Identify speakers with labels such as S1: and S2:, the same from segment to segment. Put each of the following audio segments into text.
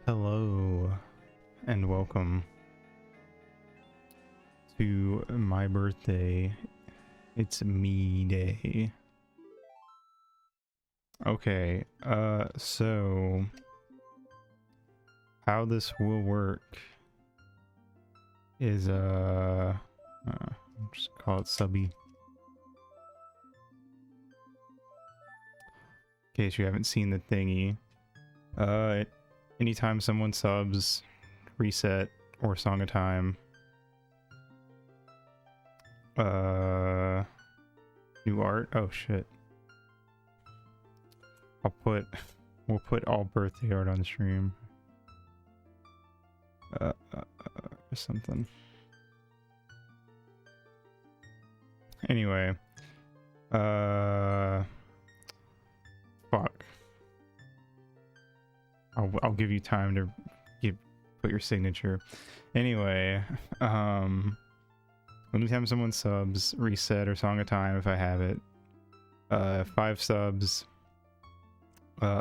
S1: Hello and welcome to my birthday. It's me day. Okay, so how this will work is just call it subby. In case you haven't seen the thingy. Anytime someone subs, reset, or song of time. New art? Oh shit. We'll put all birthday art on the stream. Or something. Anyway. Fuck. I'll give you time to put your signature. Anyway, anytime someone subs, reset or song of time if I have it. 5 subs,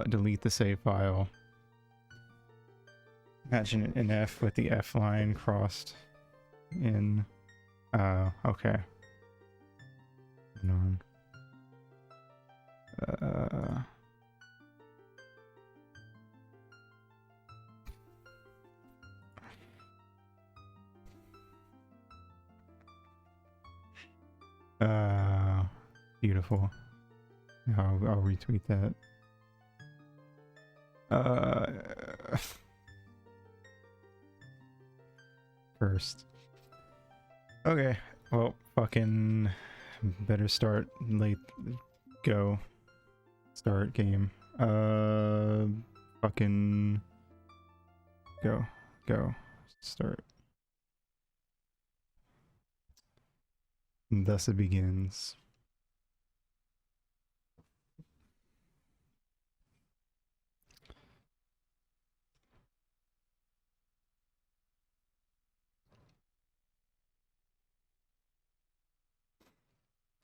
S1: delete the save file. Imagine an F with the F line crossed in. Okay. Moving on. Beautiful. I'll retweet that. First. Okay. Well, fucking better start late. Go. Start game. Fucking go. Start. And thus it begins.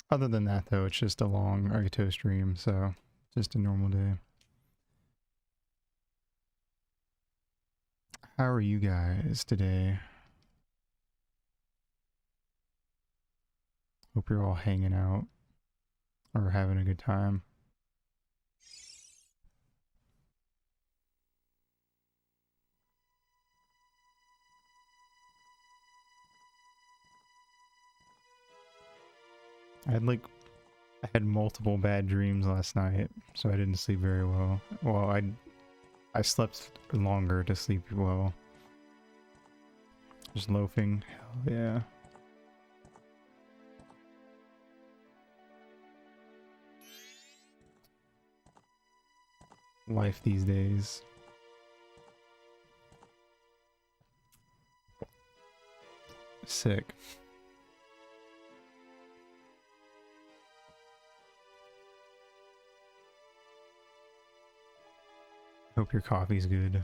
S1: Other than that, though, it's just a long Arito stream, so just a normal day. How are you guys today? Hope you're all hanging out or having a good time. I had multiple bad dreams last night, so I didn't sleep very well. Well, I slept longer to sleep well. Just loafing. Hell yeah. Life these days. Sick. Hope your coffee's good.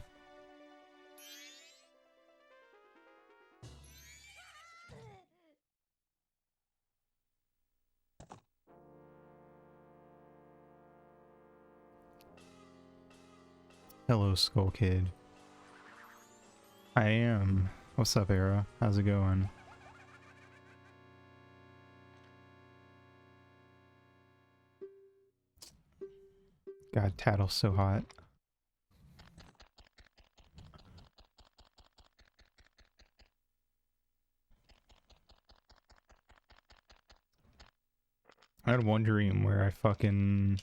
S1: Hello, Skull Kid. I am. What's up, Era? How's it going? God, Tattle's so hot. I had one dream where I fucking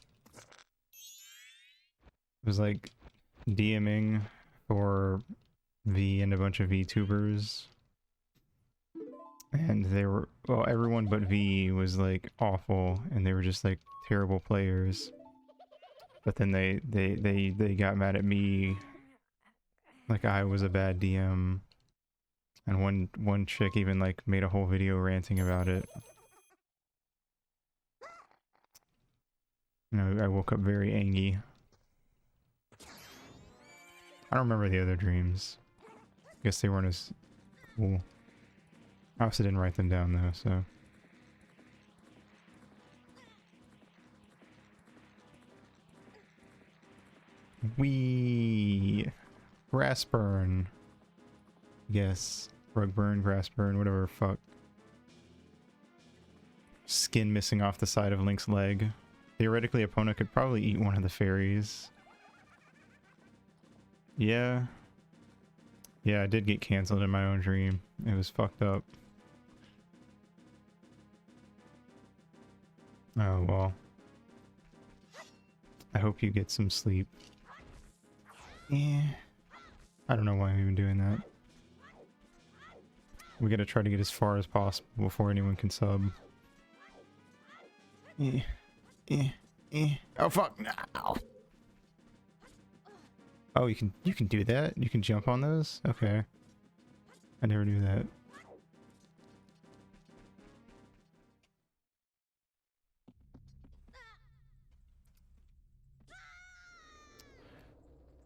S1: was like DMing for V and a bunch of VTubers. And they were, well, everyone but V was like awful and they were just like terrible players. But then they got mad at me like I was a bad DM. And one chick even like made a whole video ranting about it. You know, I woke up very angry. I don't remember the other dreams. Guess they weren't as cool. I also didn't write them down though, so. We're grass burn. Yes. Rug burn, grass burn, whatever, fuck. Skin missing off the side of Link's leg. Theoretically, opponent could probably eat one of the fairies. Yeah. Yeah, I did get cancelled in my own dream. It was fucked up. Oh, well. I hope you get some sleep. Yeah. I don't know why I'm even doing that. We gotta try to get as far as possible before anyone can sub. Oh fuck! No. Oh, you can do that? You can jump on those? Okay. I never knew that.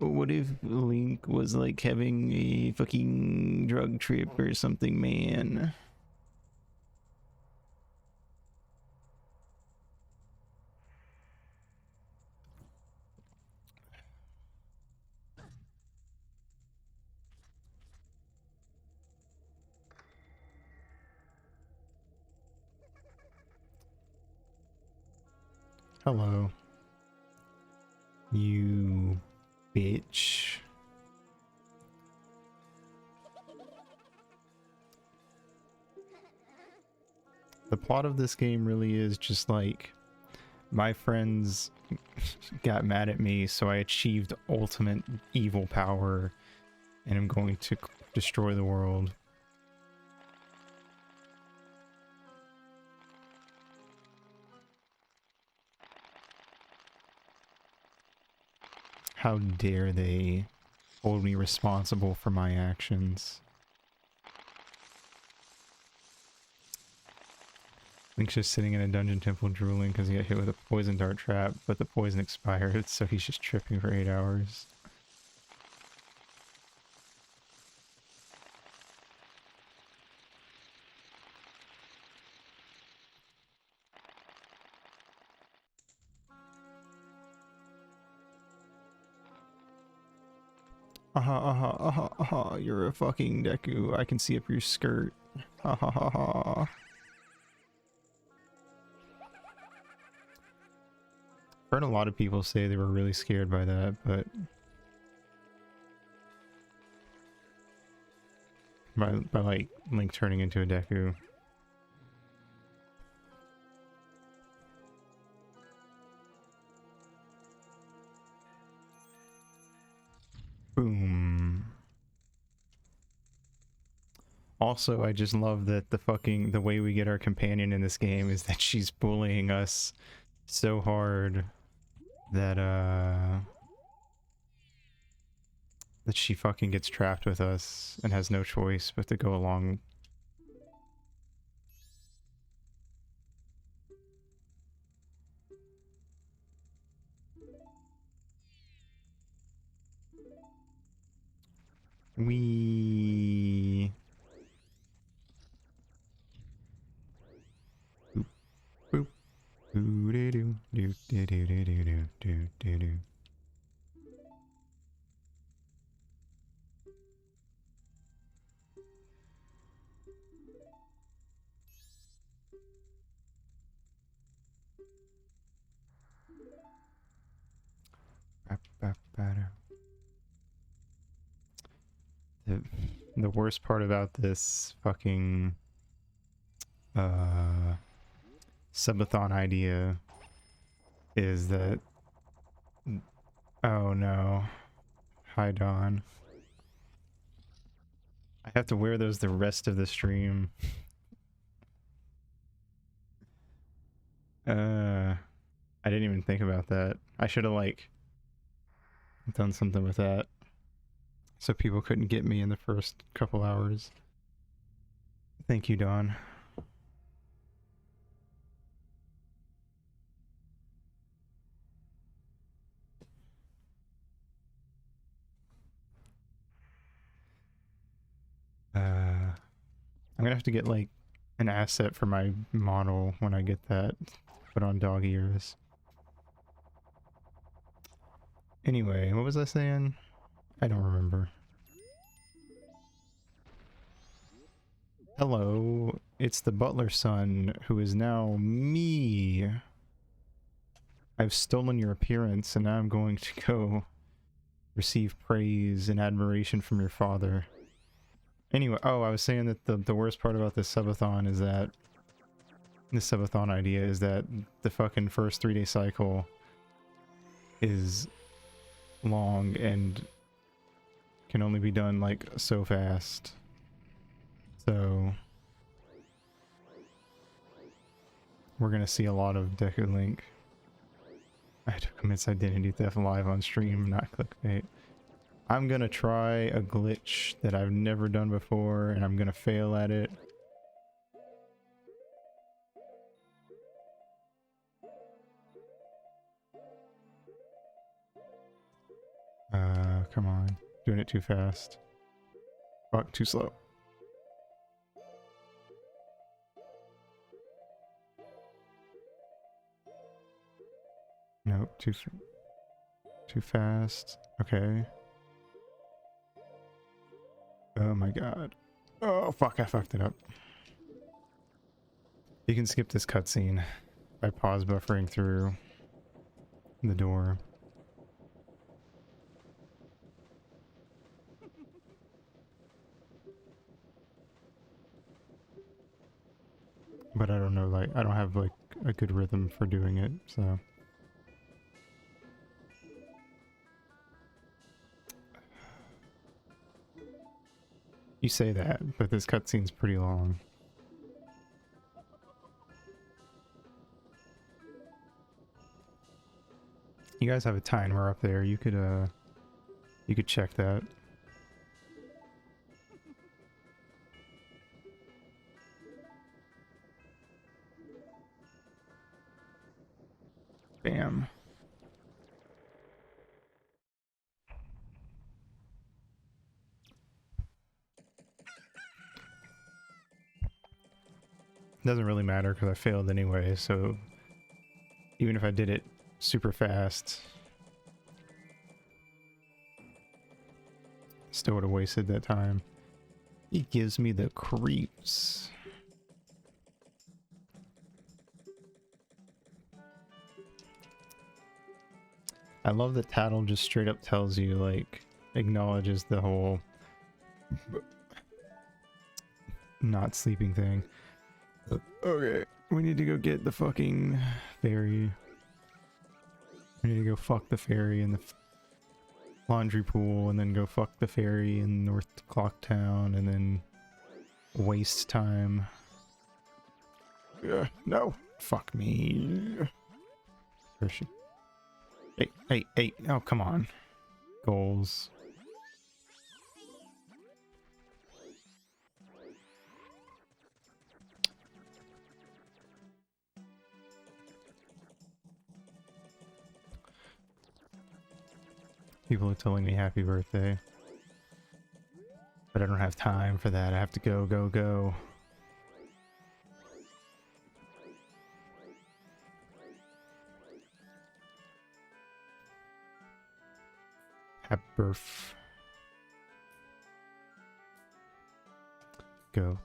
S1: What if Link was like having a fucking drug trip or something, man? Hello. You bitch. The plot of this game really is just like my friends got mad at me, so I achieved ultimate evil power and I'm going to destroy the world. How dare they hold me responsible for my actions? Link's just sitting in a dungeon temple drooling because he got hit with a poison dart trap, but the poison expired, so he's just tripping for 8 hours. You're a fucking Deku. I can see up your skirt. Ha ha ha ha. Heard a lot of people say they were really scared by that, but by like Link turning into a Deku. Boom. Also, I just love that the way we get our companion in this game is that she's bullying us so hard that that she fucking gets trapped with us and has no choice but to go along. We boop boop doo doo doo doo doo doo doo doo doo doo. The worst part about this fucking Sub-a-thon idea is that, oh no, hi Dawn, I have to wear those the rest of the stream. I didn't even think about that. I should have like done something with that so people couldn't get me in the first couple hours. Thank you, Dawn. I'm gonna have to get like an asset for my model when I get that put on dog ears. Anyway, what was I saying? I don't remember. Hello, it's the butler son who is now me. I've stolen your appearance and now I'm going to go receive praise and admiration from your father. Anyway, oh, I was saying that the worst part about this subathon is that this subathon idea is that the fucking first 3-day cycle is long and can only be done like so fast. So we're gonna see a lot of Deku Link. I had to commit identity theft live on stream, not clickbait. I'm gonna try a glitch that I've never done before and I'm gonna fail at it. Come on. Doing it too fast. Fuck, too slow. Nope, too fast. Okay. Oh my god. Oh fuck, I fucked it up. You can skip this cutscene by pause buffering through the door. But I don't know, like, I don't have like a good rhythm for doing it, so. You say that, but this cutscene's pretty long. You guys have a timer up there. You could check that. Bam. Doesn't really matter because I failed anyway, so even if I did it super fast, still would have wasted that time. He gives me the creeps. I love that Tattle just straight up tells you, like, acknowledges the whole not sleeping thing. Okay, we need to go get the fucking fairy. We need to go fuck the fairy in the laundry pool, and then go fuck the fairy in North Clocktown, and then waste time. No, fuck me. Where's she? Hey, oh, come on. Goals. People are telling me happy birthday. But I don't have time for that. I have to go. Happy birth. Go.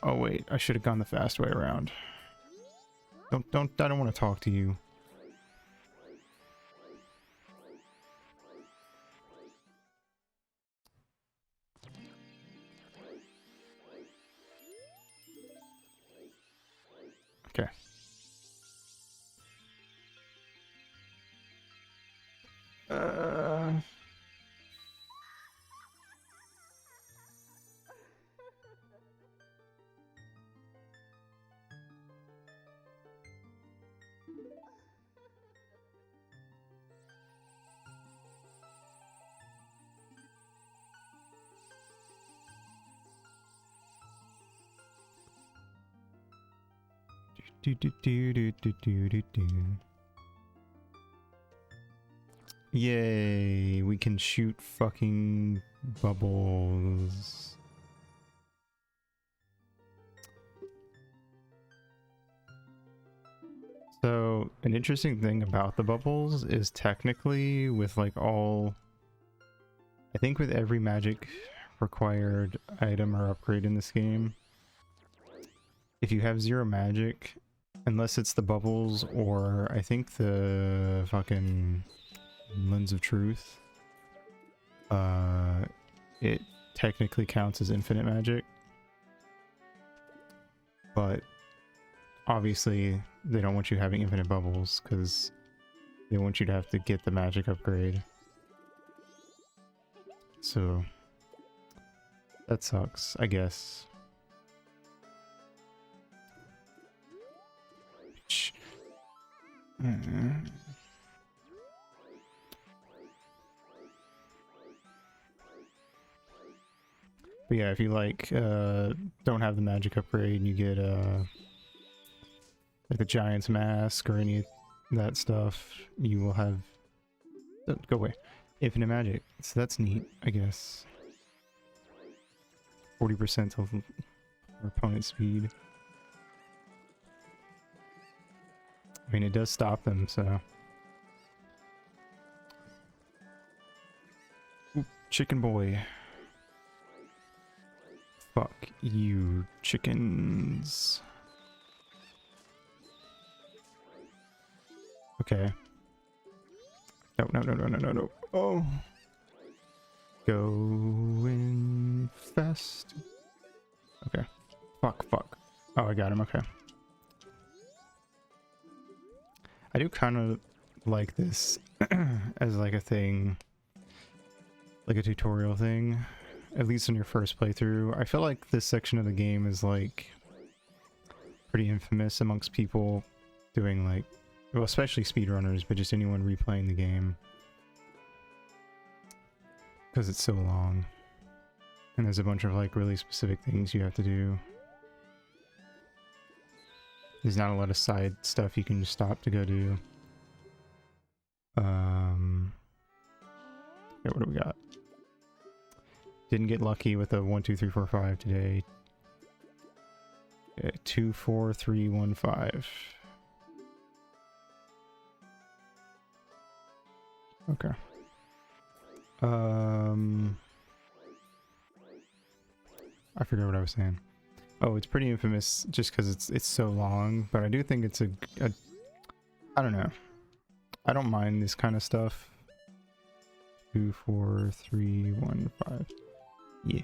S1: Oh wait, I should have gone the fast way around. I don't want to talk to you. Okay. Yay, we can shoot fucking bubbles. So, an interesting thing about the bubbles is technically with like all... I think with every magic required item or upgrade in this game. If you have 0 magic, unless it's the bubbles or I think the fucking lens of truth, it technically counts as infinite magic. But obviously they don't want you having infinite bubbles because they want you to have to get the magic upgrade. So that sucks, I guess. But yeah, if you like don't have the magic upgrade and you get like a giant's mask or any of that stuff, you will have go away infinite magic. So that's neat, I guess. 40% of opponent speed. I mean, it does stop them, so. Ooh, chicken boy. Fuck you, chickens. Okay. No, no, no, no, no, no, no. Oh. Going fast. Okay. Fuck, fuck. Oh, I got him, okay. I do kind of like this as like a thing, like a tutorial thing, at least in your first playthrough. I feel like this section of the game is like pretty infamous amongst people doing like, well, especially speedrunners, but just anyone replaying the game. Because it's so long. And there's a bunch of like really specific things you have to do. There's not a lot of side stuff you can just stop to go do. Yeah, what do we got? Didn't get lucky with a 1, 2, 3, 4, 5 today. 2, 4, 3, 1, 5. Okay. I forgot what I was saying. Oh, it's pretty infamous just because it's so long, but I do think it's a I don't know. I don't mind this kind of stuff. 2, 4, 3, 1, 5. Yeah.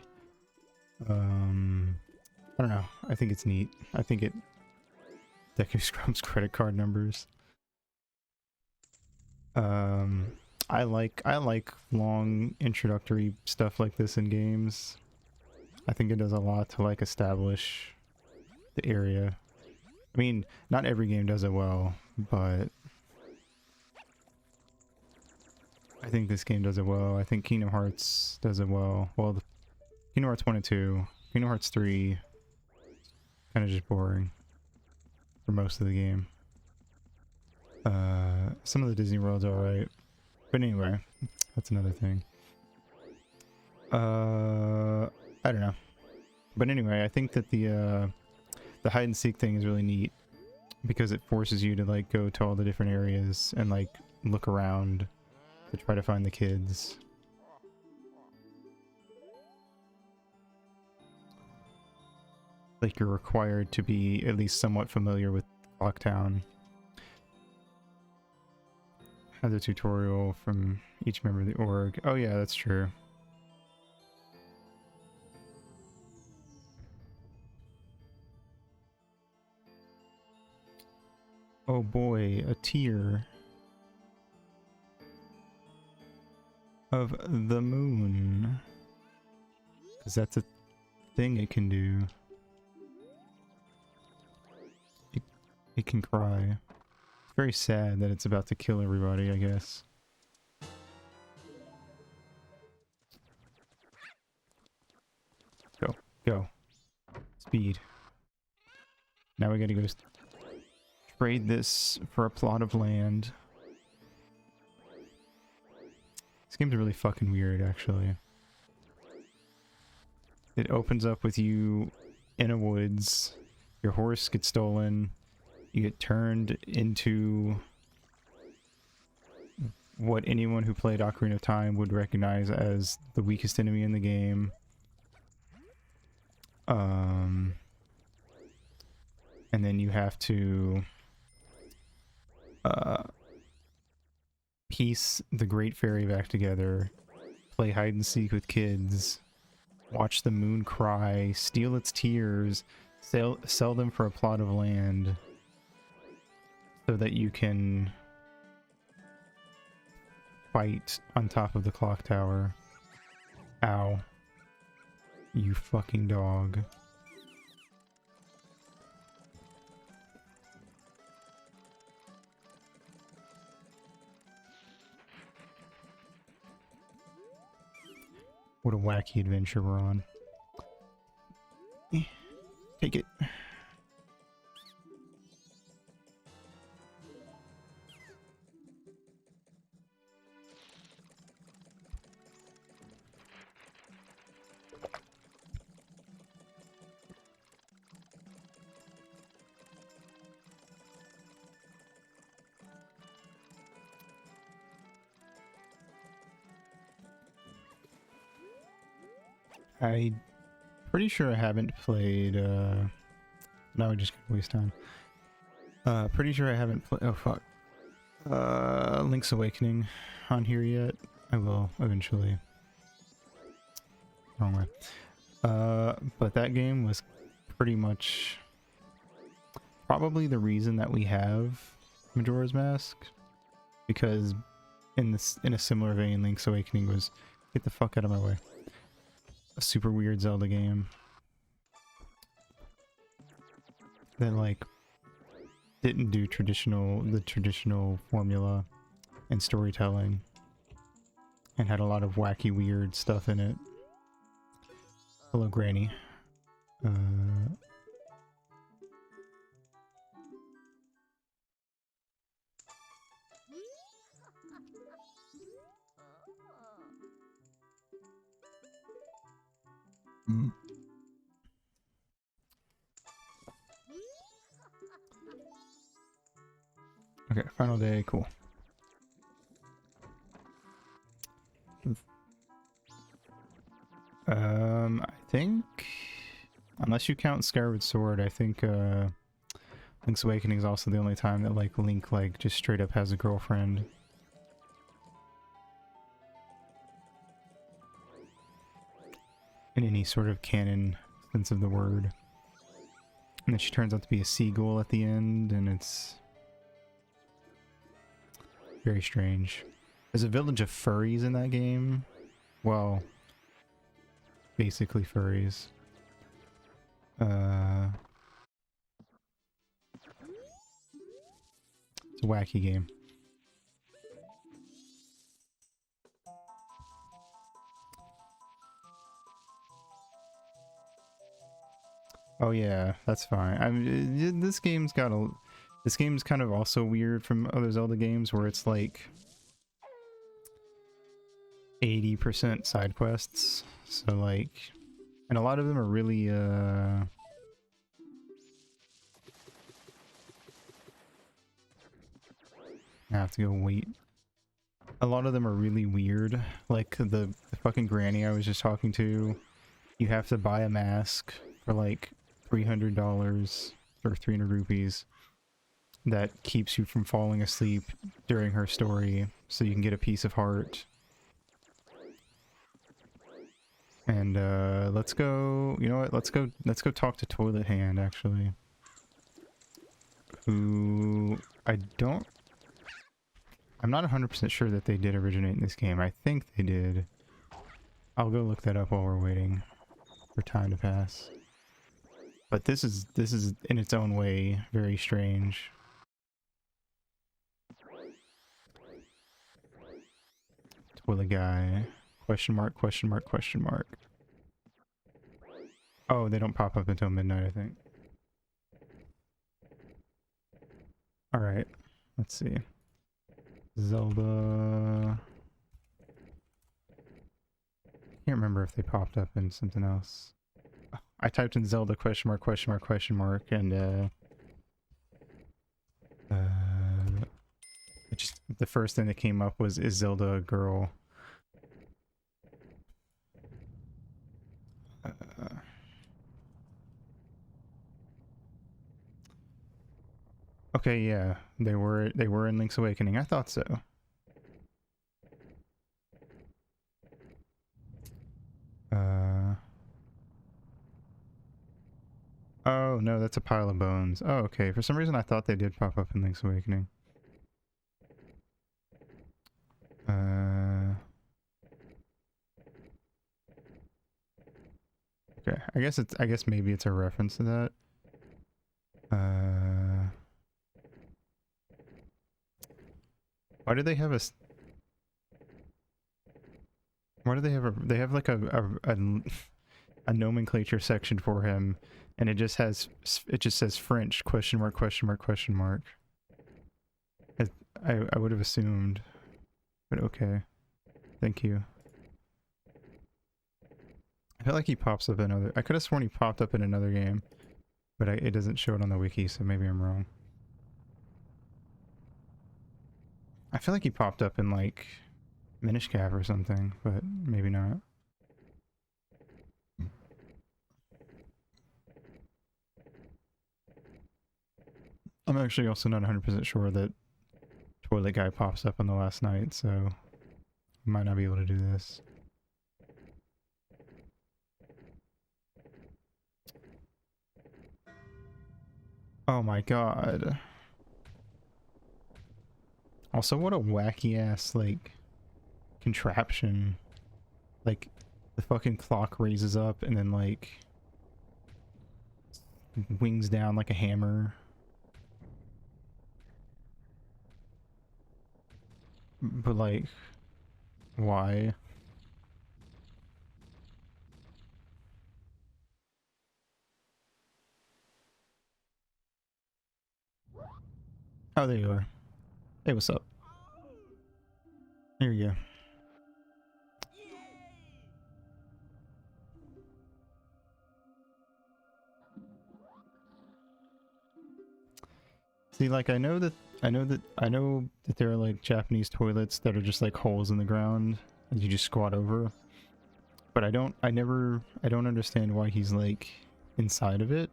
S1: I don't know. I think it's neat. I think it Deku Scrum's credit card numbers. I like long introductory stuff like this in games. I think it does a lot to like establish the area. I mean, not every game does it well, but I think this game does it well. I think Kingdom Hearts does it well. Well, Kingdom Hearts 1 and 2. Kingdom Hearts 3, kind of just boring for most of the game. Some of the Disney World's alright. But anyway, that's another thing. I don't know. But anyway, I think that the hide and seek thing is really neat because it forces you to like go to all the different areas and like look around to try to find the kids. Like you're required to be at least somewhat familiar with Clocktown. Has a tutorial from each member of the org. Oh yeah, that's true. Oh boy, a tier of the moon. Because that's a thing it can do. It can cry. It's very sad that it's about to kill everybody, I guess. Go. Go. Speed. Now we gotta go trade this for a plot of land. This game's really fucking weird, actually. It opens up with you in a woods. Your horse gets stolen. You get turned into what anyone who played Ocarina of Time would recognize as the weakest enemy in the game. And then you have to piece the Great Fairy back together, play hide and seek with kids, watch the moon cry, steal its tears, sell them for a plot of land, so that you can fight on top of the clock tower. Ow. You fucking dog. What a wacky adventure we're on. Take it. I'm pretty sure I haven't played, now we're just gonna waste time. Pretty sure I haven't played, oh fuck. Link's Awakening on here yet. I will, eventually. Wrong way. But that game was pretty much probably the reason that we have Majora's Mask. Because in a similar vein, Link's Awakening was, get the fuck out of my way, a super weird Zelda game that like didn't do the traditional formula and storytelling, and had a lot of wacky weird stuff in it. Hello, Granny. Okay, final day, cool. I think, unless you count Skyward Sword, I think Link's Awakening is also the only time that like Link like just straight up has a girlfriend. In any sort of canon sense of the word. And then she turns out to be a seagull at the end, and it's very strange. There's a village of furries in that game. Well, basically furries. It's a wacky game. Oh yeah, that's fine. I mean, this game's got a... This game's kind of also weird from other Zelda games where it's like 80% side quests. So like, and a lot of them are really I have to go wait. A lot of them are really weird. Like the fucking granny I was just talking to, you have to buy a mask for like $300 or 300 rupees that keeps you from falling asleep during her story, so you can get a piece of heart. And let's go, you know what, let's go talk to Toilet Hand, actually. Who I'm not 100% sure that they did originate in this game. I think they did. I'll go look that up while we're waiting for time to pass. But this is in its own way very strange. Toilet guy. Question mark, question mark, question mark. Oh, they don't pop up until midnight, I think. Alright, let's see. Zelda... Can't remember if they popped up in something else. I typed in Zelda question mark, question mark, question mark, and it just, the first thing that came up was, is Zelda a girl? Okay, yeah, they were in Link's Awakening. I thought so. Oh no, that's a pile of bones. Oh, okay. For some reason, I thought they did pop up in Link's Awakening. Okay, I guess maybe it's a reference to that. Why do they have a? Why do they have a? They have like a nomenclature section for him, and it just says French question mark question mark question mark. I would have assumed, but okay. Thank you. I feel like he pops up in other. I could have sworn he popped up in another game, but it doesn't show it on the wiki, so maybe I'm wrong. I feel like he popped up in like Minish Cap or something, but maybe not. I'm actually also not 100% sure that Toilet Guy pops up on the last night, so might not be able to do this. Oh my god. Also, what a wacky ass, like, contraption. Like, the fucking clock raises up and then, like, wings down like a hammer. But, like, why? Oh, there you are. Hey, what's up? Here you go. See, like, I know that there are, like, Japanese toilets that are just, like, holes in the ground and you just squat over. But I don't understand why he's, like, inside of it.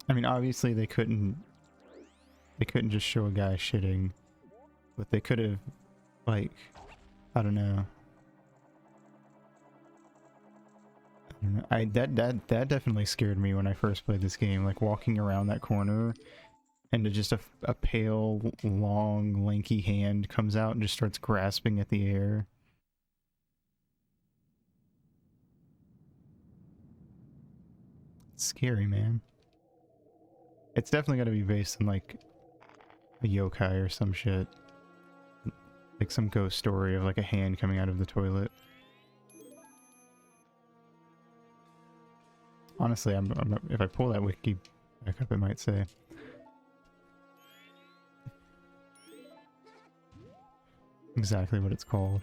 S1: I mean, obviously they couldn't just show a guy shitting, but they could have, like, I don't know. That definitely scared me when I first played this game, like walking around that corner and just a pale, long, lanky hand comes out and just starts grasping at the air. It's scary, man. It's definitely got to be based on, like, a yokai or some shit. Like some ghost story of, like, a hand coming out of the toilet. Honestly, if I pull that wiki back up, it might say. Exactly what it's called.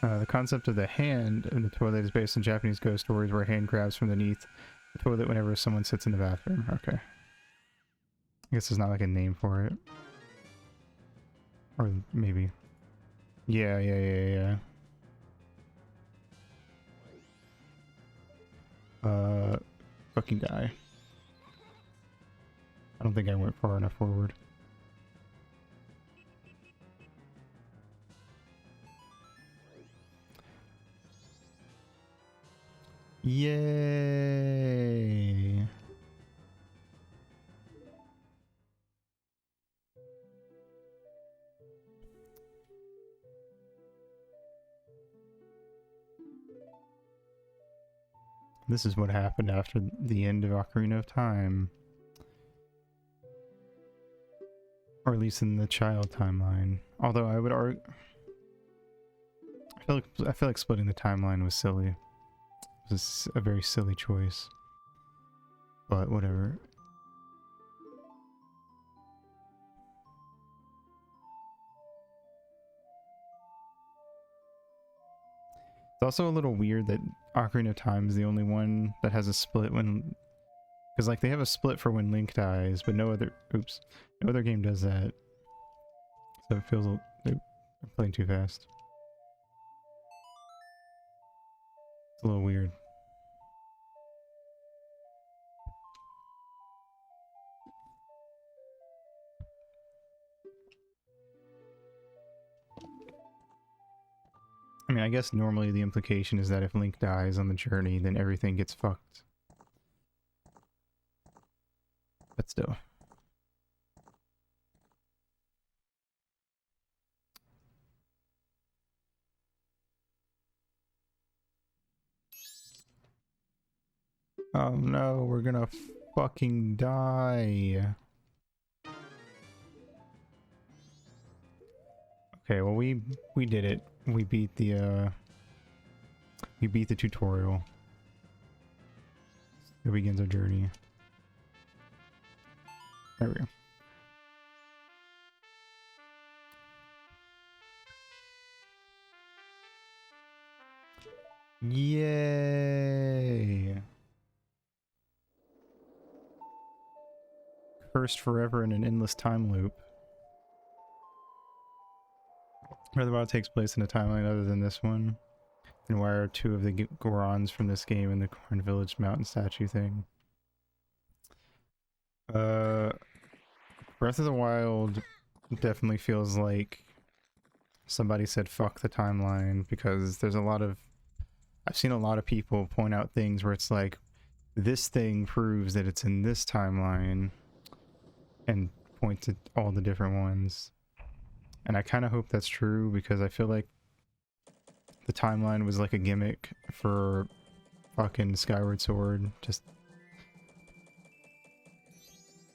S1: The concept of the hand in the toilet is based on Japanese ghost stories where a hand grabs from beneath the toilet whenever someone sits in the bathroom. Okay. I guess there's not like a name for it. Or maybe. Yeah. Fucking die. I don't think I went far enough forward. Yay! This is what happened after the end of Ocarina of Time. Or at least in the child timeline. Although I would argue... I feel like splitting the timeline was silly. It was a very silly choice. But whatever. It's also a little weird that Ocarina of Time is the only one that has a split when Because like they have a split for when Link dies, but no other no other game does that. So it feels oop, I'm playing too fast. It's a little weird. I mean, I guess normally the implication is that if Link dies on the journey, then everything gets fucked. But still. Oh no, we're gonna fucking die. Okay, well we did it. We beat the tutorial. It begins our journey. There we go. Yay! Cursed forever in an endless time loop. Where the world takes place in a timeline other than this one. And why are two of the Gorons from this game in the Corn Village mountain statue thing? Breath of the Wild definitely feels like somebody said fuck the timeline, because there's a lot of... I've seen a lot of people point out things where it's like, this thing proves that it's in this timeline, and point to all the different ones. And I kind of hope that's true, because I feel like the timeline was like a gimmick for fucking Skyward Sword.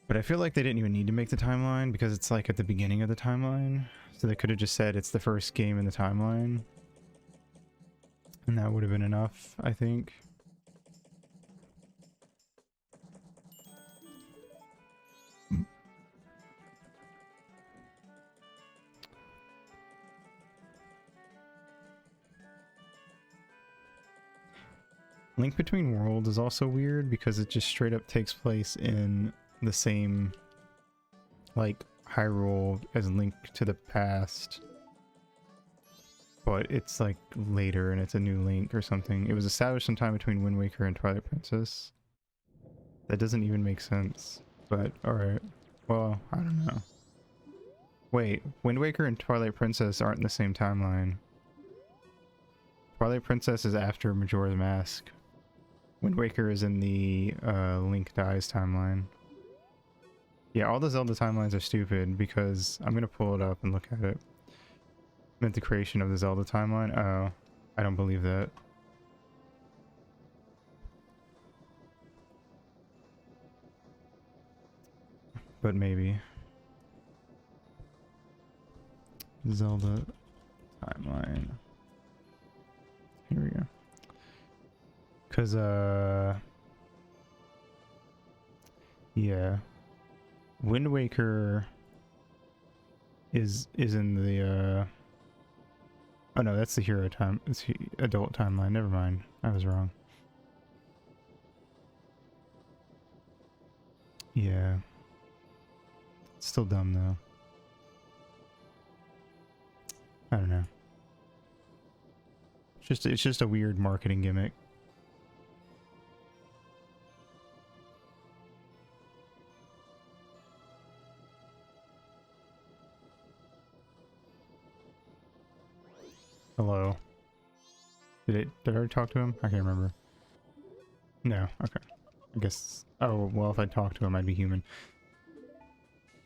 S1: But I feel like they didn't even need to make the timeline, because it's like at the beginning of the timeline. So they could have just said it's the first game in the timeline. And that would have been enough, I think. Link Between Worlds is also weird because it just straight up takes place in the same, like, Hyrule as Link to the Past. But it's like later and it's a new Link or something. It was established sometime between Wind Waker and Twilight Princess. That doesn't even make sense. But alright. Well, I don't know. Wait, Wind Waker and Twilight Princess aren't in the same timeline. Twilight Princess is after Majora's Mask. Wind Waker is in the Link Dies timeline. Yeah, all the Zelda timelines are stupid because I'm gonna pull it up and look at it. Meant the creation of the Zelda timeline? Oh, I don't believe that. But maybe. Zelda timeline. Here we go. Cause yeah. Wind Waker is in the oh no, that's the hero time. It's adult timeline. Never mind. I was wrong. Yeah. It's still dumb though. I don't know. It's just a weird marketing gimmick. Hello. Did I already talk to him? I can't remember. No, okay. I guess... Oh, well, if I talked to him, I'd be human.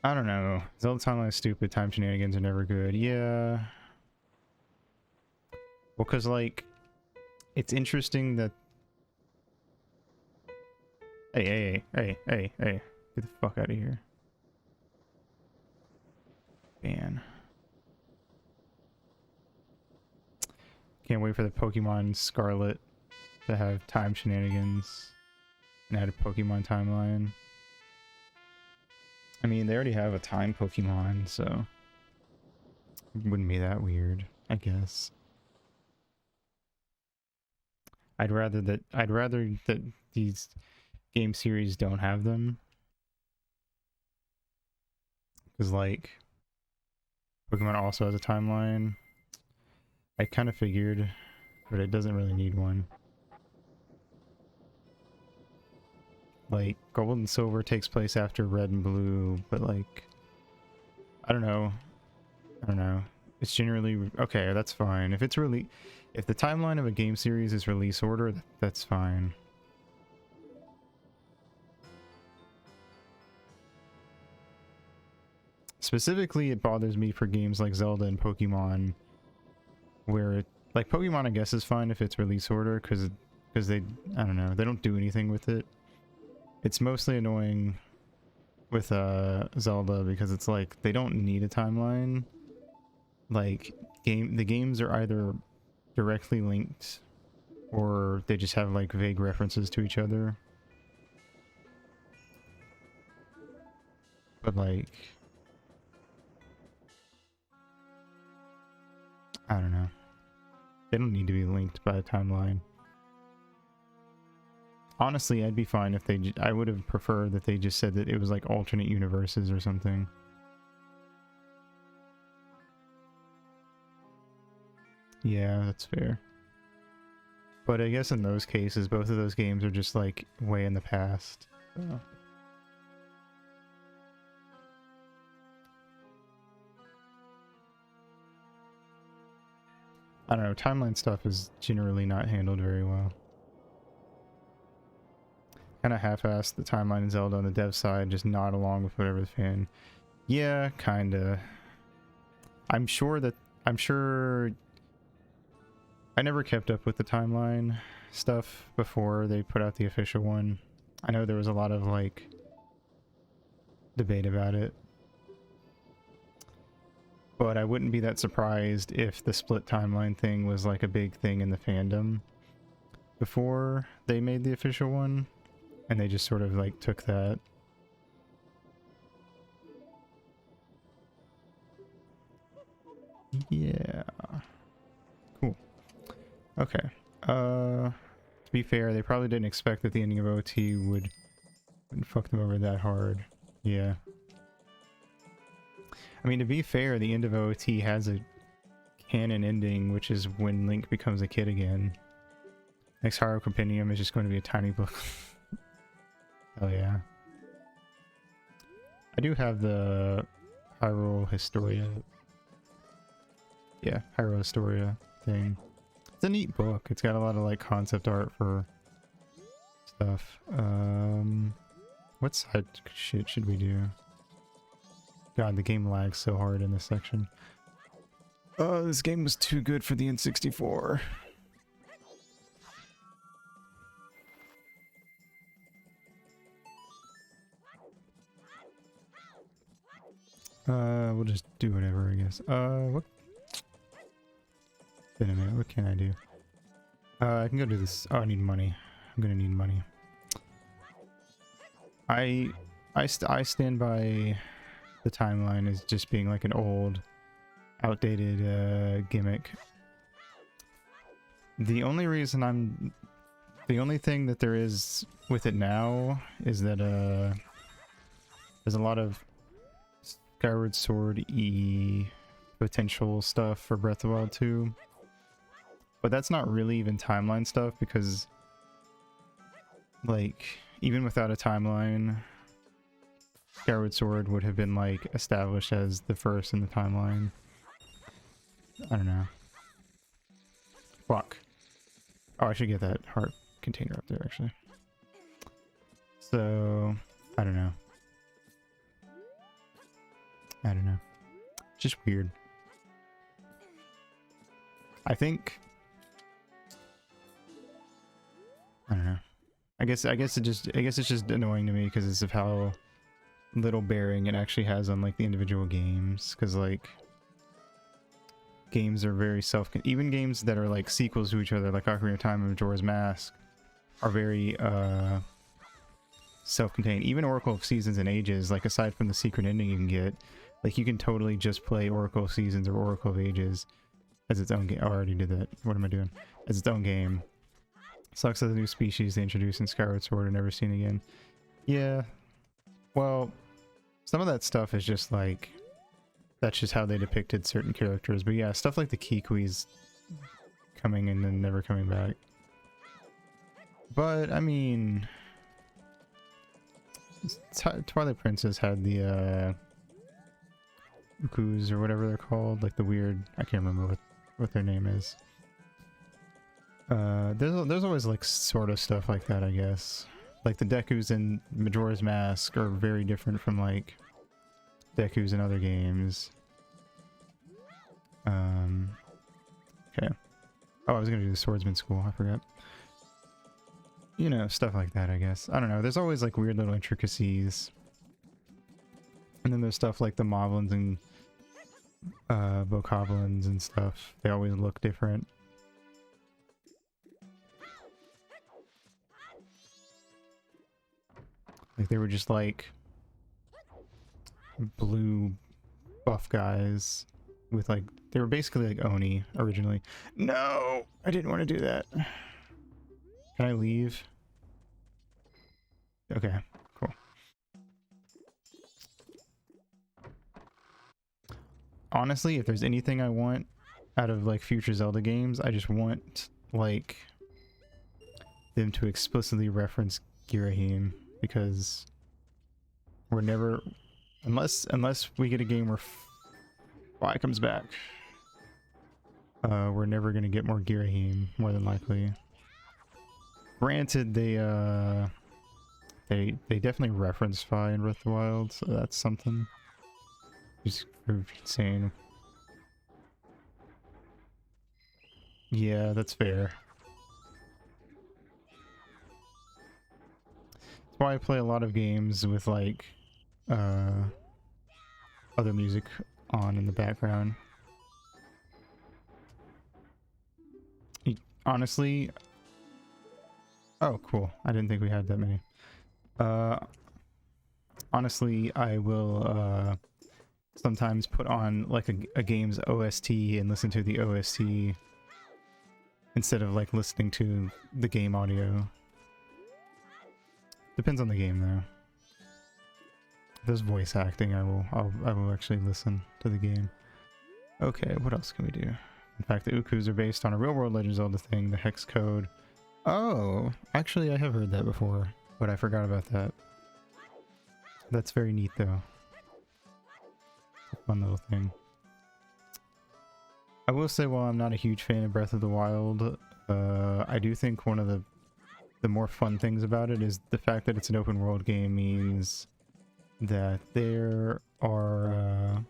S1: I don't know. Zelda timeline is stupid. Time shenanigans are never good. Yeah. Well, because, like, it's interesting that... Hey. Get the fuck out of here. Man. Can't wait for the Pokemon Scarlet to have time shenanigans and add a Pokemon timeline. I mean, they already have a time Pokemon, so it wouldn't be that weird, I guess. I'd rather that these game series don't have them. Because like Pokemon also has a timeline. I kind of figured, but it doesn't really need one. Like Gold and Silver takes place after Red and Blue, but like I don't know. It's generally okay, that's fine. If it's really if the timeline of a game series is release order, that's fine. Specifically, it bothers me for games like Zelda and Pokemon, where it, like Pokemon I guess is fine if it's release order, because they, I don't know, they don't do anything with it. It's mostly annoying with Zelda because it's like they don't need a timeline. Like the games are either directly linked or they just have like vague references to each other. But like I don't know. They don't need to be linked by a timeline. Honestly, I'd be fine if they I would have preferred that they just said that it was like alternate universes or something. Yeah, that's fair. But I guess in those cases, both of those games are just like way in the past. So. I don't know, timeline stuff is generally not handled very well. Kind of half-assed the timeline in Zelda on the dev side, just nod along with whatever the fan. Yeah, kinda. I'm sure I never kept up with the timeline stuff before they put out the official one. I know there was a lot of like debate about it. But I wouldn't be that surprised if the split timeline thing was like a big thing in the fandom before they made the official one. And they just sort of like took that. Yeah. Cool. Okay. To be fair, they probably didn't expect that the ending of OT would fuck them over that hard. Yeah. I mean, to be fair, the end of OT has a canon ending, which is when Link becomes a kid again. Next Hyrule Compendium is just going to be a tiny book. Oh yeah. I do have the Hyrule Historia. Yeah, Hyrule Historia thing. It's a neat book. It's got a lot of like concept art for stuff. What side shit should we do? God, the game lags so hard in this section. Oh, this game was too good for the N64. We'll just do whatever, I guess. What? Wait a minute, what can I do? I can go do this. Oh, I need money. I'm gonna need money. I stand by the timeline as just being like an old, outdated gimmick. The only thing that there is with it now is that there's a lot of Skyward Sword-y potential stuff for Breath of the Wild 2. But that's not really even timeline stuff because, like, even without a timeline, Skyward Sword would have been, like, established as the first in the timeline. I don't know. Fuck. Oh, I should get that heart container up there, actually. So, I don't know. I don't know. Just weird. I think... I don't know. I guess it's just annoying to me because of how little bearing it actually has on like the individual games. Because like games are very even games that are like sequels to each other, like Ocarina of Time and Majora's Mask, are very self-contained. Even Oracle of Seasons and Ages, like aside from the secret ending you can get, like you can totally just play Oracle of Seasons or Oracle of Ages as its own game. Oh, I already did that. What am I doing? As its own game. Sucks that the new species they introduced in Skyward Sword are never seen again. Yeah, well, some of that stuff is just like, that's just how they depicted certain characters. But yeah, stuff like the Kikwis coming and then never coming back. But, I mean, Twilight Princess had the, Ukus or whatever they're called, like the weird, I can't remember what their name is. There's always like sort of stuff like that, I guess. Like the Dekus in Majora's Mask are very different from like Dekus in other games. Okay. Oh, I was gonna do the swordsman school, I forgot. You know, stuff like that, I guess. I don't know, there's always like weird little intricacies. And then there's stuff like the Moblins and Bokoblins and stuff. They always look different. Like they were just like blue buff guys with like, they were basically like Oni originally. No, I didn't want to do that. Can I leave? Okay, cool. Honestly, if there's anything I want out of like future Zelda games, I just want like them to explicitly reference Girahim, because we're never, unless we get a game where Fi comes back, we're never gonna get more Girahim, more than likely. Granted, they definitely reference Fi in Breath of the Wild, so that's something. Just insane. Yeah, that's fair. That's why I play a lot of games with like other music on in the background. Honestly, oh cool, I didn't think we had that many. Honestly, I will sometimes put on like a game's OST and listen to the OST instead of like listening to the game audio. Depends on the game though. If there's voice acting, I will actually listen to the game. Okay, what else can we do? In fact, the Ukus are based on a real-world Legend of Zelda thing, the hex code. Oh, actually I have heard that before, but I forgot about that. That's very neat though. Fun little thing. I will say, while I'm not a huge fan of Breath of the Wild, I do think one of the more fun things about it is the fact that it's an open world game means that there are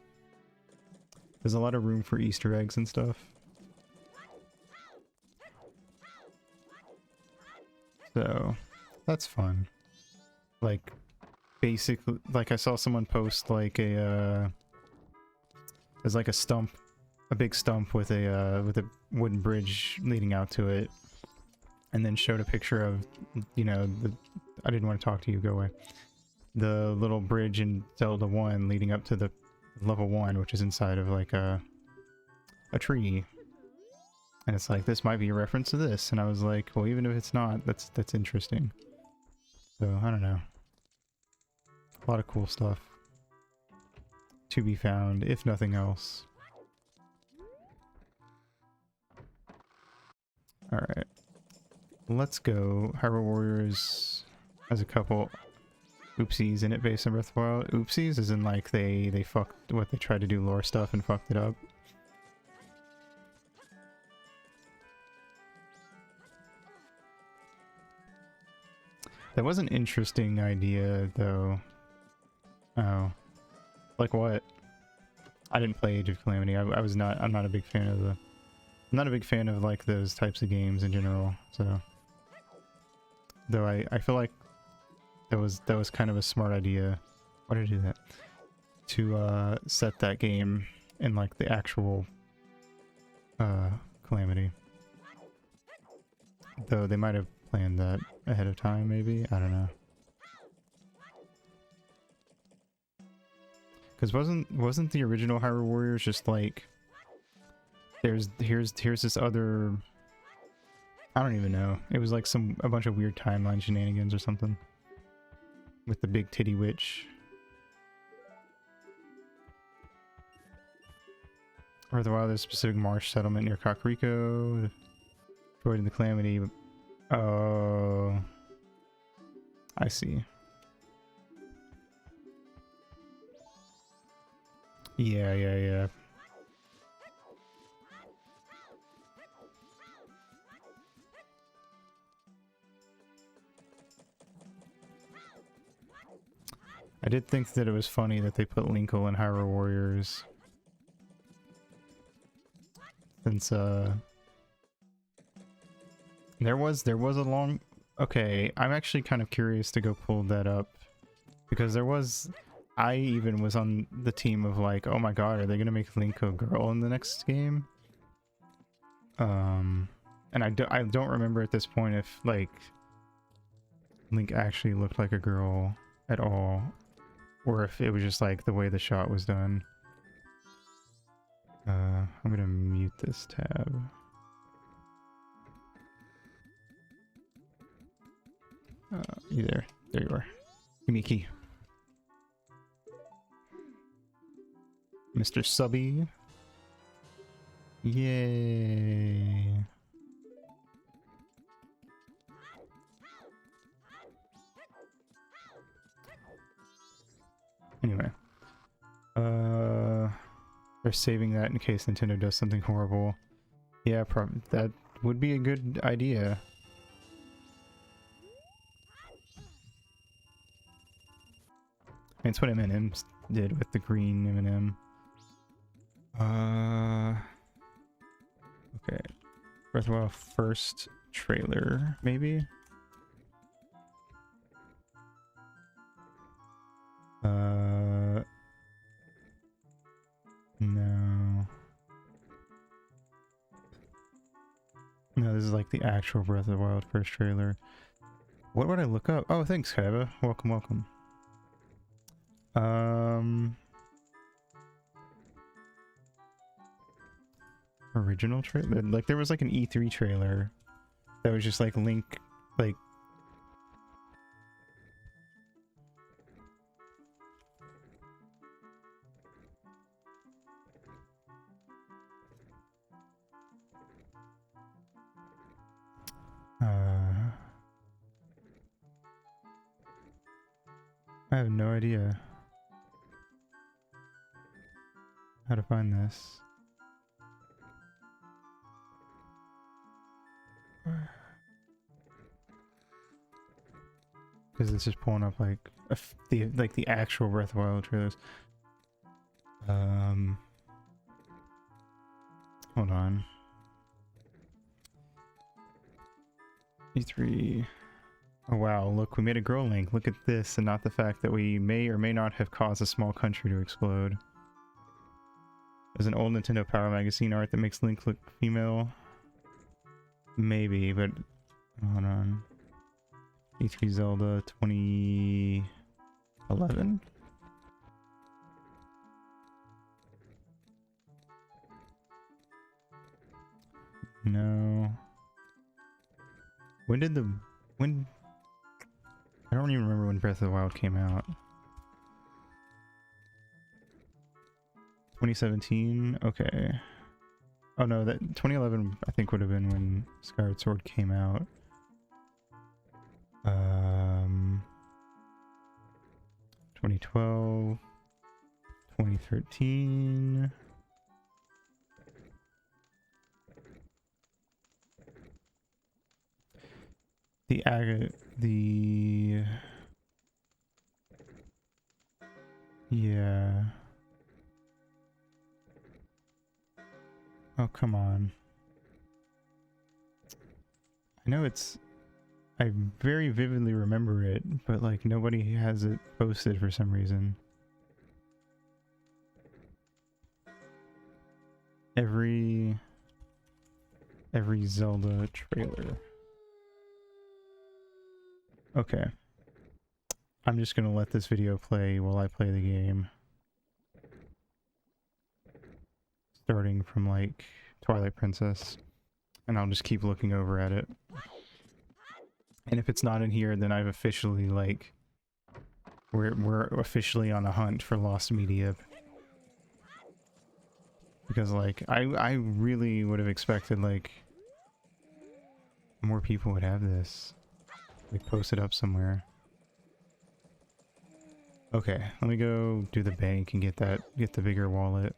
S1: there's a lot of room for Easter eggs and stuff. So that's fun. Like basically, like I saw someone post like a there's like a stump, a big stump with a wooden bridge leading out to it, and then showed a picture of, you know, I didn't want to talk to you, go away. The little bridge in Zelda 1 leading up to the level 1, which is inside of like a tree. And it's like, this might be a reference to this, and I was like, well, even if it's not, that's interesting. So I don't know. A lot of cool stuff to be found, if nothing else. Alright. Let's go. Hyrule Warriors has a couple oopsies in it based on Breath of the Wild. Oopsies as in like they fucked what they tried to do lore stuff and fucked it up. That was an interesting idea though. Oh. Like what? I didn't play Age of Calamity. I'm not a big fan of I'm not a big fan of like those types of games in general, so. Though I feel like that was kind of a smart idea. Why did I do that? To set that game in like the actual Calamity. Though they might have planned that ahead of time, maybe? I don't know. Because wasn't the original Hyrule Warriors just like here's this other I don't even know. It was like a bunch of weird timeline shenanigans or something. With the big titty witch. Or the wild, there's a specific marsh settlement near Kakariko. Avoiding the calamity. Oh. I see. Yeah. I did think that it was funny that they put Linkle in Hyrule Warriors. Since, there was a long... Okay, I'm actually kind of curious to go pull that up. Because I even was on the team of like, oh my god, are they gonna make Link a girl in the next game? And I don't remember at this point if, like, Link actually looked like a girl at all. Or if it was just like the way the shot was done. I'm gonna mute this tab. You there. There you are. Give me a key. Mr. Subby. Yay. Anyway. They're saving that in case Nintendo does something horrible. Yeah, that would be a good idea. I mean, it's what M&M did with the green M&M. Okay. Breath of the Wild first trailer, maybe? No. No, this is like the actual Breath of the Wild first trailer. What would I look up? Oh, thanks, Kaiba. Welcome. Original trailer? Like, there was like an E3 trailer that was just like Link, like... I have no idea how to find this. Because it's just pulling up like the actual Breath of the Wild trailers. Hold on. E3. Oh wow, look, we made a girl Link. Look at this, and not the fact that we may or may not have caused a small country to explode. There's an old Nintendo Power magazine art that makes Link look female. Maybe, but hold on. E3 Zelda 2011? No. When I don't even remember when Breath of the Wild came out. 2017? Okay. Oh no, that 2011 I think would have been when Skyward Sword came out. 2012, 2013. Yeah. Oh, come on. I know I very vividly remember it, but like nobody has it posted for some reason. Every Zelda trailer. Okay. I'm just gonna let this video play while I play the game. Starting from like Twilight Princess. and I'll just keep looking over at it. And if it's not in here, then I've officially, like, we're officially on a hunt for lost media. Because, like, I really would have expected, like, more people would have this. Like, post it up somewhere. Okay, let me go do the bank and get the bigger wallet.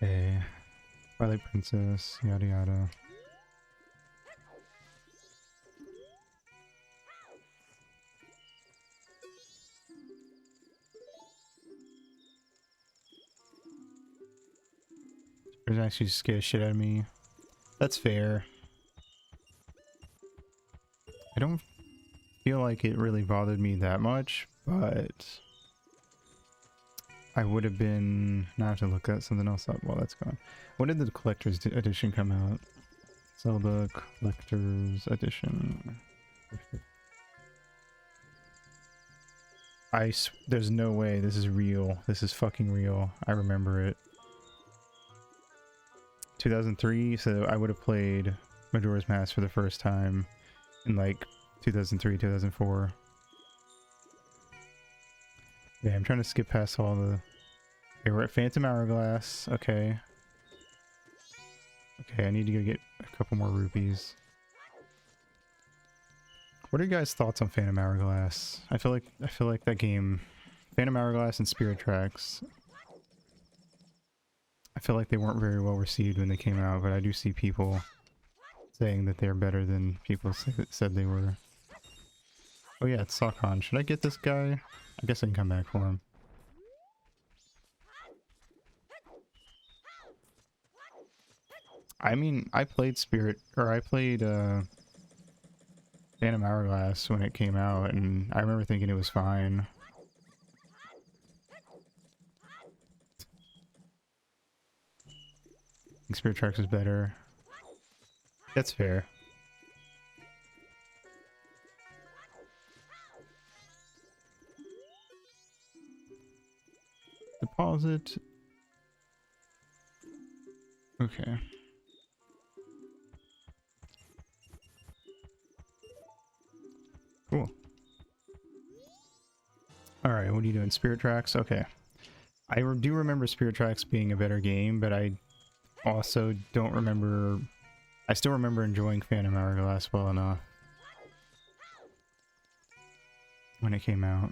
S1: Okay. Twilight Princess, yada yada. It actually scared shit out of me. That's fair. I don't feel like it really bothered me that much, but I would have been... Now I have to look at something else up while that's gone. When did the Collector's Edition come out? Zelda Collector's Edition. There's no way this is real. This is fucking real. I remember it. 2003, so I would have played Majora's Mask for the first time in like 2003, 2004. Yeah, I'm trying to skip past all the... Okay, we're at Phantom Hourglass. Okay. Okay, I need to go get a couple more rupees. What are your guys' thoughts on Phantom Hourglass? I feel like that game, Phantom Hourglass and Spirit Tracks, I feel like they weren't very well received when they came out, but I do see people saying that they're better than people said they were. Oh yeah, it's Sub-a-thon. Should I get this guy? I guess I can come back for him. I mean, I played Phantom Hourglass when it came out, and I remember thinking it was fine. I think Spirit Tracks is better. That's fair. Deposit. Okay. Cool. Alright, what are you doing? Spirit Tracks? Okay. I do remember Spirit Tracks being a better game, but I also don't remember... I still remember enjoying Phantom Hourglass well enough when it came out.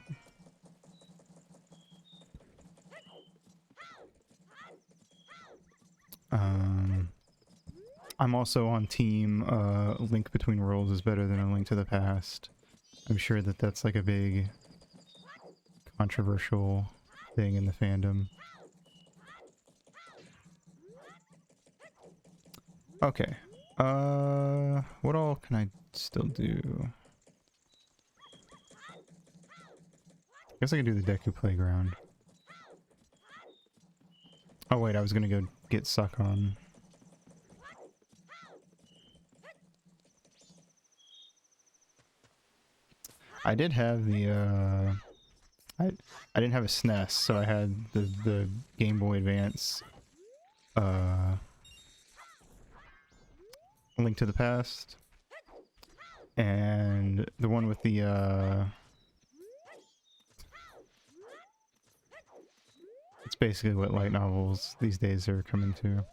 S1: I'm also on team Link Between Worlds is better than A Link to the Past. I'm sure that that's like a big controversial thing in the fandom. Okay. What all can I still do? I guess I can do the Deku Playground. Oh wait, I was gonna go get Suck-on. I did have the I didn't have a SNES, so I had the Game Boy Advance Link to the Past, and the one with the it's basically what light novels these days are coming to.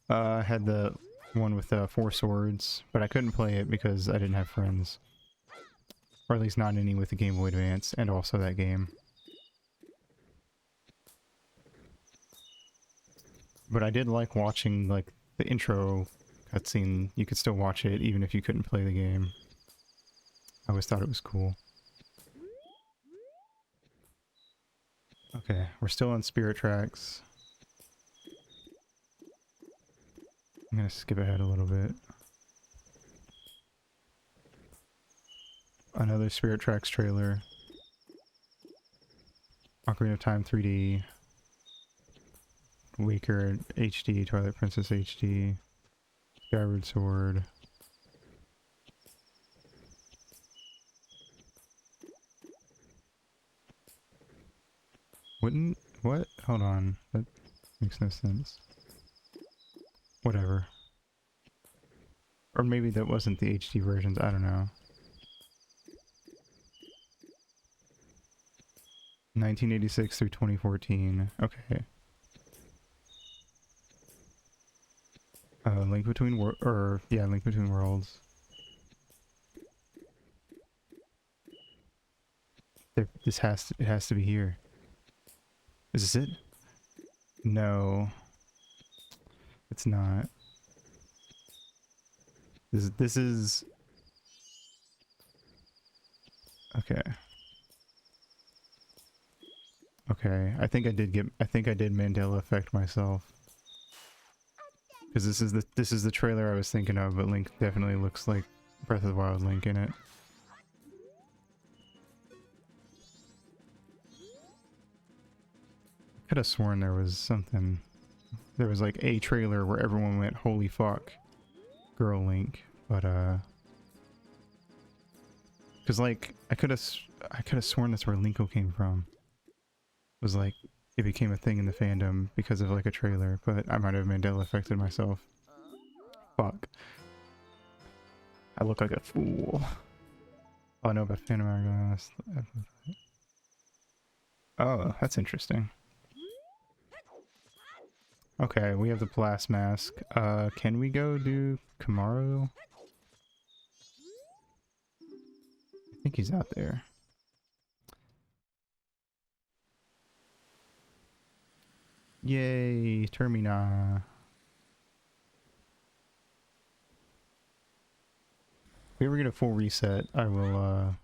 S1: I had the one with 4 swords, but I couldn't play it because I didn't have friends. Or at least not any with the Game Boy Advance, and also that game. But I did like watching, like, the intro cutscene. You could still watch it even if you couldn't play the game. I always thought it was cool. Okay, we're still on Spirit Tracks. I'm gonna skip ahead a little bit. Another Spirit Tracks trailer. Ocarina of Time 3D. Waker HD, Twilight Princess HD, Skyward Sword. Wouldn't... What? Hold on. That makes no sense. Whatever. Or maybe that wasn't the HD versions, I don't know. 1986 through 2014. Okay. Link Between Link Between Worlds. It has to be here. Is this it? No. It's not. This is... Okay. Okay, I think I did Mandela effect myself. Because this is the trailer I was thinking of, but Link definitely looks like Breath of the Wild Link in it. Could have sworn there was something. There was like a trailer where everyone went, "Holy fuck, girl Link," but because like I could have sworn that's where Linko came from. It was like it became a thing in the fandom because of like a trailer, but I might have Mandela affected myself. Fuck. I look like a fool. Oh, I know about Phantom Hourglass. Oh, that's interesting. Okay, we have the Blast Mask. Can we go do Kamaru? I think he's out there. Yay, Termina. If we ever get a full reset, I will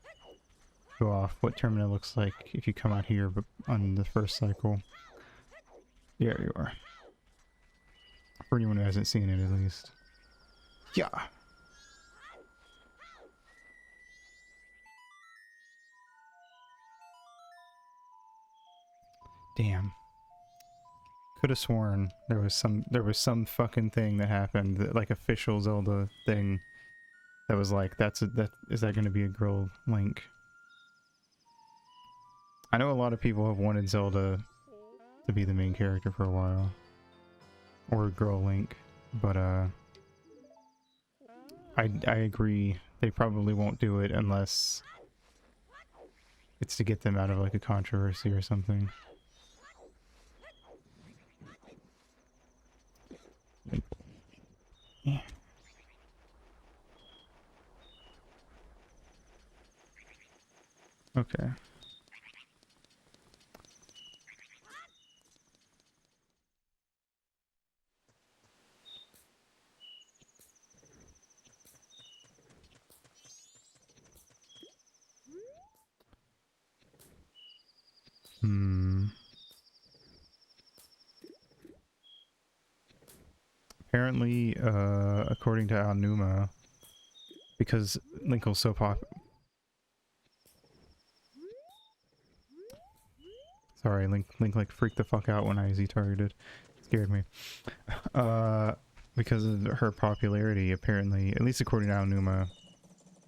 S1: go off what Termina looks like if you come out here but on the first cycle. There you are. For anyone who hasn't seen it, at least. Yeah. Damn. Could have sworn there was some fucking thing that happened, that, like official Zelda thing, that was like, is that going to be a girl Link? I know a lot of people have wanted Zelda to be the main character for a while, or girl Link, but I agree they probably won't do it unless it's to get them out of like a controversy or something. Yeah. Okay. Apparently, according to Aonuma, because Linkle's so Sorry, Link like freaked the fuck out when I Z-targeted. Scared me. Because of her popularity, apparently, at least according to Aonuma,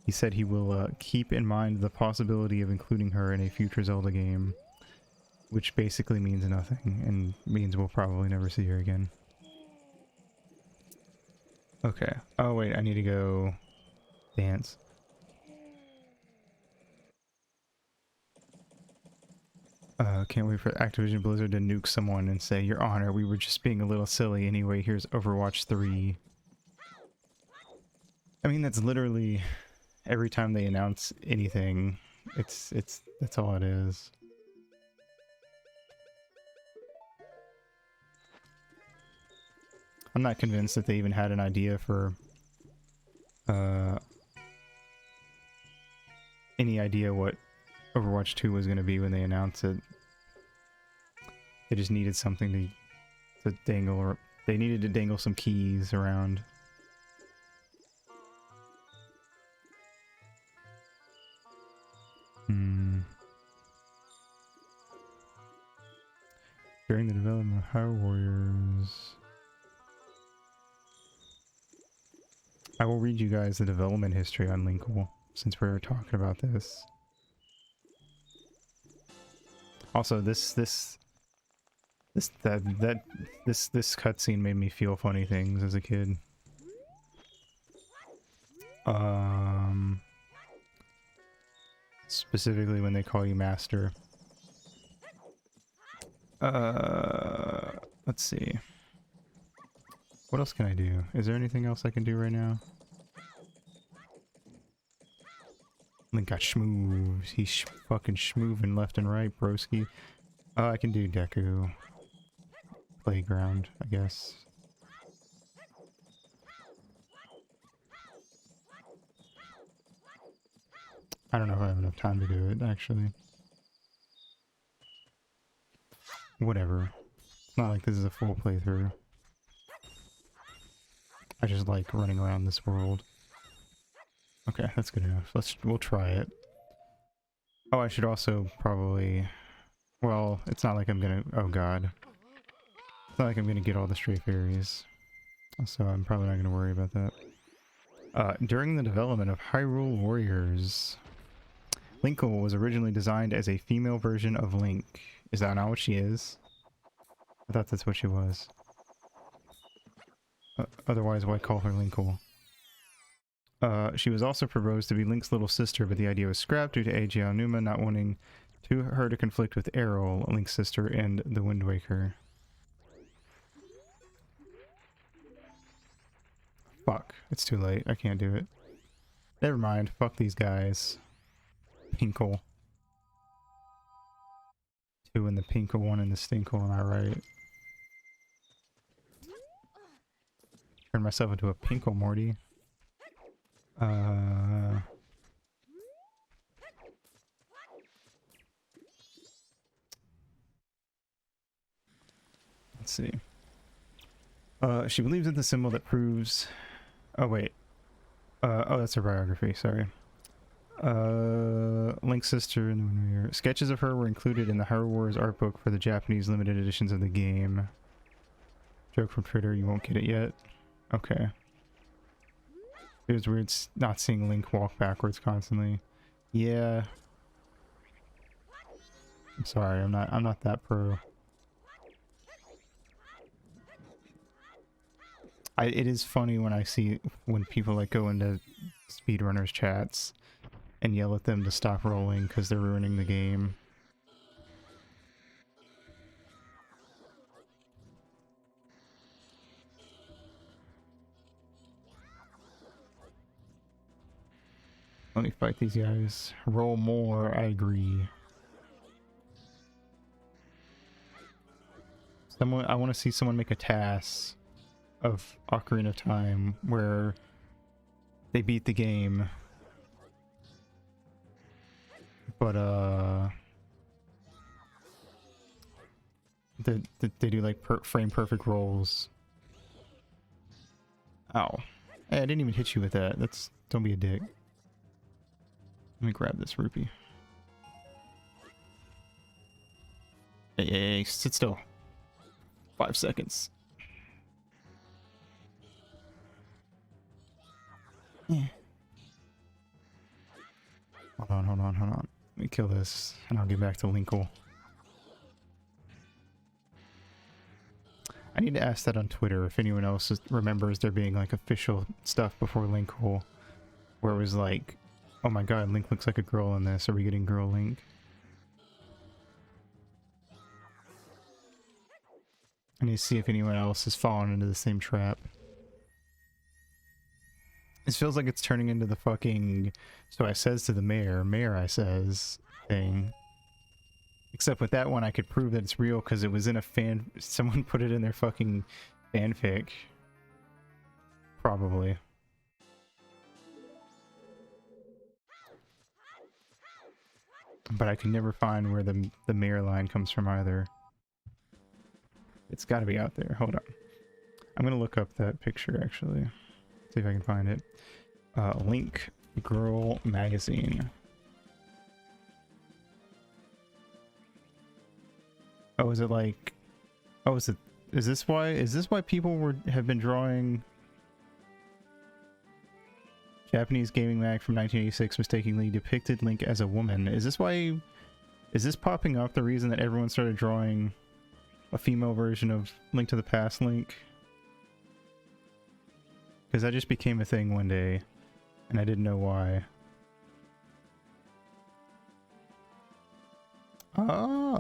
S1: he said he will keep in mind the possibility of including her in a future Zelda game, which basically means nothing, and means we'll probably never see her again. Okay. Oh wait, I need to go dance. Can't wait for Activision Blizzard to nuke someone and say, "Your Honor, we were just being a little silly. Anyway, here's Overwatch 3. I mean, that's literally every time they announce anything, that's all it is. I'm not convinced that they even had an idea for any idea what Overwatch 2 was going to be when they announced it. They just needed something to dangle, or they needed to dangle some keys around. During the development of Hyrule Warriors. I will read you guys the development history on Linkle, since we're talking about this. Also, this cutscene made me feel funny things as a kid. Specifically when they call you master. Let's see. What else can I do? Is there anything else I can do right now? Link got schmooved. He's fucking schmooving left and right, broski. I can do Deku. Playground, I guess. I don't know if I have enough time to do it, actually. Whatever. It's not like this is a full playthrough. I just like running around this world. Okay, that's good enough. We'll try it. Oh, I should also probably... Well, it's not like I'm gonna... Oh god. It's not like I'm gonna get all the stray fairies. So I'm probably not gonna worry about that. During the development of Hyrule Warriors, Linkle was originally designed as a female version of Link. Is that not what she is? I thought that's what she was. Otherwise, why call her Linkle? She was also proposed to be Link's little sister, but the idea was scrapped due to Eiji Aonuma not wanting her to conflict with Aryll, Link's sister, and the Wind Waker. Fuck. It's too late. I can't do it. Never mind. Fuck these guys. Pinkle. 2 in the Pinkle, 1 in the Stinkle, am I right? Turn myself into a Pinkle, Morty. Let's see. She believes in the symbol that proves... Oh, wait. Oh, that's her biography, sorry. Link's sister in the Wind Waker. Sketches of her were included in the Hyrule Warriors art book for the Japanese limited editions of the game. Joke from Twitter, you won't get it yet. Okay. It was weird not seeing Link walk backwards constantly. Yeah. I'm sorry, I'm not that pro. It is funny when I see when people like go into speedrunners chats and yell at them to stop rolling because they're ruining the game. Let me fight these guys. Roll more, I agree. I want to see someone make a task of Ocarina of Time where they beat the game, but they do like frame perfect rolls. Ow. Hey, I didn't even hit you with that. Don't be a dick. Let me grab this rupee. Hey, sit still. 5 seconds. Yeah. Hold on. Let me kill this, and I'll get back to Linkle. I need to ask that on Twitter if anyone else remembers there being like official stuff before Linkle, where it was like, oh my god, Link looks like a girl in this. Are we getting girl Link? I need to see if anyone else has fallen into the same trap. This feels like it's turning into the fucking so I says to the mayor I says thing. Except with that one I could prove that it's real because it was in a someone put it in their fucking fanfic. Probably. But I can never find where the mayor line comes from either. It's got to be out there. Hold on. I'm gonna look up that picture actually. See if I can find it. Link Girl Magazine. Oh, is it like Oh, is this why people have been drawing Japanese gaming mag from 1986 mistakenly depicted Link as a woman? Is this popping up the reason that everyone started drawing a female version of Link to the Past Link? Because that just became a thing one day, and I didn't know why. Oh,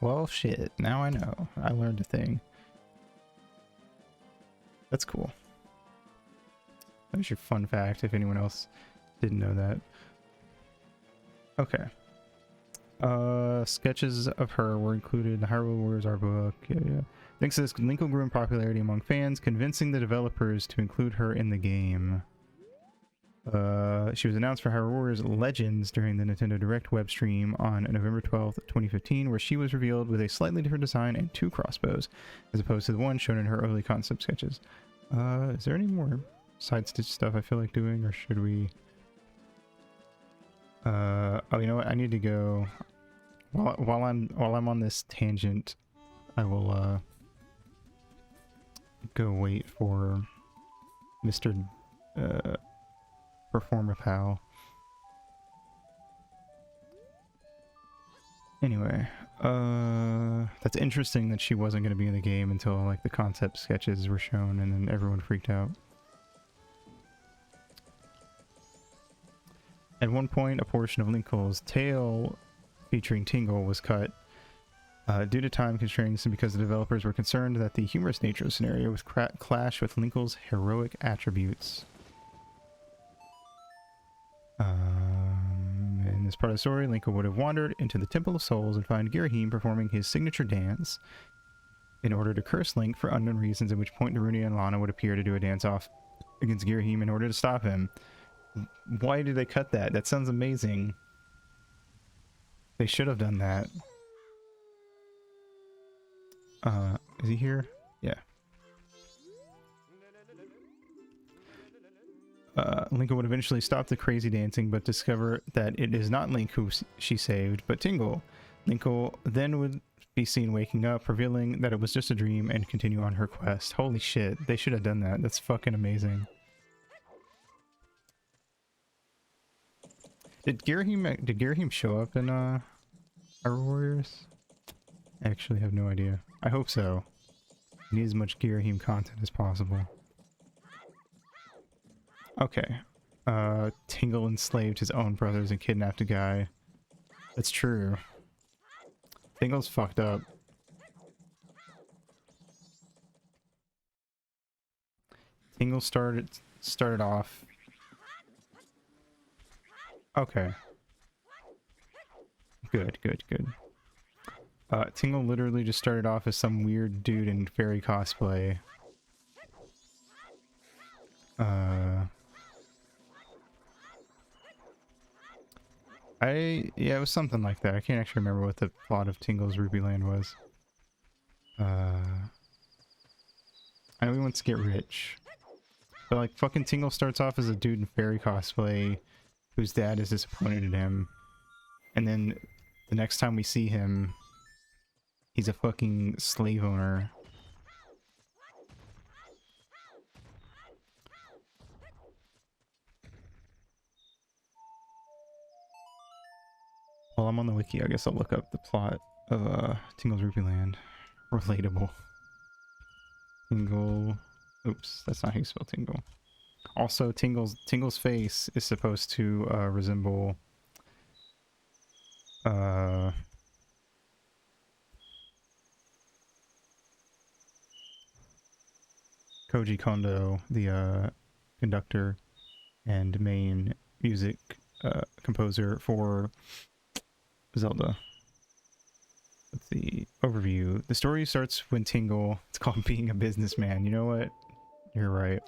S1: well, shit. Now I know. I learned a thing. That's cool. That was your fun fact, if anyone else didn't know that. Okay. Sketches of her were included in the Hyrule Warriors art book. Yeah. Thanks to this, Link grew in popularity among fans, convincing the developers to include her in the game. She was announced for Hyrule Warriors Legends during the Nintendo Direct web stream on November 12th, 2015, where she was revealed with a slightly different design and 2 crossbows, as opposed to the one shown in her early concept sketches. Is there any more side stitch stuff I feel like doing, or should we... oh, you know what? I need to go... While I'm on this tangent, I will go wait for Mr. Performer Pal. Anyway, that's interesting that she wasn't going to be in the game until like the concept sketches were shown, and then everyone freaked out. At one point, a portion of Linkle's tail featuring Tingle was cut due to time constraints and because the developers were concerned that the humorous nature of the scenario would clash with Linkle's heroic attributes. In this part of the story, Link would have wandered into the Temple of Souls and find Girahim performing his signature dance in order to curse Link for unknown reasons, at which point Darunia and Lana would appear to do a dance-off against Girahim in order to stop him. Why did they cut that? That sounds amazing. They should have done that. Is he here? Yeah. Link would eventually stop the crazy dancing, but discover that it is not Link who she saved, but Tingle. Link then would be seen waking up, revealing that it was just a dream, and continue on her quest. Holy shit, they should have done that. That's fucking amazing. Did Girahim show up in Hyrule Warriors? I actually have no idea. I hope so. I need as much Girahim content as possible. Okay. Tingle enslaved his own brothers and kidnapped a guy. That's true. Tingle's fucked up. Tingle started off... Okay. Good. Tingle literally just started off as some weird dude in fairy cosplay. Yeah, it was something like that. I can't actually remember what the plot of Tingle's Rupee Land was. I know he wants to get rich. But like, fucking Tingle starts off as a dude in fairy cosplay whose dad is disappointed in him. And then the next time we see him, he's a fucking slave owner. While I'm on the wiki, I guess I'll look up the plot of Tingle's Rupee Land. Relatable. Tingle... Oops, that's not how you spell Tingle. Also, Tingle's face is supposed to resemble... Koji Kondo, the conductor and main music composer for Zelda. Let's see. Overview. The story starts when Tingle... It's called Being a Businessman. You know what? You're right.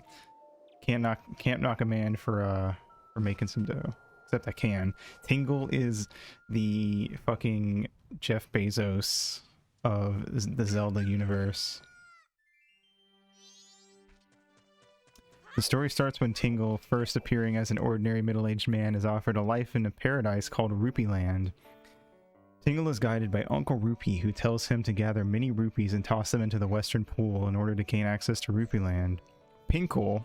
S1: Can't knock a man for making some dough. Except I can. Tingle is the fucking Jeff Bezos of the Zelda universe. The story starts when Tingle, first appearing as an ordinary middle-aged man, is offered a life in a paradise called Rupee Land. Tingle is guided by Uncle Rupee, who tells him to gather many rupees and toss them into the western pool in order to gain access to Rupee Land. Pinkle,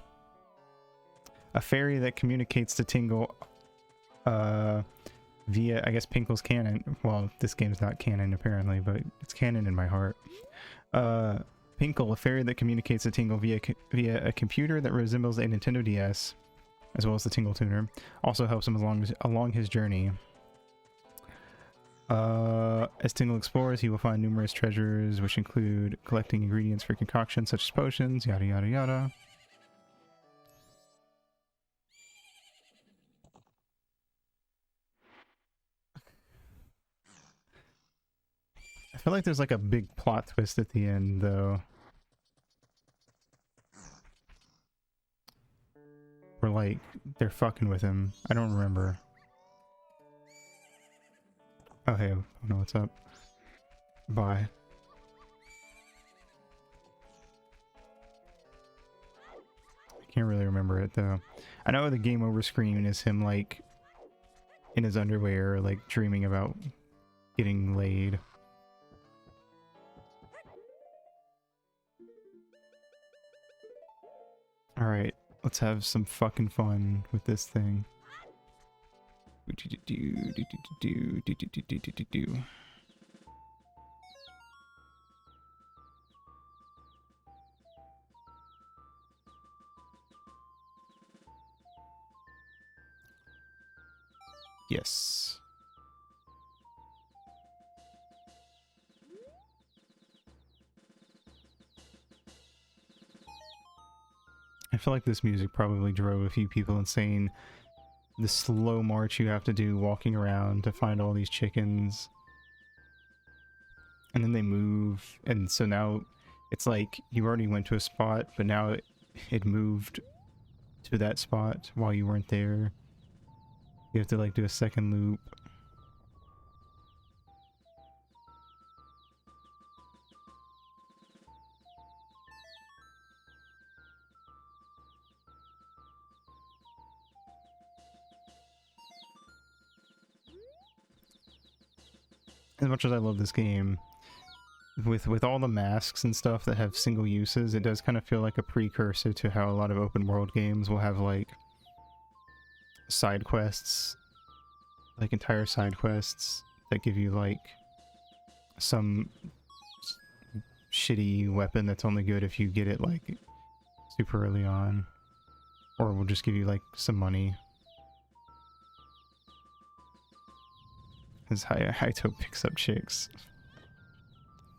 S1: a fairy that communicates to Tingle via, I guess, Pinkle's canon. Well, this game's not canon apparently, but it's canon in my heart. Pinkle, a fairy that communicates to Tingle via a computer that resembles a Nintendo DS, as well as the Tingle Tuner, also helps him along his journey. As Tingle explores, he will find numerous treasures, which include collecting ingredients for concoctions such as potions, yada yada yada. I feel like there's like a big plot twist at the end, though. Where like they're fucking with him. I don't remember. Oh hey, oh no, what's up? Bye. I can't really remember it though. I know the game over screen is him like in his underwear, like dreaming about getting laid. Alright, let's have some fucking fun with this thing. Yes. I feel like this music probably drove a few people insane. The slow march you have to do walking around to find all these chickens. And then they move, and so now it's like you already went to a spot, but now it moved to that spot while you weren't there. You have to like do a second loop. As much as I love this game, with all the masks and stuff that have single uses, it does kind of feel like a precursor to how a lot of open world games will have like side quests, like entire side quests that give you like some shitty weapon that's only good if you get it like super early on, or will just give you like some money. Because Haito picks up chicks.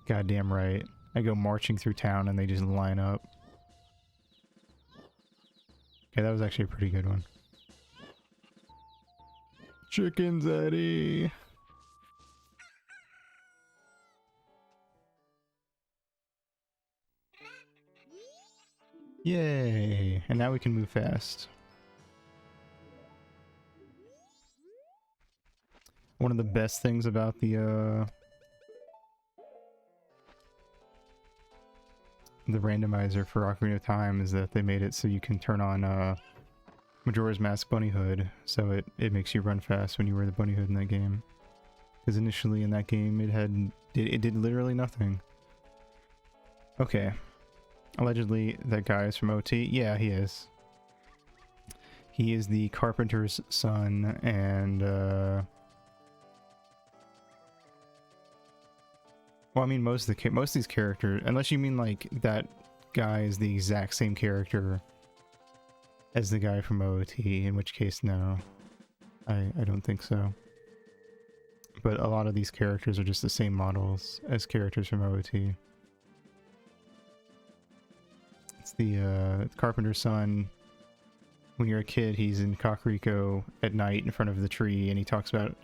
S1: Goddamn right. I go marching through town and they just line up. Okay, that was actually a pretty good one. Chickens, Eddie! Yay! And now we can move fast. One of the best things about the randomizer for Ocarina of Time is that they made it so you can turn on Majora's Mask Bunny Hood, so it makes you run fast when you wear the bunny hood in that game. Because initially in that game it did literally nothing. Okay. Allegedly that guy is from OT. Yeah, he is. He is the carpenter's son, and well, I mean, most of these characters, unless you mean like that guy is the exact same character as the guy from OOT, in which case, no. I don't think so. But a lot of these characters are just the same models as characters from OOT. It's the carpenter's son. When you're a kid, he's in Kakariko at night in front of the tree, and he talks about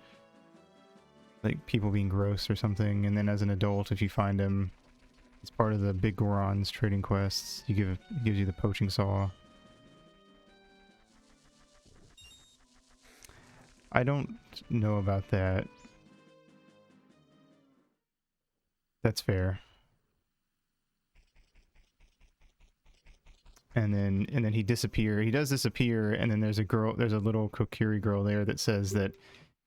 S1: like people being gross or something, and then as an adult, if you find him, it's part of the Big Goron's trading quests. He gives you the poaching saw. I don't know about that. That's fair. And then he does disappear, and then there's a little Kokiri girl there that says that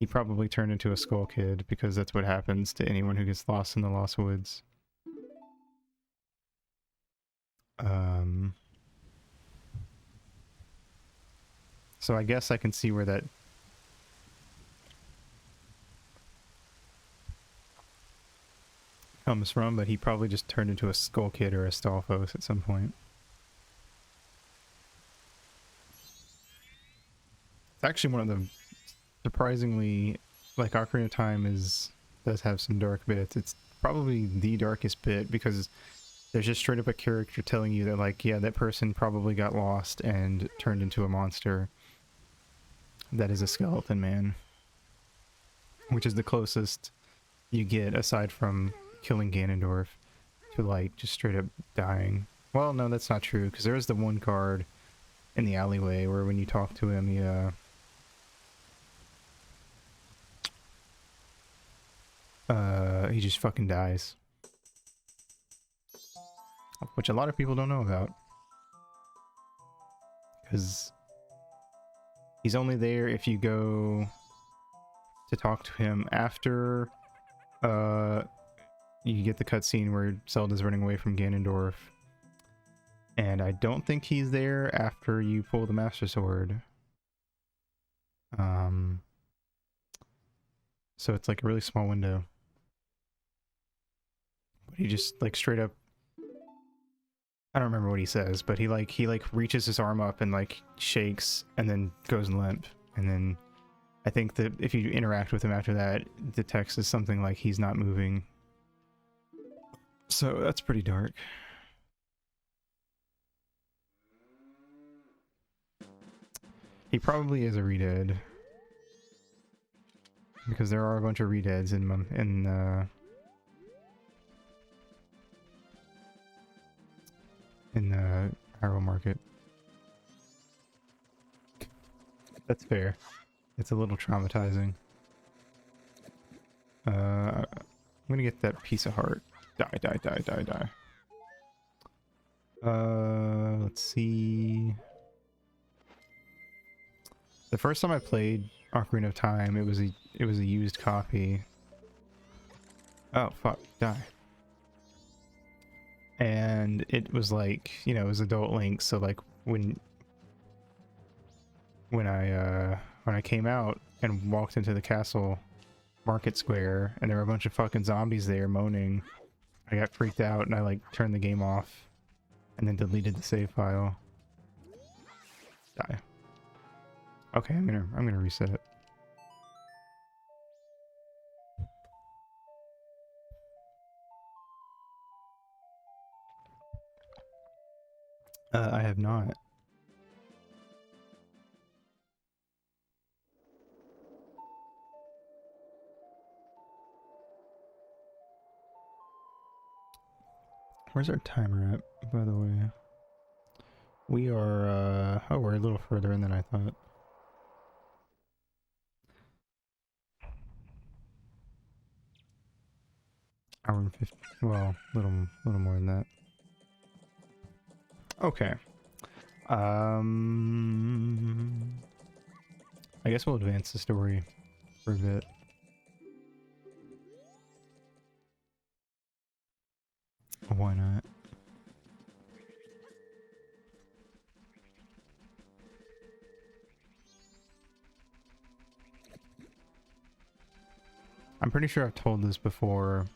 S1: He probably turned into a skull kid because that's what happens to anyone who gets lost in the Lost Woods. So I guess I can see where that comes from, but he probably just turned into a skull kid or a Stalfos at some point. It's actually one of the surprisingly, like, Ocarina of Time does have some dark bits. It's probably the darkest bit because there's just straight up a character telling you that, like, yeah, that person probably got lost and turned into a monster that is a skeleton man, which is the closest you get aside from killing Ganondorf to, like, just straight up dying. Well, no, that's not true, because there is the one guard in the alleyway where when you talk to him, he just fucking dies. Which a lot of people don't know about. Because he's only there if you go to talk to him after you get the cutscene where Zelda's running away from Ganondorf. And I don't think he's there after you pull the Master Sword. So it's like a really small window. But he just, like, straight up, I don't remember what he says, but he reaches his arm up and, like, shakes and then goes limp. And then I think that if you interact with him after that, the text is something like he's not moving. So that's pretty dark. He probably is a redead. Because there are a bunch of redeads in Hyrule Market. That's fair. It's a little traumatizing. I'm gonna get that piece of heart. Die, die, die, die, die. Let's see. The first time I played Ocarina of Time, it was a used copy. Oh fuck, die. And it was like, you know, it was adult Link, so like when I came out and walked into the castle market square and there were a bunch of fucking zombies there moaning, I got freaked out and I like turned the game off and then deleted the save file. Die. Okay, I'm gonna reset it. I have not. Where's our timer at, by the way? We are, oh, we're a little further in than I thought. Hour and 50, well, little more than that. Okay. I guess we'll advance the story for a bit. Why not? I'm pretty sure I've told this before,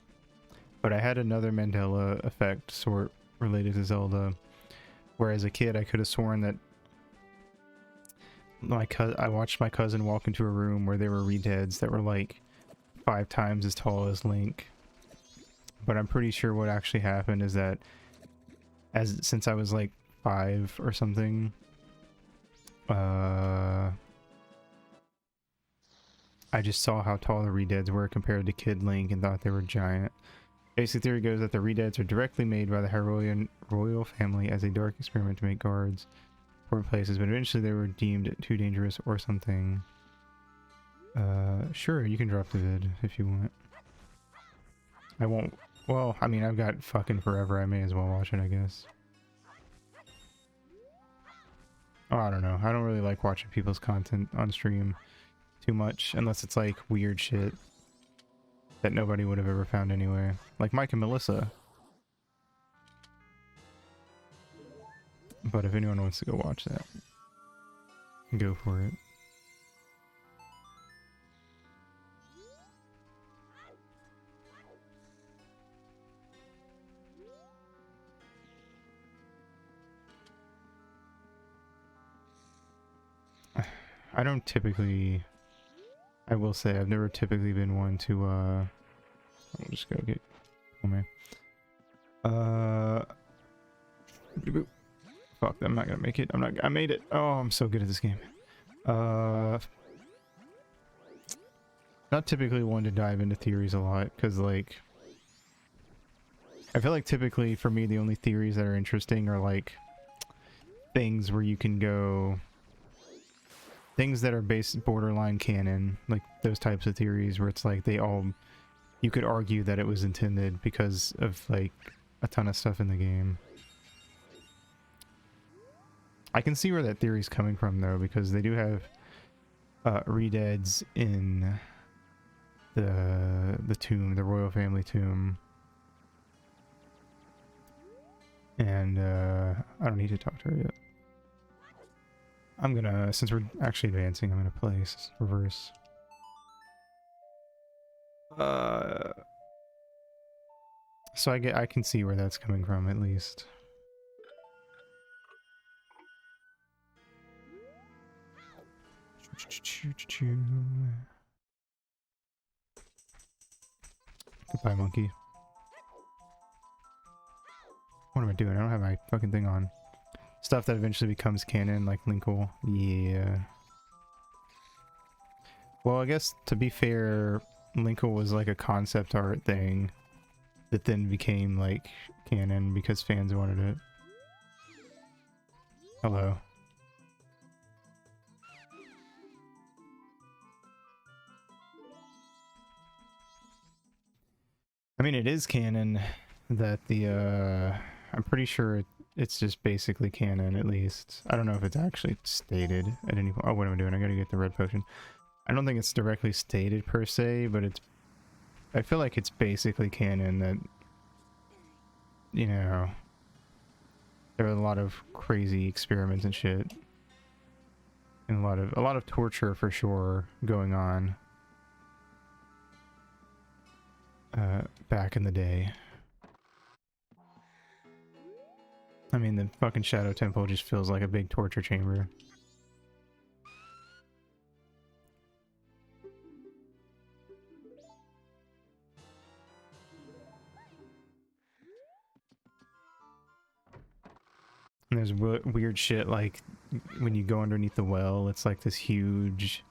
S1: but I had another Mandela effect sort related to Zelda, where as a kid I could have sworn that I watched my cousin walk into a room where there were redeads that were like 5 times as tall as Link. But I'm pretty sure what actually happened is that since I was like 5 or something, I just saw how tall the redeads were compared to Kid Link and thought they were giant. Basic theory goes that the redeads are directly made by the Hyrulean royal family as a dark experiment to make guards for places, but eventually they were deemed too dangerous or something. Sure, you can drop the vid if you want. I won't. Well, I mean, I've got fucking forever. I may as well watch it, I guess. Oh, I don't know. I don't really like watching people's content on stream. too much, unless it's like weird shit that nobody would have ever found anyway. Like Mike and Melissa. But if anyone wants to go watch that, go for it. I don't typically, I will say I've never typically been one to I'll just go get, oh man. Fuck, I'm not gonna make it. I made it. Oh, I'm so good at this game. Not typically one to dive into theories a lot, because like, I feel like typically for me the only theories that are interesting are like things where you can go, things that are based borderline canon, like those types of theories where it's like they all, you could argue that it was intended because of like a ton of stuff in the game. I can see where that theory is coming from though, because they do have redeads in the tomb, the royal family tomb. And I don't need to talk to her yet. I'm gonna, since we're actually advancing, I'm gonna play reverse. So I can see where that's coming from at least. Goodbye, monkey. What am I doing? I don't have my fucking thing on. Stuff that eventually becomes canon, like Linkle. Yeah. Well, I guess to be fair, Linkle was like a concept art thing that then became like canon because fans wanted it. Hello. I mean, it is canon that the, I'm pretty sure it's just basically canon, at least. I don't know if it's actually stated at any point. Oh, what am I doing? I gotta get the red potion. I don't think it's directly stated per se, but it's, I feel like it's basically canon that, you know, there are a lot of crazy experiments and shit. And a lot of torture for sure going on. Back in the day. I mean, the fucking Shadow Temple just feels like a big torture chamber. And there's weird shit like when you go underneath the well, it's like this huge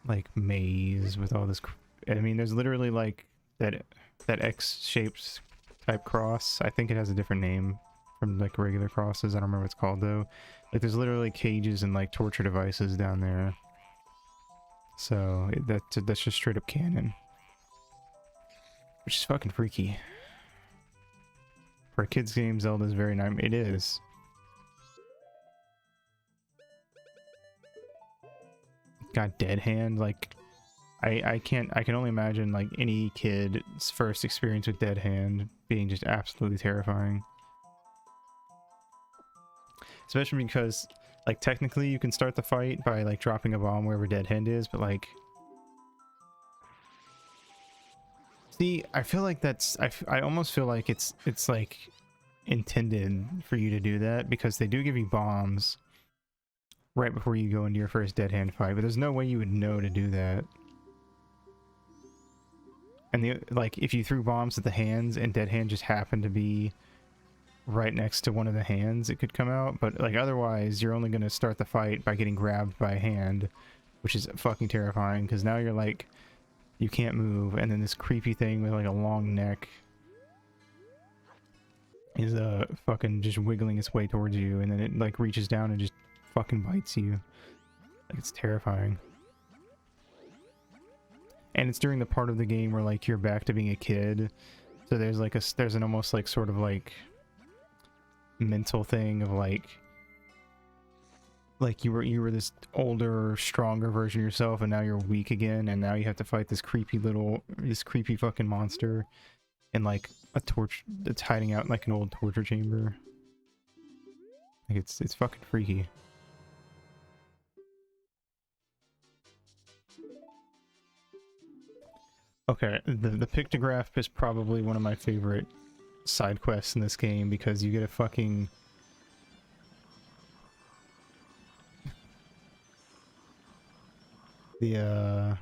S1: like maze with all this. I mean, there's literally like that X-shaped type cross. I think it has a different name from like regular crosses. I don't remember what it's called though. Like there's literally cages and like torture devices down there. So that's just straight up canon, which is fucking freaky. For a kids game, Zelda's very nice. It is. Got dead hand. Like I can only imagine like any kid's first experience with dead hand being just absolutely terrifying. Especially because like technically you can start the fight by like dropping a bomb wherever dead hand is, but like, see, I feel like that's, I almost feel like it's like intended for you to do that, because they do give you bombs right before you go into your first dead hand fight, but there's no way you would know to do that. And the, like, if you threw bombs at the hands and dead hand just happened to be right next to one of the hands, it could come out. But like otherwise, you're only going to start the fight by getting grabbed by a hand, which is fucking terrifying, because now you're like, you can't move, and then this creepy thing with like a long neck is fucking just wiggling its way towards you, and then it like reaches down and just fucking bites you. Like, it's terrifying. And it's during the part of the game where like you're back to being a kid, so there's like there's an almost like sort of like mental thing of like, like you were this older, stronger version of yourself, and now you're weak again, and now you have to fight this creepy fucking monster in like a torch that's hiding out in like an old torture chamber. Like it's fucking freaky. Okay, the pictograph is probably one of my favorite side quests in this game because you get a fucking the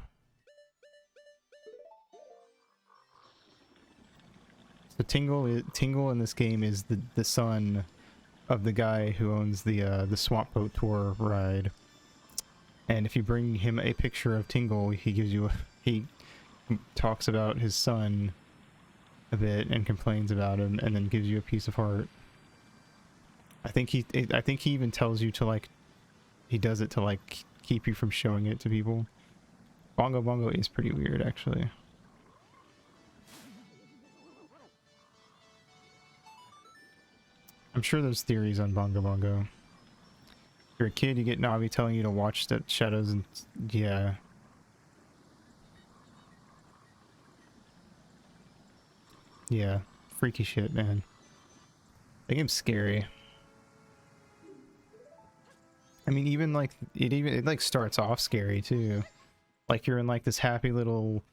S1: Tingle in this game is the son of the guy who owns the Swamp Boat Tour ride. And if you bring him a picture of Tingle, he talks about his son a bit and complains about him, and then gives you a piece of heart. I think he even tells you to like, he does it to like keep you from showing it to people. Bongo Bongo is pretty weird, actually. I'm sure there's theories on Bongo Bongo. If you're a kid, you get Navi telling you to watch the shadows, and yeah. Yeah, freaky shit, man. The game's scary. I mean, even like it like starts off scary too. Like you're in like this happy little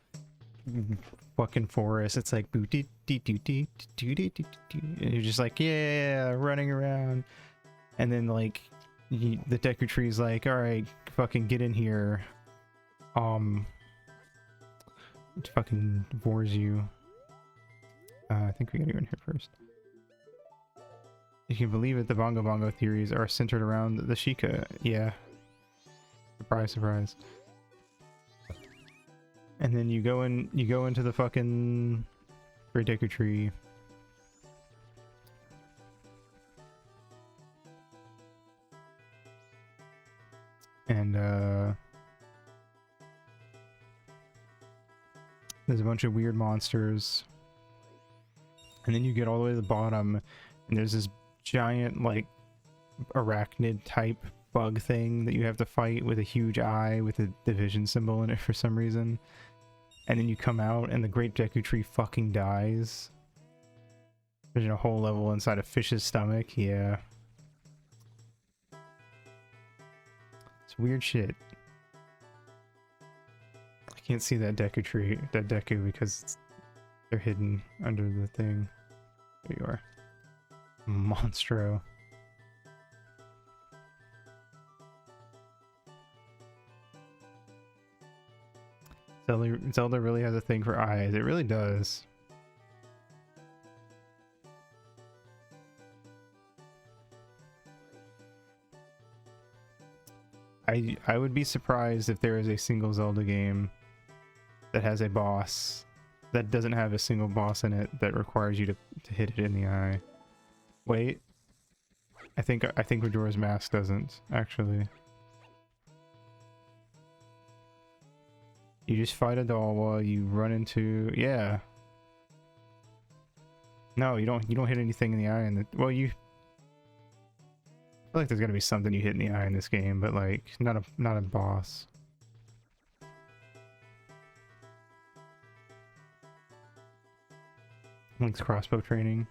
S1: fucking forest. It's like boo dee dee dee dee dee dee dee dee, and you're just like, yeah, running around. And then like the Deku Tree's like, all right, fucking get in here. It fucking bores you. I think we gotta go in here first. You can believe it, the Bongo Bongo theories are centered around the Sheikah. Yeah. Surprise, surprise. And then you go into the fucking Great Deku Tree. And there's a bunch of weird monsters. And then you get all the way to the bottom, and there's this giant, like, arachnid type bug thing that you have to fight with a huge eye with a division symbol in it for some reason. And then you come out, and the Great Deku Tree fucking dies. There's a whole level inside a fish's stomach, yeah. It's weird shit. I can't see that Deku because they're hidden under the thing. There you are. Monstro. Zelda really has a thing for eyes. It really does. I would be surprised if there is a single Zelda game that has a boss that doesn't have a single boss in it that requires you to hit it in the eye. Wait. I think Majora's Mask doesn't, actually. You just fight a doll while you run into... Yeah. No, you don't hit anything in the eye, and well, you... I feel like there's gotta be something you hit in the eye in this game, but like, not a boss. Link's crossbow training.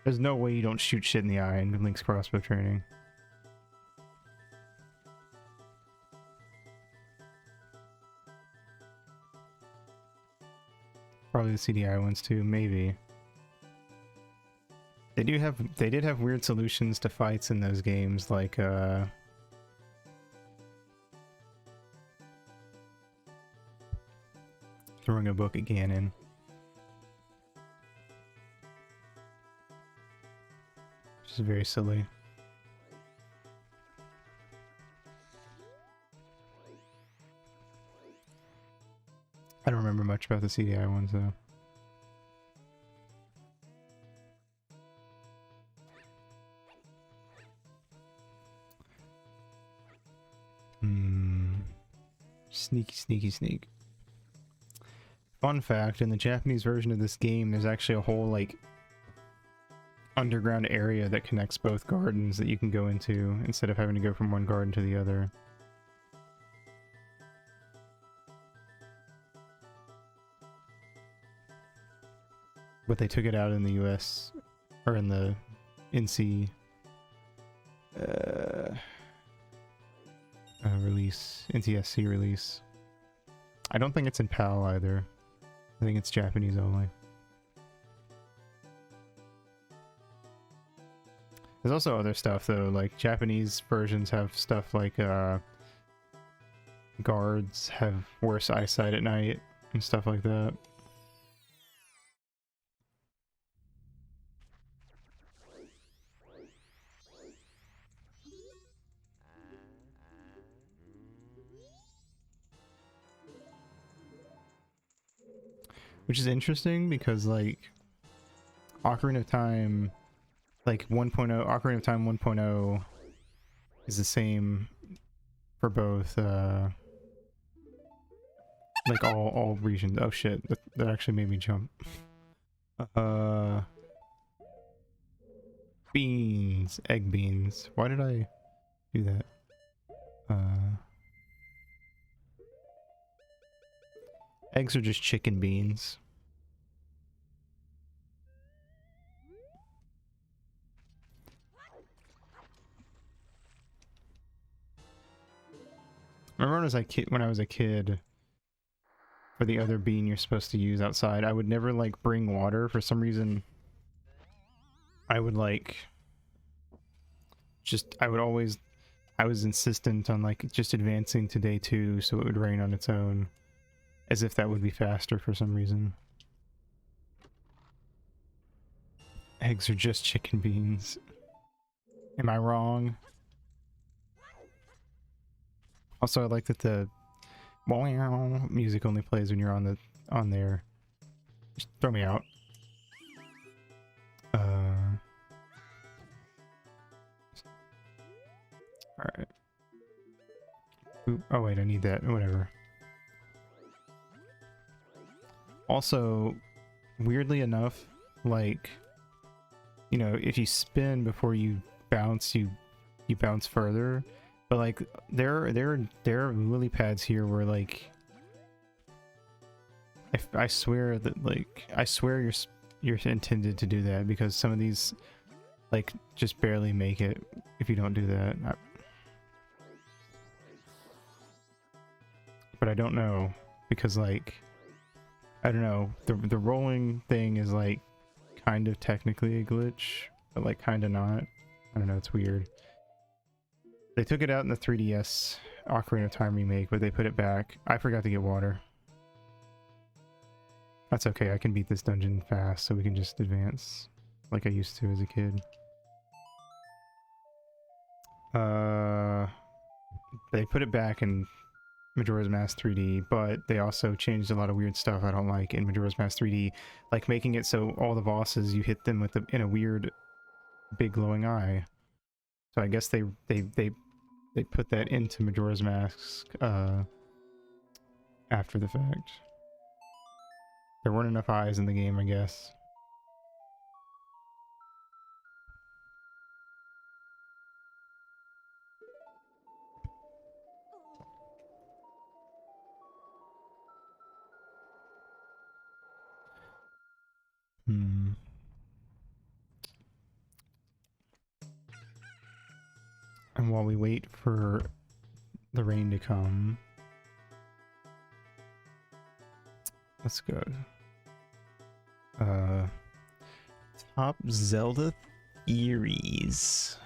S1: There's no way you don't shoot shit in the eye in Link's crossbow training. Probably the CDI ones too, maybe. They did have weird solutions to fights in those games, like throwing a book at Ganon. Which is very silly. I don't remember much about the CDI ones though. Sneaky. Fun fact, in the Japanese version of this game, there's actually a whole, like, underground area that connects both gardens that you can go into instead of having to go from one garden to the other. But they took it out in the US, or in the NC release, NTSC release. I don't think it's in PAL either. I think it's Japanese only. There's also other stuff though, like Japanese versions have stuff like guards have worse eyesight at night and stuff like that. Which is interesting because like Ocarina of Time, like 1.0, Ocarina of Time 1.0 is the same for both like all regions. Oh shit, that actually made me jump. Beans, egg beans. Why did I do that? Eggs are just chicken beans. Remember when I was a kid, for the other bean you're supposed to use outside, I would never like bring water. For some reason, I would like I was insistent on like just advancing to day 2 so it would rain on its own. As if that would be faster for some reason. Eggs are just chicken beans. Am I wrong? Also, I like that the music only plays when you're on there. Just throw me out. Alright. Oh wait, I need that. Whatever. Also, weirdly enough, like, you know, if you spin before you bounce, you bounce further. But like, there are lily pads here where like, I swear that like, I swear you're intended to do that because some of these like just barely make it if you don't do that. But I don't know because like, I don't know, the rolling thing is like kind of technically a glitch, but like kind of not. I don't know, it's weird. They took it out in the 3DS Ocarina of Time remake, but they put it back. I forgot to get water. That's okay, I can beat this dungeon fast, so we can just advance like I used to as a kid. They put it back in Majora's Mask 3D, but they also changed a lot of weird stuff I don't like in Majora's Mask 3D, like making it so all the bosses you hit them with in a weird big glowing eye. So I guess they put that into Majora's Mask after the fact. There weren't enough eyes in the game, I guess. And while we wait for the rain to come, let's go. Top Zelda theories.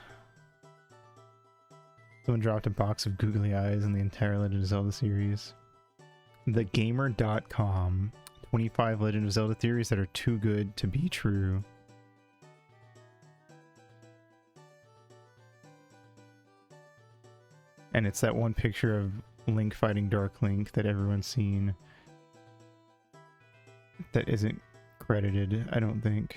S1: Someone dropped a box of googly eyes in the entire Legend of Zelda series. TheGamer.com. 25 Legend of Zelda theories that are too good to be true. And it's that one picture of Link fighting Dark Link that everyone's seen. That isn't credited, I don't think.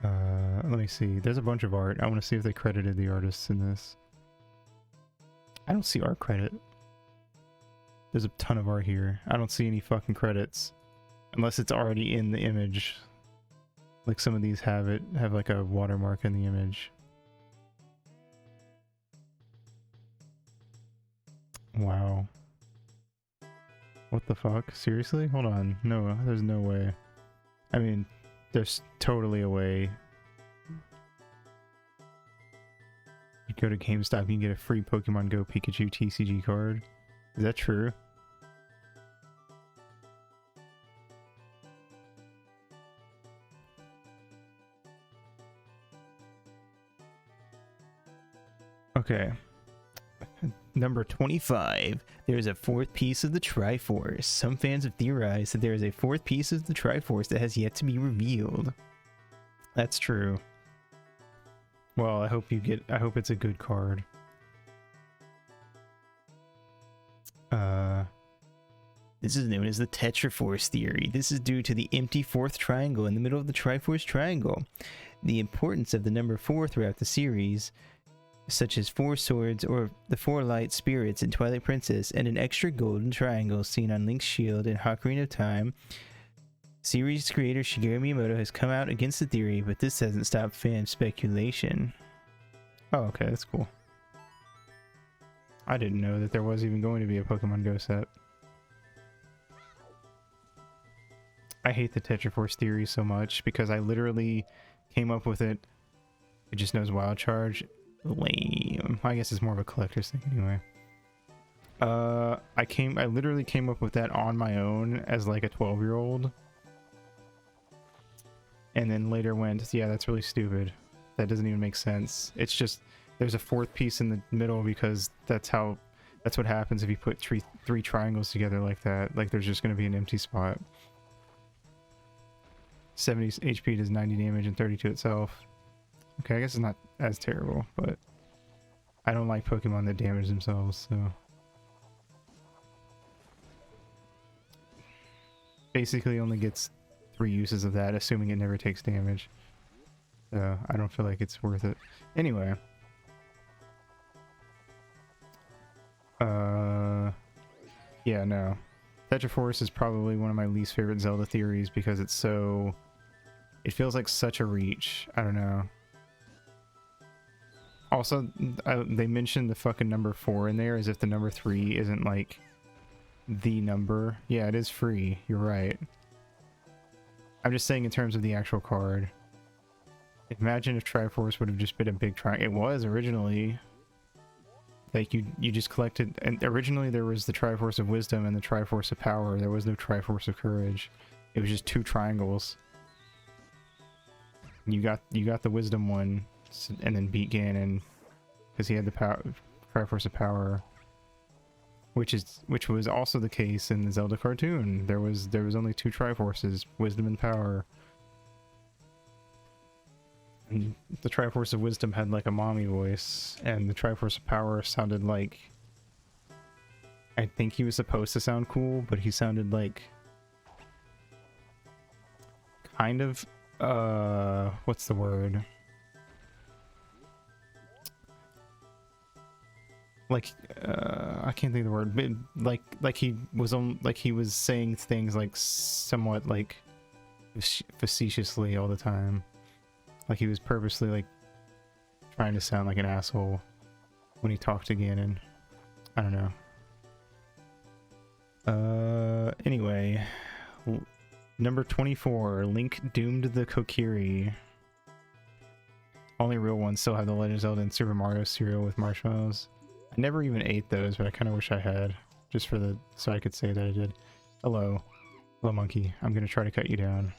S1: Let me see. There's a bunch of art. I want to see if they credited the artists in this. I don't see art credit. There's a ton of art here. I don't see any fucking credits. Unless it's already in the image. Like some of these have like a watermark in the image. Wow. What the fuck? Seriously? Hold on. No, there's no way. I mean, there's totally a way. You go to GameStop, you can get a free Pokemon Go Pikachu TCG card. Is that true? Okay. Number 25. There is a fourth piece of the Triforce. Some fans have theorized that there is a fourth piece of the Triforce that has yet to be revealed. That's true. Well, I hope it's a good card. This is known as the Tetraforce theory. This is due to the empty fourth triangle in the middle of the Triforce triangle. The importance of the number 4 throughout the series, such as 4 swords or the 4 light spirits in Twilight Princess, and an extra golden triangle seen on Link's shield in Ocarina of Time. Series creator Shigeru Miyamoto has come out against the theory, but this hasn't stopped fan speculation. Oh, okay, that's cool. I didn't know that there was even going to be a Pokemon Go set. I hate the Tetraforce theory so much because I literally came up with it. It just knows Wild Charge. Lame. I guess it's more of a collector's thing anyway. I literally came up with that on my own as like a 12-year-old. And then later went, yeah, that's really stupid. That doesn't even make sense. It's just there's a fourth piece in the middle because that's what happens if you put three triangles together like that. Like there's just going to be an empty spot. 70 HP does 90 damage and 30 to itself. Okay, I guess it's not as terrible, but I don't like Pokemon that damage themselves, so. Basically only gets 3 uses of that, assuming it never takes damage. So I don't feel like it's worth it. Anyway. Yeah, no. Tetraforce is probably one of my least favorite Zelda theories because it's so... It feels like such a reach. I don't know. Also, they mentioned the fucking number 4 in there as if the number 3 isn't like the number. Yeah, it is free. You're right. I'm just saying in terms of the actual card. Imagine if Triforce would have just been a big triangle. It was originally. Like you just collected, and originally there was the Triforce of Wisdom and the Triforce of Power. There was no Triforce of Courage. It was just 2 triangles. You got the Wisdom one, and then beat Ganon because he had the Triforce of Power, which was also the case in the Zelda cartoon. There was only 2 Triforces, Wisdom and Power. And the Triforce of Wisdom had like a mommy voice, and the Triforce of Power sounded like, I think he was supposed to sound cool, but he sounded like kind of what's the word? Like I can't think of the word, but like he was saying things like somewhat like facetiously all the time. Like he was purposely like trying to sound like an asshole when he talked to Ganon. I don't know. Anyway, number 24, Link doomed the Kokiri. Only real ones still have the Legend of Zelda and Super Mario cereal with marshmallows. I never even ate those, but I kind of wish I had, just for so I could say that I did. Hello monkey. I'm gonna try to cut you down.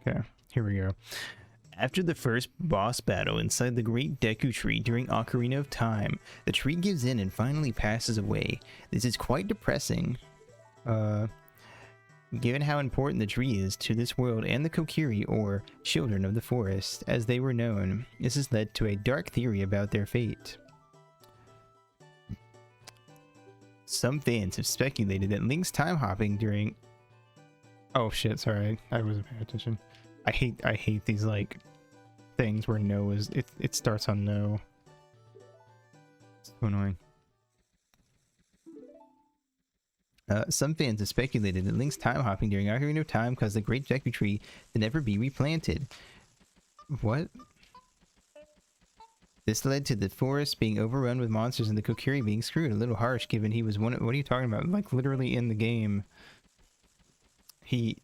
S1: Okay, here we go. After the first boss battle inside the Great Deku Tree during Ocarina of Time, the tree gives in and finally passes away. This is quite depressing. Given how important the tree is to this world and the Kokiri, or Children of the Forest, as they were known, this has led to a dark theory about their fate. Some fans have speculated that Link's time hopping during... Oh shit, sorry, I wasn't paying attention. I hate these like things where no is it starts on no. It's so annoying.
S2: Some fans have speculated that Link's time hopping during Ocarina of Time caused the Great Deku Tree to never be replanted. What? This led to the forest being overrun with monsters and the Kokiri being screwed. A little harsh, given he was one. What are you talking about? Like literally in the game, the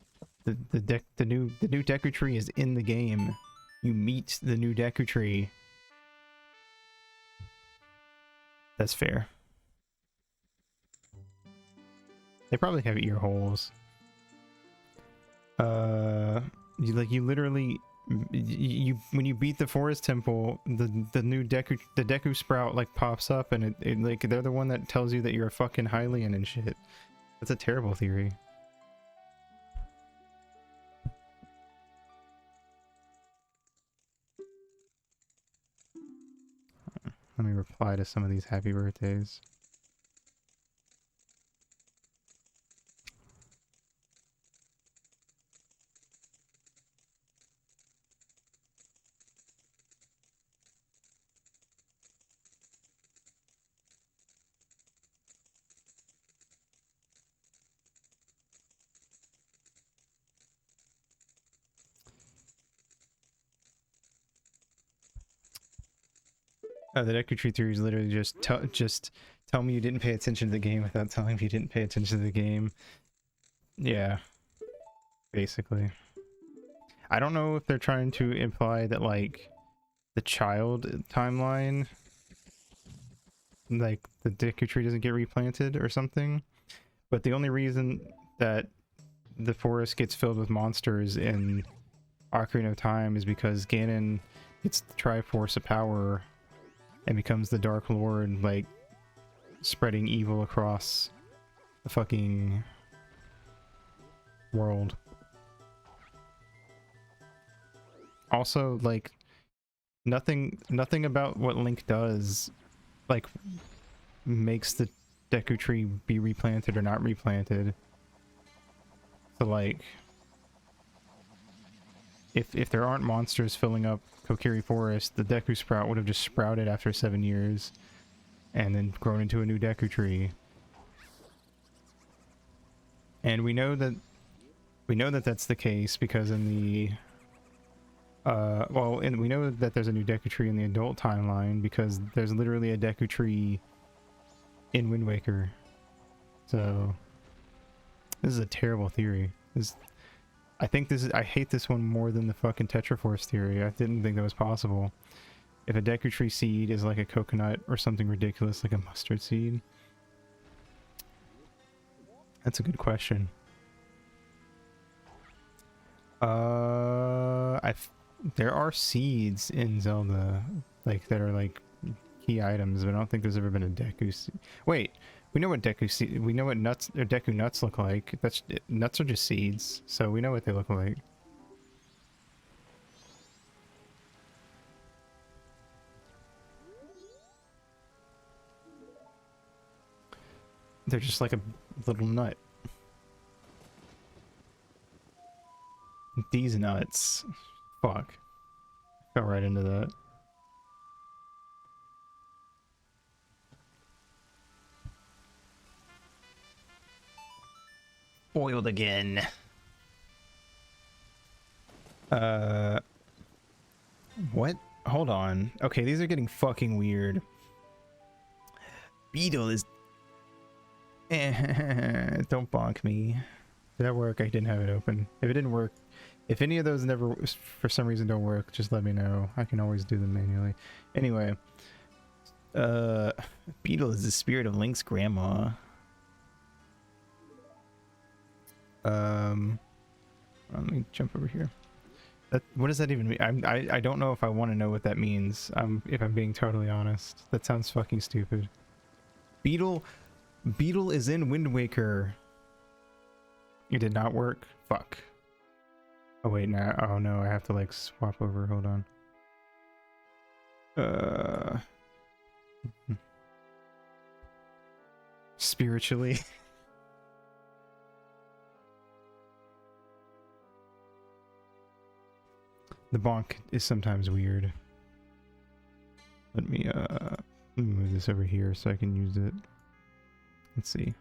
S2: new Deku Tree is in the game. You meet the new Deku Tree. That's fair. They probably have ear holes. You literally, when you beat the forest temple, the new Deku Sprout like pops up, and it like they're the one that tells you that you're a fucking Hylian and shit. That's a terrible theory. Let me reply to some of these happy birthdays. The Deku Tree theory is literally just tell me you didn't pay attention to the game without telling me you didn't pay attention to the game. Yeah, basically. I don't know if they're trying to imply that like the child timeline, like the Deku Tree doesn't get replanted or something, but the only reason that the forest gets filled with monsters in Ocarina of Time is because Ganon gets the Triforce of Power and becomes the Dark Lord, like spreading evil across the fucking world. Also, like nothing about what Link does like makes the Deku Tree be replanted or not replanted. So like if there aren't monsters filling up Kokiri Forest, the Deku Sprout would have just sprouted after 7 years and then grown into a new Deku Tree. And we know that that's the case because in the and we know that there's a new Deku Tree in the adult timeline because there's literally a Deku Tree in Wind Waker. So this is a terrible theory. I hate this one more than the fucking Tetraforce theory. I didn't think that was possible. If a Deku Tree seed is like a coconut or something ridiculous like a mustard seed. That's a good question. There are seeds in Zelda, like that are like key items, but I don't think there's ever been a Deku seed. Wait, we know what we know what nuts or Deku nuts look like. Nuts are just seeds, so we know what they look like. They're just like a little nut. These nuts. Fuck. Fell right into that. Foiled again. What? Hold on. Okay, these are getting fucking weird. Beetle is... Don't bonk me. Did that work? I didn't have it open. If it didn't work, if any of those never, for some reason, don't work, just let me know. I can always do them manually. Anyway. Beetle is the spirit of Link's grandma. Let me jump over here. What does that even mean? I don't know if I want to know what that means. If I'm being totally honest, that sounds fucking stupid. Beetle is in Wind Waker. It did not work. Fuck. Oh wait, no. Oh no, I have to like swap over. Hold on. Spiritually. The bonk is sometimes weird. Let me move this over here so I can use it. Let's see.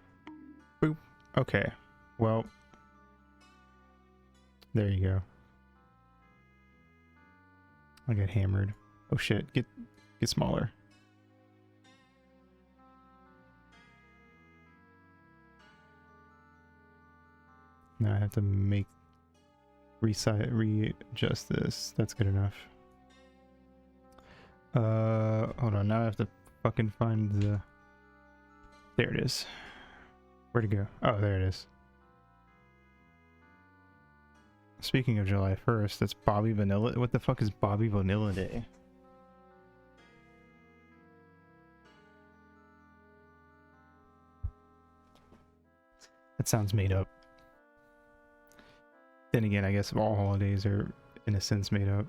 S2: Boop. Okay. Well, there you go. I got hammered. Oh shit, get smaller. Now I have to readjust this. That's good enough. Hold on, now I have to fucking find the... There it is. Where'd it go? Oh, there it is. Speaking of July 1st, that's Bobby Vanilla. What the fuck is Bobby Vanilla Day? That sounds made up. Then again, I guess all holidays are, in a sense, made up.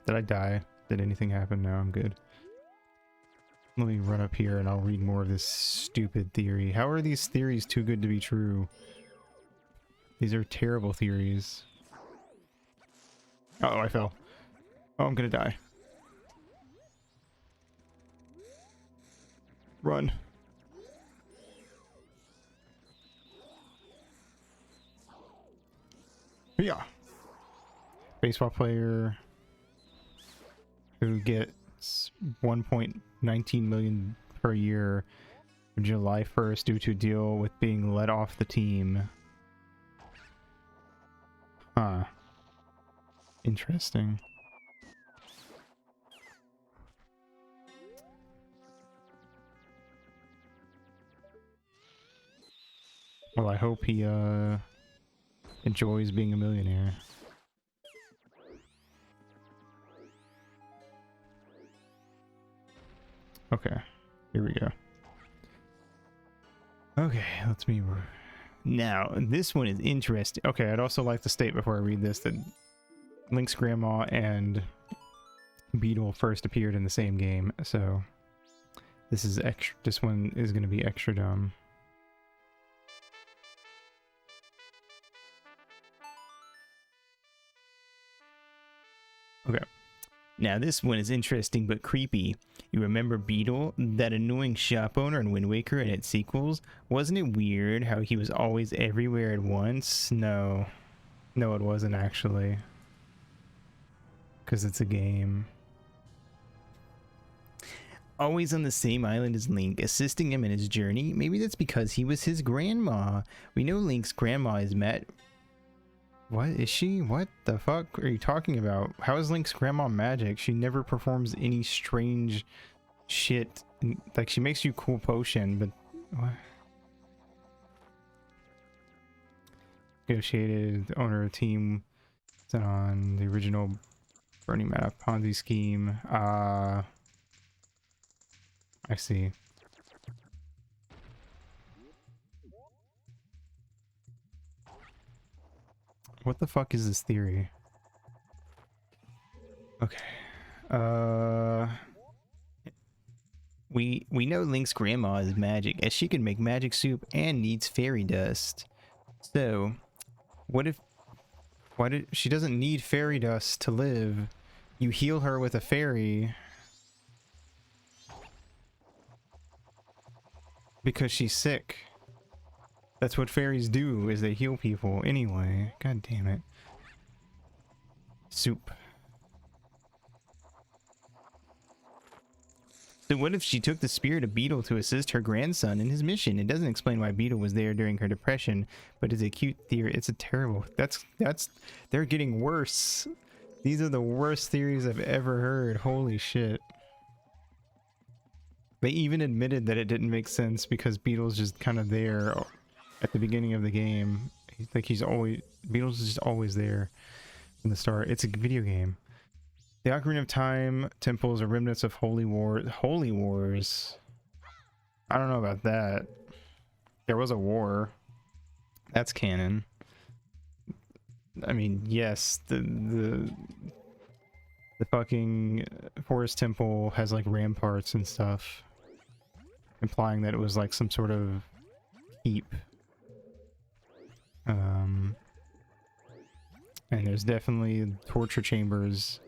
S2: Did I die? Did anything happen? No, I'm good. Let me run up here and I'll read more of this stupid theory. How are these theories too good to be true? These are terrible theories. Uh oh, I fell. Oh, I'm gonna die. Run. Yeah. Baseball player who gets 1.19 million per year on July 1st due to a deal with being let off the team. Huh. Interesting. Well, I hope he enjoys being a millionaire. Okay, here we go. Okay, let's me... Now, this one is interesting. Okay, I'd also like to state before I read this that Link's grandma and Beetle first appeared in the same game, so this is extra. This one is going to be extra dumb. Okay. Now this one is interesting but creepy. You remember Beetle, that annoying shop owner in Wind Waker and its sequels? Wasn't it weird how he was always everywhere at once? No. No, it wasn't actually. Because it's a game. Always on the same island as Link, assisting him in his journey? Maybe that's because he was his grandma. We know Link's grandma is Matt. What is she? What the fuck are you talking about? How is Link's grandma magic? She never performs any strange shit. Like, she makes you cool potion, but what? Negotiated owner of team on the original Burning Map Ponzi scheme. I see. What the fuck is this theory? Okay. We know Link's grandma is magic, as she can make magic soup and needs fairy dust. So, why did she doesn't need fairy dust to live? You heal her with a fairy because she's sick. That's what fairies do, is they heal people anyway. God damn it. Soup. So what if she took the spirit of Beetle to assist her grandson in his mission? It doesn't explain why Beetle was there during her depression, but it's a cute theory. It's a terrible... They're getting worse. These are the worst theories I've ever heard. Holy shit. They even admitted that it didn't make sense because Beetle's just kind of there at the beginning of the game. Like, Beetle's just always there from the start. It's a video game. The Ocarina of Time temples are remnants of Holy Wars. I don't know about that. There was a war. That's canon. I mean, yes, the fucking Forest Temple has like ramparts and stuff, implying that it was like some sort of keep. And there's definitely torture chambers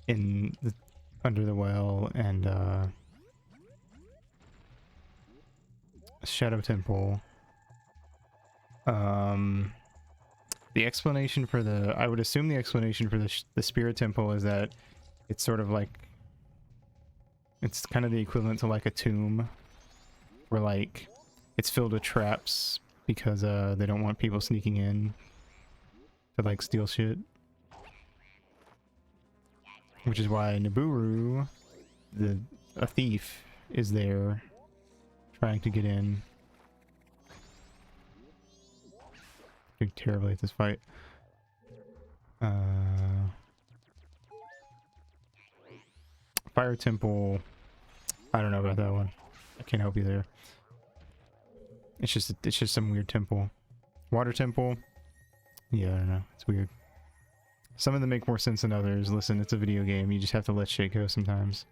S2: under the well, and Shadow Temple. The explanation for the, I would assume the explanation for the Spirit Temple is that it's sort of like, it's kind of the equivalent to like a tomb, where like it's filled with traps because they don't want people sneaking in to like steal shit. Which is why Nibiru, a thief, is there trying to get in. Doing terribly at this fight. Fire Temple. I don't know about that one. I can't help you there. It's just some weird temple. Water Temple. Yeah, I don't know. It's weird. Some of them make more sense than others. Listen, it's a video game. You just have to let shit go sometimes.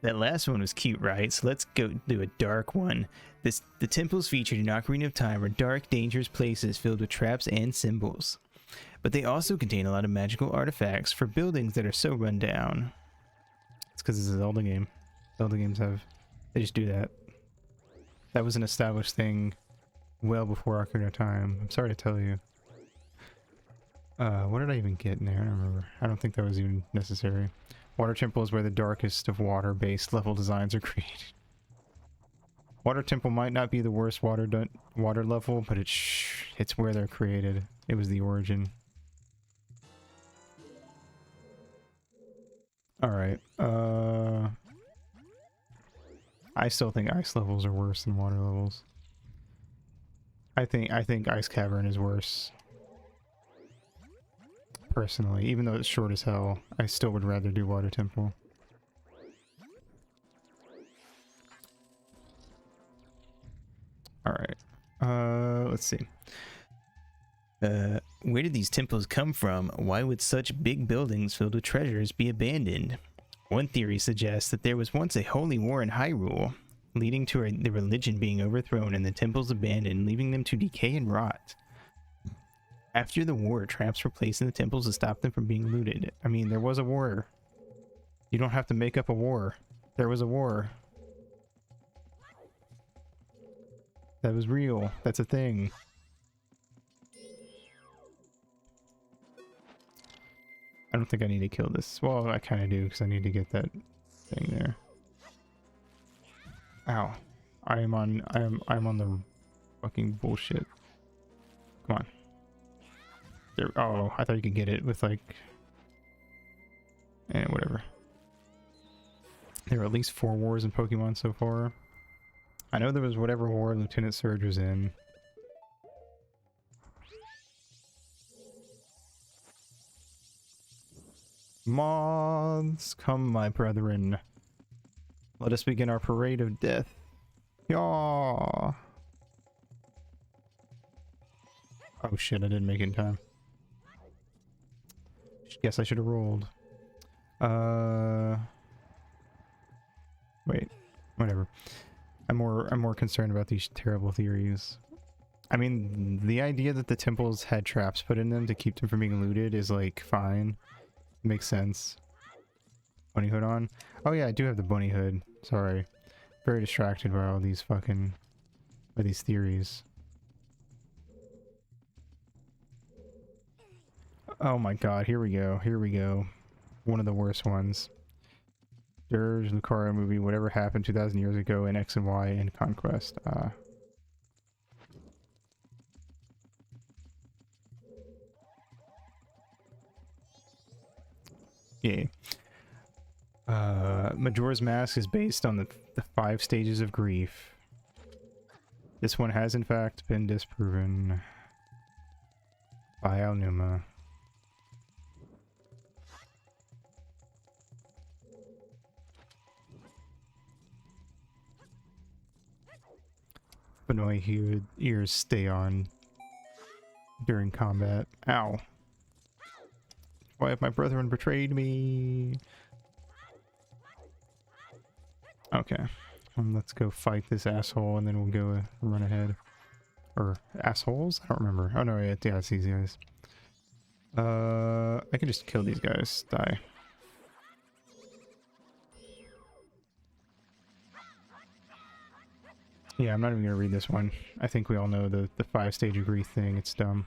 S2: That last one was cute, right? So let's go do a dark one. The temples featured in Ocarina of Time are dark, dangerous places filled with traps and symbols. But they also contain a lot of magical artifacts for buildings that are so run down. It's because it's a Zelda game. Zelda games they just do that. That was an established thing well before Ocarina of Time. I'm sorry to tell you. What did I even get in there? I don't remember. I don't think that was even necessary. Water Temple is where the darkest of water-based level designs are created. Water Temple might not be the worst water level, but it's where they're created. It was the origin. Alright, I still think ice levels are worse than water levels. I think Ice Cavern is worse. Personally, even though it's short as hell, I still would rather do Water Temple. Alright. Let's see. Where did these temples come from? Why would such big buildings filled with treasures be abandoned? One theory suggests that there was once a holy war in Hyrule, leading to the religion being overthrown and the temples abandoned, leaving them to decay and rot. After the war, traps were placed in the temples to stop them from being looted. I mean, there was a war. You don't have to make up a war. There was a war. That was real. That's a thing. I don't think I need to kill this. Well, I kind of do, because I need to get that thing there. Ow. I'm on the fucking bullshit. Come on. There, oh, I thought you could get it with like, whatever. There are at least 4 wars in Pokemon so far. I know there was whatever war Lieutenant Surge was in. Moths, come my brethren. Let us begin our parade of death. Yaw. Oh shit, I didn't make it in time. Guess I should have rolled. Wait, whatever. I'm more concerned about these terrible theories. I mean, the idea that the temples had traps put in them to keep them from being looted is like fine. Makes sense. Bunny hood on. Oh yeah, I do have the bunny hood. Sorry. Very distracted by all these fucking by these theories. Oh my god, here we go. Here we go. One of the worst ones. Dirge, Lucario movie, whatever happened 2,000 years ago in X and Y and Conquest. Yeah. Majora's Mask is based on the 5 stages of grief. This one has in fact been disproven by Alnuma. But my ears stay on during combat. Ow. Why have my brethren betrayed me? Okay. Let's go fight this asshole and then we'll go run ahead. Or assholes? I don't remember. Oh no, yeah, it's these guys. I can just kill these guys. Die. Yeah, I'm not even gonna read this one. I think we all know the 5-stage agree thing. It's dumb.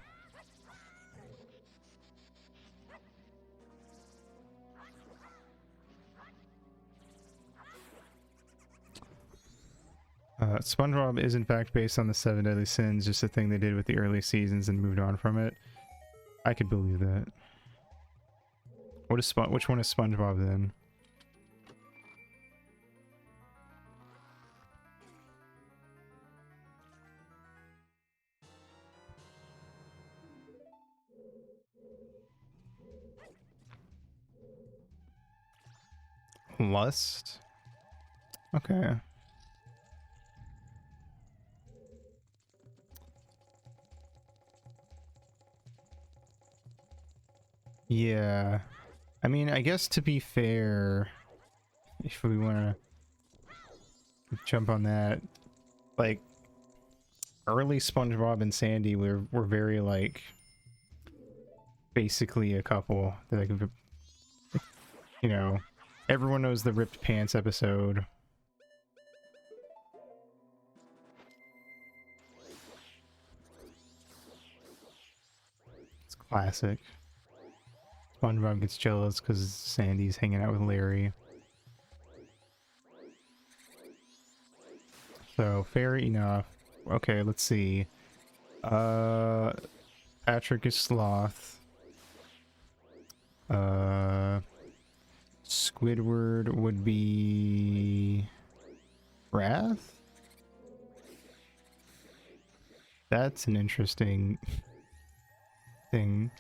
S2: SpongeBob is in fact based on the 7 Deadly Sins, just a thing they did with the early seasons and moved on from it. I could believe that. Which one is SpongeBob then? Lust? Okay. Yeah. I mean, I guess to be fair, if we want to jump on that, like, early SpongeBob and Sandy were very, like, basically a couple. They're like, you know, everyone knows the ripped pants episode. It's classic. SpongeBob gets jealous because Sandy's hanging out with Larry. So, fair enough. Okay, let's see. Patrick is Sloth. Squidward would be Wrath? That's an interesting thing.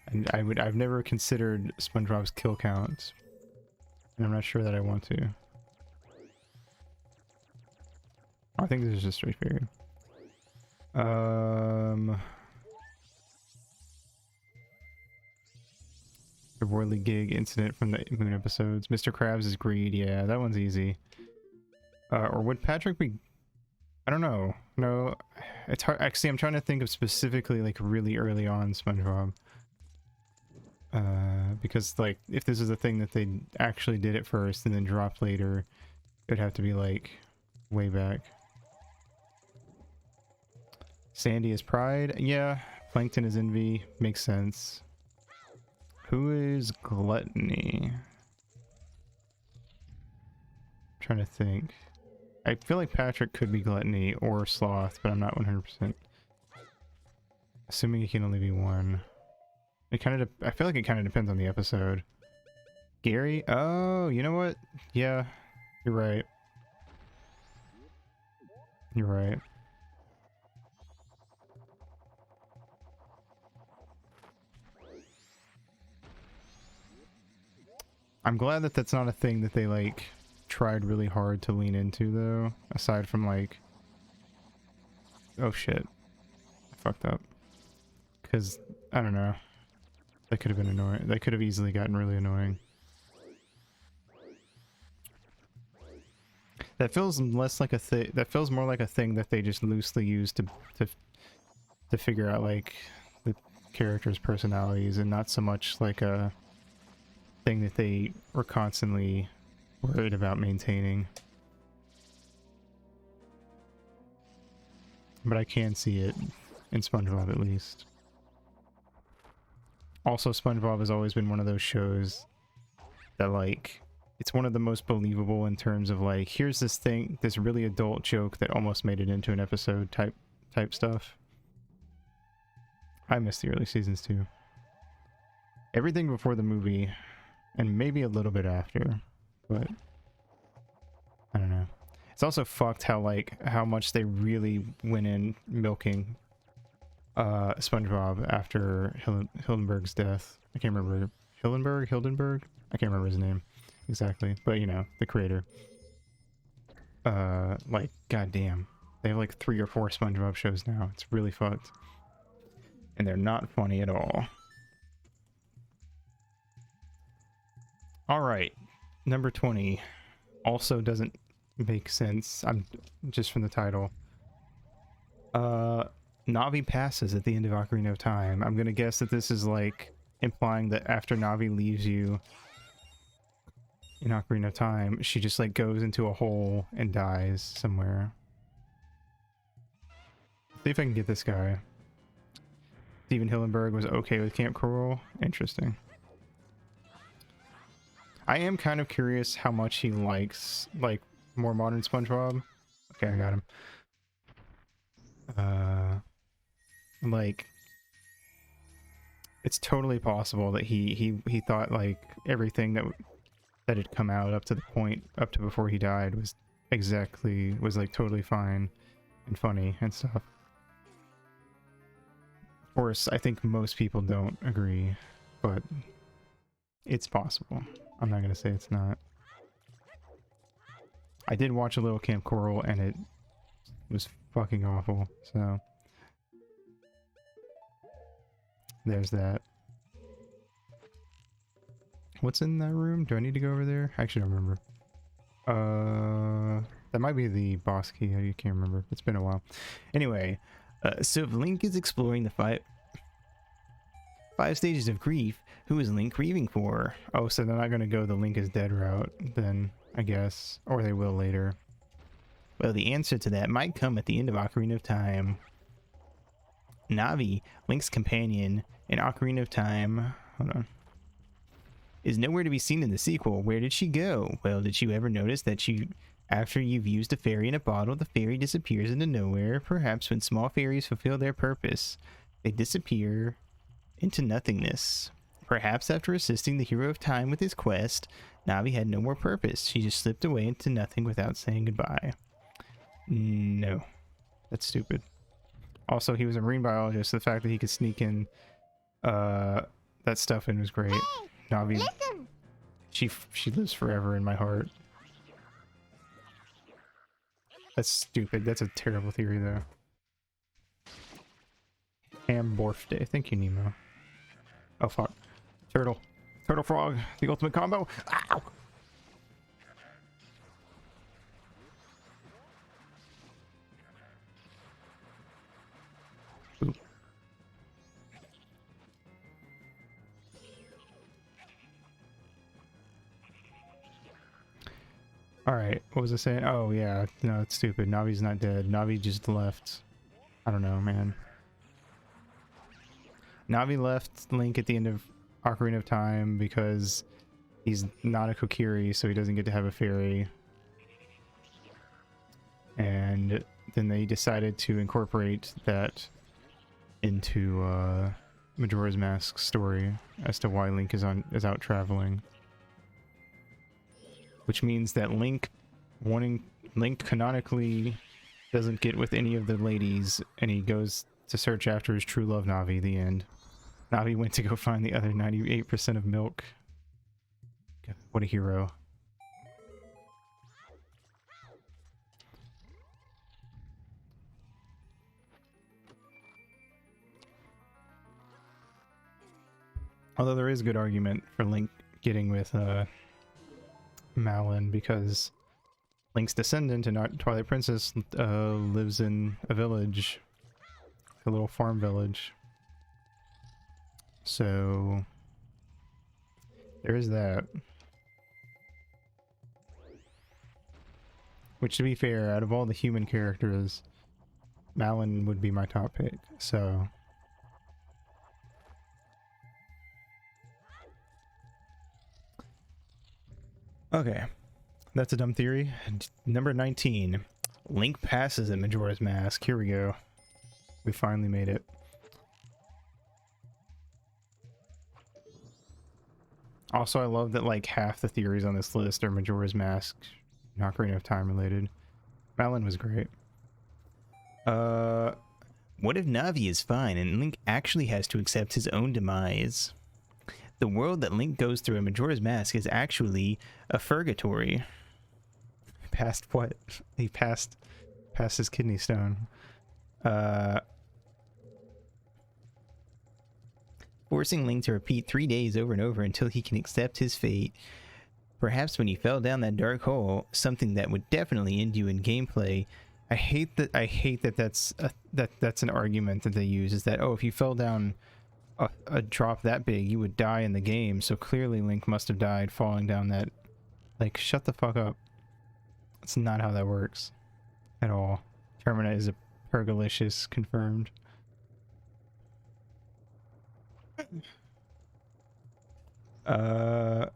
S2: And I've never considered SpongeBob's kill count. And I'm not sure that I want to. I think this is just straight fairy. The Worley Gig incident from the Moon episodes. Mr. Krabs is Greed. Yeah, that one's easy. Or would Patrick be... I don't know. No, it's hard. Actually, I'm trying to think of specifically, like, really early on SpongeBob. Because, like, if this is a thing that they actually did it first and then dropped later, it would have to be, like, way back. Sandy is Pride. Yeah. Plankton is Envy. Makes sense. Who is Gluttony? I'm trying to think. I feel like Patrick could be Gluttony or Sloth, but I'm not 100%. Assuming he can only be one. It kind of. I feel like it kind of depends on the episode. Gary? Oh, you know what? Yeah, you're right. You're right. I'm glad that that's not a thing that they, like, tried really hard to lean into, though. Aside from, like... Oh, shit. I fucked up. Because, I don't know. That could have been annoying. That could have easily gotten really annoying. That feels less like a thing... That feels more like a thing that they just loosely used to figure out, like, the characters' personalities, and not so much like a thing that they were constantly worried about maintaining. But I can see it in SpongeBob, at least. Also, SpongeBob has always been one of those shows that, like, it's one of the most believable in terms of, like, here's this thing, this really adult joke that almost made it into an episode type stuff. I miss the early seasons too. Everything before the movie, and maybe a little bit after, but I don't know. It's also fucked how, like, how much they really went in milking SpongeBob after Hildenberg's death. I can't remember. Hildenberg? I can't remember his name exactly, but you know, the creator. Like, goddamn. They have like 3 or 4 SpongeBob shows now. It's really fucked. And they're not funny at all. Alright. Number 20. Also doesn't make sense. I'm just from the title. Navi passes at the end of Ocarina of Time. I'm gonna guess that this is like implying that after Navi leaves you in Ocarina of Time, she just like goes into a hole and dies somewhere. See if I can get this guy. Steven Hillenberg was okay with Camp Coral. Interesting. I am kind of curious how much he likes, like, more modern SpongeBob. Okay, I got him. Like, it's totally possible that he thought like everything that had come out up to the point up to before he died was like totally fine and funny and stuff. Of course, I think most people don't agree, but it's possible. I'm not gonna say it's not. I did watch a little Camp Coral and it was fucking awful, so there's that. What's in that room? Do I need to go over there? I actually don't remember. That might be the boss key. I can't remember. It's been a while. Anyway, so if Link is exploring the five stages of grief, who is Link grieving for? Oh, so they're not going to go the Link is dead route then, I guess. Or they will later. Well, the answer to that might come at the end of Ocarina of Time. Navi, Link's companion in Ocarina of Time, hold on, is nowhere to be seen in the sequel. Where did she go? Well, did you ever notice that after you've used a fairy in a bottle, the fairy disappears into nowhere? Perhaps when small fairies fulfill their purpose, they disappear into nothingness. Perhaps after assisting the hero of time with his quest, Navi had no more purpose. She just slipped away into nothing without saying goodbye. No, that's stupid. Also, he was a marine biologist, so the fact that he could sneak in that stuff in was great. Hey, Navi, listen. She lives forever in my heart. That's stupid. That's a terrible theory, though. Ham Borf Day. Thank you, Nemo. Oh, fuck. Turtle. Turtle Frog. The ultimate combo. Ow! Alright, what was I saying? Oh, yeah. No, it's stupid. Navi's not dead. Navi just left. I don't know, man. Navi left Link at the end of Ocarina of Time because he's not a Kokiri, so he doesn't get to have a fairy. And then they decided to incorporate that into Majora's Mask story as to why Link is out traveling. Which means that Link canonically doesn't get with any of the ladies, and he goes to search after his true love, Navi. The end. Navi went to go find the other 98% of milk. God, what a hero. Although there is a good argument for Link getting with Malon, because Link's descendant and Twilight Princess lives in a village, a little farm village. So there is that. Which, to be fair, out of all the human characters, Malon would be my top pick. So okay, that's a dumb theory. Number 19. Link passes at Majora's Mask. Here we go. We finally made it. Also, I love that like half the theories on this list are Majora's Mask, Ocarina of Time related. Malon was great. What if Navi is fine and Link actually has to accept his own demise? The world that Link goes through in Majora's Mask is actually a purgatory. Past what? He passed his kidney stone. Forcing Link to repeat 3 days over and over until he can accept his fate. Perhaps when he fell down that dark hole, something that would definitely end you in gameplay. I hate that that's an argument that they use, is that, oh, if you fell down a drop that big, you would die in the game, so clearly Link must have died falling down that. Like, shut the fuck up. That's not how that works at all. Pergalicious confirmed. The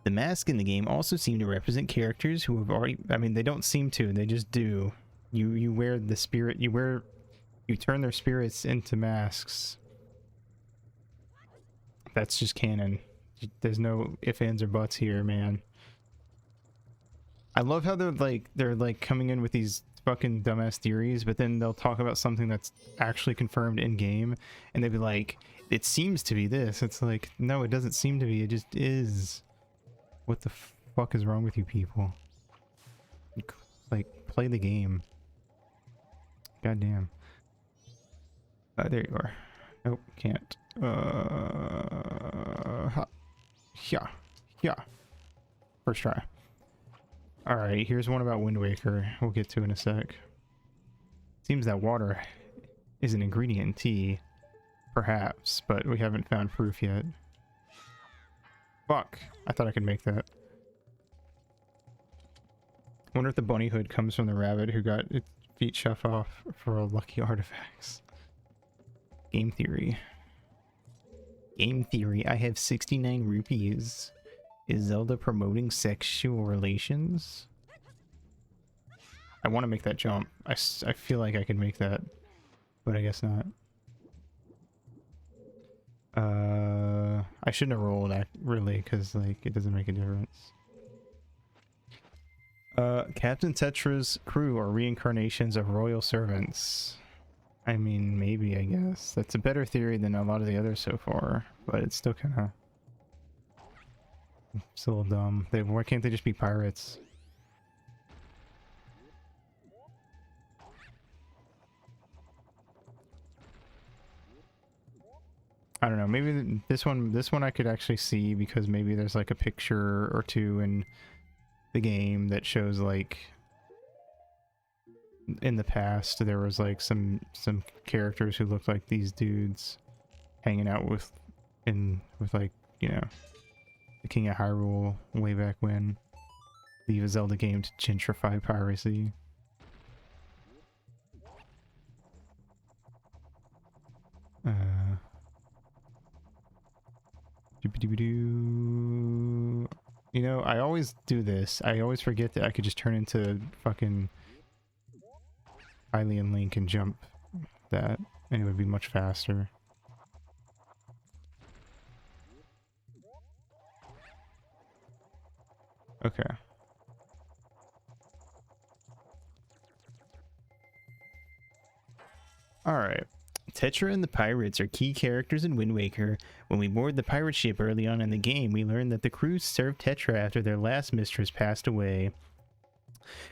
S2: masks in the game also seem to represent characters who have already, I mean, they don't seem to, they just do. You wear the spirit, you turn their spirits into masks. That's just canon. There's no ifs, ands, or buts here, man. I love how they're like coming in with these fucking dumbass theories, but then they'll talk about something that's actually confirmed in game, and they'll be like, it seems to be this. It's like, no, it doesn't seem to be. It just is. What the fuck is wrong with you people? Like, play the game. Goddamn. There you are. Nope, can't. Yeah. First try. Alright, here's one about Wind Waker. We'll get to in a sec. Seems that water is an ingredient in tea. Perhaps, but we haven't found proof yet. Fuck. I thought I could make that. Wonder if the bunny hood comes from the rabbit who got its feet shoved off for lucky artifacts. Game theory. Game theory. I have 69 rupees. Is Zelda promoting sexual relations? I want to make that jump. I feel like I can make that, but I guess not. I shouldn't have rolled really, because like it doesn't make a difference. Captain Tetra's crew are reincarnations of royal servants. I mean, maybe, I guess. That's a better theory than a lot of the others so far, but it's still kind of... It's a little dumb. Why can't they just be pirates? I don't know. Maybe this one I could actually see, because maybe there's like a picture or two in the game that shows like in the past there was like some characters who looked like these dudes hanging out with like, you know, the King of Hyrule way back when. Leave a Zelda game to gentrify piracy. You know, I always do this. I always forget that I could just turn into fucking Hylian Link and jump that, and it would be much faster. Okay. Alright. Tetra and the pirates are key characters in Wind Waker. When we board the pirate ship early on in the game, we learn that the crew served Tetra after their last mistress passed away.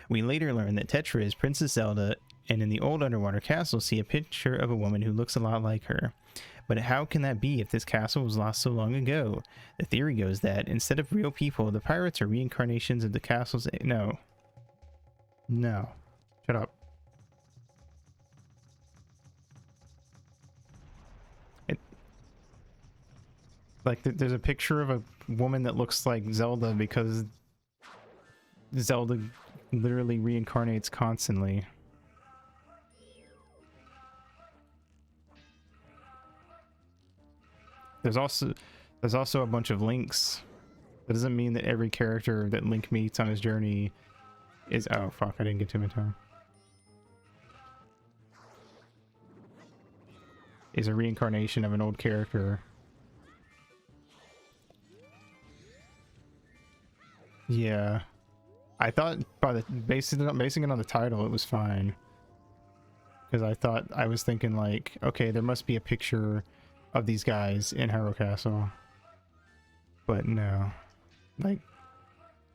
S2: We later learn that Tetra is Princess Zelda, and in the old underwater castle see a picture of a woman who looks a lot like her. But how can that be if this castle was lost so long ago? The theory goes that, instead of real people, the pirates are reincarnations of the castle's... No. No. Shut up. Like, there's a picture of a woman that looks like Zelda because Zelda literally reincarnates constantly. There's also a bunch of Links. That doesn't mean that every character that Link meets on his journey is... Oh, fuck, I didn't get to him in time. Is a reincarnation of an old character. Yeah, I thought basing it on the title, it was fine. Because I was thinking like, okay, there must be a picture of these guys in Hyrule Castle. But no, like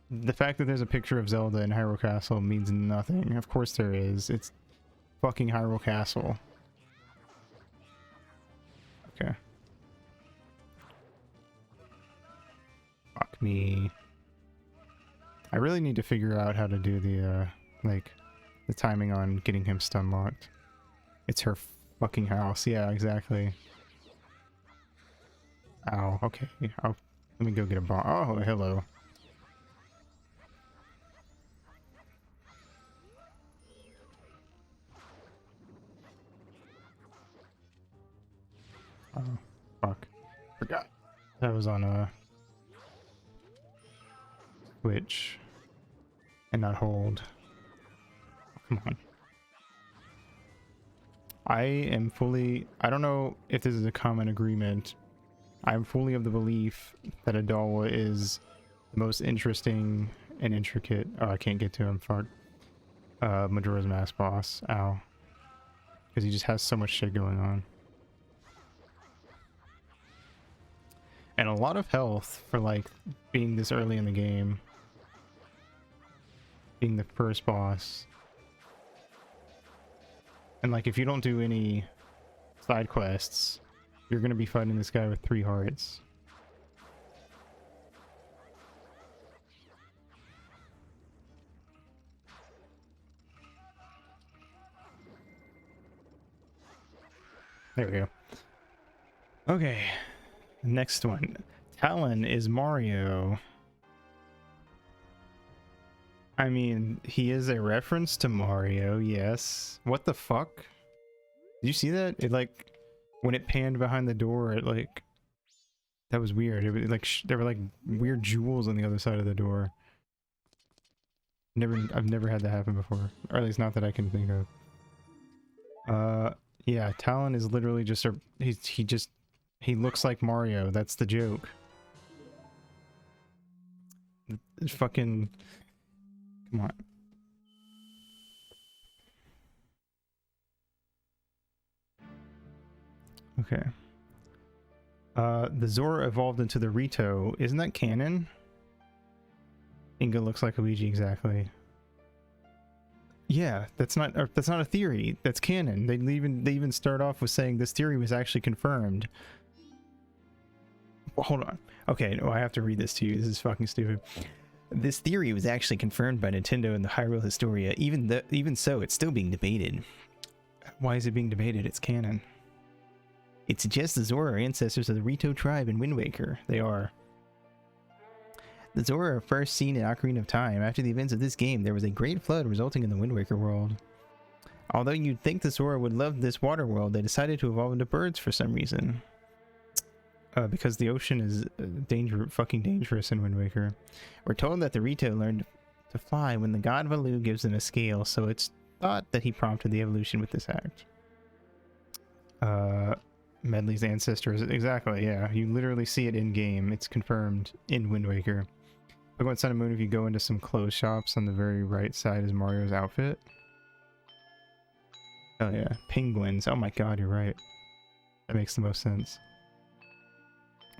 S2: the fact that there's a picture of Zelda in Hyrule Castle means nothing. Of course there is. It's fucking Hyrule Castle. Okay. Fuck me. I really need to figure out how to do the, like, the timing on getting him stun locked. It's her fucking house. Yeah, exactly. Ow, okay. Let me go get a bomb. Oh, hello. Oh, fuck. Forgot. That was on Twitch. And not hold. Come on. I am fully... I don't know if this is a common agreement. I'm fully of the belief that Adawa is the most interesting and intricate... Oh, I can't get to him. Fuck. Majora's Mask boss. Ow. Because he just has so much shit going on. And a lot of health for, like, being this early in the game. Being the first boss. And, like, if you don't do any side quests, you're gonna be fighting this guy with 3 hearts. There we go. Okay. Next one. Talon is Mario. I mean, he is a reference to Mario, yes. What the fuck? Did you see that? It, like, when it panned behind the door, it, like... That was weird. It was, like, there were, like, weird jewels on the other side of the door. I've never had that happen before. Or at least not that I can think of. Yeah, Talon is literally just a... He looks like Mario. That's the joke. It's fucking... Come on. Okay. The Zora evolved into the Rito. Isn't that canon? Inga looks like Luigi, exactly. Yeah, that's not a theory. That's canon. They even start off with saying this theory was actually confirmed. Well, hold on. Okay, no, I have to read this to you. This is fucking stupid. This theory was actually confirmed by Nintendo in the Hyrule Historia. Even so, it's still being debated. Why is it being debated? It's canon. It suggests the Zora are ancestors of the Rito tribe in Wind Waker. They are. The Zora are first seen in Ocarina of Time. After the events of this game, there was a great flood resulting in the Wind Waker world. Although you'd think the Zora would love this water world, they decided to evolve into birds for some reason. Because the ocean is fucking dangerous in Wind Waker. We're told that the Rito learned to fly when the god Valu gives them a scale, so it's thought that he prompted the evolution with this act. Medley's ancestors. Exactly, yeah. You literally see it in-game. It's confirmed in Wind Waker. Look at Sun and Moon, if you go into some clothes shops, on the very right side is Mario's outfit. Oh yeah. Penguins. Oh my god, you're right. That makes the most sense.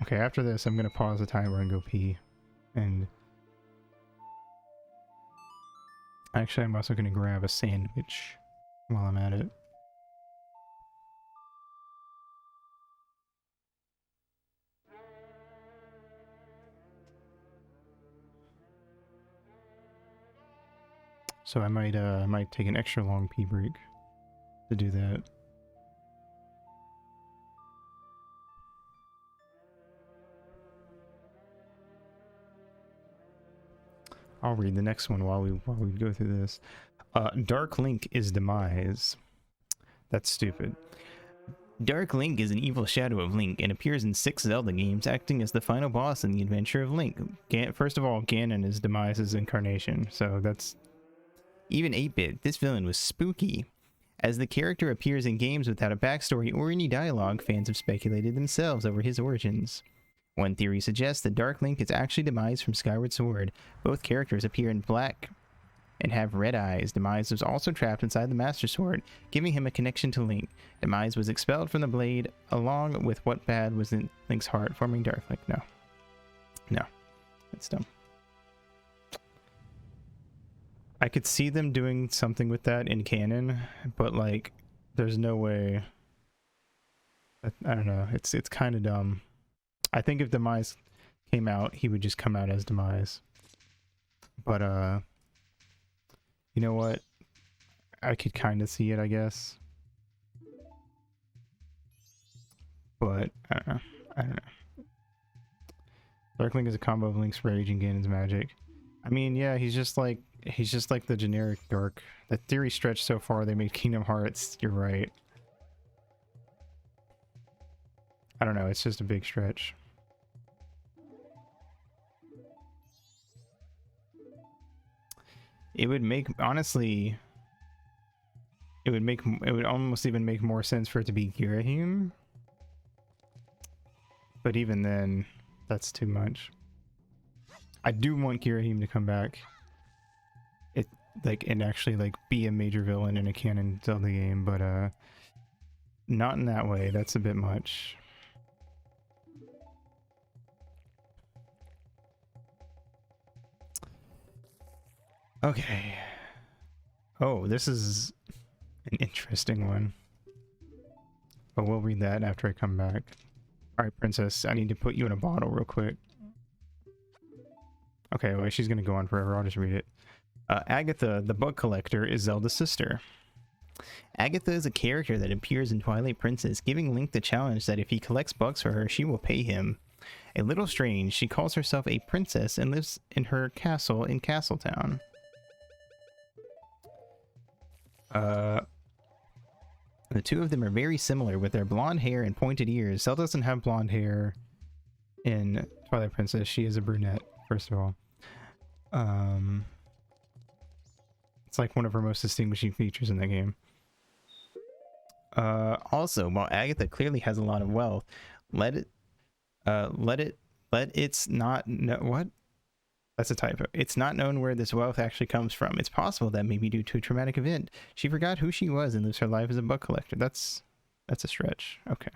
S2: Okay, after this, I'm gonna pause the timer and go pee. And... Actually, I'm also gonna grab a sandwich while I'm at it. So I might take an extra long pee break to do that. I'll read the next one while we go through this. Dark Link is demise. That's stupid. Dark Link is an evil shadow of Link and appears in 6 Zelda games, acting as the final boss in the adventure of Link. First of all, Ganon is Demise's incarnation, so that's... Even 8-bit, this villain was spooky. As the character appears in games without a backstory or any dialogue, fans have speculated themselves over his origins. One theory suggests that Dark Link is actually Demise from Skyward Sword. Both characters appear in black and have red eyes. Demise was also trapped inside the Master Sword, giving him a connection to Link. Demise was expelled from the blade, along with what bad was in Link's heart, forming Dark Link. No. No. That's dumb. I could see them doing something with that in canon, but, like, there's no way. I don't know. It's kind of dumb. I think if Demise came out, he would just come out as Demise. But, you know what? I could kind of see it, I guess. But, I don't know. I don't know. Dark Link is a combo of Link's Rage and Ganon's Magic. I mean, yeah, he's just like the generic Dark. The theory stretched so far they made Kingdom Hearts. You're right. I don't know, it's just a big stretch. It would make, honestly, it would almost even make more sense for it to be Girahim. But even then, that's too much. I do want Girahim to come back. It, like, and actually, like, be a major villain in a canon Zelda game, but, not in that way. That's a bit much. Okay. Oh, this is an interesting one. But we'll read that after I come back. Alright, Princess, I need to put you in a bottle real quick. Okay, well, she's gonna go on forever. I'll just read it. Agatha, the bug collector, is Zelda's sister. Agatha is a character that appears in Twilight Princess, giving Link the challenge that if he collects bugs for her, she will pay him. A little strange, she calls herself a princess and lives in her castle in Castletown. The two of them are very similar with their blonde hair and pointed ears. Zelda doesn't have blonde hair in Twilight Princess. She is a brunette, first of all. It's like one of her most distinguishing features in the game. Also, while Agatha clearly has a lot of wealth, it's not what? That's a typo. It's not known where this wealth actually comes from. It's possible that maybe due to a traumatic event, she forgot who she was and lives her life as a bug collector. That's a stretch. Okay.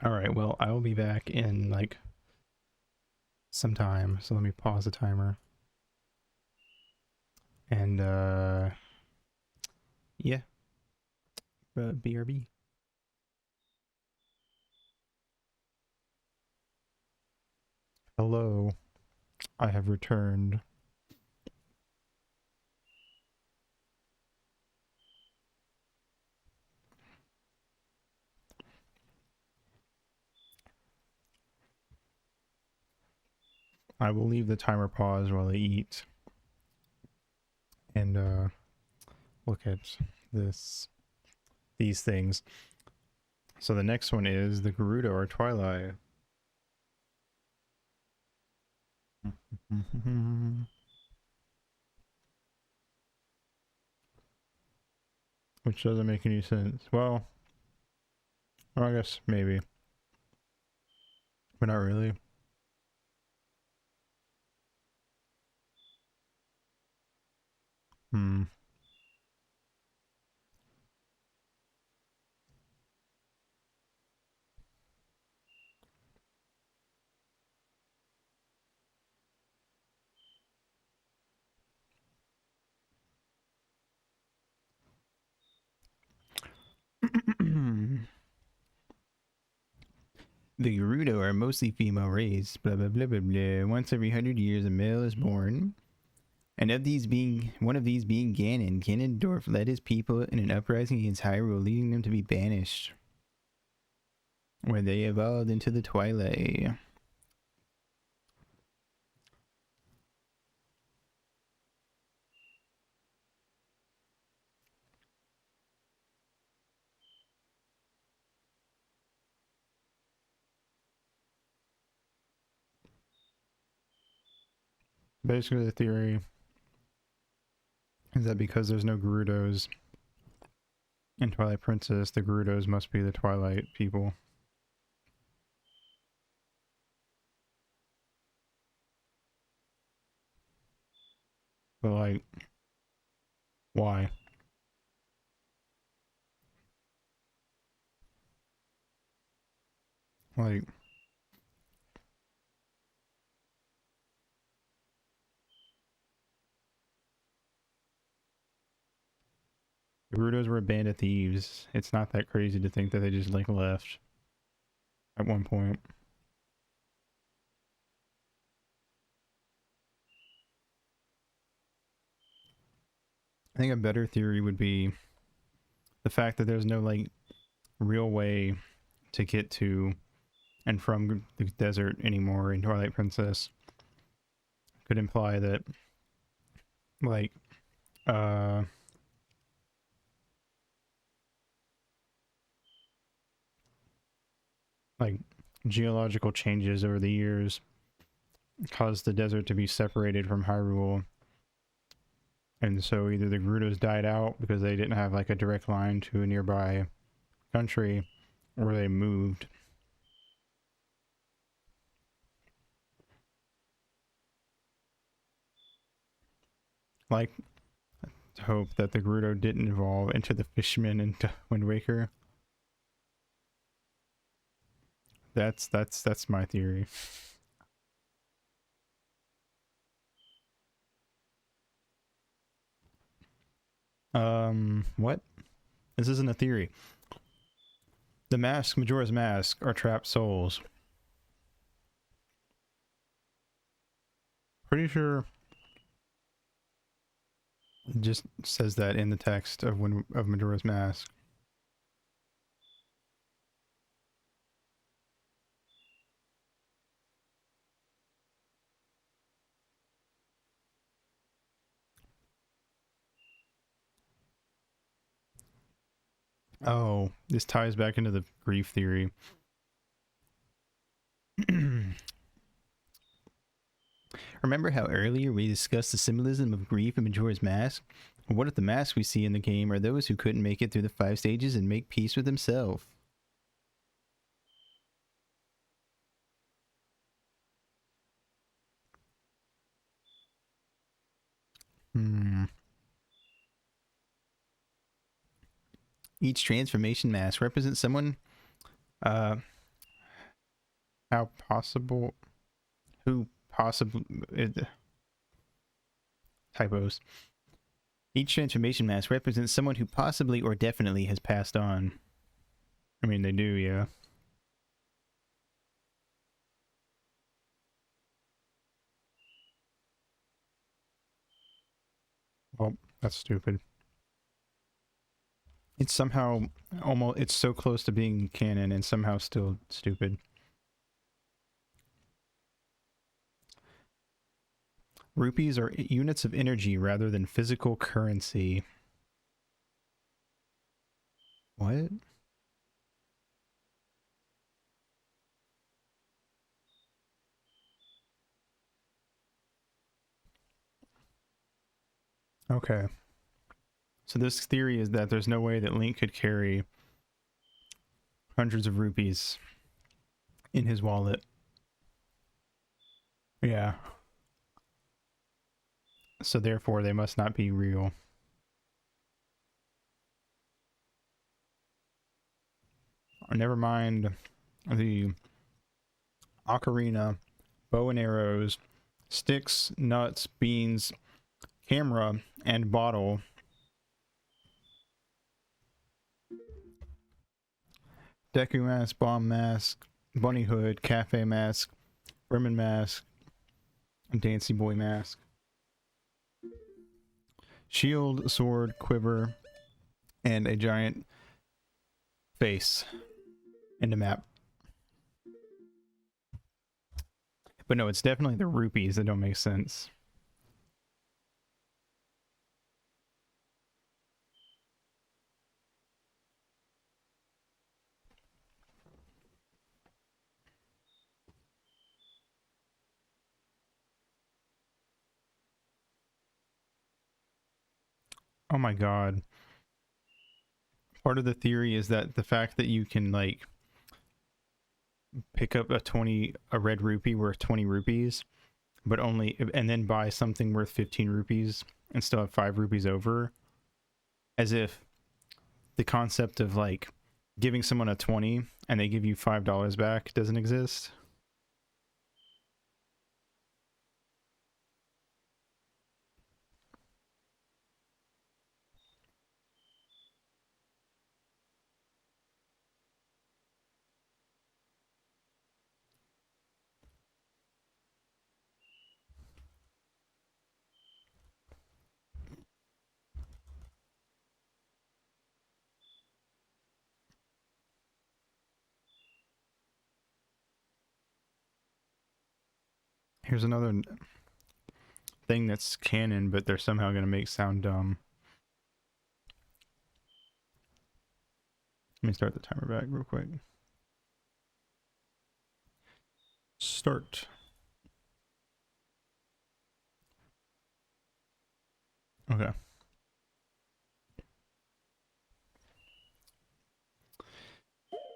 S2: All right. Well, I will be back in like some time. So let me pause the timer. And yeah. BRB. Hello, I have returned. I will leave the timer paused while I eat and look at these things. So the next one is the Gerudo or Twilight. Which doesn't make any sense. Well, I guess maybe. But not really. The Gerudo are mostly female race, blah blah blah blah blah. Once every 100 years a male is born. And one of these being Ganon. Ganondorf led his people in an uprising against Hyrule, leading them to be banished, where they evolved into the Twilight. Basically, the theory is that because there's no Gerudos in Twilight Princess, the Gerudos must be the Twilight people. But like, why? Like, the Gerudos were bandit thieves. It's not that crazy to think that they just like left at one point. I think a better theory would be the fact that there's no like real way to get to and from the desert anymore in Twilight Princess could imply that like
S1: like geological changes over the years caused the desert to be separated from Hyrule. And so either the Gerudos died out because they didn't have like a direct line to a nearby country, or they moved. Like, to hope that the Gerudo didn't evolve into the Fishman into Wind Waker. That's my theory. What? This isn't a theory. The mask, Majora's Mask, are trapped souls. Pretty sure it just says that in the text of Majora's Mask. Oh, this ties back into the grief theory. Remember how earlier we discussed the symbolism of grief in Majora's Mask? What if the masks we see in the game are those who couldn't make it through the 5 stages and make peace with himself? Each transformation mask represents someone, how possible, who possibly, typos. Each transformation mask represents someone who possibly or definitely has passed on. I mean, they do, yeah. Well, that's stupid. It's somehow almost, it's so close to being canon and somehow still stupid. Rupees are units of energy rather than physical currency. What? Okay. So this theory is that there's no way that Link could carry hundreds of rupees in his wallet. Yeah. So therefore they must not be real. Or never mind the ocarina, bow and arrows, sticks, nuts, beans, camera, and bottle. Deku mask, bomb mask, bunny hood, cafe mask, Bremen mask, Dancy boy mask. Shield, sword, quiver, and a giant face in the map. But no, it's definitely the rupees that don't make sense. Oh my god. Part of the theory is that the fact that you can like pick up a red rupee worth 20 rupees, but only, and then buy something worth 15 rupees and still have 5 rupees over, as if the concept of like giving someone a 20 and they give you $5 back doesn't exist. Here's another thing that's canon, but they're somehow going to make sound dumb. Let me start the timer back real quick.
S2: start. Okay.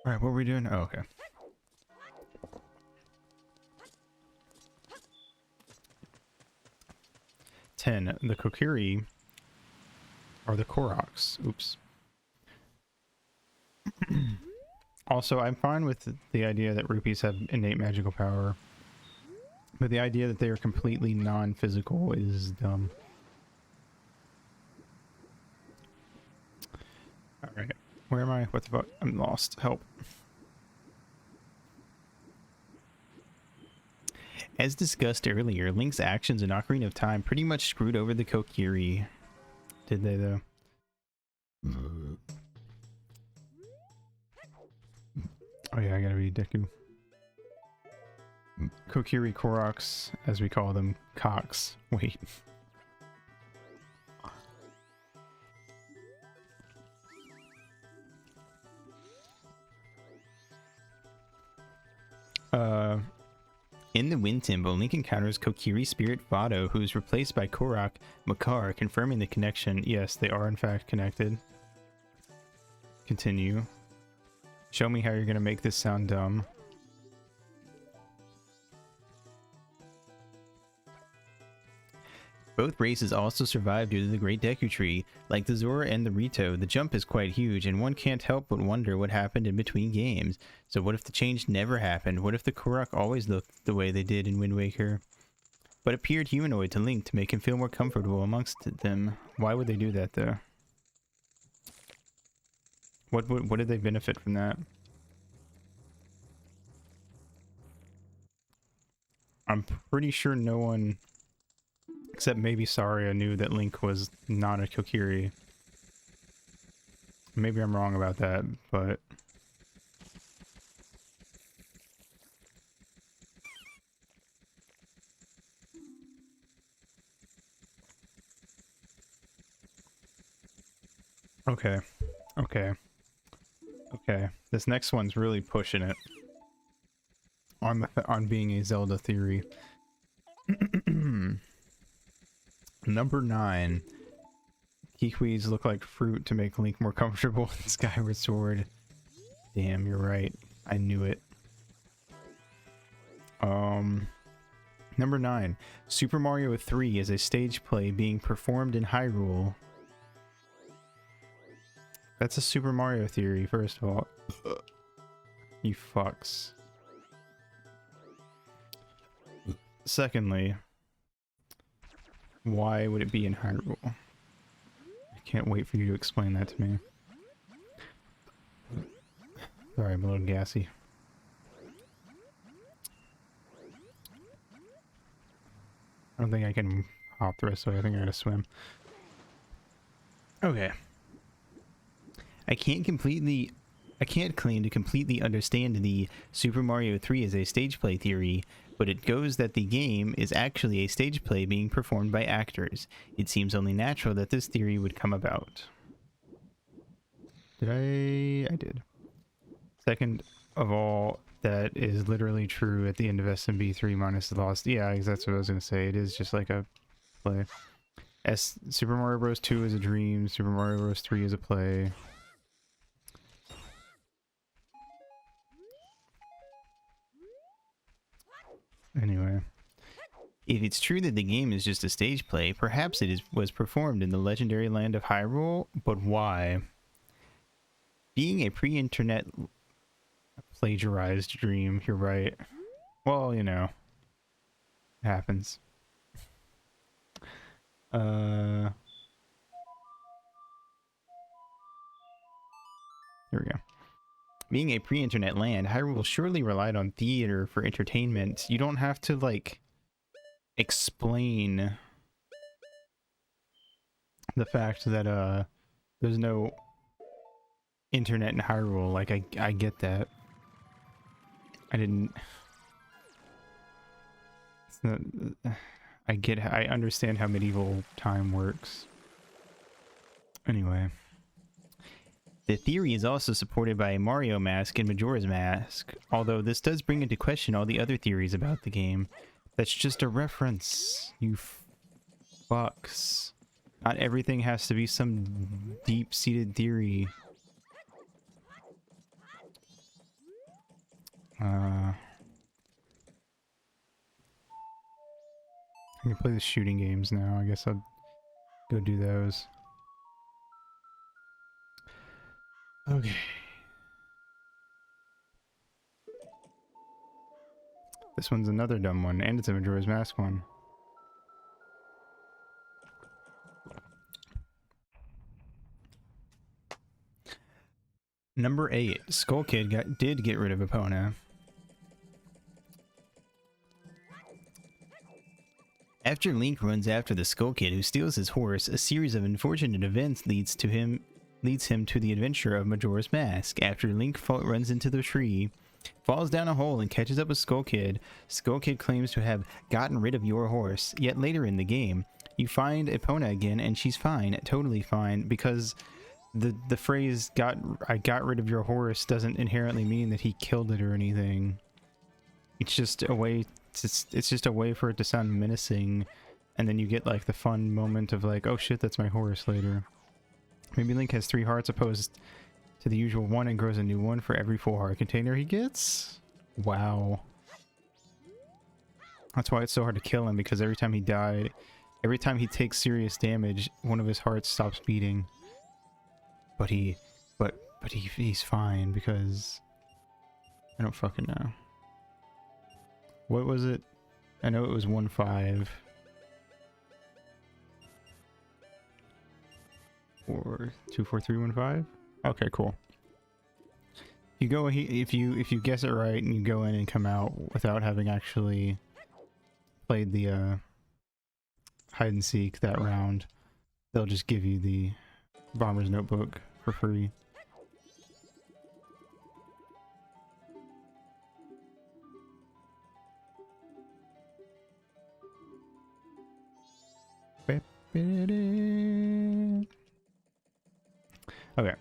S2: All right, what were we doing? Oh, okay. 10. The Kokiri are the Koroks. Oops. Also, I'm fine with the idea that rupees have innate magical power, but the idea that they are completely non-physical is dumb. Alright. Where am I? What the fuck? I'm lost. Help. As discussed earlier, Link's actions in Ocarina of Time pretty much screwed over the Kokiri. Did they, though? Oh yeah, I gotta be Deku. Kokiri Koroks, as we call them, cocks. Wait. In the Wind Temple, Link encounters Kokiri Spirit Vado, who is replaced by Korok Makar, confirming the connection. Yes, they are in fact connected. Continue. Show me how you're gonna make this sound dumb. Both races also survive due to the Great Deku Tree. Like the Zora and the Rito, the jump is quite huge, and one can't help but wonder what happened in between games. So what if the change never happened? What if the Korok always looked the way they did in Wind Waker, but appeared humanoid to Link to make him feel more comfortable amongst them? Why would they do that, though? What did they benefit from that? I'm pretty sure no one, except maybe Saria, knew that Link was not a Kokiri. Maybe I'm wrong about that, but... Okay. Okay. Okay. This next one's really pushing it. On being a Zelda theory. Number 9. Kiwis look like fruit to make Link more comfortable in Skyward Sword. Damn, you're right. I knew it. Number 9. Super Mario 3 is a stage play being performed in Hyrule. That's a Super Mario theory, first of all. You fucks. Secondly, why would it be in Hyrule? I can't wait for you to explain that to me. Sorry, I'm a little gassy. I don't think I can hop the rest of the way. I think I gotta swim. Okay. I can't claim to completely understand the Super Mario 3 as a stage play theory, but it goes that the game is actually a stage play being performed by actors. It seems only natural that this theory would come about. Did I did. Second of all, that is literally true at the end of SMB 3 minus the lost. Yeah, that's what I was going to say. It is just like a play. Super Mario Bros. 2 is a dream. Super Mario Bros. 3 is a play. Anyway, if it's true that the game is just a stage play, perhaps it was performed in the legendary land of Hyrule, but why? Being a pre-internet plagiarized dream, you're right. Well, you know, it happens. Here we go. Being a pre-internet land, Hyrule surely relied on theater for entertainment. You don't have to, like, explain the fact that, there's no internet in Hyrule. Like, I get that. I didn't... It's not... I understand how medieval time works. Anyway. The theory is also supported by a Mario mask and Majora's mask, although this does bring into question all the other theories about the game. That's just a reference, you fucks. Not everything has to be some deep-seated theory. I can play the shooting games now. I guess I'll go do those. Okay. This one's another dumb one, and it's a Majora's Mask one. Number 8. Skull Kid did get rid of Epona. After Link runs after the Skull Kid who steals his horse, a series of unfortunate events leads him to the adventure of Majora's Mask. After Link runs into the tree, falls down a hole and catches up with Skull Kid claims to have gotten rid of your horse. Yet later in the game, you find Epona again and she's fine, totally fine, because the phrase I got rid of your horse doesn't inherently mean that he killed it or anything. It's just a way for it to sound menacing, and then you get like the fun moment of like, oh shit, that's my horse later. Maybe Link has 3 hearts opposed to the usual 1 and grows a new one for every full heart container he gets? Wow. That's why it's so hard to kill him, because every time he takes serious damage, one of his hearts stops beating. But he's fine because I don't fucking know. What was it? I know it was 1-5. Or 2-4-3-1-5. Okay, cool. You go if you guess it right and you go in and come out without having actually played the hide and seek that round, they'll just give you the Bomber's Notebook for free. Okay.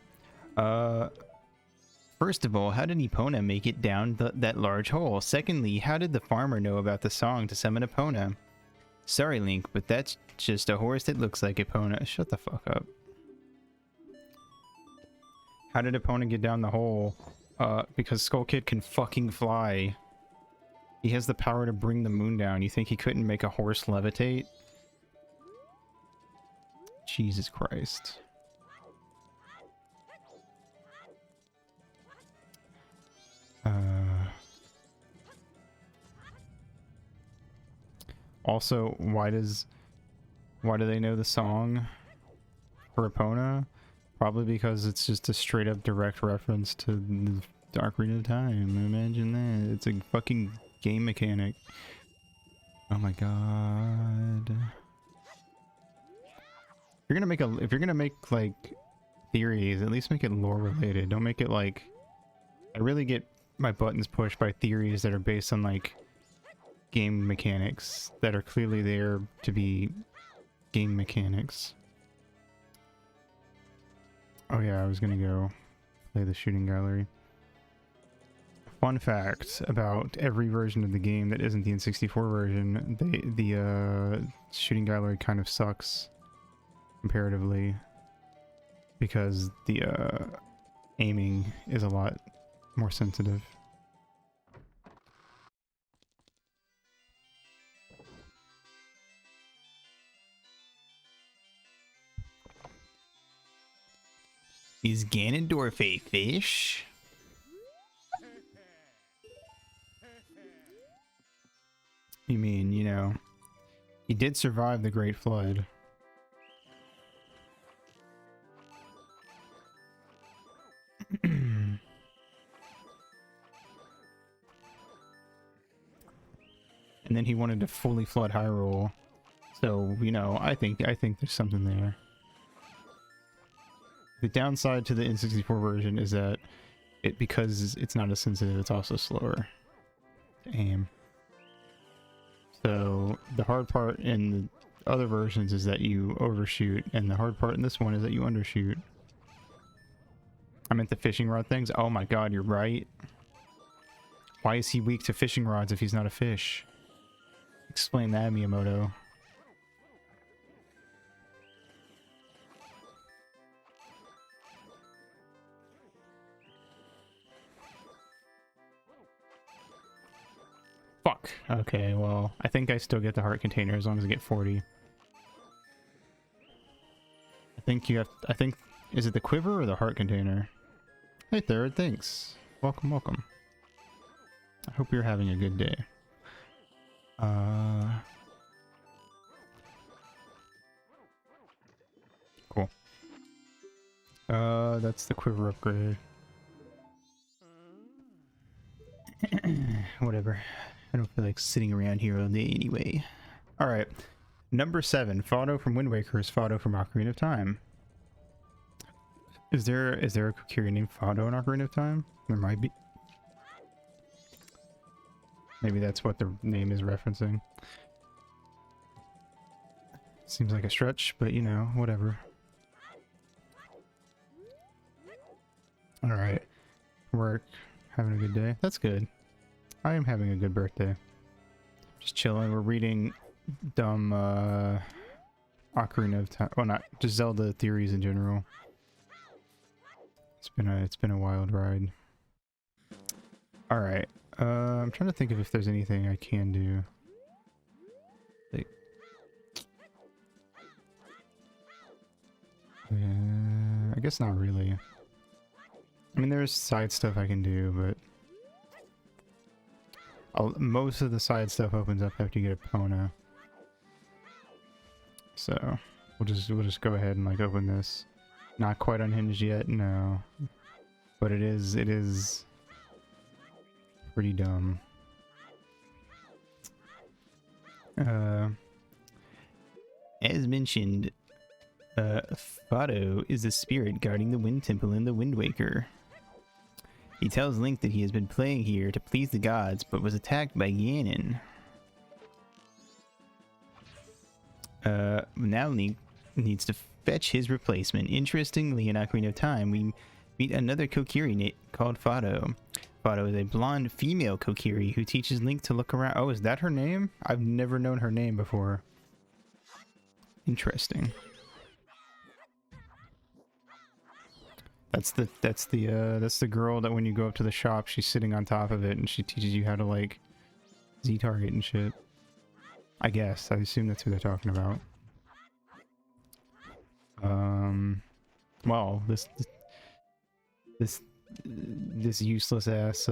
S2: First of all, how did Epona make it down that large hole? Secondly, how did the farmer know about the song to summon Epona? Sorry, Link, but that's just a horse that looks like Epona. Shut the fuck up. How did Epona get down the hole? Because Skull Kid can fucking fly. He has the power to bring the moon down. You think he couldn't make a horse levitate? Jesus Christ. Also, why do they know the song for Epona? Probably because it's just a straight up direct reference to the Ocarina of Time. Imagine that. It's a fucking game mechanic. Oh my god. If you're gonna make like theories, at least make it lore related. Don't make it like, I really get my buttons pushed by theories that are based on like game mechanics that are clearly there to be game mechanics. Oh yeah, I was gonna go play the shooting gallery. Fun fact about every version of the game that isn't the N64 version, the shooting gallery kind of sucks comparatively, because the aiming is a lot more sensitive. Is Ganondorf a fish? You mean, you know, he did survive the Great Flood. And then he wanted to fully flood Hyrule. So, you know, I think there's something there. The downside to the N64 version is that because it's not as sensitive, it's also slower to aim. So the hard part in the other versions is that you overshoot, and the hard part in this one is that you undershoot. I meant the fishing rod things. Oh my god, you're right. Why is he weak to fishing rods if he's not a fish? Explain that, Miyamoto. Fuck. Okay, well, I think I still get the heart container as long as I get 40. I think, is it the quiver or the heart container? Hey Third, thanks. Welcome, welcome. I hope you're having a good day. Cool. That's the quiver upgrade. Whatever. I don't feel like sitting around here all day anyway. Alright. Number 7. Photo from Wind Waker is Photo from Ocarina of Time. Is there a Kokiri named Photo in Ocarina of Time? There might be. Maybe that's what the name is referencing. Seems like a stretch, but you know, whatever. Alright. Work. Having a good day. That's good. I am having a good birthday. Just chilling. We're reading dumb Ocarina of Time. Well, not just Zelda theories in general. It's been a wild ride. All right. I'm trying to think of if there's anything I can do. Like, I guess not really. I mean, there's side stuff I can do, but most of the side stuff opens up after you get a Pona. So we'll just go ahead and like open this. Not quite unhinged yet, no. But it is pretty dumb. As mentioned, Fado is the spirit guarding the Wind Temple in the Wind Waker. He tells Link that he has been playing here to please the gods, but was attacked by Ganon. Now Link needs to fetch his replacement. Interestingly, in Ocarina of Time, we meet another Kokiri called Fado. Fado is a blonde female Kokiri who teaches Link to look around. Oh, is that her name? I've never known her name before. Interesting. That's the girl that when you go up to the shop, she's sitting on top of it and she teaches you how to like Z-target and shit. I guess. I assume that's who they're talking about. Well, this useless ass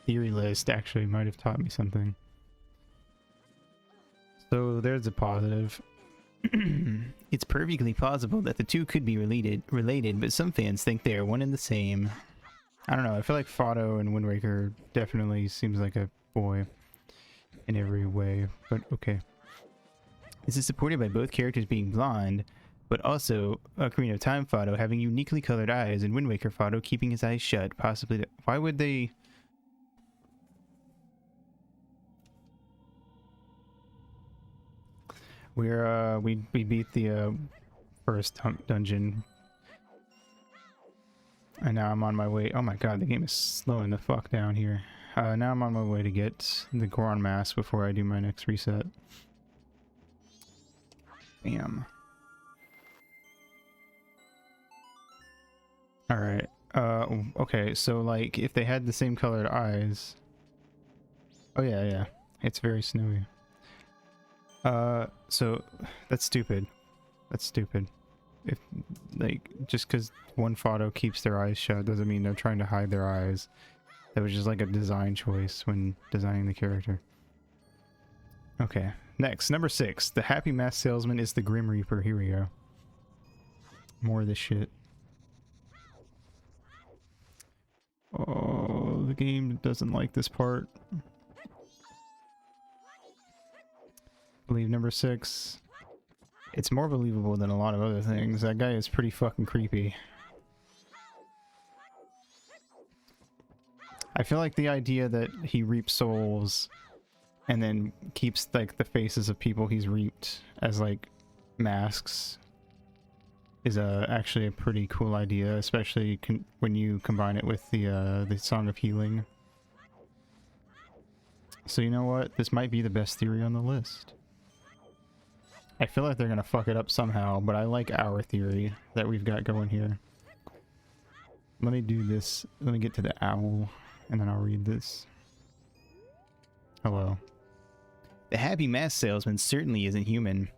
S2: theory list actually might have taught me something. So there's a positive. It's perfectly plausible that the two could be related, but some fans think they are one and the same. I don't know, I feel like Fado and Wind Waker definitely seems like a boy in every way, but okay. This is supported by both characters being blonde, but also Ocarina of Time Fado having uniquely colored eyes and Wind Waker Fado keeping his eyes shut, possibly why would they... we beat the first dungeon, and now I'm on my way. Oh my god, the game is slowing the fuck down here. Now I'm on my way to get the Goron Mask before I do my next reset. Bam. All right. Okay. So like, if they had the same colored eyes. Oh yeah, yeah. It's very snowy. So that's stupid. That's stupid. If like just because one Fado keeps their eyes shut doesn't mean they're trying to hide their eyes. That was just like a design choice when designing the character. Okay, next, number 6. The Happy Mask Salesman is the Grim Reaper. Here we go. More of this shit. Oh, the game doesn't like this part. I believe number 6. It's more believable than a lot of other things. That guy is pretty fucking creepy. I feel like the idea that he reaps souls and then keeps like the faces of people he's reaped as like masks
S1: is actually a pretty cool idea, especially when you combine it with the Song of Healing. So you know what? This might be the best theory on the list. I feel like they're gonna fuck it up somehow, but I like our theory that we've got going here. Let me do this. Let me get to the owl, and then I'll read this. Hello. The happy mask salesman certainly isn't human.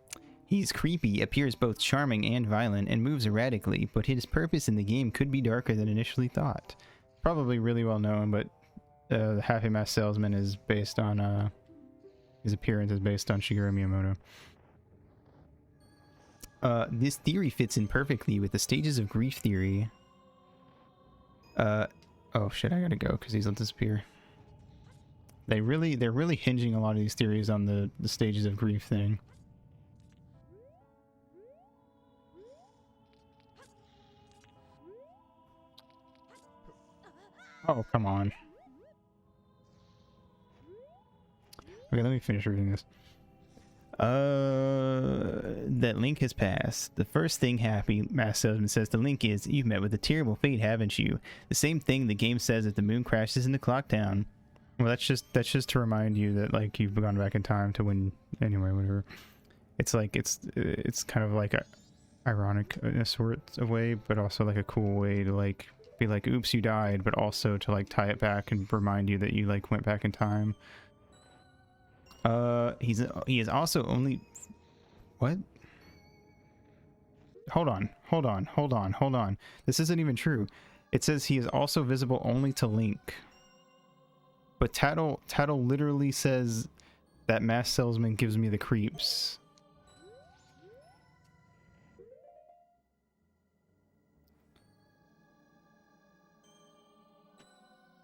S1: He's creepy, appears both charming and violent, and moves erratically, but his purpose in the game could be darker than initially thought. Probably really well known, but the happy mask salesman is based on, his appearance is based on Shigeru Miyamoto. This theory fits in perfectly with the stages of grief theory. Oh shit, I gotta go because these will disappear. They're really hinging a lot of these theories on the stages of grief thing. Oh, come on. Okay, let me finish reading this. That Link has passed. The first thing Happy Mask Salesman says to Link is, "You've met with a terrible fate, haven't you?" The same thing the game says if the moon crashes into Clock Town. Well, that's just to remind you that like you've gone back in time to when. Anyway, whatever. It's like it's kind of like a ironic in a sort of way, but also like a cool way to like be like, "Oops, you died," but also to like tie it back and remind you that you like went back in time. He is also only what? Hold on. This isn't even true. It says he is also visible only to Link. But Tattle literally says that mask salesman gives me the creeps.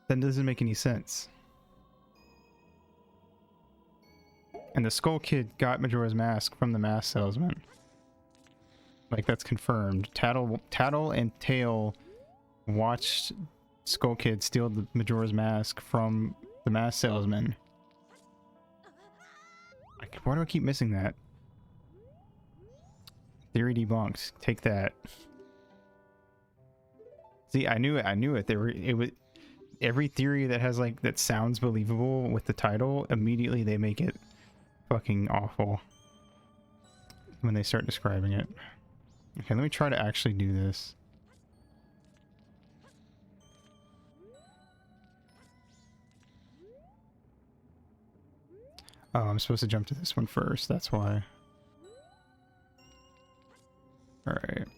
S1: That doesn't make any sense. And the Skull Kid got Majora's Mask from the mask salesman. Like, that's confirmed. Tattle and Tail watched Skull Kid steal the Majora's Mask from the mask salesman. Why do I keep missing that? Theory debunked. Take that. See, I knew it. It was every theory that has like that sounds believable with the title, immediately they make it fucking awful when they start describing it. Okay, let me try to actually do this. Oh, I'm supposed to jump to this one first, that's why. Alright.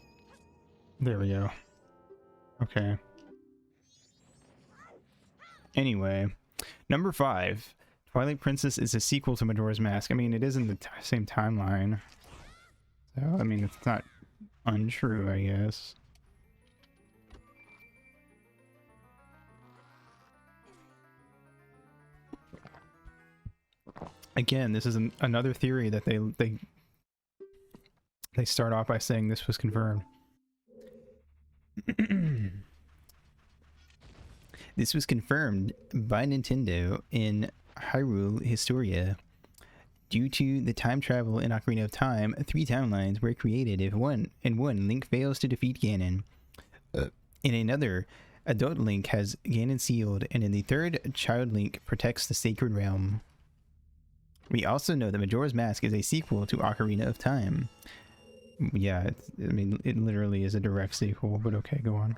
S1: There we go. Okay. Anyway, number 5. Twilight Princess is a sequel to Majora's Mask. I mean, it is in the same timeline. So, I mean, it's not untrue, I guess. Again, this is another theory that they start off by saying this was confirmed. This was confirmed by Nintendo in Hyrule Historia. Due to the time travel in Ocarina of Time, 3 timelines were created. In one, Link fails to defeat Ganon. In another, adult Link has Ganon sealed, and in the third, child Link protects the Sacred Realm. We also know that Majora's Mask is a sequel to Ocarina of Time. Yeah, I mean, it literally is a direct sequel, but okay, go on.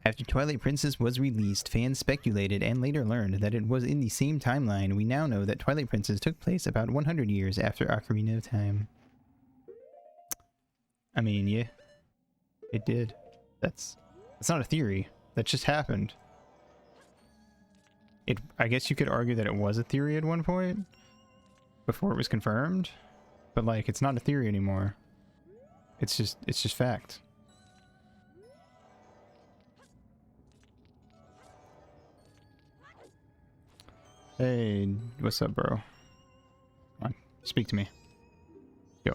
S1: After Twilight Princess was released, fans speculated and later learned that it was in the same timeline. We now know that Twilight Princess took place about 100 years after Ocarina of Time. I mean, yeah, it did. That's not a theory. That just happened. I guess you could argue that it was a theory at one point before it was confirmed, but like it's not a theory anymore. It's just fact. Hey, what's up, bro? Come on, speak to me. Yo.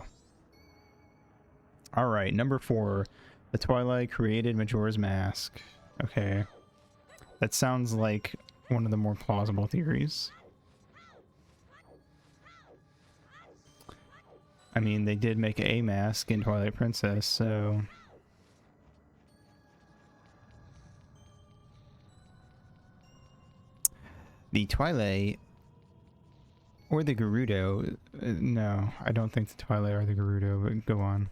S1: Alright, number 4. The Twilight created Majora's Mask. Okay. That sounds like one of the more plausible theories.
S2: I mean, they did make a mask in Twilight Princess, so... The Twilight or the Gerudo... no, I don't think the Twilight or the Gerudo, but go on.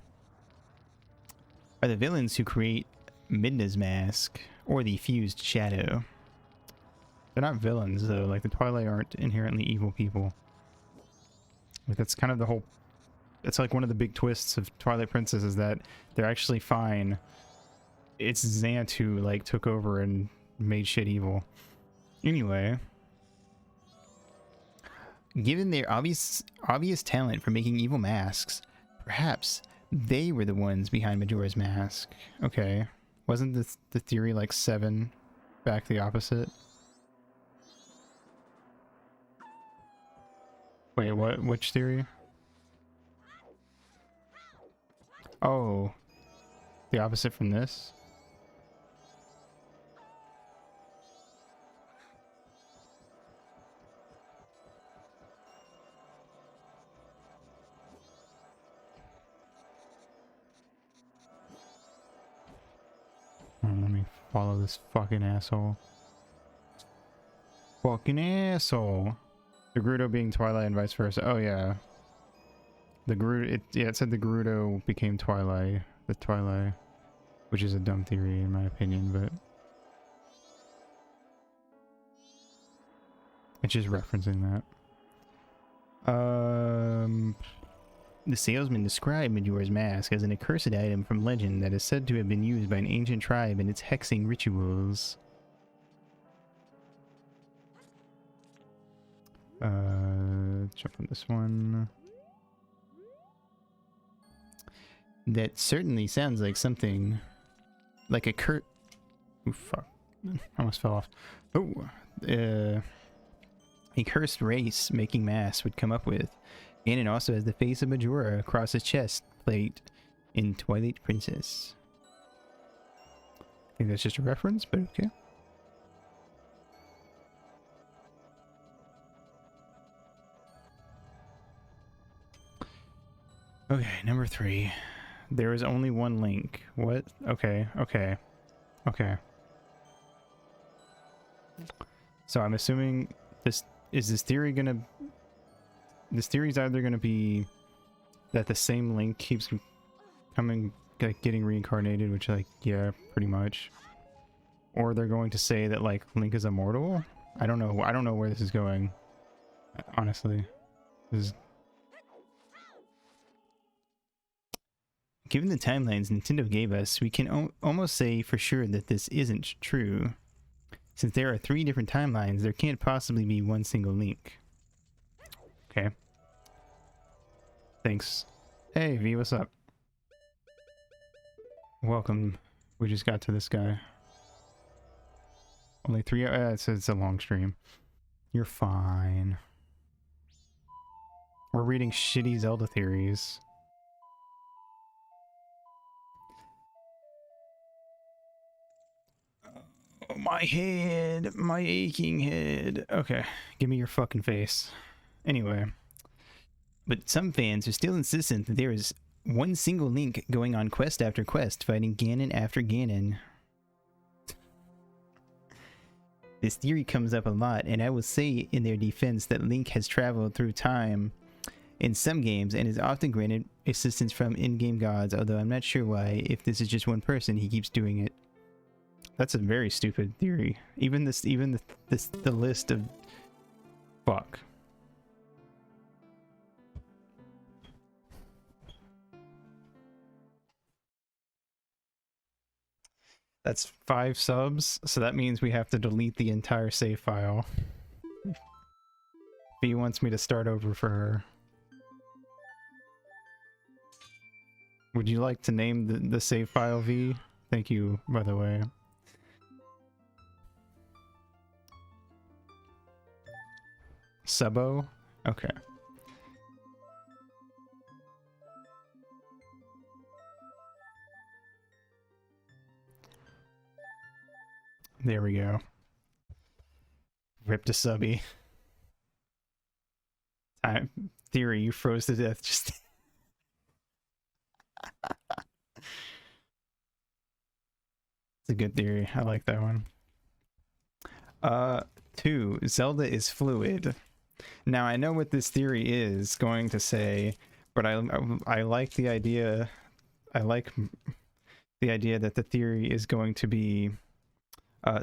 S2: Are the villains who create Midna's mask or the fused shadow. They're not villains, though. Like, the Twilight aren't inherently evil people. Like, that's kind of the whole... It's like one of the big twists of Twilight Princess is that they're actually fine. It's Xant who, like, took over and made shit evil. Anyway... Given their obvious talent for making evil masks, perhaps they were the ones behind Majora's mask. Okay. Wasn't the theory like 7 back the opposite? Wait, what? Which theory? Oh. The opposite from this? Let me follow this fucking asshole. Fucking asshole. The Gerudo being Twilight and vice versa. Oh yeah. The Gerudo, it said the Gerudo became Twilight. The Twilight. Which is a dumb theory in my opinion, but... It's just referencing that. The salesman described Majora's mask as an accursed item from legend that is said to have been used by an ancient tribe in its hexing rituals. Jump on this one. That certainly sounds like something like a oh fuck. I almost fell off. Oh, a cursed race making masks would come up with. Ganon also has the face of Majora across his chest plate in Twilight Princess. I think that's just a reference, but okay. Okay, number 3. There is only one link. What? Okay, okay, okay. So I'm assuming this theory gonna... This theory is either gonna be that the same link keeps coming, like, getting reincarnated, which, like, yeah, pretty much. Or they're going to say that, like, Link is immortal? I don't know. I don't know where this is going. Honestly. This is... Given the timelines Nintendo gave us, we can almost say for sure that this isn't true. Since there are 3 different timelines, there can't possibly be one single Link. Okay. Thanks. Hey, V, what's up? Welcome. We just got to this guy. Only 3... it's a long stream. You're fine. We're reading shitty Zelda theories. Oh, my head. My aching head. Okay. Give me your fucking face. Anyway. But some fans are still insistent that there is one single Link going on quest after quest, fighting Ganon after Ganon. This theory comes up a lot, and I will say in their defense that Link has traveled through time in some games and is often granted assistance from in-game gods, although I'm not sure why. If this is just one person, he keeps doing it. That's a very stupid theory. Even the list of... Fuck. That's 5 subs, so that means we have to delete the entire save file. V wants me to start over for her. Would you like to name the save file, V? Thank you, by the way. Sub-o? Okay. There we go. Ripped a subby. Time theory, you froze to death just It's a good theory. I like that one. 2. Zelda is fluid. Now I know what this theory is going to say, but I like the idea. I like the idea that the theory is going to be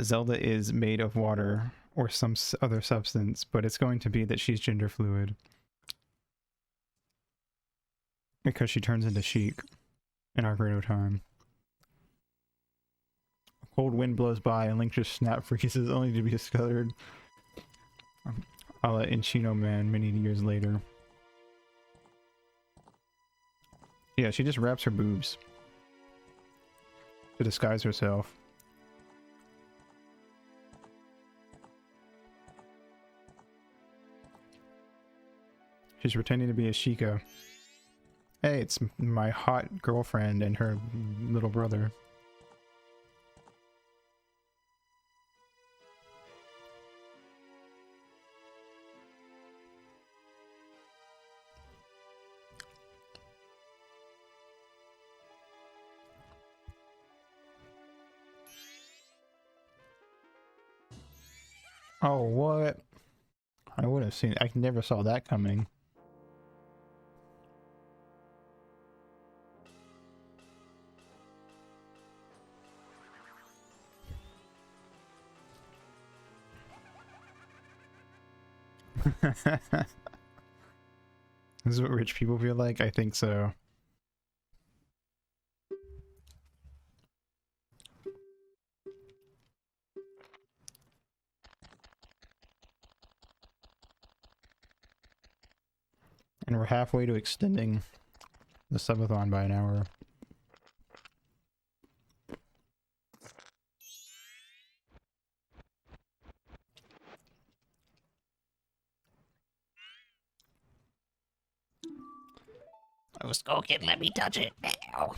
S2: Zelda is made of water or some other substance, but it's going to be that she's gender fluid because she turns into Sheik in Ocarina of Time. A cold wind blows by and Link just snap freezes only to be discovered. A la Enchino Man many years later. Yeah, she just wraps her boobs to disguise herself. She's pretending to be a Sheikah. Hey, it's my hot girlfriend and her little brother. Oh, what? I would have seen. I never saw that coming. This is what rich people feel like? I think so. And we're halfway to extending the Sub-a-thon by an hour.
S3: Oh, Skokin, let me touch it now.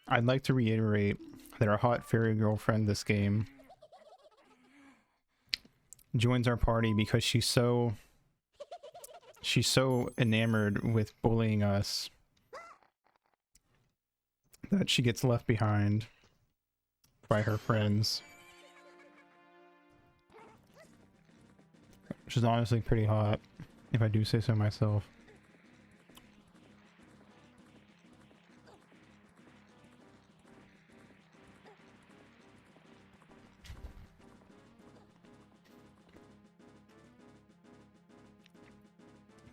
S2: I'd like to reiterate that our hot fairy girlfriend this game joins our party because she's so enamored with bullying us that she gets left behind by her friends. Which is honestly pretty hot, if I do say so myself.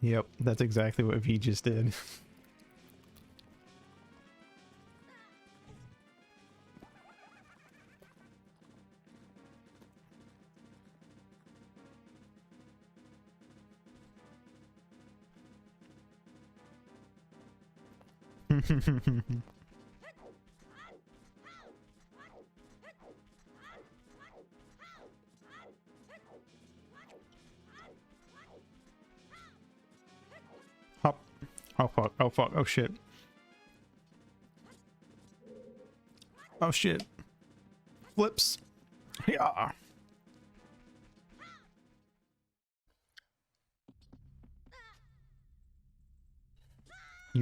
S2: Yep, that's exactly what V just did. Hop. Oh fuck, oh fuck, oh shit. Oh shit. Flips. Yeah.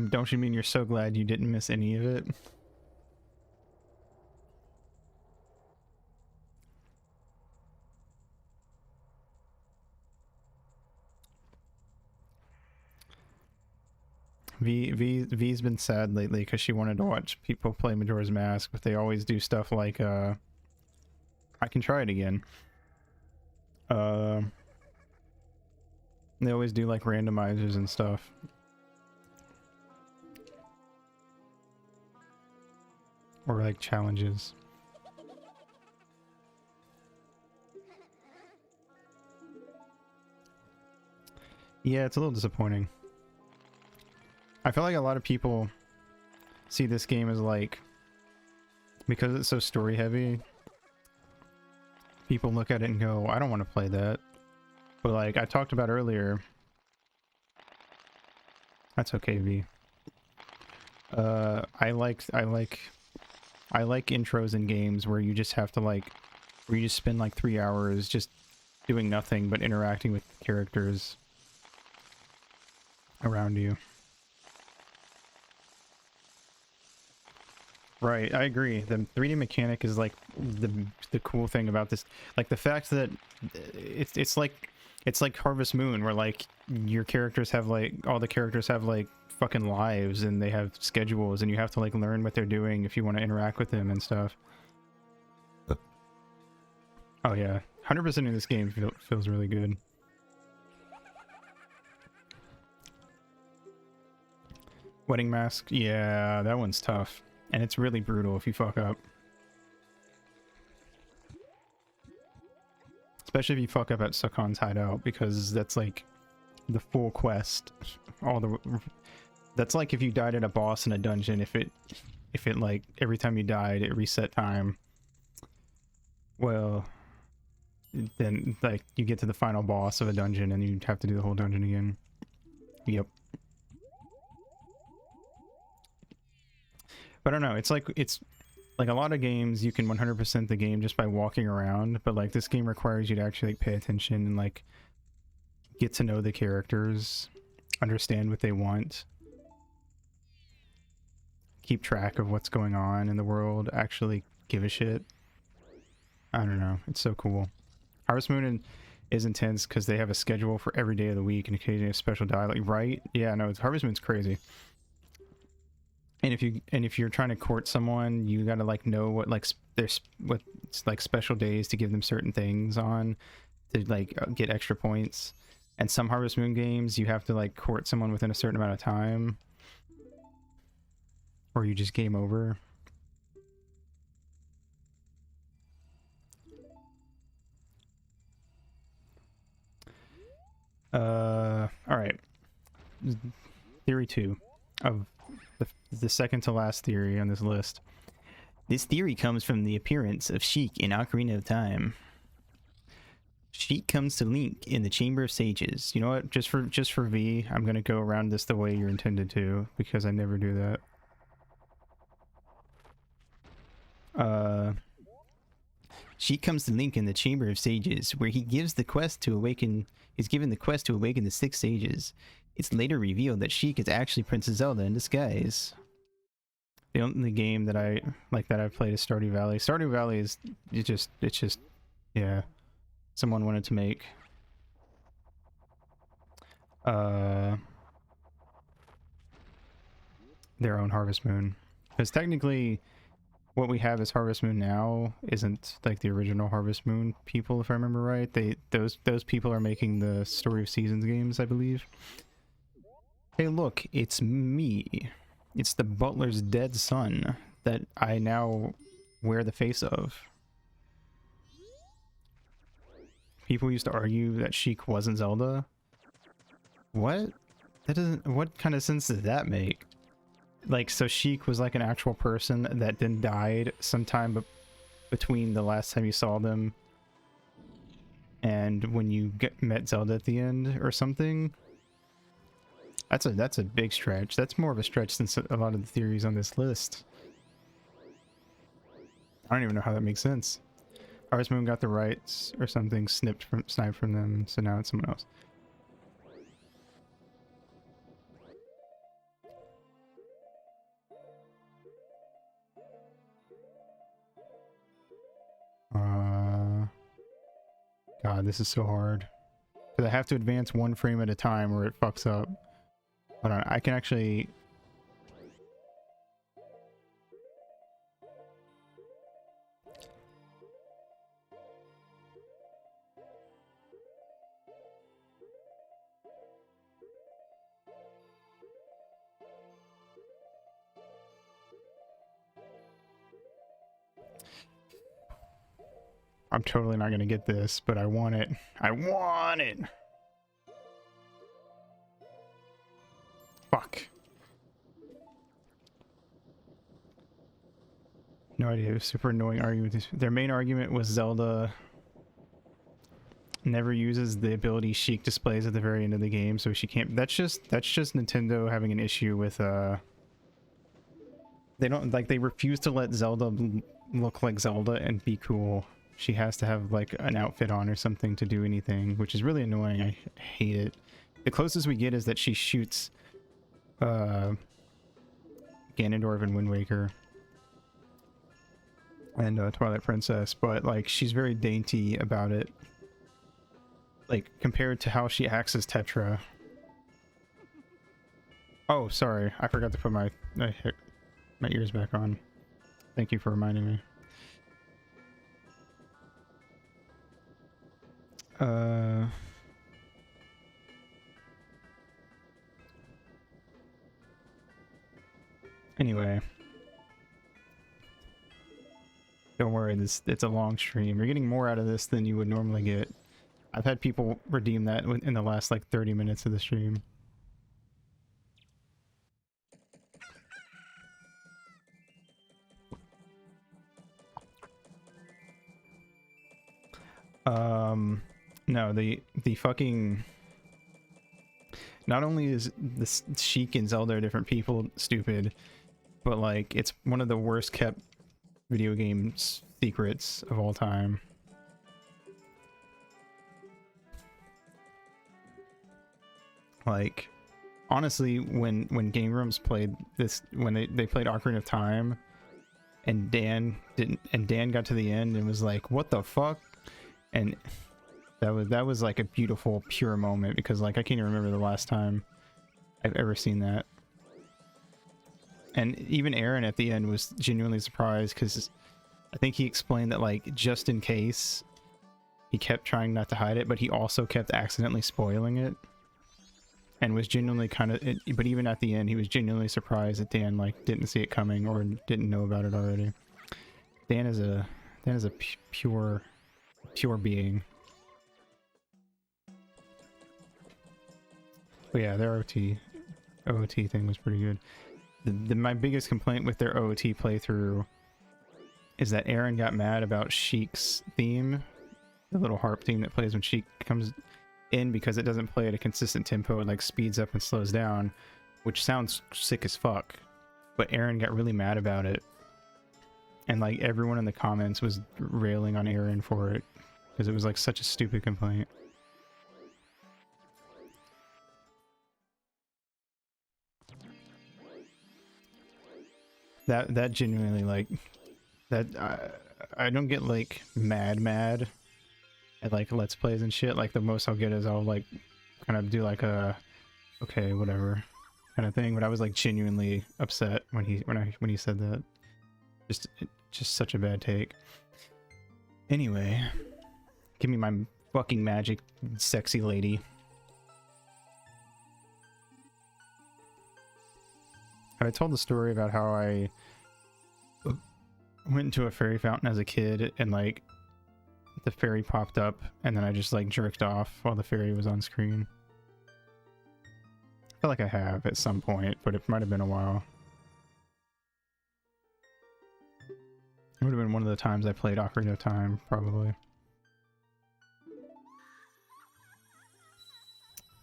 S2: Don't you mean you're so glad you didn't miss any of it? V's been sad lately because she wanted to watch people play Majora's Mask, but they always do stuff like I can try it again. They always do like randomizers and stuff. Or like challenges. Yeah, it's a little disappointing. I feel like a lot of people see this game as like, because it's so story heavy, people look at it and go, I don't want to play that. But like I talked about earlier, that's okay, V. I like intros in games where you just have to like, where you just spend like 3 hours just doing nothing but interacting with characters around you. Right, I agree. The 3D mechanic is like the cool thing about this. Like the fact that it's like Harvest Moon, where like your characters have like all the characters have like fucking lives and they have schedules, and you have to like learn what they're doing if you want to interact with them and stuff. Oh yeah, 100% of this game feels really good. Wedding Mask, yeah, that one's tough. And it's really brutal if you fuck up. Especially if you fuck up at Sub-a-thon's hideout, because that's like the full quest. That's like if you died at a boss in a dungeon, if it like every time you died it reset time. Well, then like you get to the final boss of a dungeon and you have to do the whole dungeon again. Yep. But I don't know, it's like a lot of games you can 100% the game just by walking around, but like this game requires you to actually like pay attention and like get to know the characters, understand what they want, keep track of what's going on in the world, actually give a shit. I don't know, it's so cool. Harvest Moon is intense because they have a schedule for every day of the week and occasionally a special dialogue, right? Yeah, no, Harvest Moon's crazy. And if you're trying to court someone, you gotta like know what like there's what's like special days to give them certain things on to like get extra points. And some Harvest Moon games you have to like court someone within a certain amount of time, or you just game over. All right. Theory 2 of the second to last theory on this list. This theory comes from the appearance of Sheik in Ocarina of Time. Sheik comes to Link in the Chamber of Sages. You know what? Just for V, I'm gonna go around this the way you're intended to, because I never do that. Sheik comes to Link in the Chamber of Sages, where he gives the quest to awaken. He's given the quest to awaken the 6 sages. It's later revealed that Sheik is actually Princess Zelda in disguise. The only game that I like that I've played is Stardew Valley. Stardew Valley is it's just yeah, someone wanted to make their own Harvest Moon, because technically what we have as Harvest Moon now isn't like the original Harvest Moon people, if I remember right. Those people are making the Story of Seasons games, I believe. Hey look, it's me. It's the butler's dead son that I now wear the face of. People used to argue that Sheik wasn't Zelda. What? That doesn't... What kind of sense does that make? Like, so Sheik was like an actual person that then died sometime between the last time you saw them and when you met Zelda at the end or something? That's a big stretch. That's more of a stretch than a lot of the theories on this list. I don't even know how that makes sense. Harvest Moon got the rights or something sniped from them, so now it's someone else. God, this is so hard. Because I have to advance one frame at a time or it fucks up. Hold on, I can actually... I'm totally not gonna get this, but I want it. I want it! Fuck. No idea. It was super annoying argument. Their main argument was Zelda never uses the ability Sheik displays at the very end of the game, so she can't... That's just Nintendo having an issue with, They don't... Like, they refuse to let Zelda look like Zelda and be cool. She has to have, like, an outfit on or something to do anything, which is really annoying. I hate it. The closest we get is that she shoots, Ganondorf and Wind Waker. and Twilight Princess, but like she's very dainty about it. Like compared to how she acts as Tetra. Oh, sorry, I forgot to put my ears back on. Thank you for reminding me. Anyway. Don't worry, it's a long stream. You're getting more out of this than you would normally get. I've had people redeem that in the last like 30 minutes of the stream. No, the fucking... Not only is this Sheik and Zelda are different people stupid, but like it's one of the worst kept video game secrets of all time. Like honestly, when game rooms played this, when they played Ocarina of Time, and Dan got to the end and was like, what the fuck? And that was like a beautiful pure moment, because like I can't even remember the last time I've ever seen that. And even Aaron at the end was genuinely surprised, because I think he explained that like just in case he kept trying not to hide it, but he also kept accidentally spoiling it, and was genuinely kind of, but even at the end he was genuinely surprised that Dan like didn't see it coming or didn't know about it already. Dan is a pure being. But yeah, their OOT thing was pretty good. My biggest complaint with their OOT playthrough is that Aaron got mad about Sheik's theme, the little harp theme that plays when Sheik comes in, because it doesn't play at a consistent tempo. It like speeds up and slows down, which sounds sick as fuck. But Aaron got really mad about it, and like everyone in the comments was railing on Aaron for it, because it was like such a stupid complaint. That genuinely, like, that I don't get like mad at like Let's Plays and shit. Like the most I'll get is I'll like kind of do like a okay whatever kind of thing, but I was like genuinely upset when he said that. Just such a bad take. Anyway, give me my fucking magic, sexy lady. I told the story about how I went into a fairy fountain as a kid, and like the fairy popped up, and then I just like jerked off while the fairy was on screen. I feel like I have at some point, but it might have been a while. It would have been one of the times I played Ocarina of Time, probably.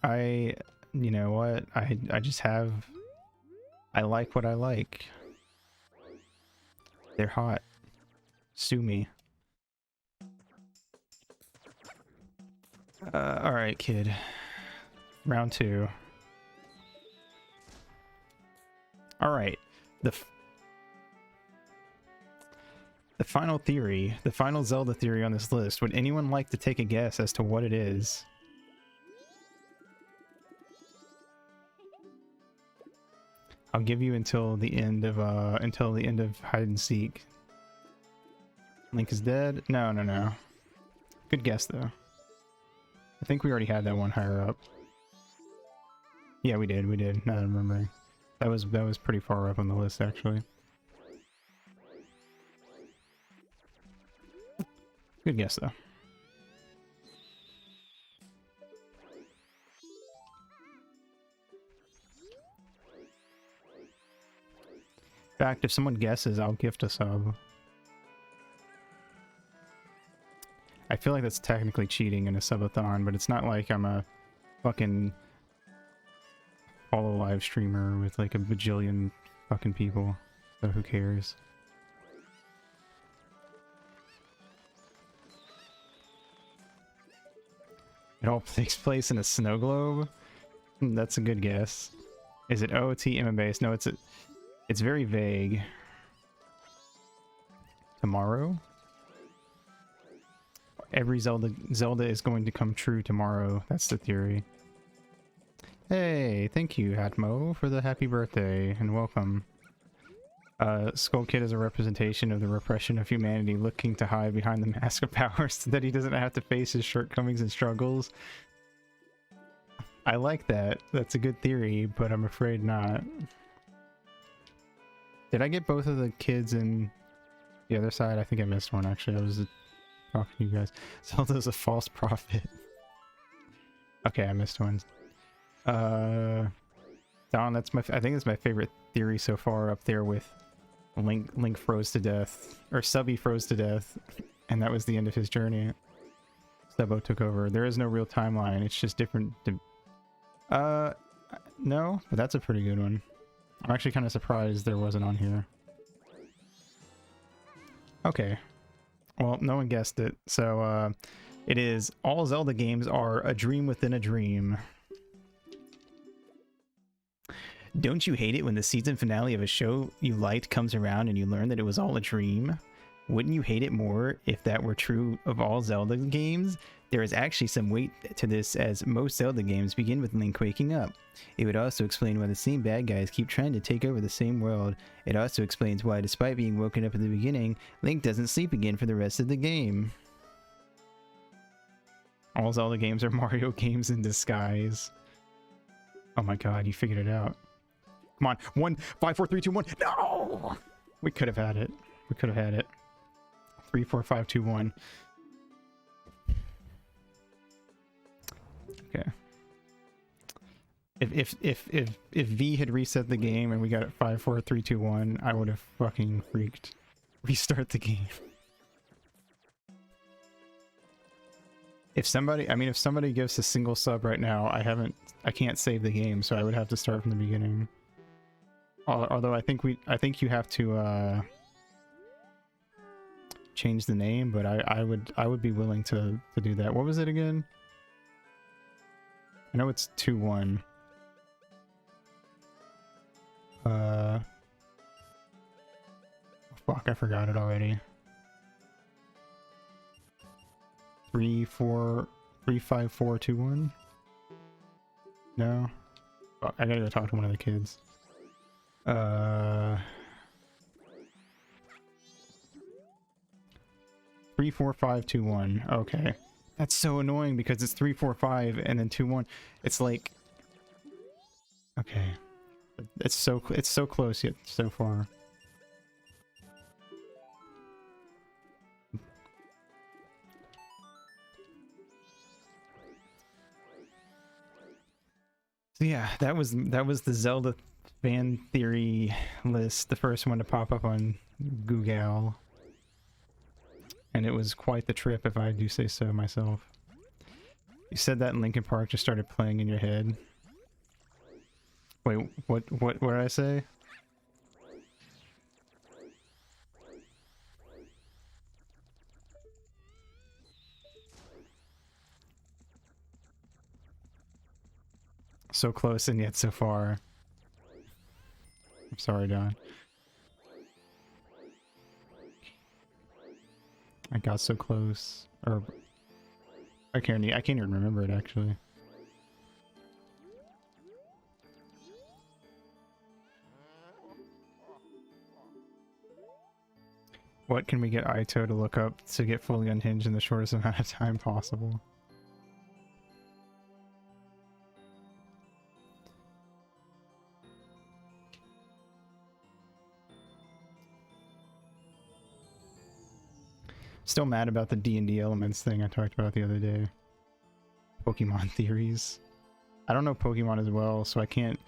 S2: You know what? I just have... I like what I like. They're hot. Sue me. Alright, kid. Round 2. Alright. The final theory, the final Zelda theory on this list. Would anyone like to take a guess as to what it is? I'll give you until the end of hide and seek. Link is dead? No. Good guess though. I think we already had that one higher up. Yeah, we did. Now that I'm remembering. That was pretty far up on the list actually. Good guess though. In fact, if someone guesses, I'll gift a sub. I feel like that's technically cheating in a subathon, but it's not like I'm a fucking follow live streamer with like a bajillion fucking people, so who cares? It all takes place in a snow globe? That's a good guess. Is it OOT, MMO based? No, it's very vague. tomorrow. Every Zelda is going to come true tomorrow. That's the theory. Hey, thank you, Atmo, for the happy birthday and welcome. Skull Kid is a representation of the repression of humanity looking to hide behind the mask of power so that he doesn't have to face his shortcomings and struggles. I like that. That's a good theory, but I'm afraid not. Did I get both of the kids in the other side? I think I missed one, actually. I was talking to you guys. Zelda's a false prophet. Okay, I missed one. Don, that's my... I think it's my favorite theory so far, up there with Link froze to death, or Subby froze to death, and that was the end of his journey. Stubbo took over. There is no real timeline. It's just different... no, but that's a pretty good one. I'm actually kind of surprised there wasn't on here. Okay. Well, no one guessed it. So, it is all Zelda games are a dream within a dream. Don't you hate it when the season finale of a show you liked comes around and you learn that it was all a dream? Wouldn't you hate it more if that were true of all Zelda games? There is actually some weight to this, as most Zelda games begin with Link waking up. It would also explain why the same bad guys keep trying to take over the same world. It also explains why, despite being woken up at the beginning, Link doesn't sleep again for the rest of the game. All Zelda games are Mario games in disguise. Oh my god, you figured it out. Come on, 1, 5, 4, 3, 2, 1. No! We could have had it. We could have had it. 3, 4, 5, 2, 1. Okay. If V had reset the game and we got it 5, 4, 3, 2, 1, I would have fucking freaked. Restart the game. If somebody gives a single sub right now, I can't save the game, so I would have to start from the beginning. Although I think you have to change the name, but I would be willing to do that. What was it again? I know it's 2-1. Fuck, I forgot it already. 3, 4, 3, 5, 4, 2, 1. No. Fuck, I gotta go talk to one of the kids. 3, 4, 5, 2, 1. Okay. That's so annoying because it's 3, 4, 5 and then 2, 1. It's like, okay. It's so close yet so far. So yeah, that was the Zelda fan theory list, the first one to pop up on Google. And it was quite the trip, if I do say so myself. You said that and Linkin Park just started playing in your head. Wait, what did I say? So close and yet so far. I'm sorry, Don. I got so close. Or I can't even remember it actually. What can we get Aito to look up to get fully unhinged in the shortest amount of time possible? Still mad about the D&D elements thing I talked about the other day. Pokemon theories. I don't know Pokemon as well, so I can't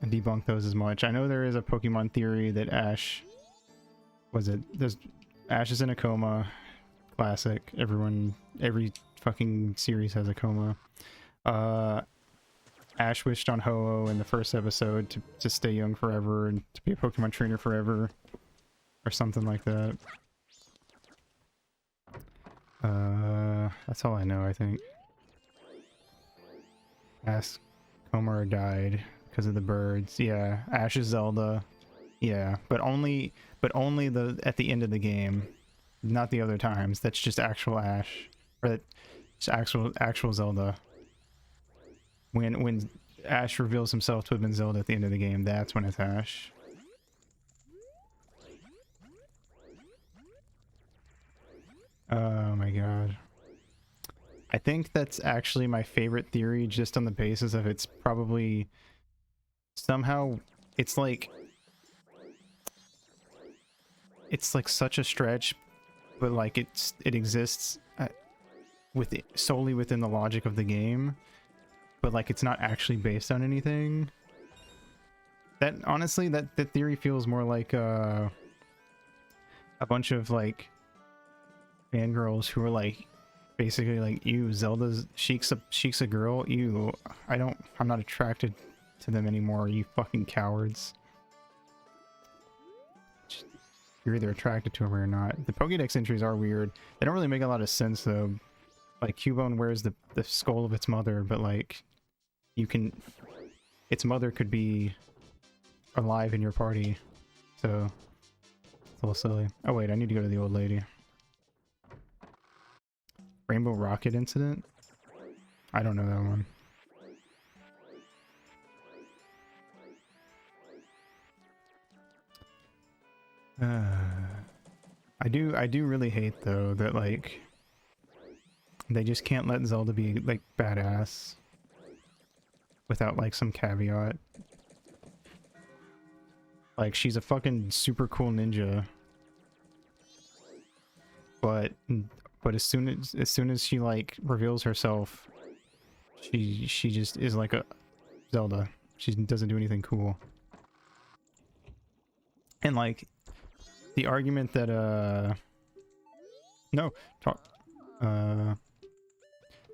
S2: debunk those as much. I know there is a Pokemon theory that Ash... Ash is in a coma. Classic. Every fucking series has a coma. Ash wished on Ho-Oh in the first episode to stay young forever and to be a Pokemon trainer forever. Or something like that. That's all I know, I think. Ash Homer died because of the birds. Yeah, Ash is Zelda. Yeah, but only the at the end of the game, not the other times. That's just actual Ash, or it's actual Zelda. When Ash reveals himself to have been Zelda at the end of the game, that's when it's Ash. Oh my god. I think that's actually my favorite theory, just on the basis of it's probably somehow it's like such a stretch, but like it exists solely within the logic of the game, but like it's not actually based on anything. That honestly, that theory feels more like a bunch of like fangirls who are like basically like, "Ew, Sheik's a girl. Ew, I'm not attracted to them anymore. You fucking cowards." You're either attracted to him or you're not. The Pokédex entries are weird. They don't really make a lot of sense though. Like Cubone wears the skull of its mother, but like its mother could be alive in your party, so it's a little silly. Oh wait, I need to go to the old lady. Rainbow Rocket incident? I don't know that one. I do really hate though that like they just can't let Zelda be like badass without like some caveat. Like she's a fucking super cool ninja, but as soon as she like reveals herself, she just is like a Zelda. She doesn't do anything cool. And like the argument that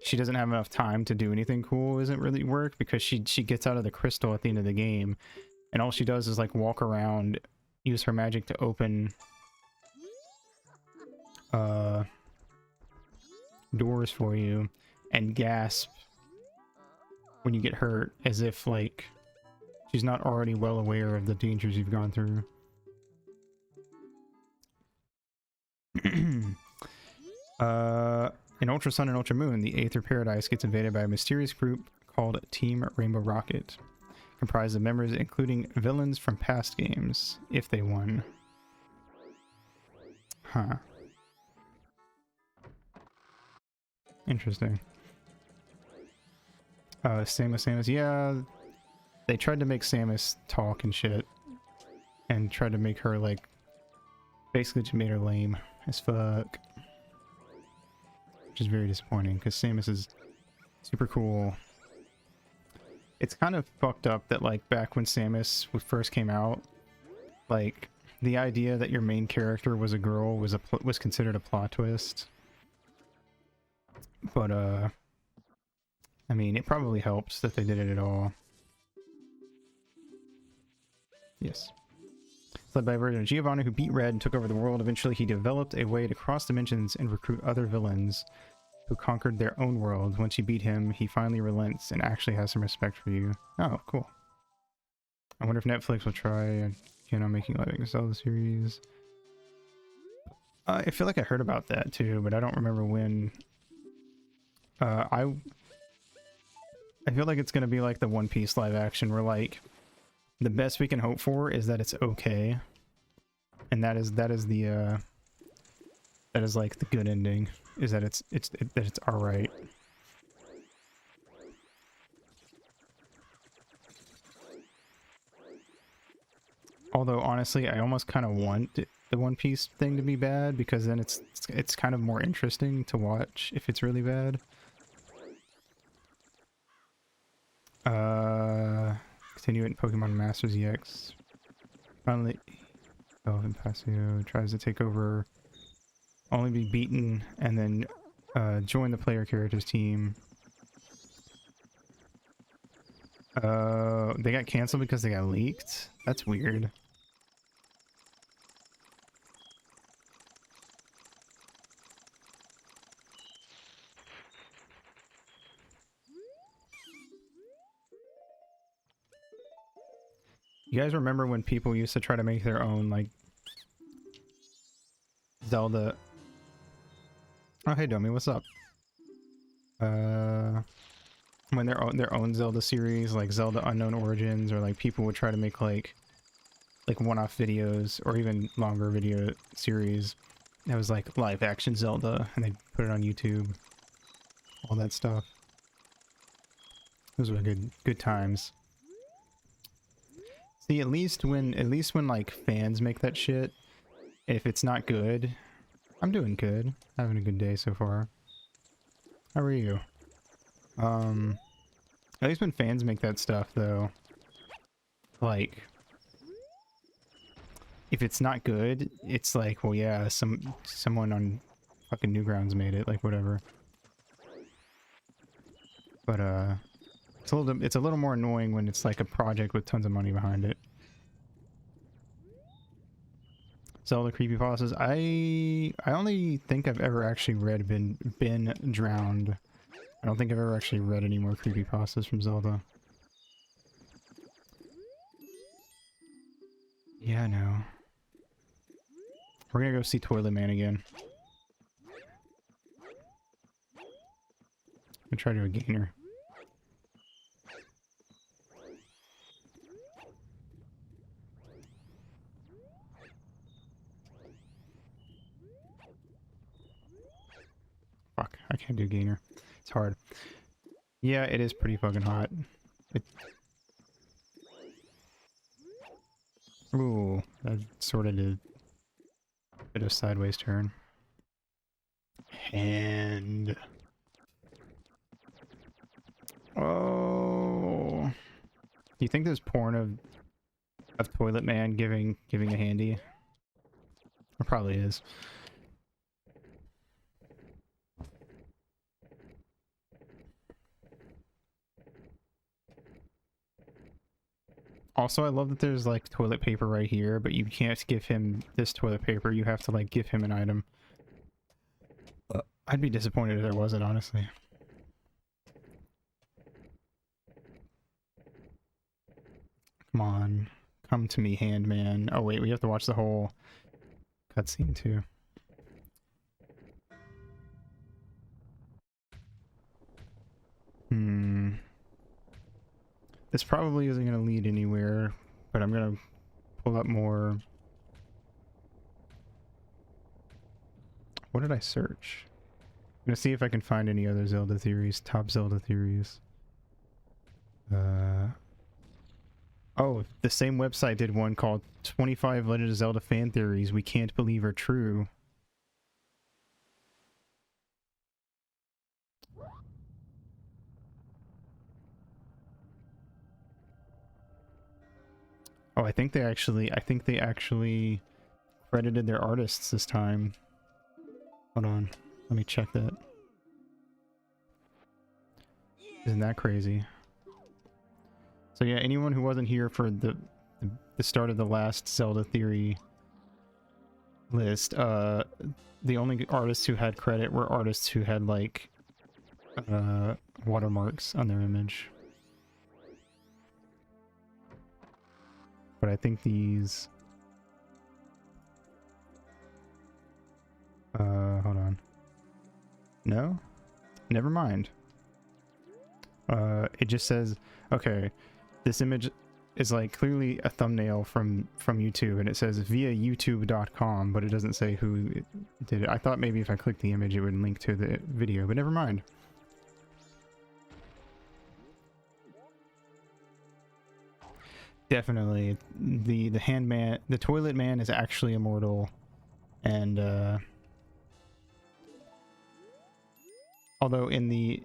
S2: she doesn't have enough time to do anything cool isn't really work, because she gets out of the crystal at the end of the game, and all she does is like walk around, use her magic to open doors for you, and gasp when you get hurt, as if like she's not already well aware of the dangers you've gone through. In Ultra Sun and Ultra Moon, the Aether Paradise gets invaded by a mysterious group called Team Rainbow Rocket, comprised of members including villains from past games, if they won. Huh. Interesting. Samus, yeah, they tried to make Samus talk and shit, and tried to make her like, basically just made her lame as fuck. Which is very disappointing, because Samus is super cool. It's kind of fucked up that like back when Samus first came out, like the idea that your main character was a girl was considered a plot twist. But I mean, it probably helps that they did it at all. Yes. It's led by a version of Giovanni who beat Red and took over the world. Eventually he developed a way to cross dimensions and recruit other villains who conquered their own world. Once you beat him, he finally relents and actually has some respect for you. Oh, cool. I wonder if Netflix will try again on making live Zelda series. I feel like I heard about that too, but I don't remember when. I feel like it's gonna be like the One Piece live action, where like the best we can hope for is that it's okay, and that is like the good ending, is that it's all right. Although honestly, I almost kind of want the One Piece thing to be bad, because then it's kind of more interesting to watch if it's really bad. Continue it in Pokemon Masters EX. Finally, Impasio tries to take over, only be beaten, and then join the player character's team. They got canceled because they got leaked? That's weird. You guys remember when people used to try to make their own, like, Zelda... Oh, hey, Domi, what's up? When their own Zelda series, like Zelda Unknown Origins, or like people would try to make like one-off videos, or even longer video series that was like live action Zelda, and they'd put it on YouTube. All that stuff. Those were good times. See, at least when like fans make that shit, if it's not good, I'm doing good. Having a good day so far. How are you? At least when fans make that stuff though, like, if it's not good, it's like, well, yeah, someone on fucking Newgrounds made it, like, whatever. But it's a little more annoying when it's like a project with tons of money behind it. Zelda creepypastas. I only think I've ever actually read been drowned. I don't think I've ever actually read any more creepypastas from Zelda. Yeah, no. We're gonna go see Toilet Man again. I'm gonna try to do a gainer. Fuck, I can't do gainer. It's hard. Yeah, it is pretty fucking hot. Ooh, that sort of did a bit of sideways turn. And... Oh... Do you think there's porn of Toilet Man giving a handy? There probably is. Also, I love that there's like toilet paper right here, but you can't give him this toilet paper. You have to like give him an item. I'd be disappointed if there wasn't, honestly. Come on. Come to me, Handman. Oh wait, we have to watch the whole cutscene too. This probably isn't going to lead anywhere, but I'm going to pull up more. What did I search? I'm going to see if I can find any other Zelda theories, top Zelda theories. Oh, the same website did one called 25 Legend of Zelda fan theories we can't believe are true. Oh, I think they actually credited their artists this time. Hold on, let me check that. Isn't that crazy? So yeah, anyone who wasn't here for the start of the last Zelda theory list, the only artists who had credit were artists who had like watermarks on their image. But I think these... hold on. No? Never mind. It just says, okay, this image is like clearly a thumbnail from YouTube, and it says via youtube.com, but it doesn't say who did it. I thought maybe if I clicked the image it would link to the video, but never mind. Definitely, the handman, the toilet man is actually immortal, and although in the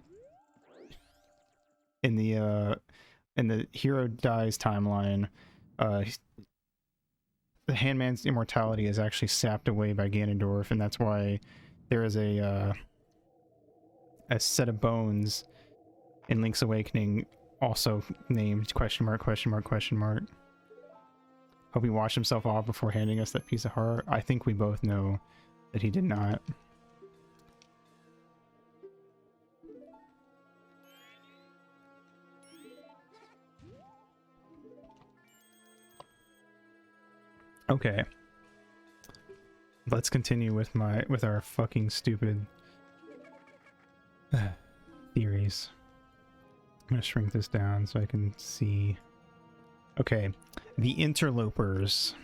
S2: hero dies timeline, the handman's immortality is actually sapped away by Ganondorf, and that's why there is a set of bones in Link's Awakening also named question mark question mark question mark. Hope he washed himself off before handing us that piece of heart. I think we both know that he did not. Okay. Let's continue with our fucking stupid theories. I'm gonna shrink this down so I can see. Okay, the interlopers.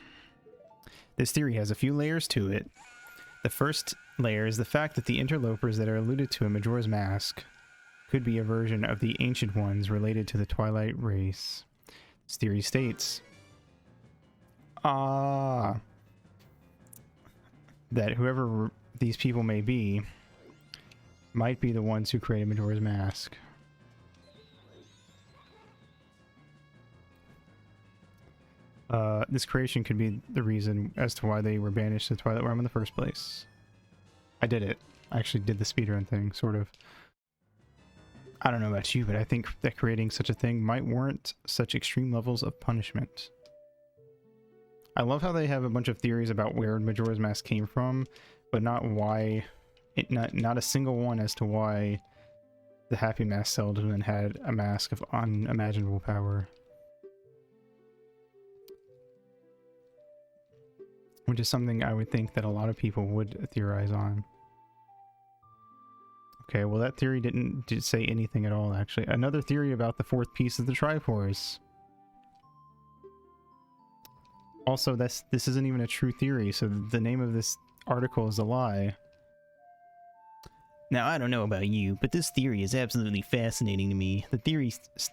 S2: This theory has a few layers to it. The first layer is the fact that the interlopers that are alluded to in Majora's Mask could be a version of the Ancient Ones related to the Twilight race. This theory states that whoever these people may be might be the ones who created Majora's Mask. This creation could be the reason as to why they were banished to the Twilight Realm in the first place. I did it. I actually did the speedrun thing, sort of. I don't know about you, but I think that creating such a thing might warrant such extreme levels of punishment. I love how they have a bunch of theories about where Majora's Mask came from, but not why. Not a single one as to why the Happy Mask Salesman had a mask of unimaginable power. Which is something I would think that a lot of people would theorize on. Okay, well that theory didn't say anything at all, actually. Another theory about the fourth piece is the Triforce. Also, this isn't even a true theory, so the name of this article is a lie. Now, I don't know about you, but this theory is absolutely fascinating to me.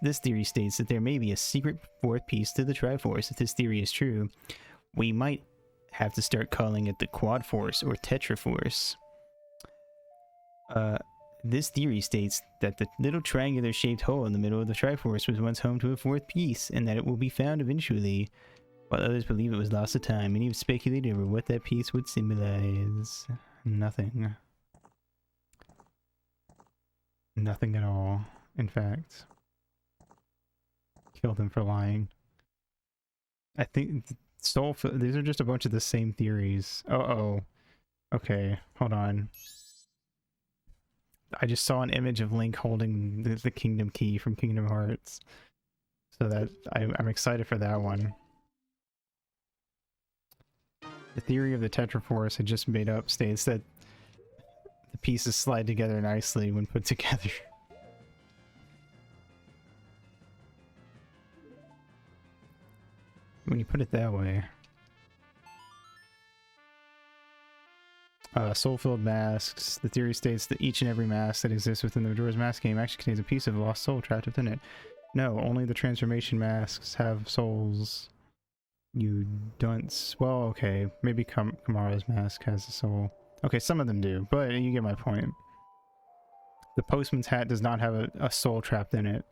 S2: This theory states that there may be a secret fourth piece to the Triforce. If this theory is true, we might have to start calling it the Quad Force or Tetraforce. This theory states that the little triangular shaped hole in the middle of the Triforce was once home to a fourth piece, and that it will be found eventually, while others believe it was lost to time. Many have speculated over what that piece would symbolize. Nothing. Nothing at all, in fact. Kill them for lying. I think these are just a bunch of the same theories. Uh-oh. Okay, hold on. I just saw an image of Link holding the Kingdom Key from Kingdom Hearts. So that I'm excited for that one. The theory of the Tetraforce I just made up states that the pieces slide together nicely when put together. When you put it that way. Soul-filled masks. The theory states that each and every mask that exists within the Majora's Mask game actually contains a piece of lost soul trapped within it. No, only the transformation masks have souls. You dunce. Well, okay, maybe Kamara's mask has a soul. Okay, some of them do, but you get my point. The postman's hat does not have a soul trapped in it.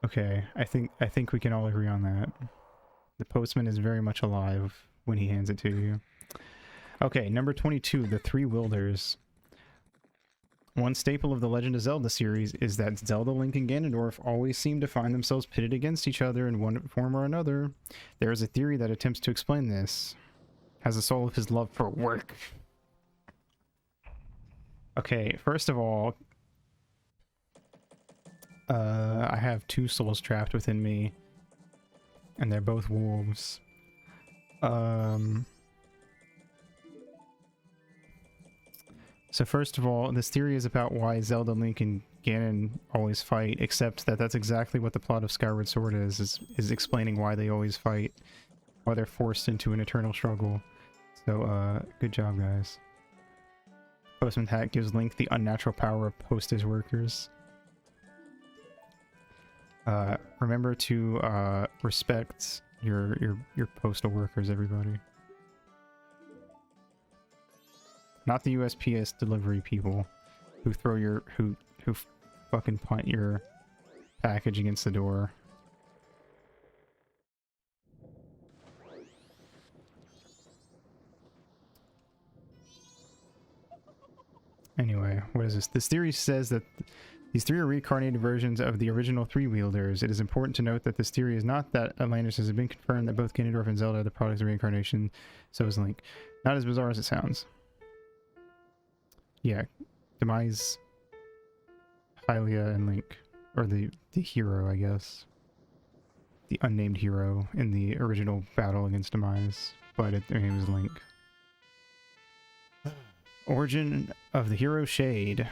S2: Okay, I think we can all agree on that. The postman is very much alive when he hands it to you. Okay, number 22, the Three Wilders. One staple of the Legend of Zelda series is that Zelda, Link, and Ganondorf always seem to find themselves pitted against each other in one form or another. There is a theory that attempts to explain this. Has the soul of his love for work. Okay, first of all, I have two souls trapped within me, and they're both wolves. So first of all, this theory is about why Zelda, Link, and Ganon always fight, except that that's exactly what the plot of Skyward Sword is explaining why they always fight, why they're forced into an eternal struggle. So, good job, guys. Postman's hat gives Link the unnatural power of postage workers. Remember to respect your postal workers, everybody. Not the USPS delivery people who throw who fucking punt your package against the door. Anyway, what is this? This theory says that these three are reincarnated versions of the original Three Wielders. It is important to note that this theory is not that Atlantis has been confirmed that both Ganondorf and Zelda are the products of reincarnation, so is Link. Not as bizarre as it sounds. Yeah, Demise, Hylia, and Link. Or the hero, I guess. the unnamed hero in the original battle against Demise, but their name is Link. Origin of the hero Shade.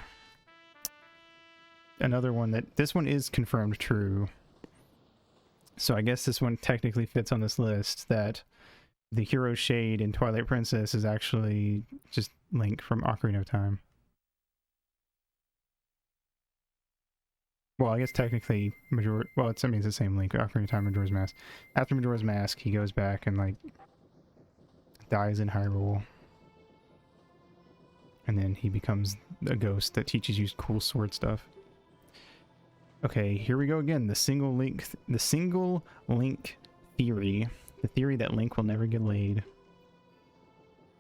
S2: Another one that this one is confirmed true. So I guess this one technically fits on this list, that the hero Shade in Twilight Princess is actually just Link from Ocarina of Time. Well, I guess technically Majora, well, I mean, it's the same Link, Ocarina of Time, Majora's Mask. After Majora's Mask, he goes back and like dies in Hyrule. And then he becomes a ghost that teaches you cool sword stuff. Okay, here we go again. The single link theory. The theory that Link will never get laid.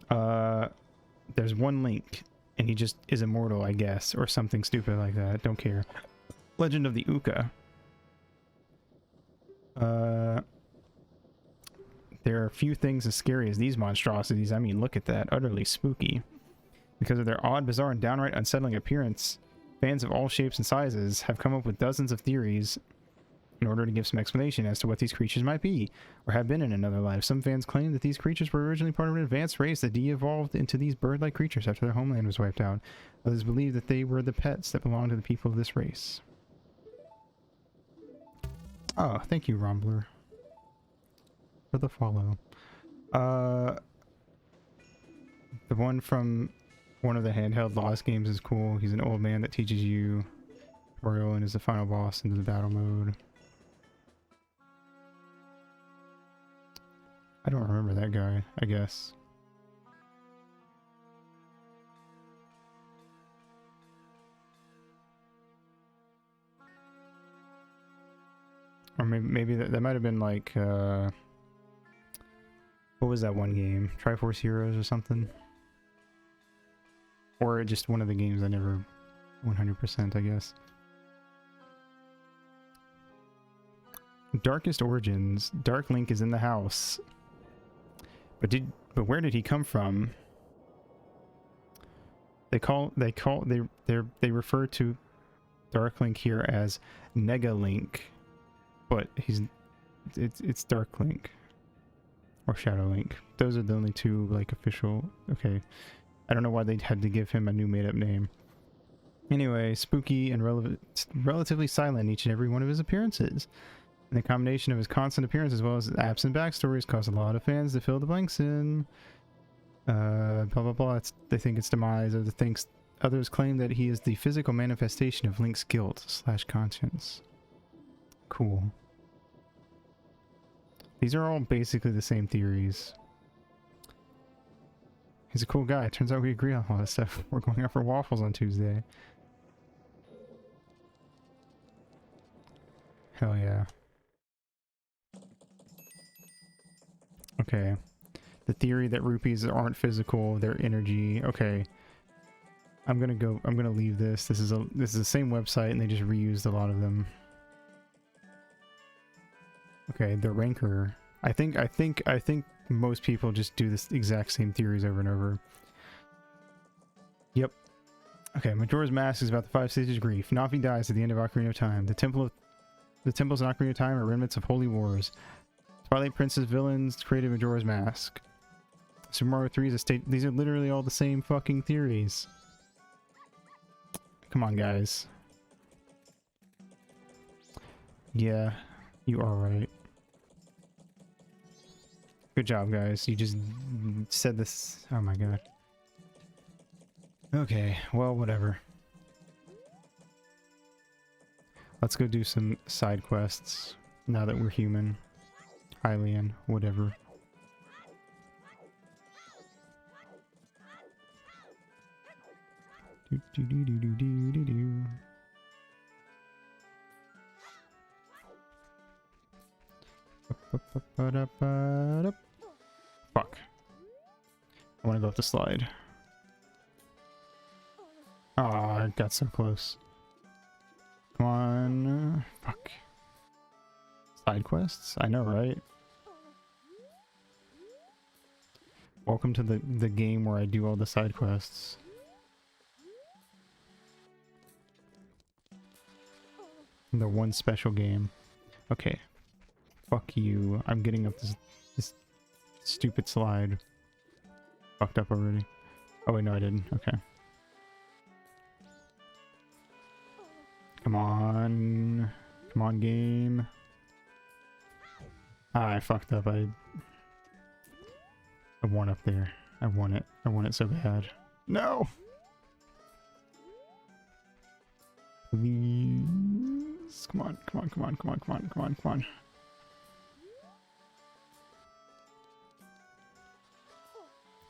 S2: There's one Link, and he just is immortal, I guess, or something stupid like that. Don't care. Legend of the Uka. There are few things as scary as these monstrosities. I mean, look at that. Utterly spooky. Because of their odd, bizarre, and downright unsettling appearance, fans of all shapes and sizes have come up with dozens of theories in order to give some explanation as to what these creatures might be, or have been in another life. Some fans claim that these creatures were originally part of an advanced race that de-evolved into these bird-like creatures after their homeland was wiped out. Others believe that they were the pets that belonged to the people of this race. Oh, thank you, Rombler, for the follow. The one from one of the handheld Lost games is cool. He's an old man that teaches you tutorial and is the final boss into the battle mode. I don't remember that guy, I guess. Or maybe that might have been like, what was that one game? Triforce Heroes or something? Or just one of the games I never 100%, I guess. Darkest Origins. Dark Link is in the house. But where did he come from? They refer to Dark Link here as Nega Link. But it's Dark Link. Or Shadow Link. Those are the only two like official. Okay. I don't know why they had to give him a new made-up name. Anyway, spooky and relatively silent in each and every one of his appearances. And the combination of his constant appearance as well as his absent backstories caused a lot of fans to fill the blanks in. Blah blah blah. They think it's Demise. Others claim that he is the physical manifestation of Link's guilt / conscience. Cool. These are all basically the same theories. He's a cool guy. Turns out we agree on all this stuff. We're going out for waffles on Tuesday. Hell yeah. Okay. The theory that rupees aren't physical, they're energy. Okay. I'm gonna leave this. This is the same website and they just reused a lot of them. Okay, the Ranker. I think most people just do this exact same theories over and over. Yep. Okay, Majora's Mask is about the 5 stages of grief. Navi dies at the end of Ocarina of Time. The temples in Ocarina of Time are remnants of holy wars. Twilight Princess villains created Majora's Mask. Super Mario 3 is a state. These are literally all the same fucking theories. Come on, guys. Yeah, you are right. Good job, guys. You just said this. Oh my god. Okay, well, whatever. Let's go do some side quests now that we're human. Hylian, whatever. Do, do, do, do, do, do, do, do. Fuck. I want to go up the slide. Oh, I got so close. Come on. Fuck. Side quests? I know, right? Welcome to the game where I do all the side quests. The one special game. Okay. Fuck you. I'm getting up this stupid slide. Fucked up already. Oh wait, no I didn't. Okay. Come on. Come on, game. Ah, I fucked up. I won up there. I won it. I won it so bad. No! Please. Come on, come on, come on, come on, come on, come on, come on.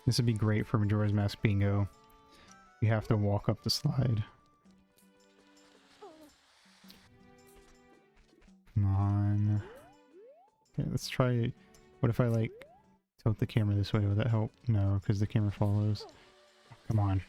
S2: This would be great for Majora's Mask Bingo. You have to walk up the slide. Come on. Okay, let's try... What if I, like, tilt the camera this way? Would that help? No, because the camera follows. Come on.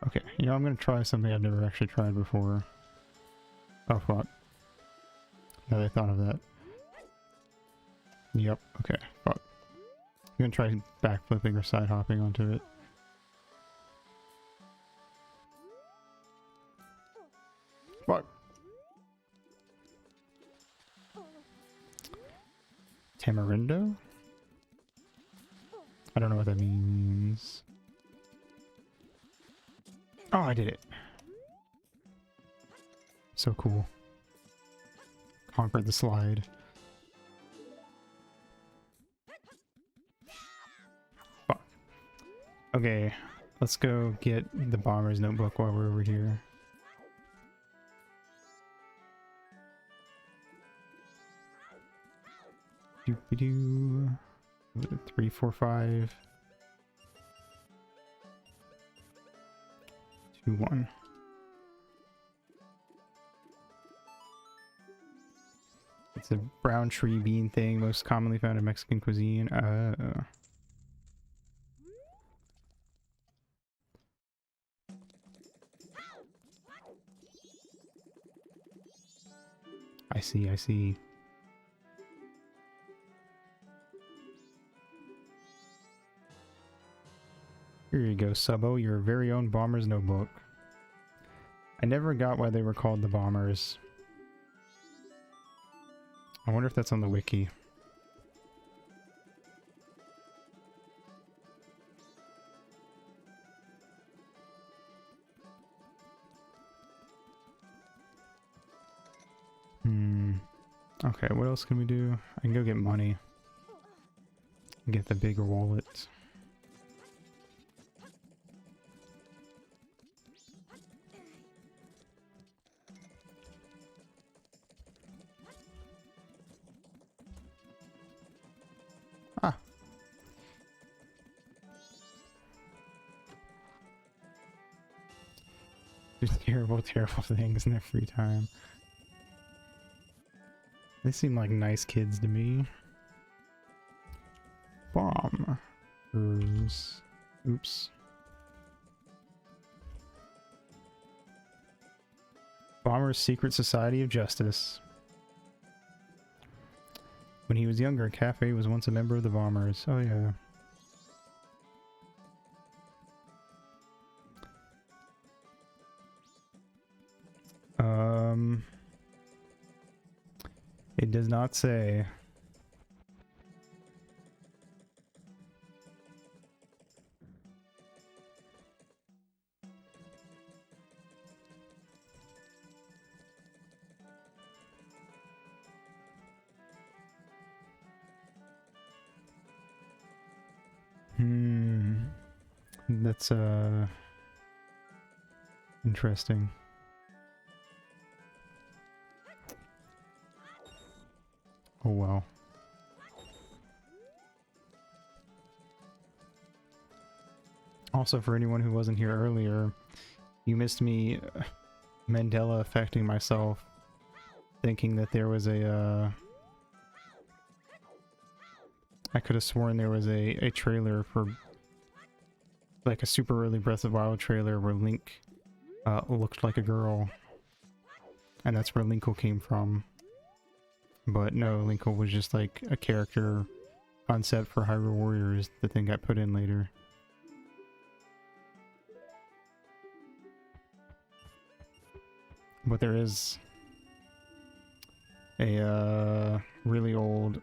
S2: Okay, you know, I'm gonna try something I've never actually tried before. Oh fuck. Now that I thought of that. Yep, okay, fuck. I'm gonna try backflipping or side hopping onto it. Fuck. Tamarindo? I don't know what that means. Oh, I did it. So cool. Conquered the slide. Fuck. Okay, let's go get the bomber's notebook while we're over here. Doop-a-doo. 3, 4, 5. 2, 1. It's a brown tree bean thing, most commonly found in Mexican cuisine. I see, I see. Here you go, Subbo, your very own Bomber's Notebook. I never got why they were called the Bombers. I wonder if that's on the wiki. Okay, what else can we do? I can go get money. Get the bigger wallet. Ah. Do terrible, terrible things in their free time. They seem like nice kids to me. Bombers. Oops. Bomber's Secret Society of Justice. When he was younger, Cafe was once a member of the Bombers. Oh yeah. It does not say. That's interesting. Oh well. Also, for anyone who wasn't here earlier, you missed me Mandela affecting myself, thinking that there was a I could have sworn there was a trailer for like a super early Breath of the Wild trailer where Link looked like a girl. and that's where Linkle came from. But no, Linkle was just like a character concept for Hyrule Warriors that then got put in later. But there is a really old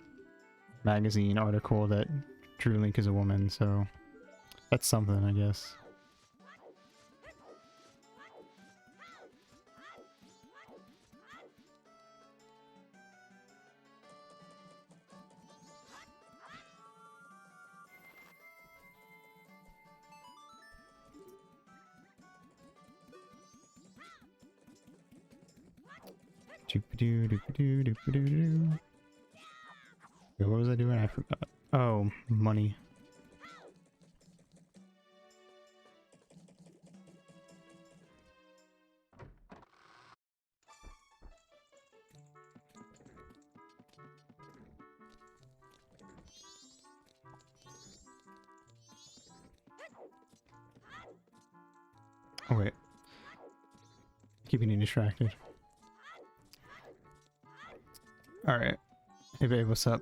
S2: magazine article that drew Link as a woman, so that's something, I guess. Doop-a-doo. What was I doing? I forgot. Oh, money. Oh wait. Keeping you distracted. Alright. Hey babe, what's up?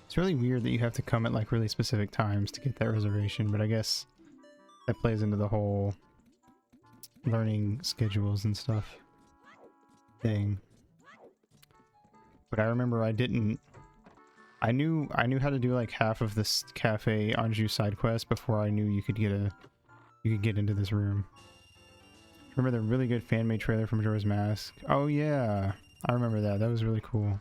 S2: It's really weird that you have to come at like really specific times to get that reservation, but I guess that plays into the whole learning schedules and stuff thing. But I remember I knew how to do like half of this Cafe Anjou side quest before I knew you could get into this room. Remember the really good fan-made trailer from Majora's Mask? Oh yeah, I remember that. That was really cool.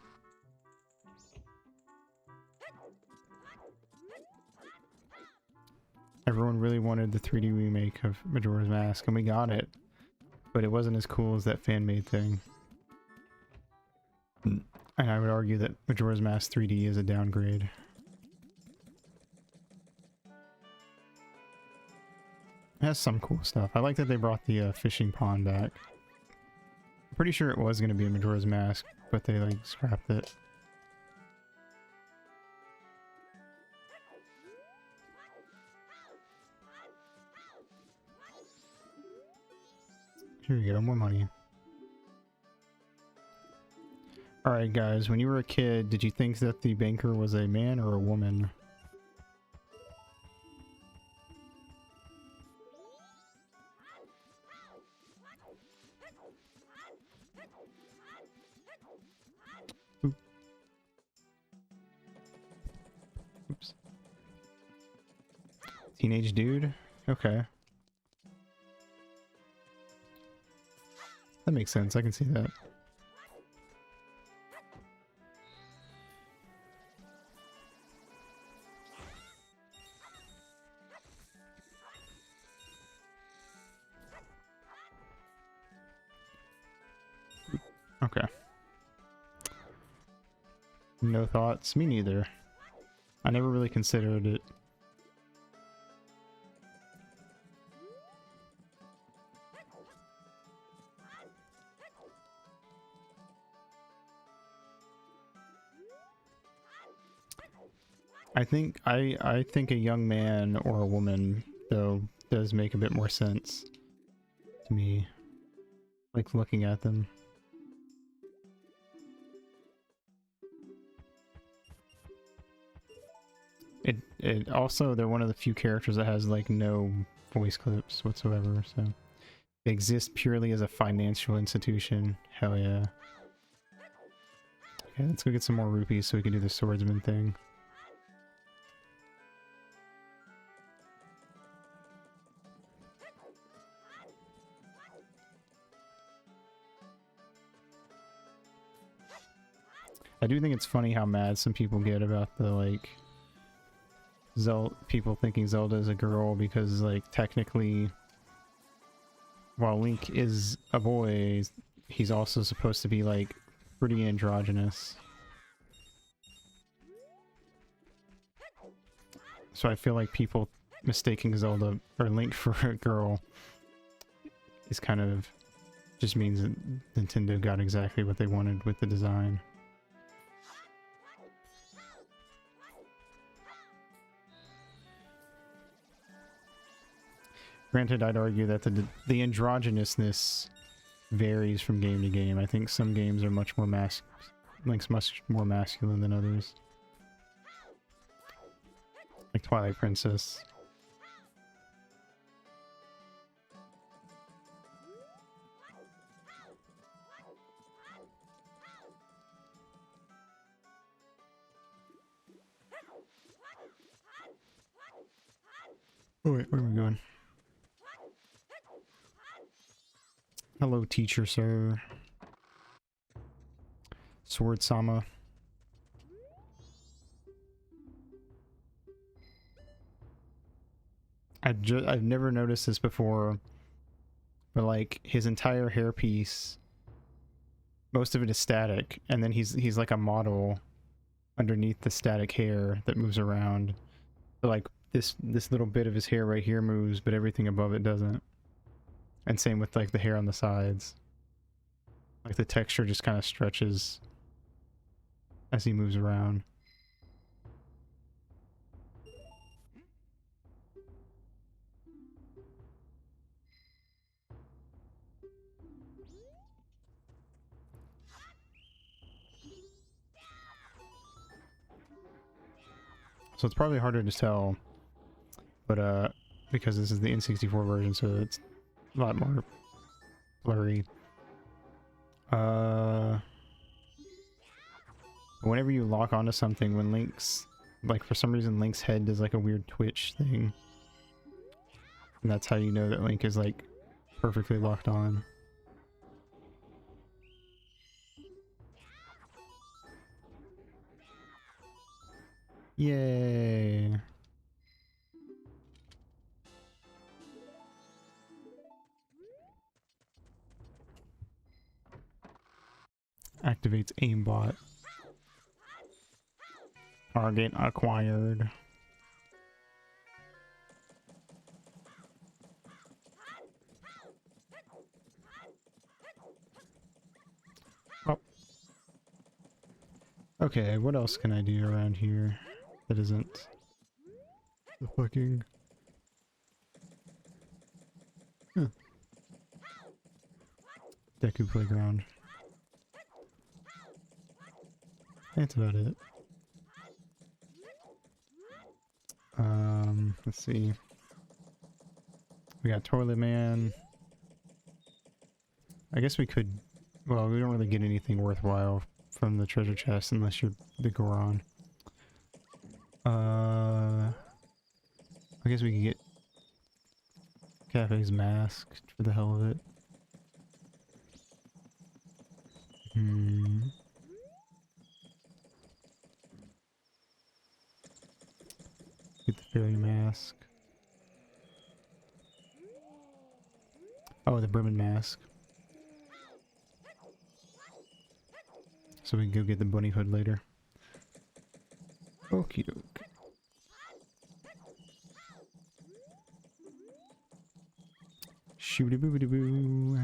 S2: Everyone really wanted the 3D remake of Majora's Mask, and we got it. But it wasn't as cool as that fan-made thing. And I would argue that Majora's Mask 3D is a downgrade. It has some cool stuff. I like that they brought the fishing pond back. I'm pretty sure it was going to be a Majora's Mask, but they like scrapped it. Here you go, more money. Alright guys, when you were a kid, did you think that the banker was a man or a woman? Oops. Teenage dude? Okay. That makes sense, I can see that. Okay. No thoughts? Me neither. I never really considered it. I think a young man or a woman though does make a bit more sense to me, like looking at them. It also, they're one of the few characters that has like no voice clips whatsoever, so they exist purely as a financial institution. Hell yeah. Okay, let's go get some more rupees so we can do the swordsman thing. I do think it's funny how mad some people get about the like people thinking Zelda is a girl, because like technically while Link is a boy, he's also supposed to be like pretty androgynous. So I feel like people mistaking Zelda or Link for a girl is kind of just means that Nintendo got exactly what they wanted with the design. Granted, I'd argue that the androgynousness varies from game to game. I think some games are much more Link's much more masculine than others. Like Twilight Princess. Oh wait, where are we going? Hello, teacher, sir. Sword Sama. I've never noticed this before, but like his entire hairpiece, most of it is static, and then he's like a model underneath the static hair that moves around. So like this little bit of his hair right here moves, but everything above it doesn't. And same with like the hair on the sides. Like the texture just kind of stretches as he moves around. So it's probably harder to tell, but because this is the N64 version, so it's a lot more blurry. Whenever you lock onto something, when Link's, like for some reason Link's head does like a weird twitch thing. And that's how you know that Link is like perfectly locked on. Yay! Activates aimbot. Target acquired. Oh. Okay, what else can I do around here that isn't the fucking... Huh. Deku Playground. That's about it. Let's see. We got Toilet Man. I guess we could... Well, we don't really get anything worthwhile from the treasure chest unless you're the Goron. I guess we could get Cafe's mask for the hell of it. Get the fairy mask. Oh, the Bremen mask. So we can go get the bunny hood later. Okie doke. Shooty boobity boo.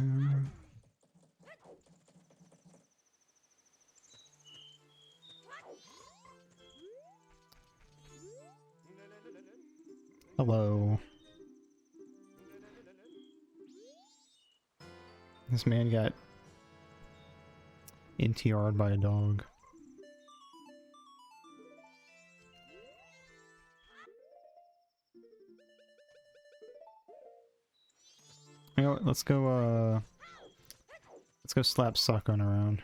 S2: Hello. This man got NTR'd by a dog. You know what, let's go slap Suckon around.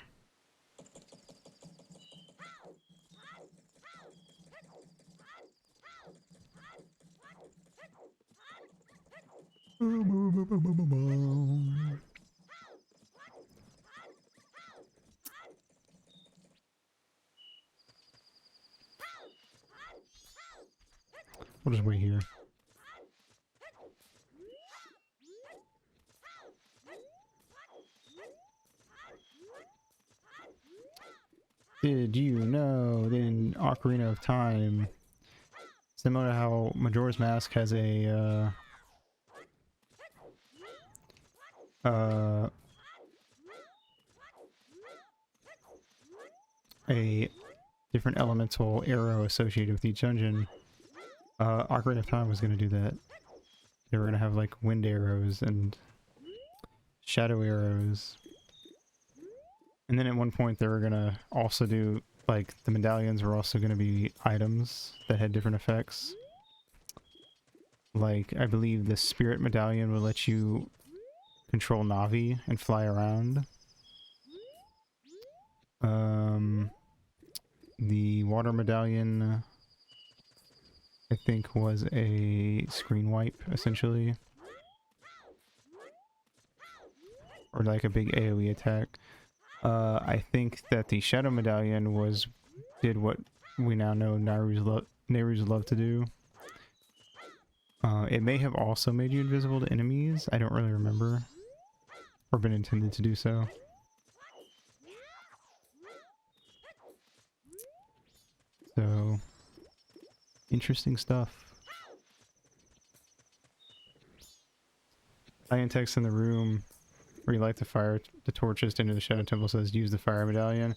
S2: We'll just wait here. Did you know that in Ocarina of Time, similar to how Majora's Mask has a different elemental arrow associated with each dungeon, Ocarina of Time was going to do that. They were gonna have like wind arrows and shadow arrows. And then at one point they were gonna also do, like, the medallions were also gonna be items that had different effects. Like, I believe the spirit medallion will let you control Navi and fly around. The water medallion, I think, was a screen wipe, essentially. Or like a big AoE attack. I think that the shadow medallion did what we now know Nehru's love to do. It may have also made you invisible to enemies. I don't really remember. Or been intended to do so. So, interesting stuff. Iron text in the room where you light the torches into the Shadow Temple says use the fire medallion.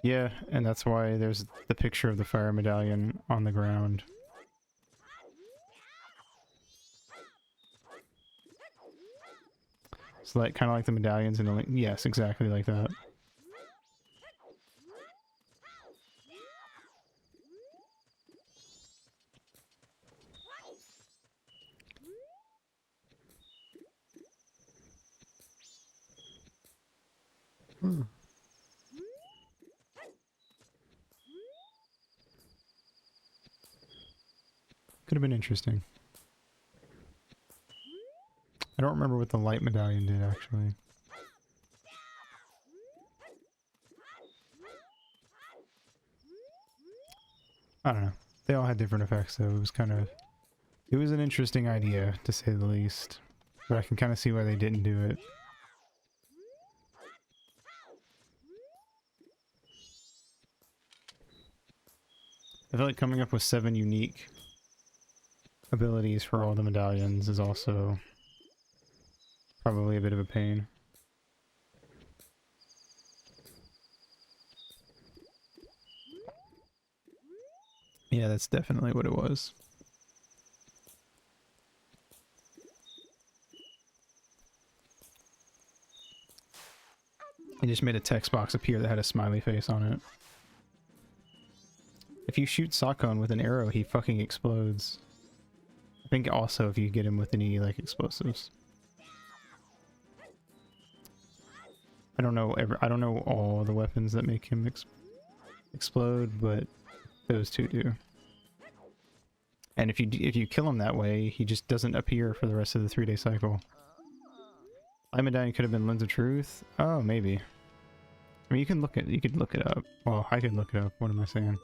S2: Yeah, and that's why there's the picture of the fire medallion on the ground. It's like kind of like the medallions in the link. Yes, exactly like that. Could have been interesting. I don't remember what the light medallion did, actually. I don't know. They all had different effects, so it was kind of... It was an interesting idea, to say the least. But I can kind of see why they didn't do it. I feel like coming up with 7 unique abilities for all the medallions is also probably a bit of a pain. Yeah, that's definitely what it was. I just made a text box appear that had a smiley face on it. If you shoot Sakon with an arrow, he fucking explodes. I think also if you get him with any, like, explosives. I don't know all the weapons that make him explode, but those two do. And if you kill him that way, he just doesn't appear for the rest of the 3-day cycle. Light medallion could have been Lens of Truth. Oh, maybe. I mean, you could look it up. Well, I could look it up. What am I saying?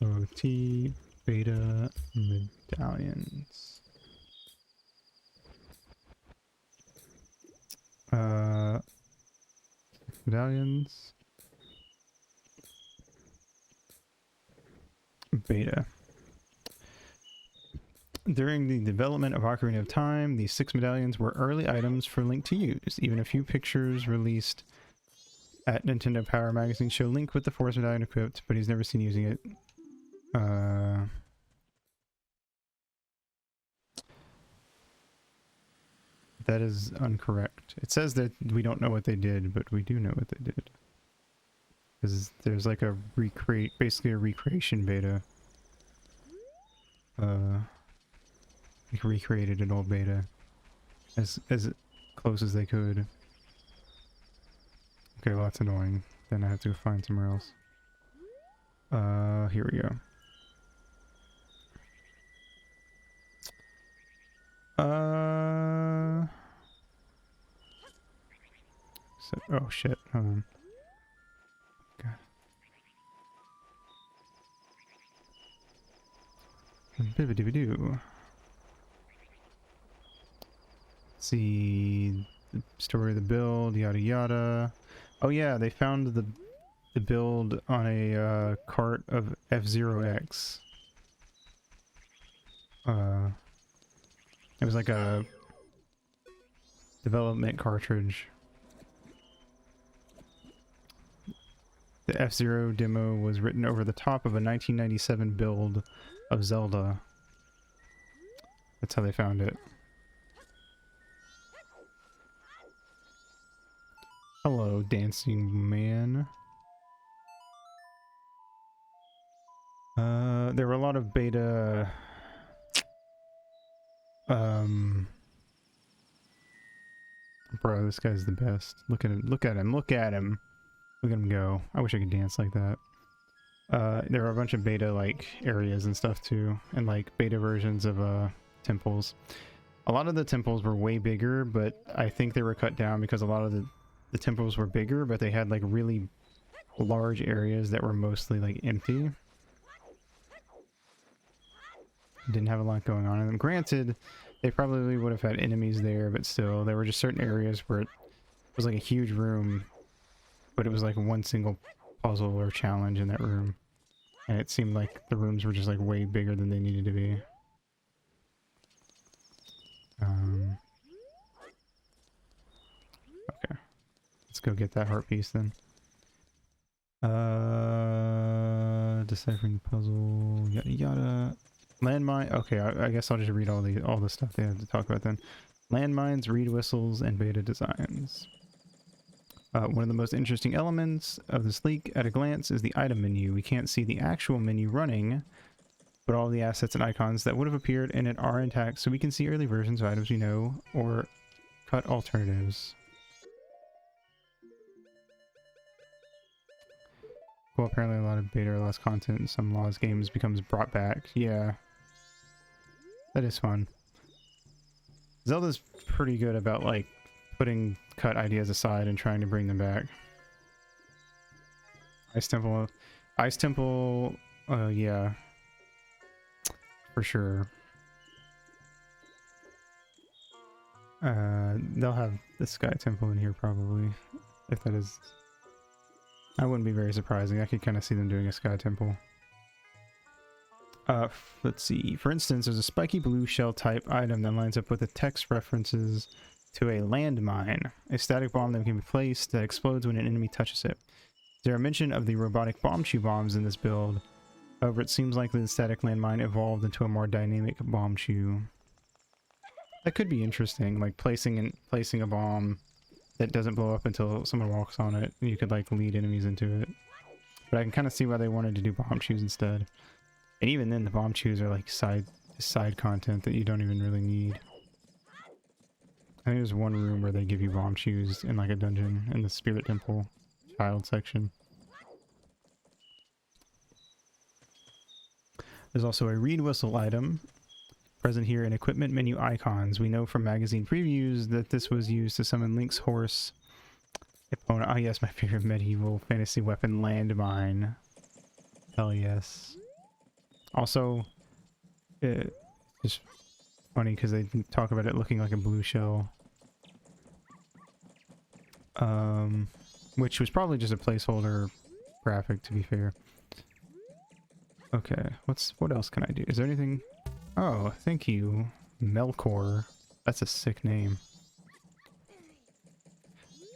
S2: OT beta medallions. Medallions. Beta. During the development of Ocarina of Time, these 6 medallions were early items for Link to use. Even a few pictures released at Nintendo Power Magazine show Link with the Force Medallion equipped, but he's never seen using it. That is incorrect. It says that we don't know what they did, but we do know what they did. Because there's like a basically a recreation beta. Like recreated an old beta as close as they could. Okay, well that's annoying. Then I have to go find somewhere else. Here we go. Oh shit, hold on. God. Bibbidi-bidoo. See the story of the build, yada yada. Oh yeah, they found the build on a cart of F-Zero X. It was like a development cartridge. The F-Zero demo was written over the top of a 1997 build of Zelda. That's how they found it. Hello, dancing man. There were a lot of beta... Bro, this guy's the best. Look at him, look at him, look at him. Look at him go. I wish I could dance like that. There were a bunch of beta, like, areas and stuff, too. And, like, beta versions of, temples. A lot of the temples were way bigger, but I think they were cut down because a lot of the temples were bigger, but they had, like, really large areas that were mostly, like, empty. Didn't have a lot going on in them. Granted, they probably would have had enemies there, but still, there were just certain areas where it was, like, a huge room, but it was, like, one single puzzle or challenge in that room. And it seemed like the rooms were just, like, way bigger than they needed to be. Okay. Let's go get that heart piece then. Deciphering the puzzle, yada yada. Landmine. Okay, I guess I'll just read all the stuff they have to talk about then. Landmines, reed whistles, and beta designs. One of the most interesting elements of this leak at a glance is the item menu. We can't see the actual menu running, but all the assets and icons that would have appeared in it are intact, so we can see early versions of items we know or cut alternatives. Well, apparently a lot of beta or less content in some Laws games becomes brought back. Yeah. That is fun. Zelda's pretty good about, like, putting cut ideas aside and trying to bring them back. Ice Temple, yeah. For sure. They'll have the Sky Temple in here probably, if that is... I wouldn't be very surprising. I could kind of see them doing a Sky Temple. Let's see. For instance, there's a spiky blue shell type item that lines up with the text references to a landmine, a static bomb that can be placed that explodes when an enemy touches it. There are mention of the robotic bomb chew bombs in this build. However, it seems likely the static landmine evolved into a more dynamic bomb chew. That could be interesting, like placing a bomb that doesn't blow up until someone walks on it, and you could like lead enemies into it. But I can kind of see why they wanted to do bomb chews instead. And even then, the bomb chews are like side content that you don't even really need. I think there's one room where they give you bomb chews in like a dungeon in the Spirit Temple child section. There's also a reed whistle item present here in equipment menu icons. We know from magazine previews that this was used to summon Link's horse opponent. Oh yes, my favorite medieval fantasy weapon, landmine. Hell yes. Also, it's just funny because they talk about it looking like a blue shell. Which was probably just a placeholder graphic, to be fair. Okay, what else can I do? Is there anything? Oh, thank you, Melkor. That's a sick name.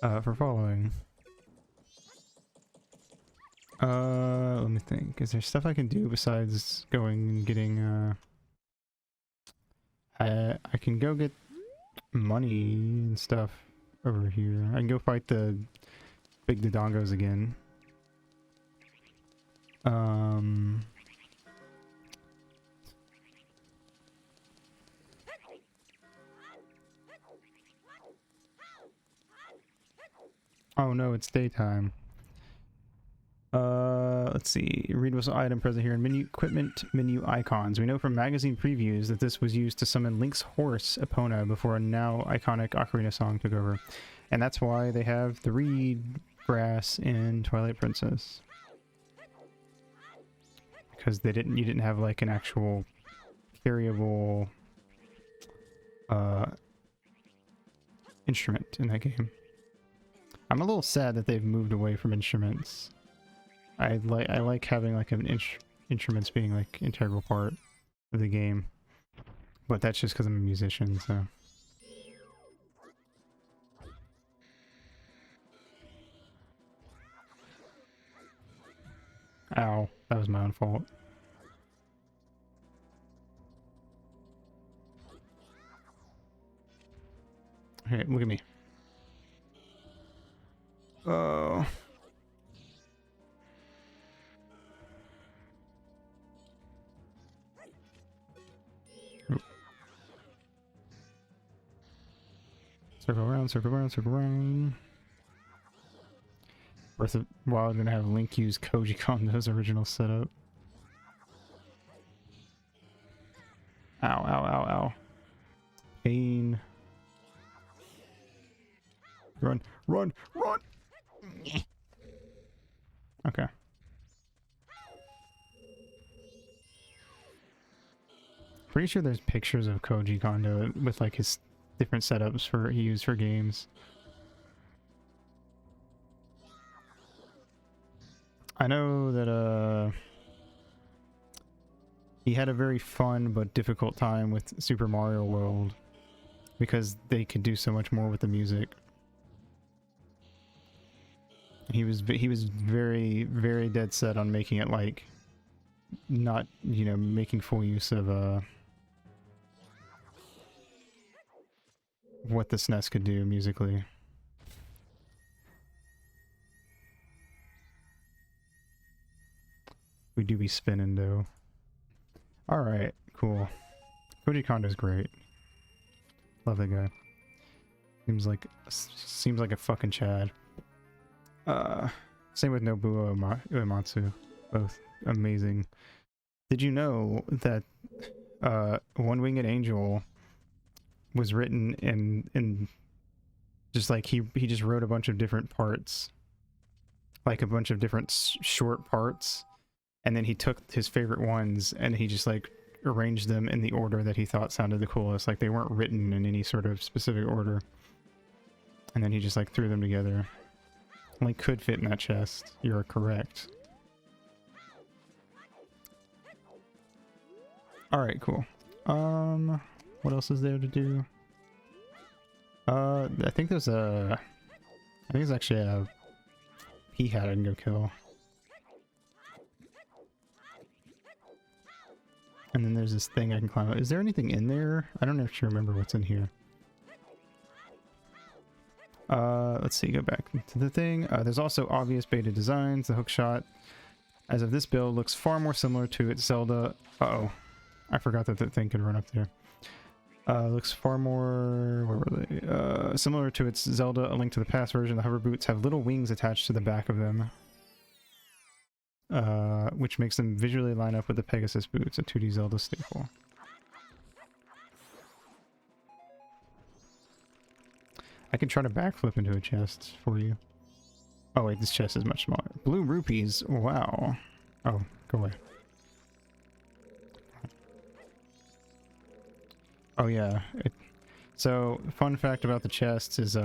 S2: For following. Let me think. Is there stuff I can do besides going and getting, I can go get money and stuff over here. I can go fight the big Dodongos again. Oh no, it's daytime. Let's see. Reed whistle item present here in menu equipment menu icons. We know from magazine previews that this was used to summon Link's horse Epona before a now iconic Ocarina song took over. And that's why they have the reed grass in Twilight Princess. Because you didn't have like an actual carryable instrument in that game. I'm a little sad that they've moved away from instruments. I like having like an instruments being like integral part of the game, but that's just because I'm a musician. So Ow, that was my own fault. Okay, look at me. Oh. Oop. Circle around, circle around, circle around. Breath of Wild gonna have Link use Koji Kondo's original setup. Ow, ow, ow, ow. Pain. Run, run, run! Okay. Pretty sure there's pictures of Koji Kondo with like his different setups for he used for games. I know that he had a very fun but difficult time with Super Mario World because they could do so much more with the music. He was very, very dead set on making it like not, you know, making full use of what the SNES could do musically. We do be spinning though. Alright, cool. Koji Kondo's great. Love that guy. Seems like a fucking Chad. Same with Nobuo Uematsu. Both amazing. Did you know that One Winged Angel was written in just like he just wrote a bunch of different parts, like a bunch of different short parts, and then he took his favorite ones and he just like arranged them in the order that he thought sounded the coolest. Like they weren't written in any sort of specific order, and then he just like threw them together. Like could fit in that chest. You're correct. Alright, cool. What else is there to do? I think there's a... I think it's actually a P-hat I can go kill. And then there's this thing I can climb up. Is there anything in there? I don't actually remember what's in here. Let's see, go back to the thing. There's also obvious beta designs. The hookshot, as of this build, looks far more similar to its Zelda... Uh-oh. I forgot that that thing could run up there. Looks far more... Where were they? Similar to its Zelda A Link to the Past version. The hover boots have little wings attached to the back of them, which makes them visually line up with the Pegasus boots, a 2D Zelda staple. I can try to backflip into a chest for you. Oh wait, this chest is much smaller. Blue rupees, wow. Oh, go away. Oh yeah. So, fun fact about the chests is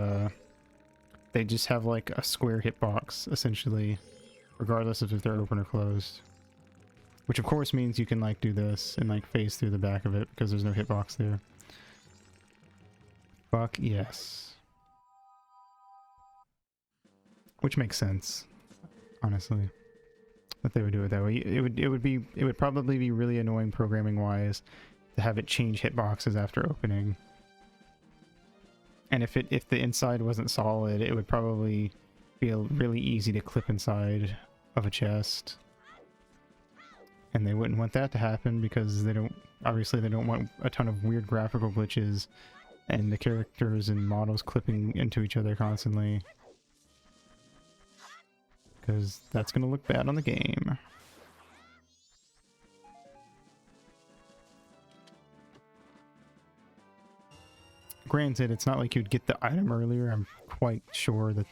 S2: they just have like a square hitbox, essentially, regardless of if they're open or closed. Which of course means you can like do this and like phase through the back of it because there's no hitbox there. Fuck yes. Which makes sense, honestly, that they would do it that way. It would probably be really annoying programming wise to have it change hitboxes after opening. And if the inside wasn't solid, it would probably be really easy to clip inside of a chest. And they wouldn't want that to happen because they don't want a ton of weird graphical glitches and the characters and models clipping into each other constantly. Because that's going to look bad on the game. Granted, it's not like you'd get the item earlier. I'm quite sure that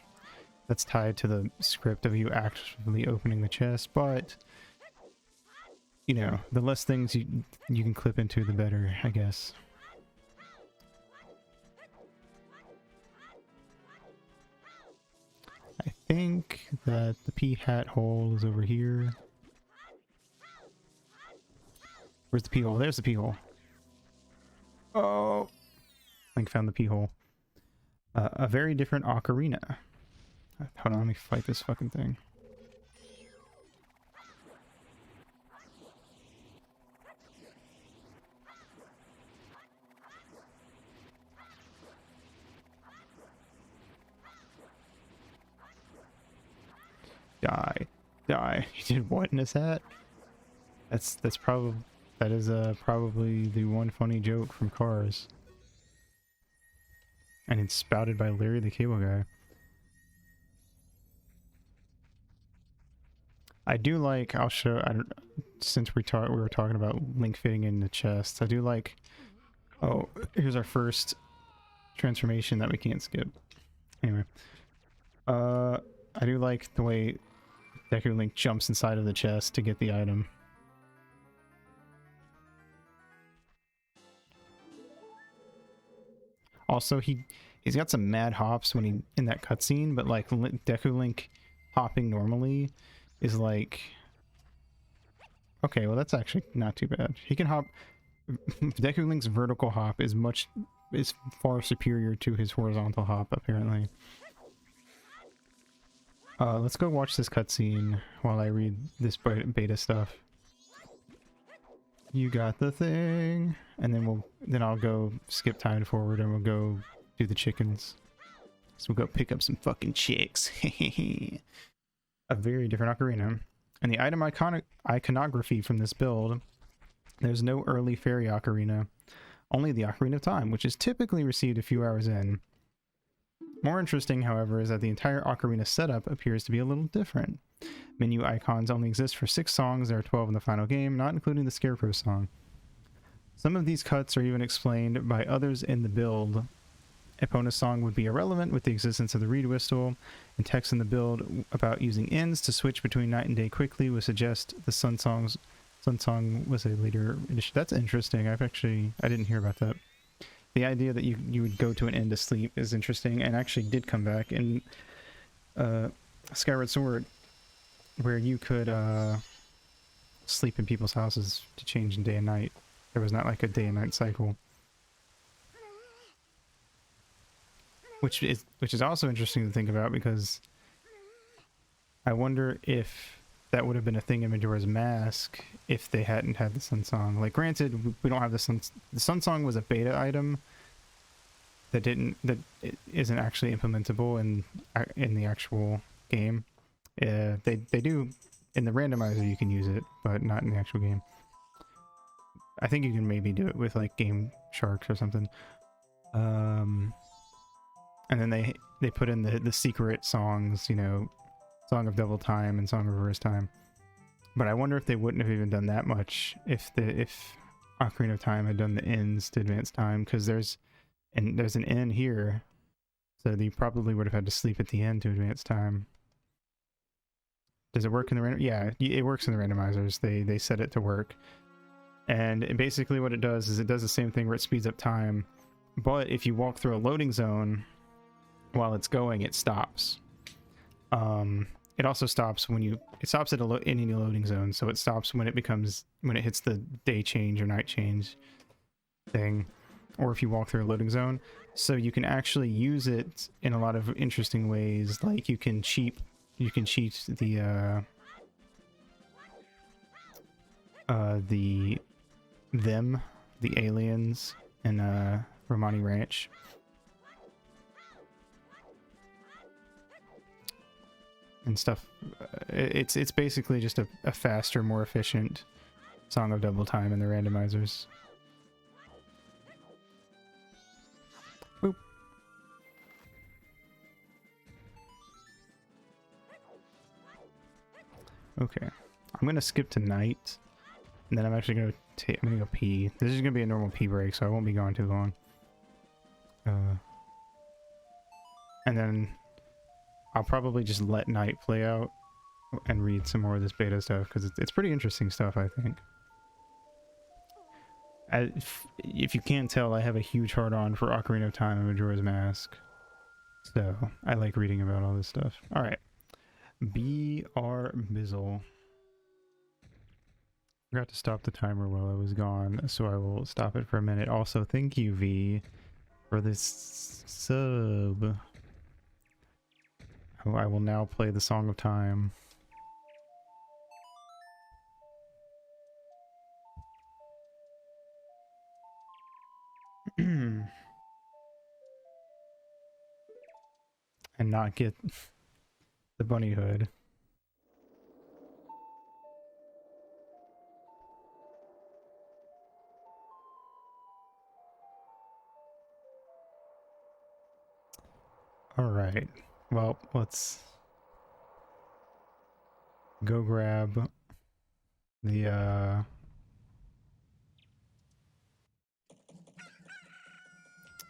S2: that's tied to the script of you actively opening the chest, but you know, the less things you can clip into, the better, I guess. I think that the P-hat hole is over here. Where's the P-hole? There's the P-hole. Oh! Link found the P-hole. A very different ocarina. Hold on, let me fight this fucking thing. Die. Die. He did what in his hat? That's probably that is probably the one funny joke from Cars. And it's spouted by Larry the Cable Guy. I do like, I'll show, I don't, since we were talking about Link fitting in the chest, I do like, oh, here's our first transformation that we can't skip. Anyway, I do like the way Deku Link jumps inside of the chest to get the item. Also, he's got some mad hops when he in that cutscene, but like Deku Link hopping normally is like, okay, well that's actually not too bad. He can hop. Deku Link's vertical hop is far superior to his horizontal hop, apparently. Let's go watch this cutscene while I read this beta stuff. You got the thing, and then I'll go skip time forward and we'll go do the chickens. So we'll go pick up some fucking chicks. A very different ocarina. And the item iconography from this build, there's no early fairy ocarina, only the Ocarina of Time, which is typically received a few hours in. More interesting, however, is that the entire ocarina setup appears to be a little different. Menu icons only exist for 6 songs, there are 12 in the final game, not including the Scarecrow song. Some of these cuts are even explained by others in the build. Epona's song would be irrelevant with the existence of the reed whistle, and text in the build about using ends to switch between night and day quickly would suggest the Sun song was a later edition. That's interesting. I didn't hear about that. The idea that you would go to an end to sleep is interesting, and actually did come back in Skyward Sword, where you could sleep in people's houses to change in day and night. There was not like a day and night cycle. Which is also interesting to think about, because I wonder if that would have been a thing in Majora's Mask if they hadn't had the Sun Song. Like, granted, we don't have the Sun Song was a beta item that isn't actually implementable in the actual game. They do in the randomizer, you can use it, but not in the actual game. I think you can maybe do it with like Game Sharks or something. And then they put in the secret songs, you know, Song of Double Time and Song of Reverse Time. But I wonder if they wouldn't have even done that much if Ocarina of Time had done the ends to advance time, because there's an end here, so they probably would have had to sleep at the end to advance time. Does it work in the random? Yeah, it works in the randomizers. They set it to work, and basically what it does is it does the same thing where it speeds up time, but if you walk through a loading zone while it's going, it stops. It also stops it stops at any loading zone, so it stops when it hits the day change or night change thing, or if you walk through a loading zone. So you can actually use it in a lot of interesting ways. Like you can cheat the aliens in Romani Ranch. And stuff. It's basically just a faster, more efficient Song of Double Time in the randomizers. Boop. Okay, I'm gonna skip to night, and then I'm actually gonna go pee. This is gonna be a normal pee break, so I won't be gone too long. And then I'll probably just let night play out and read some more of this beta stuff, because it's pretty interesting stuff, I think. If you can't tell, I have a huge hard-on for Ocarina of Time and Majora's Mask, so I like reading about all this stuff. Alright. B.R. Bizzle. Forgot to stop the timer while I was gone, so I will stop it for a minute. Also, thank you, V, for this sub. I will now play the Song of Time. And not get the bunny hood. Alright. Well, let's go grab the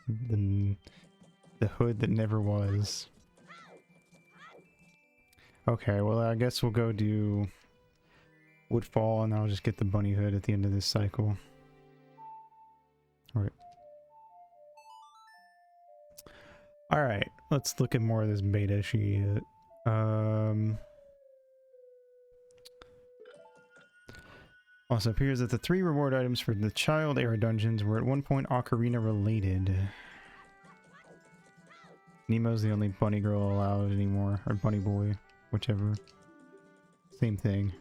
S2: the hood that never was. Okay, well I guess we'll go do Woodfall and I'll just get the bunny hood at the end of this cycle. Alright. Alright, let's look at more of this beta shit. Also appears that the 3 reward items for the child era dungeons were at one point Ocarina related. Nemo's the only bunny girl allowed anymore, or bunny boy, whichever. Same thing.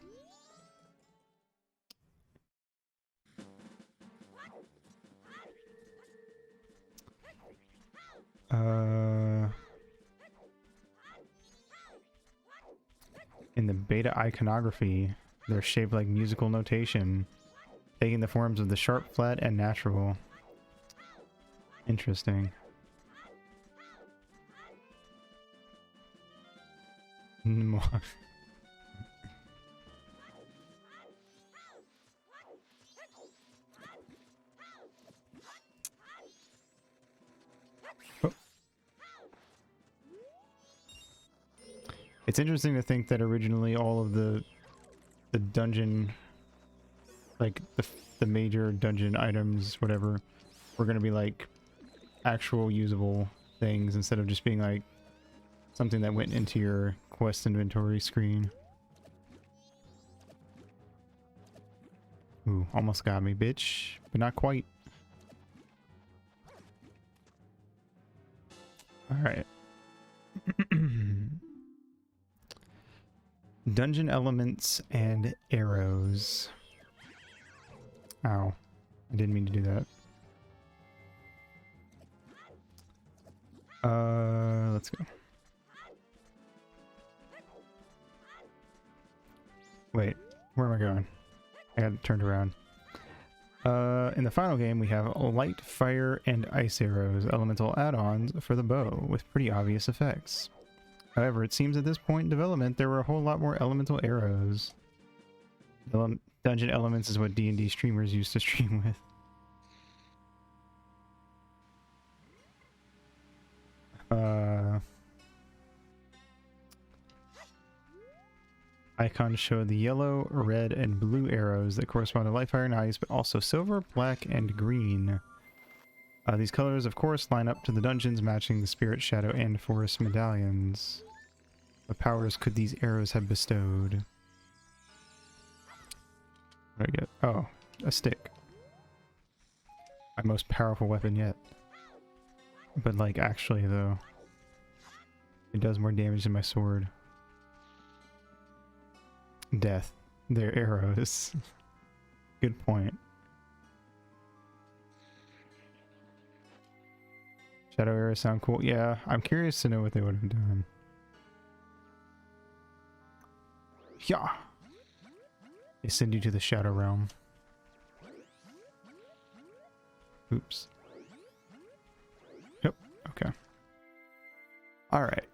S2: In the beta iconography, they're shaped like musical notation, taking the forms of the sharp, flat, and natural. Interesting. It's interesting to think that originally all of the dungeon, like the major dungeon items, whatever, were gonna be like actual usable things instead of just being like something that went into your quest inventory screen. Ooh, almost got me, bitch, but not quite. All right. Dungeon elements and arrows. Ow. I didn't mean to do that. Let's go. Wait, where am I going? I got it turned around. In the final game, we have light, fire, and ice arrows, elemental add-ons for the bow, with pretty obvious effects. However, it seems at this point in development, there were a whole lot more elemental arrows. Dungeon elements is what D&D streamers used to stream with. Icons show the yellow, red, and blue arrows that correspond to light, fire, and ice, but also silver, black, and green. These colors, of course, line up to the dungeons, matching the spirit, shadow, and forest medallions. What powers could these arrows have bestowed? What do I get? Oh, a stick. My most powerful weapon yet. But, like, actually, though, it does more damage than my sword. Death. They're arrows. Good point. Shadow arrows sound cool. Yeah, I'm curious to know what they would have done. Yeah. They send you to the Shadow Realm. Oops. Yep. Okay. Alright.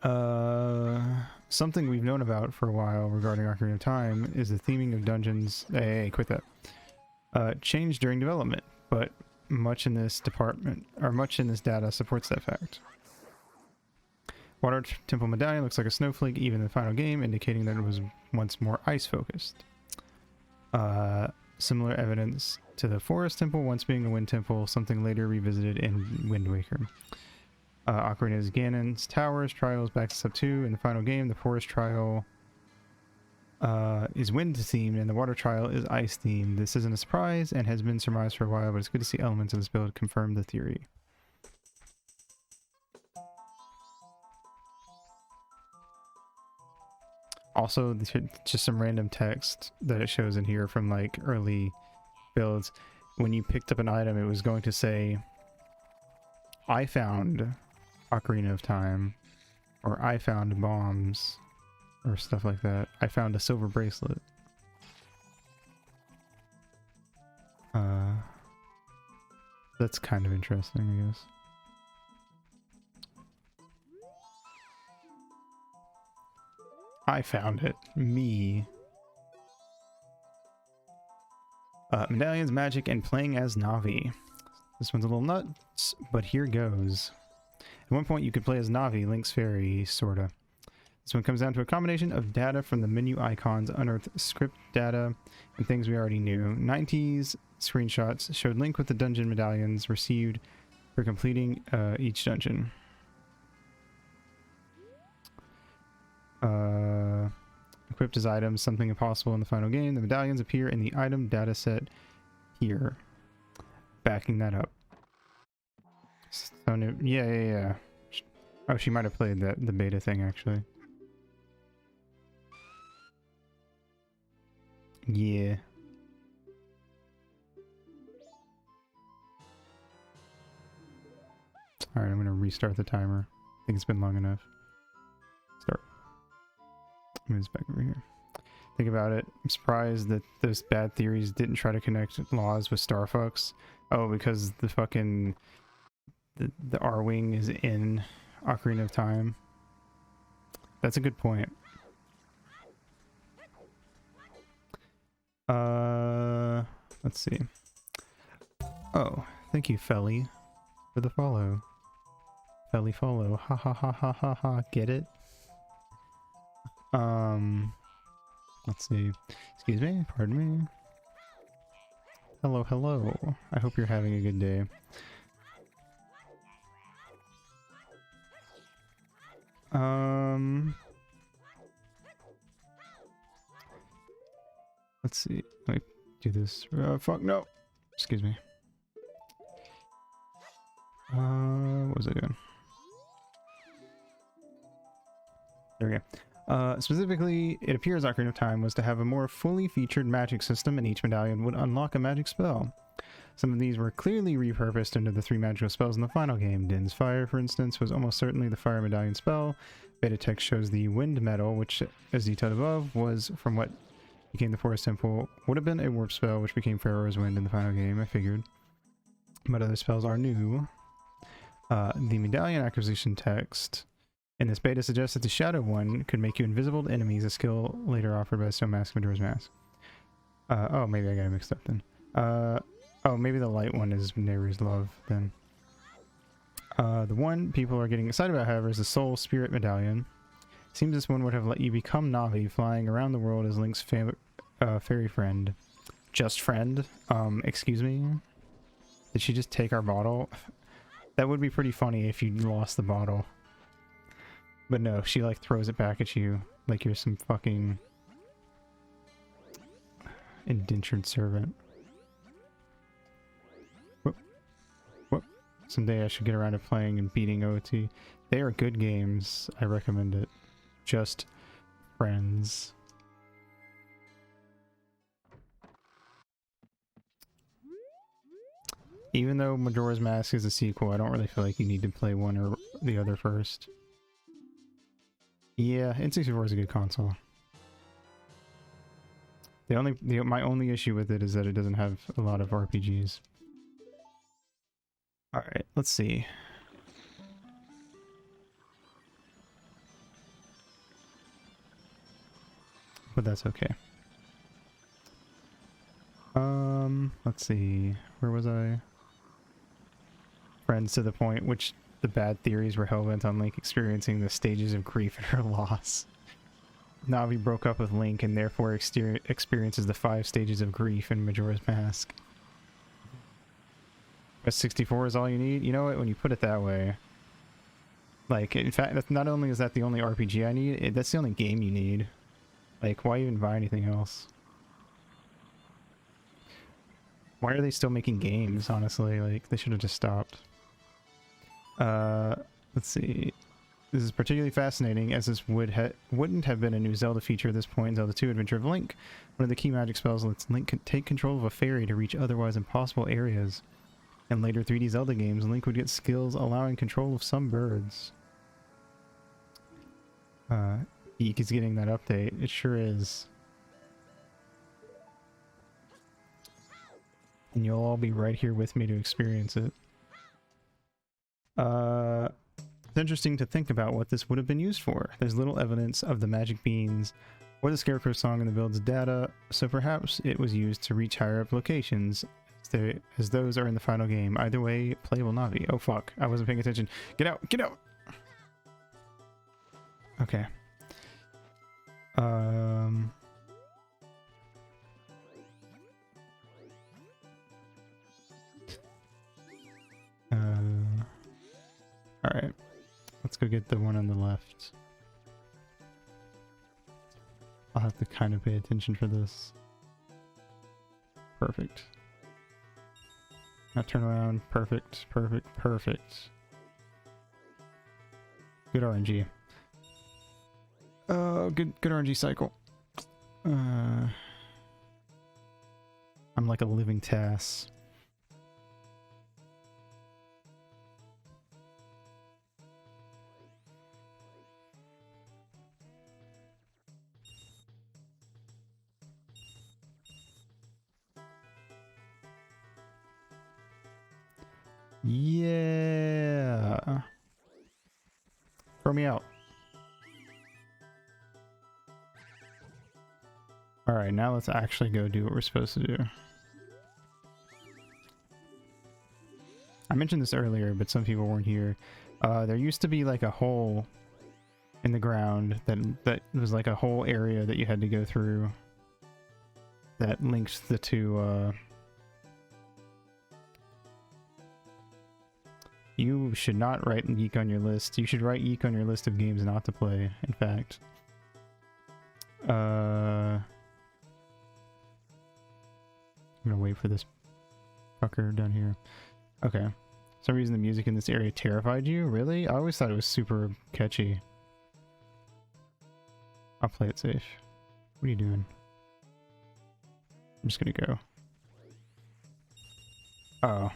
S2: Something we've known about for a while regarding Ocarina of Time is the theming of dungeons. Hey, quit that. Changed during development, but much in this department, or much in this data supports that fact. Water Temple Medallion looks like a snowflake even in the final game, indicating that it was once more ice-focused. Similar evidence to the Forest Temple once being a Wind Temple, something later revisited in Wind Waker. Ocarina's Ganon's Towers trials back to Sub 2. In the final game, the Forest Trial is wind themed and the Water Trial is ice themed. This isn't a surprise and has been surmised for a while, but it's good to see elements of this build confirm the theory. Also, just some random text that it shows in here from like early builds. When you picked up an item, it was going to say, I found Ocarina of Time, or I found bombs, or stuff like that. I found a silver bracelet. That's kind of interesting, I guess. I found it. Me. Medallions, magic, and playing as Navi. This one's a little nuts, but here goes. At one point, you could play as Navi, Link's fairy, sorta. This one comes down to a combination of data from the menu icons, unearthed script data, and things we already knew. 90s screenshots showed Link with the dungeon medallions received for completing each dungeon. Equipped as items, something impossible in the final game. The medallions appear in the item data set here. Backing that up. So new. Yeah. Oh, she might have played the beta thing, actually. Yeah. Alright, I'm gonna restart the timer. I think it's been long enough. Start. Move this back over here. Think about it. I'm surprised that those bad theories didn't try to connect laws with Starfucks. Oh, because the fucking... The R-Wing is in Ocarina of Time. That's a good point. Let's see. Oh, thank you, Felly, for the follow. Felly follow. Ha ha ha ha ha ha. Get it? Let's see. Excuse me. Pardon me. Hello. I hope you're having a good day. Let's see. Let me do this. Fuck no. Excuse me. What was I doing? There we go. Specifically, it appears Ocarina of Time was to have a more fully featured magic system, and each medallion would unlock a magic spell. Some of these were clearly repurposed into the 3 magical spells in the final game. Din's Fire, for instance, was almost certainly the Fire Medallion spell. Beta text shows the Wind Metal, which, as detailed above, was from what became the Forest Temple. Would have been a warp spell, which became Pharaoh's Wind in the final game, I figured. But other spells are new. The medallion acquisition text in this beta suggests that the Shadow one could make you invisible to enemies, a skill later offered by Stone Mask and Majora's Mask. Oh, maybe I got it mixed up then. Oh, maybe the light one is Nehru's Love then. The one people are getting excited about, however, is the Soul Spirit Medallion. Seems this one would have let you become Navi, flying around the world as Link's fairy friend. Just friend? Excuse me? Did she just take our bottle? That would be pretty funny if you lost the bottle. But no, she like throws it back at you like you're some fucking indentured servant. Whoop. Someday I should get around to playing and beating OT. They are good games. I recommend it. Just friends. Even though Majora's Mask is a sequel, I don't really feel like you need to play one or the other first. Yeah, N64 is a good console. My only issue with it is that it doesn't have a lot of RPGs. Alright, let's see. But that's okay. Let's see. Where was I? Friends to the point which the bad theories were hellbent on Link experiencing the stages of grief at her loss. Navi broke up with Link and therefore experiences the 5 stages of grief in Majora's Mask. Quest 64 is all you need? You know what, when you put it that way... Like, in fact, that's not only is that the only RPG I need, that's the only game you need. Like, why even buy anything else? Why are they still making games, honestly? Like, they should have just stopped. Let's see. This is particularly fascinating, as this wouldn't have been a new Zelda feature at this point in Zelda 2 Adventure of Link. One of the key magic spells lets Link take control of a fairy to reach otherwise impossible areas. In later 3D Zelda games, Link would get skills allowing control of some birds. Eek is getting that update. It sure is. And you'll all be right here with me to experience it. It's interesting to think about what this would have been used for. There's little evidence of the magic beans or the scarecrow song in the build's data, so perhaps it was used to reach higher up locations as those are in the final game. Either way, playable Navi. Oh fuck, I wasn't paying attention. Get out, get out! Okay. Alright. Let's go get the one on the left. I'll have to kind of pay attention for this. Perfect. Now turn around. Perfect, perfect, perfect. Good RNG. Oh, good RNG cycle. I'm like a living TAS. Yeah. Throw me out. Alright, now let's actually go do what we're supposed to do. I mentioned this earlier, but some people weren't here. There used to be like a hole in the ground that was like a whole area that you had to go through that linked the two You should not write Yeek on your list. You should write Yeek on your list of games not to play, in fact. I'm gonna wait for this fucker down here. Okay. For some reason the music in this area terrified you? Really? I always thought it was super catchy. I'll play it safe. What are you doing? I'm just gonna go. Oh.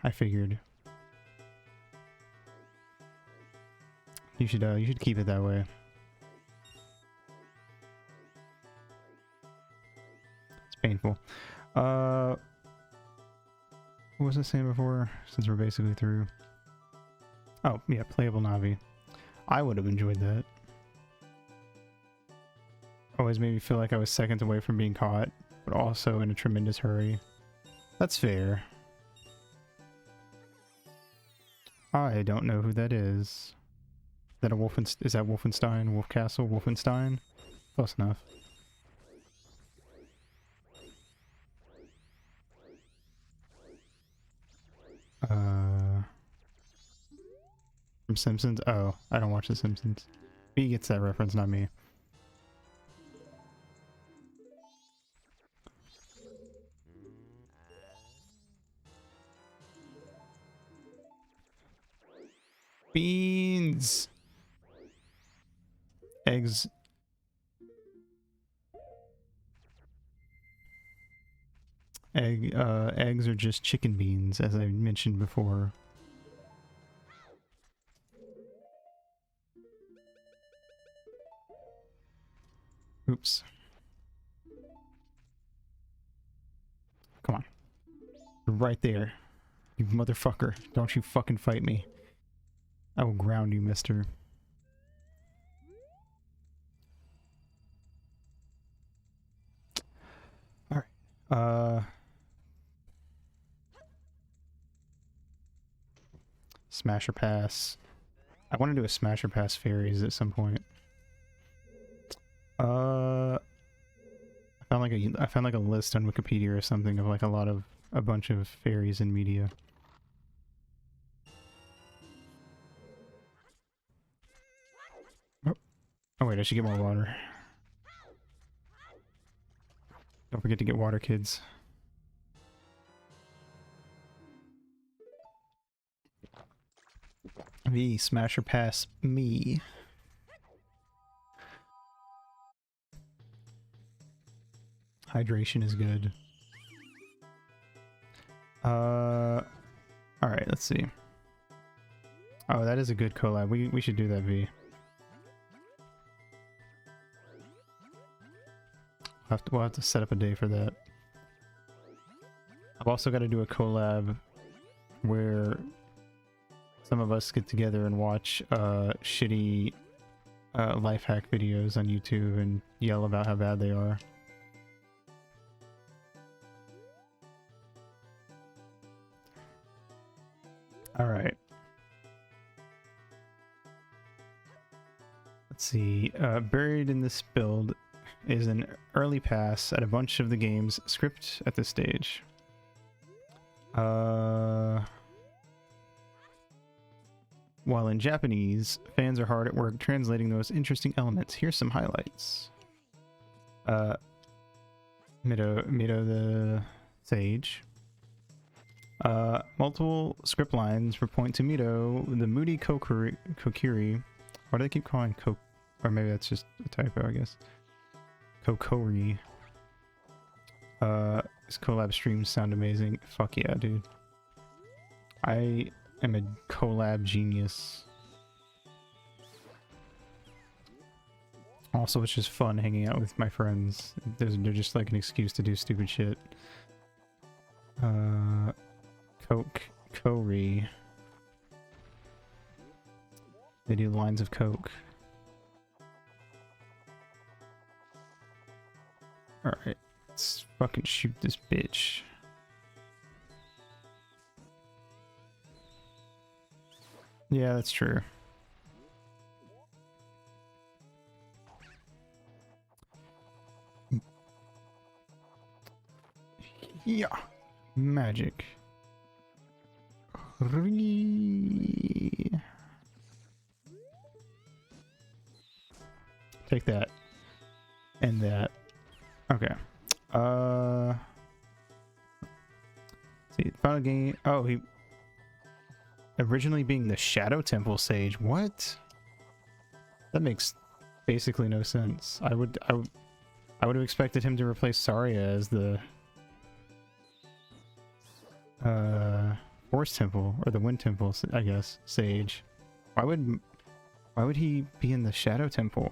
S2: I figured. You should keep it that way. It's painful. What was I saying before? Since we're basically through. Oh, yeah, playable Navi. I would have enjoyed that. Always made me feel like I was seconds away from being caught, but also in a tremendous hurry. That's fair. I don't know who that is. Is that a is that Wolfenstein? Wolf Castle? Wolfenstein? Close enough. From Simpsons? Oh, I don't watch The Simpsons. He gets that reference, not me. Beans! Eggs. Eggs are just chicken beans, as I mentioned before. Oops. Come on. You're right there. You motherfucker. Don't you fucking fight me. I will ground you, mister. Alright. Smasher Pass. I want to do a Smasher Pass fairies at some point. I found like a list on Wikipedia or something of like a bunch of fairies in media. Oh wait, I should get more water. Don't forget to get water, kids. V, Smasher Pass me. Hydration is good. Alright, let's see. Oh, that is a good collab. We should do that, V. We'll have to set up a day for that. I've also got to do a collab where some of us get together and watch shitty life hack videos on YouTube and yell about how bad they are. All right. Let's see. Buried in this build is an early pass at a bunch of the game's script at this stage. While in Japanese, fans are hard at work translating the most interesting elements. Here's some highlights. Mido the Sage. Multiple script lines point to Mido, the moody Kokiri. Why do they keep calling Kok? Or maybe that's just a typo, I guess. Kokori. His collab streams sound amazing. Fuck yeah, dude. I am a collab genius. Also, it's just fun hanging out with my friends. They're just like an excuse to do stupid shit. Kori. They do lines of coke. Alright, let's fucking shoot this bitch. Yeah, that's true. Yeah, magic. Take that. And that. Okay. See, final game. Oh, he originally being the Shadow Temple Sage. What? That makes basically no sense. I would have expected him to replace Saria as the Forest Temple or the Wind Temple, I guess, Sage. Why would he be in the Shadow Temple?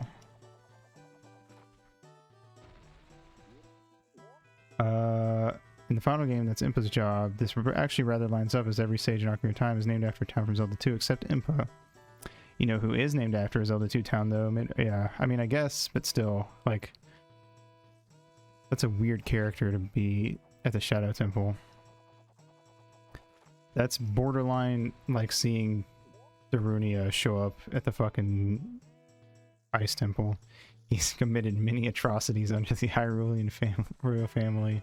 S2: In the final game, that's Impa's job. This actually rather lines up, as every sage in Ocarina of Time is named after a town from Zelda 2, except Impa. You know who is named after a Zelda 2 town, though? Yeah, I mean, I guess, but still, like, that's a weird character to be at the Shadow Temple. That's borderline like seeing Darunia show up at the fucking Ice Temple. He's committed many atrocities under the Hyrulean royal family.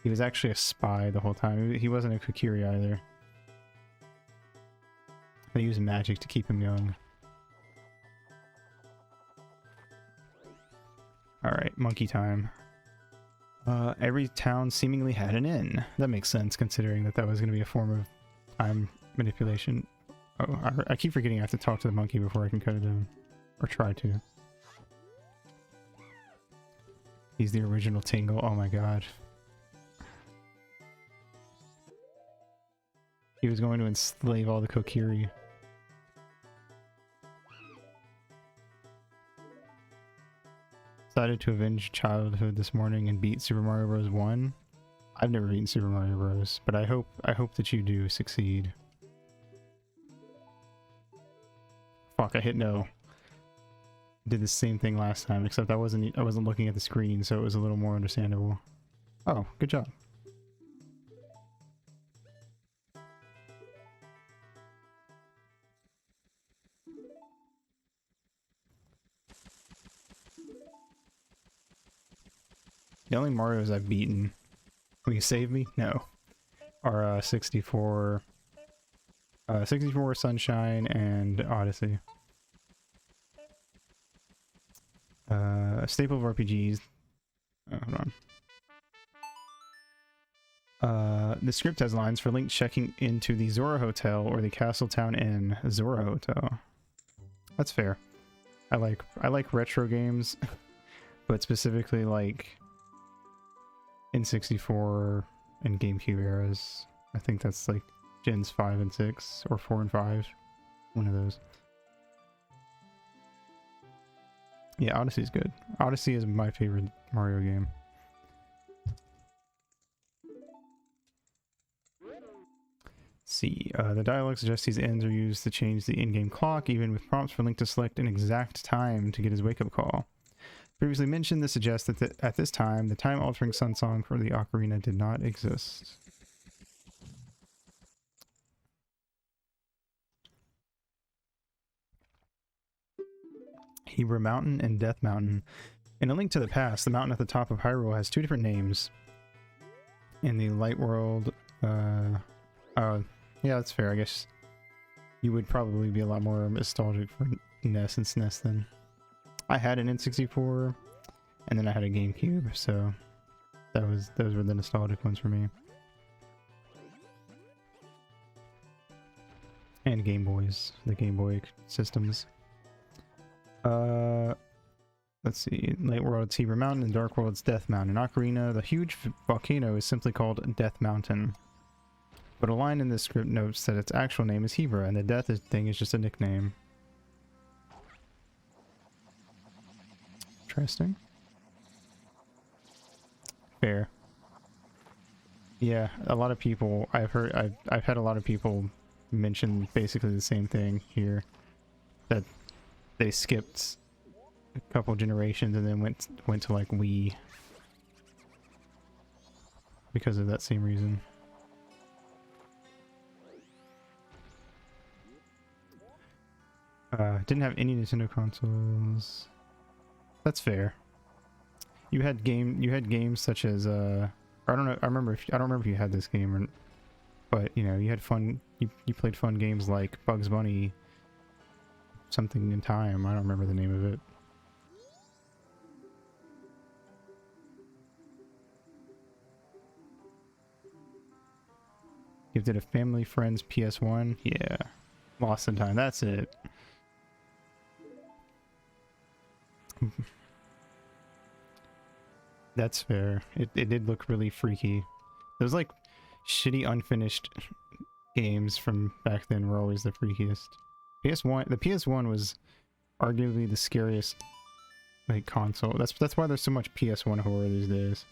S2: He was actually a spy the whole time. He wasn't a Kokiri either. They used magic to keep him young. Alright, monkey time. Every town seemingly had an inn. That makes sense, considering that was going to be a form of time manipulation. Oh, I keep forgetting I have to talk to the monkey before I can cut it down. Or try to. He's the original Tingle. Oh my god. He was going to enslave all the Kokiri. Decided to avenge childhood this morning and beat Super Mario Bros. 1. I've never beaten Super Mario Bros., but I hope that you do succeed. Fuck, I hit no. Did the same thing last time, except I wasn't looking at the screen, so it was a little more understandable. Oh, good job. The only Marios I've beaten, will you save me? No. Are 64 Sunshine and Odyssey. A staple of RPGs. Oh, hold on. The script has lines for Link checking into the Zora Hotel or the Castletown Inn. Zora Hotel. That's fair. I like retro games, but specifically like N64 and GameCube eras. I think that's like Gens 5 and 6 or 4 and 5. One of those. Yeah, Odyssey's good. Odyssey is my favorite Mario game. See, the dialogue suggests these ends are used to change the in-game clock, even with prompts for Link to select an exact time to get his wake-up call. Previously mentioned, this suggests that at this time, the time-altering sun song for the ocarina did not exist. Hebra Mountain and Death Mountain. In A Link to the Past, the mountain at the top of Hyrule has two different names. In the Light World, yeah, that's fair. I guess you would probably be a lot more nostalgic for NES and SNES then. I had an N64, and then I had a GameCube, so those were the nostalgic ones for me. And Game Boys, the Game Boy systems. Let's see. Light World's Hebra Mountain and Dark World's Death Mountain. In Ocarina, the huge volcano is simply called Death Mountain. But a line in this script notes that its actual name is Hebra, and the death thing is just a nickname. Interesting. Fair. Yeah, a lot of people I've had a lot of people mention basically the same thing here, that they skipped a couple generations and then went to like Wii because of that same reason. Didn't have any Nintendo consoles. That's fair. You had games such as I don't know. I don't remember if you had this game or, but you know, you had fun. You played fun games like Bugs Bunny. Something in Time. I don't remember the name of it. Gifted a family friend's PS1. Yeah. Lost in Time. That's it. That's fair. It did look really freaky. Those like shitty unfinished games from back then were always the freakiest. The PS1 was arguably the scariest like console. That's why there's so much PS1 horror these days.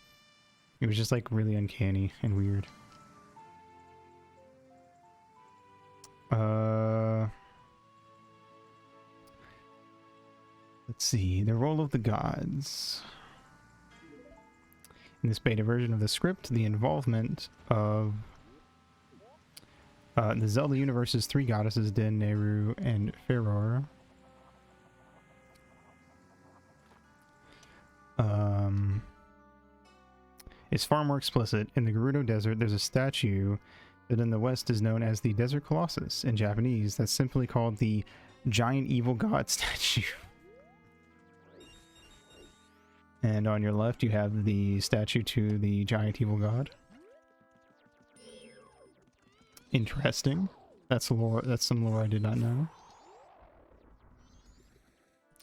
S2: It was just like really uncanny and weird. Let's see. The Role of the Gods. In this beta version of the script, the involvement of the Zelda universe's three goddesses, Din, Nehru, and Ferrar, is far more explicit. In the Gerudo Desert, there's a statue that in the West is known as the Desert Colossus. In Japanese, that's simply called the Giant Evil God statue. And on your left, you have the statue to the Giant Evil God. Interesting. That's lore. That's some lore I did not know.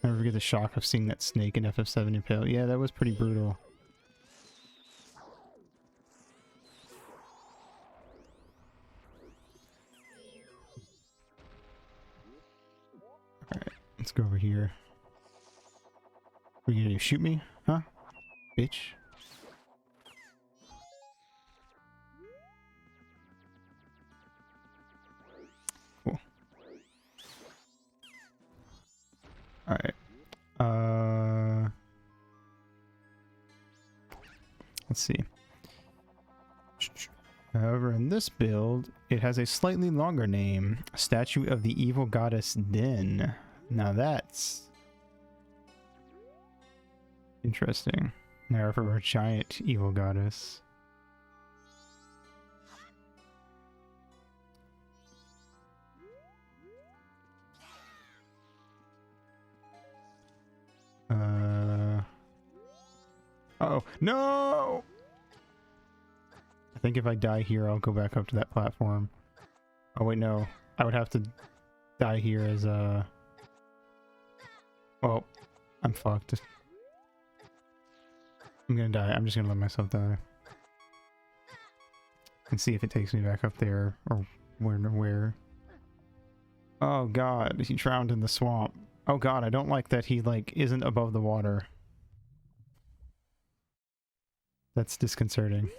S2: I never forget the shock of seeing that snake in FF7 impale. Yeah, that was pretty brutal. Alright, let's go over here. What are you gonna do? Shoot me? Huh? Bitch. Cool. Alright. Let's see. However, in this build, it has a slightly longer name. Statue of the Evil Goddess Din. Now that's interesting. Now for our giant evil goddess. Uh-oh. No! I think if I die here, I'll go back up to that platform. Oh wait, no. I would have to die here as a... Well, I'm fucked. I'm gonna die. I'm just gonna let myself die. And see if it takes me back up there, or where. Oh god, he drowned in the swamp. Oh god, I don't like that he, like, isn't above the water. That's disconcerting.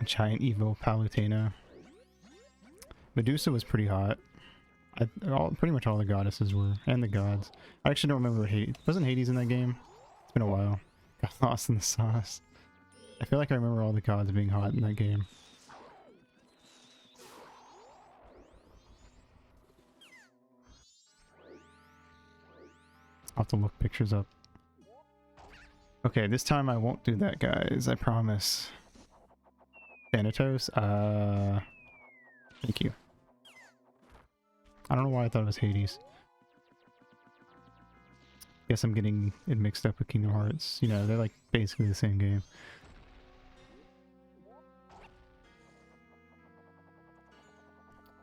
S2: Giant evil Palutena. Medusa was pretty hot. Pretty much all the goddesses were, and the gods. I actually don't remember what Hades... Wasn't Hades in that game? It's been a while. Got lost in the sauce. I feel like I remember all the gods being hot in that game. I'll have to look pictures up. Okay, this time I won't do that, guys. I promise. Thanatos? Thank you. I don't know why I thought it was Hades. Guess I'm getting it mixed up with Kingdom Hearts. You know, they're like basically the same game.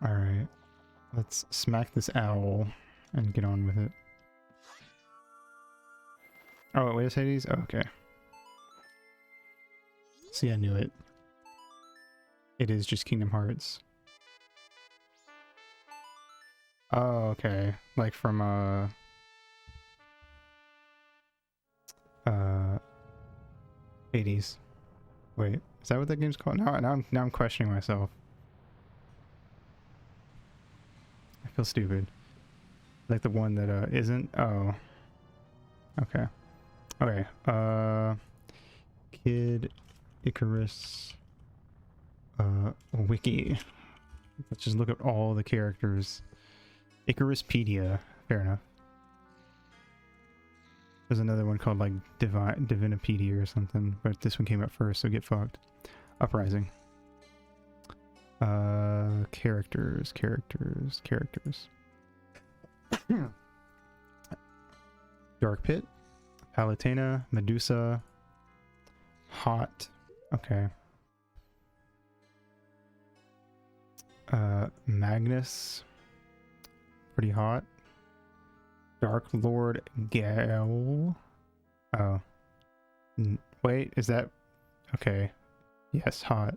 S2: Alright. Let's smack this owl and get on with it. Oh, wait, is Hades? Oh, okay. See, I knew it. It is just Kingdom Hearts. Oh, okay. Like from, Hades. Wait, is that what that game's called? Now I'm questioning myself. I feel stupid. Like the one that, isn't? Oh. Okay. Okay, Kid Icarus, wiki. Let's just look at all the characters. Icaruspedia, fair enough. There's another one called like Divinopedia or something, but this one came up first, so get fucked. Uprising. Characters. Dark Pit. Palutena, Medusa, hot, okay. Magnus, pretty hot. Dark Lord Gale. Oh. Wait, is that... Okay. Yes, hot.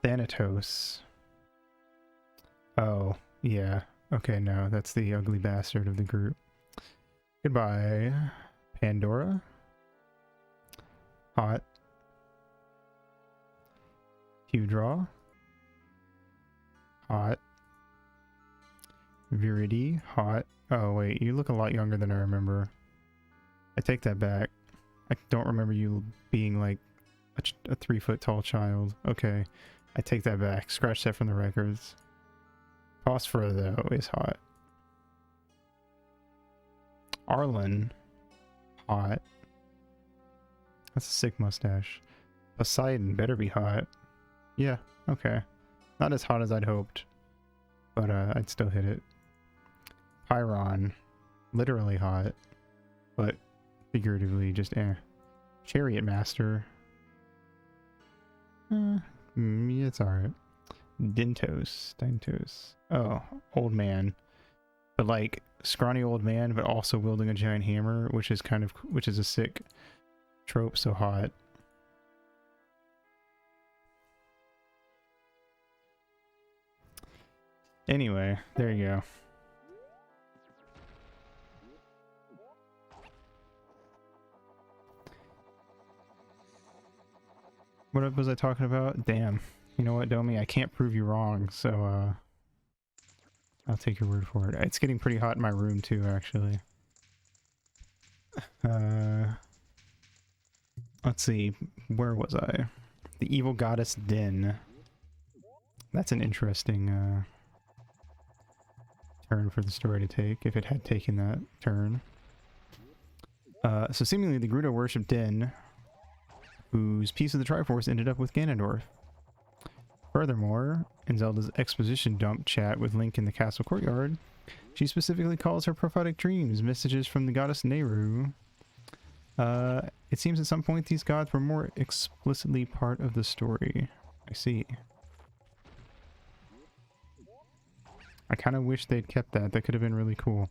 S2: Thanatos. Oh, yeah. Okay, no, that's the ugly bastard of the group. Goodbye. Pandora. Hot. Hewdraw. Hot. Viridi. Hot. Oh wait, you look a lot younger than I remember. I take that back. I don't remember you being like a 3-foot tall child. Okay, I take that back. Scratch that from the records. Phosphora though is hot. Arlen, hot. That's a sick mustache. Poseidon better be hot. Yeah, okay. Not as hot as I'd hoped, but I'd still hit it. Pyron, literally hot, but figuratively just Chariot Master. Yeah, it's alright. Dintos. Oh, old man. But like scrawny old man, but also wielding a giant hammer, which is a sick trope. So hot. Anyway, there you go. What was I talking about? Damn. You know what, Domi? I can't prove you wrong, so I'll take your word for it. It's getting pretty hot in my room too, actually. Let's see. Where was I? The Evil Goddess Den. That's an interesting turn for the story to take, if it had taken that turn. So seemingly the Gerudo worshipped Den, whose piece of the Triforce ended up with Ganondorf. Furthermore, in Zelda's exposition dump chat with Link in the castle courtyard, she specifically calls her prophetic dreams messages from the goddess Nehru. It seems at some point these gods were more explicitly part of the story. I see. I kind of wish they'd kept that. That could have been really cool.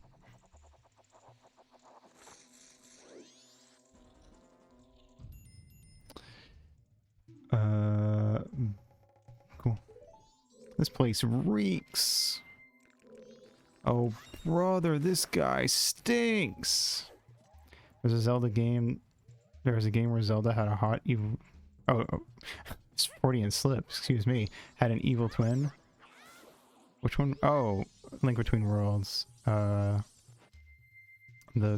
S2: Cool. This place reeks. Oh, brother, this guy stinks. There's a Zelda game. There was a game where Zelda had a hot evil Oh, Freudian slip, excuse me. Had an evil twin. Which one? Oh, Link Between Worlds. The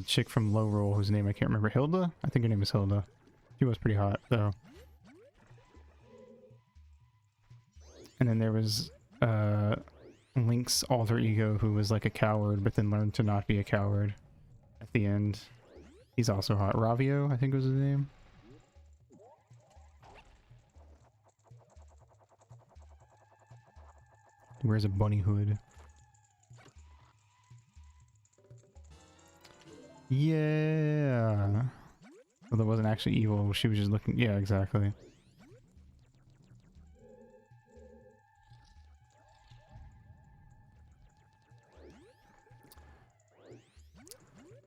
S2: chick from Low Roll, whose name I can't remember. Hilda? I think her name is Hilda. She was pretty hot, though. And then there was Link's alter ego, who was like a coward, but then learned to not be a coward at the end. He's also hot. Ravio, I think was his name. He wears a bunny hood. Yeah. Well, that wasn't actually evil. She was just looking. Yeah, exactly.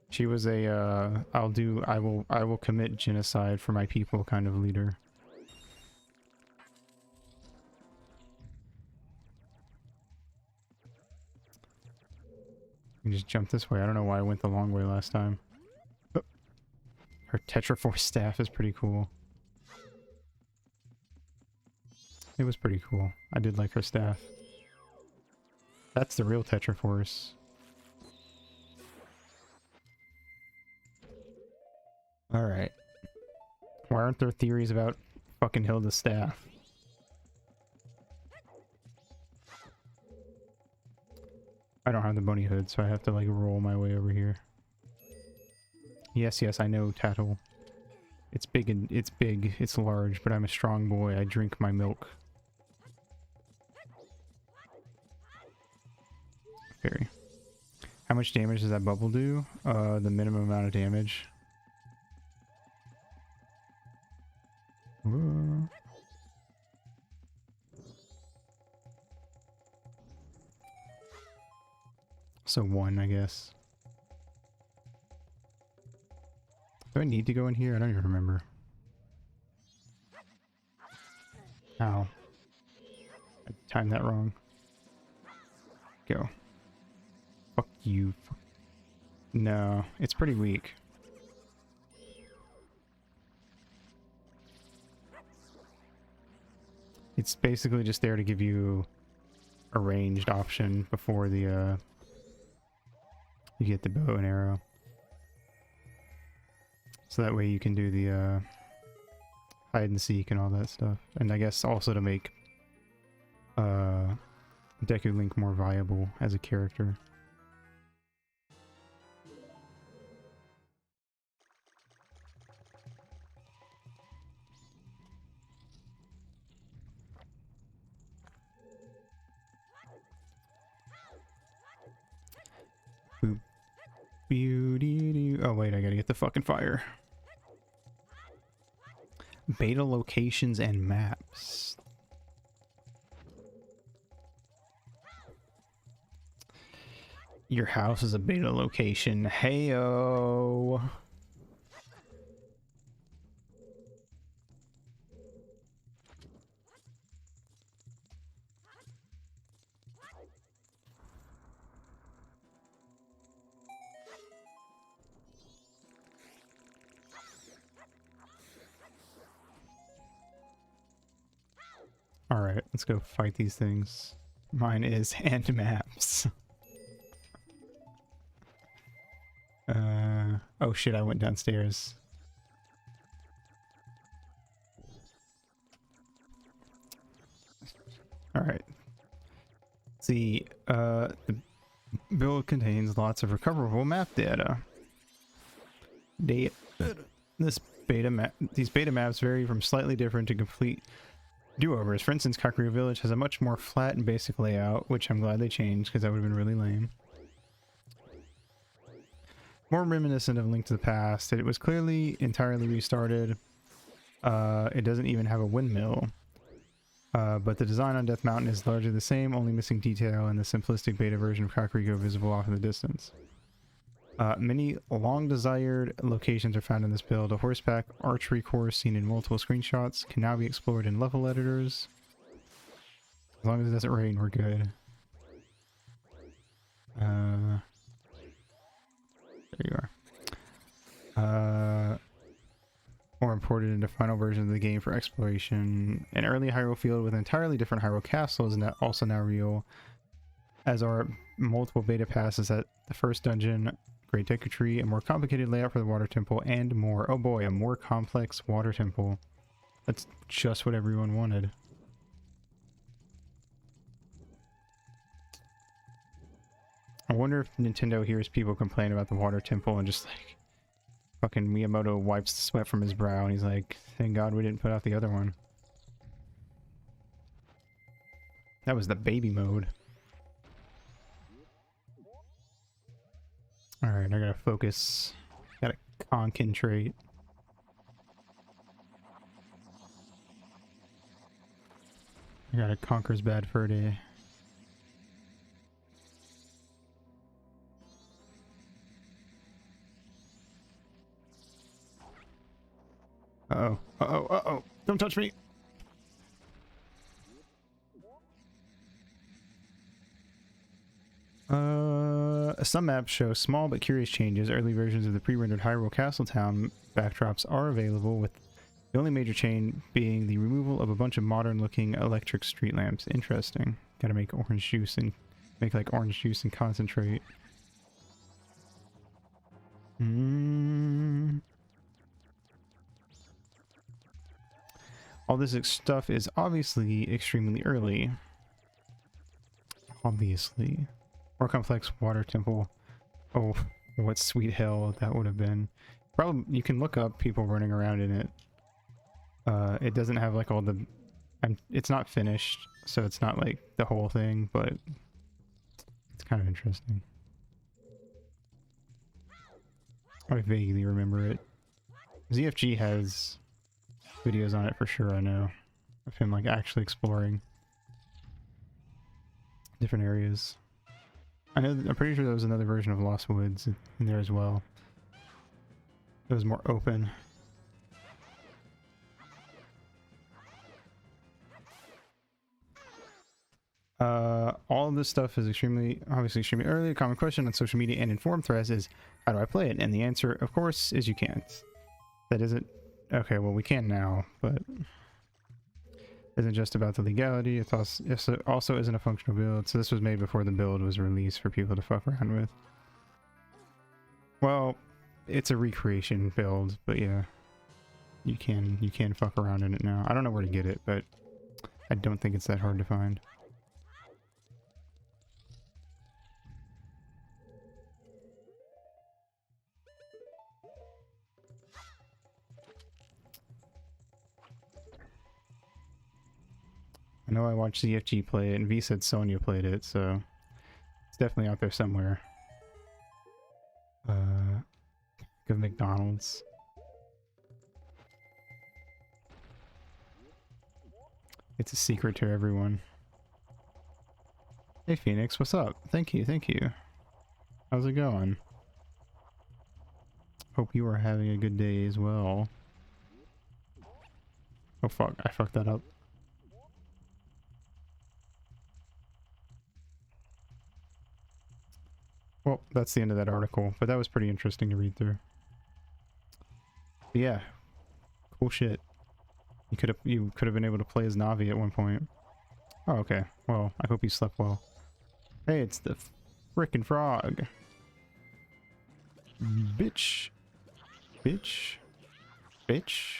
S2: She was a I will commit genocide for my people kind of leader. You can just jump this way. I don't know why I went the long way last time. Oh. Her Tetraforce staff is pretty cool. It was pretty cool. I did like her staff. That's the real Tetraforce. Alright. Why aren't there theories about fucking Hilda's staff? I don't have the bunny hood, so I have to like roll my way over here. Yes, I know, Tattle. It's big and it's large, but I'm a strong boy. I drink my milk. Fairy. How much damage does that bubble do? The minimum amount of damage. So 1, I guess. Do I need to go in here? I don't even remember. Ow. I timed that wrong. Go. Fuck you. No, it's pretty weak. It's basically just there to give you a ranged option before the you get the bow and arrow. So that way you can do the hide and seek and all that stuff. And I guess also to make Deku Link more viable as a character. Boop. Oh wait, I gotta get the fucking fire. Beta locations and maps. Your house is a beta location. Heyo. Alright, let's go fight these things. Mine is hand maps. Oh shit, I went downstairs. Alright. See, the build contains lots of recoverable map data. These beta maps vary from slightly different to complete do-overs. For instance, Kakariko Village has a much more flat and basic layout, which I'm glad they changed because that would have been really lame. More reminiscent of Link to the Past. It was clearly entirely restarted. It doesn't even have a windmill. But the design on Death Mountain is largely the same, only missing detail in the simplistic beta version of Kakariko visible off in the distance. Many long-desired locations are found in this build. A horseback archery course seen in multiple screenshots can now be explored in level editors. As long as it doesn't rain, we're good. There you are.
S1: or imported into final versions of the game for exploration. An early Hyrule field with an entirely different Hyrule castle is also now real, as are multiple beta passes at the first dungeon, Great Deku Tree, a more complicated layout for the water temple, and more. Oh boy, a more complex water temple. That's just what everyone wanted. I wonder if Nintendo hears people complain about the water temple and just like fucking Miyamoto wipes the sweat from his brow and he's like, thank God we didn't put out the other one. That was the baby mode. Alright, I gotta focus. Gotta concentrate. I gotta conquer's bad fur day. Uh-oh. Uh-oh. Uh-oh. Don't touch me. Some maps show small but curious changes. Early versions of the pre-rendered Hyrule Castletown backdrops are available, with the only major change being the removal of a bunch of modern-looking electric street lamps. Interesting. Gotta make orange juice and make like orange juice and concentrate. All this stuff is obviously extremely early. Obviously. More complex water temple. Oh, what sweet hell that would have been. Probably you can look up people running around in it. It doesn't have like all the... it's not finished, so it's not like the whole thing, but it's kind of interesting. I vaguely remember it. ZFG has videos on it for sure, I know. Of him like actually exploring different areas. I'm pretty sure there was another version of Lost Woods in there as well. It was more open. All of this stuff is obviously extremely early. A common question on social media and in forum threads is, how do I play it? And the answer, of course, is you can't. That isn't... Okay, well, we can now, but... isn't just about the legality, it also isn't a functional build, so this was made before the build was released for people to fuck around with. Well, it's a recreation build, but yeah. You can fuck around in it now. I don't know where to get it, but I don't think it's that hard to find. I know I watched ZFG play it, and V said Sonya played it, so it's definitely out there somewhere. Go McDonald's. It's a secret to everyone. Hey Phoenix, what's up? Thank you, thank you. How's it going? Hope you are having a good day as well. Oh fuck, I fucked that up. Well, that's the end of that article, but that was pretty interesting to read through. But yeah, cool shit. You could have been able to play as Navi at one point. Oh, okay. Well, I hope you slept well. Hey, it's the frickin' frog. Bitch. Bitch. Bitch.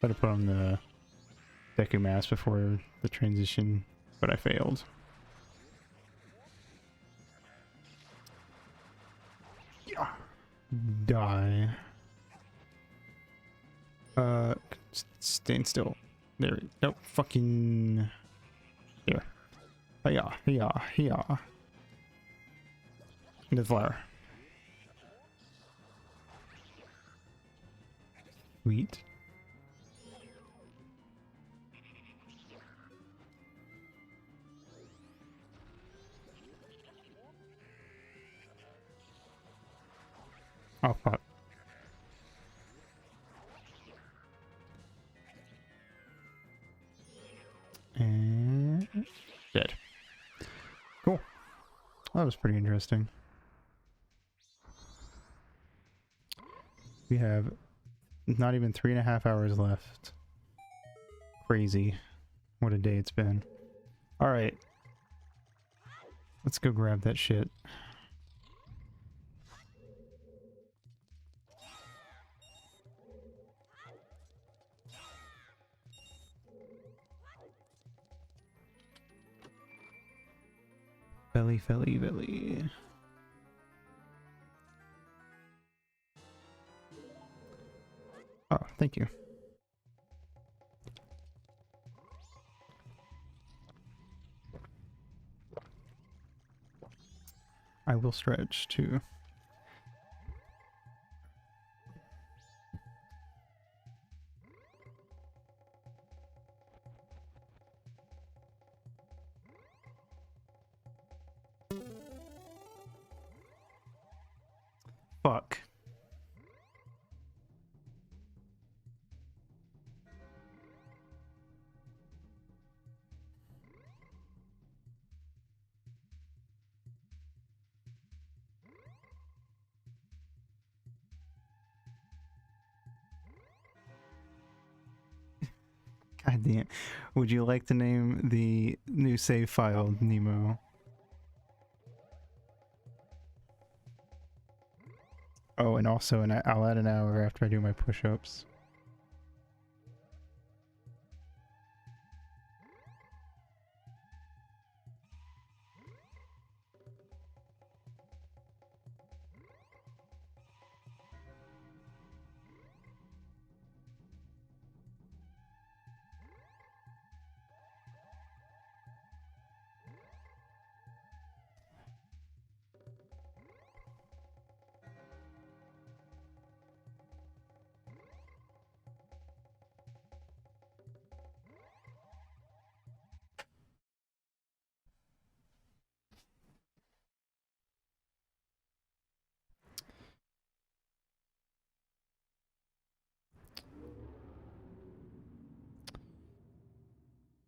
S1: Better put on the Deku mask before the transition, but I failed. Yeah. Die. Stand still. There. Nope. Fucking. Here. Hiya. Hiya. Hiya. Into the flower. Sweet. Oh fuck. And dead. Cool. That was pretty interesting.
S2: We have not even 3.5 hours left. Crazy. What a day it's been. Alright. Let's go grab that shit. Belly, belly, belly. Oh, thank you. I will stretch too. Fuck. God damn. Would you like to name the new save file Nemo? Oh, and also I'll add an hour after I do my push-ups.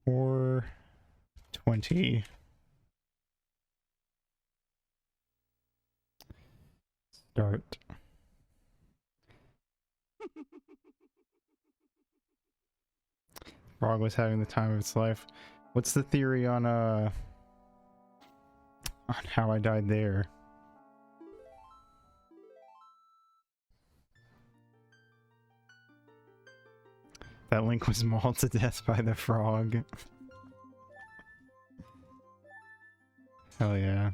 S2: Or 20. Start. Frog was having the time of its life. What's the theory on how I died there? That Link was mauled to death by the frog. Hell yeah.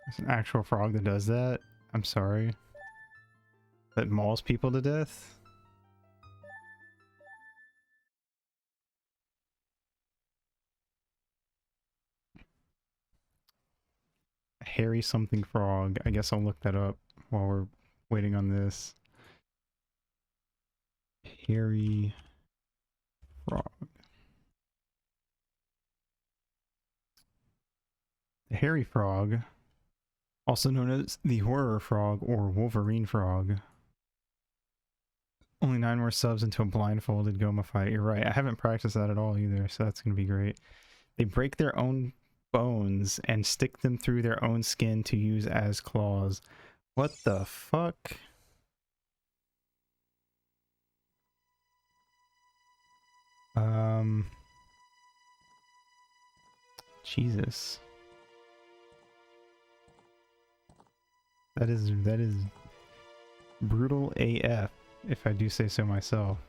S2: There's an actual frog that does that? I'm sorry. That mauls people to death? A hairy something frog. I guess I'll look that up while we're waiting on this. Hairy frog. The hairy frog, also known as the horror frog or Wolverine frog. Only 9 more subs into a blindfolded Goma fight. You're right. I haven't practiced that at all either, so that's going to be great. They break their own bones and stick them through their own skin to use as claws. What the fuck? Jesus. That is brutal AF, if I do say so myself.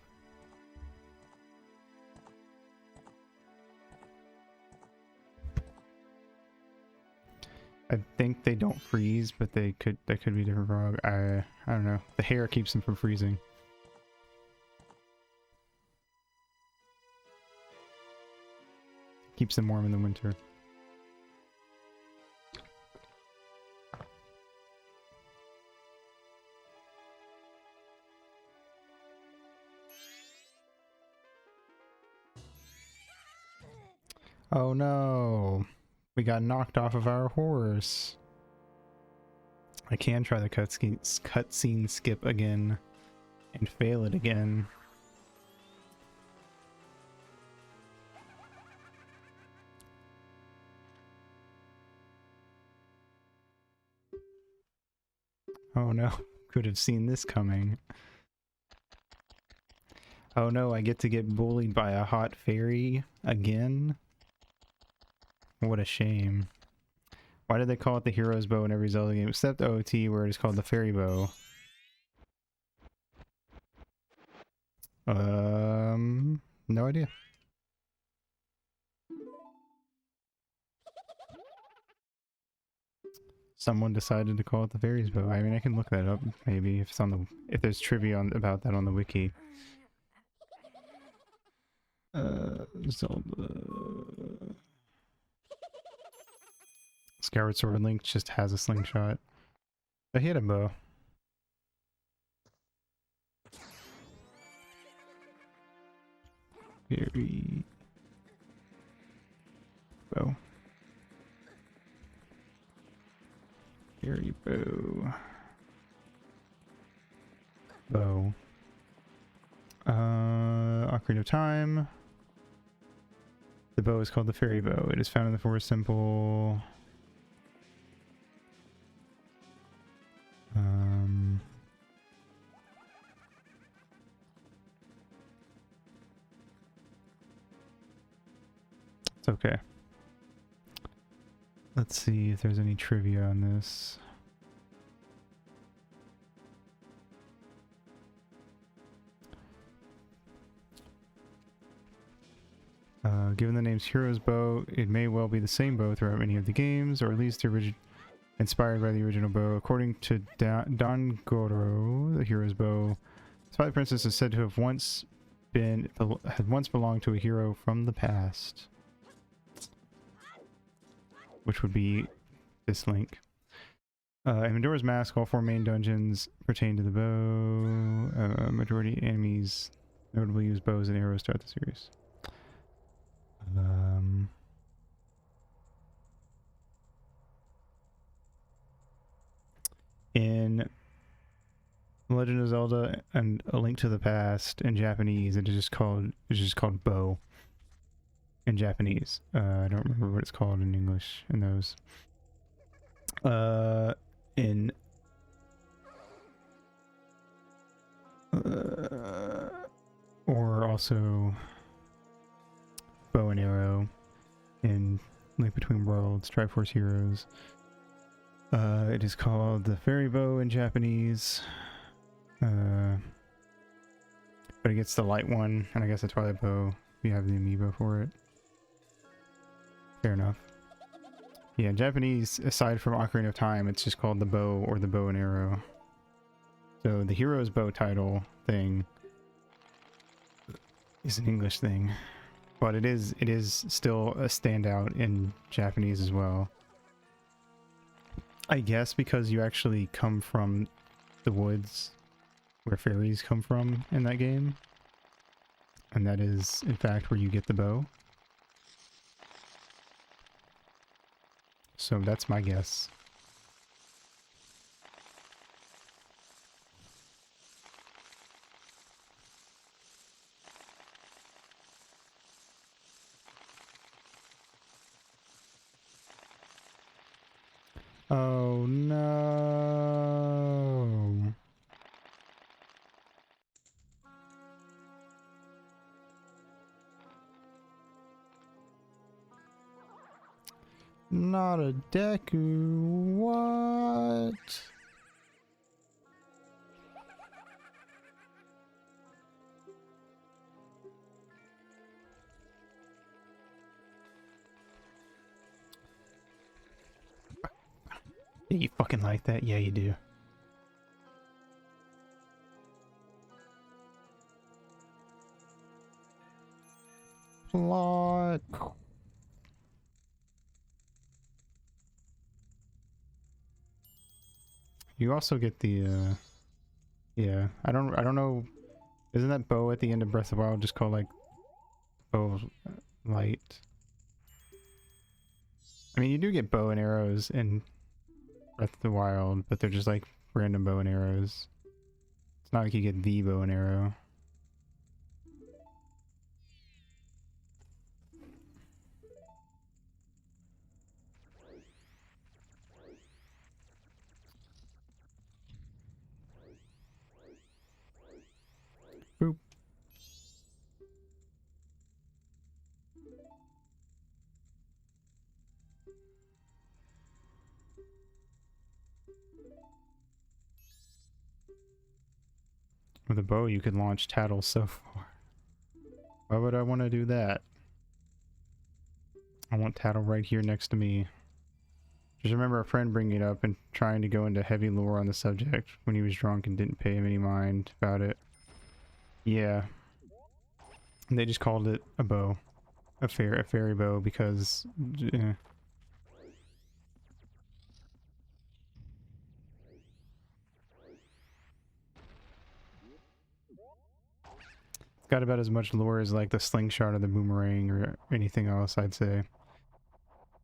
S2: I think they don't freeze, but that could be a different frog. I don't know. The hair keeps them from freezing. Keeps them warm in the winter. Oh no, we got knocked off of our horse. I can try the cutscene skip again and fail it again. Oh no, could have seen this coming. Oh no, I get to get bullied by a hot fairy again? What a shame. Why did they call it the hero's bow in every Zelda game except OT where it is called the fairy bow? No idea. Someone decided to call it the fairy's bow. I mean, I can look that up maybe if it's on the there's trivia about that on the wiki. Zelda. Skyward Sword Link just has a slingshot. But he had a bow. Fairy bow. Fairy bow. Bow. Ocarina of Time. The bow is called the fairy bow. It is found in the Forest Temple. It's okay. Let's see if there's any trivia on this. Given the name's Hero's Bow, it may well be the same bow throughout many of the games, or at least the inspired by the original bow. According to Don Goro, the Hero's Bow, the Twilight Princess is said to have once belonged to a hero from the past, which would be this Link. In Majora's Mask, all 4 main dungeons pertain to the bow. Majority enemies notably use bows and arrows throughout the series. In Legend of Zelda and A Link to the Past in Japanese, it's just called bow in Japanese. I don't remember what it's called in English in those. Or also bow and arrow in Link Between Worlds, Triforce Heroes. It is called the fairy bow in Japanese. But it gets the light one, and I guess the twilight bow. You have the amiibo for it. Fair enough. Yeah, in Japanese, aside from Ocarina of Time, it's just called the bow or the bow and arrow. So the hero's bow title thing is an English thing, but it is still a standout in Japanese as well. I guess because you actually come from the woods where fairies come from in that game, and that is in fact where you get the bow. So that's my guess. Oh no. Not a Deku. What? Yeah, you fucking like that? Yeah, you do. Plot. You also get the yeah, I don't know, isn't that bow at the end of Breath of the Wild just called like bow light? I mean, you do get bow and arrows in Breath of the Wild, but they're just like random bow and arrows. It's not like you get the bow and arrow. Boop. With a bow, you could launch tattle so far. Why would I want to do that? I want tattle right here next to me. Just remember a friend bringing it up and trying to go into heavy lore on the subject when he was drunk and didn't pay him any mind about it. Yeah. And they just called it a bow. A fairy bow because... It's got about as much lore as like the slingshot or the boomerang or anything else, I'd say.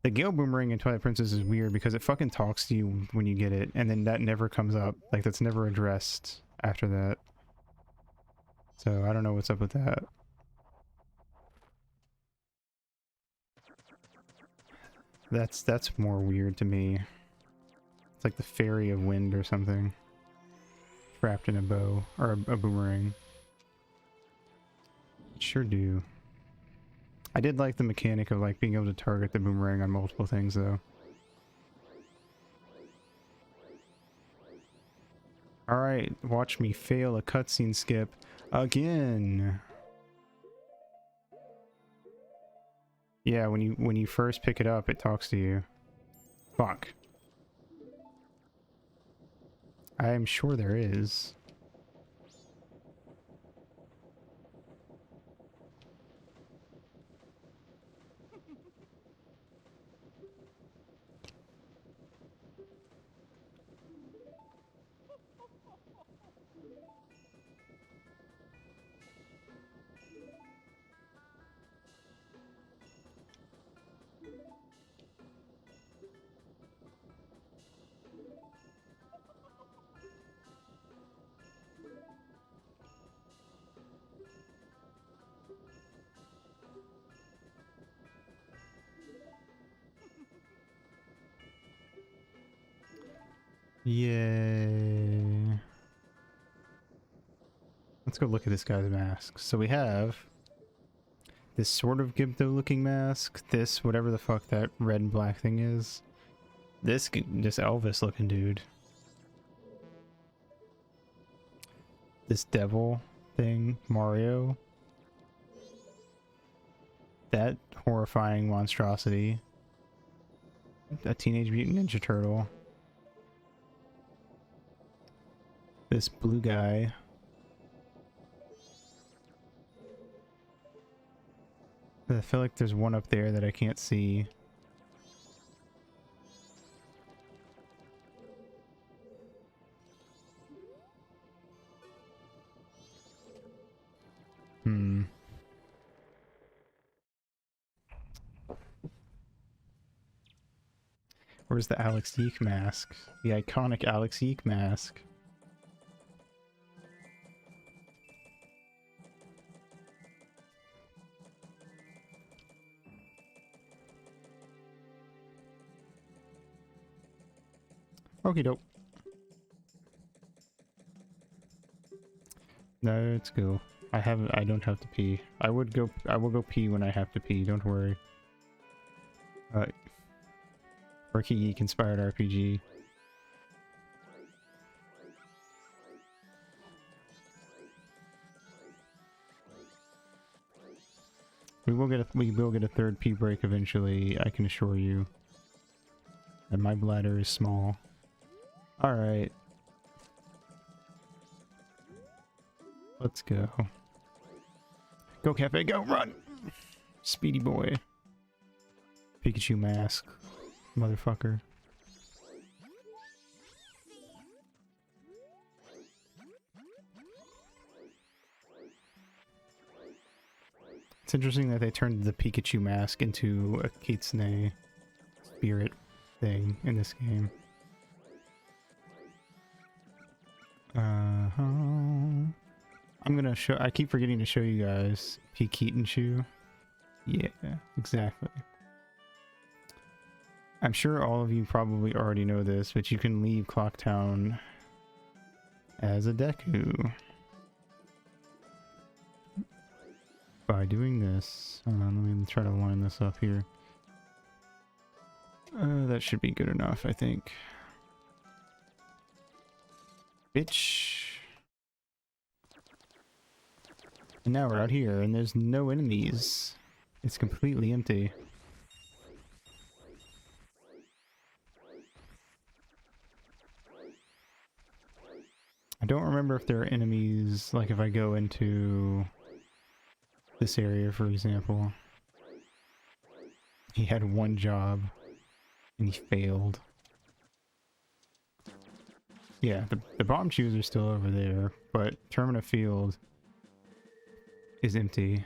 S2: The Gale Boomerang in Twilight Princess is weird because it fucking talks to you when you get it, and then that never comes up. Like, that's never addressed after that. So, I don't know what's up with that. That's more weird to me. It's like the Fairy of Wind or something. Trapped in a bow, or a boomerang. Sure do. I did like the mechanic of like being able to target the boomerang on multiple things though. Alright, watch me fail a cutscene skip again. Yeah, when you first pick it up, it talks to you. Fuck. I am sure there is. Yay. Let's go look at this guy's mask. So we have this sort of Gibdo looking mask, this whatever the fuck that red and black thing is, this Elvis looking dude, this devil thing, Mario, that horrifying monstrosity, a Teenage Mutant Ninja Turtle, this blue guy, I feel like there's one up there that I can't see. Where's the Alex Yeek mask? The iconic Alex Yeek mask. Okie doke. No, let's go. I don't have to pee. I will go pee when I have to pee, don't worry. Quirky Geek inspired RPG. We will get a third pee break eventually, I can assure you. And my bladder is small. Alright. Let's go. Go Cafe, go! Run! Speedy boy. Pikachu mask. Motherfucker. It's interesting that they turned the Pikachu mask into a Kitsune spirit thing in this game. I'm gonna show. I keep forgetting to show you guys Peak Yeah, exactly. I'm sure all of you probably already know this, but you can leave Clocktown as a Deku by doing this. Hold on, let me try to line this up here. That should be good enough, I think. Bitch. And now we're out here, and there's no enemies. It's completely empty. I don't remember if there are enemies, like if I go into this area, for example. He had one job, and he failed. Yeah, the bomb chews are still over there, but Termina Field is empty.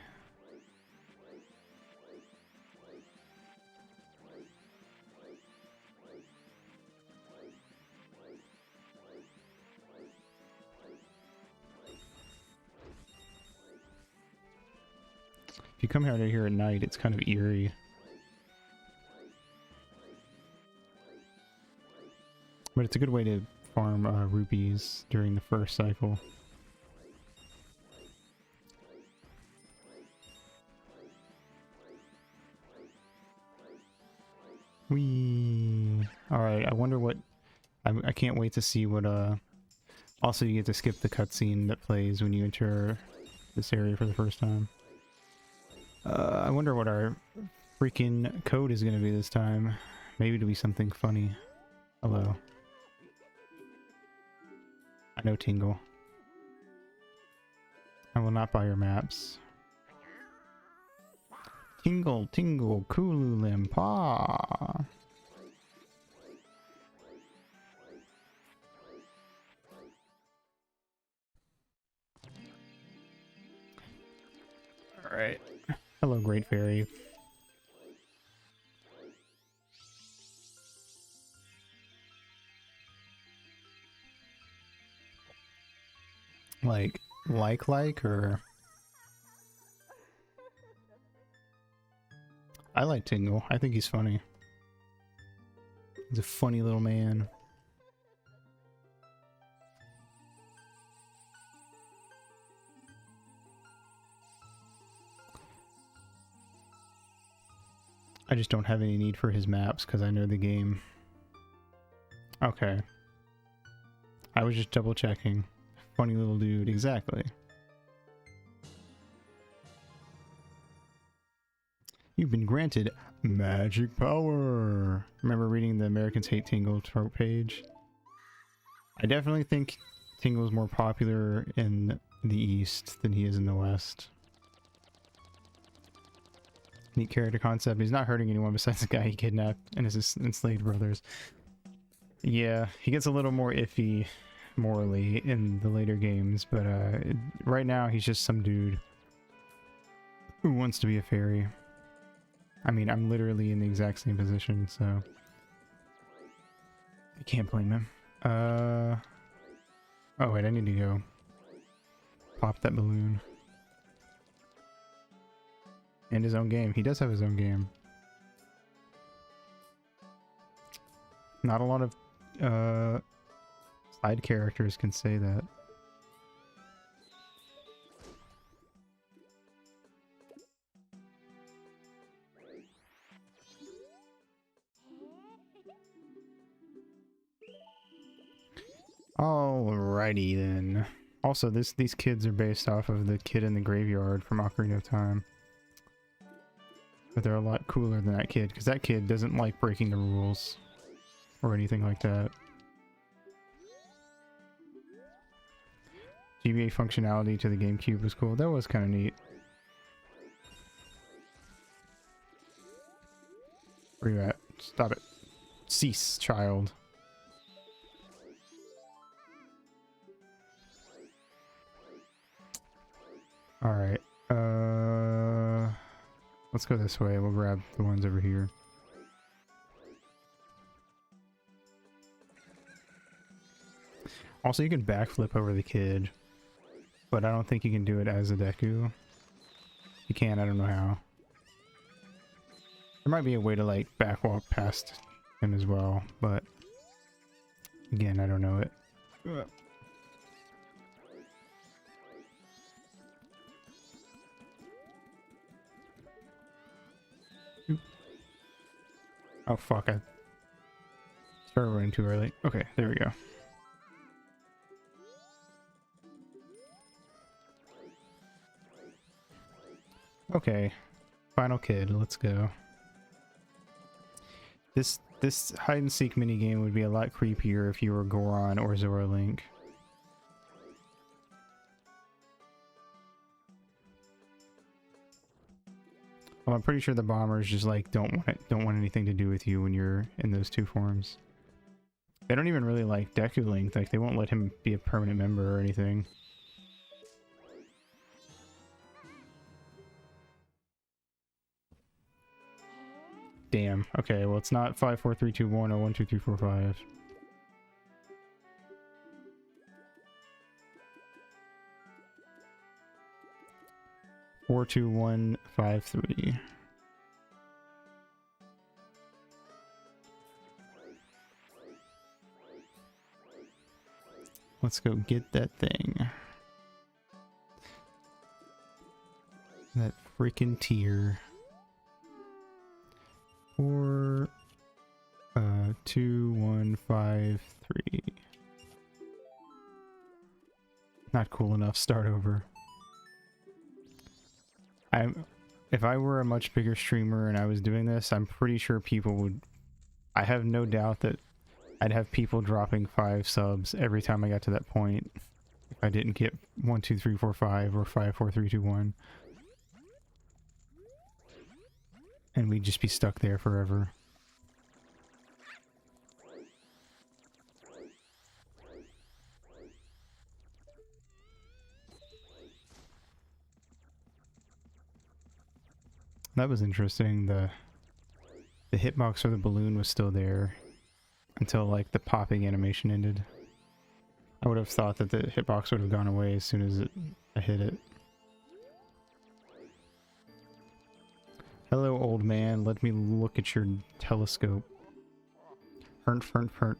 S2: If you come out here at night, it's kind of eerie. But it's a good way to farm rupees during the first cycle. Whee! Alright, I wonder what... I can't wait to see what... Also, you get to skip the cutscene that plays when you enter this area for the first time. I wonder what our freaking code is going to be this time. Maybe it'll be something funny. Hello. I know Tingle. I will not buy your maps. Tingle, tingle, Kululimpa. Alright. Hello, Great Fairy. Like, or... I like Tingle. I think he's funny. He's a funny little man. I just don't have any need for his maps because I know the game. Okay. I was just double checking. Funny little dude, exactly. You've been granted magic power. Remember reading the Americans Hate Tingle trope page? I definitely think Tingle is more popular in the East than he is in the West. Neat character concept. He's not hurting anyone besides the guy he kidnapped and his enslaved brothers. Yeah, he gets a little more iffy morally in the later games, but right now he's just some dude who wants to be a fairy. I mean, I'm literally in the exact same position, so I can't blame him. Oh wait, I need to go pop that balloon. And his own game. He does have his own game. Not a lot of side characters can say that. Alrighty then. Also, these kids are based off of the kid in the graveyard from Ocarina of Time. But they're a lot cooler than that kid, because that kid doesn't like breaking the rules or anything like that. GBA functionality to the GameCube was cool. That was kind of neat. Where you at? Stop it. Cease, child. Alright. Let's go this way. We'll grab the ones over here. Also, you can backflip over the kid, but I don't think you can do it as a Deku. You can, I don't know how. There might be a way to like backwalk past him as well, but again, I don't know it. Oop. Oh fuck, I started running too early. Okay, there we go. Okay, final kid, let's go. This hide and seek minigame would be a lot creepier if you were Goron or Zora Link. Well, I'm pretty sure the bombers just like don't want anything to do with you when you're in those two forms. They don't even really like Deku Link, like they won't let him be a permanent member or anything. Damn. Okay, well it's not 5, 4, 3, 2, 1 or 1, 2, 3, 4, 5. Four, 2, 1, 5, 3. Let's go get that thing. That freaking tier. 4, 2, 1, 5, 3. Not cool enough. Start over. If I were a much bigger streamer and I was doing this, I'm pretty sure people would. I have no doubt that I'd have people dropping 5 subs every time I got to that point. If I didn't get 1, 2, 3, 4, 5 or 5, 4, 3, 2, 1. And we'd just be stuck there forever. That was interesting. The hitbox for the balloon was still there until like the popping animation ended. I would have thought that the hitbox would have gone away as soon as I hit it. Hello, old man. Let me look at your telescope. Hernf, hernf, hernf.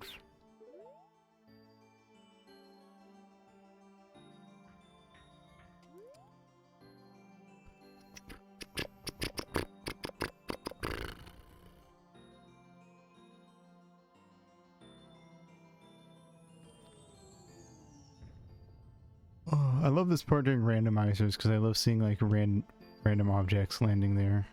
S2: Oh, I love this part during randomizers because I love seeing like random objects landing there.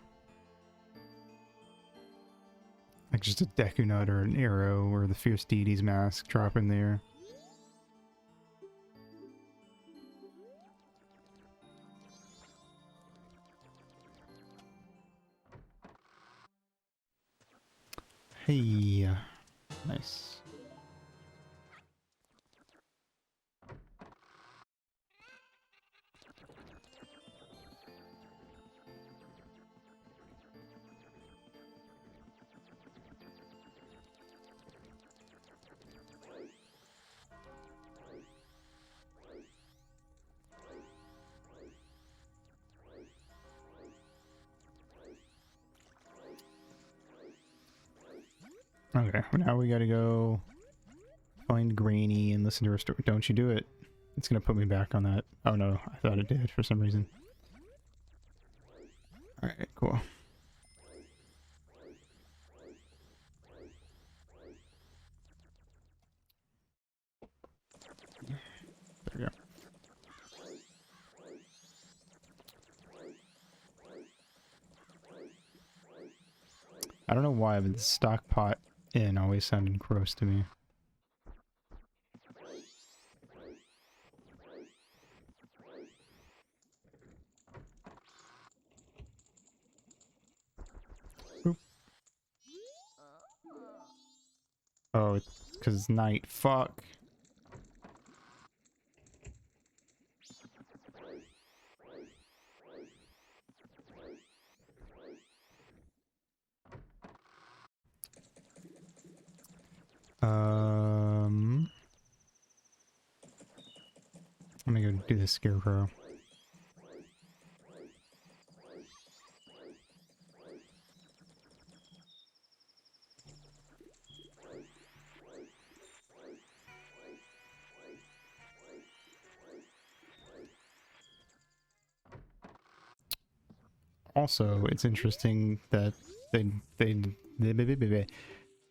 S2: Like just a Deku Nut or an arrow or the Fierce Deity's mask dropping there. Hey, nice. Okay, now we gotta go find Granny and listen to her story. Don't you do it. It's gonna put me back on that. Oh no, I thought it did for some reason. Alright, cool. There we go. I don't know why, but the stock pot in always sounded gross to me. Oop. Oh, it's because it's night. Fuck. Let me go do this scarecrow. Also, it's interesting that they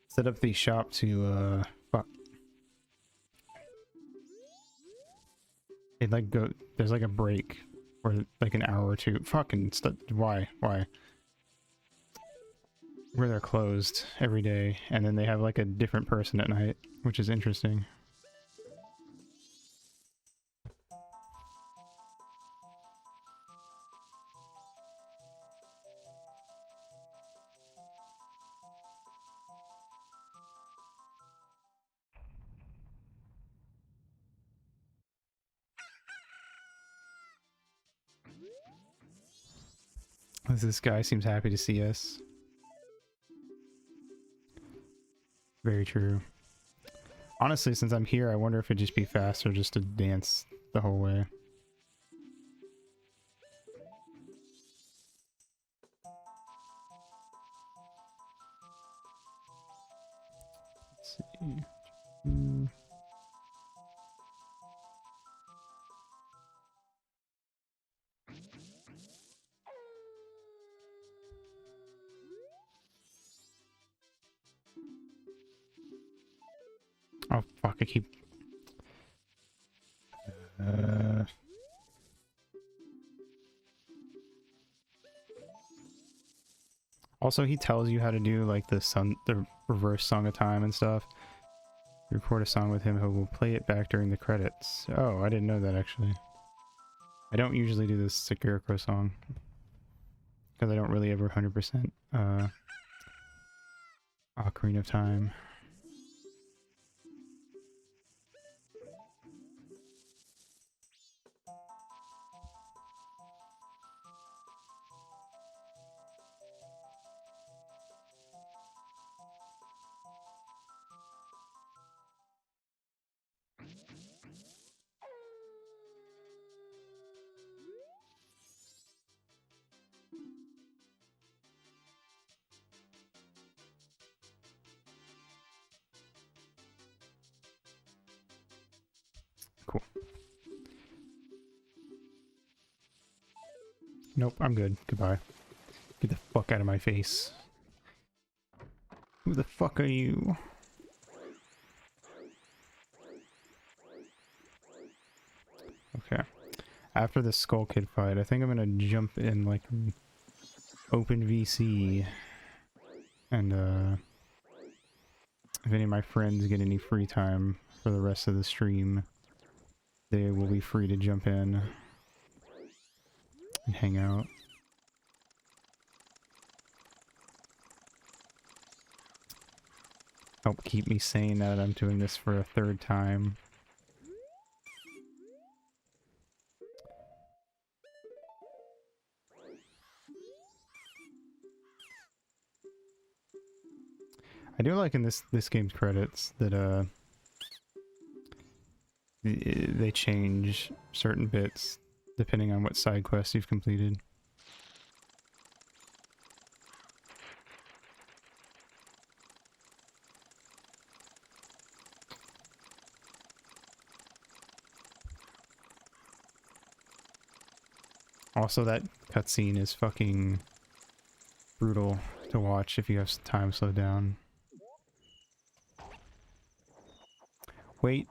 S2: set up the shop to fuck. It like go there's like a break for like an hour or two. Fucking why where they're closed every day, and then they have like a different person at night, which is interesting. This guy seems happy to see us. Very true. Honestly, since I'm here, I wonder if it'd just be faster just to dance the whole way. Let's see. Oh fuck, I keep... Also, he tells you how to do like the reverse song of time and stuff. Record a song with him, he will play it back during the credits. Oh, I didn't know that actually. I don't usually do this Scarecrow song because I don't really ever 100% Ocarina of Time. Cool. Nope, I'm good. Goodbye. Get the fuck out of my face. Who the fuck are you? Okay. After the Skull Kid fight, I think I'm gonna jump in like open VC and if any of my friends get any free time for the rest of the stream, they will be free to jump in and hang out. Help keep me sane now that I'm doing this for a third time. I do like in this game's credits that they change certain bits depending on what side quests you've completed. Also, that cutscene is fucking brutal to watch if you have time slowed down. Wait,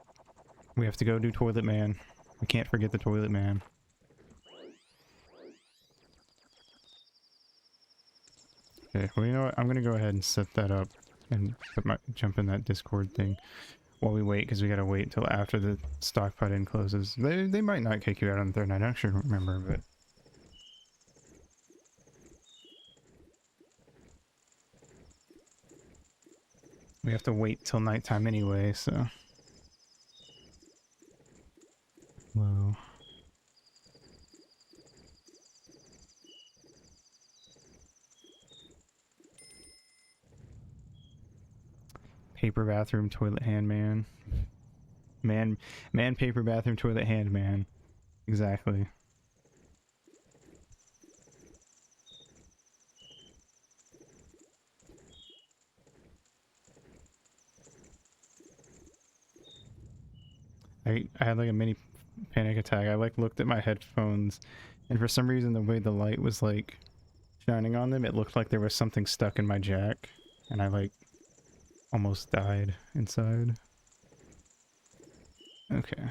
S2: we have to go do Toilet Man. We can't forget the Toilet Man. Okay, well, you know what? I'm gonna go ahead and set that up and jump in that Discord thing while we wait, because we gotta wait until after the stockpot in closes. They might not kick you out on the third night. I actually don't remember, but we have to wait till nighttime anyway, so. Whoa. Paper bathroom, toilet hand man. Man, paper, bathroom, toilet, hand, man. Exactly. I had like a mini panic attack. I like looked at my headphones, and for some reason the way the light was like shining on them, it looked like there was something stuck in my jack, and I like almost died inside. Okay.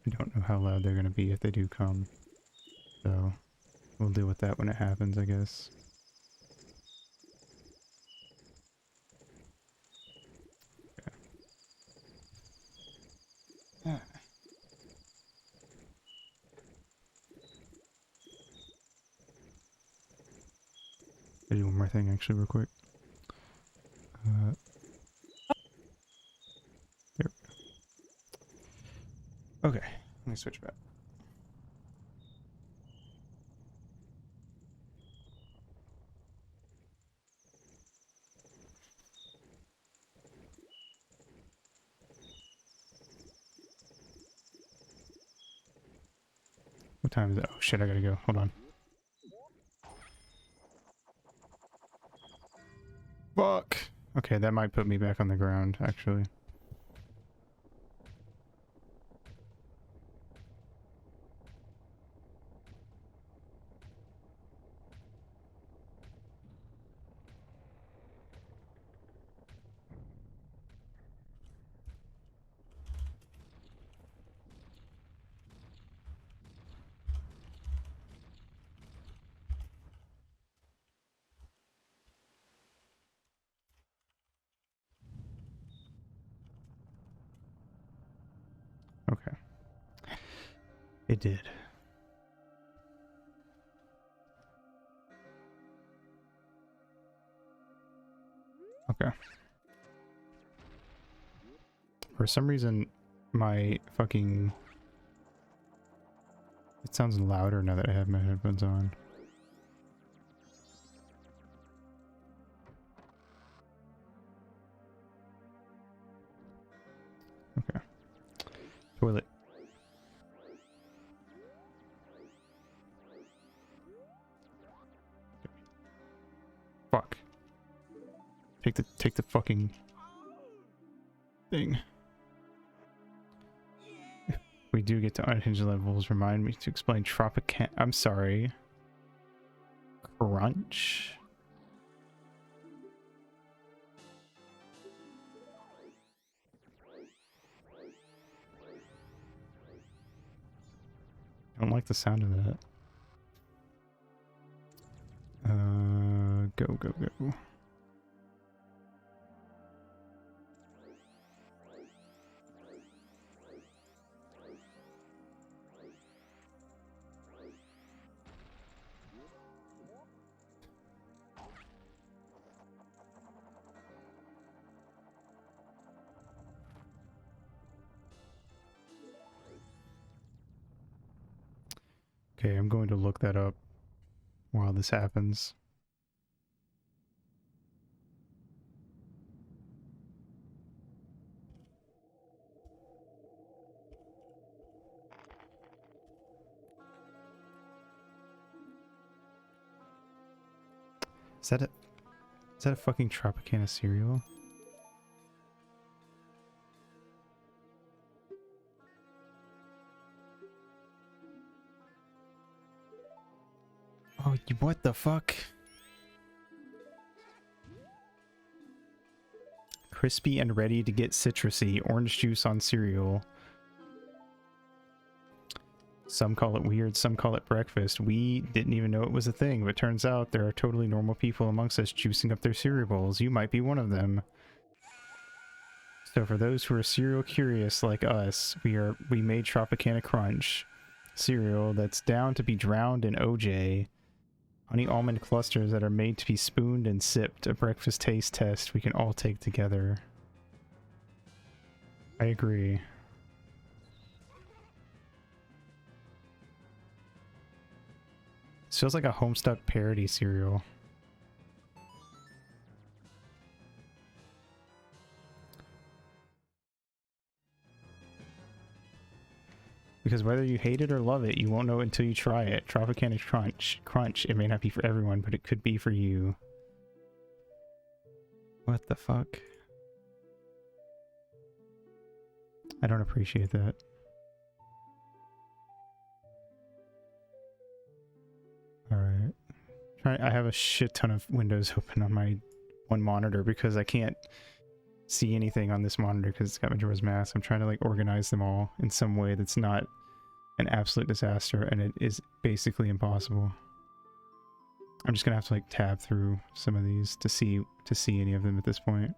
S2: I don't know how loud they're gonna be if they do come, so we'll deal with that when it happens, I guess. Okay. I'll do one more thing actually real quick. There we go. Okay, let me switch back. What time is it? Oh shit, I gotta go. Hold on. Fuck! Okay, that might put me back on the ground, actually. Okay. It did. Okay. For some reason, my fucking... It sounds louder now that I have my headphones on. Okay. Toilet. Fuck. Take the fucking thing. If we do get to unhinged levels, remind me to explain Tropican. I'm sorry. Crunch? I don't like the sound of that. Go, go, go. Okay, I'm going to look that up while this happens. Is that a fucking Tropicana cereal? Oh, what the fuck? Crispy and ready to get citrusy. Orange juice on cereal. Some call it weird, some call it breakfast. We didn't even know it was a thing, but turns out there are totally normal people amongst us juicing up their cereal bowls. You might be one of them. So for those who are cereal curious like us, we made Tropicana Crunch cereal that's down to be drowned in OJ. Honey almond clusters that are made to be spooned and sipped. A breakfast taste test we can all take together. I agree. This feels like a Homestuck parody cereal. Because whether you hate it or love it, you won't know until you try it. Tropicana Crunch. It may not be for everyone, but it could be for you. What the fuck? I don't appreciate that. Alright. I have a shit ton of windows open on my one monitor because I can't see anything on this monitor because it's got Majora's Mask. I'm trying to like organize them all in some way that's not an absolute disaster, and it is basically impossible. I'm just gonna have to like tab through some of these to see any of them at this point.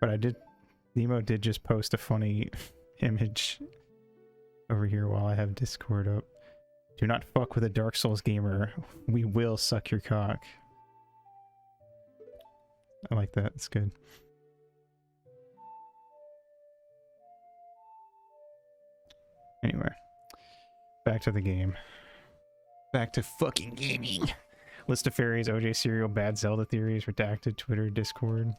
S2: But Nemo did just post a funny image over here while I have Discord up. Do not fuck with a Dark Souls gamer. We will suck your cock. I like that. It's good. Anyway, back to the game. Back to fucking gaming. List of fairies, OJ cereal, bad Zelda theories, redacted, Twitter, Discord.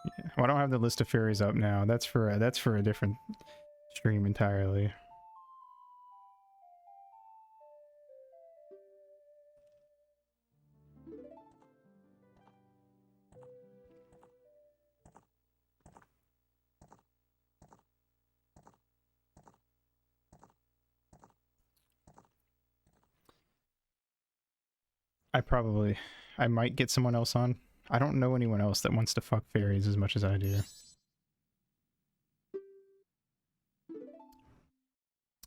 S2: Yeah. Well, I don't have the list of fairies up now. That's for a different stream entirely. I might get someone else on. I don't know anyone else that wants to fuck fairies as much as I do.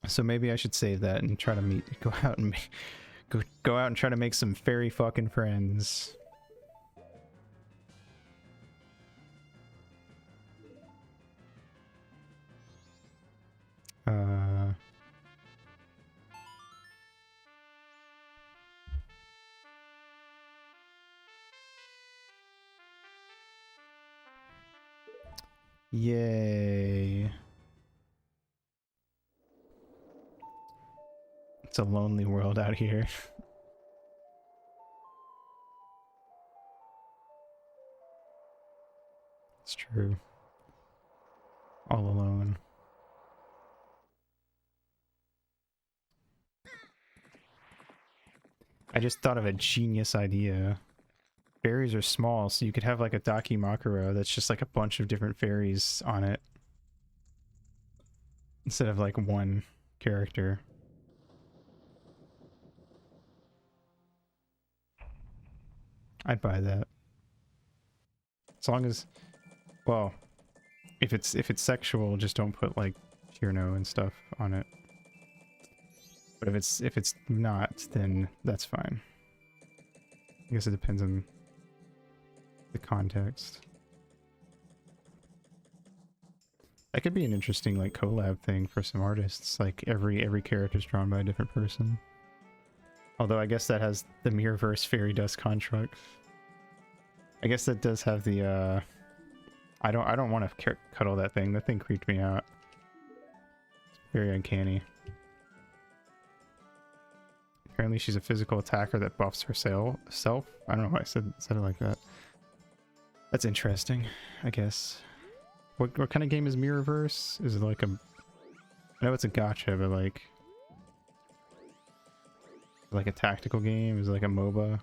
S2: So maybe I should save that and try to go out and try to make some fairy fucking friends. Yay. It's a lonely world out here. It's true. All alone. I just thought of a genius idea. Fairies are small, so you could have like a Dakimakura that's just like a bunch of different fairies on it. Instead of like one character. I'd buy that. As long as, well, if it's sexual, just don't put like Shirno and stuff on it. But if it's not, then that's fine. I guess it depends on the context. That could be an interesting like collab thing for some artists. Like every character is drawn by a different person. Although I guess that has the Mirrorverse Fairy Dust construct. I guess that does have the I don't want to cuddle that thing. That thing creeped me out. It's very uncanny. Apparently she's a physical attacker that buffs herself. I don't know why I said it like that. That's interesting, I guess. What kind of game is Mirrorverse? Is it like a... I know it's a gacha, but like a tactical game? Is it like a MOBA?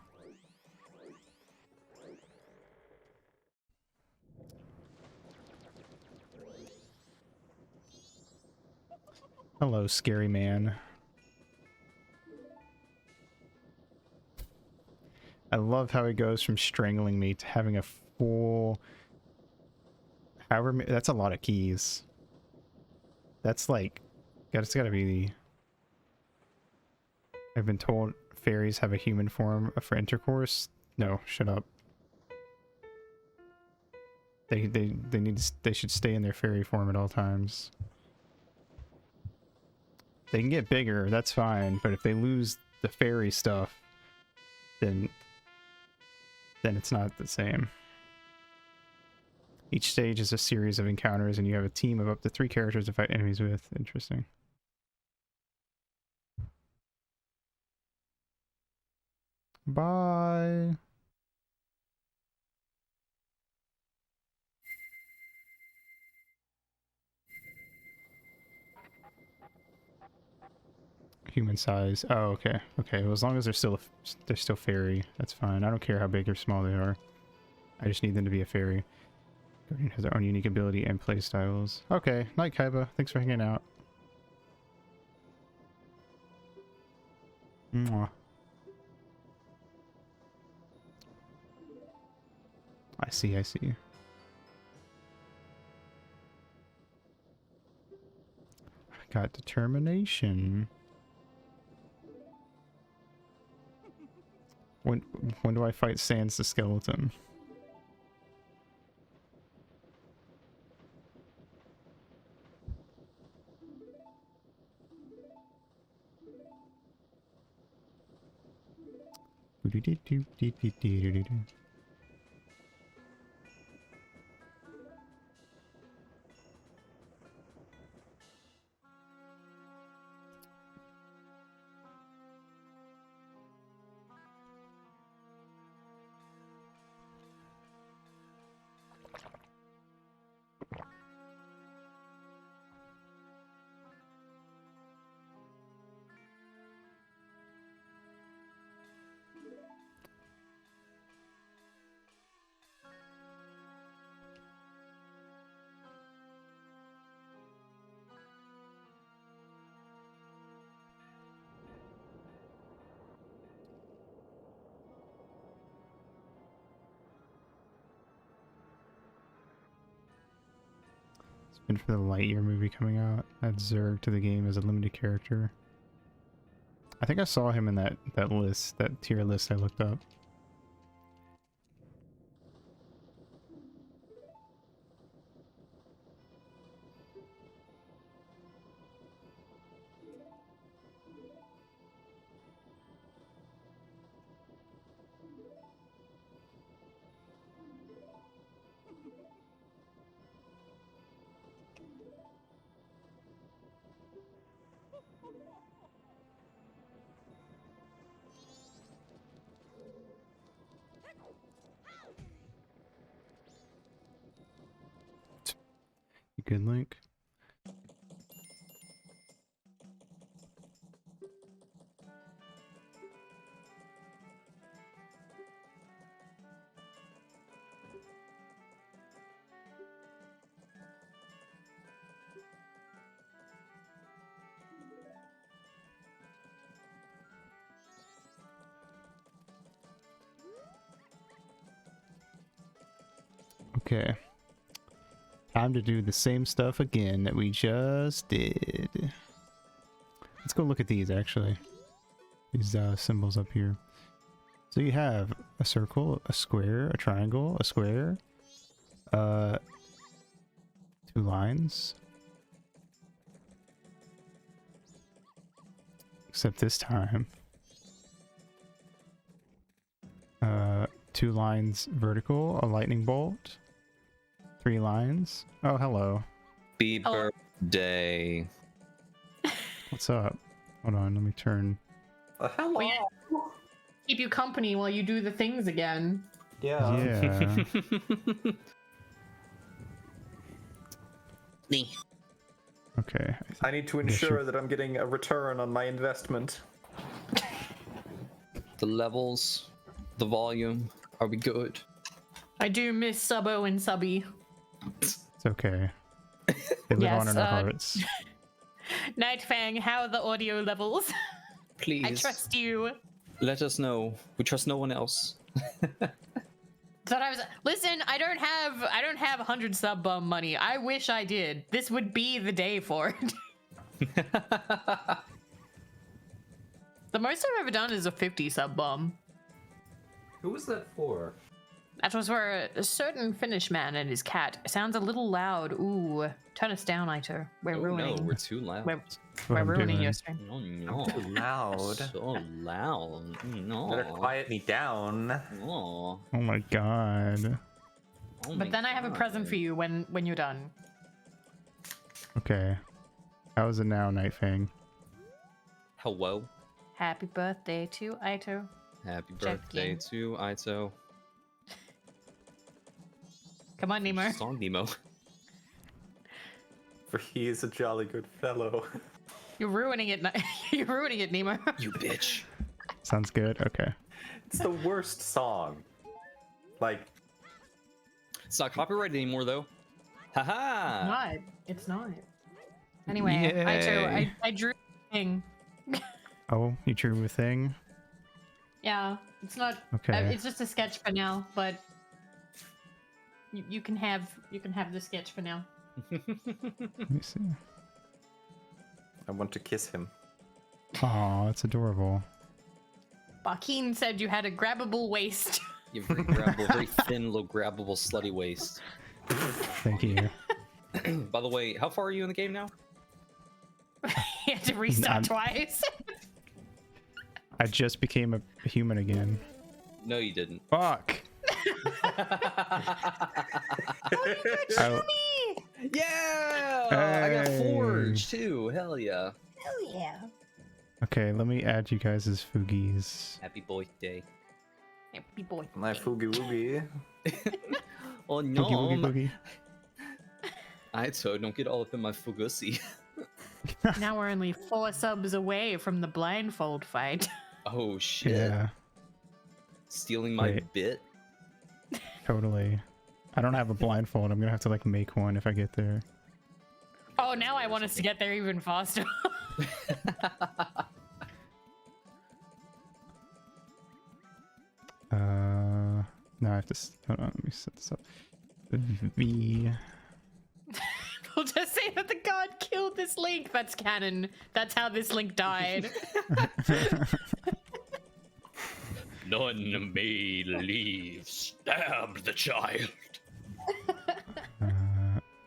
S2: Hello, scary man. I love how it goes from strangling me to having a full... However, that's a lot of keys. That's like... It's gotta be the... I've been told fairies have a human form for intercourse. No, shut up. They should stay in their fairy form at all times. They can get bigger, that's fine, but if they lose the fairy stuff, then it's not the same. Each stage is a series of encounters, and you have a team of up to 3 characters to fight enemies with. Interesting. Bye. human size. Oh, okay. Okay. Well, as long as they're still fairy, that's fine. I don't care how big or small they are. I just need them to be a fairy. Guardian has their own unique ability and play styles. Okay. Night Kaiba. Thanks for hanging out. Mwah. I see. I see. I got determination. When do I fight Sans the skeleton? And for the Lightyear movie coming out, add Zerg to the game as a limited character. I think I saw him in that list, that tier list I looked up. You good, Link? Okay. Time to do the same stuff again that we just did. Let's go look at these, actually. These symbols up here. So you have a circle, a square, a triangle, a square, 2 lines. Except this time. 2 lines vertical, a lightning bolt. 3 lines. Oh, hello.
S4: Happy birthday.
S2: What's up? Hold on, let me turn.
S5: Hello.
S6: Keep you company while you do the things again.
S5: Yeah.
S2: Yeah.
S4: Me.
S2: Okay.
S5: I need to ensure that I'm getting a return on my investment.
S4: The levels, the volume, are we good?
S6: I do miss Subbo and Subby.
S2: It's okay. They live on in our hearts.
S6: Night Fang, how are the audio levels?
S4: Please.
S6: I trust you.
S4: Let us know. We trust no one else.
S6: Thought I was. Listen, I don't have 100 sub bum money. I wish I did. This would be the day for it. The most I've ever done is a 50 sub bum.
S5: Who was that for?
S6: That was for a certain Finnish man and his cat. It sounds a little loud. Ooh, turn us down, Iter. We're ruining.
S4: No, we're too loud.
S6: We're ruining your stream.
S4: Oh, no.
S5: I'm too loud.
S4: So loud. No.
S5: Better quiet me down.
S4: Oh.
S2: Oh my god.
S4: Oh
S6: But
S4: my
S6: then I have a present
S4: God.
S6: for you when you're done.
S2: Okay. How is it now, Night Fang?
S4: Hello.
S6: Happy birthday to Ito.
S4: Happy
S6: Check
S4: birthday
S6: in.
S4: to Aito.
S6: Come on, Nemo.
S4: Song Nemo.
S5: For he is a jolly good fellow.
S6: You're ruining it. You're ruining it, Nemo.
S4: You bitch.
S2: Sounds good. Okay.
S5: It's the worst song. Like,
S4: It's not copyrighted anymore, though. Haha.
S6: Not. It's not. Anyway,
S2: Yay.
S6: I drew a thing.
S2: Oh, you drew a thing.
S6: Yeah, it's not.
S2: Okay.
S6: It's just a sketch for now, but you can have the sketch for now.
S2: Let me see.
S5: I want to kiss him.
S2: Oh, it's adorable.
S6: Bakeen said you had a grabbable waist.
S4: You have very grabbable, very thin, little grabbable, slutty waist.
S2: Thank you.
S4: By the way, how far are you in the game now?
S6: You had to restart
S2: I'm-
S6: twice.
S2: I just became a human again.
S4: No, you didn't.
S2: Fuck. I-
S4: Yeah! I got
S2: Hey.
S4: Forge too. Hell yeah.
S6: Hell yeah.
S2: okay, let me add you guys as Foogies.
S4: Happy birthday.
S6: Happy boy.
S5: My foogie woogie.
S4: Oh
S2: Boogie,
S4: no.
S2: boogie, boogie.
S4: Alright, so don't get all up in my fugussy.
S6: Now we're only 4 subs away from the blindfold fight.
S4: Oh shit.
S2: Yeah,
S4: Stealing my
S2: Wait.
S4: bit?
S2: totally. I don't have a blindfold. I'm gonna have to like make one if I get there.
S6: Oh, now I want us to get there even faster.
S2: No, I have to. Hold on, let me set this up. V.
S6: We'll just say that the god killed this Link. That's canon. That's how this Link died.
S4: None may leave. Stab the child.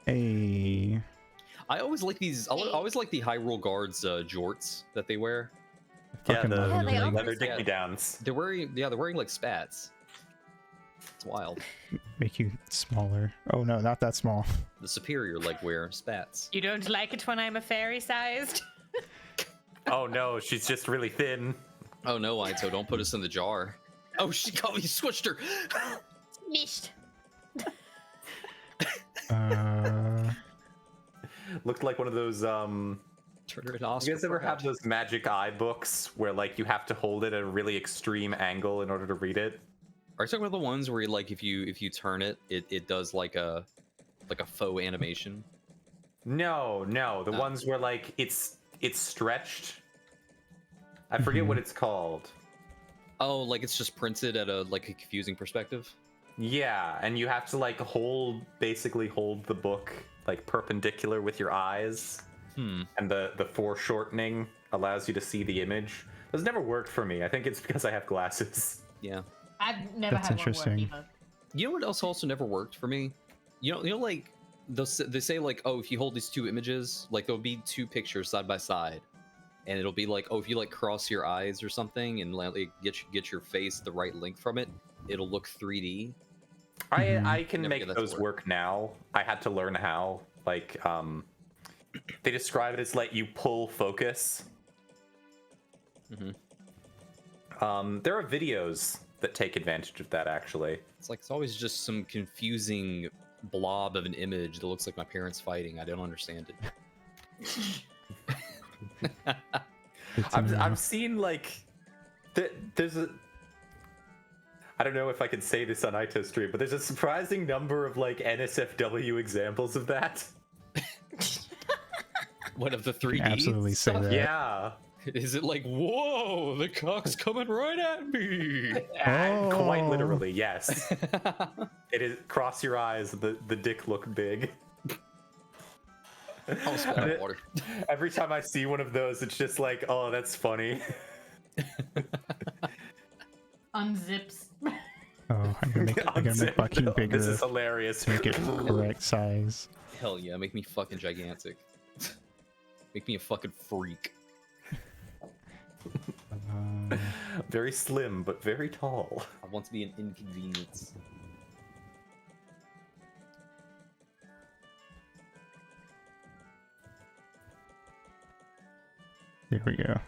S2: A.
S4: I always like these. I always like the Hyrule Guards jorts that they wear.
S5: Yeah,
S2: Fucking
S5: the
S2: love
S6: Yeah, they
S2: them.
S6: are.
S5: leather dick downs.
S4: They're wearing, they're wearing like spats. It's wild.
S2: Make you smaller. Oh no, not that small.
S4: The superior like wear spats.
S6: You don't like it when I'm a fairy sized?
S5: Oh no, she's just really thin.
S4: Oh no, Aito, don't put us in the jar. Oh, he switched her.
S6: Nicht.
S5: Looked like one of those
S4: Turn her into Oscar.
S5: you guys ever
S4: for
S5: have
S4: that.
S5: those magic eye books where like you have to hold it at a really extreme angle in order to read it?
S4: Are you talking about the ones where like if you turn it, it does like a faux animation?
S5: No, the ones where like it's stretched. I forget what it's called.
S4: Oh, like it's just printed at a like a confusing perspective.
S5: Yeah, and you have to like basically hold the book like perpendicular with your eyes. And the foreshortening allows you to see the image. Those never worked for me. I think it's because I have glasses.
S4: Yeah.
S6: I've never
S2: That's
S6: had
S2: interesting.
S6: one work either.
S4: You know what else also never worked for me? You know, like they say like, oh, if you hold these two images, like there'll be two pictures side by side, and it'll be like, oh, if you like cross your eyes or something and like get your face the right length from it, it'll look 3D.
S5: I can
S4: Never get
S5: make
S4: that to
S5: those
S4: work.
S5: work now. I had to learn how. Like, they describe it as like you pull focus. There are videos that take advantage of that actually.
S4: It's like it's always just some confusing blob of an image that looks like my parents fighting. I don't understand it.
S5: I've seen like there's a I don't know if I can say this on Ito stream, but there's a surprising number of like NSFW examples of that.
S4: One of the 3D.
S2: Absolutely say
S4: stuff?
S2: that.
S5: Yeah.
S4: Is it like, whoa, the cock's coming right at me?
S5: Quite
S2: Oh.
S5: literally, yes. It is cross your eyes, the dick look big.
S4: I'll spit out water.
S5: Every time I see one of those, it's just like, oh, that's funny.
S6: Unzips.
S2: Oh, I'm gonna make Bakeen bigger.
S5: This is hilarious.
S2: to make it correct size.
S4: Hell yeah, make me fucking gigantic. Make me a fucking freak.
S5: Very slim, but very tall.
S4: I want to be an inconvenience.
S2: Here we go.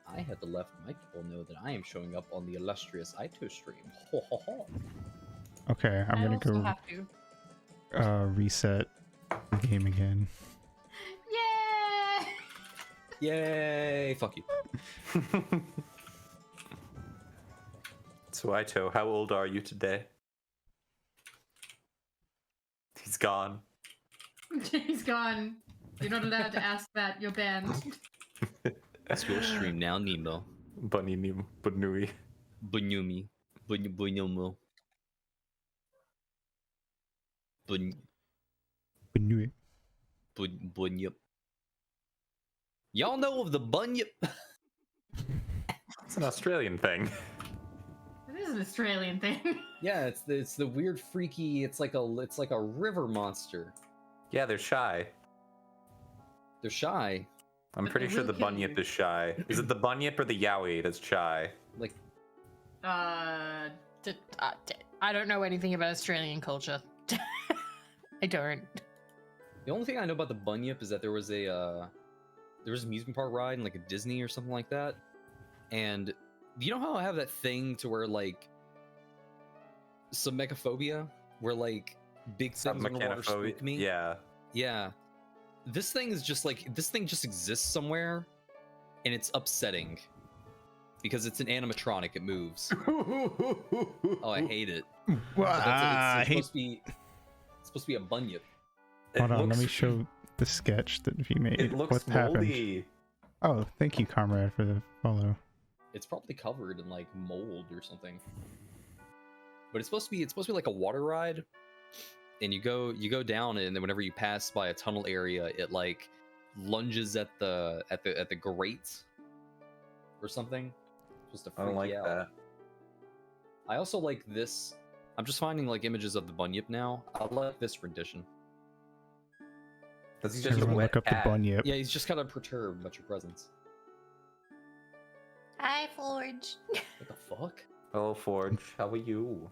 S4: I had to let my people know that I am showing up on the illustrious Ito stream. Ho ho ho.
S2: Okay, I'm
S6: I
S2: gonna
S6: also
S2: go
S6: have to.
S2: reset the game again.
S6: Yeah.
S4: Yay! Fuck you.
S5: So Aito, how old are you today? He's gone.
S6: He's gone. You're not allowed to ask that. You're banned.
S4: Let's go stream now, Nemo.
S5: Bunny Bunui.
S4: Bunyumi. Bunyomo.
S2: Bunui.
S4: Bunyip. Y'all know of the bunyip?
S5: It's an Australian thing.
S6: It is an Australian thing.
S4: Yeah, it's the weird freaky. It's like a river monster.
S5: Yeah, they're shy.
S4: They're shy.
S5: I'm
S6: But
S5: pretty
S6: they
S5: sure
S6: will
S5: the
S6: kill
S5: bunyip
S6: you.
S5: is shy. Is it the bunyip or the yowie that's shy?
S4: Like
S6: I don't know anything about Australian culture. I don't.
S4: the only thing I know about the bunyip is that there was an amusement park ride in like a Disney or something like that. And you know how I have that thing to where like some mechaphobia, where like big things underwater spook me?
S5: Yeah.
S4: Yeah. This thing is just like this thing just exists somewhere, and it's upsetting because it's an animatronic. It moves. Oh, I hate it. But it's supposed to be a bunyip.
S2: Hold on, let me show the sketch that he made.
S5: It looks
S2: What happened?
S5: moldy.
S2: Oh, thank you, comrade, for the follow.
S4: It's probably covered in like mold or something. But it's supposed to be like a water ride, and you go down it, and then whenever you pass by a tunnel area, it like lunges at the grate or something. It's supposed to
S5: I don't
S4: freak
S5: like
S4: you out.
S5: that.
S4: I also like this. I'm just finding like images of the bunyip now. I like this rendition.
S5: That's just
S2: Everyone
S5: a wet
S2: look up
S5: cat.
S2: the bunyip.
S4: Yeah, he's just kind of perturbed about your presence.
S3: Hi, Forge.
S4: What the fuck?
S5: Hello, Forge. How are you?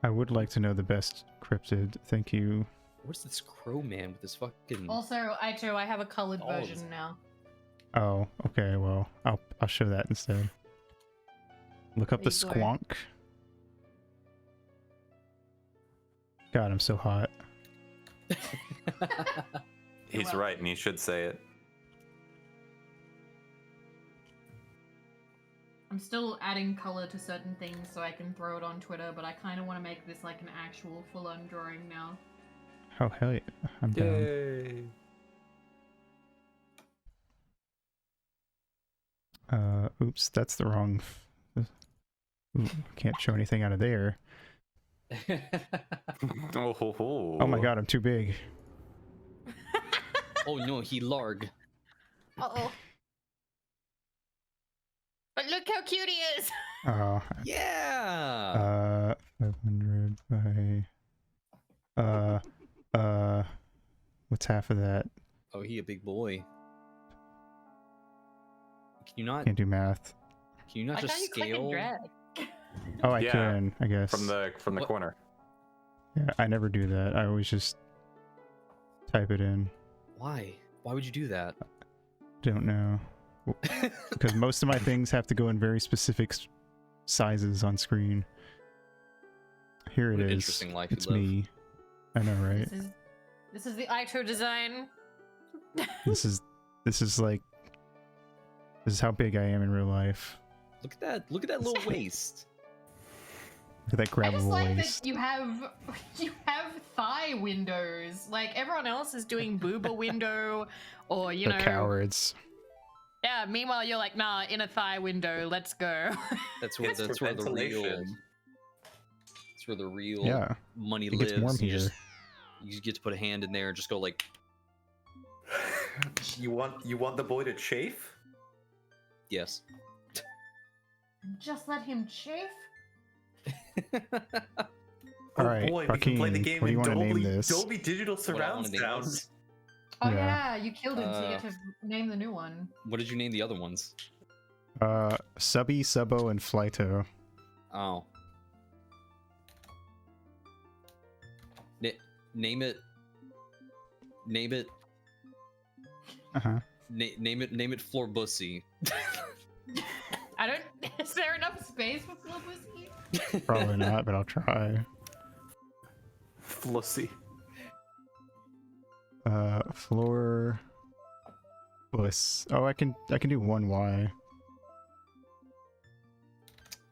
S2: I would like to know the best cryptid. Thank you.
S4: What's this crow man with this fucking?
S6: Also, Aito, I have a colored
S4: All of
S6: version
S4: them.
S6: now.
S2: Oh, okay. Well, I'll show that instead. Look up the
S6: Please, Lord.
S2: squonk. God, I'm so hot.
S5: He's
S6: welcome.
S5: right, and he should say it.
S6: I'm still adding color to certain things so I can throw it on Twitter, but I kind of want to make this like an actual full-on drawing now.
S2: Oh hell yeah, I'm down.
S5: Yay!
S2: Oops, that's the wrong. Ooh, can't show anything out of there.
S5: Oh
S2: Oh my god, I'm too big.
S4: Oh no, he larg.
S3: Uh-oh.
S6: But look how cute he is!
S2: Oh,
S4: Yeah.
S2: 500 by. What's half of that?
S4: Oh, he a big boy. Can you not?
S2: Can't do math.
S4: Can you not
S6: I
S4: just
S6: thought you click and
S4: scale?
S6: drag.
S2: Oh, I
S5: Yeah,
S2: can, I guess.
S5: from the
S4: What?
S5: corner.
S2: Yeah, I never do that. I always just type it in.
S4: Why? Why would you do that?
S2: Don't know. Because most of my things have to go in very specific sizes on screen. Here it
S4: What an
S2: is.
S4: interesting life you
S2: It's
S4: live.
S2: me. I know, right?
S6: This is the Aito design.
S2: This is like, this is how big I am in real life.
S4: Look at that! Look at that little waist.
S2: Look at that
S6: I just
S2: grabbable
S6: like
S2: waist.
S6: that you have thigh windows. Like everyone else is doing booba window, or you
S2: They're
S6: know.
S2: cowards.
S6: Yeah. Meanwhile, you're like, nah, in a thigh window. Let's go.
S4: That's where
S5: It's
S4: that's
S5: for
S4: where the real.
S5: ventilation.
S4: That's where the real
S2: Yeah,
S4: money
S2: it
S4: lives.
S2: gets warm
S4: You
S2: here.
S4: just get to put a hand in there and just go like,
S5: You want the boy to chafe?
S4: yes.
S6: Just let him chafe.
S5: Oh
S2: Alright,
S5: boy, we can play the
S2: Joaquin,
S5: game
S2: what do you
S5: in
S2: wanna name
S5: Dolby,
S2: this?
S5: Dolby Digital Surround
S4: name
S5: Sound.
S4: this?
S6: Oh
S2: Yeah.
S6: yeah, you killed him, so you get to name the new one.
S4: What did you name the other ones?
S2: Subby, Subbo, and Flyto.
S4: Oh. Name it. Name it.
S2: Uh-huh.
S4: Name it Floor Bussy.
S6: I don't. Is there enough space for Flip Whiskey?
S2: Probably not, but I'll try.
S5: Flussy.
S2: Floor Bliss. Oh, I can do one Y.
S4: I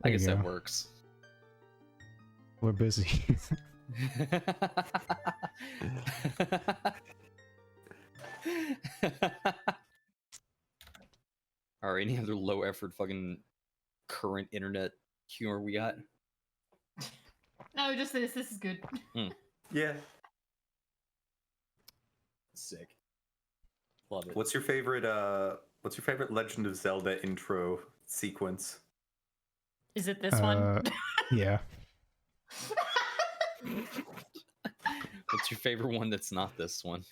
S2: There you
S4: guess that
S2: go.
S4: works.
S2: We're busy.
S4: All right, any other low effort fucking current internet humor we got?
S6: No, just this. This is good.
S5: Yeah.
S4: Sick. Love it.
S5: What's your favorite Legend of Zelda intro sequence?
S6: Is it this one?
S2: Yeah.
S4: What's your favorite one that's not this one?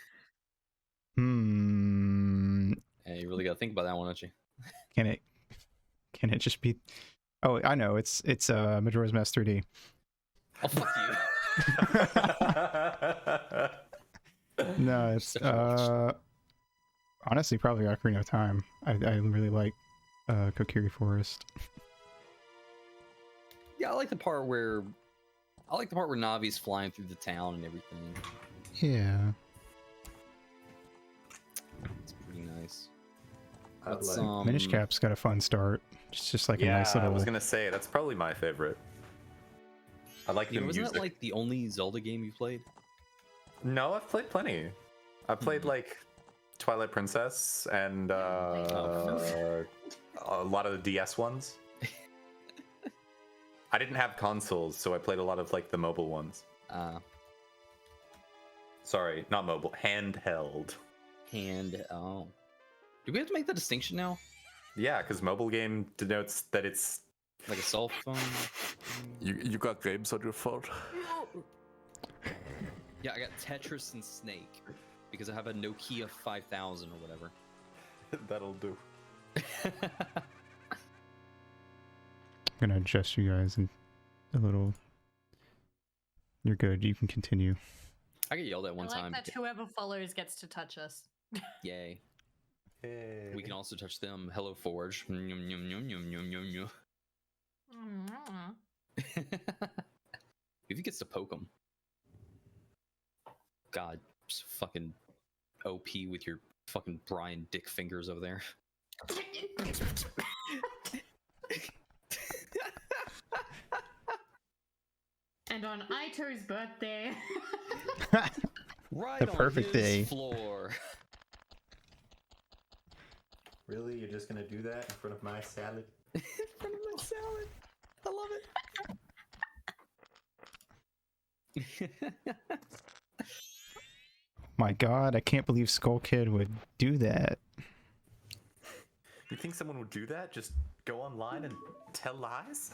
S4: Hey, you really gotta think about that one, don't you?
S2: Can it just be? Oh, I know. It's Majora's Mask 3D.
S4: Oh, fuck you.
S2: No, it's honestly probably Ocarina of Time. I really like Kokiri Forest.
S4: Yeah, I like the part where Navi's flying through the town and everything.
S2: Yeah.
S4: It's pretty nice.
S5: Let's,
S2: Minish Cap's got a fun start. It's just like a
S5: yeah,
S2: nice little.
S5: I was gonna say that's probably my favorite. I like the
S4: Wasn't
S5: music.
S4: that like the only Zelda game you played?
S5: No, I've played plenty. I played like Twilight Princess and a lot of the DS ones. I didn't have consoles, so I played a lot of like the mobile ones. Sorry, not mobile, handheld.
S4: Oh. Do we have to make the distinction now?
S5: Yeah, because mobile game denotes that it's
S4: Like a cell phone?
S7: You got games on your phone?
S4: Yeah, I got Tetris and Snake because I have a Nokia 5000 or whatever.
S5: that'll do.
S2: I'm gonna adjust you guys and a little. You're good. You can continue.
S4: I get yelled at one
S6: I like
S4: time.
S6: that whoever follows gets to touch us.
S4: Yay.
S5: Hey.
S4: We can also touch them. Hello, Forge. Nyum, nyum, nyum, nyum, nyum, nyum, nyum. If he gets to poke him. God, just fucking OP with your fucking Brian Dick fingers over there.
S6: And on Aito's birthday.
S4: Right
S2: The
S4: on
S2: perfect
S4: his
S2: day.
S4: floor.
S5: Really? You're just gonna do that in front of my salad?
S4: In front of my salad. I love it.
S2: My God, I can't believe Skull Kid would do that.
S5: You think someone would do that? Just go online and tell lies?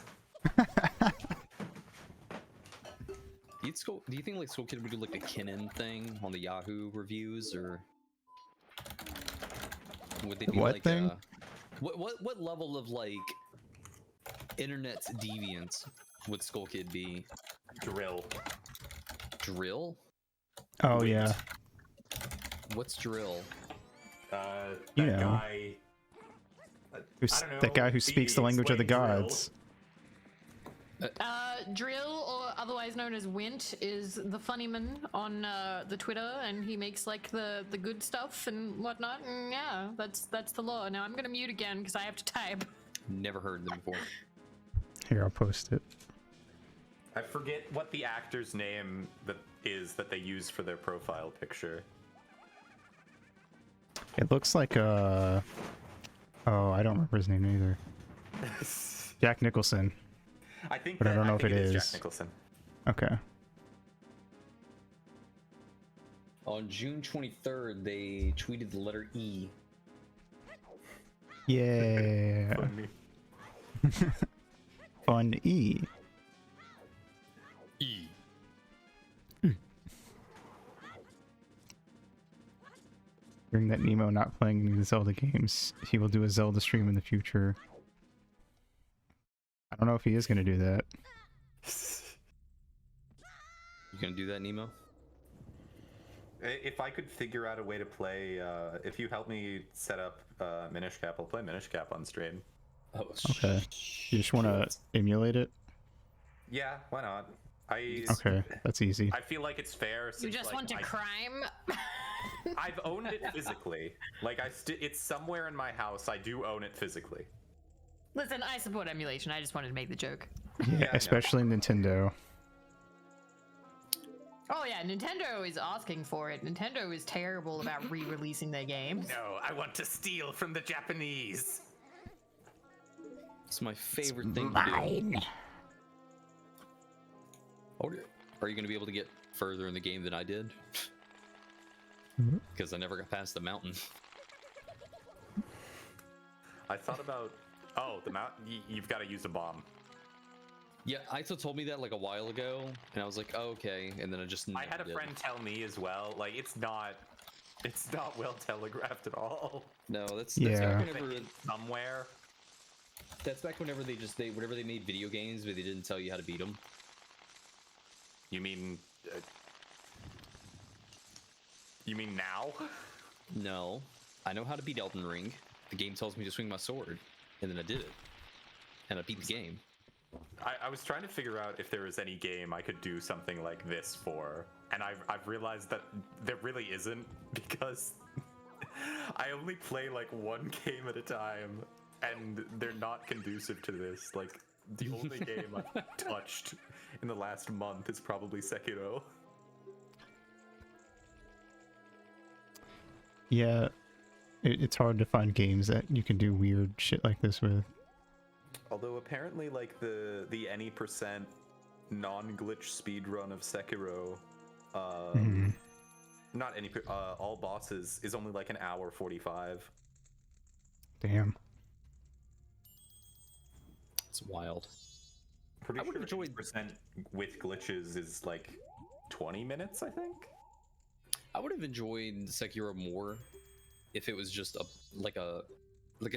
S4: Do you think like Soul Kid would do like a Kennen thing on the Yahoo reviews, or would they do
S2: What
S4: like
S2: thing?
S4: What level of like internet deviance would Skull Kid be?
S5: Drill.
S4: Drill?
S2: Oh
S5: Wait.
S2: yeah.
S4: What's drill?
S2: You
S5: That
S2: know.
S5: guy.
S2: Who's
S5: I don't know,
S2: that guy who speaks the language of the
S5: explain drill.
S2: gods?
S6: Drill, or otherwise known as Wint, is the funny man on the Twitter, and he makes like the good stuff and whatnot. And yeah, that's the law. Now I'm gonna mute again because I have to type.
S4: Never heard them before.
S2: Here, I'll post it.
S5: I forget what the actor's name that they use for their profile picture.
S2: It looks like oh, I don't remember his name either. Jack Nicholson.
S5: I think,
S2: But I don't know if
S5: think
S2: it
S5: is
S2: is.
S5: Jack Nicholson.
S2: Okay.
S4: On June 23rd, they tweeted the letter E.
S2: Yeah.
S5: Funny.
S2: Fun E.
S4: E.
S2: Hearing that Nemo not playing any of the Zelda games, he will do a Zelda stream in the future. I don't know if he is going to do that.
S4: You gonna do that, Nemo?
S5: If I could figure out a way to play, if you help me set up Minish Cap, I'll play Minish Cap on stream.
S4: Oh,
S2: Okay. You just want to emulate it?
S5: Yeah, why not?
S2: Okay, that's easy.
S5: I feel like it's fair.
S6: You
S5: Since,
S6: just
S5: like,
S6: want to crime?
S5: I've owned it physically. Like it's somewhere in my house. I do own it physically.
S6: Listen, I support emulation. I just wanted to make the joke.
S2: Yeah, especially Nintendo.
S6: Oh yeah, Nintendo is asking for it. Nintendo is terrible about re-releasing their games.
S5: No, I want to steal from the Japanese.
S4: It's my favorite thing to do. Oh, are you going to be able to get further in the game than I did? Because I never got past the mountain.
S5: I thought about, oh, the mountain. You've got to use a bomb.
S4: Yeah, Aito told me that like a while ago, and I was like, oh, okay, and then I just.
S5: I had a friend tell me as well. Like, it's not well telegraphed at all.
S4: No, that's
S2: Yeah.
S4: back whenever
S5: somewhere.
S4: That's back whenever whenever they made video games, but they didn't tell you how to beat them.
S5: You mean now?
S4: No, I know how to beat Elden Ring. The game tells me to swing my sword, and then I did it, and I beat the game.
S5: I was trying to figure out if there was any game I could do something like this for, and I've realized that there really isn't, because I only play like one game at a time, and they're not conducive to this. Like, the only game I've touched in the last month is probably Sekiro.
S2: Yeah, it's hard to find games that you can do weird shit like this with.
S5: Although apparently, like the any percent non-glitch speedrun of Sekiro, not any all bosses is only like an hour 45.
S2: Damn.
S4: It's wild.
S5: Pretty
S4: I would
S5: sure
S4: enjoy
S5: 80% with glitches is like 20 minutes, I think.
S4: I would have enjoyed Sekiro more if it was just like a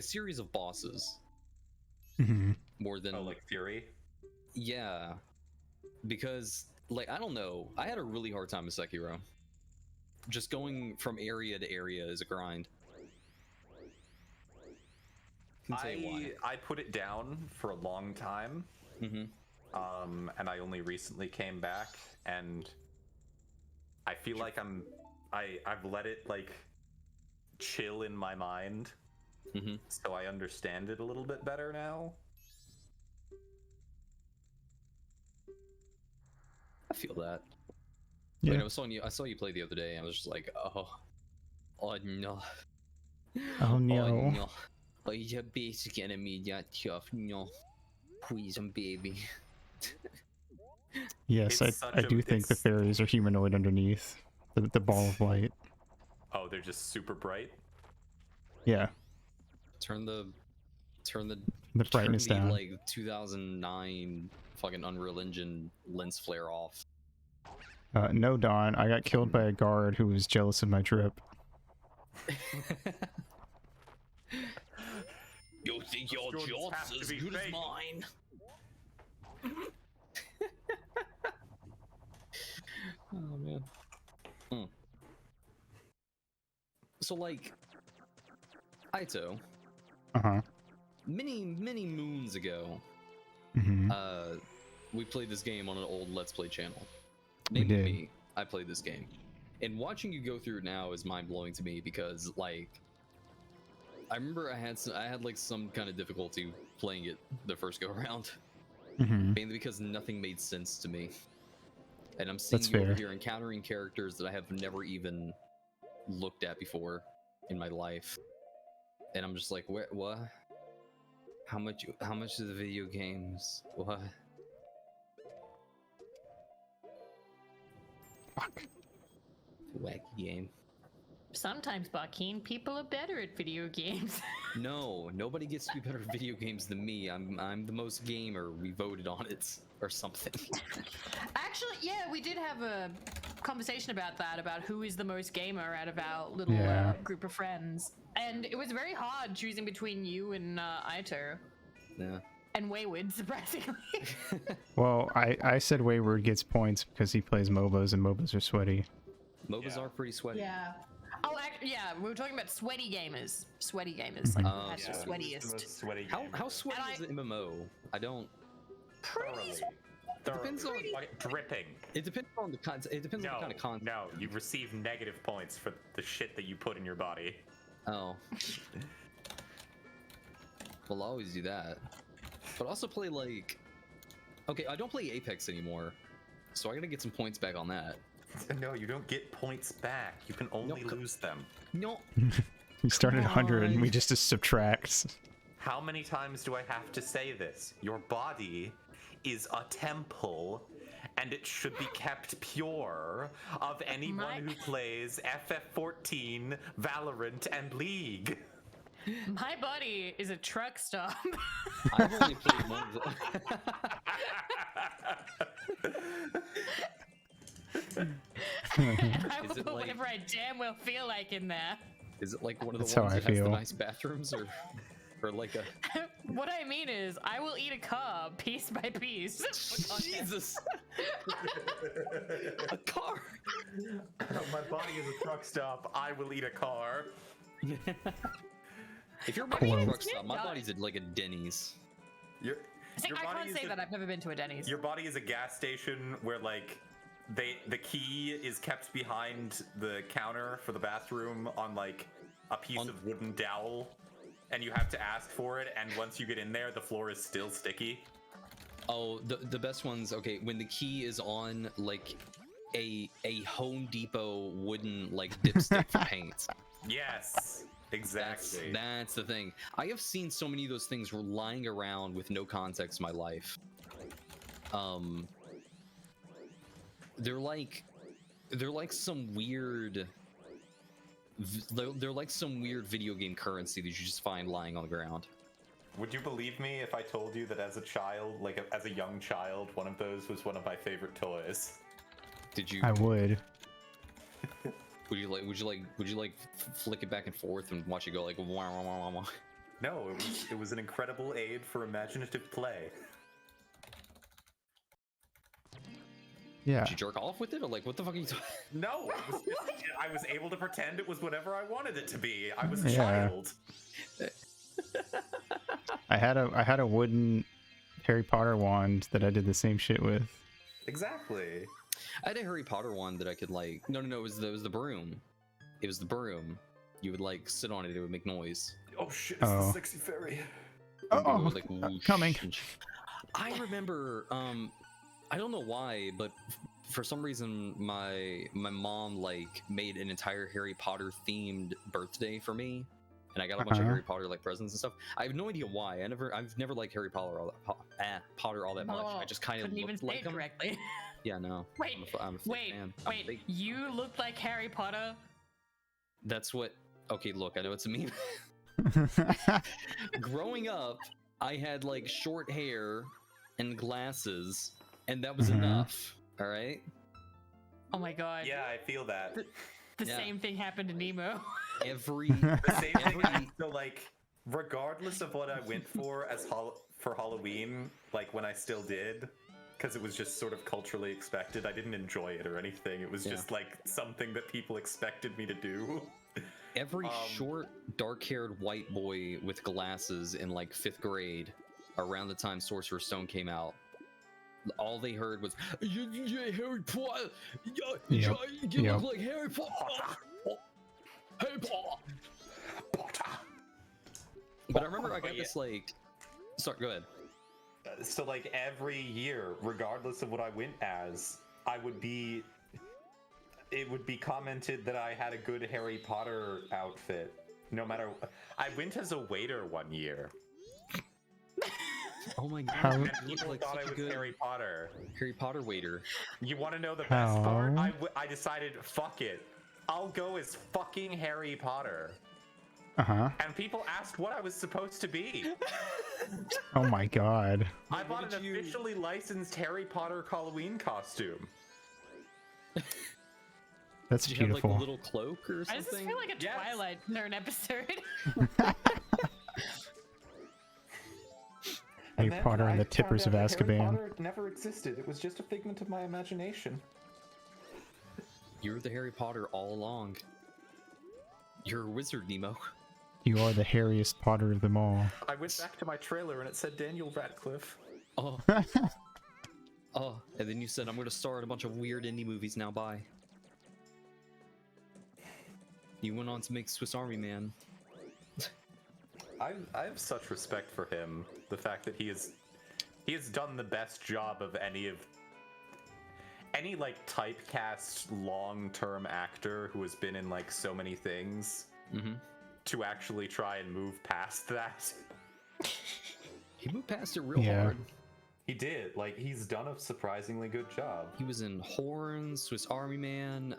S4: series of bosses. More than
S5: like Fury.
S4: Yeah, because like I don't know, I had a really hard time with Sekiro. Just going from area to area is a grind.
S5: I put it down for a long time, and I only recently came back, and I feel like I've let it like chill in my mind, so I understand it a little bit better now.
S4: I feel that.
S2: Yeah.
S4: Like, I saw you play the other day, and I was just like, oh no.
S2: Oh no.
S4: Oh no. Oh, you're basic enemy that tough. No. Poison baby.
S2: Yes, I do think the fairies are humanoid underneath the ball of light.
S5: Oh, they're just super bright.
S2: Yeah.
S4: Turn the
S2: brightness down.
S4: Like 2009 fucking Unreal Engine lens flare off.
S2: No, Don. I got killed by a guard who was jealous of my drip.
S3: You think your job's as good as mine?
S4: Oh man. So like, Aito. Many moons ago, we played this game on an old Let's Play channel. Named me. I played this game, and watching you go through it now is mind blowing to me because like, I remember I had like some kind of difficulty playing it the first go around, mainly because nothing made sense to me, and I'm seeing you over here encountering characters that I have never even looked at before in my life, and I'm just like, what? How much of the video games? What?
S2: Fuck.
S4: Wacky game.
S6: Sometimes, Bakeen, people are better at video games.
S4: No, nobody gets to be better at video games than me. I'm the most gamer. We voted on it or something.
S6: Actually, yeah, we did have a conversation about that, about who is the most gamer out of our little group of friends, and it was very hard choosing between you and Aito.
S4: Yeah.
S6: And Wayward, surprisingly.
S2: Well, I said Wayward gets points because he plays MOBAs, and MOBAs are sweaty.
S4: MOBAs are pretty sweaty.
S6: Yeah. Oh, yeah, we were talking about sweaty gamers. Sweaty gamers, like who has the sweatiest.
S5: Sweaty
S4: how sweaty is the MMO? I don't. depends on
S5: dripping.
S4: It depends on the content. It depends on the kind of content.
S5: No, you receive negative points for the shit that you put in your body.
S4: Oh. Well, I'll always do that. But also play like. Okay, I don't play Apex anymore, so I gotta get some points back on that.
S5: No, you don't get points back. You can only lose them.
S4: No.
S2: We started 100 and we just subtract.
S5: How many times do I have to say this? Your body is a temple, and it should be kept pure of anyone who plays FF14, Valorant, and League.
S6: My body is a truck stop.
S4: I've only played one of them.
S6: I will
S4: Is it
S6: put
S4: like-
S6: whatever I damn well feel like in there.
S4: Is it like one of the
S2: That's how
S4: ones
S2: I
S4: that has the
S2: feel.
S4: nice bathrooms, or like a?
S6: What I mean is, I will eat a car piece by piece.
S4: Jesus! A car.
S5: My body is a truck stop. I will eat a car.
S4: If you're a
S2: Quote.
S4: truck stop, my body's like a Denny's.
S6: See, I can't say that I've never been to a Denny's.
S5: Your body is a gas station where like the key is kept behind the counter for the bathroom on like a piece of wooden dowel, and you have to ask for it, and once you get in there the floor is still sticky.
S4: Oh, the best ones. Okay, when the key is on like a Home Depot wooden like dipstick for paint.
S5: Yes, exactly.
S4: That's the thing. I have seen so many of those things lying around with no context in my life. They're like some weird. They're like some weird video game currency that you just find lying on the ground.
S5: Would you believe me if I told you that as a child, like as a young child, one of those was one of my favorite toys?
S4: Did you?
S2: I would.
S4: Would you like flick it back and forth and watch it go like wah, wah, wah, wah, wah?
S5: No, it was an incredible aid for imaginative play.
S2: Yeah.
S4: Did you jerk off with it, or like what the fuck are you talking?
S5: No, it was I was able to pretend it was whatever I wanted it to be. I was a
S2: Yeah.
S5: child.
S2: I had a wooden Harry Potter wand that I did the same shit with.
S5: Exactly.
S4: I had a Harry Potter one that I could like. No, it was the broom. It was the broom. You would like sit on it. It would make noise.
S5: Oh shit! It's the sexy fairy.
S4: And it
S2: Oh,
S4: would, like, whoosh
S2: coming.
S4: and I remember. I don't know why, but for some reason, my mom like made an entire Harry Potter themed birthday for me, and I got a bunch of Harry Potter like presents and stuff. I have no idea why. I've never liked Harry Potter all that much. I just kind of
S6: couldn't even
S4: looked
S6: say
S4: like
S6: it
S4: him.
S6: correctly.
S4: Yeah, no.
S6: Wait,
S4: I'm a fan.
S6: wait. You look like Harry Potter.
S4: That's what. Okay, look, I know it's a meme. Growing up, I had like short hair and glasses, and that was enough. All right.
S6: Oh my god.
S5: Yeah, I feel that.
S6: The
S4: Yeah.
S6: same thing happened to Nemo.
S4: Every
S5: The same thing. So like, regardless of what I went for for Halloween, like when I still did, because it was just sort of culturally expected. I didn't enjoy it or anything. It was just like something that people expected me to do.
S4: every short, dark-haired white boy with glasses in like 5th grade, around the time Sorcerer's Stone came out, all they heard was yeah, Harry Potter. You look like Harry Potter. Harry Potter. But I remember I got this like. Sorry, go ahead.
S5: So like every year, regardless of what I went as, it would be commented that I had a good Harry Potter outfit. No matter, I went as a waiter one year.
S4: Oh my god!
S5: And people thought I was Harry
S4: Potter waiter.
S5: You want to know the best part? I decided, fuck it, I'll go as fucking Harry Potter. And people asked what I was supposed to be.
S2: Oh my god.
S5: I bought an officially licensed Harry Potter Halloween costume.
S2: That's
S4: Did you
S2: beautiful.
S4: have like a little cloak or
S6: I just
S4: something?
S6: feel like a Twilight Zone episode.
S2: Harry Potter and the Tippers of Azkaban.
S5: Harry Potter never existed. It was just a figment of my imagination.
S4: You're the Harry Potter all along. You're a wizard, Nemo.
S2: You are the hairiest Potter of them all.
S5: I went back to my trailer and it said Daniel Radcliffe.
S4: Oh. Oh, and then you said I'm gonna star in a bunch of weird indie movies now. Bye. You went on to make Swiss Army Man.
S5: I have such respect for him. The fact that he has done the best job of any like typecast long-term actor who has been in like so many things to actually try and move past that.
S4: He moved past it real
S2: Yeah.
S4: hard.
S5: He did. Like, he's done a surprisingly good job.
S4: He was in Horns, Swiss Army Man.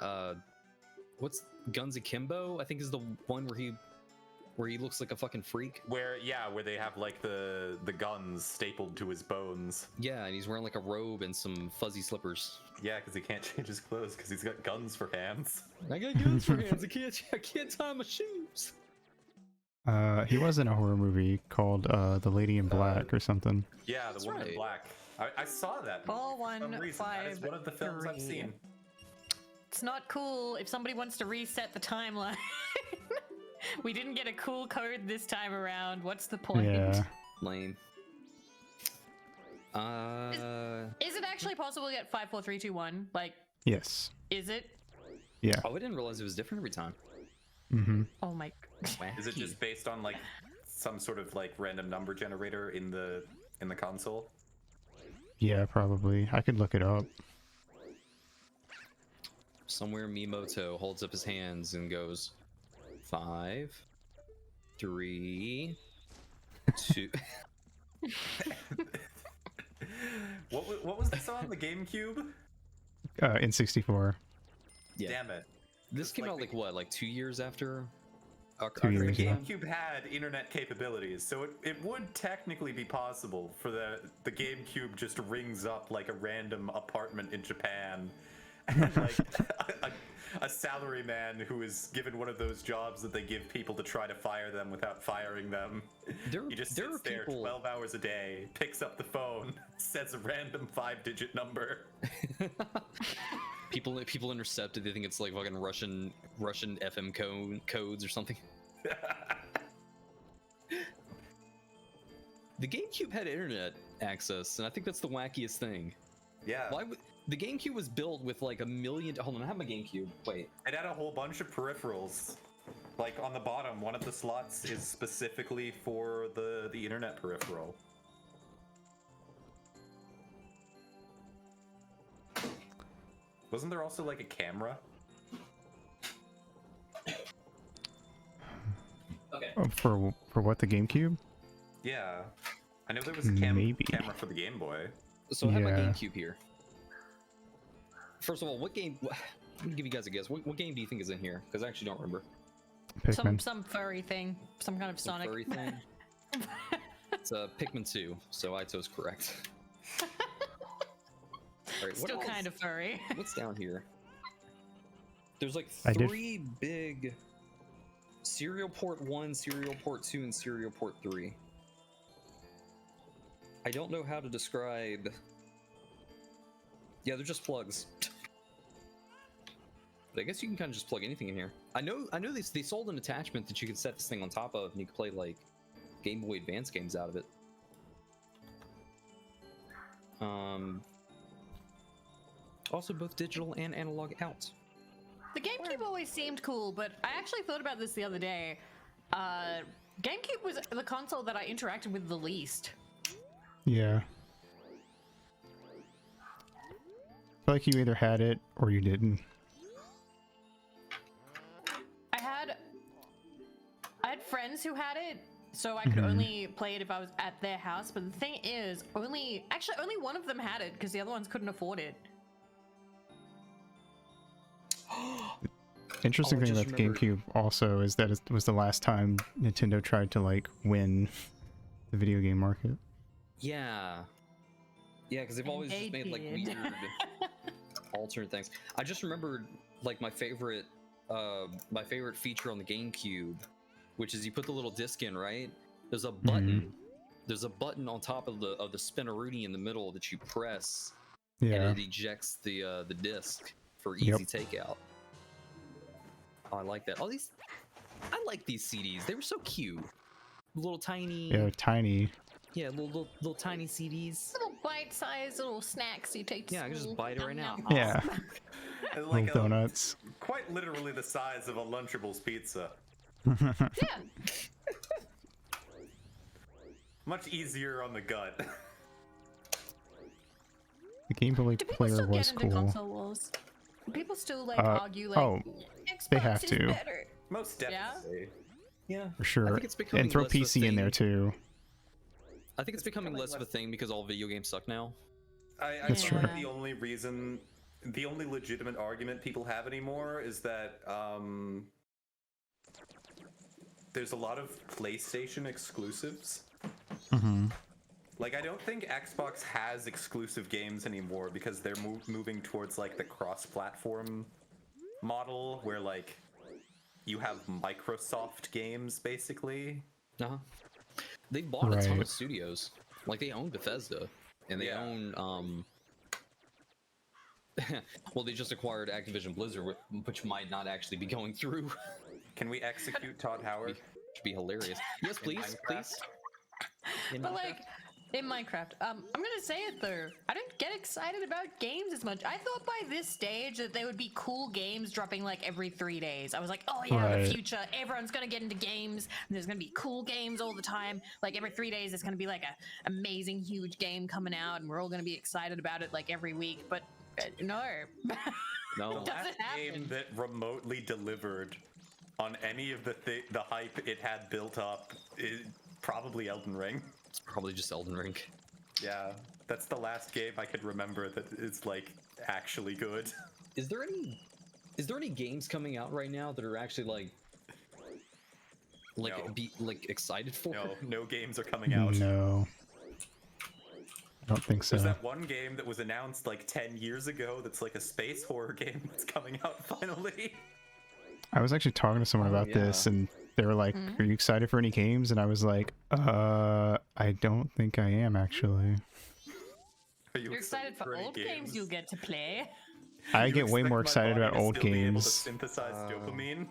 S4: What's Guns Akimbo? I think is the one where he looks like a fucking freak.
S5: Where they have like the guns stapled to his bones.
S4: Yeah, and he's wearing like a robe and some fuzzy slippers.
S5: Yeah, because he can't change his clothes because he's got guns for hands.
S4: I got guns for hands. I can't tie my shoes.
S2: He was in a horror movie called The Lady in Black or something.
S5: Yeah, the Woman in
S4: right.
S5: Black. I saw that movie for some reason. That is one of the films I've
S6: 4153.
S5: seen.
S6: It's not cool if somebody wants to reset the timeline. We didn't get a cool code this time around. What's the point?
S2: Yeah.
S4: Lame.
S6: Is it actually possible to get 54321? Like,
S2: Yes.
S6: is it?
S2: Yeah.
S4: Oh, I didn't realize it was different every time.
S2: Mm-hmm.
S6: Oh my.
S5: Is it just based on like some sort of like random number generator in the console?
S2: Yeah, probably. I could look it up.
S4: Somewhere Mimoto holds up his hands and goes, 5, 3, 2.
S5: What was this on the GameCube?
S2: N64.
S4: Yeah.
S5: Damn it.
S4: This came
S5: like
S4: out
S5: the-
S4: like what, like 2 years after?
S2: 2 years,
S5: The
S2: yeah.
S5: GameCube had internet capabilities, so it would technically be possible for the GameCube just rings up like a random apartment in Japan, and like a salaryman who is given one of those jobs that they give people to try to fire them without firing them.
S4: There
S5: He just
S4: are
S5: sits there
S4: people
S5: 12 hours a day, picks up the phone, says a random 5-digit number.
S4: people intercept it. They think it's like fucking Russian FM codes or something. The GameCube had internet access, and I think that's the wackiest thing.
S5: Yeah.
S4: Why would the GameCube was built with like a million? Hold on, I have my GameCube. Wait.
S5: It had a whole bunch of peripherals. Like on the bottom, one of the slots is specifically for the internet peripheral. Wasn't there also like a camera?
S4: Okay.
S2: For what, the GameCube?
S5: Yeah. I know there was a
S2: Maybe.
S5: camera for the Game Boy.
S4: So I have my
S2: Yeah.
S4: GameCube here. First of all, what game? Let me give you guys a guess. What game do you think is in here? Because I actually don't remember.
S2: Pikmin.
S6: Some furry thing. Some kind of
S4: Some
S6: Sonic.
S4: furry thing. It's Pikmin 2, so Aito's correct. Alright, what
S6: Still
S4: else?
S6: kind of furry.
S4: What's down here? There's like
S2: I did-
S4: 3 big serial port 1, serial port 2, and serial port 3. I don't know how to describe. Yeah, they're just plugs. But I guess you can kind of just plug anything in here. I know they sold an attachment that you could set this thing on top of, and you could play like Game Boy Advance games out of it. Also both digital and analog out.
S6: The GameCube always seemed cool, but I actually thought about this the other day. GameCube was the console that I interacted with the least.
S2: Yeah. I feel like you either had it or you didn't.
S6: I had friends who had it, so I could only play it if I was at their house. But the thing is, only one of them had it because the other ones couldn't afford it.
S2: Interesting
S4: Oh, I
S2: thing
S4: just
S2: about the
S4: remembered.
S2: GameCube also is that it was the last time Nintendo tried to like win the video game market.
S4: Yeah. Yeah, because they've
S6: And
S4: always just
S6: they
S4: made like
S6: did.
S4: weird alternate things. I just remembered like my favorite feature on the GameCube, which is you put the little disc in, right? There's a button. There's a button on top of the spinneroonie in the middle that you press,
S2: Yeah.
S4: and it ejects the disc for easy
S2: Yep.
S4: takeout. Oh, I like that. I like these CDs. They were so cute. Little tiny.
S2: Yeah, tiny.
S4: Yeah, little tiny CDs.
S6: Little bite-sized little snacks you take to
S4: Yeah, I can just
S6: school.
S4: bite it right
S6: Yum,
S4: now.
S6: yum.
S2: Yeah,
S5: It's
S2: little donuts.
S5: quite literally the size of a Lunchables pizza.
S6: Yeah.
S5: Much easier on the gut.
S2: The Game Boy
S6: Do people
S2: player
S6: still
S2: was
S6: get into
S2: cool.
S6: console wars? Do people still like
S2: Uh,
S6: argue like
S2: oh,
S6: Xbox
S2: they have
S6: is
S2: to.
S6: better?
S5: Most
S6: Yeah?
S5: definitely.
S4: Yeah.
S2: For sure.
S4: think it's becoming
S2: And throw
S4: less of a
S2: PC in there
S4: thing.
S2: too.
S4: I think it's becoming less of a thing because all video games suck now.
S5: I
S2: That's
S5: feel like
S6: true.
S5: the only legitimate argument people have anymore is that there's a lot of PlayStation exclusives. Like, I don't think Xbox has exclusive games anymore because they're moving towards like the cross-platform model where like you have Microsoft games basically.
S4: Uh-huh. They bought a ton
S2: Right.
S4: of studios. Like they own Bethesda, and they
S5: Yeah.
S4: own well, they just acquired Activision Blizzard, which might not actually be going through.
S5: Can we execute Todd Howard?
S4: Should be hilarious. Yes, please,
S5: Minecraft?
S4: please. In
S6: But
S4: Minecraft?
S6: like in Minecraft, I'm gonna say it though. I don't get excited about games as much. I thought by this stage that there would be cool games dropping like every 3 days. I was like, oh yeah,
S2: Right.
S6: the future. Everyone's gonna get into games. And there's gonna be cool games all the time. Like every 3 days, there's gonna be like a amazing huge game coming out, and we're all gonna be excited about it like every week. But no,
S4: no.
S6: doesn't
S5: Last game
S6: happen.
S5: that remotely delivered on any of the hype it had built up is probably Elden Ring.
S4: It's probably just Elden Ring.
S5: Yeah, that's the last game I could remember that is like actually good.
S4: Is there any games coming out right now that are actually
S5: No.
S4: be excited for?
S5: No games are coming out.
S2: No. I don't think so.
S5: There's that one game that was announced like 10 years ago that's like a space horror game that's coming out finally.
S2: I was actually talking to someone about this, and they were like, "Are you excited for any games?" And I was like, I don't think I am actually."
S5: Are
S6: You're excited for
S5: any
S6: old games you'll get to play.
S2: I
S5: You
S2: get way
S5: expect
S2: more
S5: my
S2: excited
S5: body
S2: about
S5: to
S2: old
S5: still be able to
S2: games.
S5: synthesize dopamine.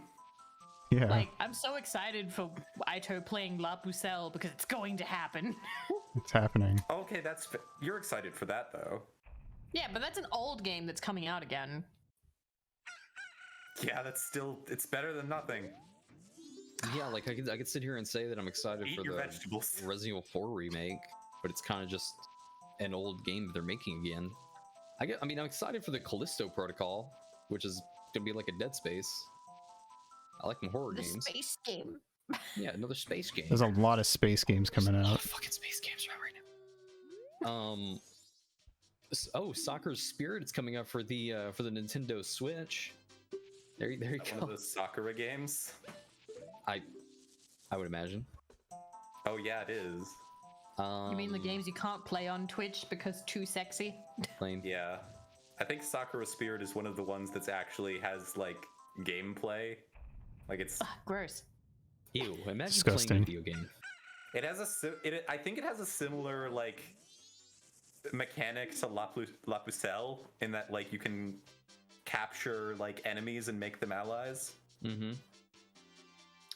S2: Yeah,
S6: Like, I'm so excited for Aito playing La Pucelle because it's going to happen.
S2: it's happening.
S5: Okay, you're excited for that though.
S6: Yeah, but that's an old game that's coming out again.
S5: Yeah, it's better than nothing.
S4: Yeah, like I could sit here and say that I'm excited
S5: Eat
S4: for
S5: your
S4: the
S5: vegetables.
S4: Resident Evil 4 remake, but it's kind of just an old game that they're making again. I'm excited for the Callisto Protocol, which is gonna be like a Dead Space. I like my horror
S6: The
S4: games.
S6: space game.
S4: Yeah, another space game.
S2: There's a lot of space games coming
S4: There's a lot
S2: out.
S4: of fucking space games right now. Oh, Soccer's Spirit is coming up for the Nintendo Switch. There you
S5: One
S4: go.
S5: of those Sakura games.
S4: I would imagine.
S5: Oh yeah, it is.
S6: You mean the games you can't play on Twitch because too sexy?
S4: Lame.
S5: Yeah, I think Sakura Spirit is one of the ones that's actually has like gameplay. Like it's
S6: Gross.
S4: Ew! Imagine
S2: Disgusting.
S4: playing a video game.
S5: it has I think it has a similar like mechanic to La Pucelle in that like you can capture like enemies and make them allies.
S4: Mm-hmm.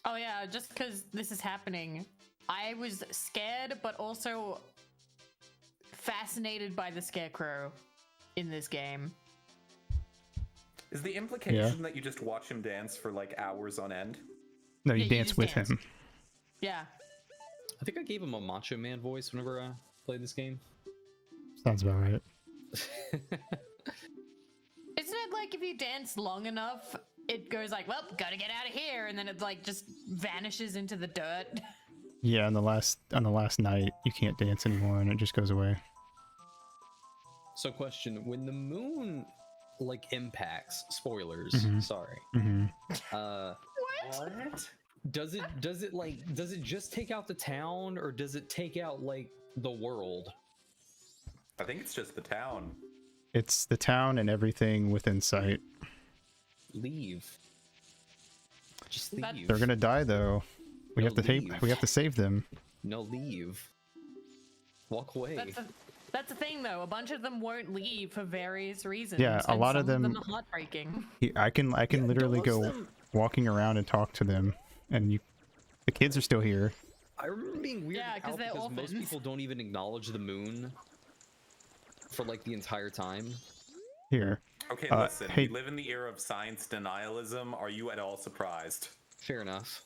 S6: Oh yeah, just because this is happening, I was scared, but also fascinated by the Scarecrow in this game.
S5: Is the implication that you just watch him dance for like hours on end?
S2: No,
S6: Yeah,
S2: you
S6: you
S2: dance
S6: just
S2: with
S6: dance.
S2: him.
S6: Yeah.
S4: I think I gave him a Macho Man voice whenever I played this game.
S2: Sounds about right.
S6: Isn't it like if you dance long enough, it goes like, well, gotta get out of here, and then it like just vanishes into the dirt?
S2: Yeah, on the last night, you can't dance anymore, and it just goes away.
S4: So, question: when the moon like impacts, spoilers.
S2: Mhm.
S4: Sorry.
S2: Hmm.
S5: What?
S4: Does it just take out the town, or does it take out like the world?
S5: I think it's just the town.
S2: It's the town and everything within sight.
S4: Leave. Just
S6: That-
S4: leave.
S2: They're gonna die though. We
S4: No,
S2: have to
S4: leave.
S2: we have to save them.
S4: No, leave. Walk away.
S6: That's the thing, though. A bunch of them won't leave for various reasons.
S2: Yeah, a
S6: and
S2: lot of
S6: some
S2: them-
S6: are heartbreaking.
S2: I can literally
S4: most of
S2: go
S4: them-
S2: walking around and talk to them, and the kids are still here.
S4: I remember being weirded
S6: Yeah, 'cause
S4: out
S6: they're
S4: because most
S6: orphans.
S4: people don't even acknowledge the moon. for like the entire time.
S2: Here.
S5: Okay,
S2: Uh,
S5: listen.
S2: hey-
S5: We live in the era of science denialism. Are you at all surprised?
S4: Fair enough.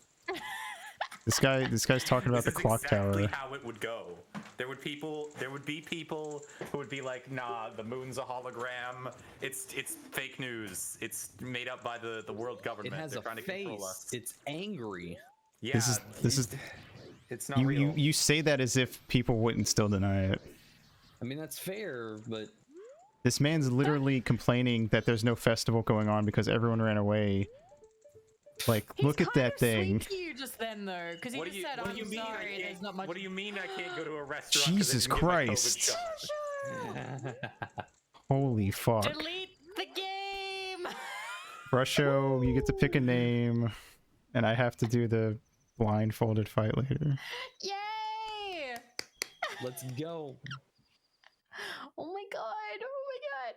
S2: This guy's talking about
S5: This
S2: the
S5: is
S2: clock
S5: exactly
S2: tower.
S5: how it would go. There would be people who would be like, nah, the moon's a hologram. It's fake news. It's made up by the world government.
S4: It has
S5: They're
S4: a
S5: trying to control
S4: face.
S5: us.
S4: It's angry.
S5: Yeah,
S2: This is
S5: it's not
S2: you,
S5: real.
S2: you say that as if people wouldn't still deny it.
S4: I mean, that's fair, but
S2: This man's literally complaining that there's no festival going on because everyone ran away. Like,
S6: He's
S2: look at
S6: kind
S2: that
S6: of
S2: thing.
S6: sweet to you just then though, because he
S5: What do
S6: just
S5: you-
S6: said,
S5: what do
S6: "I'm
S5: you mean I
S6: sorry,
S5: can't-
S6: there's not much."
S5: What do you mean I can't go to a restaurant? 'cause I
S2: Jesus
S5: didn't get my COVID
S2: Christ.
S5: shot?
S2: Holy fuck.
S6: Delete the game.
S2: Brusho, you get to pick a name, and I have to do the blindfolded fight later.
S6: Yay!
S4: let's go.
S6: Oh my god! Oh my god!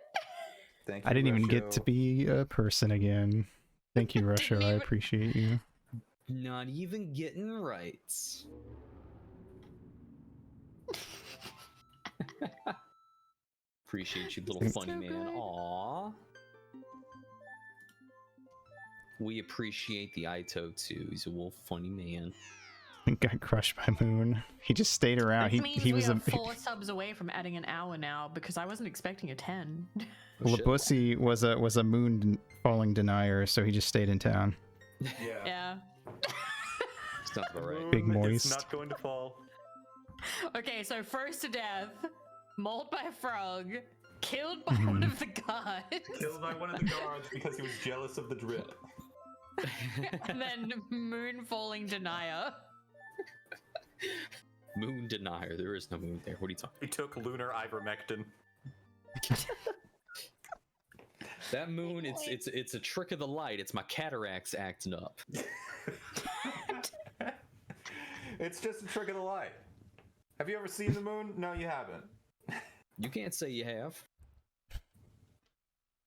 S5: Thank
S2: I
S5: you,
S2: didn't even get to
S5: Rusho.
S2: be a person again. Thank you, Rusho. I
S6: even-
S2: appreciate you.
S4: Not even getting rights. Appreciate you, little funny
S6: So
S4: man.
S6: good.
S4: Aww. We appreciate the Ito too. He's a little funny man.
S2: Got crushed by Moon. He just stayed around.
S6: This means
S2: He
S6: we
S2: was
S6: are
S2: a
S6: 4 subs away from adding an hour now because I wasn't expecting a 10.
S4: Oh, shit.
S2: Labussy was a moon falling denier, so he just stayed in town.
S5: Yeah.
S6: Yeah.
S4: Sounds about right.
S2: Big
S5: Moon
S2: moist.
S5: is not going to fall.
S6: Okay, so first to death, mauled by a frog, killed by one of the guards,
S5: Killed by one of the guards because he was jealous of the drip.
S6: and then moon falling denier.
S4: Moon denier. There is no moon there. What are you talking?
S5: He took lunar ivermectin.
S4: That moon, it's a trick of the light. It's my cataracts acting up.
S5: It's just a trick of the light. Have you ever seen the moon? No, you haven't.
S4: You can't say you have.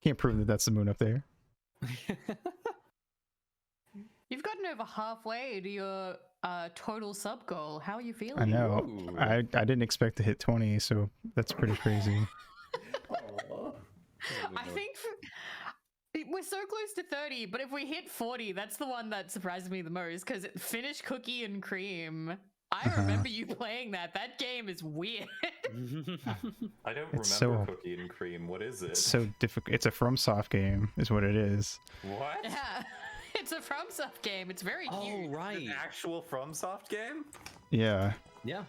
S2: Can't prove that that's the moon up there.
S6: You've gotten over halfway to your total sub goal. How are you feeling?
S2: I know.
S4: Ooh.
S2: I didn't expect to hit 20, so that's pretty crazy.
S6: I think we're so close to 30, but if we hit 40, that's the one that surprised me the most because finish Cookie and Cream. I remember you playing that. That game is weird.
S5: I don't
S2: It's
S5: remember
S2: so-
S5: Cookie and Cream. What is it?
S2: It's so difficult. It's a FromSoft game, is what it is.
S5: What?
S6: Yeah, it's a FromSoft game. It's very
S4: Oh
S6: cute.
S4: right.
S5: An actual FromSoft game?
S2: Yeah.
S4: Yeah.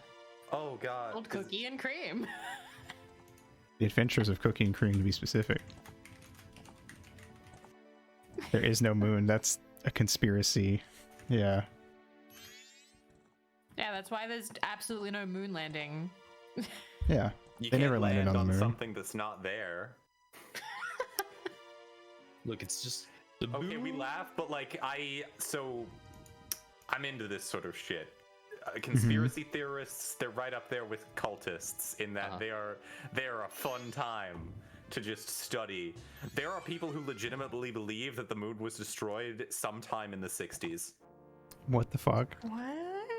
S5: Oh god.
S6: Called Cookie and Cream.
S2: The Adventures of Cookie and Cream, to be specific. There is no moon. That's a conspiracy. Yeah.
S6: Yeah, that's why there's absolutely no moon landing.
S2: Yeah.
S5: You
S2: They
S5: can't
S2: never landed
S5: land
S2: on the moon.
S5: something that's not there.
S4: Look, it's just the
S5: Okay, we
S4: moon.
S5: laugh, but like I'm into this sort of shit. Conspiracy theorists, they're right up there with cultists in that they are a fun time to just study. There are people who legitimately believe that the moon was destroyed sometime in the 60s.
S2: What the fuck?
S6: What?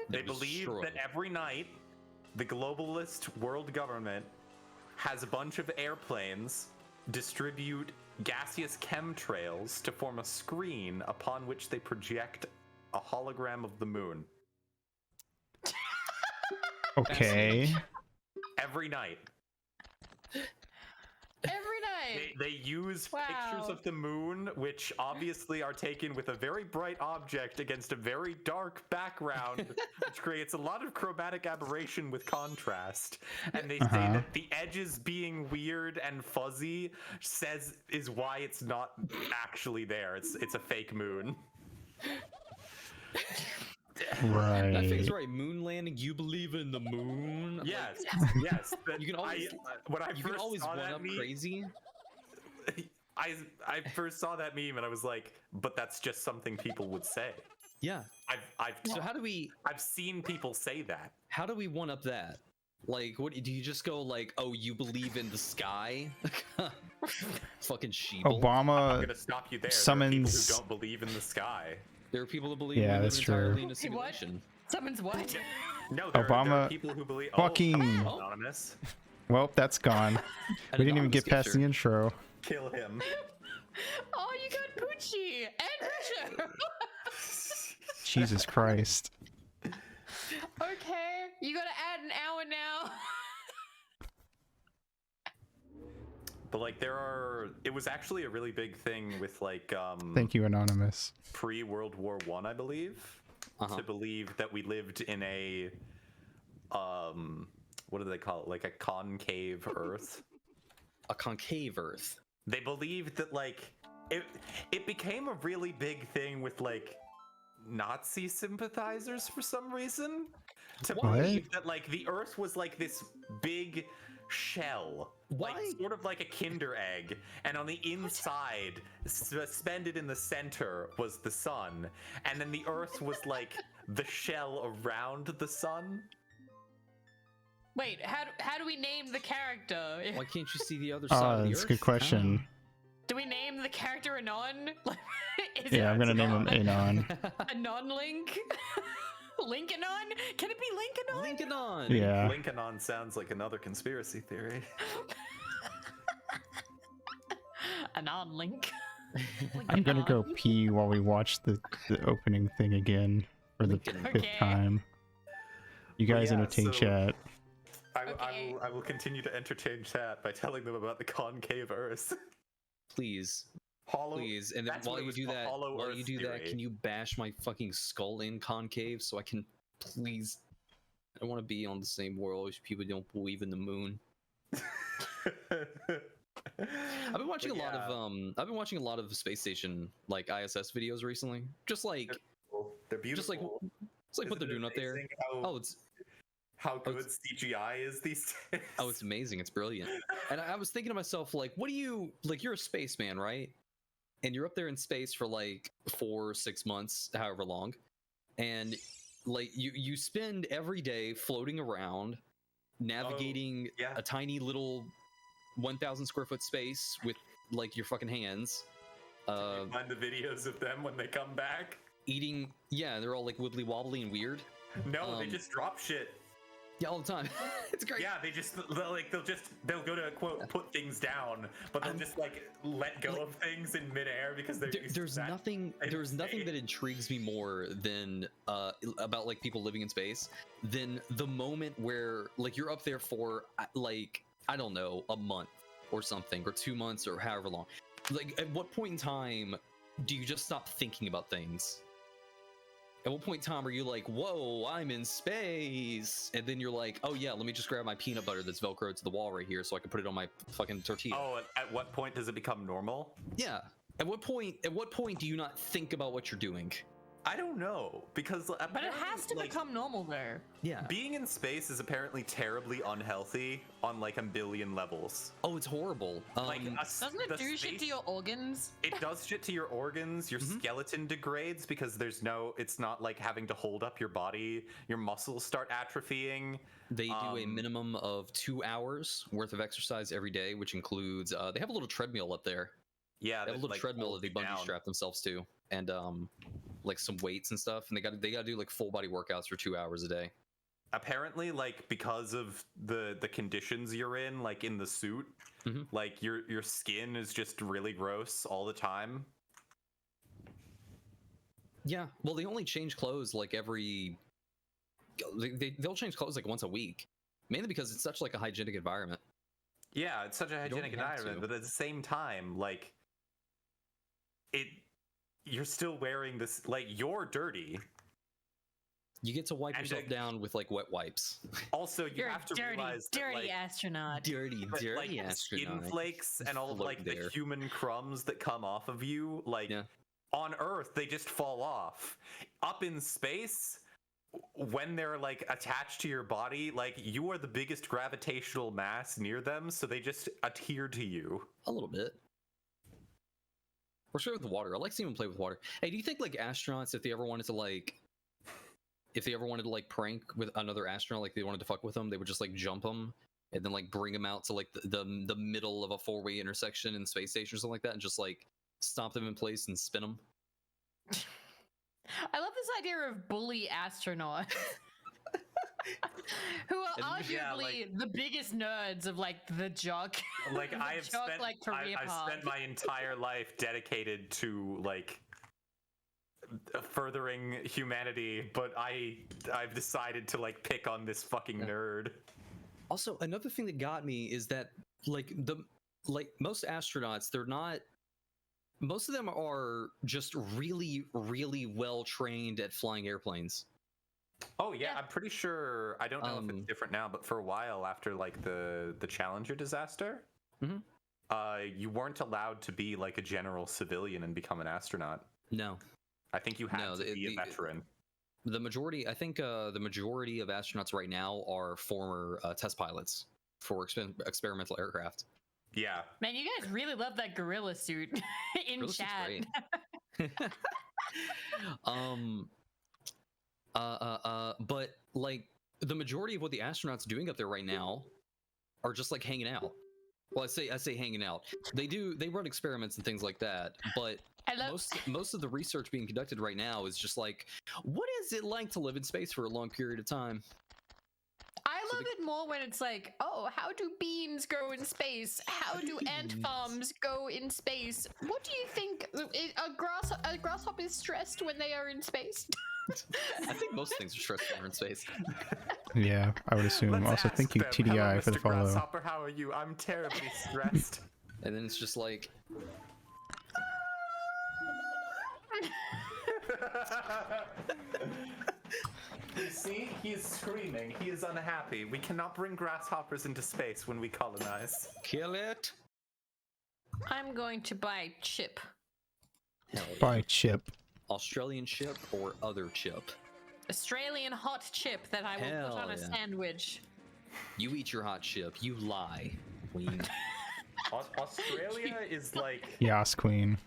S5: They
S4: It was
S5: believe
S4: destroyed.
S5: that every night the globalist world government has a bunch of airplanes distribute gaseous chemtrails to form a screen upon which they project a hologram of the moon.
S2: Okay.
S5: Every night.
S6: Every night.
S5: They use pictures
S6: Wow.
S5: of the moon, which obviously are taken with a very bright object against a very dark background, which creates a lot of chromatic aberration with contrast. And they say that the edges being weird and fuzzy is why it's not actually there. It's a fake moon.
S2: Right.
S4: That thing's right. Moon landing. You believe in the moon? Like,
S5: Yes, yes. But
S4: You can always-
S5: when I
S4: you can
S5: first
S4: always
S5: saw
S4: one
S5: that
S4: up
S5: meme,
S4: crazy.
S5: I first saw that meme and I was like, but that's just something people would say.
S4: Yeah. So how do we
S5: I've seen people say that.
S4: one up that? Like, what do you just go like, oh, you believe in the sky? Fucking sheeple.
S5: I'm
S2: Obama
S5: gonna stop you there.
S2: summons-
S5: There are people who don't believe in the sky.
S4: There are people that believe
S2: Yeah,
S4: we live
S2: that's
S4: entirely
S2: true.
S4: in a
S6: What?
S4: simulation.
S6: Summons what?
S5: No, there are
S2: Obama
S5: people who believe.
S2: fucking-
S5: Oh, anonymous.
S2: Well, that's gone.
S4: An
S2: We didn't even
S4: anonymous
S2: get past
S4: gifter.
S2: the intro.
S5: Kill him.
S6: Oh, you got Poochie and Richard.
S2: Jesus Christ.
S6: Okay, you gotta add an hour now.
S5: But like it was actually a really big thing with like
S2: Thank you, Anonymous.
S5: pre-World War I believe, to believe that we lived in a what do they call it? Like a concave Earth.
S4: A concave Earth.
S5: They believed that like it became a really big thing with like Nazi sympathizers for some reason, to believe that like the Earth was like this big shell, like sort of like a Kinder egg, and on the inside, suspended in the center, was the sun, and then the Earth was like the shell around the sun.
S6: Wait, how do we name the character?
S4: Why can't you see the other side of the
S2: That's
S4: Earth?
S2: a good question.
S6: Do we name the character Anon? Is
S2: Yeah, I'm gonna name him Anon.
S6: Anon Link? Link Anon? Can it be Link Anon?
S4: Link Anon.
S2: Yeah.
S5: Lincoln sounds like another conspiracy theory.
S6: Anon Link.
S2: I'm gonna go pee while we watch the opening thing again for the
S4: Lincoln.
S2: 5th
S6: Okay.
S2: time. You guys
S5: yeah,
S2: entertain
S5: so-
S2: chat.
S5: I will continue to entertain chat by telling them about the concave Earth.
S4: Please.
S5: Hollow.
S4: Please. And then
S5: That's
S4: while
S5: what it
S4: you
S5: was
S4: do
S5: called,
S4: that,
S5: Hollow
S4: while
S5: Earth
S4: you do that,
S5: theory.
S4: can you bash my fucking skull in concave so I can please? I want to be on the same world as people who don't believe in the moon. I've been watching I've been watching a lot of space station like ISS videos recently. Just like
S5: They're beautiful.
S4: just like it's like what they're
S5: Isn't it
S4: doing up there.
S5: amazing
S4: Oh, it's
S5: how good CGI is these days.
S4: Oh, it's amazing. It's brilliant. And I was thinking to myself, like, what do you like? You're a spaceman, right? And you're up there in space for like 4 or 6 months, however long, and like you spend every day floating around, navigating a tiny little 1,000 square foot space with like your fucking hands.
S5: You find the videos of them when they come back.
S4: Eating, yeah, they're all like wibbly wobbly and weird.
S5: No, they just drop shit.
S4: Yeah, all the time. It's great.
S5: Yeah, they'll go to quote put things down, but they'll just like let go of things in midair because they're
S4: there's nothing that intrigues me more than about like people living in space than the moment where like you're up there for like I don't know, a month or something, or 2 months or however long. Like at what point in time do you just stop thinking about things? At what point in time are you like, whoa, I'm in space? And then you're like, oh yeah, let me just grab my peanut butter that's Velcroed to the wall right here so I can put it on my fucking tortilla.
S5: Oh, at what point does it become normal?
S4: Yeah. At what point do you not think about what you're doing?
S5: I don't know, because
S6: But it has to become normal there.
S4: Yeah.
S5: Being in space is apparently terribly unhealthy on like a billion levels.
S4: Oh, it's horrible.
S6: Doesn't it do shit to your organs?
S5: It does shit to your organs. Your skeleton degrades because it's not like having to hold up your body. Your muscles start atrophying.
S4: They do a minimum of 2 hours worth of exercise every day, which includes they have a little treadmill up there.
S5: Yeah,
S4: they have a little treadmill that they bungee strap themselves to, and like some weights and stuff, and they gotta do like full body workouts for 2 hours a day.
S5: Apparently, like because of the conditions you're in, like in the suit, like your skin is just really gross all the time.
S4: Yeah, well, they only change clothes like they'll change clothes like once a week, mainly because it's such like a hygienic environment.
S5: Yeah, it's such a hygienic environment, but at the same time, like you're still wearing this, like you're dirty.
S4: You get to wipe yourself down with like wet wipes.
S5: Also, you have to realize that,
S6: dirty
S5: like,
S6: astronaut.
S4: Dirty
S5: like,
S4: astronaut.
S5: Skin flakes and all of like the human crumbs that come off of you, like on Earth, they just fall off. Up in space, when they're like attached to your body, like you are the biggest gravitational mass near them, so they just adhere to you.
S4: A little bit. Or straight with the water. I like seeing them play with water. Hey, do you think like astronauts, if they ever wanted to like prank with another astronaut, like they wanted to fuck with them, they would just like jump them and then like bring them out to like the middle of a 4-way intersection in the space station or something like that, and just like stop them in place and spin them?
S6: I love this idea of bully astronaut. Who are
S5: And
S6: arguably
S5: yeah, like-
S6: the biggest nerds of like the jock.
S5: Like
S6: the
S5: I have
S6: jock,
S5: spent,
S6: like, career
S5: I've
S6: path.
S5: spent my entire life dedicated to like furthering humanity, but I've decided to like pick on this fucking nerd.
S4: Also, another thing that got me is that most astronauts, they're not. Most of them are just really, really well trained at flying airplanes.
S5: Oh yeah,
S6: Yeah.
S5: I'm pretty sure. I don't know if it's different now, but for a while after like the Challenger disaster,
S4: Mhm.
S5: You weren't allowed to be like a general civilian and become an astronaut.
S4: No,
S5: I think you had to be a veteran.
S4: the majority. I think the majority of astronauts right now are former test pilots for experimental aircraft.
S5: Yeah.
S6: Man, you guys really love that gorilla suit in
S4: Gorilla suit's
S6: chat.
S4: great. But like the majority of what the astronauts are doing up there right now are just like hanging out. Well, I say hanging out. They run experiments and things like that, but most of the research being conducted right now is just like, what is it like to live in space for a long period of time?
S6: I love it more when it's like, oh, how do beans grow in space? How do ant farms go in space? What do you think? A grasshopper is stressed when they are in space?
S4: I think most things are stressed when we're in space.
S2: Yeah, I would assume.
S5: Let's
S2: Also,
S5: ask
S2: thank you,
S5: them.
S2: TDI,
S5: Hello,
S2: for the
S5: Mr.
S2: follow.
S5: Grasshopper, how are you? I'm terribly stressed.
S4: And then it's just like,
S5: You see, he is screaming. He is unhappy. We cannot bring grasshoppers into space when we colonize.
S4: kill it.
S6: I'm going to buy chip.
S4: Hell yeah.
S2: By Chip.
S4: Australian chip or other chip.
S6: Australian hot chip that I will
S4: Hell
S6: put on a
S4: yeah.
S6: sandwich.
S4: You eat your hot chip. You lie, queen.
S5: Australia is like...
S2: Yas Queen.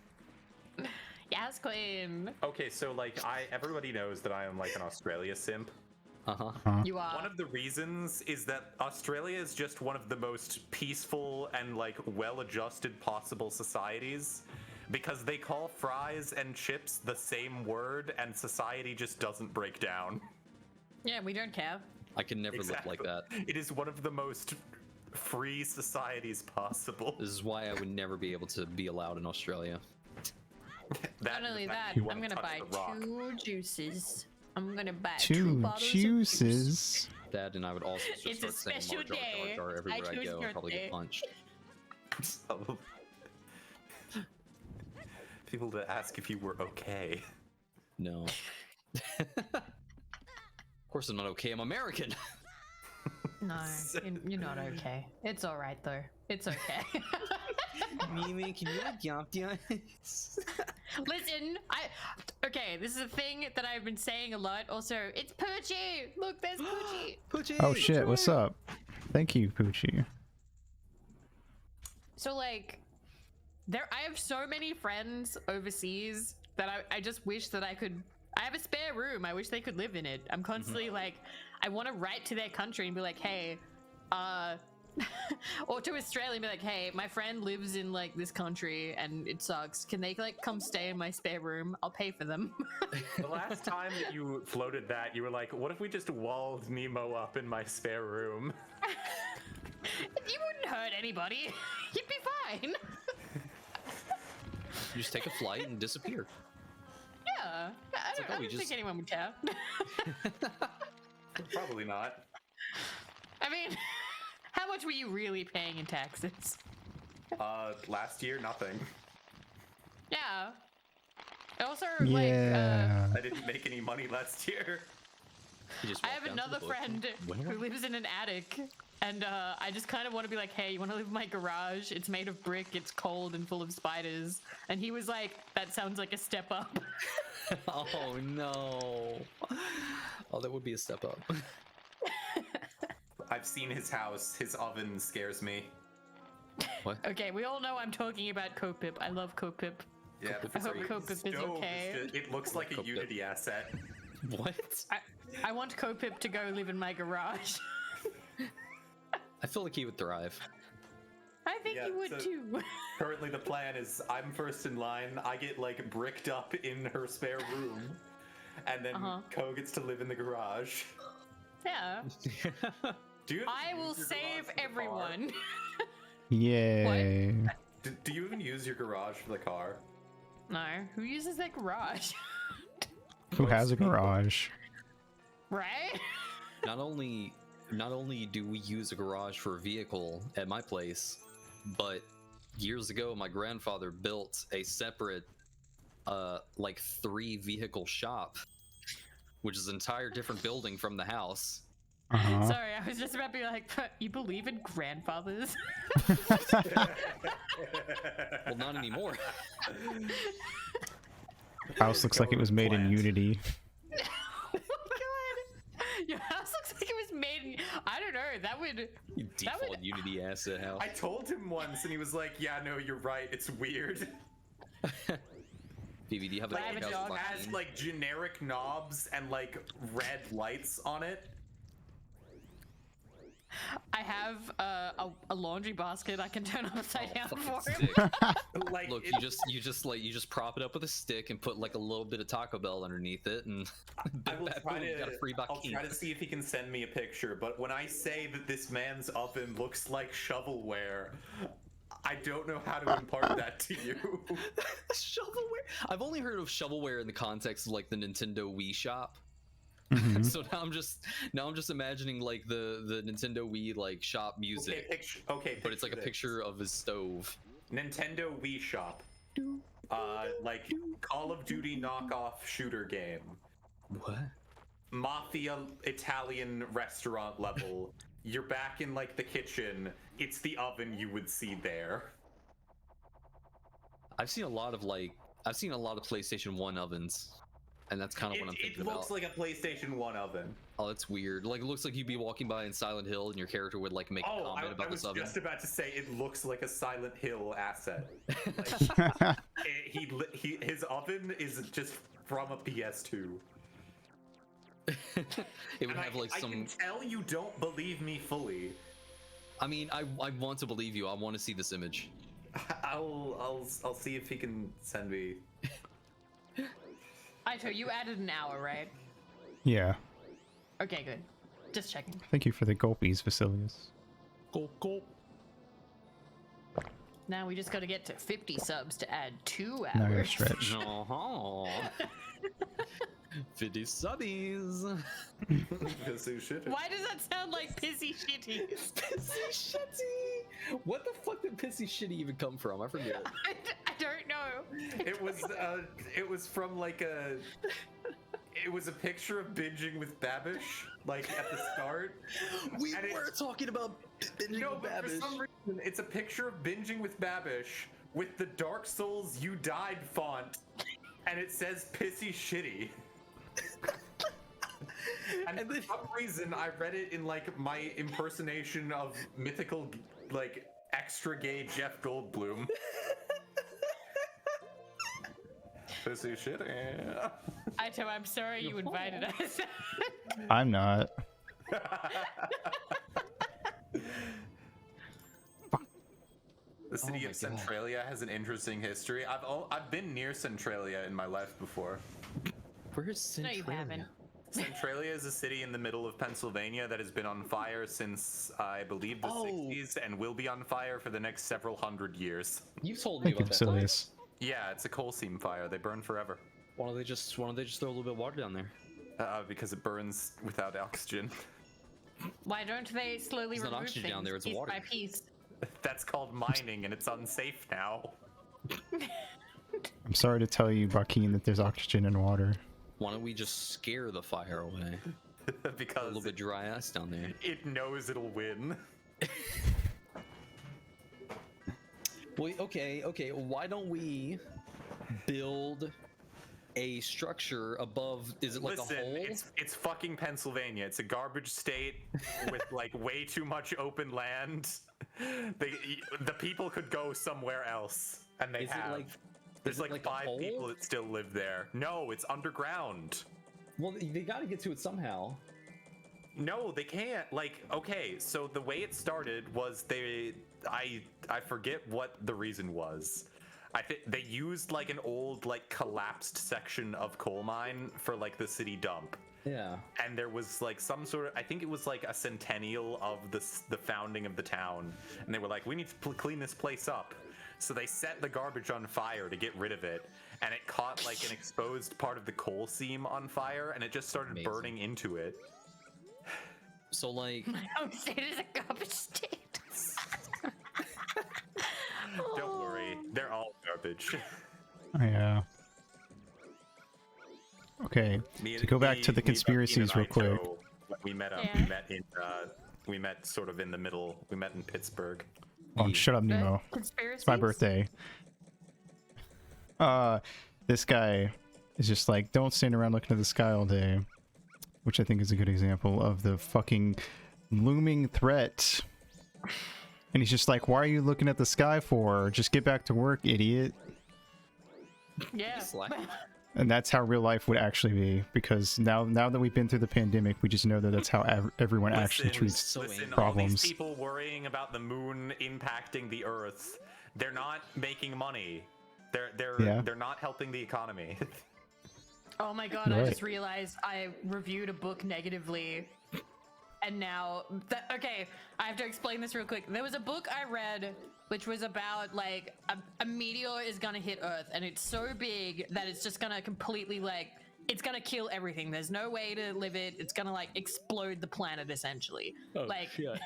S6: Yes, queen.
S5: Okay, so like everybody knows that I am like an Australia simp.
S4: Uh-huh.
S6: You are.
S5: One of the reasons is that Australia is just one of the most peaceful and like well-adjusted possible societies because they call fries and chips the same word and society just doesn't break down.
S6: Yeah, we don't care.
S4: I can never live like that.
S5: It is one of the most free societies possible.
S4: This is why I would never be able to be allowed in Australia.
S6: Not only
S5: the fact
S6: that,
S5: you
S6: I'm
S5: wanna
S6: gonna buy
S5: touch the rock.
S6: 2 juices. I'm gonna buy 2
S2: Two
S6: bottles of
S2: juices.
S4: That, and I would also just
S6: It's a
S4: start saying
S6: special
S4: Jar Jar
S6: day.
S4: Jar everywhere I
S6: choose
S4: go
S6: your
S4: and probably
S6: day.
S4: get punched.
S5: People to ask if you were okay.
S4: No. Of course I'm not okay. I'm American.
S6: No, you're not okay. It's all right though. It's okay.
S4: Mimi, can you like yop the eyes?
S6: Listen, okay, this is a thing that I've been saying a lot. Also, it's Poochie. Look, there's Poochie.
S4: Poochie!
S2: Oh shit, what's up? Thank you, Poochie.
S6: So like, I have so many friends overseas that I just wish that I have a spare room. I wish they could live in it. I'm constantly like, I want to write to their country and be like, hey, or to Australia and be like, hey, my friend lives in like this country and it sucks. Can they like come stay in my spare room? I'll pay for them.
S5: The last time that you floated that, you were like, what if we just walled Nemo up in my spare room?
S6: You wouldn't hurt anybody. You'd be fine.
S4: You just take a flight and disappear.
S6: Yeah. I don't think anyone would care.
S5: Probably not.
S6: I mean, how much were you really paying in taxes?
S5: Last year, nothing.
S6: Yeah. Also,
S2: Yeah.
S5: I didn't make any money last year.
S4: You just
S6: I
S4: walk
S6: have
S4: down to the
S6: another
S4: book.
S6: friend
S4: Where?
S6: who lives in an attic, and I just kind of want to be like, hey, you want to live in my garage? It's made of brick, it's cold and full of spiders. And he was like, that sounds like a step up.
S4: Oh no. Oh, that would be a step up.
S5: I've seen his house. His oven scares me.
S4: What?
S6: Okay, we all know I'm talking about Copip. I love Copip.
S5: Yeah,
S6: I hope Copip is
S5: stove
S6: okay.
S5: it looks like a
S4: Copip.
S5: Unity asset.
S4: What?
S6: I want Copip to go live in my garage.
S4: I feel like he would thrive.
S6: I think
S5: Yeah,
S6: he would
S5: so-
S6: too.
S5: Currently, the plan is I'm first in line. I get like bricked up in her spare room, and then Ko gets to live in the garage.
S6: Yeah.
S5: Do you
S6: I will
S5: use your garage
S6: save
S5: for the car?
S6: everyone.
S2: Yay.
S5: Do you even use your garage for the car?
S6: No, who uses their garage?
S2: Who has a garage?
S6: Right?
S4: Not only do we use a garage for a vehicle at my place, but years ago my grandfather built a separate like 3 vehicle shop, which is an entire different building from the house.
S2: Uh-huh.
S6: Sorry, I was just about to be like, you believe in grandfathers?
S4: Well, not anymore.
S2: House looks like it was made in
S5: Plant.
S2: Unity.
S6: Oh my god! Your house looks like it was made in... I don't know, that would...
S4: Default Unity asset house.
S5: I told him once, and he was like, "Yeah, no, you're right. It's weird."
S4: Vivi, do you have
S6: But I have a
S4: house
S6: dog.
S5: It has like generic knobs and like red lights on it.
S6: I have a laundry basket I can turn upside down
S4: fucking
S6: for him.
S4: stick.
S5: Like,
S4: Look, you just prop it up with a stick and put like a little bit of Taco Bell underneath it, and
S5: I will try
S4: you got a free
S5: I'll
S4: Bakiin.
S5: try to see if he can send me a picture. But when I say that this man's oven looks like shovelware, I don't know how to impart that to you.
S4: Shovelware. I've only heard of shovelware in the context of like the Nintendo Wii shop.
S2: Mhm.
S4: So now I'm just imagining like the Nintendo Wii like shop music,
S5: Okay,
S4: but it's like a
S5: this.
S4: picture of his stove.
S5: Nintendo Wii Shop. Like Call of Duty knockoff shooter game.
S4: What?
S5: Mafia Italian restaurant level. You're back in like the kitchen. It's the oven you would see there.
S4: I've seen a lot of PlayStation 1 ovens, and that's kind of what I'm thinking
S5: It looks
S4: about.
S5: like a PlayStation 1 oven.
S4: Oh, that's weird. Like, it looks like you'd be walking by in Silent Hill, and your character would like make a
S5: Oh,
S4: comment
S5: I
S4: about
S5: was
S4: this oven.
S5: just about to say it looks like a Silent Hill asset. His oven is just from a PS2.
S4: It would
S5: And
S4: have like
S5: I
S4: some.
S5: can tell you don't believe me fully.
S4: I mean, I want to believe you. I want to see this image.
S5: I'll see if he can send me.
S6: Aito, you added an hour, right?
S2: Yeah.
S6: Okay, good. Just checking.
S2: Thank you for the gulpies, Vasilius.
S4: Go.
S6: Now we just gotta get to 50 subs to add 2
S2: Now you're a
S6: hours.
S2: stretch.
S4: Uh-huh. 50 subbies.
S6: Why does that sound like pissy shitty?
S4: Pissy shitty. What the fuck did pissy shitty even come from? I forget.
S6: I don't know.
S5: It was from like a. It was a picture of binging with Babish, like at the start.
S4: We
S5: And
S4: were talking about binging
S5: No,
S4: with
S5: but for
S4: Babish.
S5: some reason, it's a picture of binging with Babish with the Dark Souls You Died font, and it says pissy shitty. And for some reason, I read it in like my impersonation of mythical, like extra gay Jeff Goldblum. Pissy shitty.
S6: Aito, I'm sorry you invited us.
S2: I'm not.
S5: The city
S4: my
S5: of
S4: God.
S5: Centralia has an interesting history. I've been near Centralia in my life before.
S4: Where's
S6: No, you
S4: Centralia?
S6: haven't.
S5: Centralia is a city in the middle of Pennsylvania that has been on fire since, I believe, the
S4: Oh.
S5: 60s and will be on fire for the next several hundred years.
S4: You told me
S2: Thank you,
S4: about that place.
S2: Vasilius.
S5: Yeah, it's a coal seam fire. They burn forever.
S4: Why don't they just throw a little bit of water down there?
S5: Because it burns without oxygen.
S6: Why don't they slowly
S4: There's not
S6: remove
S4: oxygen
S6: things
S4: down there, it's
S6: piece
S4: water.
S6: by piece?
S5: That's called mining, and it's unsafe now.
S2: I'm sorry to tell you, Bakeen, that there's oxygen in water.
S4: Why don't we just scare the fire away? A
S5: Because
S4: little bit dry ice down there.
S5: it knows it'll win.
S4: Well, okay. Why don't we build a structure above? Is it like
S5: Listen,
S4: a hole?
S5: it's fucking Pennsylvania. It's a garbage state with like way too much open land. The people could go somewhere else, and they
S4: Is it
S5: have.
S4: like-
S5: There's
S4: is it
S5: like
S4: like a
S5: 5
S4: hole?
S5: people that still live there. No, it's underground.
S4: Well, they got to get to it somehow.
S5: No, they can't. Like, okay, so the way it started was I forget what the reason was. I think they used like an old like collapsed section of coal mine for like the city dump.
S4: Yeah.
S5: And there was like some sort of, I think it was like a centennial of the founding of the town, and they were like, we need to clean this place up. So they set the garbage on fire to get rid of it, and it caught like an exposed part of the coal seam on fire, and it just started burning into it.
S4: So like,
S6: I'm saying it's a garbage state.
S5: Don't worry, they're all garbage.
S2: Yeah. Okay, to go back to the conspiracies real quick.
S5: We met we met sort of in the middle. We met in Pittsburgh.
S2: Oh, shut up, Nemo.
S6: Conspiracies?
S2: It's my birthday. This guy is just like, don't stand around looking at the sky all day, which I think is a good example of the fucking looming threat. And he's just like, why are you looking at the sky for? Just get back to work, idiot.
S6: Yeah.
S2: And that's how real life would actually be, because now that we've been through the pandemic, we just know that that's how everyone actually treats problems.
S5: All these people worrying about the moon impacting the Earth, they're not making money. They're not helping the economy.
S6: Oh my god,
S2: Right.
S6: I just realized I reviewed a book negatively. And now, okay, I have to explain this real quick. There was a book I read which was about like a meteor is gonna hit Earth, and it's so big that it's just gonna completely like, it's gonna kill everything. There's no way to live it. It's gonna like explode the planet essentially.
S4: Oh,
S6: like,
S4: shit.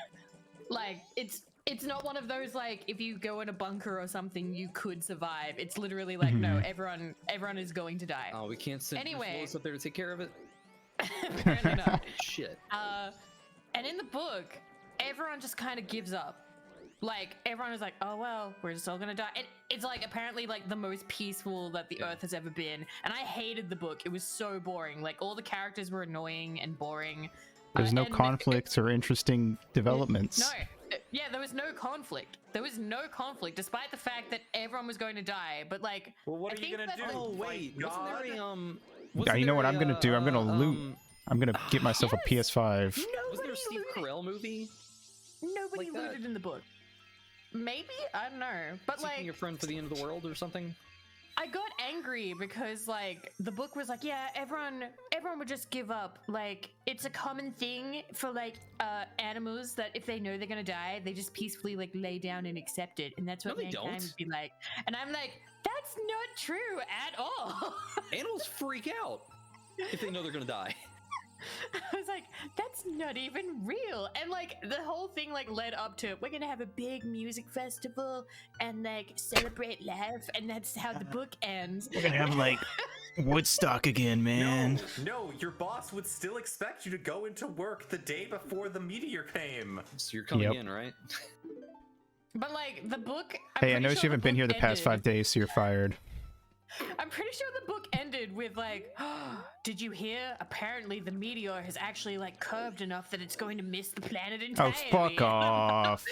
S6: like it's not one of those like if you go in a bunker or something you could survive. It's literally like no, everyone is going to die.
S4: Oh, we can't send Flawless up there to take care of it.
S6: Apparently not.
S4: Shit.
S6: And in the book, everyone just kind of gives up. Like, everyone is like, oh, well, we're just all gonna die. And it's like, apparently, like, the most peaceful that the Earth has ever been. And I hated the book. It was so boring. Like, all the characters were annoying and boring.
S2: There's no conflicts or interesting developments.
S6: No. Yeah, there was no conflict. There was no conflict, despite the fact that everyone was going to die. But, like,
S5: Well, what are you gonna do?
S4: Oh, wait. Wasn't there a,
S2: Yeah, you know what I'm gonna do? I'm gonna loot. I'm gonna get myself a PS5.
S4: Was there a Steve Carell movie?
S6: Nobody
S4: like that?
S6: looted in the book. Maybe? I don't know. But,
S4: Seeking
S6: like,
S4: your friend for the end of the world or something?
S6: I got angry because like the book was like, yeah, everyone would just give up. Like, it's a common thing for like animals that if they know they're gonna die, they just peacefully like lay down and accept it. And that's what
S4: No, they
S6: mankind
S4: don't.
S6: would be like. And I'm like, that's not true at all.
S4: Animals freak out if they know they're gonna die.
S6: I was like, that's not even real. And like the whole thing like led up to, we're gonna have a big music festival and like celebrate life, and that's how the book ends.
S2: We're gonna have like Woodstock again, man.
S5: No, your boss would still expect you to go into work the day before the meteor came.
S4: So you're coming in, right?
S6: But like the book,
S2: Hey, I noticed you haven't been here the past 5 days, so you're fired.
S6: I'm pretty sure the book ended with like, did you hear? Apparently the meteor has actually like curved enough that it's going to miss the planet entirely.
S2: Oh, fuck off.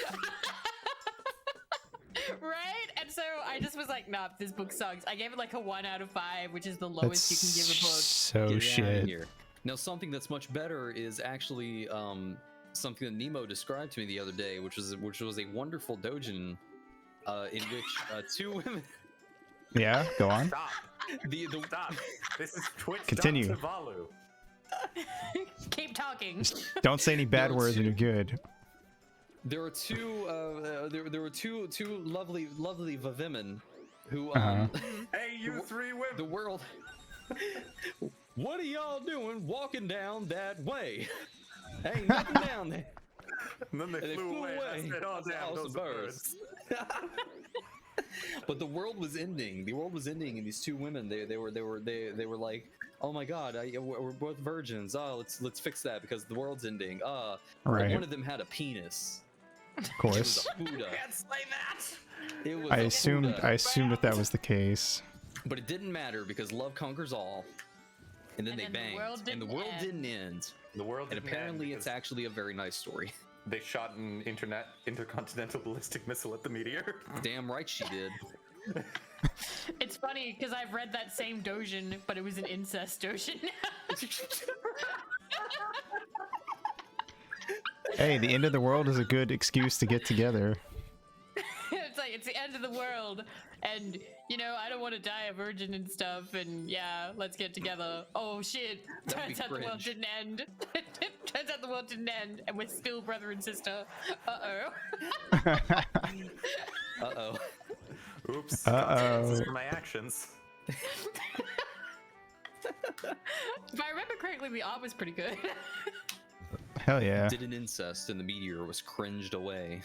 S6: Right? And so I just was like, nah, this book sucks. I gave it like a 1 out of 5, which is the lowest you can give a book.
S2: So
S4: Get it
S2: shit.
S4: outta here. Now, something that's much better is actually something that Nemo described to me the other day, which was a wonderful doujin in which 2 women.
S2: Yeah, go on.
S5: Stop. Stop. This is Twitch.
S2: Continue.
S5: Tuvalu.
S6: Keep talking.
S2: Don't say any bad words and you're good.
S4: There were two. There were two lovely women who.
S5: Hey, you 3 women.
S4: The world. What are y'all doing walking down that way? Ain't nothing down there.
S5: And then they flew away. I said, oh,
S4: That's a
S5: damn,
S4: house
S5: those
S4: of
S5: are
S4: birds.
S5: birds.
S4: But the world was ending. The world was ending, and these 2 women, they were like, oh my god, we're both virgins. Oh, let's fix that because the world's ending.
S2: Right.
S4: One of them had a penis.
S2: Of
S4: It
S2: course.
S4: was a Buddha.
S5: Can't say that.
S4: It was
S2: I
S4: a
S2: assumed
S4: Buddha.
S2: that was the case.
S4: But it didn't matter because love conquers all. And then
S6: And
S4: they
S6: then the
S4: banged.
S6: world
S4: And the
S6: didn't
S4: world
S6: end.
S4: didn't end.
S5: The world.
S4: And
S5: didn't
S4: apparently
S5: end
S4: it's
S5: because
S4: actually a very nice story.
S5: they shot an intercontinental ballistic missile at the meteor.
S4: Damn right she did.
S6: It's funny because I've read that same doujin, but it was an incest doujin.
S2: Hey, the end of the world is a good excuse to get together.
S6: It's like, like, it's the end of the world, and you know, I don't want to die a virgin and stuff, and yeah, let's get together. Oh shit!
S4: That'd be
S6: Turns out the world
S4: cringe.
S6: didn't end. Turns out the world didn't end, and we're still brother and sister.
S4: Uh-oh.
S5: Oops.
S2: Uh-oh.
S5: Consequences for my actions.
S6: If I remember correctly, the art was pretty good.
S2: Hell yeah.
S4: Did an incest and the meteor was cringed away.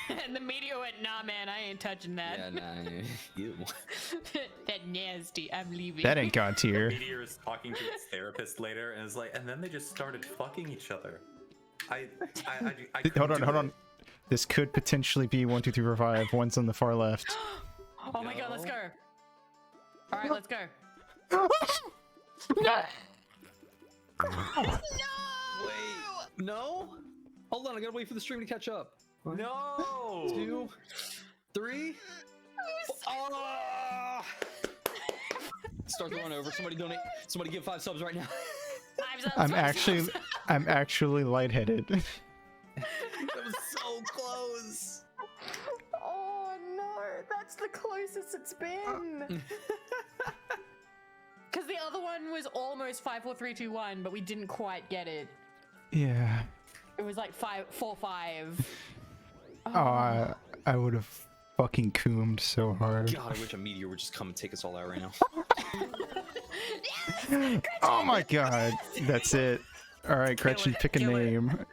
S6: And the meteor went, nah, man, I ain't touching that.
S4: Yeah, nah. Ew.
S6: That nasty. I'm leaving.
S2: That ain't god tier.
S5: Meteor is talking to his therapist later and is like, and then they just started fucking each other. I
S2: Hold on,
S5: couldn't
S2: hold
S5: do
S2: on.
S5: it.
S2: This could potentially be 1, 2, 3, 4, 5. One's on the far left.
S6: Oh my god, let's go. All right, let's go.
S2: No.
S4: Wait. No? Hold on, I gotta wait for the stream to catch up.
S5: No!
S4: 2, 3. Oh! Start the run over. Somebody donate. Somebody give 5 subs right now.
S2: I'm actually lightheaded.
S4: That was so close.
S6: Oh no, that's the closest it's been. Because the other one was almost 5, 4, 3, 2, 1, but we didn't quite get it.
S2: Yeah.
S6: It was like 5, 4, 5.
S2: Oh, I would have fucking coomed so hard.
S4: God, I wish a meteor would just come and take us all out right now.
S2: Oh my god. That's it. All right, Gretchen, pick a
S6: kill it.
S2: name.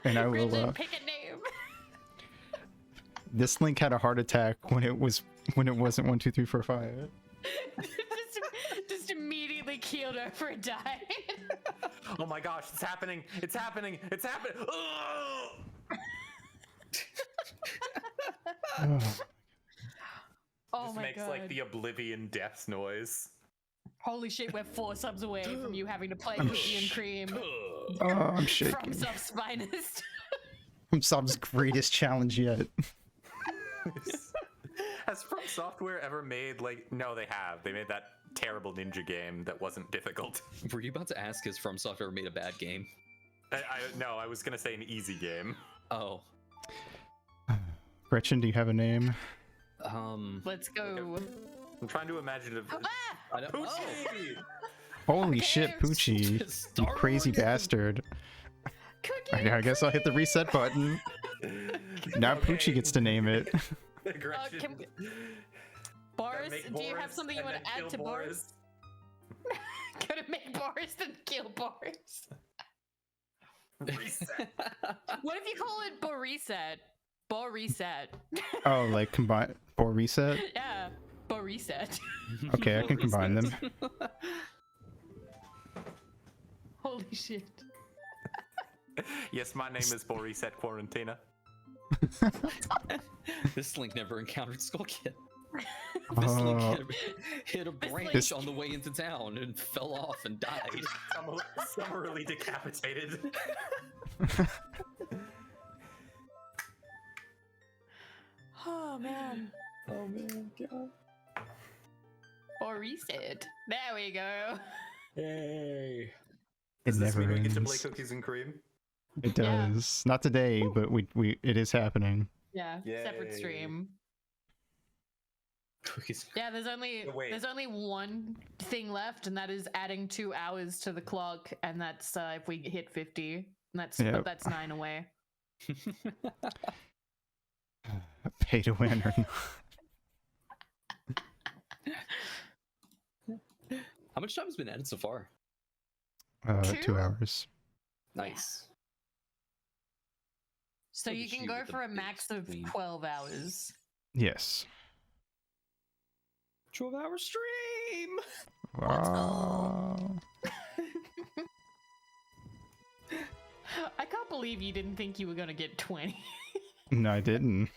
S2: And I will.
S6: Gretchen, pick a name.
S2: This link had a heart attack when it wasn't 1, 2, 3, 4, 5.
S6: just immediately keeled over and died.
S5: Oh my gosh, it's happening! It's happening! It's happening! Ugh!
S6: Oh
S5: Just
S6: my
S5: makes
S6: god.
S5: like the oblivion death noise.
S6: Holy shit, we're 4 subs away from you having to play Cookie and Cream
S2: Oh, I'm
S6: from
S2: shaking.
S6: Sub's finest.
S2: From Sub's greatest challenge yet.
S5: Has From Software ever made like? No, they have. They made that terrible ninja game that wasn't difficult.
S4: Were you about to ask if From Software made a bad game?
S5: No, I was gonna say an easy game.
S4: Oh.
S2: Gretchen, do you have a name?
S6: Let's go.
S5: I'm trying to imagine if.
S4: I don't know.
S5: Poochie!
S2: Holy shit, Poochie. You
S4: Start
S2: crazy
S4: over again.
S2: bastard.
S6: Cookie.
S2: I guess I'll hit the reset button. Now Poochie gets to name it.
S5: Gretchen.
S6: Boris,
S5: Make
S6: do you have
S5: Boris
S6: something you
S5: and
S6: want to
S5: then
S6: add
S5: kill
S6: to Boris? Gonna make Boris then kill Boris.
S5: Reset.
S6: What if you call it Boreset? Boreset.
S2: Oh, like combine or reset?
S6: Yeah, Boreset.
S2: Okay, I can combine them.
S6: Holy shit.
S5: Yes, my name is Boreset Quarantina.
S4: This link never encountered Skull Kid. This
S2: Oh.
S4: link hit a
S6: This
S4: branch
S6: link-
S4: on the way into town and fell off and died.
S5: Summarily decapitated.
S6: Oh man.
S4: Oh man, God.
S6: Boreset. There we go.
S4: Hey.
S2: It
S5: Does this
S2: never
S5: mean we get to play
S2: ends.
S5: cookies and cream?
S2: It
S6: Yeah.
S2: does. Not today, but it is happening.
S6: Yeah, separate
S5: Yay.
S6: stream.
S4: Cookies.
S6: Yeah, there's only
S5: Wait.
S6: one thing left, and that is adding 2 hours to the clock, and that's if we hit 50. And that's
S2: Yep.
S6: but that's 9 away.
S2: Pay to win or not.
S4: How much time has been added so far?
S2: 2
S6: 2?
S2: hours.
S4: Nice.
S6: So
S4: Look
S6: you
S4: at
S6: can
S4: you
S6: go
S4: with the
S6: for a
S4: big
S6: max of
S4: screen.
S6: 12 hours.
S2: Yes.
S4: 12-hour stream.
S2: Wow.
S6: I can't believe you didn't think you were gonna get 20.
S2: No, I didn't.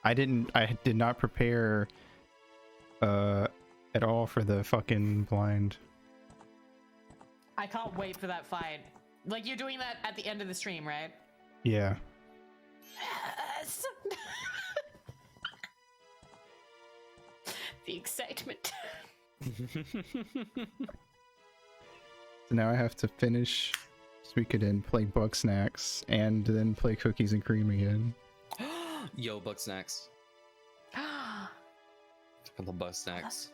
S2: I did not prepare at all for the fucking blind.
S6: I can't wait for that fight. Like, you're doing that at the end of the stream, right?
S2: Yeah.
S6: Yes. The excitement.
S2: So now I have to finish so we could then play Bug Snacks and then play Cookies and Cream again.
S4: Yo, Bug Snacks. I love Bug Snacks.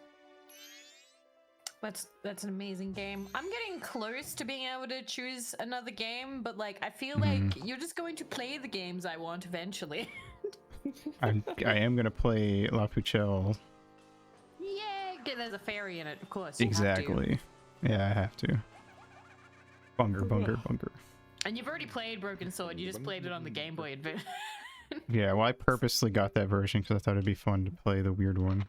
S6: That's an amazing game. I'm getting close to being able to choose another game, but like I feel like you're just going to play the games I want eventually.
S2: I am gonna play La Pucelle.
S6: Yeah, there's a fairy in it, of course. You have to.
S2: Exactly. Yeah, I have to. Bunger, bunger, bunger.
S6: And you've already played Broken Sword. You just played it on the Game Boy Advance.
S2: Yeah, well, I purposely got that version because I thought it'd be fun to play the weird one.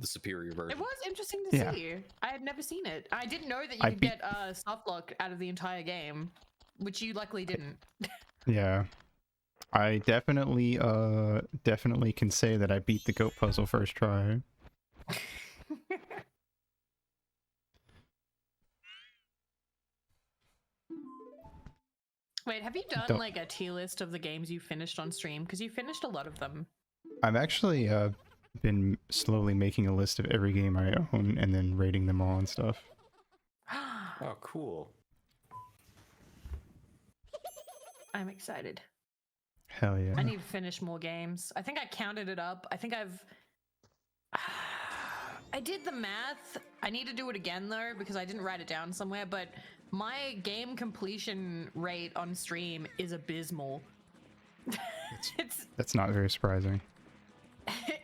S4: The superior version.
S6: It was interesting to see. I had never seen it. I didn't know that you could get soft lock out of the entire game, which you luckily didn't.
S2: Yeah. I definitely can say that I beat the goat puzzle first try.
S6: Wait, have you done like a tier list of the games you finished on stream? Because you finished a lot of them.
S2: I've actually been slowly making a list of every game I own and then rating them all and stuff.
S5: Oh, cool.
S6: I'm excited.
S2: Hell yeah.
S6: I need to finish more games. I think I counted it up. I think I did the math. I need to do it again though because I didn't write it down somewhere, but my game completion rate on stream is abysmal.
S2: That's not very surprising.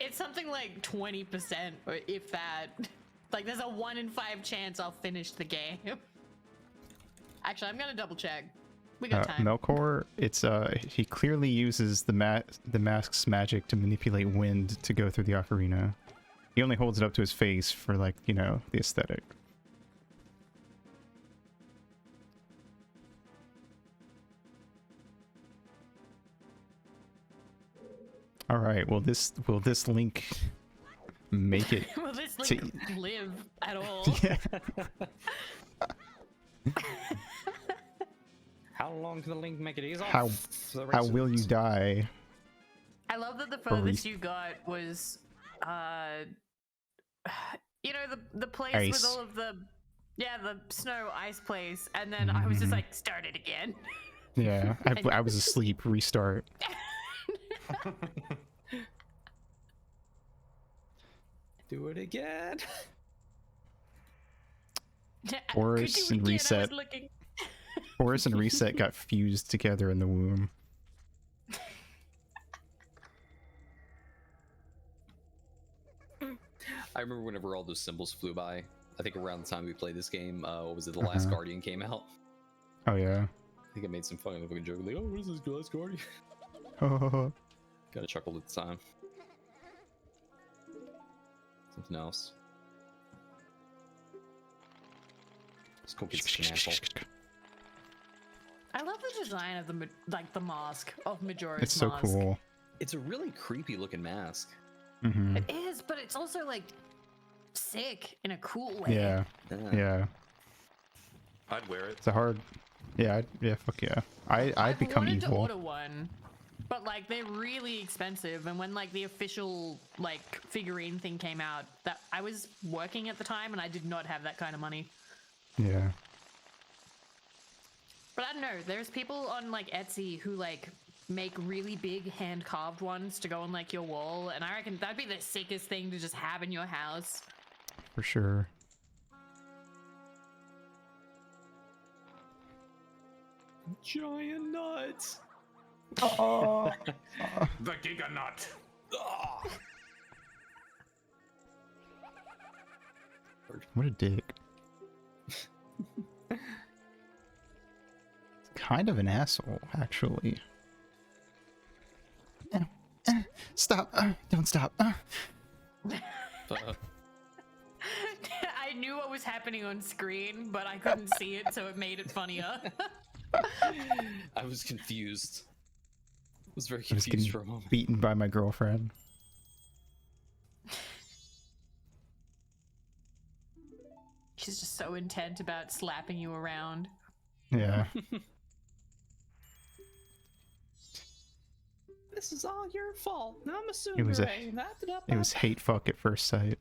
S6: It's something like 20%, or if that. Like there's a 1 in 5 chance I'll finish the game. Actually, I'm gonna double check. We got time.
S2: Melkor, it's he clearly uses the mask's magic to manipulate wind to go through the ocarina. He only holds it up to his face for, like, you know, the aesthetic. All right. Will this link make it?
S6: Will this link live at all?
S2: Yeah.
S4: How long can the link make it? He's off
S2: How will you die?
S6: I love that the furthest you got was, you know, the place
S2: ice.
S6: with all of the snow ice place, and then I was just like, start it again.
S2: Yeah, I was asleep. Restart.
S4: Do it again.
S2: Horus and Reset. Horus and Reset got fused together in the womb.
S4: I remember whenever all those symbols flew by. I think around the time we played this game, what was it? The Last Guardian came out.
S2: Oh yeah.
S4: I think I made some funny looking joke like, "Oh, what is this Last Guardian?"
S2: Oh.
S4: Kind of chuckled at the time. Something else. Let's go get some apple.
S6: I love the design of the mask of Majora's
S2: It's so
S6: mask.
S2: cool.
S4: It's a really creepy looking mask.
S2: Mm-hmm.
S6: It is, but it's also like sick in a cool way.
S2: Yeah. Yeah.
S5: I'd wear it.
S2: It's a hard. Yeah. Fuck yeah. I'd become
S6: wanted
S2: evil.
S6: to order one, but like they're really expensive. And when like the official like figurine thing came out, that I was working at the time and I did not have that kind of money.
S2: Yeah.
S6: But I don't know. There's people on like Etsy who like make really big hand carved ones to go on like your wall, and I reckon that'd be the sickest thing to just have in your house.
S2: For sure.
S4: Giant nuts.
S2: Oh.
S5: The Giga Nut.
S2: What a dick. Kind of an asshole, actually. Stop. Don't stop.
S6: I knew what was happening on screen, but I couldn't see it, so it made it funnier.
S4: I was confused. I was very
S2: I was
S4: confused
S2: getting
S4: for a moment.
S2: beaten by my girlfriend.
S6: She's just so intent about slapping you around.
S2: Yeah.
S4: This is all your fault. I'm assuming
S2: It was hate fuck at first sight.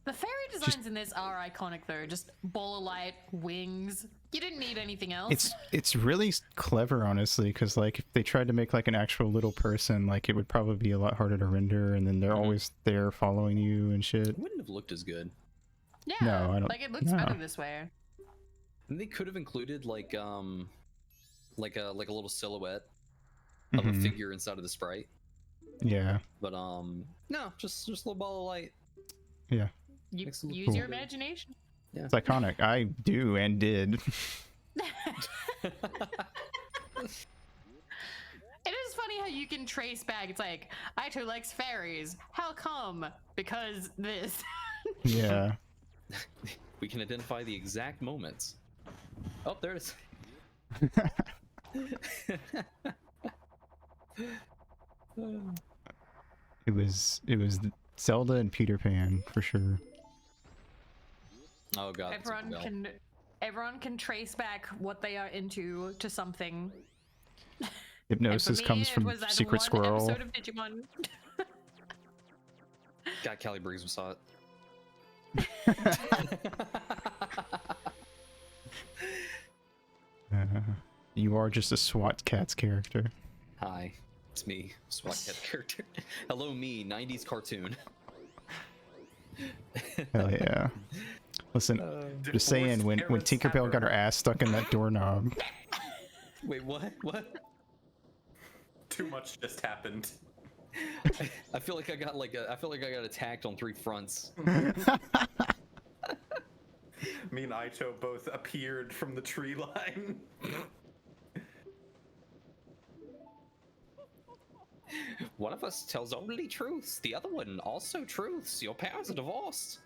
S6: The fairy designs in this are iconic though. Just ball of light, wings. You didn't need anything else.
S2: It's really clever, honestly, because like if they tried to make like an actual little person, like it would probably be a lot harder to render, and then they're always there following you and shit.
S4: It wouldn't have looked as good.
S6: Yeah,
S2: No, I don't.
S6: like it looks better this way.
S4: And they could have included like a little silhouette of a figure inside of the sprite.
S2: Yeah.
S4: But no, just a little ball of light.
S2: Yeah.
S6: You
S4: Makes it look
S6: use
S4: cool.
S6: your imagination.
S4: Yeah.
S2: It's iconic. I do and did.
S6: It is funny how you can trace back. It's like, Aito likes fairies. How come? Because this.
S2: Yeah.
S4: We can identify the exact moments. Oh, there it is.
S2: It was Zelda and Peter Pan for sure.
S4: Oh god.
S6: Everyone can trace back what they are into to something.
S2: Hypnosis comes from Secret Squirrel.
S6: Episode of Digimon.
S4: God, Callie Breeze was hot.
S2: You are just a SWAT Cats character.
S4: Hi, it's me, SWAT Cat character. Hello, me, 90s cartoon.
S2: Hell yeah. Listen, just saying, when Tinkerbell got her ass stuck in that doorknob.
S4: Wait, what? What?
S5: Too much just happened.
S4: I feel like I got attacked on 3 fronts.
S5: Me and Aito both appeared from the tree line.
S4: One of us tells only truths, the other one also truths. Your parents are divorced.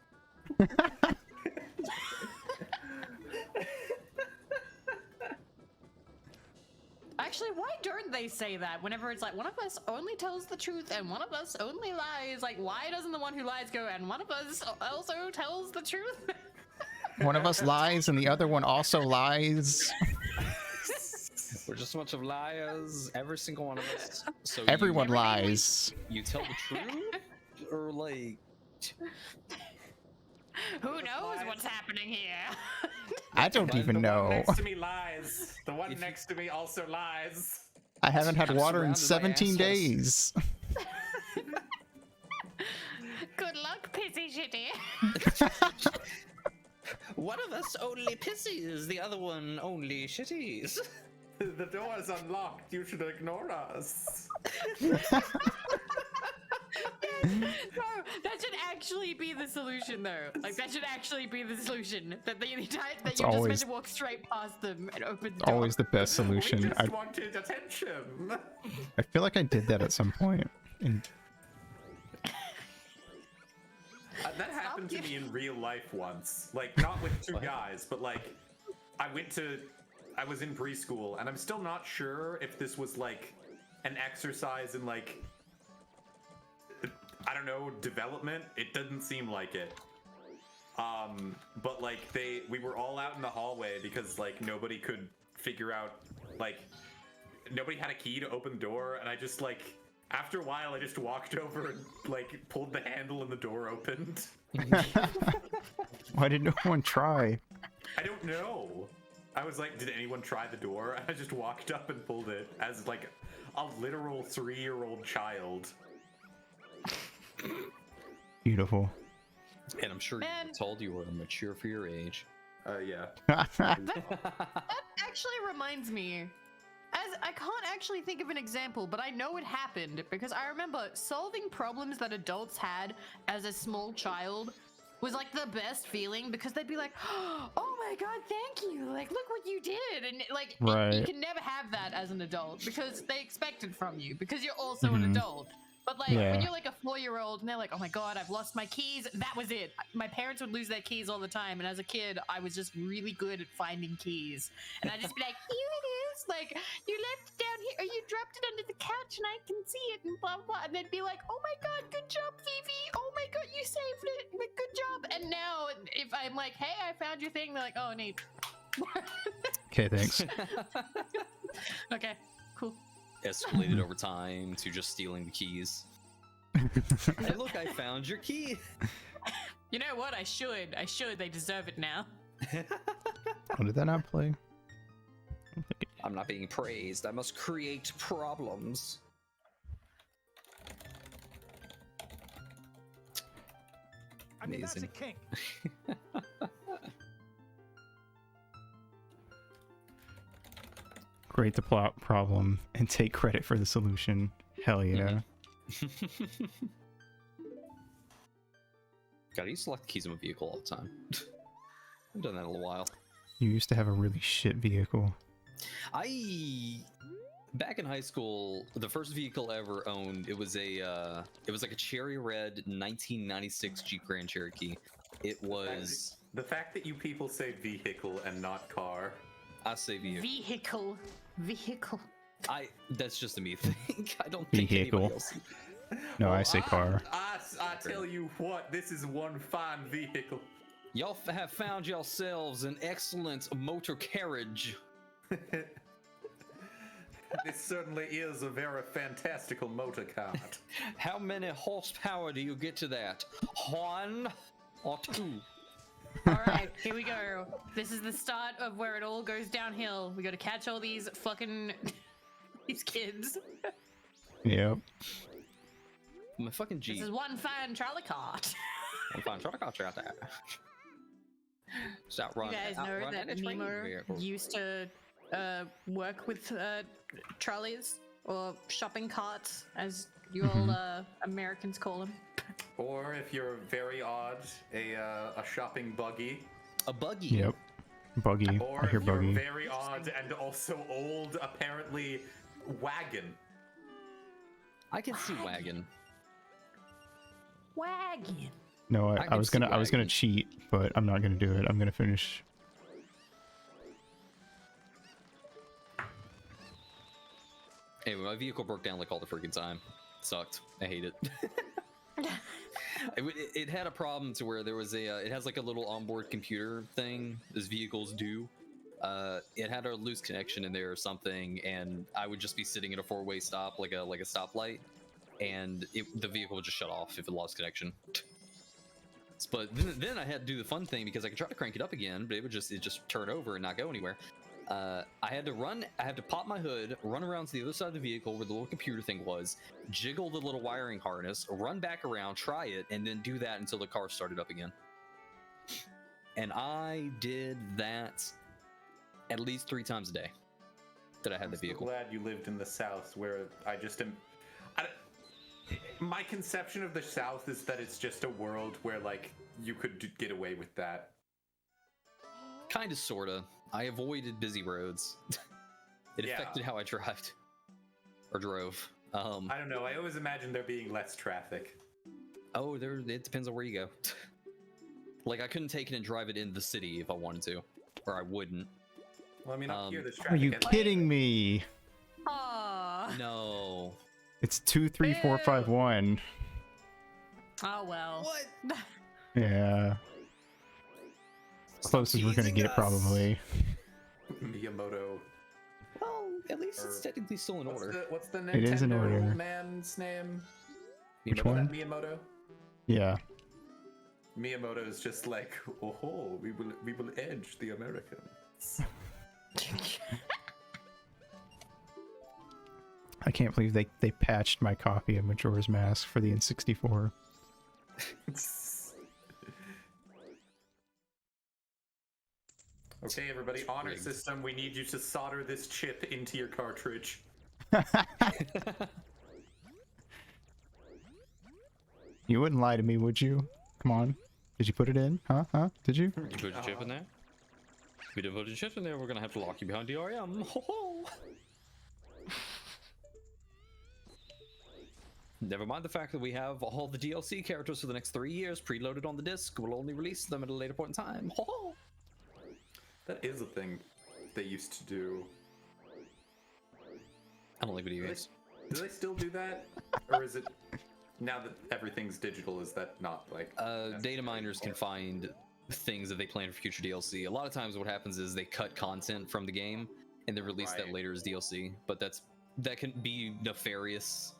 S6: Actually, why don't they say that whenever it's like one of us only tells the truth and one of us only lies? Like, why doesn't the one who lies go and one of us also tells the truth?
S2: One of us lies and the other one also lies.
S4: We're just a bunch of liars, every single one of us. So
S2: Everyone lies.
S4: You tell the truth, or like?
S6: Who knows what's happening here?
S2: I don't even know.
S5: The one next to me lies. The one next to me also lies.
S2: I haven't had
S4: I'm
S2: water in
S4: surrounded by
S2: 17
S4: assholes.
S2: days.
S6: Good luck, pissy shitty.
S4: One of us only pissies, the other one only shitties.
S5: The door is unlocked. You should ignore us.
S6: No, that should actually be the solution, though. Like, that should actually be the solution. That you're just meant to walk straight past them and open the door.
S2: Always the best
S5: We
S2: solution.
S5: just wanted attention.
S2: I feel like I did that at some point. And
S5: That happened to me in real life once. Like, not with 2 guys, but like, I was in preschool, and I'm still not sure if this was like an exercise in like, I don't know, development. It doesn't seem like it. But like we were all out in the hallway because like nobody could figure out, like, nobody had a key to open the door, and I just like, after a while I just walked over and like pulled the handle and the door opened.
S2: why did no one try?
S5: I don't know. I was like, did anyone try the door? And I just walked up and pulled it as like a literal 3-year-old child.
S2: Beautiful.
S4: And I'm sure you were told you were mature for your age.
S5: Yeah.
S6: That actually reminds me. As I can't actually think of an example, but I know it happened because I remember solving problems that adults had as a small child was like the best feeling because they'd be like, "Oh my god, thank you! Like, look what you did!" And like,
S2: Right.
S6: you can never have that as an adult because they expect it from you because you're also an adult. But like
S2: Yeah.
S6: when you're like a 4-year-old and they're like, "Oh my god, I've lost my keys," that was it. My parents would lose their keys all the time, and as a kid, I was just really good at finding keys, and I'd just be like, "Here it is! Like, you left it down here, or you dropped it under the couch, and I can see it," and blah blah. And they'd be like, "Oh my god, good job, Vivi! Oh my god, you saved it! Like, good job!" And now, if I'm like, "Hey, I found your thing," they're like, "Oh, neat."
S2: Okay, thanks.
S6: Okay, cool.
S4: Escalated over time to just stealing the keys. Hey, look, I found your key.
S6: You know what? I should. They deserve it now.
S2: Oh, did that not play?
S4: I'm not being praised. I must create problems.
S8: I mean, that's a
S4: Amazing.
S8: kink.
S2: Create the plot problem and take credit for the solution. Hell yeah.
S4: God, I used to lock the keys in my vehicle all the time. I've done that in a little while.
S2: You used to have a really shit vehicle.
S4: Back in high school, the first vehicle I ever owned, it was like a cherry red 1996 Jeep Grand Cherokee. It was.
S5: The fact that you people say vehicle and not car.
S4: I say vehicle.
S6: Vehicle.
S4: That's just a me thing. I don't think
S2: Vehicle.
S4: anybody else.
S2: No, I say car.
S5: I tell you what, this is one fine vehicle.
S4: Y'all have found yourselves an excellent motor carriage.
S5: This certainly is a very fantastical motor car.
S4: How many horsepower do you get to that? One or two?
S6: All right, here we go. This is the start of where it all goes downhill. We got to catch all these fucking these kids.
S2: Yep.
S4: My fucking Jeep.
S6: This is one fine trolley cart.
S4: I'm fine. Try to catch you out there. Stop
S6: You
S4: running.
S6: guys know
S4: outrun
S6: that
S4: any train
S6: Nemo
S4: vehicle.
S6: used to work with trolleys or shopping carts, as you all Americans call them.
S5: Or if you're very odd, a shopping buggy.
S4: A buggy.
S2: Yep. Buggy.
S5: Or
S2: I hear
S5: if you're
S2: buggy.
S5: very odd and also old, apparently, wagon.
S4: I can see wagon.
S6: Wagon.
S2: No,
S4: I
S2: I
S4: can
S2: was
S4: see
S2: gonna
S4: wagon.
S2: cheat, but I'm not gonna do it. I'm gonna finish.
S4: Anyway, my vehicle broke down like all the freaking time. Sucked. I hate it. It had a problem to where there was it has like a little onboard computer thing, as vehicles do. It had a loose connection in there or something, and I would just be sitting at a four-way stop, like a stoplight, and the vehicle would just shut off if it lost connection. But then I had to do the fun thing, because I could try to crank it up again, but it just turn over and not go anywhere. I had to pop my hood, run around to the other side of the vehicle where the little computer thing was, jiggle the little wiring harness, run back around, try it, and then do that until the car started up again. And I did that at least 3 times a day that I had the vehicle.
S5: I'm glad you lived in the South, where I just am. My conception of the South is that it's just a world where, like, you could get away with that.
S4: Kinda, sorta. I avoided busy roads. It
S5: Yeah.
S4: affected how I drove.
S5: I don't know. I always imagined there being less traffic.
S4: Oh, it depends on where you go. Like, I couldn't take it and drive it in the city if I wanted to, or I wouldn't.
S5: Well, I mean, up here there's
S2: Are
S5: traffic.
S2: you
S5: and-
S2: kidding me?
S6: Aww.
S4: No.
S2: It's 2, 3, 4, 5, 1.
S6: Oh well.
S4: What?
S2: Yeah. Closest we're gonna
S4: teasing
S2: get,
S4: us.
S2: probably.
S5: Miyamoto.
S4: Well, at least it's
S5: Or-
S4: technically still in order.
S5: What's the Nintendo
S2: It is in order.
S5: man's name?
S2: Which
S5: Remember
S2: one?
S5: that Miyamoto?
S2: Yeah.
S5: Miyamoto is just like, oh, we will edge the Americans.
S2: I can't believe they patched my copy of Majora's Mask for the N64.
S5: Okay, everybody, honor
S4: rigged.
S5: system. We need you to solder this chip into your cartridge.
S2: You wouldn't lie to me, would you? Come on. Did you put it in? Huh? Did you?
S4: You put your chip in there? If we didn't put your chip in there, we're gonna have to lock you behind DRM. Ho ho! Never mind the fact that we have all the DLC characters for the next 3 years preloaded on the disc. We'll only release them at a later point in time. Ho ho!
S5: That is a thing they used to do.
S4: I don't like video games.
S5: Do they still do that? Or is it, now that everything's digital, is that not like...
S4: Data miners can find things that they plan for future DLC. A lot of times what happens is they cut content from the game and they release that
S5: Right.
S4: later as DLC. But that can be nefarious,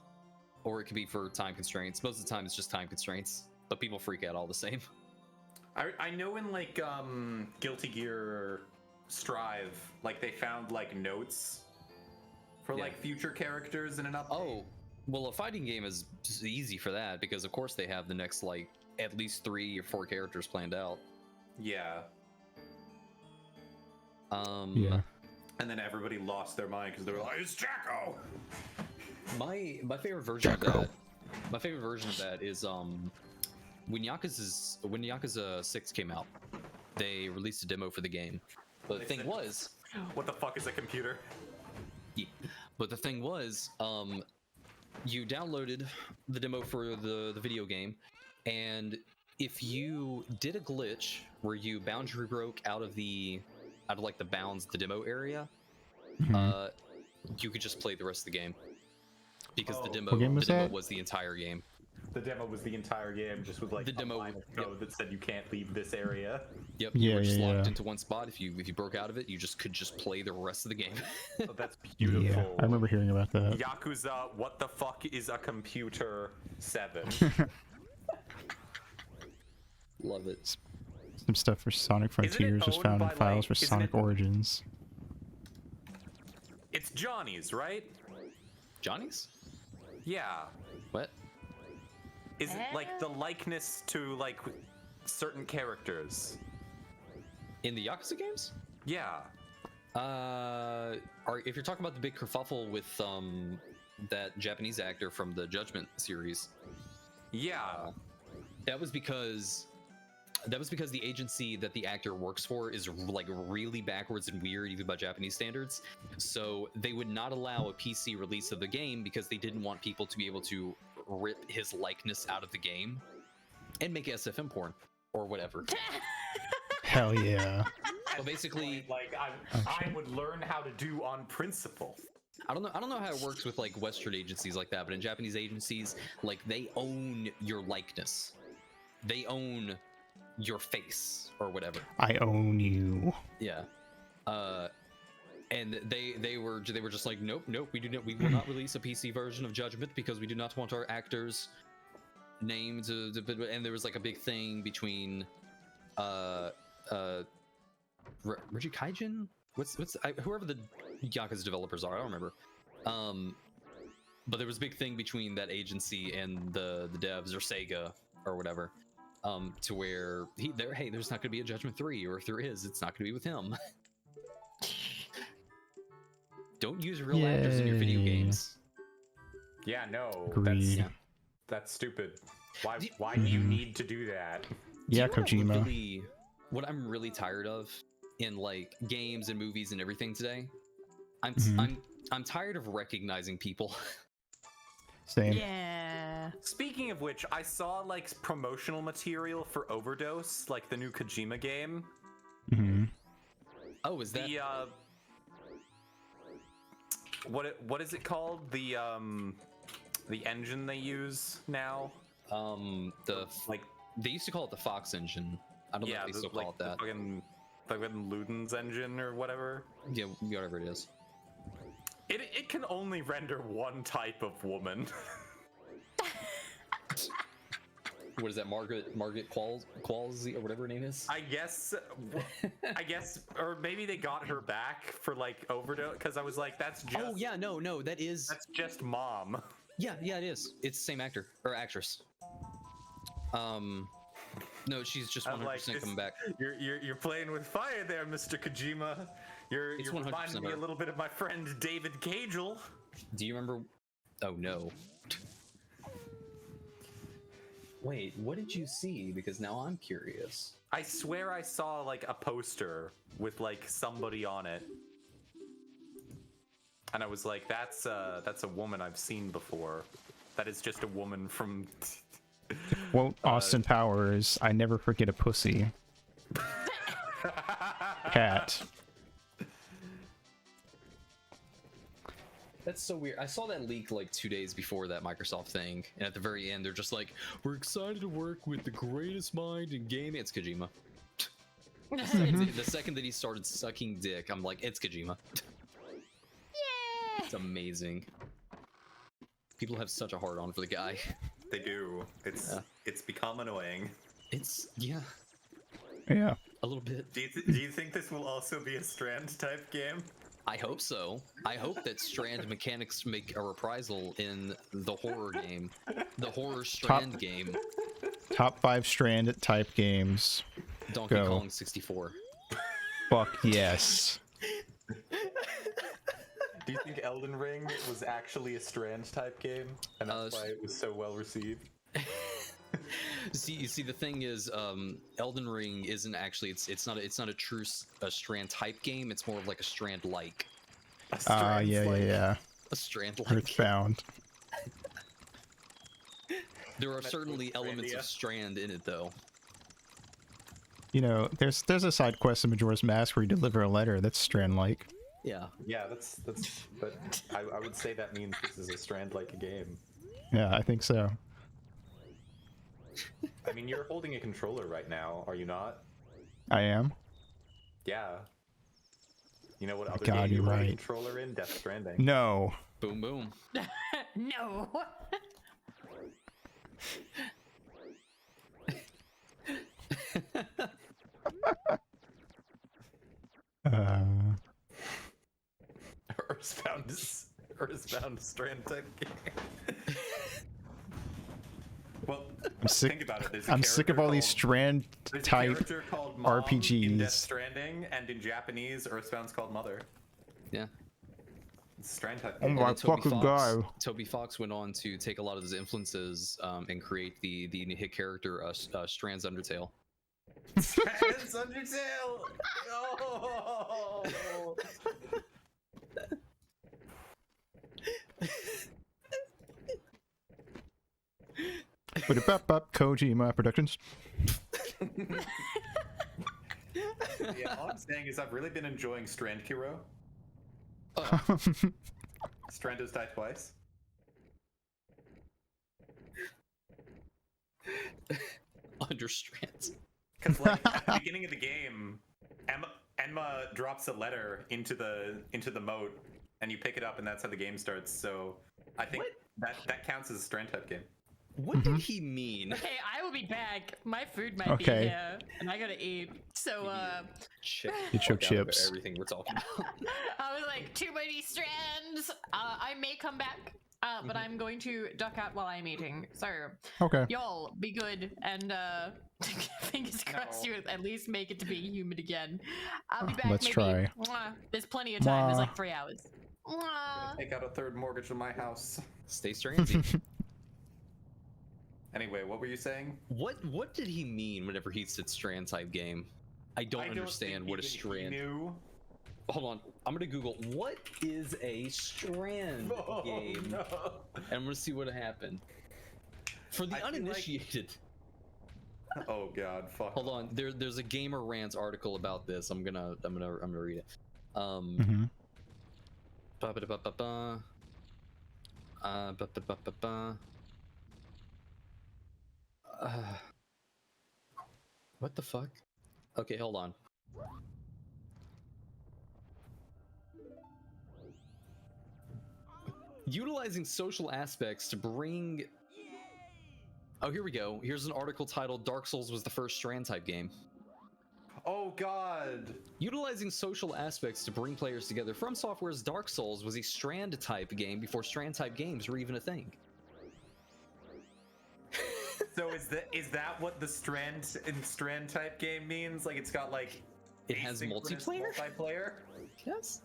S4: or it can be for time constraints. Most of the time it's just time constraints, but people freak out all the same.
S5: I know in like Guilty Gear Strive, like they found like notes for like future characters in an update.
S4: Oh, well, a fighting game is just easy for that because of course they have the next like at least 3 or 4 characters planned out.
S5: Yeah.
S2: Yeah.
S5: And then everybody lost their mind because they were like, "It's Jacko."
S4: My favorite version of that. My favorite version of that is when Yakuza 6 came out, they released a demo for the game. But the thing was,
S5: What the fuck is a computer?
S4: yeah, but the thing was, you downloaded the demo for the video game, and if you did a glitch where you boundary broke out of like the bounds the demo area, you could just play the rest of the game because the demo was the entire game.
S5: The demo was the entire game, just with like
S4: The demo-
S5: a line of code that said you can't leave this area.
S4: Yep, you were just
S2: Yeah,
S4: locked
S2: yeah.
S4: into one spot. If you broke out of it, you could just play the rest of the game.
S5: Oh, that's beautiful.
S2: Yeah, I remember hearing about that.
S5: Yakuza, what the fuck is a computer 7?
S4: Love it.
S2: Some stuff for Sonic Frontiers was
S5: owned
S2: found in
S5: by,
S2: files
S5: like-
S2: for
S5: isn't
S2: Sonic
S5: it-
S2: Origins.
S5: It's Johnny's, right?
S4: Johnny's?
S5: Yeah.
S4: What?
S5: Is it like the likeness to like certain characters?
S4: In the Yakuza games?
S5: Yeah.
S4: If you're talking about the big kerfuffle with that Japanese actor from the Judgment series,
S5: Yeah.
S4: that was because the agency that the actor works for is like really backwards and weird even by Japanese standards. So they would not allow a PC release of the game because they didn't want people to be able to rip his likeness out of the game and make SFM porn or whatever.
S2: Hell yeah.
S4: So basically,
S5: Like I would learn how to do on principle.
S4: I don't know how it works with like Western agencies like that, but in Japanese agencies, like they own your likeness. They own your face or whatever.
S2: I own you.
S4: Yeah. And they were just like, nope, we will not release a PC version of Judgment because we do not want our actors' names and there was like a big thing between Reggie Kaijin? Whoever the Yakuza developers are, I don't remember. But there was a big thing between that agency and the devs or Sega or whatever. To where there's not going to be a Judgment 3, or if there is, it's not going to be with him. Don't use real actors in your video
S2: Yay.
S4: games.
S5: Yeah, no.
S2: Agreed.
S5: That's stupid. Why do you need to do that?
S2: Yeah,
S4: Do you know
S2: Kojima.
S4: what I'm really tired of in like games and movies and everything today? I'm tired of recognizing people.
S2: Same.
S6: Yeah.
S5: Speaking of which, I saw like promotional material for Overdose, like the new Kojima game.
S2: Hmm.
S4: Oh, is that
S5: The what is it called? The engine they use now.
S4: like they used to call it the Fox engine. I don't know if they still call it that.
S5: The fucking Luden's engine or whatever.
S4: Yeah, whatever it is.
S5: It can only render one type of woman.
S4: What is that, Margaret Qualsey or whatever her name is?
S5: I guess, or maybe they got her back for like Overdose, because I was like, that's just.
S4: Oh yeah, no, that's
S5: just mom.
S4: Yeah, it is. It's the same actor or actress. No, she's just 100% coming back.
S5: You're playing with fire there, Mr. Kojima. You're reminding me a little bit of my friend David Cagel.
S4: Do you remember? Oh no. Wait, what did you see? Because now I'm curious.
S5: I swear I saw like a poster with like somebody on it, and I was like, that's a woman I've seen before. That is just a woman from.
S2: Well, Austin Powers, I never forget a pussy. Cat.
S4: That's so weird. I saw that leak like 2 days before that Microsoft thing, and at the very end, they're just like, "We're excited to work with the greatest mind in gaming." It's Kojima. The second that he started sucking dick, I'm like, "It's Kojima."
S6: Yeah.
S4: It's amazing. People have such a hard on for the guy.
S5: They do. It's become annoying.
S4: Yeah.
S2: Yeah.
S4: A little bit.
S5: Do you think this will also be a Strand type game?
S4: I hope so. I hope that Strand mechanics make a reprisal in the horror game, the horror Strand game.
S2: Top 5 Strand type games.
S4: Donkey
S2: Go.
S4: Kong 64.
S2: Fuck yes.
S5: Do you think Elden Ring was actually a Strand type game, and that's why it was so well received?
S4: See, the thing is, Elden Ring isn't actually. It's not a true Strand type game. It's more of like a Strand like.
S2: Yeah.
S4: A Strand like.
S2: Earthbound.
S4: There are certainly elements of Strand in it, though.
S2: You know, there's a side quest in Majora's Mask where you deliver a letter. That's Strand-like.
S4: Yeah.
S5: Yeah, that's. But I would say that means this is a Strand-like game.
S2: Yeah, I think so.
S5: I mean, you're holding a controller right now, are you not?
S2: I am.
S5: Yeah. You know what other
S2: God,
S5: game you
S2: you're
S5: hold a
S2: right.
S5: controller in? Death Stranding.
S2: No.
S4: Boom, boom.
S6: No.
S5: Earthbound Strand type game. Well,
S2: I'm sick.
S5: think about it.
S2: I'm sick of all these Strand
S5: There's a
S2: type
S5: character called Mom in
S2: RPGs.
S5: Death Stranding, and in Japanese, Earthbound's called Mother.
S4: Yeah.
S5: It's a Strand type
S2: Oh
S5: game.
S2: my
S4: And then
S2: fucking god.
S4: Toby Fox went on to take a lot of his influences and create the hit character Strand's Undertale.
S5: Strand's Undertale! No!
S2: Kojima Productions.
S5: Yeah, all I'm saying is I've really been enjoying Strand Hero. Strand has died twice.
S4: Under Strands.
S5: Because like at the beginning of the game, Enma drops a letter into the moat, and you pick it up, and that's how the game starts. So I think that counts as a Strand type game.
S4: What did he mean?
S6: Okay, I will be back. My food might be
S2: Okay.
S6: here, and I gotta eat. So,
S4: Check
S2: Get your
S4: the fuck out of
S2: chips.
S4: Everything we're talking about.
S6: I was like, too many strands. I may come back, but I'm going to duck out while I'm eating. So,
S2: Okay.
S6: y'all be good, and fingers crossed you at least make it to being human again. I'll be back.
S2: Let's
S6: maybe.
S2: try.
S6: Mwah. There's plenty of time. There's
S2: Mwah.
S6: like 3 hours. Mwah.
S5: Take out a third mortgage on my house.
S4: Stay strandsy.
S5: Anyway, what were you saying?
S4: What did he mean whenever he said Strand type game? I don't understand what a Strand.
S5: Knew.
S4: Hold on, I'm gonna Google what is a Strand game,
S5: No.
S4: and I'm gonna see what happened. For the
S5: I feel like-
S4: uninitiated.
S5: Oh god, fuck.
S4: Hold on, there's a Gamer Rants article about this. I'm gonna read it.
S2: Mm-hmm.
S4: Ba-ba-da-ba-ba-ba. Ba-ba-da-ba-ba-ba. What the fuck? Okay, hold on. Utilizing social aspects to bring... Oh, here we go. Here's an article titled Dark Souls was the first Strand type game.
S5: Oh god.
S4: Utilizing social aspects to bring players together, From Software's Dark Souls was a Strand type game before Strand type games were even a thing.
S5: So is that what the Strand type game means? Like it's got like
S4: It has
S5: asynchronous multiplayer?
S4: Yes.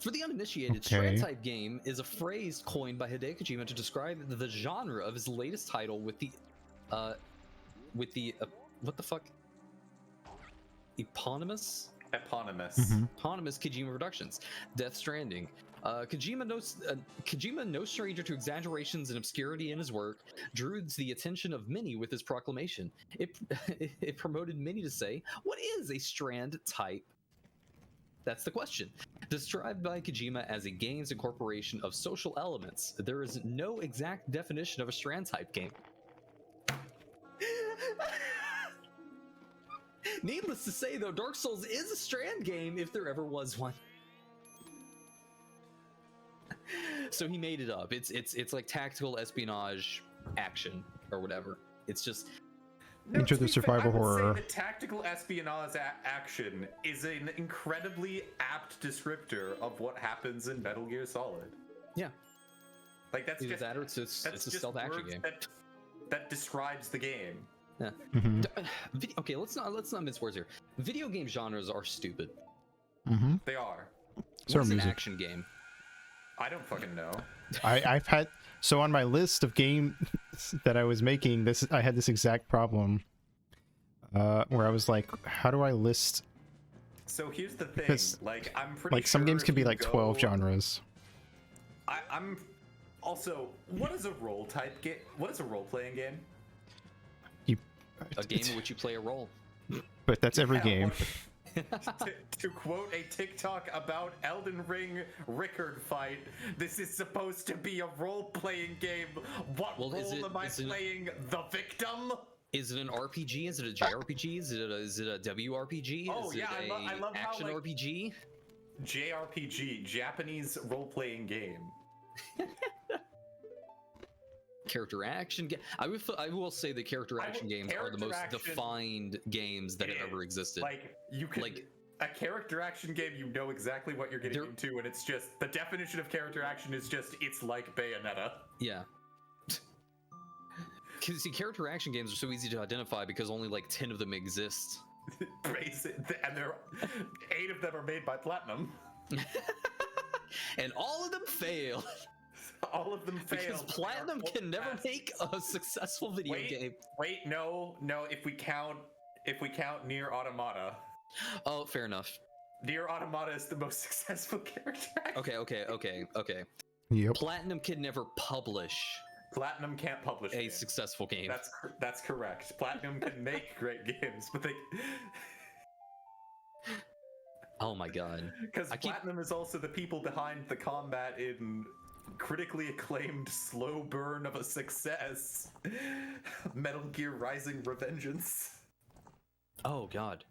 S4: For the uninitiated,
S2: Okay.
S4: Strand type game is a phrase coined by Hideo Kojima to describe the genre of his latest title with the what the fuck? Eponymous Kojima Productions, Death Stranding. Kojima, no stranger to exaggerations and obscurity in his work, drew the attention of many with his proclamation. It promoted many to say, "What is a Strand type?" That's the question. Described by Kojima as a game's incorporation of social elements, there is no exact definition of a Strand type game. Needless to say, though, Dark Souls is a Strand game if there ever was one. So he made it up. It's like tactical espionage action or whatever. It's just
S2: Into the survival horror.
S5: Say the tactical espionage action is an incredibly apt descriptor of what happens in Metal Gear Solid.
S4: Yeah.
S5: Like that's
S4: Either
S5: just
S4: that or it's a stealth action game.
S5: That describes the game.
S4: Yeah.
S2: Mm-hmm.
S4: Okay, let's not mince words here. Video game genres are stupid.
S2: Mm-hmm.
S5: They are.
S2: So
S4: What's an
S2: music.
S4: action game?
S5: I don't fucking know.
S2: I've had so on my list of games that I was making this, I had this exact problem where I was like, how do I list?
S5: So here's the thing,
S2: Because,
S5: like I'm pretty
S2: like some
S5: sure
S2: games
S5: if
S2: can be
S5: you
S2: like 12
S5: go-
S2: genres.
S5: I'm also, what is a role type game? What is a role playing game?
S4: A game in which you play a role.
S2: But that's every
S5: Yeah,
S2: game.
S5: to quote a TikTok about Elden Ring Rickard fight, this is supposed to be a role-playing game. What
S4: Well,
S5: role am I playing? The victim?
S4: Is it an RPG? Is it a JRPG? Is it a WRPG?
S5: Oh,
S4: is
S5: yeah,
S4: it
S5: I love how,
S4: action
S5: like-
S4: RPG?
S5: JRPG, Japanese role-playing game.
S4: Character action game. I will say that character action games are the most
S5: character action-
S4: defined games that have
S5: Yeah,
S4: ever existed.
S5: Like, you can...
S4: Like-
S5: a character action game, you know exactly what you're getting
S4: There-
S5: into, and it's just... The definition of character action is just, it's like Bayonetta.
S4: Yeah. Because see, character action games are so easy to identify because only like 10 of them exist.
S5: And there, 8 of them are made by Platinum.
S4: And all of them fail.
S5: All of them fail.
S4: Because Platinum can never make a successful video game.
S5: Wait, no. If we count Nier Automata,
S4: Oh, fair enough.
S5: Nier Automata is the most successful character.
S4: Okay.
S2: Yep.
S4: Platinum can never publish
S5: Platinum can't publish
S4: a
S5: games.
S4: successful game.
S5: That's correct. Platinum can make great games, but they
S4: Oh my god.
S5: because Platinum is also the people behind the combat in critically acclaimed slow burn of a success, Metal Gear Rising: Revengeance.
S4: Oh god.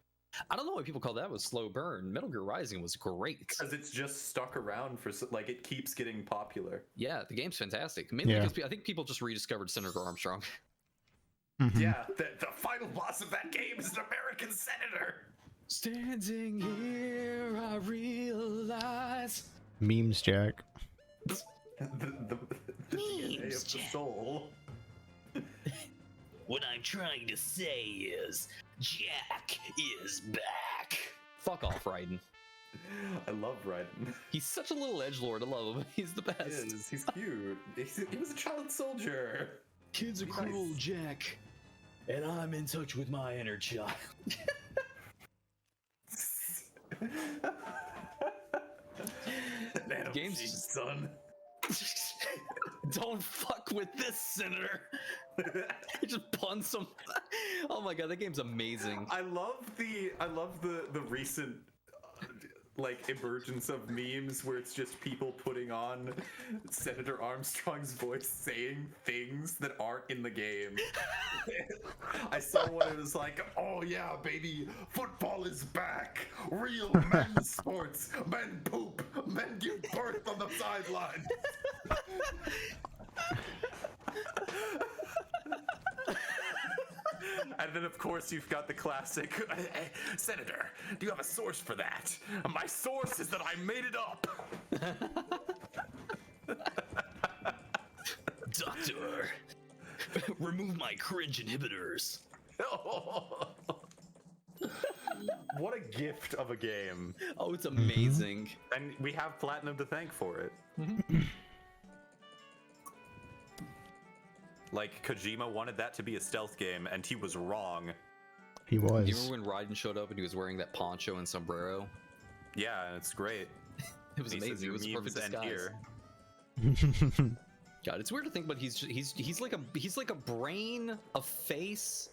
S4: I don't know why people call that a slow burn. Metal Gear Rising was great.
S5: Because it's just stuck around for like it keeps getting popular.
S4: Yeah, the game's fantastic. Mainly
S2: Yeah.
S4: because I think people just rediscovered Senator Armstrong.
S2: Mhm.
S5: Yeah, the final boss of that game is an American senator.
S4: Standing here, I realize.
S2: Memes, Jack.
S5: The DNA of the soul.
S3: What I'm trying to say is, Jack is back.
S4: Fuck off, Raiden.
S5: I love Raiden.
S4: He's such a little edgelord. I love him. He's the best.
S5: He's cute. He was a child soldier.
S4: Kids are
S5: Be
S4: cruel,
S5: nice.
S4: Jack. And I'm in touch with my inner child. Games-
S5: son.
S4: Don't fuck with this, Senator. He just puns him. Oh my god, that game's amazing.
S5: I love the recent like emergence of memes where it's just people putting on Senator Armstrong's voice saying things that aren't in the game. I saw one, it was like, oh yeah, baby, football is back. Real men's sports. Men poop. Men give birth on the sidelines. And then, of course, you've got the classic, Senator, do you have a source for that? My source is that I made it up.
S4: Doctor, remove my cringe inhibitors.
S5: What a gift of a game.
S4: Oh, it's amazing.
S5: And we have Platinum to thank for it. Like, Kojima wanted that to be a stealth game, and he was wrong.
S2: He
S4: Do you
S2: was.
S4: remember when Raiden showed up and he was wearing that poncho and sombrero?
S5: Yeah, it's great.
S4: It was
S5: He says
S4: amazing. It
S5: your
S4: was a perfect
S5: memes end
S4: disguise.
S5: here.
S4: God, it's weird to think, but he's like a brain, a face,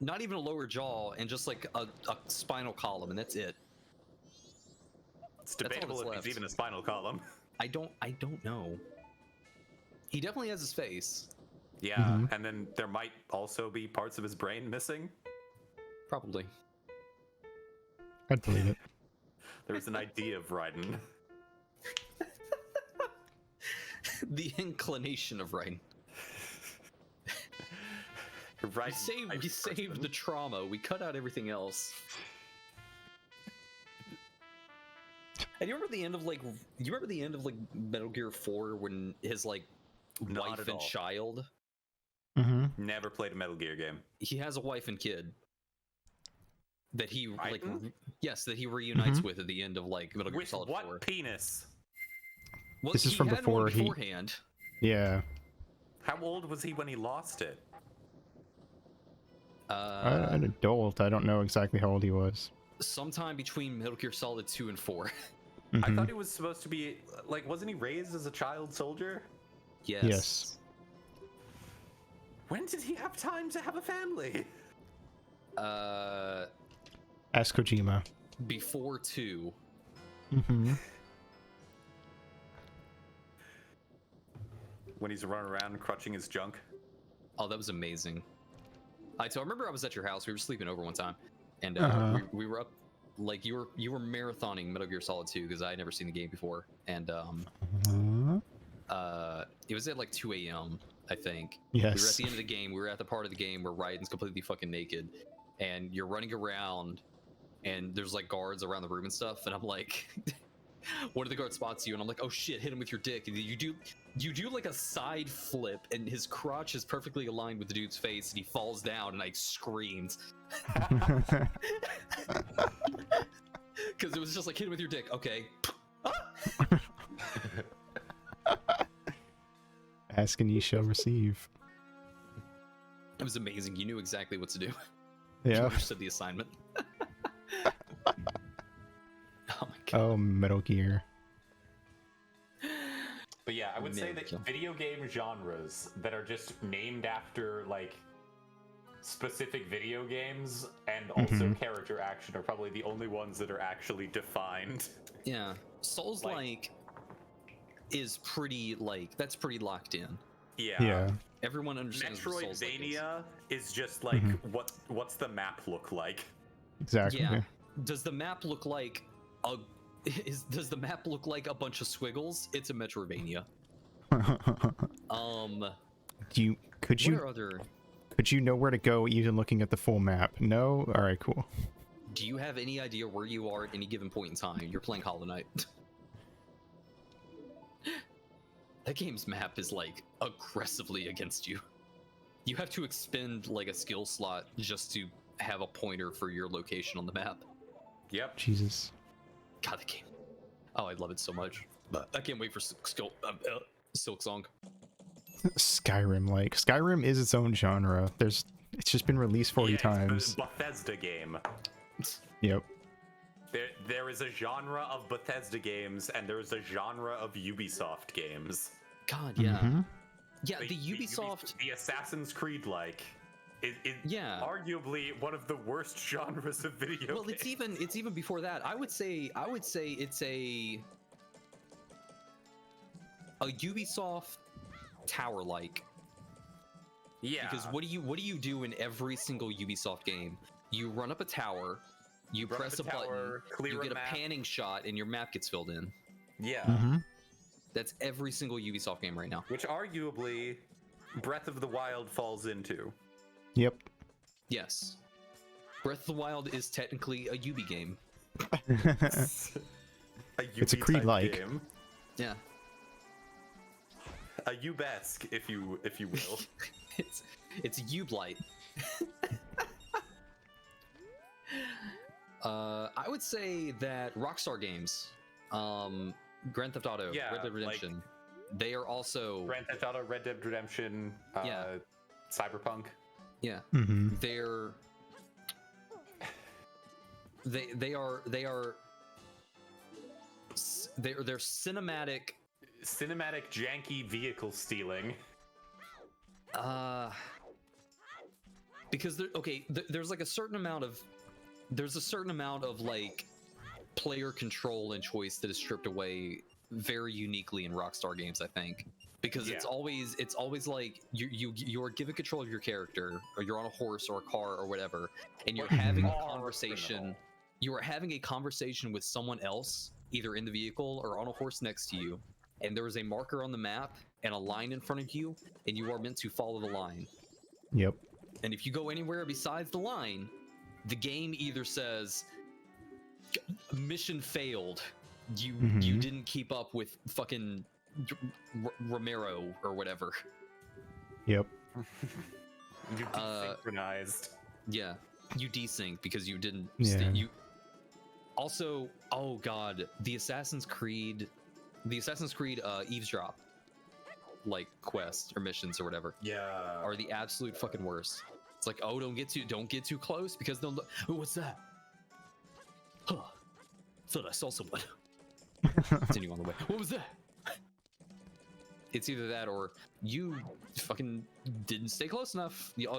S4: not even a lower jaw, and just like a spinal column, and that's it.
S5: It's
S4: That's all
S5: debatable
S4: that's
S5: if he's
S4: left.
S5: even a spinal column.
S4: I don't know. He definitely has his face.
S5: Yeah, and then there might also be parts of his brain missing.
S4: Probably.
S2: I'd believe it.
S5: There's an idea of Raiden.
S4: The inclination of Raiden.
S5: Right.
S4: We saved the trauma. We cut out everything else. And you remember the end of like Metal Gear 4 when his like
S5: Not
S4: wife
S5: at
S4: and
S5: all.
S4: child?
S2: Mm-hmm.
S5: Never played a Metal Gear game.
S4: He has a wife and kid that he like
S5: Raiden?
S4: yes, that he reunites with at the end of like Metal Gear
S5: With
S4: Solid
S5: what
S4: 4.
S5: penis?
S4: Well,
S2: This is
S4: he
S2: from
S4: had one
S2: before he-
S4: beforehand.
S2: Yeah.
S5: How old was he when he lost it?
S2: An adult. I don't know exactly how old he was.
S4: Sometime between Metal Gear Solid 2 and 4.
S5: I
S2: Mhm.
S5: thought he was supposed to be like, wasn't he raised as a child soldier?
S4: Yes.
S2: Yes.
S5: When did he have time to have a family?
S2: Ask Kojima.
S4: Before 2.
S2: Mm-hmm.
S5: When he's running around crutching his junk.
S4: Oh, that was amazing. So I remember I was at your house. We were sleeping over one time, and
S2: Uh-huh.
S4: we were up. Like you were marathoning Metal Gear Solid 2 because I had never seen the game before, and it was at like 2 a.m. I think. We were at
S2: Yes.
S4: the end of the game. We were at the part of the game where Raiden's completely fucking naked, and you're running around, and there's like guards around the room and stuff, and I'm like, one of the guards spots you, and I'm like, oh shit, hit him with your dick, and you do like a side flip, and his crotch is perfectly aligned with the dude's face, and he falls down, and I screamed because it was just like, hit him with your dick, okay.
S2: Ask and ye shall receive.
S4: It was amazing. You knew exactly what to do. You
S2: Yeah.
S4: understood the assignment. Oh my god.
S2: Oh, Metal Gear.
S5: But yeah, I would say
S4: Metal
S5: that video game genres that are just named after like specific video games and also character action are probably the only ones that are actually defined.
S4: Yeah, Souls-like is pretty like that's pretty locked in.
S5: Yeah.
S2: Yeah.
S4: Everyone understands what Souls-like is.
S5: Metroidvania is just like what's the map look like?
S2: Exactly.
S4: Yeah. Does the map look like a does the map look like a bunch of squiggles? It's a Metroidvania.
S2: Could you know where to go even looking at the full map? No? All right, cool.
S4: Do you have any idea where you are at any given point in time? You're playing Hollow Knight. That game's map is like aggressively against you. You have to expend like a skill slot just to have a pointer for your location on the map.
S5: Yep.
S2: Jesus.
S4: God, the game. Oh, I love it so much. I can't wait for Silk Song.
S2: Skyrim is its own genre. It's just been released 40 times.
S5: It's a Bethesda game.
S2: Yep.
S5: There is a genre of Bethesda games and there is a genre of Ubisoft games.
S4: God, yeah.
S2: Mhm.
S4: Yeah, the Ubisoft...
S5: The Assassin's Creed is
S4: Yeah.
S5: arguably one of the worst genres of video
S4: Well,
S5: games.
S4: it's even before that. I would say it's a Ubisoft tower-like.
S5: Yeah.
S4: Because what do you do in every single Ubisoft game? You run up a tower, you
S5: Run up
S4: press
S5: a
S4: a button,
S5: tower, clear
S4: you
S5: a
S4: get a
S5: map.
S4: panning shot, and your map gets filled in.
S5: Yeah.
S2: Mhm.
S4: That's every single Ubisoft game right now.
S5: Which arguably Breath of the Wild falls into.
S2: Yep.
S4: Yes. Breath of the Wild is technically a Ubi game.
S2: It's a
S5: Ubi-type
S2: Creed-like.
S5: game.
S4: Yeah.
S5: A Ubesque, if you will.
S4: It's Ublight. I would say that Rockstar games, Grand Theft Auto,
S5: Yeah,
S4: Red Dead Redemption, they are also
S5: Grand Theft Auto, Red Dead Redemption,
S4: Yeah.
S5: Cyberpunk.
S4: yeah.
S2: Mhm.
S4: They are cinematic.
S5: Cinematic janky vehicle stealing.
S4: Because there's like a certain amount of like player control and choice that is stripped away very uniquely in Rockstar games, I think. Because it's always like you're given control of your character, or you're on a horse or a car or whatever, and you're having a conversation. You are having a conversation with someone else, either in the vehicle or on a horse next to you, and there is a marker on the map and a line in front of you, and you are meant to follow the line.
S2: Yep.
S4: And if you go anywhere besides the line, the game either says mission failed. You didn't keep up with fucking Romero or whatever.
S2: Yep.
S5: You desynchronized.
S4: Yeah, you desync because you didn't.
S2: Yeah.
S4: You also. Oh god, the Assassin's Creed eavesdrop, like quests or missions or whatever.
S5: Yeah.
S4: Are the absolute fucking worst. It's like, oh, don't get too close because they'll. Oh, what's that? Huh. Thought I saw someone. Continue on the way. What was that? It's either that or you fucking didn't stay close enough. You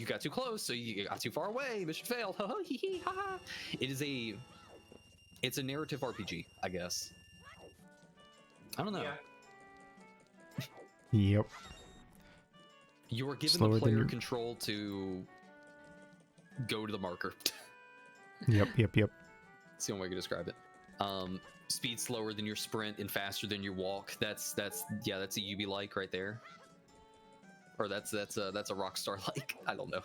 S4: got too close, so you got too far away. Mission failed. Ha ha hee hee ha ha. It's a narrative RPG, I guess. I don't know.
S5: Yeah.
S2: Yep.
S4: You are given
S2: Slower
S4: the
S2: than
S4: player
S2: your-
S4: control to go to the marker.
S2: Yep.
S4: That's the only way I can describe it. Speed slower than your sprint and faster than your walk. That's a UB like right there. Or that's a Rockstar like. I don't know.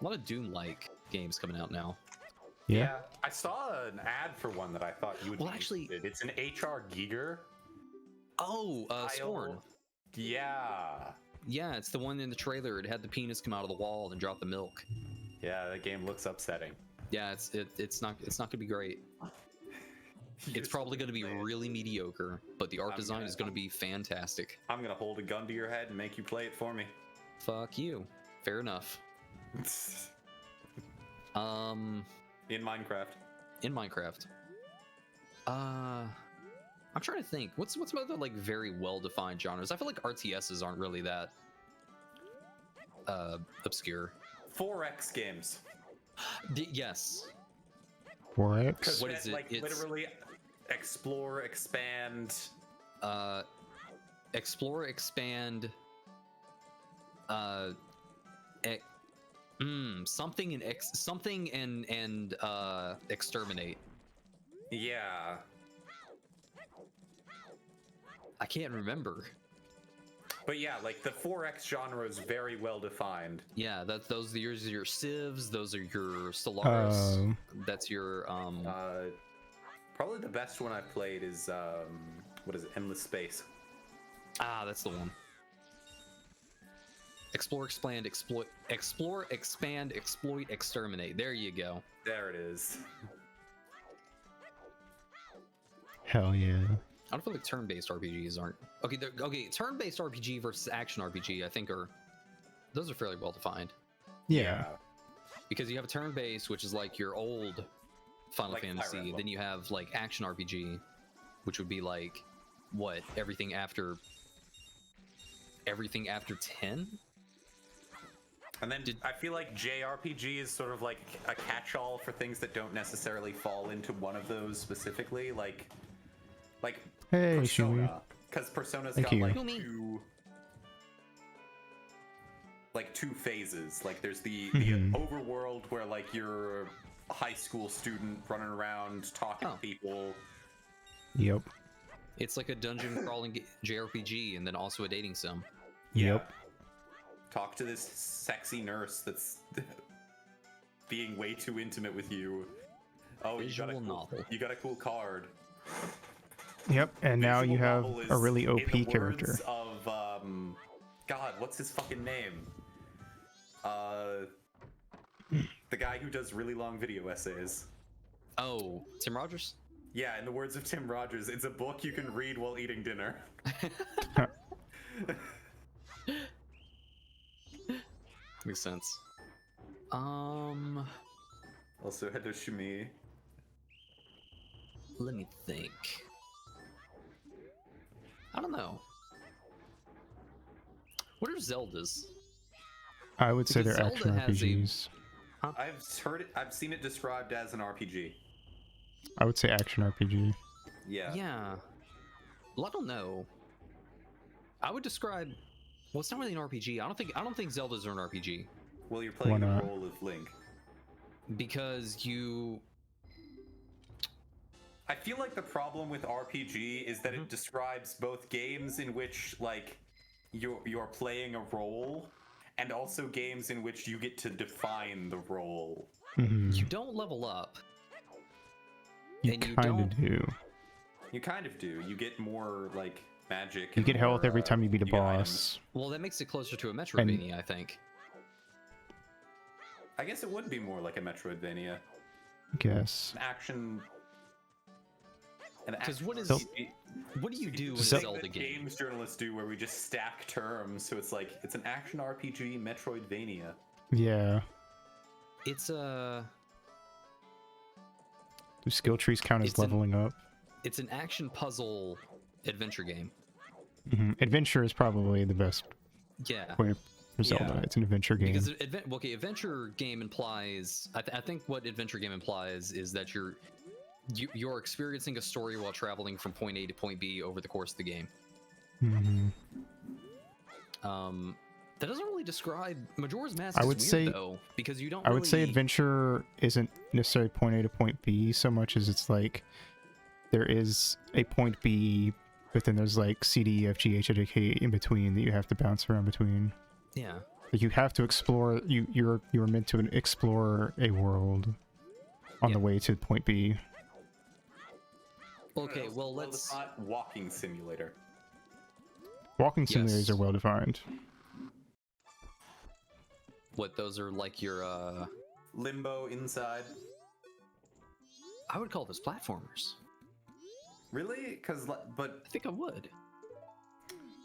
S4: A lot of Doom like games coming out now.
S2: Yeah.
S5: I saw an ad for one that I thought you would
S4: Well,
S5: be
S4: actually-
S5: interested. It's an HR Giger.
S4: Oh, Scorn.
S5: Yeah.
S4: Yeah, it's the one in the trailer. It had the penis come out of the wall and drop the milk.
S5: Yeah, that game looks upsetting.
S4: Yeah, it's not gonna be great. It's probably gonna be really mediocre, but the art design is gonna be fantastic.
S5: I'm gonna hold a gun to your head and make you play it for me.
S4: Fuck you. Fair enough.
S5: In Minecraft.
S4: In Minecraft. I'm trying to think. What's some other like very well-defined genres? I feel like RTSs aren't really that obscure.
S5: 4X games.
S4: Yes.
S2: 4X.
S4: What is it?
S5: Like
S4: It's-
S5: literally explore, expand.
S4: Explore, expand. Something and exterminate.
S5: Yeah.
S4: I can't remember.
S5: But yeah, like the 4X genre is very well defined.
S4: Yeah, those are your civs. Those are your Stellaris. That's your
S5: Probably the best one I've played is what is it? Endless Space.
S4: that's the one. Explore, expand, exploit. Explore, expand, exploit, exterminate. There you go.
S5: There it is.
S2: Hell yeah.
S4: I don't feel like turn-based RPGs aren't okay. Turn-based RPG versus action RPG, I think those are fairly well defined
S2: Yeah.
S4: because you have a turn-based, which is like your old Final
S5: Like Fire
S4: Fantasy.
S5: Emblem.
S4: Then you have like action RPG, which would be like what everything after 10.
S5: And then I feel like JRPG is sort of like a catch-all for things that don't necessarily fall into one of those specifically, like
S2: Hey, Shuuuumi.
S5: Persona, because Persona's
S2: Thank
S5: got
S2: you.
S5: like two phases. Like there's the
S2: Mhm.
S5: overworld where like you're a high school student running around talking to people.
S2: Yep.
S4: It's like a dungeon crawling JRPG and then also a dating sim.
S2: Yep.
S5: Talk to this sexy nurse that's being way too intimate with you. Oh,
S4: Visual novel.
S5: You got a cool card.
S2: Yep. And now you
S5: Visual
S2: have
S5: novel is,
S2: a really
S5: in
S2: OP
S5: the
S2: character.
S5: words of God, what's his fucking name? The guy who does really long video essays.
S4: Oh, Tim Rogers?
S5: Yeah, in the words of Tim Rogers, it's a book you can read while eating dinner.
S4: Makes sense.
S5: Also, Hiroshimi.
S4: Let me think. I don't know. What are Zeldas?
S2: I would say
S4: Because
S2: they're action
S4: Zelda has a-
S2: RPGs.
S5: I've seen it described as an RPG.
S2: I would say action RPG.
S5: Yeah.
S4: Yeah. Well, I don't know. I would describe. Well, it's not really an RPG. I don't think Zeldas are an RPG
S5: Well, you're playing the
S2: Why not?
S5: role of Link.
S4: because you.
S5: I feel like the problem with RPG is that it describes both games in which, like, you're playing a role, and also games in which you get to define the role.
S4: You don't level up.
S2: You
S4: and you
S2: kind
S4: don't-
S2: of do.
S5: You kind of do. You get more like magic.
S2: You
S5: and
S2: get health
S5: more,
S2: every time you beat a
S5: you get items.
S2: boss.
S4: Well, that makes it closer to a Metroidvania, I think.
S5: I guess it would be more like a Metroidvania.
S2: I guess.
S5: An action.
S4: Because what is
S2: So-
S4: what do you do in a
S2: So-
S4: Zelda game?
S5: Games journalists do where we just stack terms, so it's like it's an action RPG Metroidvania.
S2: Yeah.
S4: It's a
S2: Do skill trees count as
S4: It's an-
S2: leveling up?
S4: it's an action puzzle adventure game.
S2: Adventure is probably the best
S4: Yeah.
S2: way for Zelda.
S5: Yeah.
S2: It's an adventure game.
S4: Because adventure game implies. I think what adventure game implies is that you're experiencing a story while traveling from point A to point B over the course of the game.
S2: Mhm.
S4: That doesn't really describe Majora's Mask.
S2: I
S4: is
S2: would
S4: weird,
S2: say-
S4: though, because you don't.
S2: I would say
S4: really-
S2: adventure isn't necessarily point A to point B so much as it's like there is a point B, but then there's like C, D, E, F, G, H, I, J, K in between that you have to bounce around between.
S4: Yeah.
S2: Like you have to explore. You're meant to explore a world on the
S4: Yeah.
S2: way to point B.
S4: Okay. Well,
S5: It's
S4: let's.
S5: not walking simulator.
S2: Walking simulators
S4: Yes.
S2: are well defined.
S4: What those are like your.
S5: Limbo inside.
S4: I would call those platformers.
S5: Really? But
S4: I think I would.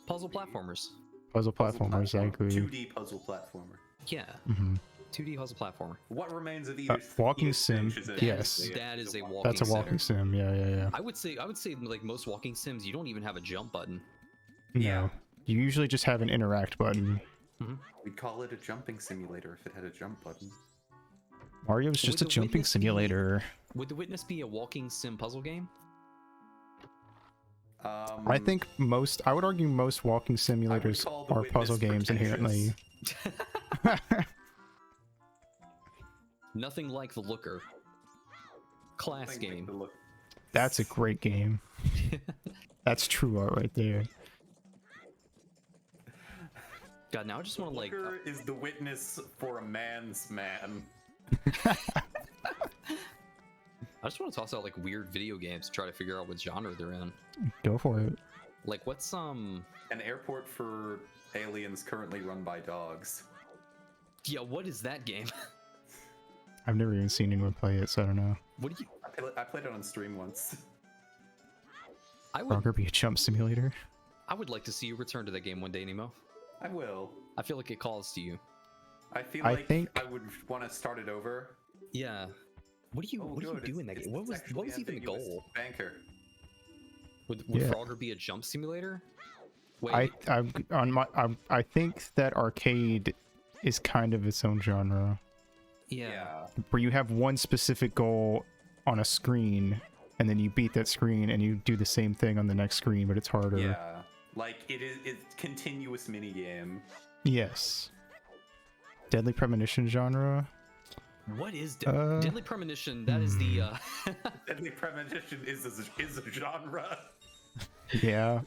S4: Puzzle platformers.
S2: Puzzle platformers, I agree.
S5: 2D puzzle platformer.
S4: Yeah.
S2: Mhm.
S4: 2D puzzle platformer.
S5: What remains of either?
S2: Walking
S5: either
S2: sim,
S5: stage is a-
S2: yes.
S4: That is a walking.
S2: That's a walking sim. Yeah.
S4: I would say like most walking sims, you don't even have a jump button.
S5: Yeah.
S2: No. You usually just have an interact button.
S5: We'd call it a jumping simulator if it had a jump button.
S2: Mario's just a
S4: Would the
S2: jumping
S4: witness be-
S2: simulator.
S4: Would The Witness be a walking sim puzzle game?
S2: I think I would argue most walking simulators
S5: call The
S2: are puzzle
S5: Witness
S2: games inherently.
S4: Nothing like The Looker. Class
S5: Something like
S4: game.
S5: the look-
S2: That's a great game. That's true art right there.
S4: God, now I just want to like.
S5: Looker is the witness for a man's man.
S4: I just want to toss out like weird video games to try to figure out what genre they're in.
S2: Go for it.
S4: Like what's
S5: An airport for aliens currently run by dogs.
S4: Yeah, what is that game?
S2: I've never even seen anyone play it, so I don't know.
S4: What do you?
S5: I played it on stream once.
S4: I would.
S2: Frogger be a jump simulator?
S4: I would like to see you return to that game one day, Nemo.
S5: I will.
S4: I feel like it calls to you.
S5: I feel
S2: I
S5: like
S2: think-
S5: I would want to start it over.
S4: Yeah. What do you? what do you do in that game? What was even the goal?
S5: Banker.
S4: Would
S2: Yeah.
S4: Frogger be a jump simulator? Wait.
S2: I think that arcade is kind of its own genre,
S4: Yeah.
S2: where you have one specific goal on a screen, and then you beat that screen, and you do the same thing on the next screen, but it's harder.
S5: Yeah. Like it's continuous mini game.
S2: Yes. Deadly Premonition genre.
S4: What is
S2: Uh,
S4: Deadly Premonition? That is the.
S5: Deadly Premonition is a genre.
S2: Yeah.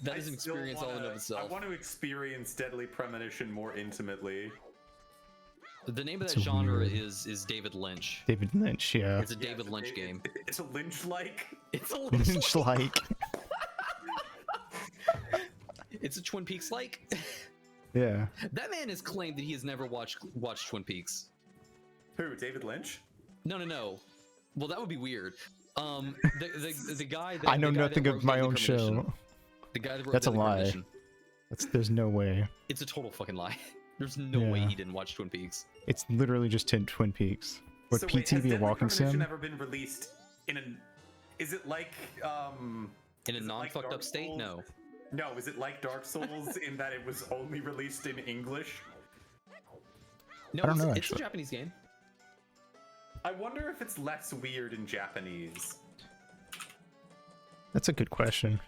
S4: That is an
S5: I still
S4: experience all in
S5: wanna-
S4: of itself.
S5: I want to experience Deadly Premonition more intimately.
S4: The name of
S2: It's
S4: that genre
S2: weird.
S4: is David Lynch.
S2: David Lynch, yeah.
S4: It's a David Lynch game.
S5: It's a Lynch-like.
S4: It's a Lynch.
S2: Lynch like.
S4: It's a Twin Peaks like.
S2: Yeah.
S4: That man has claimed that he has never watched Twin Peaks.
S5: Who? David Lynch?
S4: No. Well, that would be weird. The guy that
S2: I know
S4: the guy that
S2: nothing
S4: wrote
S2: of my
S4: Deadly
S2: own
S4: Premonition.
S2: show.
S4: The guy that wrote
S2: That's a
S4: Deadly
S2: lie.
S4: Premonition.
S2: There's no way.
S4: It's a total fucking lie. There's no way
S2: Yeah.
S4: he didn't watch Twin Peaks.
S2: It's literally just Twin Peaks. Would
S5: So
S2: PT
S5: wait, has
S2: be a
S5: Deadly
S2: walking
S5: Premonition
S2: sim?
S5: ever been released in an? Is it like
S4: In a
S5: is it
S4: non
S5: like
S4: fucked
S5: Dark
S4: up state,
S5: Souls?
S4: no.
S5: No, is it like Dark Souls in that it was only released in English?
S4: No,
S2: I don't
S4: it's,
S2: know,
S4: it's a
S2: actually.
S4: Japanese game.
S5: I wonder if it's less weird in Japanese.
S2: That's a good question.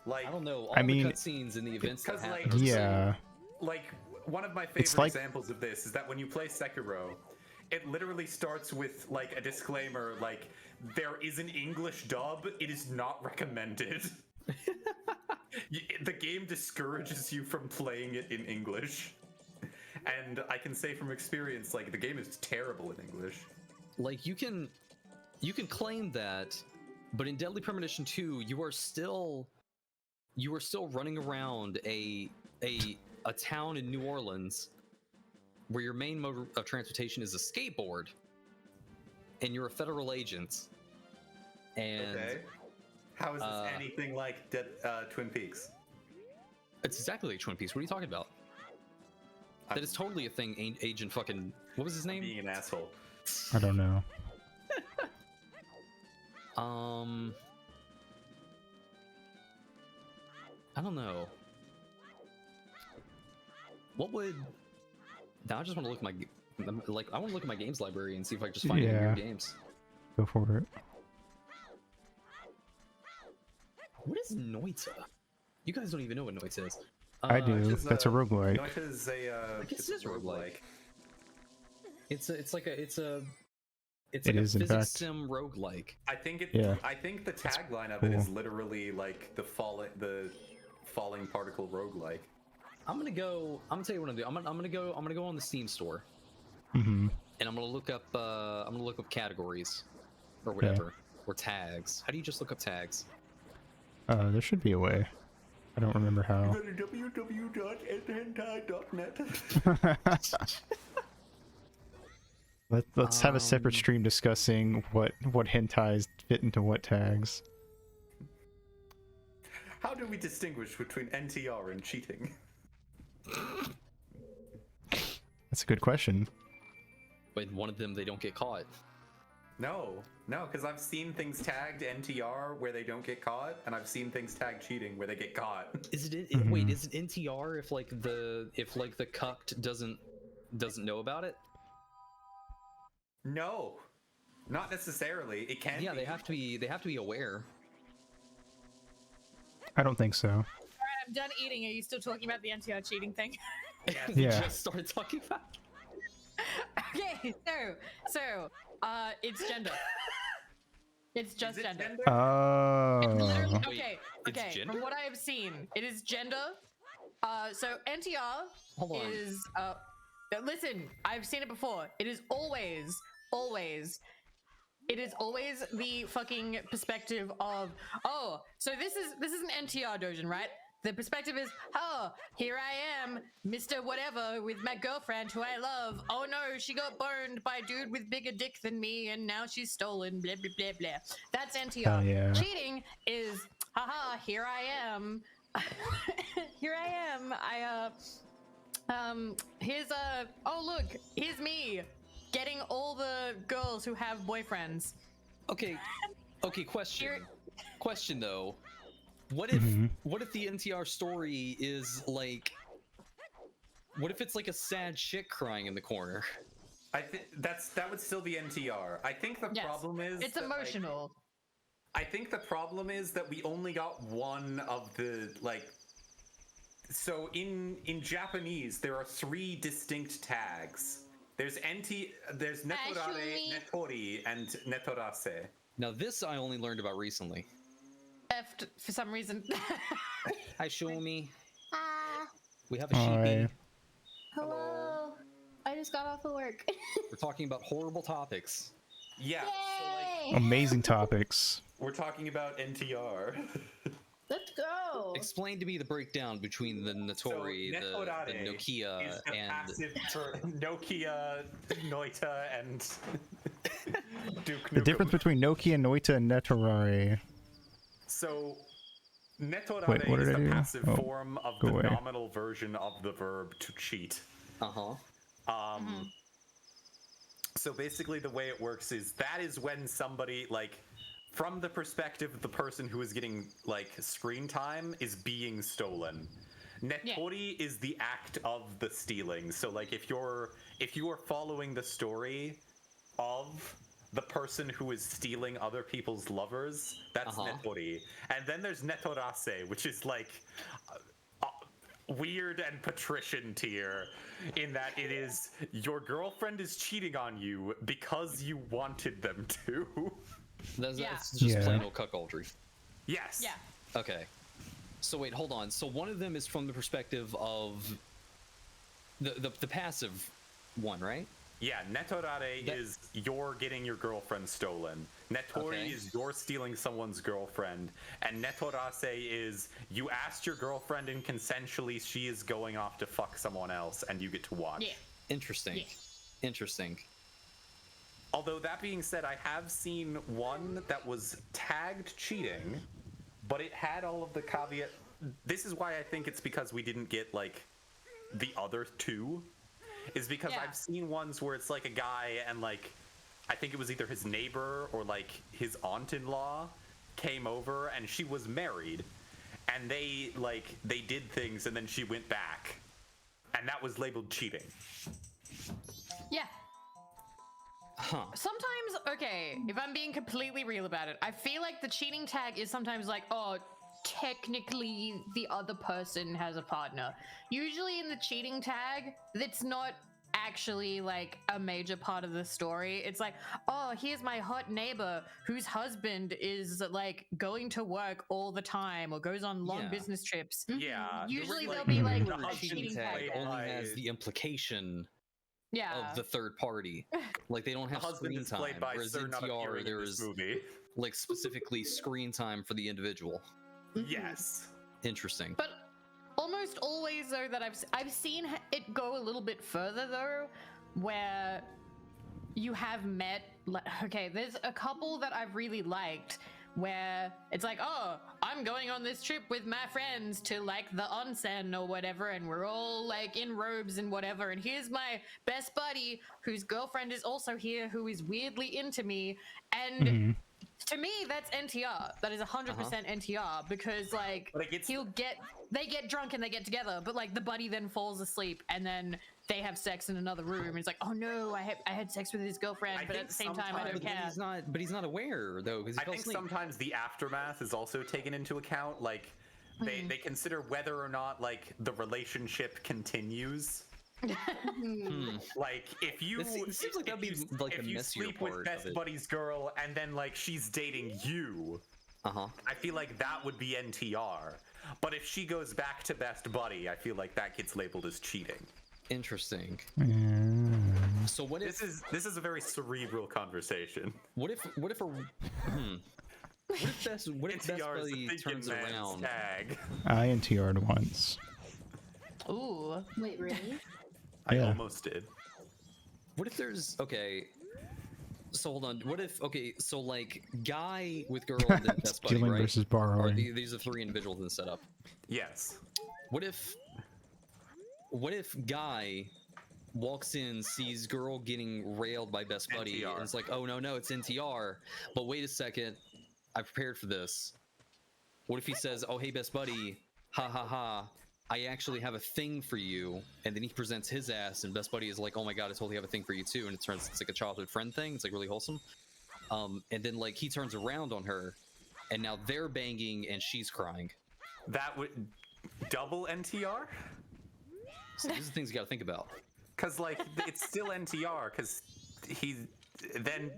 S5: Like,
S4: I don't know. All
S2: I mean,
S4: the cutscenes and the events that
S5: 'cause,
S4: happen.
S5: like-
S4: are the same.
S2: Yeah.
S5: like one of my favorite
S2: It's like-
S5: examples of this is that when you play Sekiro, it literally starts with like a disclaimer like there is an English dub, it is not recommended. The game discourages you from playing it in English. And I can say from experience, like, the game is terrible in English.
S4: Like, you can claim that, but in Deadly Premonition 2, you are still running around a town in New Orleans where your main mode of transportation is a skateboard, and you're a federal agent. And
S5: Okay. How is this anything like Twin Peaks?
S4: it's exactly like Twin Peaks. What are you talking about? That is totally a thing. Agent fucking, what was his name?
S5: Being an asshole.
S2: I don't know.
S4: I don't know. What would? Now I just want to look at my I want to look at my games library and see if I can just find any weird games.
S2: Go for it.
S4: What is Noita? You guys don't even know what Noita is.
S2: I do. That's a roguelike.
S5: Noita is
S4: I guess it is roguelike. It's like a
S2: is, in
S4: physics
S2: fact.
S4: sim roguelike.
S5: I think it.
S2: Yeah.
S5: I think the tagline of it is literally like the falling particle roguelike.
S4: I'm gonna tell you what I'm gonna do. I'm gonna go on the Steam store.
S2: Mm-hmm.
S4: And I'm gonna look up categories or whatever, or tags. How do you just look up tags?
S2: There should be a way. I don't remember how.
S5: www.nhentai.net.
S2: Let's have a separate stream discussing what hentais fit into what tags.
S5: How do we distinguish between NTR and cheating?
S2: That's a good question.
S4: But in one of them, they don't get caught.
S5: No, because I've seen things tagged NTR where they don't get caught, and I've seen things tagged cheating where they get caught.
S4: Is it wait? Is it NTR if the cucked doesn't know about it?
S5: No, not necessarily. It can.
S4: Yeah,
S5: be.
S4: they have to be aware.
S2: I don't think so.
S6: Alright, I'm done eating. Are you still talking about the NTR cheating thing?
S4: We
S2: Yeah.
S4: just started talking about.
S6: Okay, so it's gender. It's just
S5: Is it
S6: gender.
S5: gender?
S6: Literally,
S2: Oh.
S6: okay,
S4: it's
S6: okay.
S4: gender?
S6: From what I have seen, it is gender. So NTR
S4: Hold on.
S6: is listen, I've seen it before. It is always the fucking perspective of, oh, so this is an NTR doujin, right? The perspective is, oh, here I am, Mr. Whatever, with my girlfriend who I love. Oh no, she got burned by a dude with bigger dick than me, and now she's stolen, blah, blah, blah, blah. That's NTR.
S2: Oh, yeah.
S6: Cheating is, haha, here I am. Here I am. Here's oh look, here's me, getting all the girls who have boyfriends.
S4: Okay, question.
S6: Here-
S4: Question though. What if the NTR story is like, what if it's like a sad chick crying in the corner?
S5: I think that would still be NTR. I think the
S6: Yes,
S5: problem is
S6: it's
S5: that, like,
S6: emotional.
S5: I think the problem is that we only got one of the, like, so in Japanese there are 3 distinct tags. There's there's netorare,
S6: Ashumi.
S5: netori, and netorase.
S4: Now this I only learned about recently.
S6: Effed for some reason.
S4: Hi Shuuuumi.
S9: Ah,
S4: We have a
S2: Hi.
S4: sheepy.
S9: hello. I just got off of work.
S4: We're talking about horrible topics.
S5: Yeah, so, like,
S9: Yay!
S2: Amazing topics.
S5: we're talking about NTR.
S9: Let's go.
S4: Explain to me the breakdown between the Notori, the
S5: netorare
S4: Nokia,
S5: is the
S4: and
S5: passive for Nokia, Noita, and Duke
S2: The
S5: Nukem.
S2: difference between Nokia, Noita, and Netorare.
S5: So, netorare
S2: Wait, what
S5: is
S2: did I
S5: the
S2: do?
S5: passive
S2: Oh,
S5: form of
S2: go
S5: the
S2: away.
S5: nominal version of the verb to cheat. So basically the way it works is that is when somebody, like, from the perspective of the person who is getting, like, screen time is being stolen. Netori is the act of the stealing. So, like, if you are following the story of the person who is stealing other people's lovers, that's netori. And then there's netorase, which is like weird and patrician tier, in that it is your girlfriend is cheating on you because you wanted them to.
S4: That's
S6: Yeah.
S4: it's just
S2: Yeah.
S4: plain old cuckoldry.
S5: Yes.
S6: Yeah.
S4: Okay. So wait, hold on. So one of them is from the perspective of the passive one, right?
S5: Yeah, Netorare is you're getting your girlfriend stolen. Netori is you're stealing someone's girlfriend. And Netorase is you asked your girlfriend and consensually she is going off to fuck someone else and you get to watch.
S6: Yeah.
S4: Interesting.
S6: Yeah.
S4: Interesting.
S5: Although that being said, I have seen one that was tagged cheating, but it had all of the caveat. This is why I think it's because we didn't get like the other two. Is because I've seen ones where it's like a guy and like I think it was either his neighbor or like his aunt-in-law came over and she was married and they did things and then she went back and that was labeled cheating.
S6: Yeah.
S4: Huh.
S6: Sometimes, okay, if I'm being completely real about it, I feel like the cheating tag is sometimes like, oh, technically the other person has a partner. Usually in the cheating tag, it's not actually like a major part of the story. It's like, oh, here's my hot neighbor whose husband is like going to work all the time or goes on long business trips.
S5: Yeah.
S6: Usually there'll be like
S4: The
S6: a cheating tag.
S4: only has the implication
S6: Yeah.
S4: of the third party. Like they don't have screen time. Whereas in TR there is like specifically screen time for the individual.
S5: Yes.
S4: Interesting.
S6: But almost always though that I've seen it go a little bit further though, where you have met okay, there's a couple that I've really liked where it's like, oh, I'm going on this trip with my friends to like the onsen or whatever, and we're all like in robes and whatever, and here's my best buddy whose girlfriend is also here who is weirdly into me, and to me that's NTR. That is 100% NTR, because like they get drunk and they get together, but like the buddy then falls asleep and then they have sex in another room and it's like, oh no, I had sex with his girlfriend, but at the same time I don't care.
S4: He's not aware though, because
S5: I think sometimes the aftermath is also taken into account. Like they consider whether or not like the relationship continues. Like if you
S4: it seems like that'd be like a messier
S5: sleep
S4: part
S5: with best
S4: of it.
S5: buddy's girl and then like she's dating you, I feel like that would be NTR. But if she goes back to best buddy, I feel like that gets labeled as cheating.
S4: Interesting. So what if
S5: this is a very cerebral conversation.
S4: What if best buddy turns around?
S5: Tag.
S2: I NTR'd once.
S6: Ooh.
S9: Wait, really?
S5: I almost did.
S4: What if there's so hold on. What if so like guy with girl and then best buddy,
S2: Stealing
S4: right?
S2: versus borrowing.
S4: Or these are three individuals in the setup.
S5: Yes.
S4: What if guy walks in, sees girl getting railed by best buddy,
S5: NTR.
S4: and it's like, oh no, it's NTR. But wait a second, I prepared for this. What if he says, oh hey best buddy, ha ha ha, I actually have a thing for you, and then he presents his ass, and best buddy is like, oh my god, I totally have a thing for you too, and it's like a childhood friend thing. It's like really wholesome. And then like he turns around on her, and now they're banging, and she's crying.
S5: That would double NTR?
S4: So these are the things you gotta think about.
S5: Cause like it's still NTR, cause he then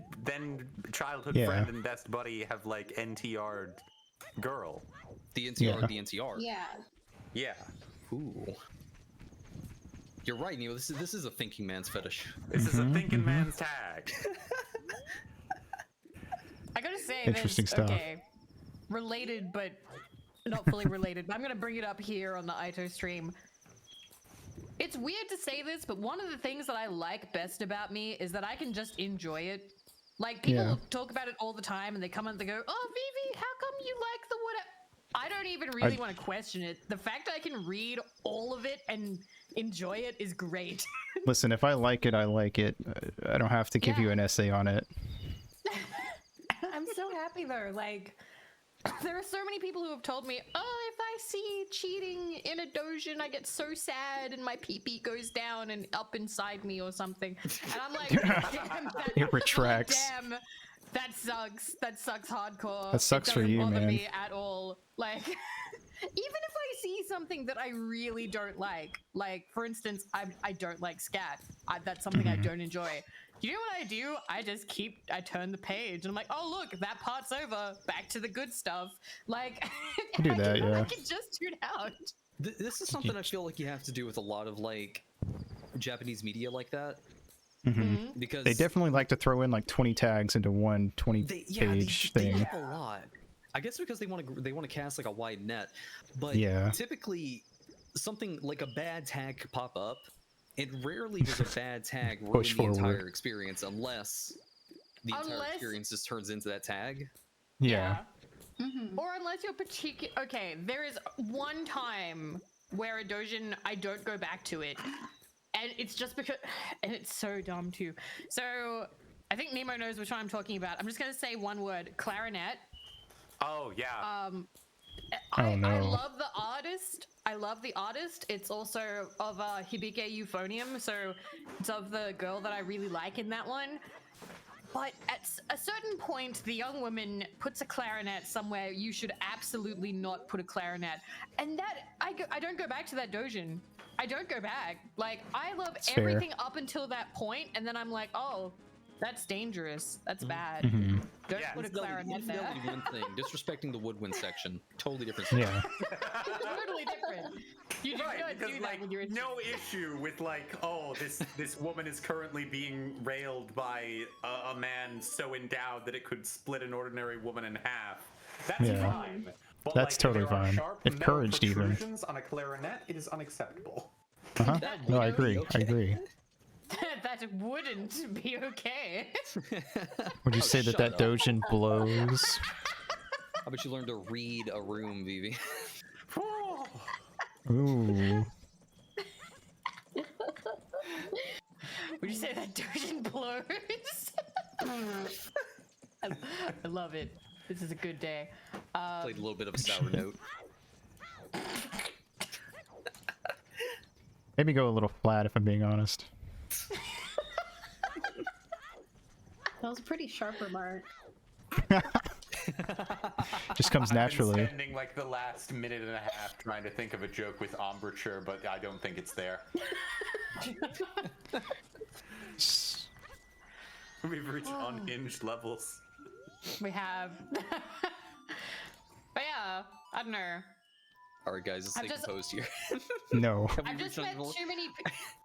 S5: childhood
S2: Yeah.
S5: friend and best buddy have like NTR'd girl.
S4: The NTR, the NTR.
S9: Yeah.
S5: Yeah.
S4: Ooh. You're right, Neil. This is a thinking man's fetish.
S5: This is a thinking man's tag.
S6: I gotta say,
S2: Interesting stuff.
S6: Okay, related but not fully related. But I'm gonna bring it up here on the Ito stream. It's weird to say this, but one of the things that I like best about me is that I can just enjoy it. Like people talk about it all the time, and they come and they go, "Oh, Vivi, how come you like the what?" I don't even really want to question it. The fact I can read all of it and enjoy it is great.
S2: Listen, if I like it, I like it. I don't have to give you an essay on it.
S6: I'm so happy though. Like, there are so many people who have told me, oh, if I see cheating in a doujin, I get so sad and my pee-pee goes down and up inside me or something. And I'm like, damn,
S2: It retracts.
S6: Damn, that sucks. That sucks hardcore.
S2: That sucks for you,
S6: man. It doesn't bother
S2: man.
S6: me at all. Like, even if I see something that I really don't like for instance, I don't like scat. That's something I don't enjoy. You know what I do? I turn the page and I'm like, oh look, that part's over. Back to the good stuff. Like,
S2: I do that, yeah.
S6: I can just tune out.
S4: This is something I feel like you have to do with a lot of like Japanese media like that. Because
S2: They definitely like to throw in like 20 tags into one 20-page
S4: they
S2: thing.
S4: have a lot. I guess because they want to cast like a wide net, but
S2: Yeah.
S4: typically something like a bad tag could pop up. It rarely does a bad tag ruin
S2: Push
S4: the entire
S2: forward.
S4: experience unless the entire experience just turns into that tag.
S2: Yeah.
S6: Or unless you're particular. Okay, there is one time where a dojin, I don't go back to it, and it's just because, and it's so dumb too. So I think Nemo knows which one I'm talking about. I'm just gonna say one word: clarinet.
S5: Oh yeah.
S6: I
S2: no.
S6: love the artist. I love the artist. It's also of Hibike Euphonium, so it's of the girl that I really like in that one. But at a certain point, the young woman puts a clarinet somewhere you should absolutely not put a clarinet. And that, I don't go back to that dojin. I don't go back. Like, I love
S2: It's fair.
S6: everything up until that point, and then I'm like, oh, that's dangerous. That's bad. Don't put a clarinet there.
S4: Infidelity one thing. Disrespecting the woodwind section. Totally different.
S2: Yeah.
S6: Totally different. You do
S5: Right,
S6: not
S5: because
S6: do that
S5: like
S6: when you're in
S5: no issue with like, oh, this woman is currently being railed by a man so endowed that it could split an ordinary woman in half. That's
S2: Yeah.
S5: fine. But,
S2: That's
S5: like,
S2: totally
S5: if there are
S2: fine.
S5: sharp
S2: If
S5: metal
S2: encouraged, even.
S5: protrusions on a clarinet, it is unacceptable.
S2: No, I agree. I agree.
S6: that wouldn't be okay.
S2: Would you say that
S4: shut
S2: that
S4: up.
S2: dojin blows?
S4: How about you learn to read a room, Vivi?
S2: Ooh.
S6: Would you say that dojin blows? I love it. This is a good day.
S4: Played a little bit of a sour note.
S2: Maybe go a little flat if I'm being honest.
S9: That was a pretty sharp remark.
S2: Just comes
S5: I've
S2: naturally.
S5: been spending like the last minute and a half trying to think of a joke with embouchure, but I don't think it's there. We've reached unhinged levels.
S6: We have. But yeah, I don't know.
S4: All right, guys, let's
S6: I've
S4: stay
S6: just-
S4: composed here.
S2: No.
S4: Have we
S6: I've just
S4: reached
S6: met
S4: unlevel?
S6: too many.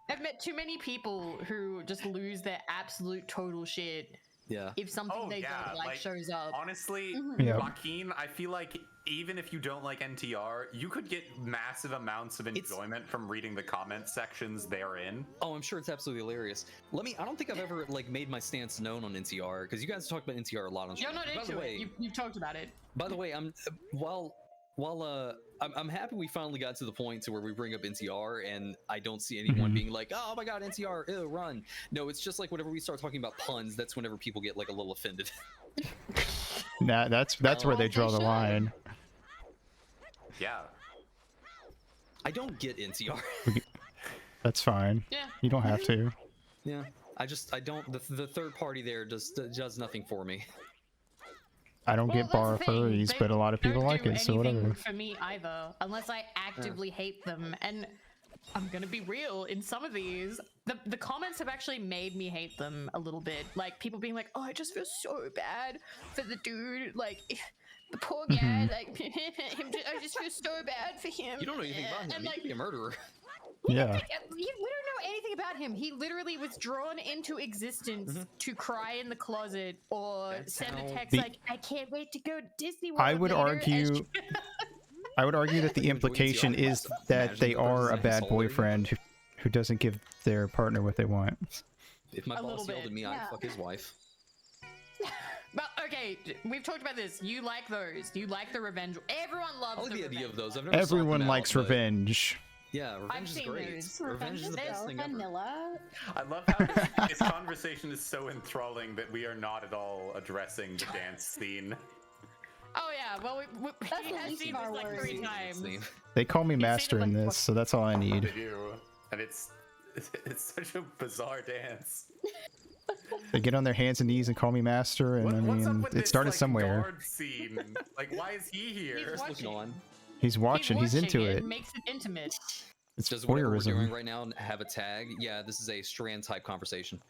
S6: I've met too many people who just lose their absolute total shit
S4: Yeah.
S6: if something they don't like shows up.
S5: Honestly,
S2: Yeah.
S5: Joaquin, I feel like even if you don't like NTR, you could get massive amounts of enjoyment from reading the comment sections therein.
S4: Oh, I'm sure it's absolutely hilarious. I don't think I've ever like made my stance known on NTR because you guys talk about NTR a lot on.
S6: You're not
S4: By
S6: into
S4: the way,
S6: it. You've talked about it.
S4: By the way, I'm I'm happy we finally got to the point to where we bring up NTR and I don't see anyone being like, oh my god, NTR, ew, run. No, it's just like whenever we start talking about puns, that's whenever people get like a little offended.
S2: Nah, that's where they draw the line.
S5: Yeah.
S4: I don't get NTR.
S2: That's fine.
S6: Yeah.
S2: You don't have to.
S4: Yeah, I don't. The third party there does nothing for me.
S2: I don't get
S6: that's
S2: bar
S6: the thing,
S2: furries,
S6: they
S2: but a lot of people
S6: don't
S2: like
S6: do
S2: it, so
S6: anything
S2: whatever.
S6: for me either, unless I actively hate them. And I'm gonna be real, in some of these, the comments have actually made me hate them a little bit. Like people being like, "Oh, I just feel so bad for the dude, like the poor guy, like I just feel so bad for him."
S4: You don't know anything about him.
S6: And
S4: He
S6: like,
S4: could be a murderer.
S2: Yeah.
S6: we don't know anything about him. He literally was drawn into existence to cry in the closet or
S4: That's
S6: send a
S4: how-
S6: text
S2: The-
S6: like, "I can't wait to go to Disney World."
S2: I would
S6: later,"
S2: argue I would argue that the implication is that they are a bad boyfriend who doesn't give their partner what they want.
S4: If my
S6: A
S4: boss
S6: little
S4: yelled
S6: bit,
S4: at me, I'd
S9: yeah.
S4: fuck his wife.
S6: But okay, we've talked about this. You like those. You like the revenge. Everyone loves
S4: I like the idea
S6: revenge
S4: of those. I've never sought
S2: Everyone
S4: them out,
S2: likes
S4: but-
S2: revenge.
S4: Yeah, revenge is
S6: seen
S4: great.
S6: those.
S4: Revenge is the best
S9: so
S4: thing ever.
S9: vanilla.
S5: I love how this conversation is so enthralling that we are not at all addressing the dance scene.
S6: Oh yeah, well
S9: That's
S6: he
S9: the
S6: has
S9: least
S6: seen
S9: of
S6: this
S9: our
S6: like
S9: worries.
S6: 3
S4: It's
S6: times.
S4: name.
S2: They call me
S6: seen it
S2: master in
S6: like
S2: this, so that's all I
S5: They
S2: need.
S5: do, and it's such a bizarre dance.
S2: They get on their hands and knees and call me master, and I
S5: What's up
S2: mean,
S5: with
S2: it
S5: this,
S2: started
S5: like,
S2: somewhere.
S5: guard scene? Like, why is he here?
S6: He's
S4: Just
S6: watching.
S4: looking on.
S2: He's watching, he's into it.
S6: Makes it intimate.
S2: It's
S4: Does whatever we're doing
S2: voyeurism.
S4: right now have a tag? Yeah, this is a strand type conversation.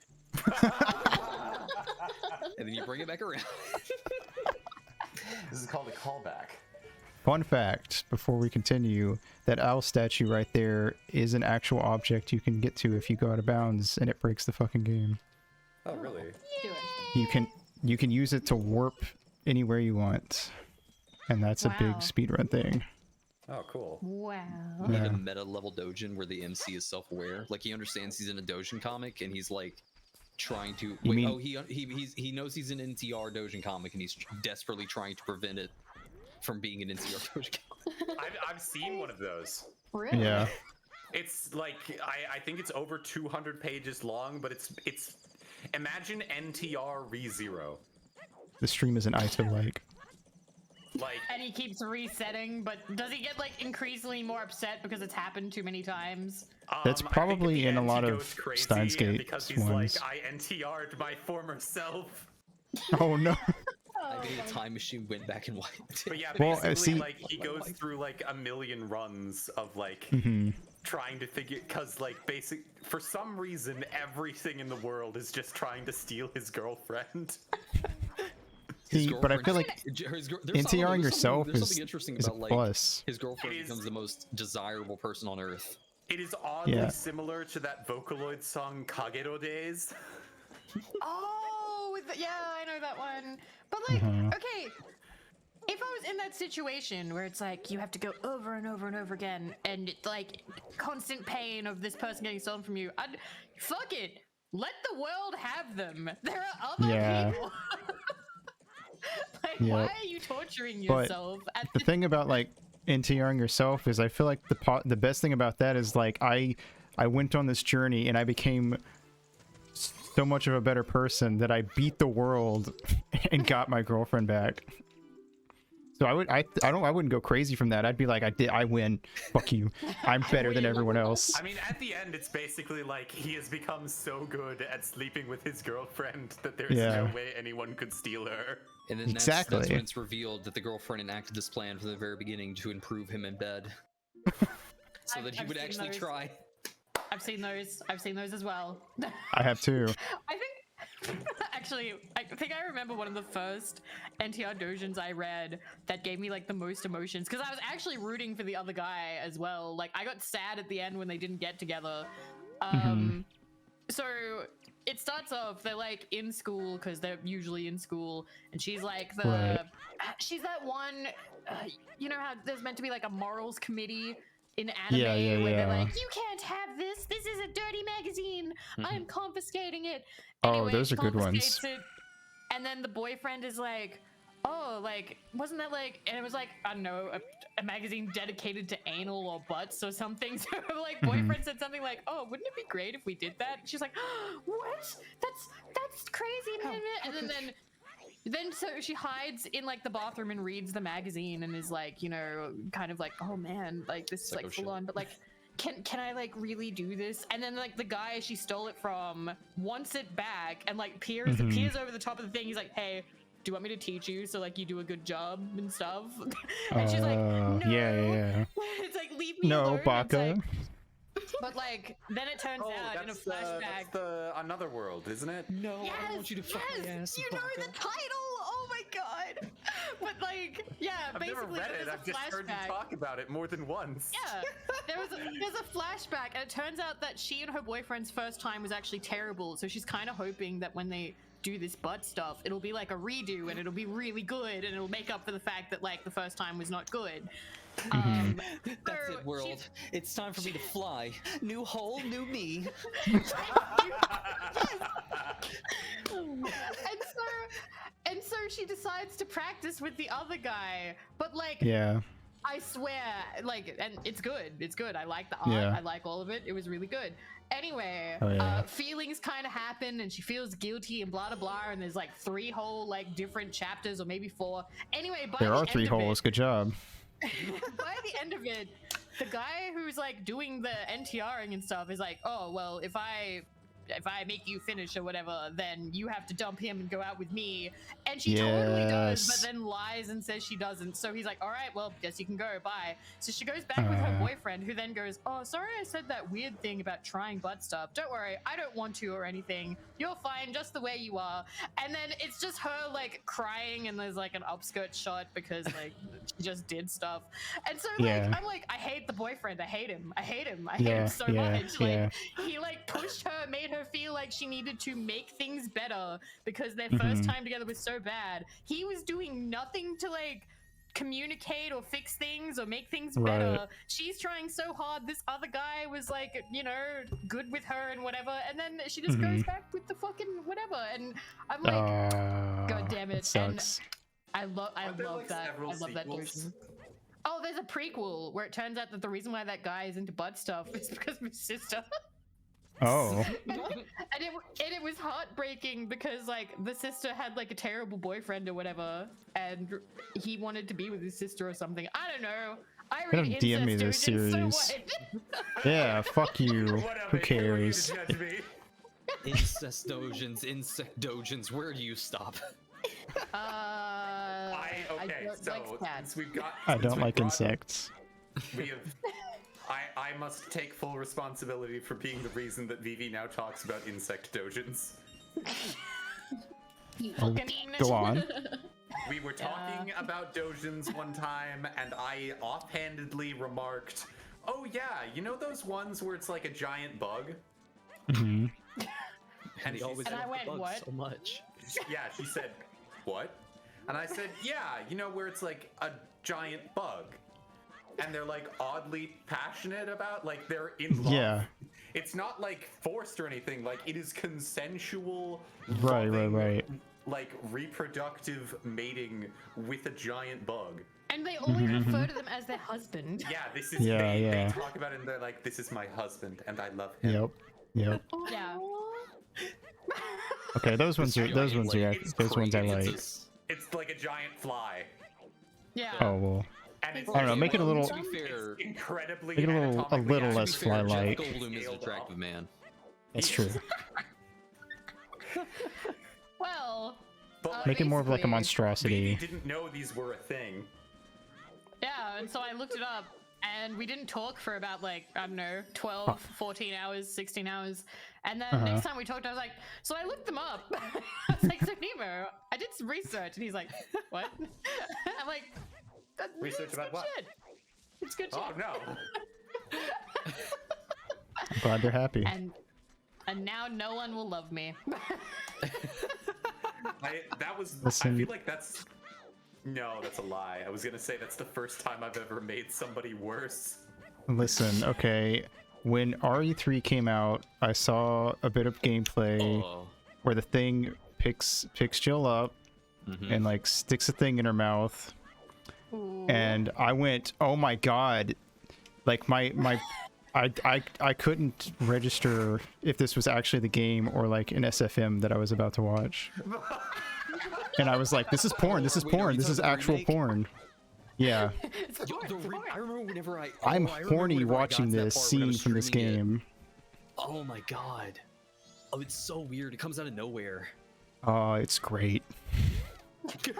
S4: And then you bring it back around.
S5: This is called a callback.
S2: Fun fact, before we continue, that owl statue right there is an actual object you can get to if you go out of bounds and it breaks the fucking game.
S5: Oh, really?
S9: Do it.
S2: You can use it to warp anywhere you want. And that's a
S6: Wow.
S2: big speedrun thing.
S5: Oh, cool.
S9: Wow.
S4: Like
S2: Yeah.
S4: a meta level dojin where the MC is self-aware. Like he understands he's in a dojin comic and he's like trying to
S2: You
S4: wait.
S2: mean-
S4: Oh, he knows he's an NTR dojin comic and he's desperately trying to prevent it from being an NTR dojin comic.
S5: I've seen one of those.
S9: Really?
S2: Yeah.
S5: It's like I think it's over 200 pages long, but it's imagine NTR ReZero.
S2: The stream is an ISO-like.
S5: Like
S6: And he keeps resetting, but does he get like increasingly more upset because it's happened too many times?
S2: That's
S5: I think at
S2: probably
S5: the
S2: in a
S5: end
S2: lot
S5: he
S2: of
S5: goes crazy,
S2: Steins Gate
S5: because he's
S2: ones.
S5: like, I NTR'd my former self.
S2: Oh no.
S4: I made a time machine, went back and wiped
S5: But
S4: it.
S5: yeah,
S2: Well,
S5: basically,
S2: see-
S5: like he goes through like a million runs of like
S2: Mhm.
S5: trying to figure, because like for some reason everything in the world is just trying to steal his girlfriend.
S4: His
S2: See, but I
S4: girlfriend-
S2: feel like NTRing yourself
S4: there's
S2: is
S4: something interesting
S2: a
S4: about like
S2: plus.
S4: his girlfriend
S5: It is-
S4: becomes the most desirable person on earth.
S5: It is oddly
S2: Yeah.
S5: similar to that Vocaloid song Kagero Days.
S6: Oh, yeah, I know that one. But like,
S2: Mhm.
S6: okay, if I was in that situation where it's like you have to go over and over and over again, and it's like constant pain of this person getting stolen from you, I'd fuck it. Let the world have them. There are other
S2: Yeah.
S6: people. Like,
S2: Yep.
S6: why are you torturing
S2: But
S6: yourself? At
S2: The thing about like NTRing yourself is I feel like the best thing about that is like I went on this journey and I became so much of a better person that I beat the world and got my girlfriend back. So I wouldn't go crazy from that. I'd be like, I win. Fuck you. I'm better than everyone else.
S5: I mean, at the end, it's basically like he has become so good at sleeping with his girlfriend that there's
S2: Yeah.
S5: no way anyone could steal her.
S4: And then that's
S2: Exactly.
S4: when it's revealed that the girlfriend enacted this plan from the very beginning to improve him in bed. So that he
S6: I've
S4: would
S6: seen
S4: actually
S6: those.
S4: try.
S6: I've seen those. I've seen those as well.
S2: I have too.
S6: I think, actually, I think I remember one of the first NTR dojins I read that gave me like the most emotions because I was actually rooting for the other guy as well. Like I got sad at the end when they didn't get together. So it starts off, they're like in school because they're usually in school, and she's like she's that one, you know how there's meant to be like a morals committee in anime where they're like, you can't have this. This is a dirty magazine. I'm confiscating it.
S2: Oh,
S6: Anyway,
S2: those
S6: she
S2: are good ones.
S6: confiscates it, and then the boyfriend is like, oh, like, wasn't that like, and it was like, I don't know, a magazine dedicated to anal or butts or something. So like boyfriend said something like, oh, wouldn't it be great if we did that? And she's like, what? That's crazy, man. And then so she hides in like the bathroom and reads the magazine and is like, you know, kind of like, oh man, like this is like full on, but like, can I like really do this? And then like the guy she stole it from wants it back and like peers over the top of the thing. He's like, hey, do you want me to teach you so like you do a good job and stuff? And she's like, no.
S2: Yeah.
S6: It's like, leave me
S2: No,
S6: alone. It's
S2: Baka.
S6: like- but like then it turns out in a flashback.
S5: That's the Another World, isn't it?
S4: No,
S6: Yes,
S4: I want you to fuck my ass.
S6: you know the title. Oh my god! But like, yeah,
S5: I've
S6: basically
S5: never read
S6: there's
S5: it.
S6: a
S5: I've just heard you
S6: flashback.
S5: talk about it more than once.
S6: Yeah, there's a flashback, and it turns out that she and her boyfriend's first time was actually terrible. So she's kind of hoping that when they do this butt stuff, it'll be like a redo, and it'll be really good, and it'll make up for the fact that like the first time was not good.
S4: That's it, world. It's time for me to fly. New hole, new me.
S6: And so she decides to practice with the other guy, but like,
S2: Yeah.
S6: I swear, like, and it's good. It's good. I like the art.
S2: Yeah.
S6: I like all of it. It was really good. Anyway,
S2: Oh, yeah.
S6: feelings kind of happen, and she feels guilty, and blah blah blah. And there's like 3 whole like different chapters, or maybe 4. Anyway, by
S2: There
S6: the
S2: are
S6: end
S2: 3
S6: of
S2: holes. Good job.
S6: by the end of it, the guy who's like doing the NTRing and stuff is like, oh well, if I if I make you finish or whatever, then you have to dump him and go out with me. And she totally does, but then lies and says she doesn't. So he's like, all right, well, guess you can go, bye. So she goes back with her boyfriend, who then goes, oh, sorry I said that weird thing about trying butt stuff. Don't worry, I don't want to or anything. You're fine just the way you are. And then it's just her like crying, and there's like an upskirt shot because like she just did stuff. And so like I'm like, I hate the boyfriend. I hate him. I hate him. I hate him so much. Like he like pushed her, made her feel like she needed to make things better because their first time together was so bad. He was doing nothing to like communicate or fix things or make things better. She's trying so hard. This other guy was like, you know, good with her and whatever, and then she just goes back with the fucking whatever. And I'm like, god damn it.
S2: Sucks.
S6: And I love that. I love that notion. Oh, there's a prequel where it turns out that the reason why that guy is into butt stuff is because of his sister.
S2: Oh.
S6: and it was heartbreaking because like the sister had like a terrible boyfriend or whatever, and he wanted to be with his sister or something. I don't know. I read
S2: Don't DM me this series.
S6: So
S2: Yeah, fuck you. Who cares?
S4: Incest dojins, where do you stop?
S5: Since we've got,
S2: I don't like insects.
S5: We have. I must take full responsibility for being the reason that Vivi now talks about insect dojins.
S2: Go on.
S5: We were talking about dojins one time, and I offhandedly remarked, "Oh yeah, you know those ones where it's like a giant bug?"
S2: Mm-hmm.
S5: And
S4: he always
S6: I went, what?
S4: So much.
S5: Yeah, she said, "What?" And I said, "Yeah, you know where it's like a giant bug." And they're like oddly passionate about, like they're in love.
S2: Yeah.
S5: It's not like forced or anything. Like it is consensual.
S2: Right.
S5: Like reproductive mating with a giant bug.
S6: And they always refer to them as their husband.
S5: Yeah, this is. They talk about it and they're like, "This is my husband, and I love him."
S2: Yep.
S6: Yeah.
S2: Okay, those ones I like.
S5: It's like a giant fly.
S6: Yeah.
S2: Oh well.
S5: And it's
S2: I don't know. Make it a little.
S4: To be fair,
S5: incredibly.
S2: Make it a little less fly-like.
S4: Jeff Goldblum is an attractive man.
S2: That's true.
S6: Well.
S5: But
S2: Make it more of like a
S5: Vivi
S2: monstrosity.
S5: didn't know these were a thing.
S6: Yeah, and so I looked it up, and we didn't talk for about like, I don't know, 12, 14 hours, 16 hours. And then next time we talked, I was like, so I looked them up. I was like, so Nemo, I did some research. And he's like, what? I'm like,
S5: research about what?
S6: Shit. It's good shit.
S5: Oh no.
S2: I'm glad they're happy.
S6: And now no one will love me.
S5: I feel like that's. No, that's a lie. I was gonna say that's the first time I've ever made somebody worse.
S2: Listen, okay. When RE3 came out, I saw a bit of gameplay where the thing picks Jill up and like sticks a thing in her mouth.
S6: Ooh.
S2: And I went, oh my god. Like I couldn't register if this was actually the game or like an SFM that I was about to watch. And I was like, this is porn, this is porn, this is actual porn. Yeah.
S4: I remember whenever
S2: I'm horny watching this scene from this game.
S4: Oh my god. Oh, it's so weird. It comes out of nowhere.
S2: Oh, it's great.
S5: The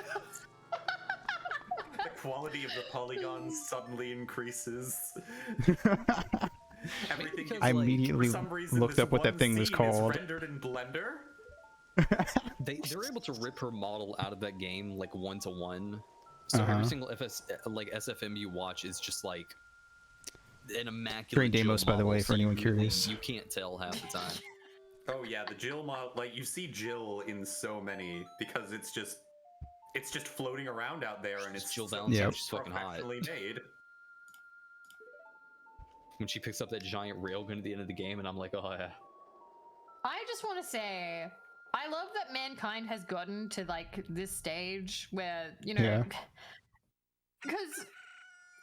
S5: quality of the polygons suddenly increases. Everything
S2: I immediately looked up what that thing was called.
S5: Rendered in Blender.
S4: They're able to rip her model out of that game like 1-to-1. So every single SFM you watch is just like an immaculate.
S2: Great demos, by the way, for anyone curious.
S4: You can't tell half the time.
S5: Oh yeah, the Jill model, like you see Jill in so many because it's just floating around out there and it's
S4: Jill Valentine. She's fucking hot.
S5: Professionally made.
S4: When she picks up that giant railgun at the end of the game, and I'm like, oh yeah.
S6: I just want to say, I love that mankind has gotten to like this stage where, you know, because,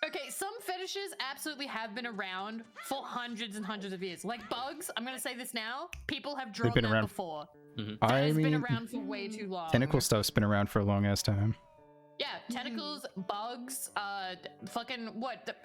S6: okay, some fetishes absolutely have been around for hundreds and hundreds of years. Like bugs, I'm going to say this now, people have drawn
S2: been
S6: that
S2: around.
S6: before.
S2: I
S6: It's been
S2: mean,
S6: around for way too long.
S2: tentacle stuff's been around for a long ass time.
S6: Yeah, tentacles, bugs, fucking what?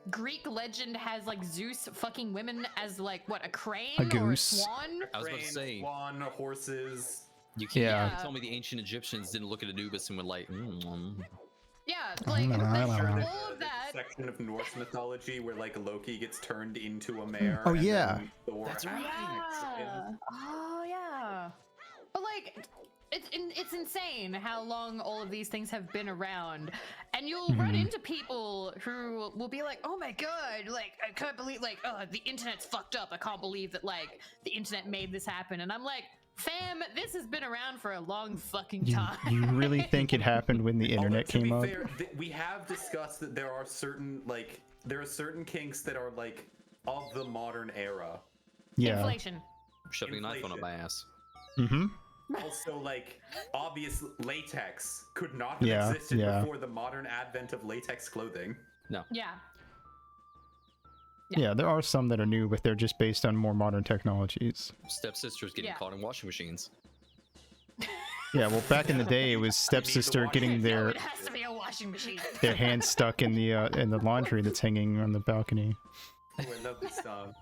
S6: Greek legend has like Zeus fucking women as like what, a crane
S2: A
S6: or a
S2: goose.
S6: swan?
S4: I was about to
S5: Crane,
S4: say,
S5: swan, horses.
S4: you can't
S2: Yeah.
S4: tell me the ancient Egyptians didn't look at Anubis and were like,
S6: Yeah, like
S2: know, I don't know.
S6: all of that.
S5: Section of Norse mythology where like Loki gets turned into a mare.
S2: Oh,
S5: and
S2: yeah.
S5: then Thor
S4: That's
S5: has
S4: right.
S6: Yeah. Oh yeah. But like, it's insane how long all of these things have been around, and you'll run into people who will be like, "Oh my god, like I can't believe, like, oh, the internet's fucked up. I can't believe that like the internet made this happen." And I'm like, "Fam, this has been around for a long fucking time."
S2: You really think it happened when the internet
S5: Although, to
S2: came
S5: be
S2: up?
S5: fair, we have discussed that there are certain kinks that are like of the modern era.
S2: Yeah.
S6: Inflation.
S4: shoving an iPhone up my ass.
S2: Mm-hmm.
S5: Also, like, obvious latex could not have
S2: Yeah,
S5: existed
S2: yeah.
S5: before the modern advent of latex clothing.
S6: Yeah.
S2: Yeah, there are some that are new, but they're just based on more modern technologies.
S4: Stepsisters getting
S6: Yeah.
S4: caught in washing machines.
S2: Yeah, well, back in the day, it was stepsister getting
S6: No,
S2: their
S6: it has to be a washing machine.
S2: hands stuck in the laundry that's hanging on the balcony.
S5: Oh, I love this song.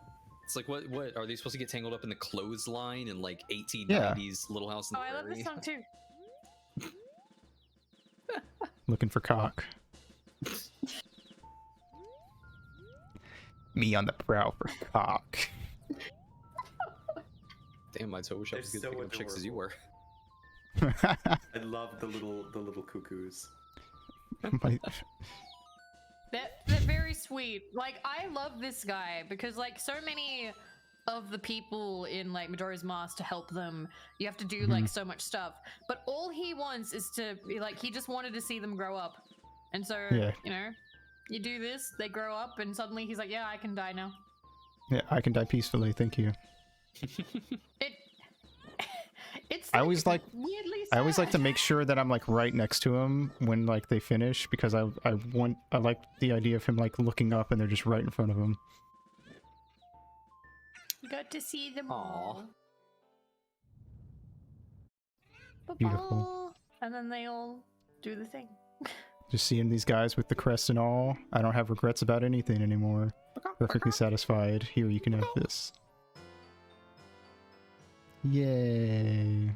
S4: It's like, what are they supposed to get tangled up in the clothesline in like 1890s Little House on
S6: Oh,
S4: the
S6: I love
S4: Prairie?
S6: this song too.
S2: Looking for cock. Me on the prowl for cock.
S4: Damn, I so wish I
S5: They're
S4: was as good
S5: so
S4: at picking up chicks as you were.
S5: I love the little cuckoos.
S2: My-
S6: They're very sweet. Like, I love this guy because, like, so many of the people in, like, Majora's Mask to help them, you have to do, like, so much stuff. But all he wants is to, be like, he just wanted to see them grow up. And so,
S2: Yeah.
S6: you know, you do this, they grow up, and suddenly he's like, yeah, I can die now.
S2: yeah, I can die peacefully, thank you.
S6: It's
S2: I always like
S6: weirdly
S2: I always like to
S6: sad.
S2: make sure that I'm like right next to him when like they finish because I like the idea of him like looking up and they're just right in front of him.
S6: Got to see them
S4: Aw.
S6: all.
S2: Beautiful.
S6: And then they all do the thing.
S2: Just seeing these guys with the crest and all, I don't have regrets about anything anymore. Perfectly satisfied. Here, you can have this. Yay.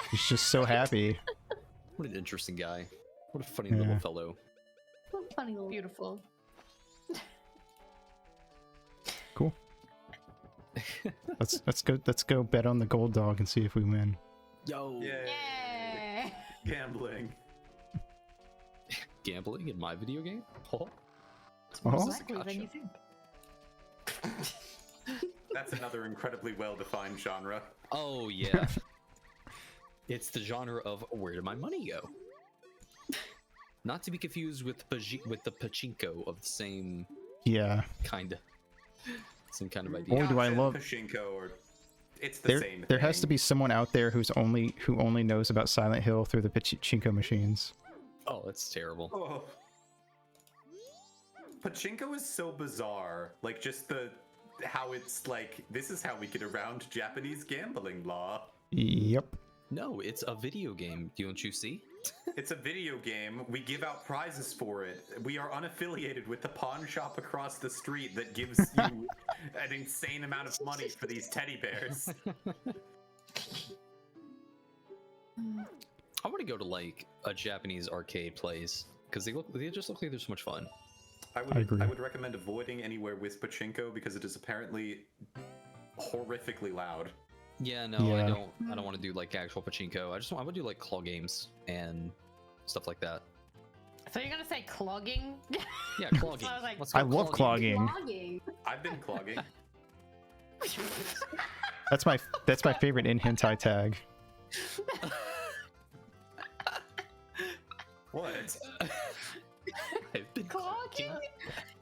S2: He's just so happy.
S4: What an interesting guy. What a funny
S2: Yeah.
S4: little fellow.
S9: Funny little.
S6: Beautiful.
S2: Cool. Let's go bet on the gold dog and see if we win.
S4: Yo,
S6: Yay!
S5: Gambling.
S4: gambling in my video game? Oh.
S2: Oh.
S6: Exactly than you think.
S5: That's another incredibly well-defined genre.
S4: Oh yeah. It's the genre of where did my money go? Not to be confused with the pachinko of the same
S2: Yeah.
S4: kind of idea.
S2: Boy, do I
S5: Gods and
S2: love-
S5: Pachinko, or it's the same
S2: There has to
S5: thing.
S2: be someone out there who only knows about Silent Hill through the pachinko machines.
S4: Oh, that's terrible.
S5: Oh. Pachinko is so bizarre. Like, just how it's like, this is how we get around Japanese gambling law.
S2: Yep.
S4: No, it's a video game. Don't you see?
S5: It's a video game. We give out prizes for it. We are unaffiliated with the pawn shop across the street that gives you an insane amount of money for these teddy bears.
S4: I want to go to like a Japanese arcade place because they just look like they're so much fun.
S5: I
S2: agree.
S5: would recommend avoiding anywhere with pachinko because it is apparently horrifically loud.
S4: Yeah, no,
S2: Yeah.
S4: I don't want to do like actual pachinko. I would do like claw games and stuff like that.
S6: I thought you were gonna say clogging.
S4: Yeah, claw
S6: So
S4: games.
S6: I was like,
S4: Let's go
S2: I love clogging.
S9: Vlogging.
S5: I've been clogging.
S2: That's my favorite in hentai tag.
S5: What?
S4: I've been
S6: clogging.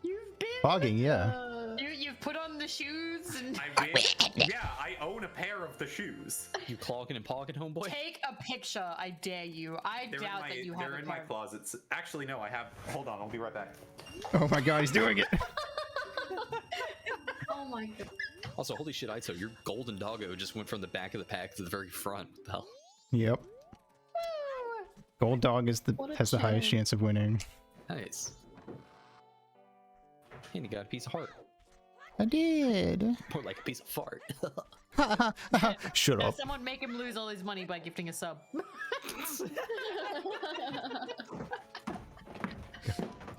S6: You've been.
S2: Clogging, yeah.
S6: You've put on the shoes and
S5: I own a pair of the shoes.
S4: You clogging and pogging, homeboy?
S6: take a picture. I dare you. I doubt that you have
S5: They're
S6: a
S5: in my
S6: pair.
S5: closets. Actually, no, I have. Hold on, I'll be right back.
S2: Oh my god, he's doing it.
S9: Oh my god.
S4: Also, holy shit, Aito, your golden doggo just went from the back of the pack to the very front. What the hell?
S2: Yep. Gold dog
S9: What a
S2: has the highest
S9: shame.
S2: chance of winning.
S4: Nice. And you got a piece of heart.
S2: I did.
S4: More like a piece of fart.
S2: Shut
S6: Now
S2: up.
S6: someone make him lose all his money by gifting a sub.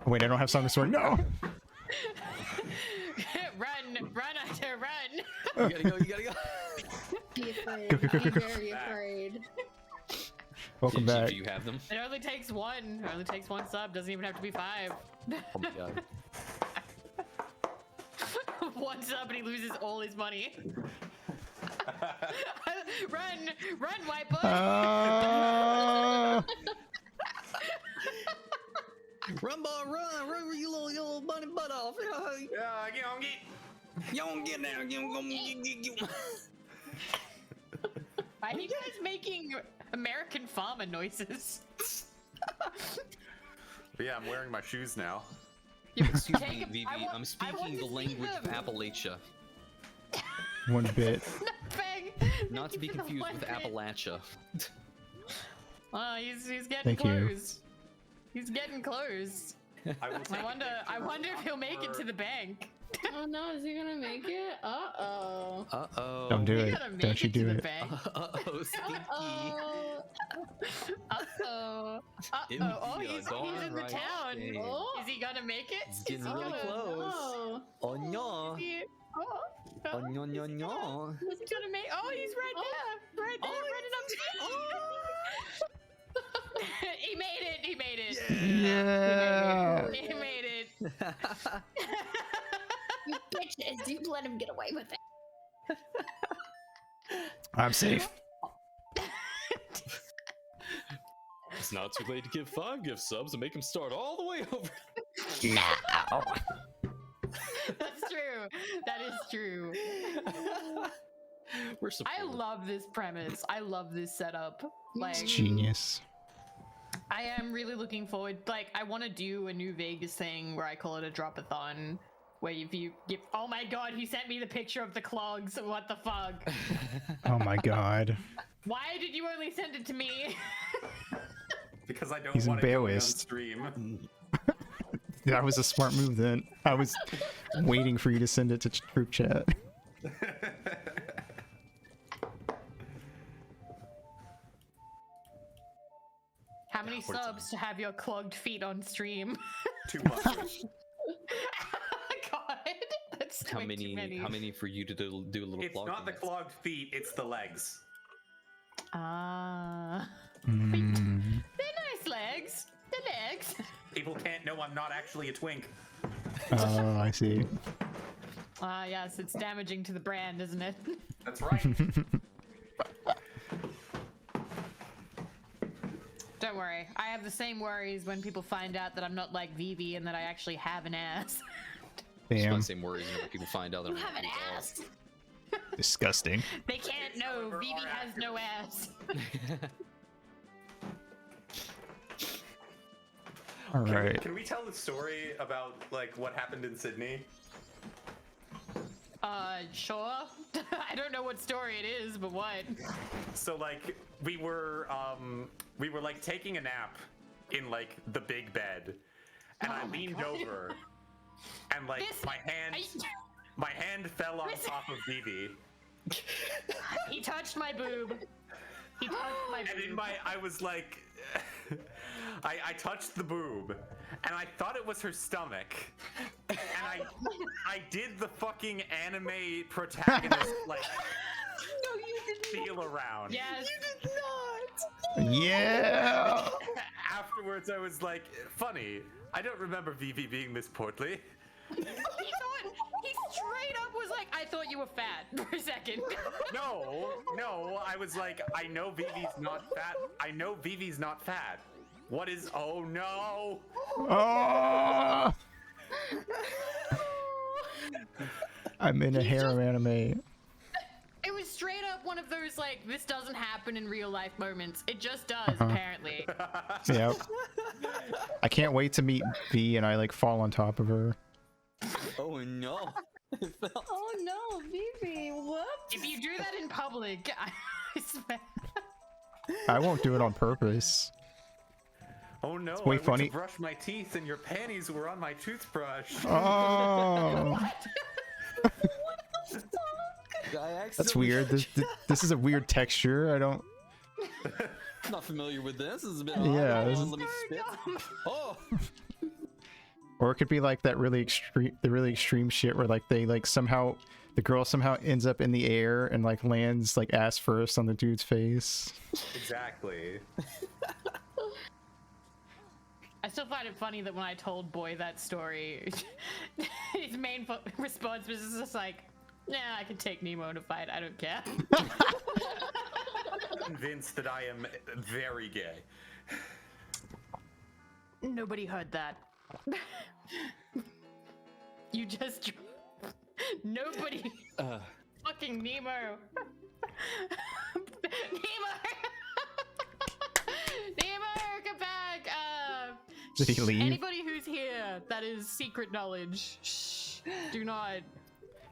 S2: Wait, I don't have Song of Sword. No.
S6: Run, Hunter, run!
S4: You gotta go, you gotta go.
S9: Be afraid.
S2: Go, go, go,
S9: Be
S2: go.
S9: very afraid.
S2: Welcome
S4: do,
S2: back.
S4: do you have them?
S6: It only takes one. It only takes one sub. Doesn't even have to be 5.
S4: Oh my god.
S6: One sub and he loses all his money. Run, white boy!
S4: Run, boy, run, you little bunny butt off. You don't get down,
S6: Why are you guys making American farmer noises?
S5: But yeah, I'm wearing my shoes now.
S4: Excuse me,
S6: Take a-
S4: Vivi,
S6: I want-
S4: I'm
S6: I
S4: speaking
S6: want
S4: the
S6: to see
S4: language of
S6: them.
S4: Appalachia.
S2: One bit.
S6: Bang!
S4: Not to be
S6: Thank you for the
S4: confused with
S6: 1 bit.
S4: Appalachia.
S6: Oh, he's getting
S2: Thank you.
S6: close. He's getting close.
S5: I will take
S6: I wonder if he'll make it to the bank.
S9: Oh no, is he gonna make it? Uh-oh.
S4: Uh-oh.
S2: Don't do
S6: You
S2: it.
S6: gotta make
S2: Don't you
S6: it to
S2: do
S6: the
S2: it.
S6: bank.
S4: Uh-oh, stinky.
S9: Uh-oh.
S6: Uh-oh.
S4: It
S6: Uh-oh.
S4: would
S6: Oh,
S4: be a
S6: he's
S4: darn
S6: in the
S4: right
S6: town.
S4: shame.
S9: Oh.
S6: Is he gonna make it?
S4: It's getting
S6: Is he
S4: really
S6: gonna-
S4: close.
S9: Oh.
S4: Oh no.
S6: Is he- Oh,
S4: Oh no no no.
S6: Is he gonna make? Oh, he's right there, right there, running up to you. He made it. He made it.
S2: Yeah.
S6: He made it.
S9: You bitches, you let him get away with it.
S2: I'm safe.
S4: It's not too late to give 5 gift subs and make him start all the way over.
S6: That's true. That is true.
S4: We're
S6: I
S4: supportive.
S6: love this premise. I love this setup. Like,
S2: Genius.
S6: I am really looking forward. Like, I want to do a new Vegas thing where I call it a drop-a-thon, where if you give. Oh my god, he sent me the picture of the clogs. What the fuck?
S2: Oh my god.
S6: Why did you only send it to me?
S5: Because I don't
S2: He's
S5: want to go on
S2: embarrassed.
S5: stream.
S2: That was a smart move then. I was waiting for you to send it to group chat.
S6: How many subs to have your clogged feet on stream?
S5: Too much.
S6: God, that's
S4: How
S6: way too
S4: many? How many for you to do a little?
S5: It's not the clogged feet, it's the legs.
S6: Ah,
S2: Mm.
S6: they're nice legs. The legs.
S5: People can't know I'm not actually a twink.
S2: Oh, I see.
S6: Ah, yes, it's damaging to the brand, isn't it?
S5: That's right.
S6: Don't worry, I have the same worries when people find out that I'm not like Vivi and that I actually have an ass.
S2: Damn.
S4: The same worries whenever people find out that
S9: You
S4: I'm
S9: have an
S4: not
S9: ass.
S2: Disgusting.
S6: They can't know Vivi has no ass.
S2: All right.
S5: Can we tell the story about like what happened in Sydney?
S6: Sure. I don't know what story it is, but what?
S5: So like we were like taking a nap in like the big bed, and I
S6: Oh my
S5: leaned
S6: God.
S5: over, and like
S6: This-
S5: my hand fell on top of Vivi,
S6: He touched my boob. He touched my
S5: and in
S6: boob.
S5: I was like, I touched the boob, and I thought it was her stomach, and I did the fucking anime protagonist like
S6: No, you didn't.
S5: feel around.
S6: Yes.
S2: Yeah.
S5: Afterwards, I was like, funny. I don't remember Vivi being this portly.
S6: He straight up was like, I thought you were fat for a second.
S5: No, I was like, I know Vivi's not fat. I know Vivi's not fat. What is, oh no!
S2: Oh. I'm in a harem anime.
S6: It was straight up one of those like, this doesn't happen in real life moments. It just does, apparently.
S2: Yep. I can't wait to meet V and I like fall on top of her.
S4: Oh no!
S9: Oh no, Vivi, whoops.
S6: If you do that in public, I swear.
S2: I won't do it on purpose.
S5: Oh no,
S2: way
S5: I went
S2: funny.
S5: to brush my teeth and your panties were on my toothbrush.
S2: Oh, that's weird. This is a weird texture. I don't.
S4: Not familiar with this. This has been
S2: Yeah, this
S4: Let me spit. Oh,
S2: Or it could be like that really extreme shit where like they like somehow the girl somehow ends up in the air and like lands like ass first on the dude's face.
S5: Exactly.
S6: I still find it funny that when I told Boy that story, his main response was just like, "Nah, I can take Nemo in a fight. I don't care."
S5: Convinced that I am very gay.
S6: Nobody heard that. You just nobody. Fucking Nemo. Nemo. Nemo, come back.
S2: Did he leave?
S6: Anybody who's here, that is secret knowledge. Shh. Do not.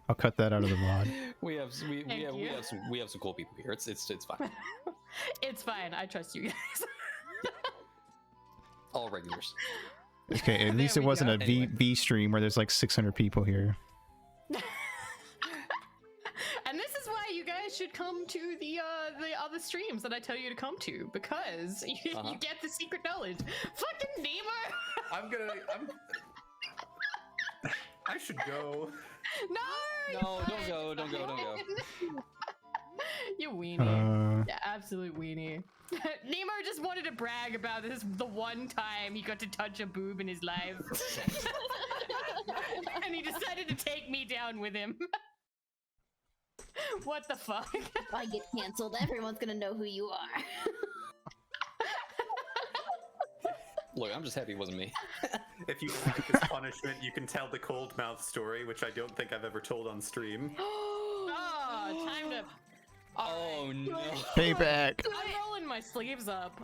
S2: I'll cut that out of the VOD.
S4: we have some cool people here. It's fine.
S6: It's fine. I trust you guys.
S4: All regulars.
S2: Okay, at least it
S6: we
S2: wasn't
S6: go.
S2: a
S4: Anyway.
S2: V stream where there's like 600 people here.
S6: And this is why you guys should come to the other streams that I tell you to come to, because you get the secret knowledge. Fucking Nemo.
S5: I should go.
S6: No.
S4: No, don't go.
S6: You weenie.
S2: Uh,
S6: Yeah, absolute weenie. Nemo just wanted to brag about this the one time he got to touch a boob in his life. And he decided to take me down with him. What the fuck?
S9: If I get canceled, everyone's gonna know who you are.
S4: Look, I'm just happy it wasn't me.
S5: If you like this punishment, you can tell the cold mouth story, which I don't think I've ever told on stream.
S6: Oh, time to.
S4: Oh no.
S2: payback.
S6: I'm rolling my sleeves up.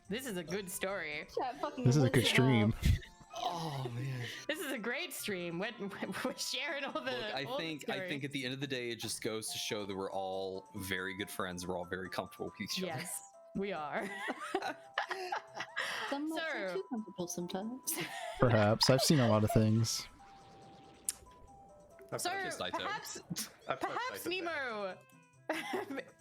S6: This is a good story.
S9: Chat fucking
S2: This is a
S9: lives
S2: good
S9: it
S2: stream.
S9: up.
S4: Oh man.
S6: This is a great stream. We're sharing all the.
S4: Look, I
S6: all the
S4: think
S6: stories.
S4: at the end of the day, it just goes to show that we're all very good friends. We're all very comfortable with each other.
S6: Yes, we are.
S9: Some might
S6: Sir.
S9: be too comfortable sometimes.
S2: Perhaps. I've seen a lot of things.
S6: So
S4: just I told.
S6: perhaps Nemo,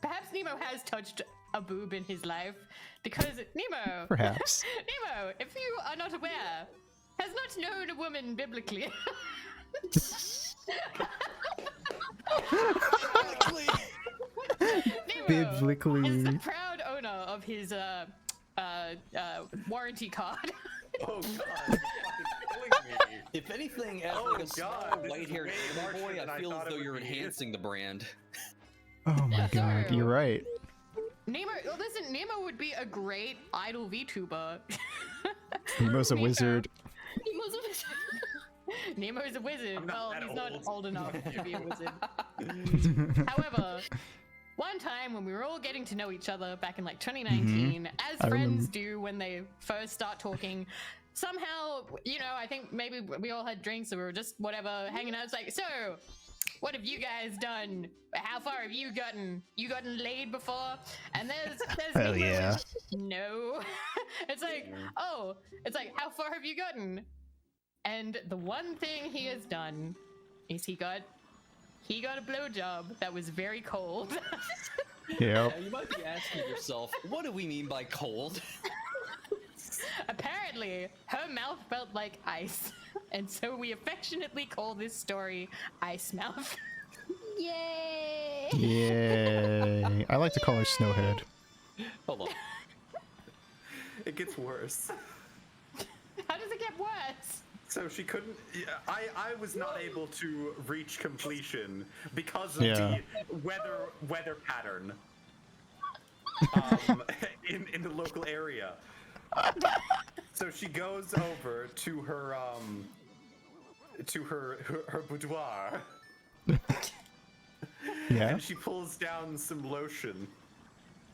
S6: perhaps Nemo has touched a boob in his life, because Nemo,
S2: Perhaps.
S6: Nemo, if you are not aware, has not known a woman biblically. Nemo
S2: Biblically.
S6: is the proud owner of his warranty card.
S5: Oh god, you're fucking killing me.
S4: If anything, as
S5: Oh,
S4: like a small
S5: God, this is
S4: white-haired
S5: way
S4: gamer
S5: harsher
S4: boy,
S5: than
S4: I
S5: I
S4: feel
S5: thought
S4: as
S5: it
S4: though
S5: would
S4: you're
S5: be.
S4: enhancing the brand.
S2: Oh my god, you're right.
S6: Nemo, well, listen, Nemo would be a great idol VTuber.
S2: Nemo's a wizard.
S9: Nemo's a wizard.
S6: Nemo is a wizard.
S5: I'm not
S6: Well,
S5: that
S6: he's not
S5: old.
S6: old enough to be a wizard. However, one time when we were all getting to know each other back in like 2019, as
S2: I
S6: friends
S2: remember.
S6: do when they first start talking, somehow, you know, I think maybe we all had drinks or we were just whatever hanging out. It's like, so, what have you guys done? How far have you gotten? You gotten laid before? And there's
S2: Hell
S6: Nemo
S2: yeah.
S6: with, no. It's like, oh, it's like, how far have you gotten? And the one thing he has done is he got a blowjob that was very cold.
S2: Yep.
S4: Now, you might be asking yourself, what do we mean by cold?
S6: Apparently, her mouth felt like ice, and so we affectionately call this story Ice Mouth.
S9: Yay!
S2: Yay. I like to call her Snowhead.
S4: Hold on.
S5: It gets worse.
S6: How does it get worse?
S5: So she couldn't. Yeah, I was not able to reach completion because of
S2: Yeah.
S5: the weather pattern in the local area. So she goes over to her boudoir,
S2: Yeah.
S5: and she pulls down some lotion,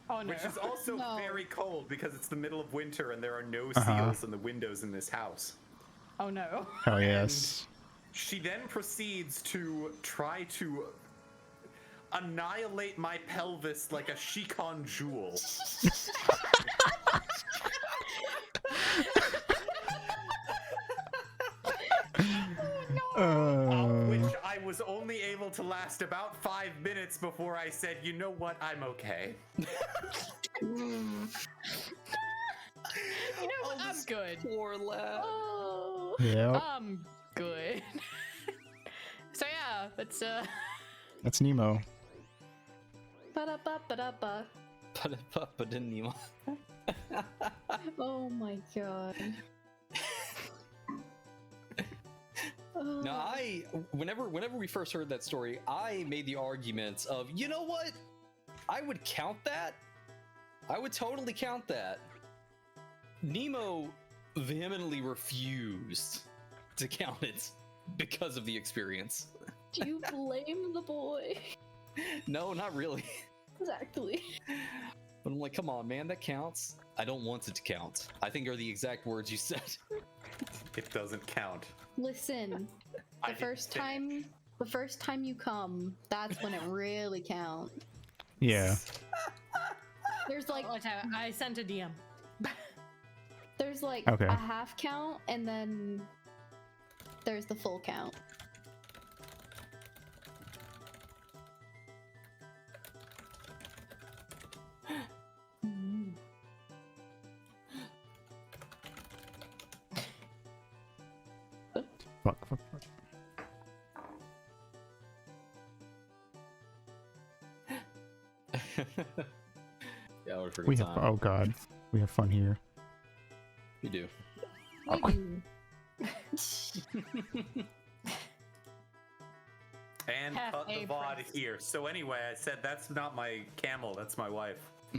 S6: Oh no.
S5: which is also
S9: No.
S5: very cold because it's the middle of winter and there are no
S2: Uh-huh.
S5: seals in the windows in this house.
S6: Oh no.
S2: Hell yes.
S5: She then proceeds to try to. annihilate my pelvis like a Shikon jewel. Which I was only able to last about 5 minutes before I said, you know what, I'm okay.
S6: You know what? I'm good.
S4: Poor lad.
S6: Oh,
S2: Yeah.
S6: I'm good. So yeah,
S2: That's Nemo.
S9: Ba-da-ba-ba-da-ba.
S4: But didn't you?
S9: Oh my god. Oh.
S4: Now, whenever we first heard that story, I made the argument of, you know what? I would count that. I would totally count that. Nemo vehemently refused to count it because of the experience.
S9: Do you blame the boy?
S4: No, not really.
S9: Exactly.
S4: But I'm like, come on, man, that counts. I don't want it to count. I think are the exact words you said.
S5: It doesn't count.
S9: Listen, the first time you come, that's when it really counts.
S2: Yeah.
S9: There's like
S6: I sent a DM.
S9: there's like
S2: Okay.
S9: a half count, and then there's the full count.
S2: Fuck.
S4: Yeah, what a
S2: We
S4: good
S2: have.
S4: time.
S2: Oh god. We have fun here.
S4: You do.
S5: And
S6: Half
S5: cut the
S6: a
S5: VOD
S6: price.
S5: here. So anyway, I said that's not my camel, that's my wife. I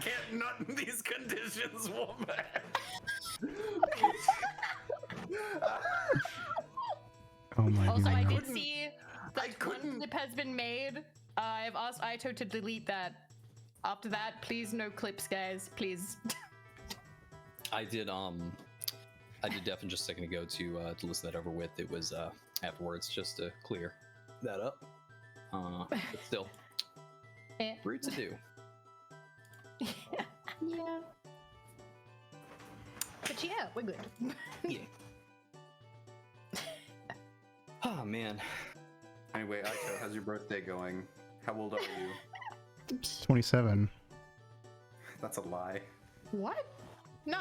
S5: can't nut in these conditions, woman.
S2: Oh my
S6: Also, I
S2: god.
S6: did see that one clip has been made. I've asked Aito to delete that. After that, please no clips, guys. Please.
S4: I did definitely just a second ago to listen that over with. It was afterwards just to clear that up. But still,
S6: Eh.
S4: rude to do.
S9: Yeah.
S6: But yeah, we're good.
S4: Yeah. Oh man.
S5: Anyway, Aiko, how's your birthday going? How old are you?
S2: 27.
S5: That's a lie.
S6: What? No.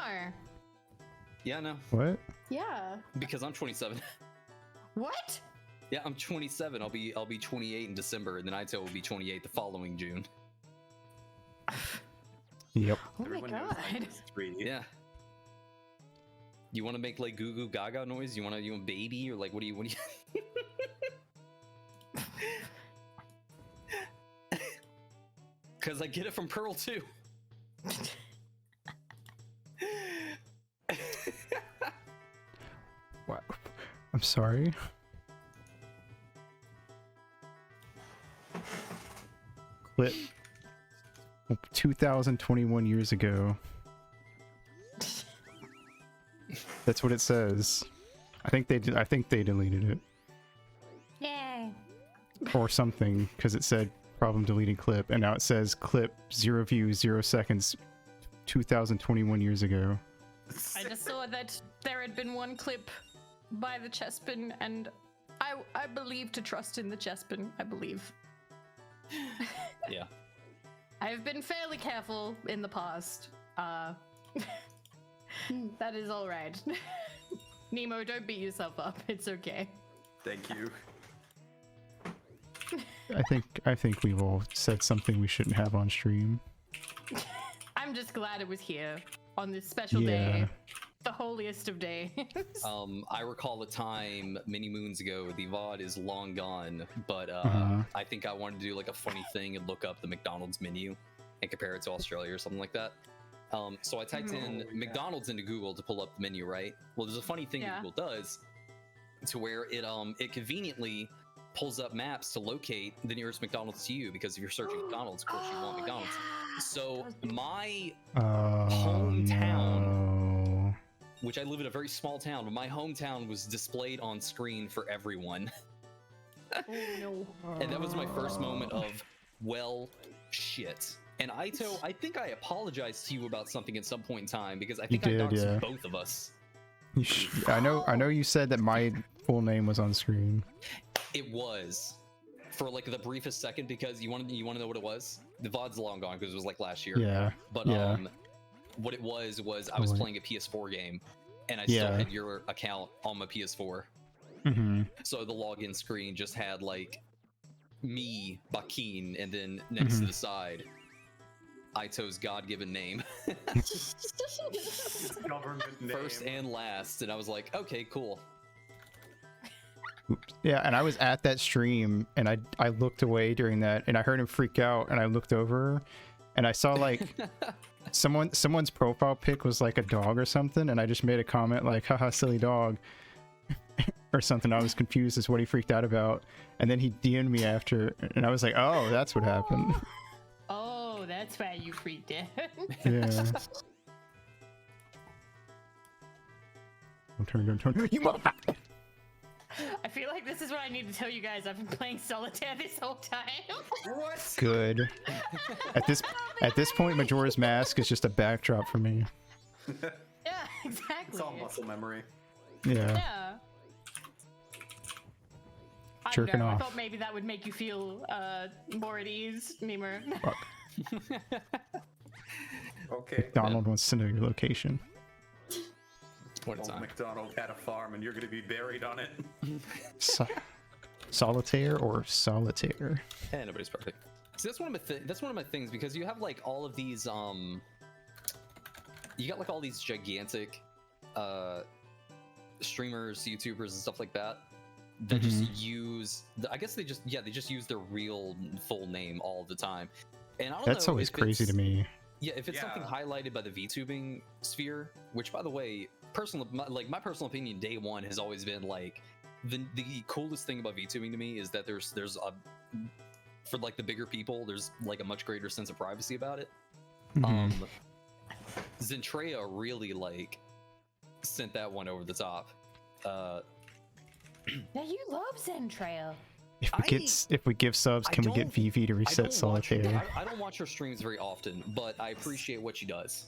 S4: Yeah, no,
S2: What?
S9: Yeah.
S4: because I'm 27.
S6: What?
S4: Yeah, I'm 27. I'll be 28 in December, and then Aito will be 28 the following June.
S2: Yep.
S6: Oh
S5: Everyone
S6: my
S5: knows
S6: god.
S5: I'm 3.
S4: Yeah. You want to make like goo goo gaga noise? You want baby or like what do you? Because I get it from Pearl too.
S2: Wow. I'm sorry. Clip 2021 years ago. That's what it says. I think they deleted it
S6: Yay.
S2: or something because it said problem deleting clip, and now it says clip 0 views 0 seconds 2021 years ago.
S6: I just saw that there had been one clip by the chessman, and I believe to trust in the chessman. I believe.
S4: Yeah.
S6: I have been fairly careful in the past. That is all right. Nemo, don't beat yourself up. It's okay.
S5: Thank you.
S2: I think we've all said something we shouldn't have on stream.
S6: I'm just glad it was here on this special
S2: Yeah.
S6: day, the holiest of days.
S4: I recall a time many moons ago. The VOD is long gone, but I think I wanted to do like a funny thing and look up the McDonald's menu and compare it to Australia or something like that. So I typed in McDonald's into Google to pull up the menu, right? Well, there's a funny thing that Google does to where it conveniently pulls up maps to locate the nearest McDonald's to you, because if you're searching McDonald's, of course you want McDonald's. So my hometown,
S2: No.
S4: which I live in a very small town, but my hometown was displayed on screen for everyone.
S6: no.
S4: And that was my first moment of, well, shit. And Aito, I think I apologized to you about something at some point in time because I think I
S2: did,
S4: doxed
S2: yeah.
S4: both of us.
S2: I know you said that my full name was on screen.
S4: It was for like the briefest second because you want to know what it was? The VOD's long gone because it was like last year.
S2: Yeah.
S4: But
S2: yeah.
S4: what it was I was playing a PS4 game and I still had your account on my PS4.
S2: Mm-hmm.
S4: So the login screen just had like me, Bakiin, and then next to the side, Aito's God-given name.
S5: Government name.
S4: First and last, and I was like, okay, cool.
S2: Oops. Yeah, and I was at that stream, and I looked away during that, and I heard him freak out, and I looked over, and I saw like someone's profile pic was like a dog or something, and I just made a comment like, haha, silly dog. Or something. I was confused as what he freaked out about, and then he DM'd me after, and I was like, oh, that's what happened.
S6: Oh, that's why you freaked out.
S2: Yeah. Don't turn. You mother.
S6: I feel like this is what I need to tell you guys. I've been playing solitaire this whole time.
S4: What?
S2: Good. At this point, Majora's Mask is just a backdrop for me.
S6: Yeah, exactly.
S5: It's all muscle memory.
S2: Yeah.
S6: Yeah. I don't
S2: Jerking
S6: know,
S2: off.
S6: I thought maybe that would make you feel more at ease, Memer.
S5: Okay.
S2: McDonald wants to know your location.
S4: What a
S5: Old
S4: time.
S5: McDonald had a farm, and you're gonna be buried on it.
S2: Solitaire or solitaire?
S4: Yeah, nobody's perfect. See, that's one of my things because you have like all of these you got like all these gigantic streamers, YouTubers, and stuff like that that just use. I guess they just use their real full name all the time, and I don't know.
S2: That's always
S4: if
S2: crazy to me.
S4: Yeah, if it's something highlighted by the VTubing sphere, which by the way, my personal opinion, day one has always been like the coolest thing about VTubing to me is that there's a for like the bigger people, there's like a much greater sense of privacy about it. Zentrea really like sent that one over the top.
S6: Now you love Zentrea.
S2: If we give subs, can we get Vivi to reset solitaire?
S4: I don't watch her streams very often, but I appreciate what she does.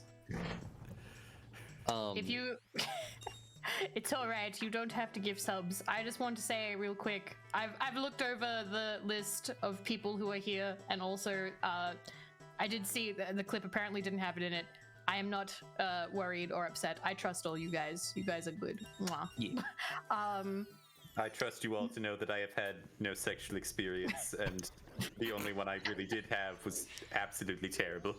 S6: If you, it's all right. You don't have to give subs. I just want to say real quick. I've looked over the list of people who are here, and also I did see the clip apparently didn't have it in it. I am not worried or upset. I trust all you guys. You guys are good. Mwah.
S4: Yeah.
S5: I trust you all to know that I have had no sexual experience, and the only one I really did have was absolutely terrible.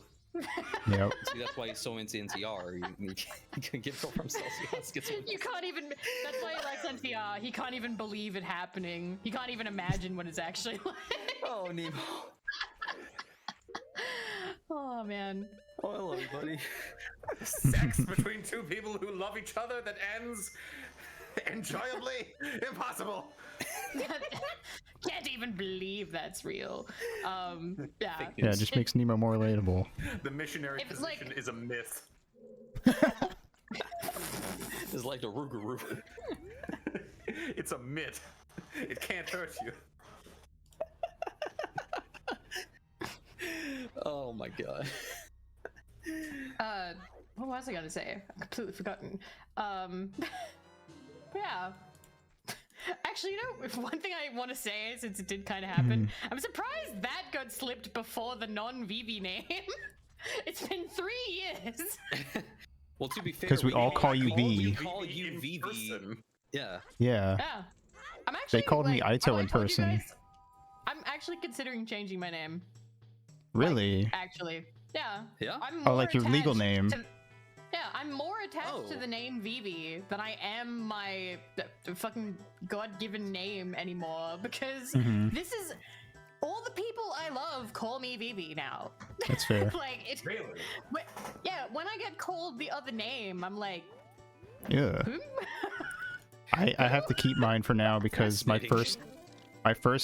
S2: Yep.
S4: See, that's why he's so into NTR. You can get from Celsius.
S6: You can't even. That's why he likes NTR. He can't even believe it happening. He can't even imagine what it's actually like.
S4: Oh, Nemo.
S6: Oh man.
S4: Oh, I love you, buddy.
S5: Sex between two people who love each other that ends enjoyably? Impossible.
S6: Can't even believe that's real. Yeah.
S2: Yeah, it just makes Nemo more relatable.
S5: The missionary position is a myth.
S4: It's like the Rougarou.
S5: It's a myth. It can't hurt you.
S4: Oh my god.
S6: What was I gonna say? I've completely forgotten. Yeah. Actually, you know, one thing I want to say, since it did kind of happen, I'm surprised that got slipped before the non-Vivi name. It's been 3 years.
S4: Well, to be fair,
S2: because we all call you V.
S4: We call you Vivi. Yeah.
S2: Yeah.
S6: Yeah. I'm actually.
S2: They called me Aito in person.
S6: I'm actually considering changing my name.
S2: Really?
S6: Like, actually. Yeah.
S4: Yeah?
S6: I'm
S2: Oh, like your legal
S6: attached
S2: name.
S6: Yeah, I'm more attached to the name Vivi than I am my fucking God-given name anymore, because this is all the people I love call me Vivi now.
S2: That's fair.
S6: Like it. Really? Yeah. When I get called the other name, I'm like,
S2: Yeah. I have to keep mine for now because my first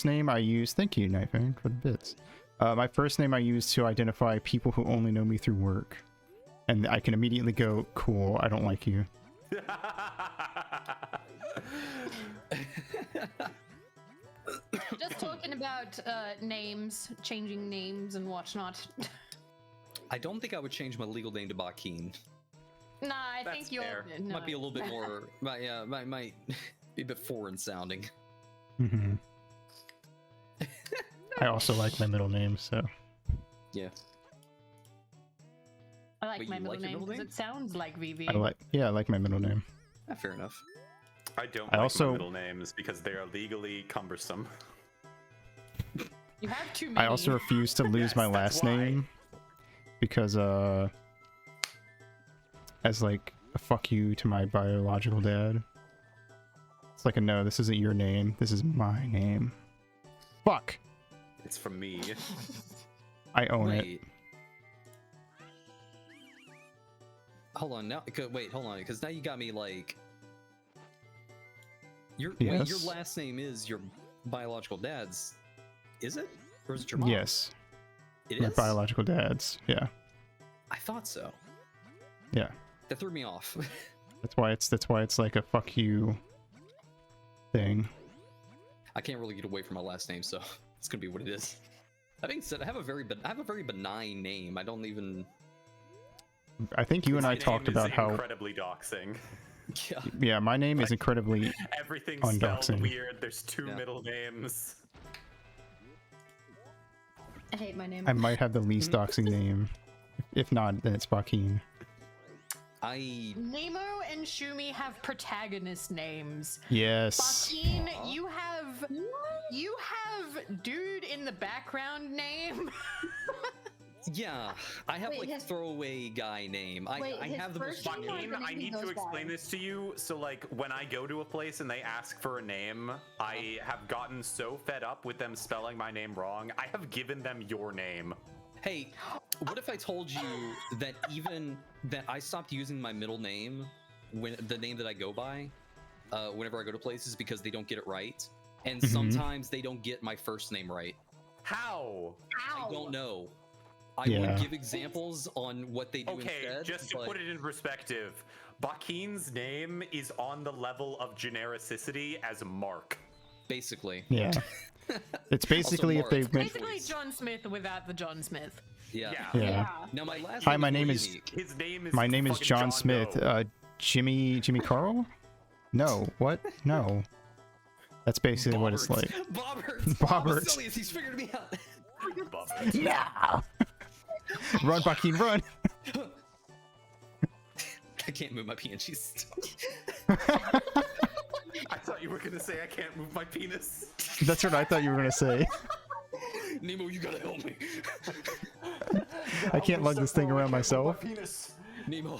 S2: name I use. Thank you, Nightfang, for the bits. My first name I use to identify people who only know me through work. And I can immediately go, cool, I don't like you.
S6: talking about names, changing names and whatnot.
S4: I don't think I would change my legal name to Bakeen.
S6: Nah, I
S5: That's
S6: think you're.
S5: fair.
S6: No.
S4: Might be a little bit more. might be a bit foreign sounding.
S2: Mm-hmm. I also like my middle name, so.
S4: Yeah.
S6: I like
S4: Wait,
S6: my
S4: you
S6: middle
S4: like your
S6: name
S4: middle
S6: because
S4: name?
S6: it sounds like Vivi.
S2: I like my middle name.
S4: Fair enough.
S5: I don't
S2: I
S5: like
S2: also-
S5: my middle names because they are legally cumbersome.
S6: You have too many.
S2: I also refuse to lose
S5: Yes,
S2: my
S5: that's
S2: last
S5: why.
S2: name because as like a fuck you to my biological dad. It's like a no, this isn't your name, this is my name. Fuck.
S5: It's from me.
S2: I own it.
S4: Wait. Hold on now. Wait, hold on, because now you got me like. Wait, your
S2: Yes.
S4: last name is your biological dad's, is it? Or is it your mom?
S2: Yes.
S4: It
S2: My
S4: is.
S2: biological dad's. Yeah.
S4: I thought so.
S2: Yeah.
S4: That threw me off.
S2: That's why it's like a fuck you thing.
S4: I can't really get away from my last name, so it's gonna be what it is. That being said, I have a very benign name. I don't even.
S2: I think you and
S5: My
S2: I
S5: name
S2: talked
S5: is
S2: about how
S5: incredibly doxing.
S4: Yeah.
S2: yeah, my name is incredibly
S5: Everything's
S2: Undoxing.
S5: spelled weird. There's two
S4: Yeah.
S5: middle names.
S9: I hate my name.
S2: I might have the least doxing name. If not, then it's Bakeen.
S6: Nemo and Shuuuumi have protagonist names.
S2: Yes.
S6: Bakeen, you have dude in the background name.
S4: Yeah, I have
S9: Wait,
S4: like
S9: his-
S4: throwaway guy name. I
S9: Wait, his
S4: have the most.
S9: first name or
S5: Bakeen,
S9: the
S5: I
S9: name he
S5: need to
S9: goes
S5: explain
S9: by?
S5: this to you. So, like, when I go to a place and they ask for a name, I have gotten so fed up with them spelling my name wrong. I have given them your name.
S4: Hey, what if I told you that that I stopped using my middle name when the name that I go by, whenever I go to places because they don't get it right, and
S2: Mhm.
S4: sometimes they don't get my first name right.
S5: How?
S4: I don't know. I
S2: Yeah.
S4: would give examples on what they do
S5: Okay,
S4: instead.
S5: just to
S4: but
S5: put it in perspective, Bakeen's name is on the level of genericity as Mark.
S4: basically,
S2: Yeah. It's basically if they
S4: Mark.
S2: went.
S6: Basically, John Smith without the John Smith.
S4: yeah.
S2: Yeah.
S4: Now my last
S2: Hi,
S4: name
S2: my
S4: is
S2: name
S4: more
S2: is-
S4: unique.
S5: His name is
S2: My name is
S5: fucking
S2: John Smith.
S5: Doe.
S2: Jimmy Carl? No. What? No. That's basically what it's like.
S4: Bobbert.
S2: Bobbert.
S4: Basilius, he's figured me out.
S5: Bobbert.
S2: Yeah. Run, Bakeen, run!
S4: I can't move my penis.
S5: I thought you were gonna say I can't move my penis.
S2: That's what I thought you were gonna say.
S4: Nemo, you gotta help me.
S2: I can't lug this thing around myself.
S4: Nemo,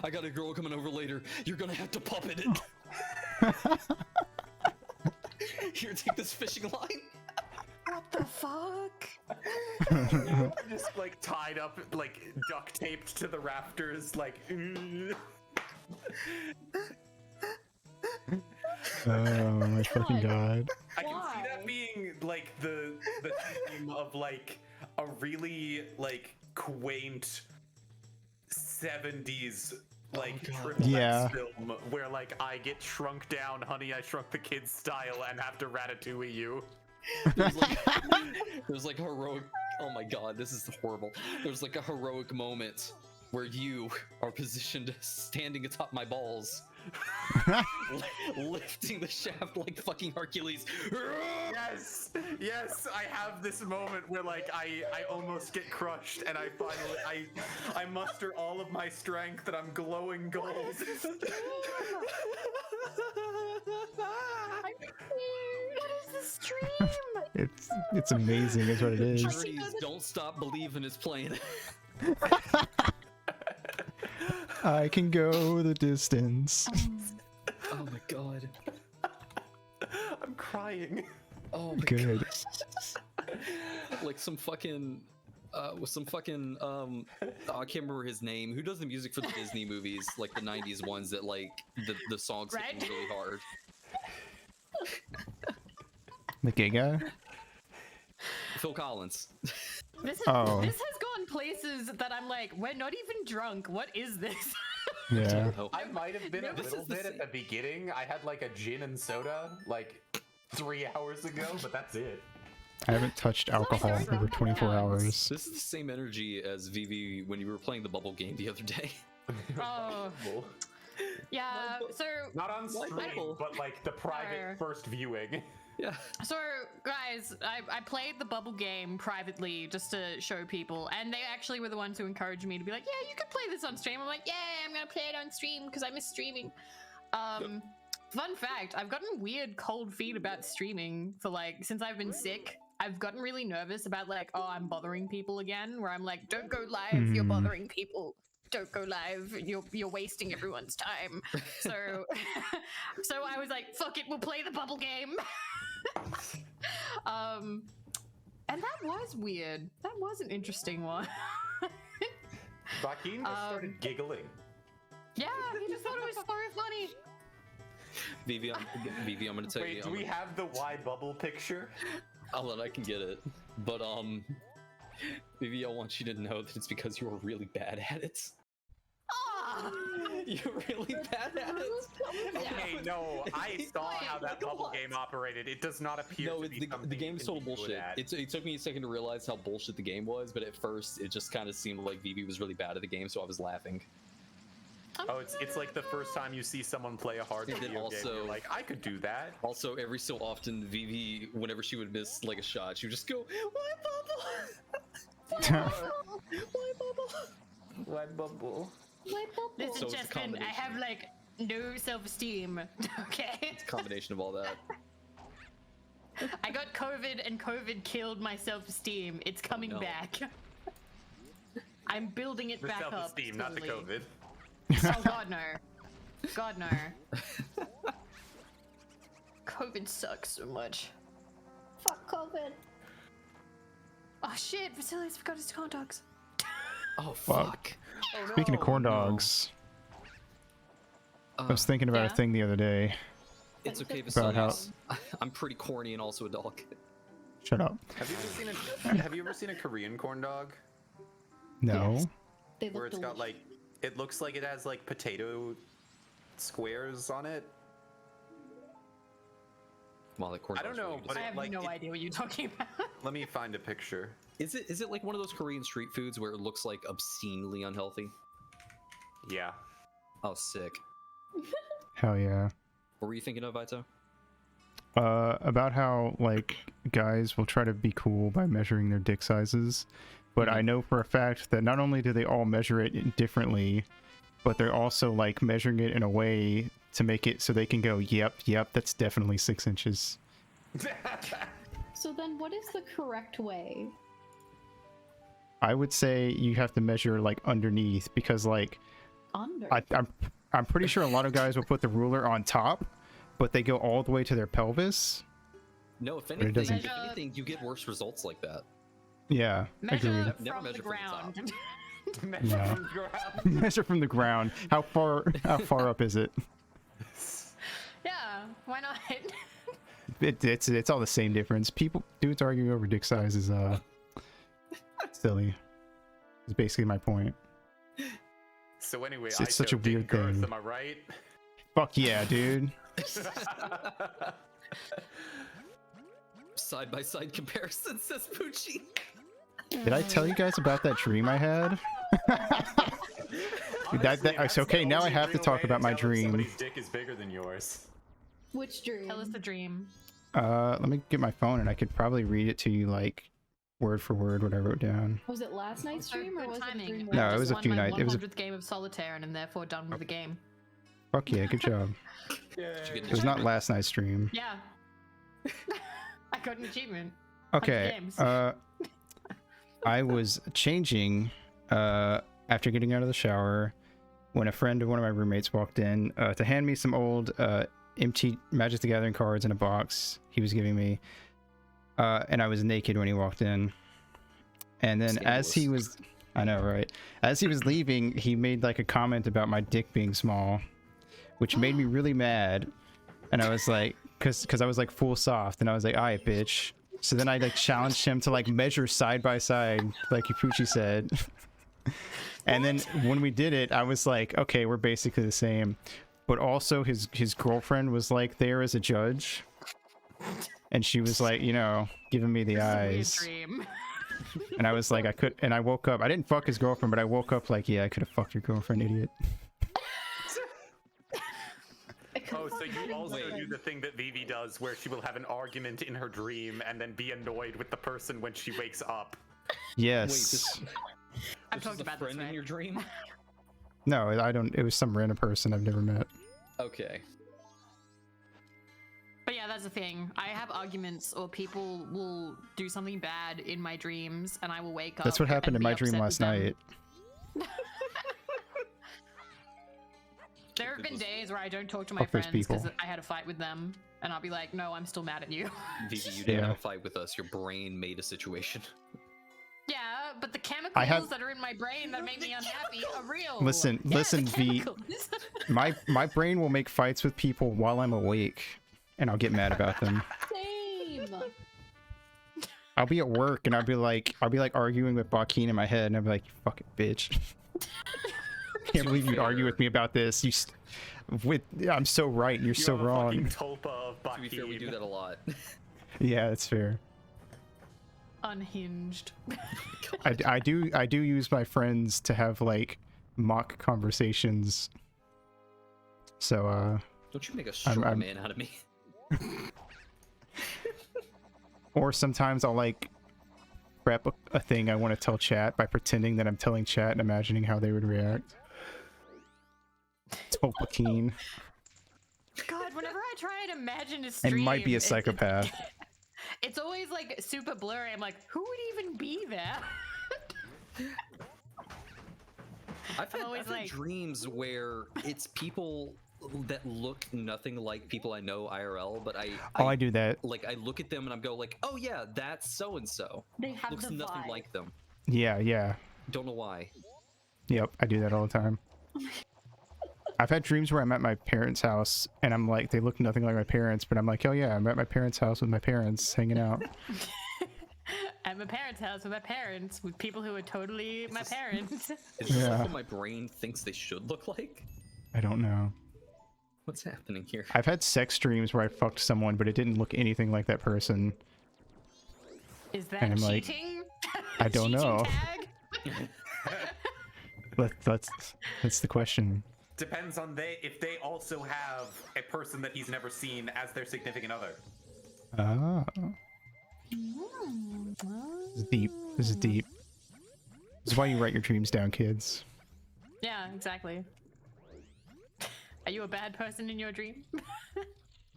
S4: I got a girl coming over later. You're gonna have to puppet it. Here, take this fishing line.
S9: What the fuck?
S5: Just like tied up, like duct taped to the rafters, like.
S2: Oh my fucking god.
S5: I can see
S9: Why?
S5: that being like the theme of like a really like quaint 70s like triple
S2: Yeah.
S5: X film where like I get shrunk down, Honey, I Shrunk the Kids style, and have to ratatouille you.
S4: There's like heroic. Oh my god, this is horrible. There's like a heroic moment where you are positioned standing atop my balls, lifting the shaft like fucking Hercules.
S5: Yes, yes, I have this moment where like I almost get crushed, and I finally I muster all of my strength, and I'm glowing gold.
S9: What is this stream?
S2: It's amazing is what it is.
S4: Journeys Don't Stop Believing is playing.
S2: I can go the distance.
S4: Oh my god.
S5: I'm crying.
S4: Oh my
S2: Good.
S4: god. Like some fucking with some fucking oh, I can't remember his name. Who does the music for the Disney movies, like the 90s ones that like the songs hit
S6: Right.
S4: me really hard.
S2: The gay guy?
S4: Phil Collins.
S6: This
S2: Oh.
S6: has gone places that I'm like, we're not even drunk. What is this?
S2: Yeah.
S4: Oh,
S5: I might have been a
S4: This
S5: little
S4: is the
S5: bit at the beginning. I had like a gin and soda like 3 hours ago, but that's it.
S2: I haven't touched alcohol in over 24 hours.
S4: This is the same energy as Vivi when you were playing the bubble game the other day.
S6: Oh. Yeah, so
S5: Not on stream, but like the private first viewing.
S4: Yeah.
S6: So guys, I played the bubble game privately just to show people, and they actually were the ones who encouraged me to be like, yeah, you can play this on stream. I'm like, yeah, I'm gonna play it on stream because I miss streaming. Fun fact, I've gotten weird cold feet about streaming for like since I've been sick. I've gotten really nervous about like, oh, I'm bothering people again, where I'm like, don't go live, you're bothering people. Don't go live, you're wasting everyone's time. So so I was like, fuck it, we'll play the bubble game. And that was weird. That was an interesting one.
S5: Bakeen just started giggling.
S6: Yeah, he just thought it was so funny.
S4: Vivi, I'm gonna tell you.
S5: Wait, do we have the wide bubble picture?
S4: I can get it. But Vivi, I want you to know that it's because you were really bad at it. You're really bad at it.
S5: Okay, no, I saw how that bubble game operated. It does not appear to be something
S4: the game's total bullshit. It took me a second to realize how bullshit the game was, but at first it just kind of seemed like Vivi was really bad at the game, so I was laughing.
S5: Oh, it's like the first time you see someone play a hard video game, you're like, I could do that.
S4: Also, every so often, Vivi, whenever she would miss like a shot, she would just go, "Why bubble? Why bubble?
S5: Why bubble?
S9: Why bubble?
S6: Listen, Justin, I have like no self-esteem. Okay.
S4: It's a combination of all that.
S6: I got COVID and COVID killed my self-esteem. It's coming back. I'm building it back up.
S5: The self-esteem, not the COVID.
S6: Oh God no. God no. COVID sucks so much.
S9: Fuck COVID.
S6: Oh shit, Vasilius forgot his corn dogs.
S4: Oh fuck.
S5: Oh,
S2: Speaking of corn dogs, I was thinking about a thing the other day.
S4: It's okay,
S2: About how-
S4: Vasilius. I'm pretty corny and also a dog.
S2: Shut up.
S5: Have you ever seen a Korean corn dog?
S2: No.
S9: Yes. They
S5: Where
S9: look
S5: it's got
S9: delicious.
S5: like, it looks like it has like potato squares on it.
S4: Well, the corn
S5: I don't
S4: dog's really
S5: know,
S4: good.
S5: but
S6: I have
S5: like,
S6: no idea what you're talking about.
S5: Let me find a picture.
S4: Is it like one of those Korean street foods where it looks like obscenely unhealthy?
S5: Yeah.
S4: Oh, sick.
S2: Hell yeah.
S4: What were you thinking of, Vito?
S2: About how like guys will try to be cool by measuring their dick sizes, but I know for a fact that not only do they all measure it differently, but they're also like measuring it in a way to make it so they can go, yep, that's definitely 6 inches.
S9: So then what is the correct way?
S2: I would say you have to measure like underneath, because like
S9: Under.
S2: I'm pretty sure a lot of guys will put the ruler on top, but they go all the way to their pelvis.
S4: No, if
S2: it
S4: anything,
S2: doesn't-
S4: you get worse results like that.
S2: Yeah,
S6: Measure
S2: agreed.
S4: Never
S6: from
S4: measure
S6: the
S4: from the top.
S6: ground.
S2: Yeah. Measure from the ground. How far up is it?
S6: Yeah, why not?
S2: It's all the same difference. Dudes arguing over dick size is silly. Is basically my point.
S5: So anyway,
S2: It's such a weird thing.
S5: Am I right?
S2: Fuck yeah, dude.
S4: Side by side comparison, says Poochie.
S2: Did I tell you guys about that dream I had? It's okay. Now I have to talk about my dream.
S5: Somebody's dick is bigger than yours.
S9: Which dream?
S6: Tell us the dream.
S2: Let me get my phone and I could probably read it to you like word for word what I wrote down.
S9: Was it last night's
S6: So
S9: dream or
S6: good
S9: was it
S6: timing.
S9: the dream?
S2: No,
S6: I
S2: it
S6: just
S2: was a
S6: won
S2: few
S6: my
S2: nights- it was a-
S6: 100th game of solitaire and am therefore done with the game.
S2: Fuck yeah, good job. It was not last night's stream.
S6: Yeah. I got an achievement. 100
S2: Okay.
S6: games.
S2: I was changing after getting out of the shower when a friend of one of my roommates walked in to hand me some old empty Magic the Gathering cards in a box he was giving me, and I was naked when he walked in. And then as he was, I know, right? As he was leaving, he made like a comment about my dick being small, which made me really mad. And I was like, because I was like full soft, and I was like, "Alright, bitch." So then I like challenged him to like measure side by side, like Ipuchi said. And then when we did it, I was like, okay, we're basically the same. But also his girlfriend was like there as a judge. and she was like, you know, giving me the
S6: This is a weird
S2: eyes,
S6: dream.
S2: and I was like, I could, and I woke up. I didn't fuck his girlfriend, but I woke up like, yeah, I could have fucked your girlfriend, idiot.
S5: Oh, so you also do the thing that Vivi does, where she will have an argument in her dream and then be annoyed with the person when she wakes up.
S2: Yes.
S6: I've
S4: This
S6: talked
S4: is a
S6: about
S4: friend
S6: this,
S4: in
S6: right?
S4: your dream.
S2: No, I don't. It was some random person I've never met.
S4: Okay.
S6: But yeah, that's the thing. I have arguments, or people will do something bad in my dreams, and I will wake up.
S2: That's what happened
S6: and
S2: in
S6: be
S2: my dream
S6: upset
S2: last
S6: with them.
S2: night.
S6: There have been days where I don't talk to my
S2: Fuck those
S6: friends because
S2: people.
S6: I had a fight with them, and I'll be like, "No, I'm still mad at you."
S4: Vivi, you didn't
S2: Yeah.
S4: have a fight with us. Your brain made a situation.
S6: Yeah, but the chemicals
S2: have-
S6: that are in my brain that make me unhappy are real.
S2: Listen,
S6: Yeah,
S2: listen,
S6: the
S2: V.
S6: chemicals.
S2: My brain will make fights with people while I'm awake, and I'll get mad about them.
S9: Same.
S2: I'll be at work and I'll be like arguing with Bakeen in my head, and I'll be like, "You fucking bitch! Can't believe you'd argue with me about this. I'm so right, and you're so
S5: You have a
S2: wrong."
S5: fucking tulpa of
S4: To be fair, we do
S5: Bakeen.
S4: that a lot.
S2: Yeah, that's fair.
S6: Unhinged.
S2: I do use my friends to have like mock conversations. So
S4: Don't you make a straw
S2: I'm-
S4: man out of me?
S2: or sometimes I'll like prep a thing I want to tell chat by pretending that I'm telling chat and imagining how they would react. Tolkien.
S6: God, whenever I try and imagine a stream,
S2: And might be a psychopath.
S6: It's always like super blurry. I'm like, who would even be there?
S4: I've had,
S6: always
S4: I've had
S6: like-
S4: dreams where it's people that look nothing like people I know IRL, but
S2: I do that.
S4: like I look at them and I'm go like, oh yeah, that's so and so.
S9: They have
S4: Looks
S9: the
S4: nothing
S9: vibe.
S4: like them.
S2: Yeah.
S4: Don't know why.
S2: Yep, I do that all the time. I've had dreams where I'm at my parents' house and I'm like, they look nothing like my parents, but I'm like, oh yeah, I'm at my parents' house with my parents hanging out.
S6: At my parents' house with my parents, with people who are totally my parents.
S4: Is this
S2: Yeah.
S4: like what my brain thinks they should look like?
S2: I don't know.
S4: What's happening here?
S2: I've had sex dreams where I fucked someone, but it didn't look anything like that person.
S6: Is that
S2: And I'm like,
S6: cheating?
S2: I don't
S6: Cheating
S2: know.
S6: tag?
S2: That's the question.
S5: Depends on if they also have a person that he's never seen as their significant other.
S2: Ah, this is deep. This is deep. This is why you write your dreams down, kids.
S6: Yeah, exactly. Are you a bad person in your dream?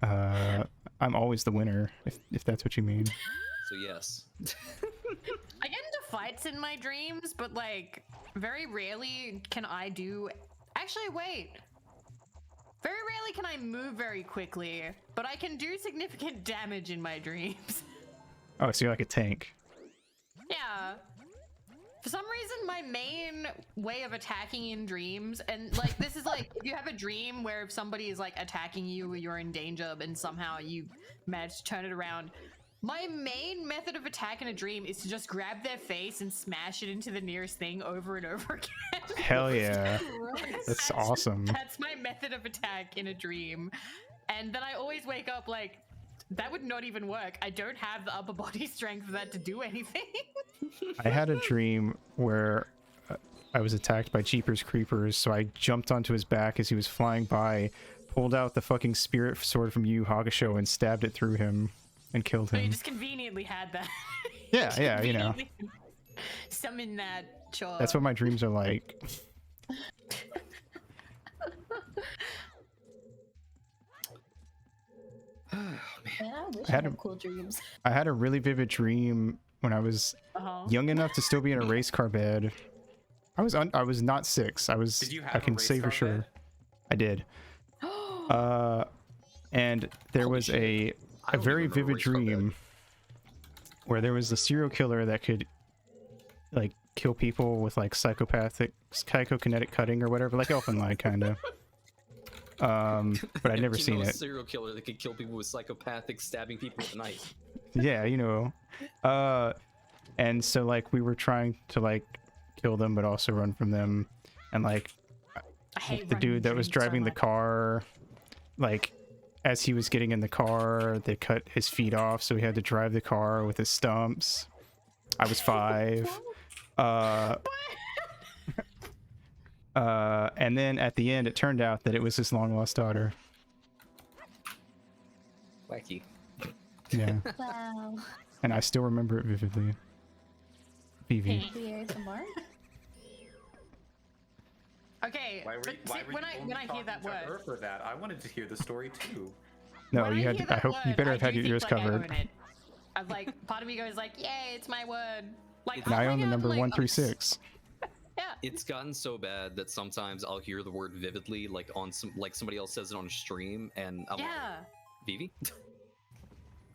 S2: I'm always the winner, if that's what you mean.
S4: So yes.
S6: I get into fights in my dreams, but like very rarely can I do. Actually, wait. Very rarely can I move very quickly, but I can do significant damage in my dreams.
S2: Oh, so you're like a tank.
S6: Yeah. For some reason, my main way of attacking in dreams, and like this is like if you have a dream where if somebody is like attacking you or you're in danger and somehow you manage to turn it around, my main method of attack in a dream is to just grab their face and smash it into the nearest thing over and over again.
S2: Hell yeah.
S9: Gross.
S2: That's awesome.
S6: That's my method of attack in a dream. And then I always wake up like, that would not even work. I don't have the upper body strength for that to do anything.
S2: I had a dream where I was attacked by Jeepers Creepers, so I jumped onto his back as he was flying by, pulled out the fucking spirit sword from Yu Hakusho and stabbed it through him and killed
S6: So you
S2: him.
S6: just conveniently had that.
S2: Yeah, you know.
S6: Conveniently summon that chore.
S2: That's what my dreams are like.
S9: Man, I wish
S2: I
S9: I
S2: had
S9: had
S2: a-
S9: cool dreams.
S2: I had a really vivid dream when I was
S6: Uh-huh.
S2: young enough to still be in a race car bed. I was not 6.
S5: Did you have
S2: I can
S5: a race
S2: say for
S5: car
S2: sure.
S5: bed?
S2: I did. And there
S4: Holy
S2: was
S4: shit.
S2: a
S4: I don't
S2: very
S4: even remember
S2: vivid
S4: race car bed.
S2: dream where there was a serial killer that could like kill people with like psychokinetic cutting or whatever, like Elfenlight kind of. But I'd never
S4: You
S2: seen
S4: know a
S2: it.
S4: serial killer that could kill people with psychopathic stabbing people with a knife.
S2: Yeah, you know. And so like we were trying to like kill them but also run from them, and like
S6: I hate
S2: the
S6: running
S2: dude that was
S6: dreams so
S2: driving the
S6: much.
S2: car like as he was getting in the car, they cut his feet off, so he had to drive the car with his stumps. I was 5. And then at the end, it turned out that it was his long lost daughter.
S4: Wacky.
S2: Yeah.
S9: Wow.
S2: And I still remember it vividly. Vivi.
S9: ASMR?
S6: Okay,
S5: Why were
S6: but
S5: you,
S6: see,
S5: why were
S6: when
S5: you
S6: I
S5: only
S6: hear that
S5: talking to her
S6: word,
S5: for that? I wanted to hear the story too.
S2: No,
S6: when
S2: you
S6: I
S2: had.
S6: hear
S2: I
S6: that
S2: hope you
S6: word,
S2: better
S6: I
S2: have had
S6: do
S2: your
S6: think,
S2: ears
S6: like, I
S2: covered.
S6: own it. I'm like, part of me goes like, yay, it's my word. Like,
S2: And I
S6: oh
S2: own
S6: my
S2: the
S6: God,
S2: number
S6: like,
S2: 136.
S6: Yeah.
S4: It's gotten so bad that sometimes I'll hear the word vividly, like on some, like somebody else says it on a stream, and I'm like,
S6: Yeah.
S4: Vivi?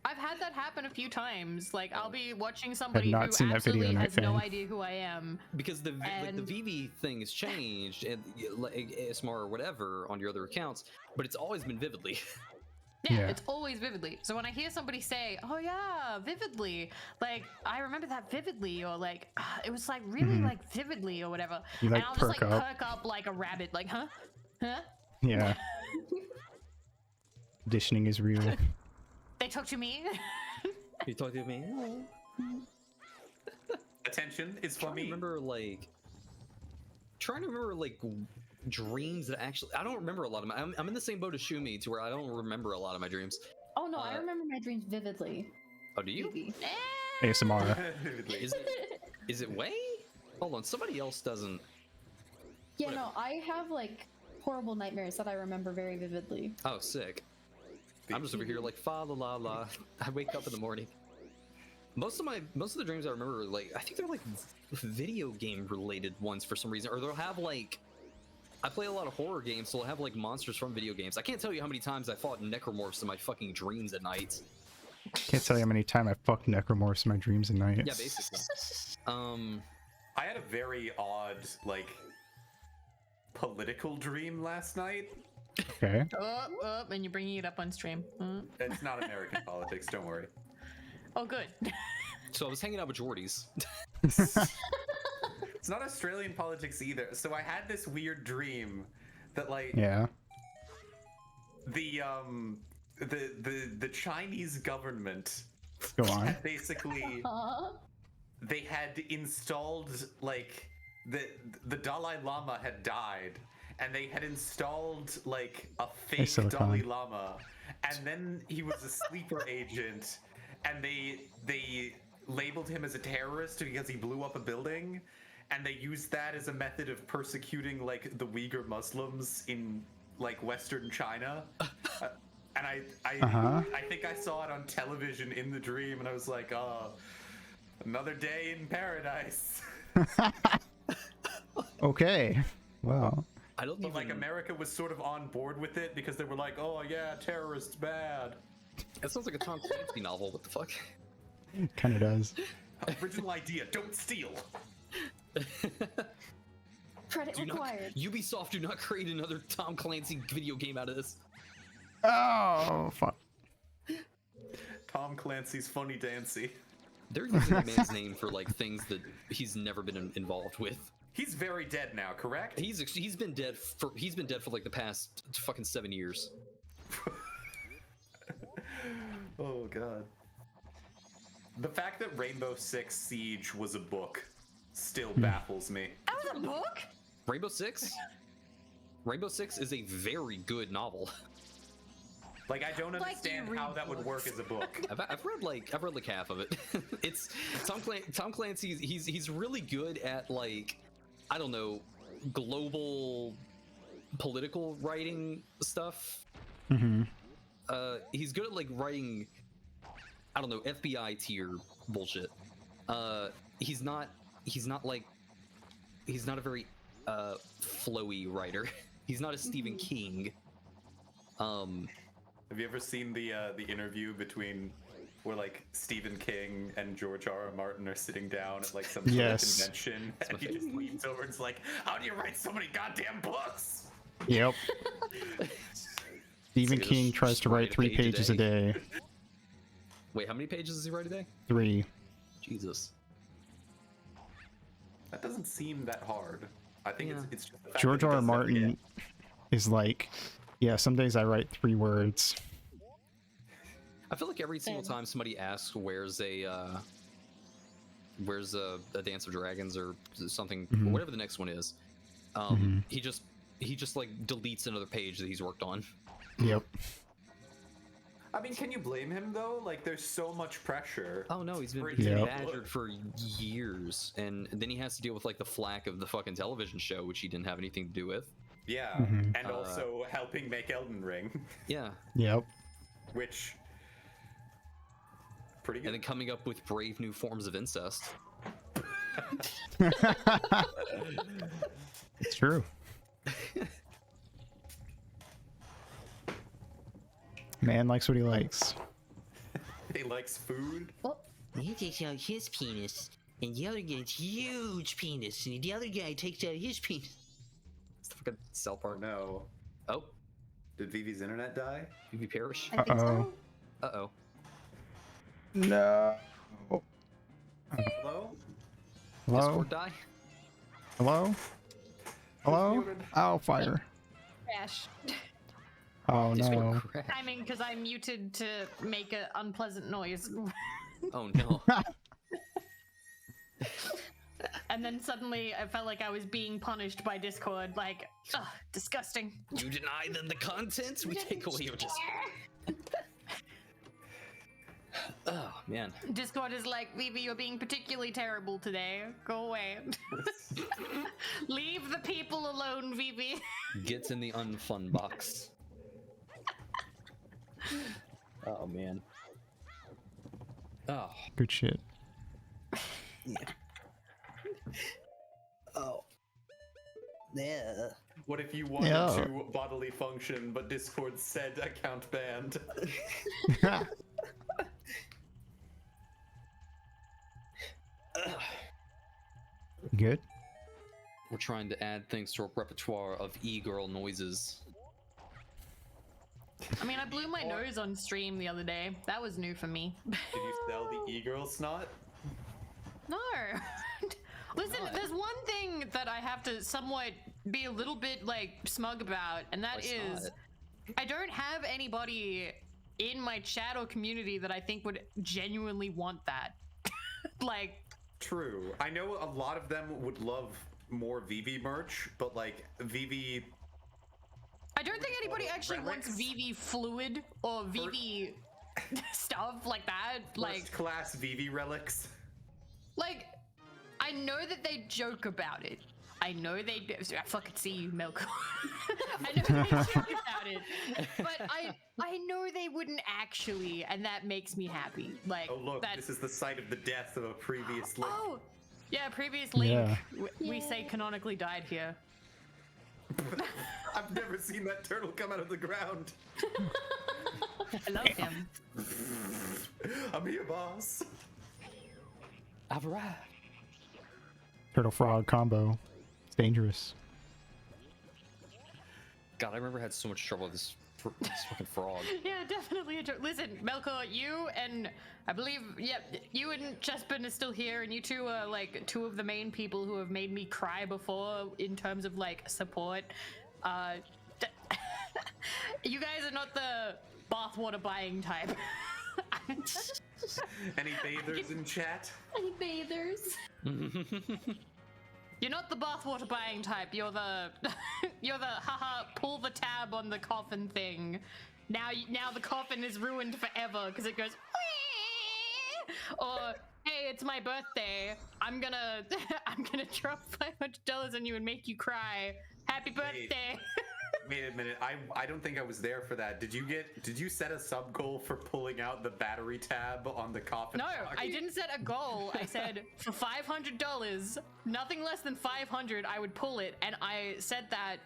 S6: I've had that happen a few times. Like, I'll be watching somebody
S2: not
S6: who
S2: seen that video,
S6: absolutely
S2: Night
S6: has no
S2: Fan.
S6: idea who I am.
S4: Because the like the
S6: And-
S4: Vivi thing has changed, and like ASMR or whatever on your other accounts, but it's always been vividly.
S6: Yeah,
S2: Yeah.
S6: it's always vividly. So when I hear somebody say, "Oh yeah, vividly," like I remember that vividly, or like it was like really
S2: Mhm.
S6: like vividly or whatever,
S2: You, like,
S6: and I'll just like
S2: perk up.
S6: perk up like a rabbit, like huh.
S2: Yeah. Auditioning is real.
S6: They talk to me.
S4: You talking to me?
S5: Attention is for
S4: Trying to
S5: me.
S4: remember like dreams that actually I don't remember a lot of my. I'm in the same boat as Shuuuumi to where I don't remember a lot of my dreams.
S9: Oh no, I remember my dreams vividly.
S4: Oh, do you?
S9: Vivi.
S2: ASMR.
S4: Is it way? Hold on, somebody else doesn't.
S9: Yeah, no, I have like horrible nightmares that I remember very vividly.
S4: Oh, sick. I'm just over here like fa la la la. I wake up in the morning. Most of the dreams I remember are like I think they're like video game related ones for some reason, or they'll have like I play a lot of horror games, so I'll have like monsters from video games. I can't tell you how many times I fought necromorphs in my fucking dreams at night.
S2: Can't tell you how many times I fucked necromorphs in my dreams and nights.
S4: Yeah, basically.
S5: I had a very odd, like, political dream last night.
S2: Okay.
S6: Oh, and you're bringing it up on stream.
S5: It's not American politics, don't worry.
S6: Oh, good.
S4: So I was hanging out with Geordies.
S5: It's not Australian politics either. So I had this weird dream that, like,
S2: Yeah.
S5: the Chinese government
S2: Go on.
S5: had basically they had installed like the Dalai Lama had died, and they had installed like a fake
S2: Silicon.
S5: Dalai Lama, and then he was a sleeper agent, and they labeled him as a terrorist because he blew up a building, and they used that as a method of persecuting like the Uyghur Muslims in like Western China. And I think I saw it on television in the dream, and I was like, oh, another day in paradise.
S2: Okay. Wow.
S4: I don't
S5: But
S4: even
S5: like America was sort of on board with it because they were like, oh yeah, terrorists bad.
S4: That sounds like a Tom Clancy novel. What the fuck?
S2: Kind of does.
S5: Original idea, don't steal.
S9: Credit
S4: Do not,
S9: required.
S4: Ubisoft, do not create another Tom Clancy video game out of this.
S2: Oh, fuck.
S5: Tom Clancy's Funny Dancy.
S4: They're using the man's name for like things that he's never been involved with.
S5: He's very dead now, correct?
S4: He's been dead for like the past fucking 7 years.
S5: Oh god. The fact that Rainbow Six Siege was a book still baffles me.
S6: That was a book?
S4: Rainbow Six? Rainbow Six is a very good novel.
S5: Like, I don't
S6: Like,
S5: understand
S6: you
S5: how
S6: read
S5: that would work as a book.
S4: I've read like half of it. It's Tom Clancy. He's really good at like I don't know global political writing stuff.
S2: Mm-hmm.
S4: He's good at like writing I don't know FBI tier bullshit. He's not a very flowy writer. He's not a Stephen King.
S5: Have you ever seen the interview between where like Stephen King and George R.R. Martin are sitting down at like some sort
S2: Yes.
S5: of convention, and he just leans over and is like, "How do you write so many goddamn books?"
S2: Yep. Stephen
S4: Just
S2: King tries to write
S4: write a
S2: 3
S4: page a
S2: pages a day.
S4: Wait, how many pages does he write a day?
S2: 3.
S4: Jesus.
S5: That doesn't seem that hard. I think it's just the fact
S2: George
S5: that he
S2: R.R.
S5: does it every
S2: Martin
S5: day.
S2: is like, yeah, some days I write 3 words.
S4: I feel like every single time somebody asks where's a Dance of Dragons or something, or whatever the next one is, he just like deletes another page that he's worked on.
S2: Yep.
S5: I mean, can you blame him though? Like, there's so much pressure.
S4: Oh no, he's been
S2: Yep.
S4: badgered for years, and then he has to deal with like the flack of the fucking television show, which he didn't have anything to do with.
S5: Yeah, and also helping make Elden Ring.
S4: Yeah.
S2: Yep.
S5: Which, pretty good.
S4: And then coming up with brave new forms of incest.
S2: It's true. Man likes what he likes.
S5: He likes food.
S3: He takes out his penis, and the other guy's huge penis, and the other guy takes out his penis.
S4: It's the fucking South Park.
S5: No.
S4: Oh,
S5: Did Vivi's internet die?
S4: Vivi perish.
S9: I think so.
S4: Uh-oh.
S2: No.
S5: Hello?
S2: Hello?
S4: Discord die?
S2: Hello? Hello?
S5: muted?
S2: Oh, fire.
S6: Crash.
S2: Oh,
S4: Discord
S2: no.
S4: crash.
S6: Timing because I muted to make an unpleasant noise.
S4: Oh no.
S6: And then suddenly I felt like I was being punished by Discord. Like, ugh, disgusting.
S4: You deny them the contents, we take away your Oh man.
S6: Discord is like, Vivi, you're being particularly terrible today. Go away. Leave the people alone, Vivi.
S4: Gets in the unfun box. Oh man. Oh.
S2: Good shit.
S3: Oh. Yeah.
S5: What if you wanted
S2: Yeah.
S5: to bodily function, but Discord said account banned?
S2: Good.
S4: We're trying to add things to our repertoire of e-girl noises.
S6: I mean, I blew my nose on stream the other day. That was new for me.
S5: Did you sell the e-girl snot?
S6: No. Listen, there's one thing that I have to somewhat be a little bit like smug about, and that
S4: What's
S6: is
S4: that?
S6: I don't have anybody in my chat or community that I think would genuinely want that. Like,
S5: True. I know a lot of them would love more Vivi merch, but like Vivi.
S6: I don't think anybody actually wants
S5: Relics?
S6: Vivi fluid or Vivi stuff like that. Like,
S5: First class Vivi relics.
S6: like, I know that they joke about it. I know they do. I fucking see you, Milk. I know they joke about it, but I know they wouldn't actually, and that makes me happy. Like,
S5: Oh look,
S6: that.
S5: this is the site of the death of a previous link.
S6: Oh, yeah, previous link.
S2: Yeah.
S6: We say canonically died here.
S5: I've never seen that turtle come out of the ground.
S6: I love him.
S5: I'm here, boss.
S4: I've arrived.
S2: Turtle frog combo. It's dangerous.
S4: God, I remember I had so much trouble with this fucking frog.
S6: Yeah, definitely a joke. Listen, Melkor, you and I believe, yeah, you and Chespin are still here, and you two are like two of the main people who have made me cry before in terms of like support. You guys are not the bathwater buying type.
S5: Any bathers in chat?
S9: Any bathers?
S6: You're not the bathwater buying type. You're the you're the haha pull the tab on the coffin thing. Now the coffin is ruined forever because it goes whee! Or hey, it's my birthday. I'm gonna drop $500 on you and make you cry. Happy birthday.
S5: Wait a minute, I don't think I was there for that. Did you set a sub goal for pulling out the battery tab on the coffin?
S6: No,
S5: box?
S6: I didn't set a goal. I said for $500, nothing less than 500, I would pull it, and I said that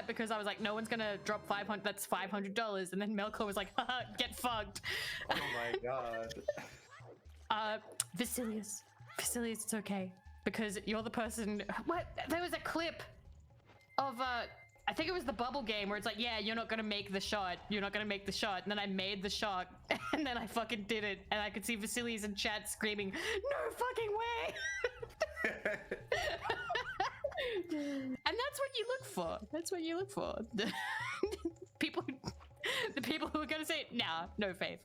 S6: because I was like, no one's gonna drop 500. That's $500, and then Melko was like, haha, get fucked.
S5: Oh my god.
S6: Vasilius, it's okay because you're the person. What? There was a clip of I think it was the bubble game where it's like, yeah, you're not gonna make the shot. You're not gonna make the shot. And then I made the shot, and then I fucking did it, and I could see Vasilius in chat screaming, "No fucking way!" And that's what you look for. That's what you look for. People The people who were gonna say, nah, no faith.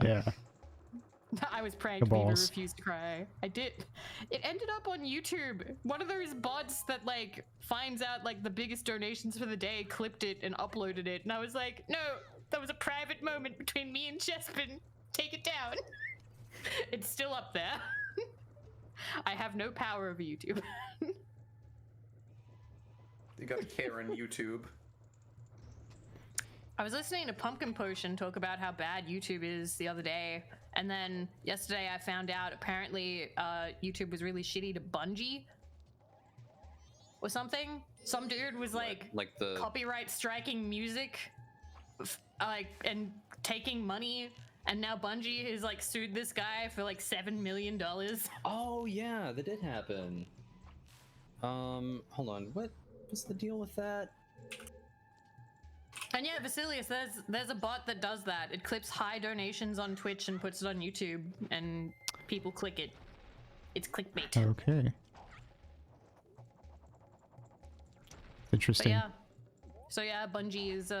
S2: Yeah.
S6: I was pranked.
S2: The
S6: Beaver
S2: balls.
S6: refused to cry. I did. It ended up on YouTube. One of those bots that like finds out like the biggest donations for the day, clipped it and uploaded it, and I was like, no, that was a private moment between me and Chespin. Take it down. It's still up there. I have no power over YouTube.
S5: You got Karen YouTube.
S6: I was listening to Pumpkin Potion talk about how bad YouTube is the other day, and then yesterday I found out apparently YouTube was really shitty to Bungie or something. Some dude was like
S4: the
S6: copyright striking music, like, and taking money, and now Bungie has like sued this guy for like $7 million.
S4: Oh yeah, that did happen. Hold on, what was the deal with that?
S6: And yeah, Vasilius, there's a bot that does that. It clips high donations on Twitch and puts it on YouTube, and people click it. It's clickbait.
S2: Okay. Interesting.
S6: So yeah, Bungie is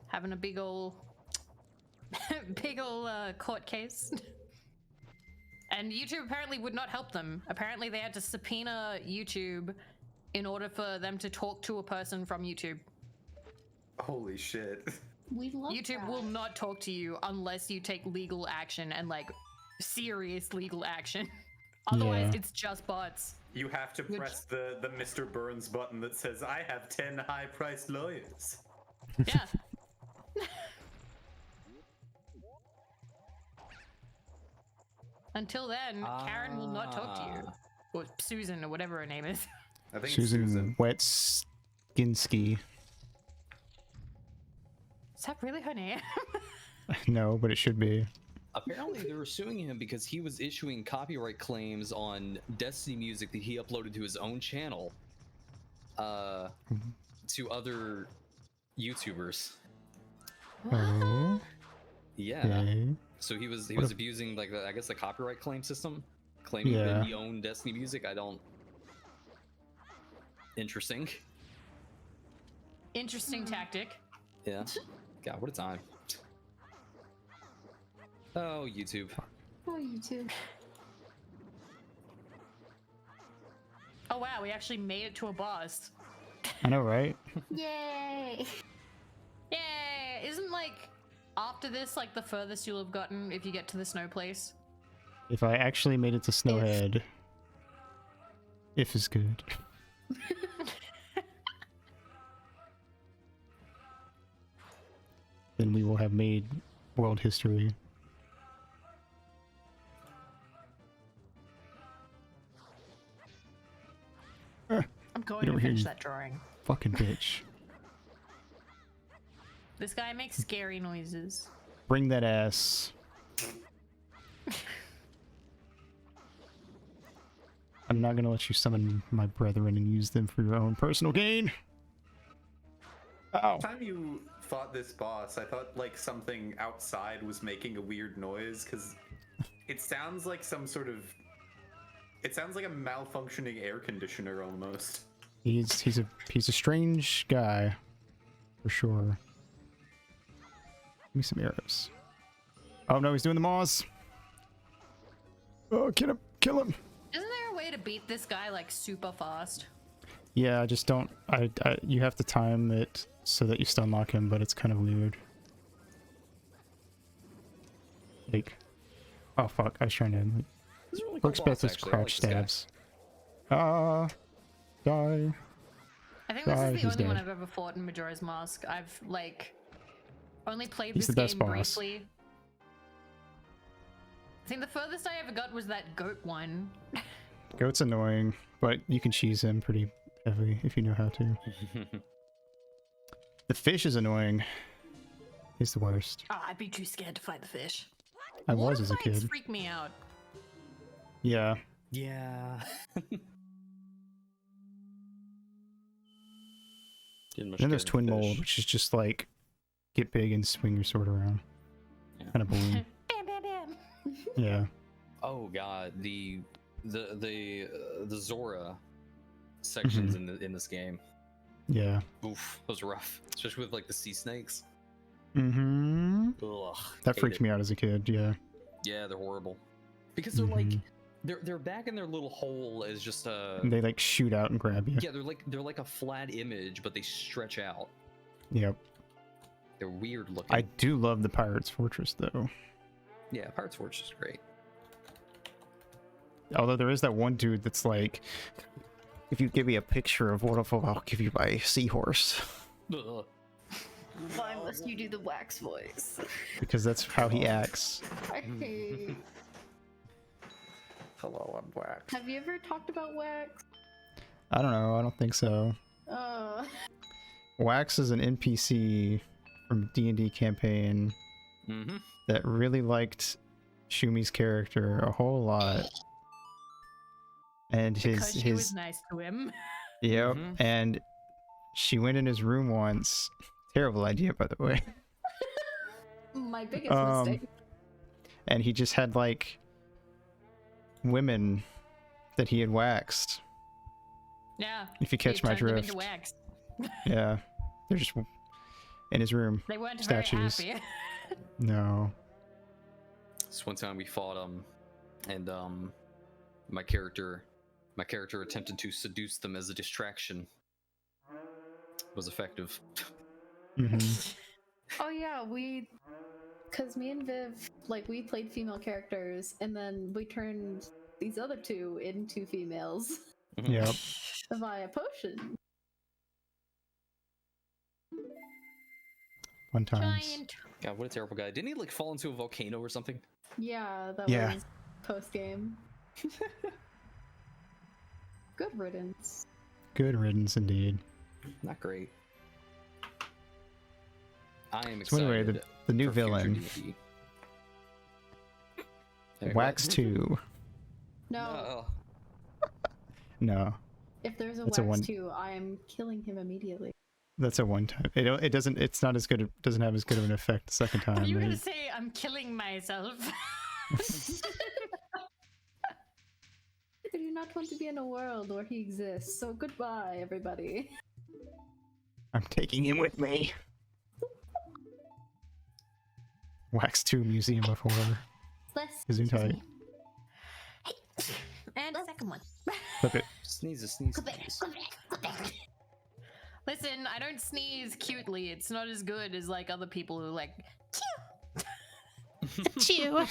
S6: having a big ol' court case. And YouTube apparently would not help them. Apparently they had to subpoena YouTube in order for them to talk to a person from YouTube.
S5: Holy shit.
S9: We love
S6: YouTube
S9: that.
S6: will not talk to you unless you take legal action, and like serious legal action. Otherwise,
S2: Yeah.
S6: it's just bots.
S5: You have to press the Mr. Burns button that says, I have 10 high-priced lawyers.
S6: Yeah. Until then, Karen will not talk to you. Or Susan, or whatever her name is.
S5: I think
S2: Susan Wetskinsky.
S6: Is that really her name?
S2: No, but it should be.
S4: Apparently they were suing him because he was issuing copyright claims on Destiny music that he uploaded to his own channel to other YouTubers.
S2: Oh.
S4: Yeah.
S2: Okay.
S4: So he was abusing like I guess the copyright claim system, claiming that he owned Destiny music. Interesting.
S6: Interesting tactic.
S4: Yeah. God, what a time. Oh, YouTube.
S9: Oh, YouTube.
S6: Oh wow, we actually made it to a boss.
S2: I know, right?
S9: Yay!
S6: Yay! Isn't like after this like the furthest you'll have gotten if you get to the snow place?
S2: If I actually made it to Snowhead, if is good. Then we will have made world history.
S6: I'm going
S2: Get
S6: to
S2: over here,
S6: finish
S2: you
S6: that drawing.
S2: fucking bitch.
S6: This guy makes scary noises.
S2: Bring that ass. I'm not gonna let you summon my brethren and use them for your own personal gain. Ow.
S5: The time you fought this boss, I thought like something outside was making a weird noise because it sounds like some sort of. It sounds like a malfunctioning air conditioner almost.
S2: He's a strange guy, for sure. Give me some arrows. Oh no, he's doing the Maws. Oh, kill him! Kill him!
S6: Isn't there a way to beat this guy like super fast?
S2: Yeah, I just don't. You have to time it so that you stun lock him, but it's kind of weird. Like, oh fuck! I was trying to. Like,
S4: This is a really cool
S2: works
S4: boss,
S2: best as
S4: actually. I
S2: crouch
S4: like this guy.
S2: stabs. Die.
S6: I think this is the
S2: He's
S6: only one
S2: dead.
S6: I've ever fought in Majora's Mask. I've like only played
S2: He's
S6: this
S2: the best
S6: game
S2: boss.
S6: briefly. I think the furthest I ever got was that goat one.
S2: Goat's annoying, but you can cheese him pretty heavily if you know how to. The fish is annoying. He's the worst.
S6: Oh, I'd be too scared to fight the fish.
S2: I
S6: Water
S2: was as a
S6: fights
S2: kid.
S6: freak me out.
S2: Yeah.
S4: Yeah.
S2: Then there's Twin Mold, which is just like get big and swing your sword around.
S4: Yeah.
S2: Kind of balloon.
S6: Bam, bam, bam.
S2: Yeah.
S4: Oh god, the Zora sections in this game.
S2: Yeah.
S4: Oof, those are rough, especially with like the sea snakes.
S2: Mm-hmm.
S4: Ugh,
S2: That
S4: hate
S2: freaked
S4: it.
S2: me out as a kid. Yeah.
S4: Yeah, they're horrible. Because they're like, they're back in their little hole as just a.
S2: And they like shoot out and grab you.
S4: Yeah, they're like a flat image, but they stretch out.
S2: Yep.
S4: They're weird looking.
S2: I do love the Pirate's Fortress though.
S4: Yeah, Pirate's Fortress is great.
S2: Although there is that one dude that's like, if you give me a picture of waterfall, I'll give you my seahorse.
S4: Ugh.
S9: Why must you do the wax voice?
S2: Because that's how he acts.
S9: I hate.
S5: Hello, I'm Wax.
S9: Have you ever talked about wax?
S2: I don't know. I don't think so. Wax is an NPC from D&D campaign
S4: Mm-hmm.
S2: that really liked Shuuumi's character a whole lot. And
S6: Because she was
S2: his
S6: nice to him.
S2: yep, and she went in his room once. Terrible idea, by the way.
S9: My biggest mistake.
S2: And he just had like women that he had waxed.
S6: Yeah.
S2: If you catch my
S6: turned them
S2: drift.
S6: into wax.
S2: Yeah, they're just in his room.
S6: They weren't
S2: Statues.
S6: very happy.
S2: No.
S4: This one time we fought and my character attempted to seduce them as a distraction. Was effective.
S9: Oh yeah, cause me and Viv, like, we played female characters, and then we turned these other two into females
S2: Yep.
S9: via potion.
S2: One times.
S6: Giant.
S4: God, what a terrible guy. Didn't he like fall into a volcano or something?
S9: Yeah, that
S2: Yeah.
S9: was post game. Good riddance.
S2: Good riddance indeed.
S4: Not great. I am
S2: So
S4: excited.
S2: anyway, the new
S4: for future
S2: villain,
S4: D&D. Anyway,
S2: Wax 2.
S9: No,
S2: No,
S9: if there's a
S2: It's a
S9: wax
S2: one-
S9: 2, I am killing him immediately.
S2: that's a one time. It doesn't. It's not as good. Doesn't have as good of an effect the second time.
S6: You were
S2: right?
S6: gonna say I'm killing myself.
S9: I do not want to be in a world where he exists, so goodbye, everybody.
S2: I'm taking him with me. Wax 2 Museum of Horror.
S9: Let's
S2: Gesundheit.
S6: And a second one.
S2: Flip it.
S4: Sneeze.
S6: Listen, I don't sneeze cutely. It's not as good as like other people who like chew.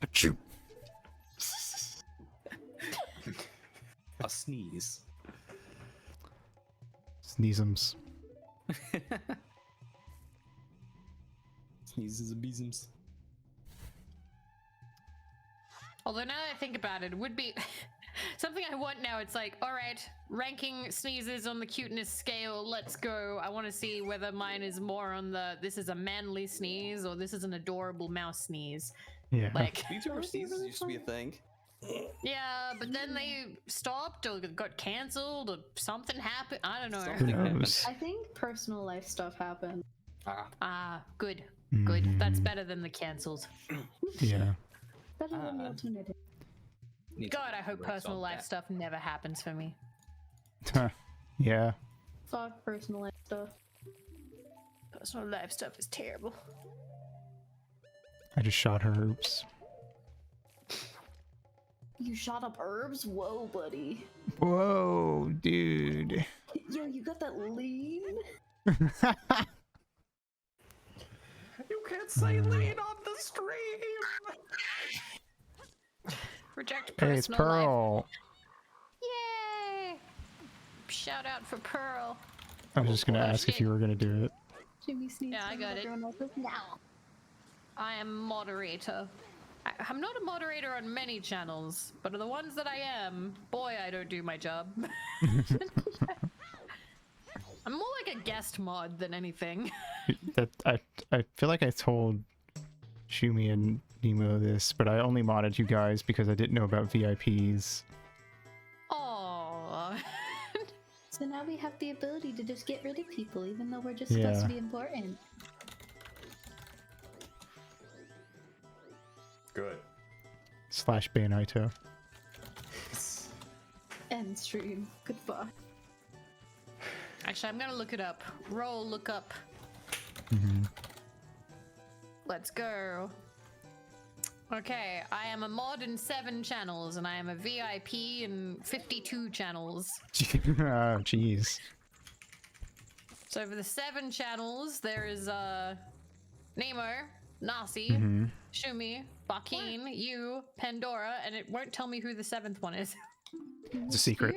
S2: Achoo.
S4: A sneeze.
S2: Sneezums.
S4: Sneezes and beezums.
S6: Although now that I think about it, it would be something I want now. It's like, all right, ranking sneezes on the cuteness scale. Let's go. I want to see whether mine is more on the this is a manly sneeze or this is an adorable mouse sneeze.
S2: Yeah.
S6: Like,
S4: VTuber sneezes used to be a thing.
S6: yeah, but then they stopped or got canceled or something happened. I don't know.
S2: Who knows?
S9: I think personal life stuff happened.
S6: Ah, good. Good. That's
S2: Mhm.
S6: better than the cancelled.
S2: Yeah.
S9: Better than the alternative.
S6: God, I hope personal life stuff never happens for me.
S2: Yeah.
S9: Fuck personal life stuff.
S6: Personal life stuff is terrible.
S2: I just shot her. Oops.
S9: You shot up herbs? Whoa, buddy.
S2: Whoa, dude.
S9: Yo, you got that lean?
S5: You can't say lean on the stream.
S6: Reject
S2: Hey, it's
S6: personal life.
S2: Pearl.
S6: Yay! Shout out for Pearl.
S2: I was just gonna ask if you were gonna do it.
S9: Jimmy sneezed.
S6: Yeah, I
S9: and
S6: got it.
S9: everyone else is now.
S6: I am moderator. I'm not a moderator on many channels, but on the ones that I am, boy, I don't do my job. I'm more like a guest mod than anything.
S2: That I feel like I told Shuuumi and Nemo this, but I only modded you guys because I didn't know about VIPs.
S6: Aww.
S9: So now we have the ability to just get rid of people, even though we're just supposed to
S2: Yeah.
S9: be important.
S5: Good.
S2: / Bayonito.
S9: End stream. Goodbye.
S6: Actually, I'm gonna look it up. Roll, look up. Let's go. Okay, I am a mod in 7 channels, and I am a VIP in 52 channels.
S2: Oh, jeez.
S6: So for the 7 channels, there is Nemo, Nasi, Shuuuumi, Bakiin, you, Pandora, and it won't tell me who the 7th one is.
S2: It's a secret.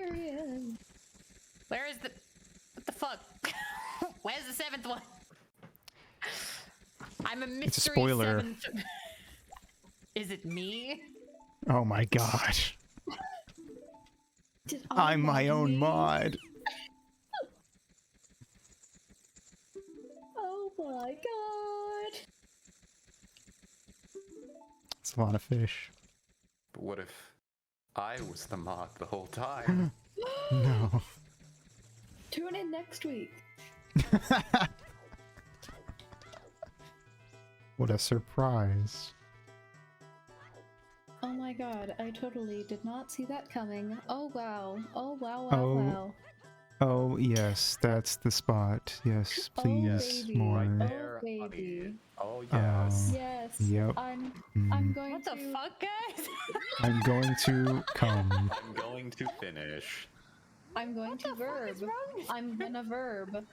S6: Where is the... What the fuck? Where's the 7th one? I'm a mystery
S2: It's a spoiler.
S6: 7th... Is it me?
S2: Oh my god. I'm my own mod.
S9: Oh my god.
S2: It's a lot of fish.
S5: But what if I was the mod the whole time?
S2: No.
S9: Tune in next week.
S2: What a surprise.
S9: Oh my god, I totally did not see that coming. Oh wow. Oh wow, wow,
S2: Oh.
S9: wow.
S2: Oh, yes, that's the spot. Yes, please,
S9: baby.
S2: more.
S9: Oh,
S5: There,
S9: baby.
S5: honey. Oh yes.
S9: Yes.
S2: Yep.
S9: I'm
S2: Mm.
S9: going
S6: What
S9: to
S6: the fuck, guys?
S2: I'm going to come.
S5: I'm going to finish.
S9: I'm going to verb. I'm gonna verb.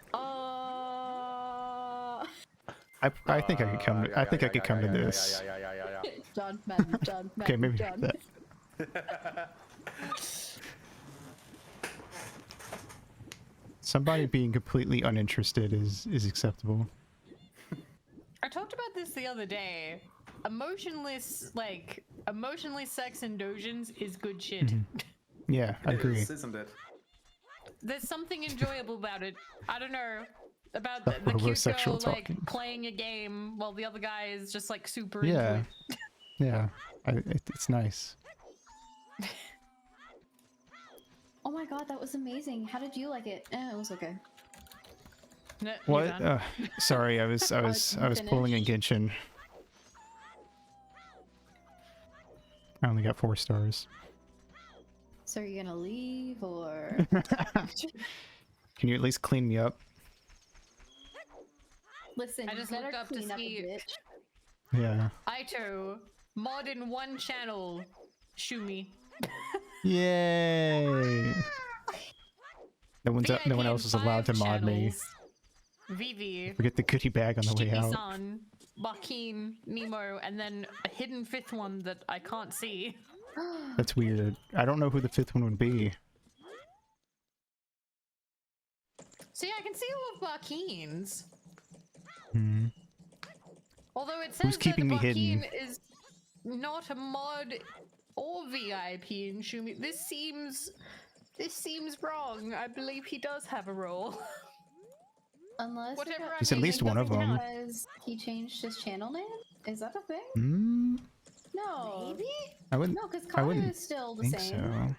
S2: I think I could come to, I think I could come to this.
S9: John Madden, John Madden,
S2: Okay, maybe
S9: John.
S2: that. Somebody being completely uninterested is acceptable.
S6: I talked about this the other day. Emotionless sex in dojins is good shit.
S2: Yeah, I agree.
S5: Isn't it?
S6: There's something enjoyable about it. I don't know. About
S2: The
S6: the cute girl
S2: homosexual
S6: like
S2: talking.
S6: playing a game while the other guy is just like super
S2: Yeah.
S6: into it.
S2: Yeah, it's nice.
S9: Oh my god, that was amazing. How did you like it? It was okay.
S6: No, you're
S2: What?
S6: done.
S2: Sorry, I was pulling a Genshin. I only got 4 stars.
S9: So are you gonna leave or?
S2: Can you at least clean me up?
S9: Listen,
S6: I just
S9: better
S6: looked up to
S9: clean up a
S6: see-
S9: bitch.
S2: Yeah.
S6: Aito, mod in 1 channel, Shuuuumi.
S2: Yay! No one else is allowed to mod me.
S6: Vivi,
S2: Forget the goodie bag on the way out.
S6: Shiki-san, Bakiin, Nemo, and then a hidden 5th one that I can't see.
S2: That's weird. I don't know who the 5th one would be.
S6: See, I can see all of Bakiin's.
S2: Hmm.
S6: Although it says
S2: Who's keeping me
S6: that
S2: hidden?
S6: Bakiin is not a mod or VIP in Shuuuumi. This seems wrong. I believe he does have a role.
S9: Unless
S6: Whatever
S2: He's at least one of them.
S9: Because he changed his channel name? Is that a thing?
S2: Hmm.
S9: No.
S6: Maybe?
S2: I wouldn't.
S9: No, because
S2: I
S9: Kata
S2: wouldn't
S9: is still the
S2: think
S9: same.
S2: so.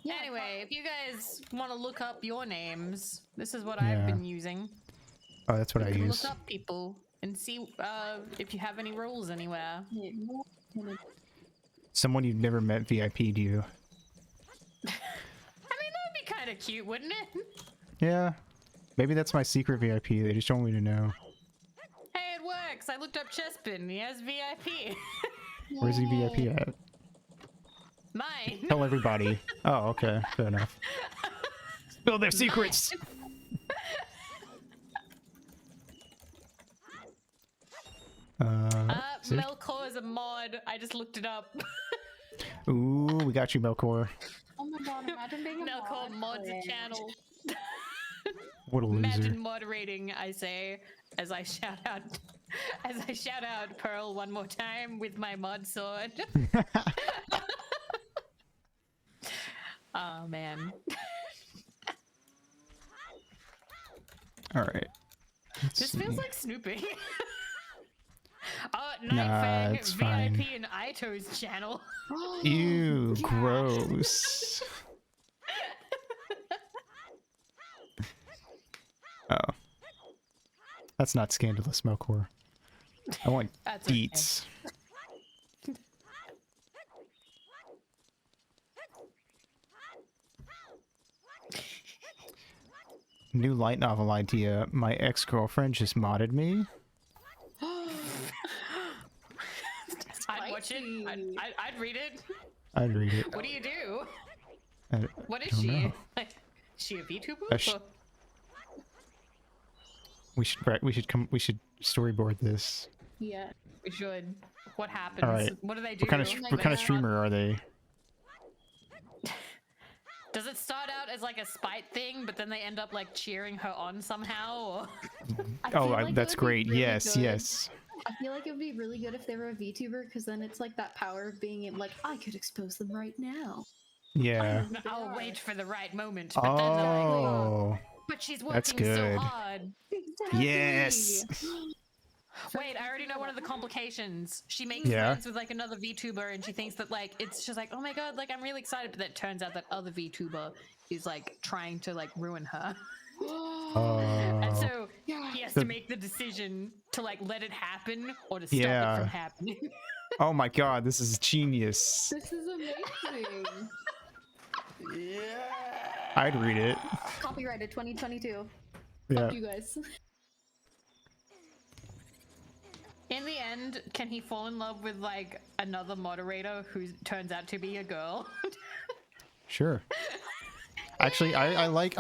S9: Yeah,
S6: Anyway, if you guys want to look up your names, this is what
S2: Yeah.
S6: I've been using.
S2: Oh, that's what I
S6: You can
S2: use.
S6: look up people and see if you have any roles anywhere.
S2: Someone you've never met VIP'd you.
S6: I mean, that would be kind of cute, wouldn't it?
S2: Yeah. Maybe that's my secret VIP. They just don't want me to know.
S6: Hey, it works. I looked up Chespin. He has VIP.
S2: Where's he VIP at?
S6: Mine.
S2: Tell everybody. Oh, okay. Fair enough. Spill their secrets! is there-
S6: Melkor is a mod. I just looked it up.
S2: Ooh, we got you, Melkor.
S9: Oh my god, imagine being a
S6: Melkor mods a
S9: Cringe.
S6: channel.
S2: What a loser.
S6: Imagine moderating, I say, as I shout out Pearl one more time with my mod sword. Oh man.
S2: Alright.
S6: This feels like snooping. Oh,
S2: Nah,
S6: Nightfang
S2: it's
S6: VIP
S2: fine.
S6: in Aito's channel.
S2: Ew, gross. Oh. That's not scandalous, Melkor. I want
S6: That's okay.
S2: deets. New light novel idea. My ex-girlfriend just modded me.
S6: I'd watch it. I'd read it.
S2: I'd read it.
S6: What do you do?
S2: I
S6: What is
S2: don't
S6: she?
S2: know.
S6: Like, is she a VTuber? Or-
S2: We should storyboard this.
S9: Yeah.
S6: We should. What happens?
S2: All right.
S6: What do they do?
S2: What kind of streamer are they?
S6: Does it start out as like a spite thing, but then they end up like cheering her on somehow? Or...
S2: That's great.
S9: Really
S2: yes,
S9: good.
S2: yes.
S9: I feel like it would be really good if they were a VTuber, because then it's like that power of being like, I could expose them right now.
S2: Yeah.
S6: I'll wait for the right moment. But then they're like,
S2: Oh.
S6: but she's
S2: That's
S6: working so
S2: good.
S6: hard.
S9: Exactly.
S2: Yes.
S6: Wait, I already know one of the complications. She makes
S2: Yeah.
S6: friends with like another VTuber, and she thinks that like it's just like, oh my god, like I'm really excited. But then it turns out that other VTuber is like trying to like ruin her. And so he has to make the decision to like let it happen or to stop it from happening.
S2: Oh my god, this is genius.
S9: This is amazing.
S2: I'd read it.
S9: Copyrighted 2022.
S2: Yeah.
S9: Fuck you guys.
S6: In the end, can he fall in love with like another moderator who turns out to be a girl?
S2: Sure. Actually, I like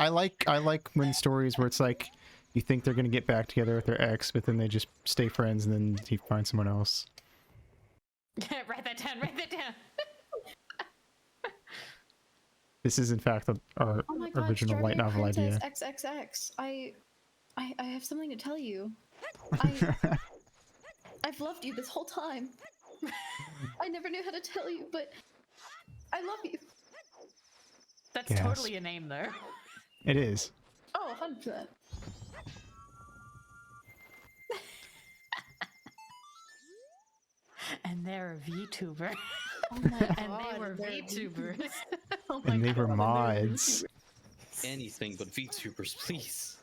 S2: when stories where it's like you think they're gonna get back together with their ex, but then they just stay friends and then he finds someone else.
S6: Write that down. Write that down.
S2: This is in fact our
S9: Oh my god,
S2: original light novel idea.
S9: XXX. I have something to tell you. I've loved you this whole time. I never knew how to tell you, but I love you.
S6: That's
S2: Yes.
S6: totally a name though.
S2: It is.
S9: Oh, 100%.
S6: And they're a VTuber.
S9: Oh my god.
S6: And they were
S9: they're
S6: VTubers.
S9: Oh my
S2: And they were
S9: god,
S2: mods.
S4: Anything but VTubers, please.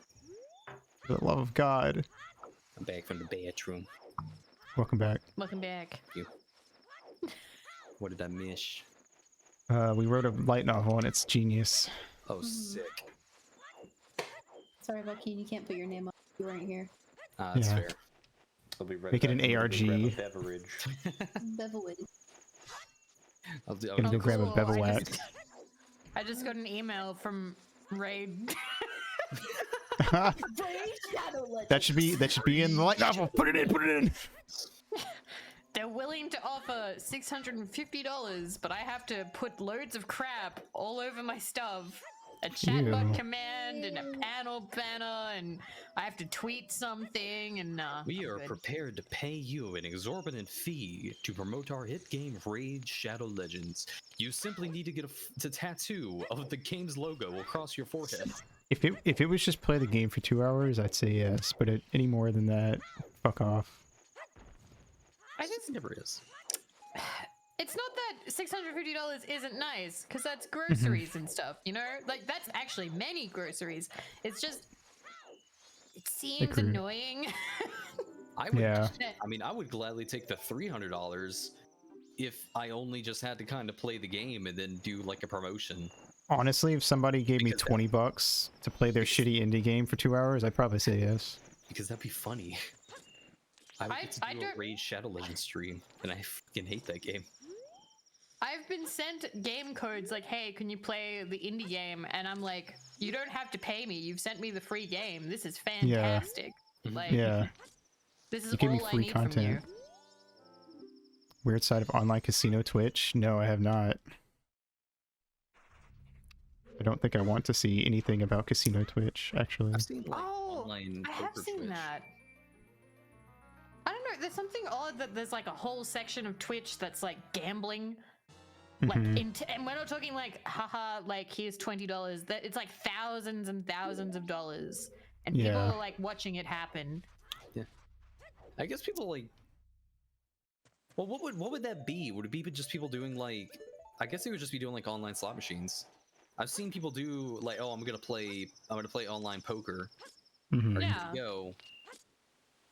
S2: For the love of God.
S4: I'm back from the bathroom.
S2: Welcome back.
S6: Welcome back.
S4: What did I miss?
S2: We wrote a light novel and it's genius.
S4: Oh, sick.
S9: Sorry, Bakeen, you can't put your name on. You weren't here.
S4: That's
S2: Yeah.
S4: fair.
S5: It'll be right
S2: Make it
S5: back
S2: an
S5: when we grab a
S2: ARG.
S5: beverage.
S9: Bevelin.
S2: Gonna go grab a
S6: cool.
S2: bevel
S6: I
S2: wax.
S6: I just got an email from Raid.
S2: That should be in the light novel. Put it in.
S6: They're willing to offer $650, but I have to put loads of crap all over my stuff. A chatbot
S2: Ew.
S6: command and a panel banner, and I have to tweet something, and
S4: We are
S6: good.
S4: prepared to pay you an exorbitant fee to promote our hit game Raid Shadow Legends. You simply need to get a tattoo of the game's logo across your forehead.
S2: If it was just play the game for 2 hours, I'd say yes. But any more than that, fuck off.
S4: I guess it never is.
S6: It's not that $650 isn't nice, because that's groceries and stuff, you know? Like, that's actually many groceries. It's just, it seems
S2: Agreed.
S6: annoying.
S4: I would,
S2: Yeah.
S4: I mean, I would gladly take the $300 if I only just had to kind of play the game and then do like a promotion.
S2: Honestly, if somebody gave me
S4: Because that-
S2: $20 to play their shitty indie game for 2 hours, I'd probably say yes.
S4: Because that'd be funny. I would get to
S6: I
S4: do a
S6: don't-
S4: Raid Shadow Legends stream, and I fucking hate that game.
S6: I've been sent game codes like, hey, can you play the indie game? And I'm like, you don't have to pay me. You've sent me the free game. This is fantastic. Like,
S2: Yeah.
S6: this is
S2: You give me
S6: all I
S2: free
S6: need from you.
S2: content. Weird side of online casino Twitch? No, I have not. I don't think I want to see anything about casino Twitch, actually.
S4: I've seen like
S6: Oh,
S4: online
S6: I have
S4: poker
S6: seen
S4: Twitch.
S6: that. I don't know. There's something odd that there's like a whole section of Twitch that's like gambling. Like,
S2: Mhm.
S6: and we're not talking like, haha, like here's $20. That it's like thousands and thousands of dollars, and people
S2: Yeah.
S6: are like watching it happen.
S4: I guess people like. Well, what would that be? Would it be just people doing like? I guess they would just be doing like online slot machines. I've seen people do like, oh, I'm gonna play online poker.
S2: Mhm.
S4: Or
S6: Yeah.
S4: Go.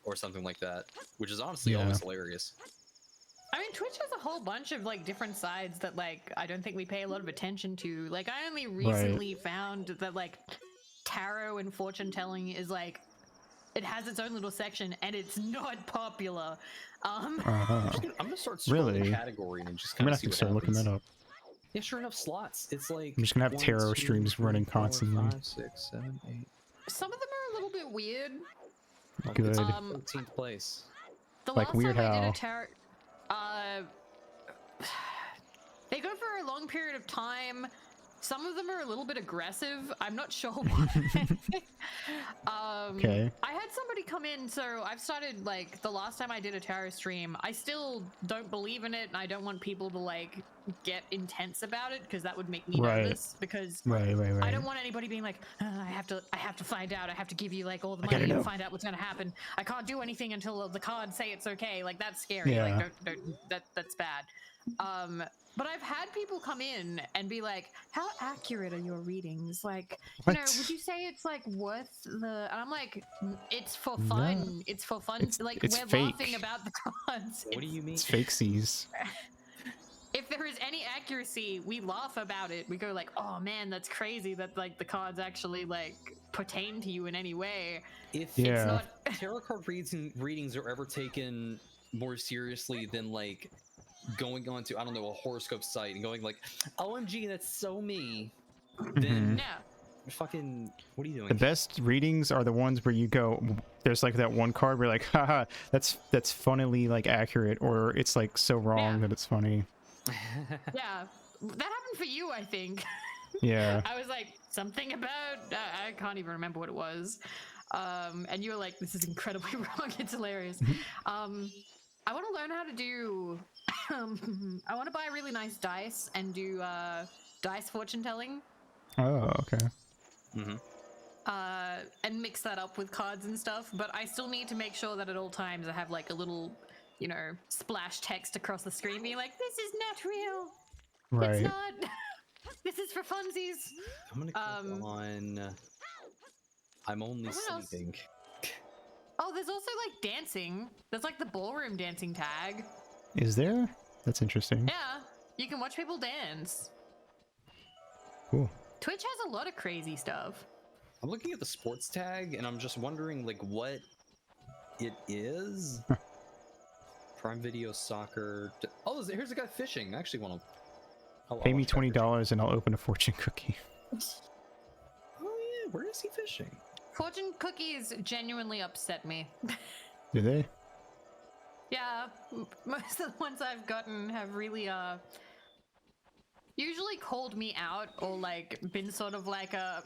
S4: Or something like that, which is honestly
S2: Yeah.
S4: always hilarious.
S6: I mean, Twitch has a whole bunch of like different sides that like I don't think we pay a lot of attention to. Like, I only recently found that like tarot and fortune telling is like, it has its own little section and it's not popular.
S4: I'm gonna start scrolling
S1: Really?
S4: category and just
S1: I'm
S4: kind
S1: gonna
S4: of
S1: have
S4: see
S1: to
S4: what
S1: start looking
S4: happens.
S1: that up.
S4: Yeah, sure enough, slots. It's like
S1: I'm just gonna have
S4: 1,
S1: tarot
S4: 2,
S1: streams
S4: 3,
S1: running
S4: 4,
S1: constantly.
S4: 5, 6, 7, 8.
S6: Some of them are a little bit weird.
S1: Good.
S4: It's 13th place.
S6: The
S1: Like
S6: last
S1: Weird
S6: time I did
S1: How.
S6: a tarot, they go for a long period of time. Some of them are a little bit aggressive. I'm not sure why.
S1: Okay.
S6: I had somebody come in, so I've started, like, the last time I did a tarot stream, I still don't believe in it, and I don't want people to, like, get intense about it, because that would make me
S1: Right.
S6: nervous, because
S1: Right.
S6: I don't want anybody being like, I have to find out, I have to give you, like, all the
S1: I gotta
S6: money
S1: know.
S6: and find out what's gonna happen. I can't do anything until the cards say it's okay. Like, that's scary.
S1: Yeah.
S6: Like, that's bad. But I've had people come in and be like, how accurate are your readings? Like,
S1: What?
S6: you know, would you say it's like worth the, and I'm like, it's for fun. It's for fun.
S1: It's
S6: like,
S1: fake.
S6: we're laughing about the cards.
S4: What do you mean?
S1: It's fakesies.
S6: If there is any accuracy, we laugh about it. We go like, oh man, that's crazy that like the cards actually like pertain to you in any way.
S4: If
S1: Yeah.
S6: It's not
S4: tarot card readings are ever taken more seriously than like going on to, I don't know, a horoscope site and going like, OMG, that's so me, then
S6: yeah.
S4: fucking, what are you doing?
S1: The best readings are the ones where you go, there's like that one card where you're like, haha, that's funnily like accurate, or it's like so wrong
S6: Yeah.
S1: that it's funny.
S6: Yeah. That happened for you, I think.
S1: Yeah.
S6: I was like, something about, I can't even remember what it was. And you were like, this is incredibly wrong. It's hilarious. I want to learn how to do, I want to buy really nice dice and do dice fortune telling.
S1: Oh, okay.
S6: And mix that up with cards and stuff. But I still need to make sure that at all times I have like a little, you know, splash text across the screen being like, this is not real.
S1: Right.
S6: It's not. This is for funsies.
S4: I'm gonna click on, I'm only
S6: What else?
S4: sleeping.
S6: Oh, there's also like dancing. There's like the ballroom dancing tag.
S1: Is there? That's interesting.
S6: Yeah, you can watch people dance.
S1: Cool.
S6: Twitch has a lot of crazy stuff.
S4: I'm looking at the sports tag and I'm just wondering like what it is. Prime Video Soccer. Oh, here's a guy fishing. I actually want to.
S1: Pay me $20 and I'll open a fortune cookie.
S4: Oh yeah, where is he fishing?
S6: Fortune cookies genuinely upset me.
S1: Do they?
S6: Yeah, most of the ones I've gotten have really usually called me out or like been sort of like a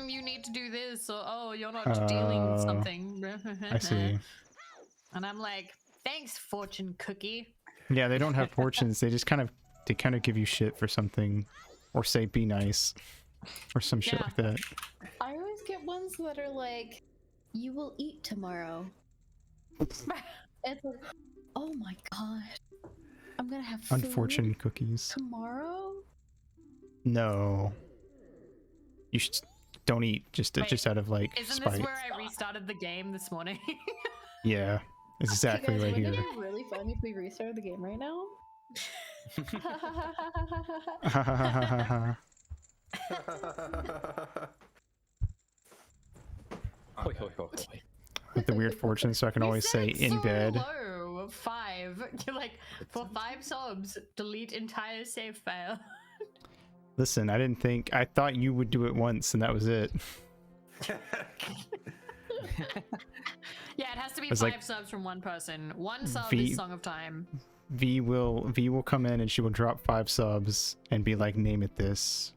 S6: you need to do this, or oh, you're not dealing something.
S1: I see.
S6: And I'm like, thanks, fortune cookie.
S1: Yeah, they don't have fortunes. They just kind of give you shit for something, or say be nice, or some shit
S6: Yeah.
S1: like that.
S9: I always get ones that are like, you will eat tomorrow. It's like, oh my gosh. I'm gonna have food
S1: Unfortunate cookies.
S9: tomorrow?
S1: No. You should don't eat just
S6: Wait,
S1: out of like
S6: Isn't
S1: spite.
S6: this where I restarted the game this morning?
S1: Yeah, it's exactly
S9: You guys,
S1: right
S9: wouldn't
S1: here.
S9: it be really fun if we restarted the game right now?
S4: Hoi, hoi, hoi, hoi.
S1: With the weird fortune, so I can
S6: You
S1: always
S6: said
S1: say
S6: it
S1: in
S6: so
S1: bed.
S6: Low, 5. You're like, for 5 subs, delete entire save file.
S1: Listen, I thought you would do it once and that was it.
S6: Yeah, it has to be
S1: It's
S6: 5
S1: like,
S6: subs from one person. 1 sub
S1: V-
S6: is Song of Time.
S1: V will come in and she will drop 5 subs and be like, name it this.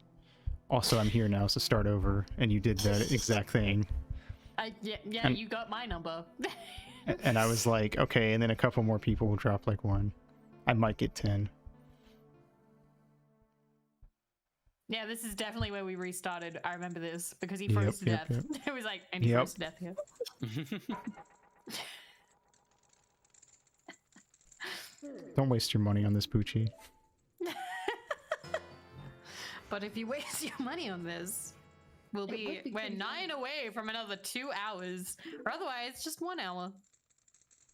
S1: Also, I'm here now, so start over. And you did that exact thing.
S6: Yeah,
S1: And-
S6: you got my number.
S1: And I was like, okay, and then a couple more people will drop like 1. I might get 10.
S6: Yeah, this is definitely where we restarted. I remember this because he
S1: Yep,
S6: froze to
S1: yep,
S6: death.
S1: yep.
S6: It was like, and he
S1: Yep.
S6: froze to death here.
S1: Don't waste your money on this Poochie.
S6: But if you waste your money on this, we're
S9: would be
S6: 9 away from another 2 hours, or otherwise just 1 hour.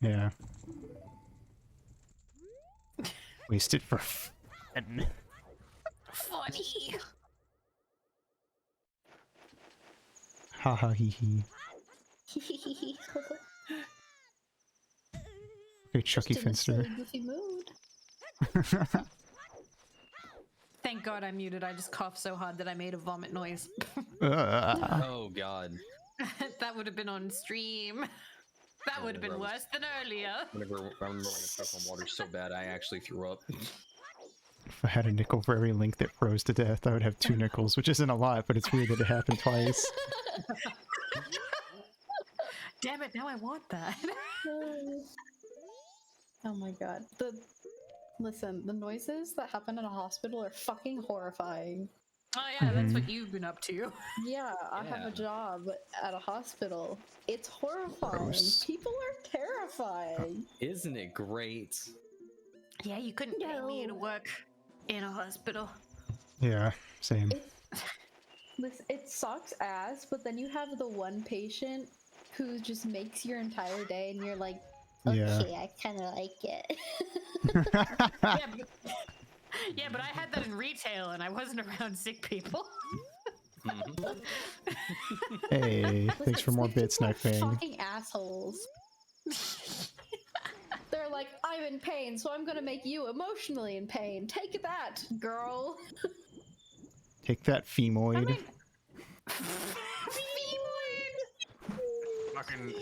S1: Yeah. Wasted for fun.
S6: Funny.
S2: Ha ha hee hee. Okay, Chucky
S9: Just in a
S2: Finster.
S9: silly, goofy mood.
S6: Thank God I muted. I just coughed so hard that I made a vomit noise.
S4: Oh god.
S6: That would have been on stream. That would have been worse than earlier.
S4: Whenever I remember when I stepped on water so bad, I actually threw up.
S2: If I had a nickel for every link that froze to death, I would have 2 nickels, which isn't a lot, but it's weird that it happened twice.
S6: Damn it! Now I want that.
S9: Oh my god. Listen, the noises that happen in a hospital are fucking horrifying.
S6: Oh yeah, that's what you've been up to.
S9: Yeah, I have a job at a hospital. It's horrifying.
S2: Gross.
S9: People are terrifying.
S4: Isn't it great?
S6: Yeah, you couldn't pay me to work in a hospital.
S2: Yeah, same.
S9: Listen, it sucks ass, but then you have the one patient who just makes your entire day and you're like, okay,
S2: Yeah.
S9: I kind of like it.
S6: Yeah, but I had that in retail and I wasn't around sick people.
S2: Hey, thanks for more bits, Neckbang.
S9: Fucking assholes. They're like, I'm in pain, so I'm gonna make you emotionally in pain. Take that, girl.
S2: Take that, femoid.
S6: I mean,
S5: Fucking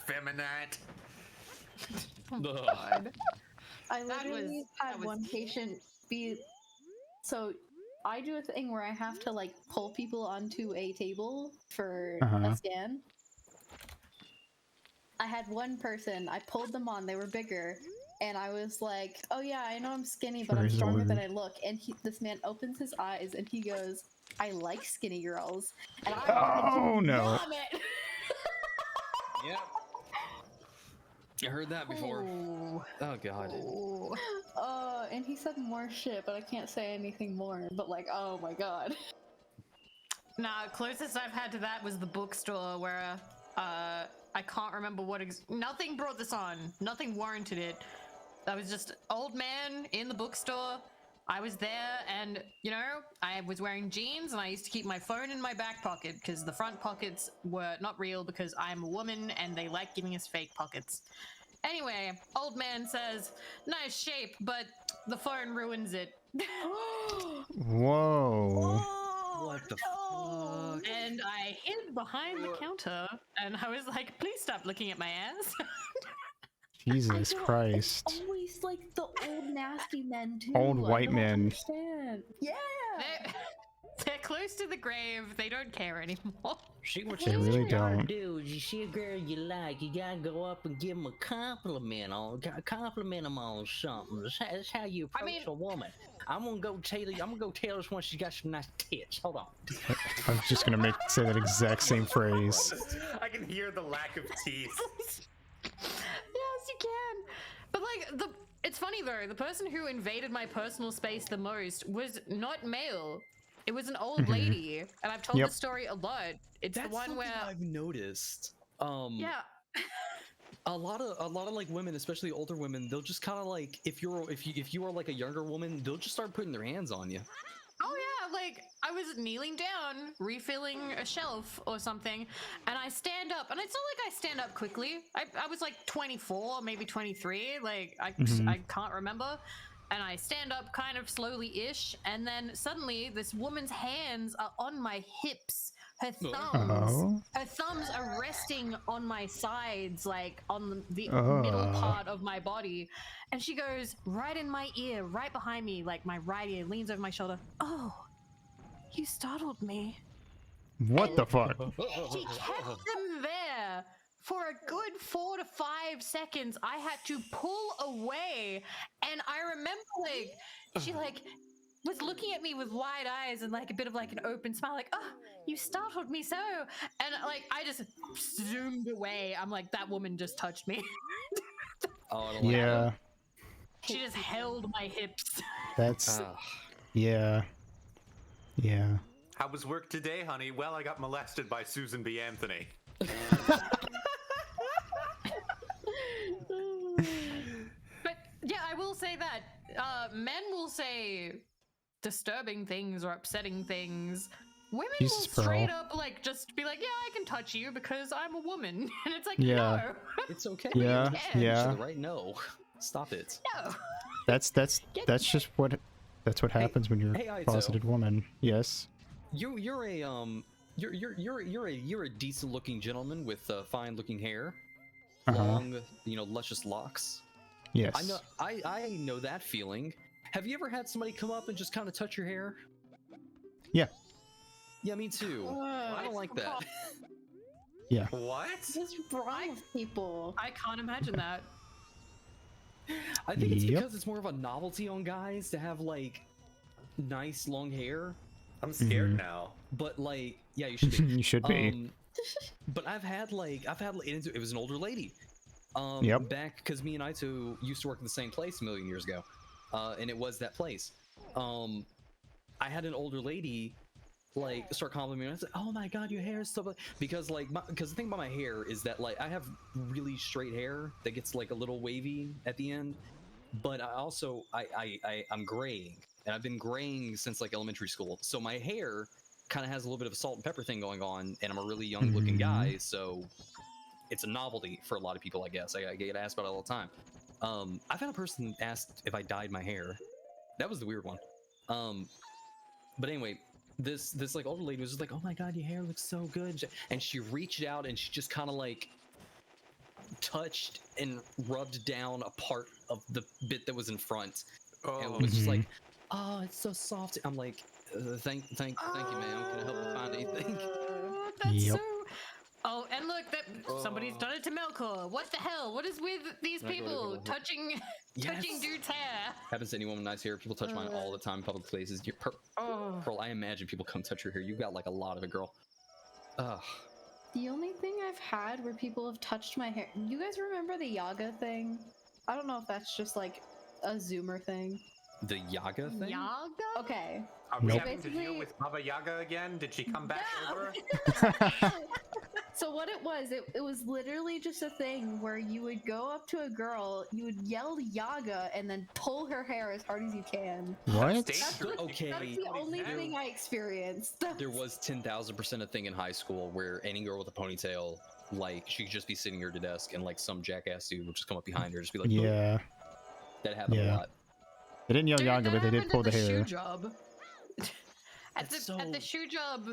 S5: feminite.
S6: God.
S9: I
S6: That
S9: literally
S6: was-
S9: had
S6: that was-
S9: one patient be. So I do a thing where I have to like pull people onto a table for a scan. I had one person, I pulled them on, they were bigger, and I was like, oh yeah, I know I'm skinny, but I'm stronger than I look. And this man opens his eyes and he goes, I like skinny girls. And I
S2: no.
S9: vomit.
S4: Yep. I heard that before.
S6: Ooh.
S4: Oh god.
S6: Ooh.
S9: And he said more shit, but I can't say anything more. But like, oh my god.
S6: Nah, closest I've had to that was the bookstore where I can't remember what nothing brought this on. Nothing warranted it. I was just old man in the bookstore. I was there and, you know, I was wearing jeans and I used to keep my phone in my back pocket because the front pockets were not real because I'm a woman and they like giving us fake pockets. Anyway, old man says, nice shape, but the phone ruins it.
S2: Whoa.
S4: What the fuck?
S6: And I hid behind the counter and I was like, please stop looking at my ass.
S2: Jesus Christ.
S9: It's always like the old nasty men too.
S2: Old
S9: I
S2: white
S9: don't
S2: men.
S9: Understand. Yeah.
S6: They're close to the grave. They don't care anymore.
S2: They really don't.
S3: Dude, you see a girl you like, you gotta go up and give them a compliment on them on something. That's how you approach a woman. I'm gonna go tell this one she's got some nice tits. Hold on.
S2: I was just gonna say that exact same phrase.
S5: I can hear the lack of teeth.
S6: Yes, you can. But like it's funny though, the person who invaded my personal space the most was not male. It was an old lady, and I've told this story a lot. It's
S4: That's
S6: the one where
S4: I've noticed.
S6: yeah.
S4: A lot of like women, especially older women, they'll just kind of like if you are like a younger woman, they'll just start putting their hands on you.
S6: Oh yeah, like I was kneeling down, refilling a shelf or something, and I stand up, and it's not like I stand up quickly. I was like 24, maybe 23, like I can't remember. And I stand up kind of slowly-ish, and then suddenly this woman's hands are on my hips. Her thumbs are resting on my sides, like on the middle part of my body. And she goes right in my ear, right behind me, like my right ear, leans over my shoulder. Oh, you startled me.
S2: What the fuck?
S6: She kept them there. For a good 4 to 5 seconds, I had to pull away, and I remember like she like was looking at me with wide eyes and like a bit of like an open smile, like, "Oh, you startled me so," and like I just zoomed away. I'm like, that woman just touched me.
S2: Yeah.
S6: She just held my hips.
S2: That's yeah.
S5: How was work today, honey? Well, I got molested by Susan B. Anthony.
S6: But yeah, I will say that men will say disturbing things or upsetting things Women
S2: Jesus,
S6: will straight
S2: Pearl.
S6: up like just be like, yeah, I can touch you because I'm a woman, and it's like,
S2: Yeah.
S6: no,
S4: It's okay.
S2: Yeah,
S4: Each
S2: yeah.
S4: other, right? No, stop it.
S6: no.
S2: That's just what happens when you're
S4: hey,
S2: a
S4: Aito.
S2: closeted woman. Yes.
S4: You're a decent looking gentleman with fine looking hair, long, luscious locks.
S2: Yes.
S4: I know that feeling. Have you ever had somebody come up and just kind of touch your hair?
S2: Yeah.
S4: Yeah, me too. I don't like that.
S2: Yeah.
S5: What?
S9: What's wrong with people?
S6: I can't imagine that.
S4: I think it's
S2: Yep.
S4: because it's more of a novelty on guys to have like nice long hair.
S5: I'm scared now.
S4: But like, yeah, you should be.
S2: You should be.
S4: But I've had it was an older lady.
S2: Yep.
S4: Back because me and Aito used to work in the same place a million years ago, and it was that place. I had an older lady like start complimenting me. I was like, "Oh my god, your hair is so..." Because the thing about my hair is that like I have really straight hair that gets like a little wavy at the end, but I also I'm graying, and I've been graying since like elementary school. So my hair kind of has a little bit of a salt and pepper thing going on, and I'm a really young looking guy, so it's a novelty for a lot of people, I guess. I get asked about it all the time. I've had a person ask if I dyed my hair. That was the weird one. But anyway, this like older lady was just like, "Oh my god, your hair looks so good," and she reached out and she just kind of like touched and rubbed down a part of the bit that was in front, and was just like, "Oh, it's so soft." I'm like, thank you, ma'am. Can I help you find anything?"
S6: That's
S2: Yep.
S6: so. Oh, and look, that somebody's done it to Melkor. What the hell? What is with these
S4: Can I go to
S6: people
S4: the-
S6: touching
S4: Yes.
S6: dudes' hair?
S4: Happens to anyone with nice hair. People touch mine all the time in public places. Pearl, I imagine people come touch your hair. You got like a lot of it, girl. Ugh.
S9: The only thing I've had where people have touched my hair. You guys remember the Yaga thing? I don't know if that's just like a Zoomer thing.
S4: The Yaga thing?
S6: Yaga?
S9: Okay.
S5: Are we
S2: Nope.
S5: having to deal with Baba Yaga again? Did she come back over?
S9: So what it was literally just a thing where you would go up to a girl, you would yell Yaga, and then pull her hair as hard as you can.
S2: What?
S5: That's
S4: Okay.
S9: That's the only thing I experienced.
S4: There was 10,000% a thing in high school where any girl with a ponytail, like, she could just be sitting at her desk and like some jackass dude would just come up behind her and just be like, "Boop."
S2: Yeah.
S4: That happened
S2: Yeah.
S4: a lot.
S2: They didn't yell
S6: Dude,
S2: Yaga,
S6: that
S2: but they did
S6: happened
S2: pull
S6: at
S2: the hair.
S6: shoe job. At the shoe job,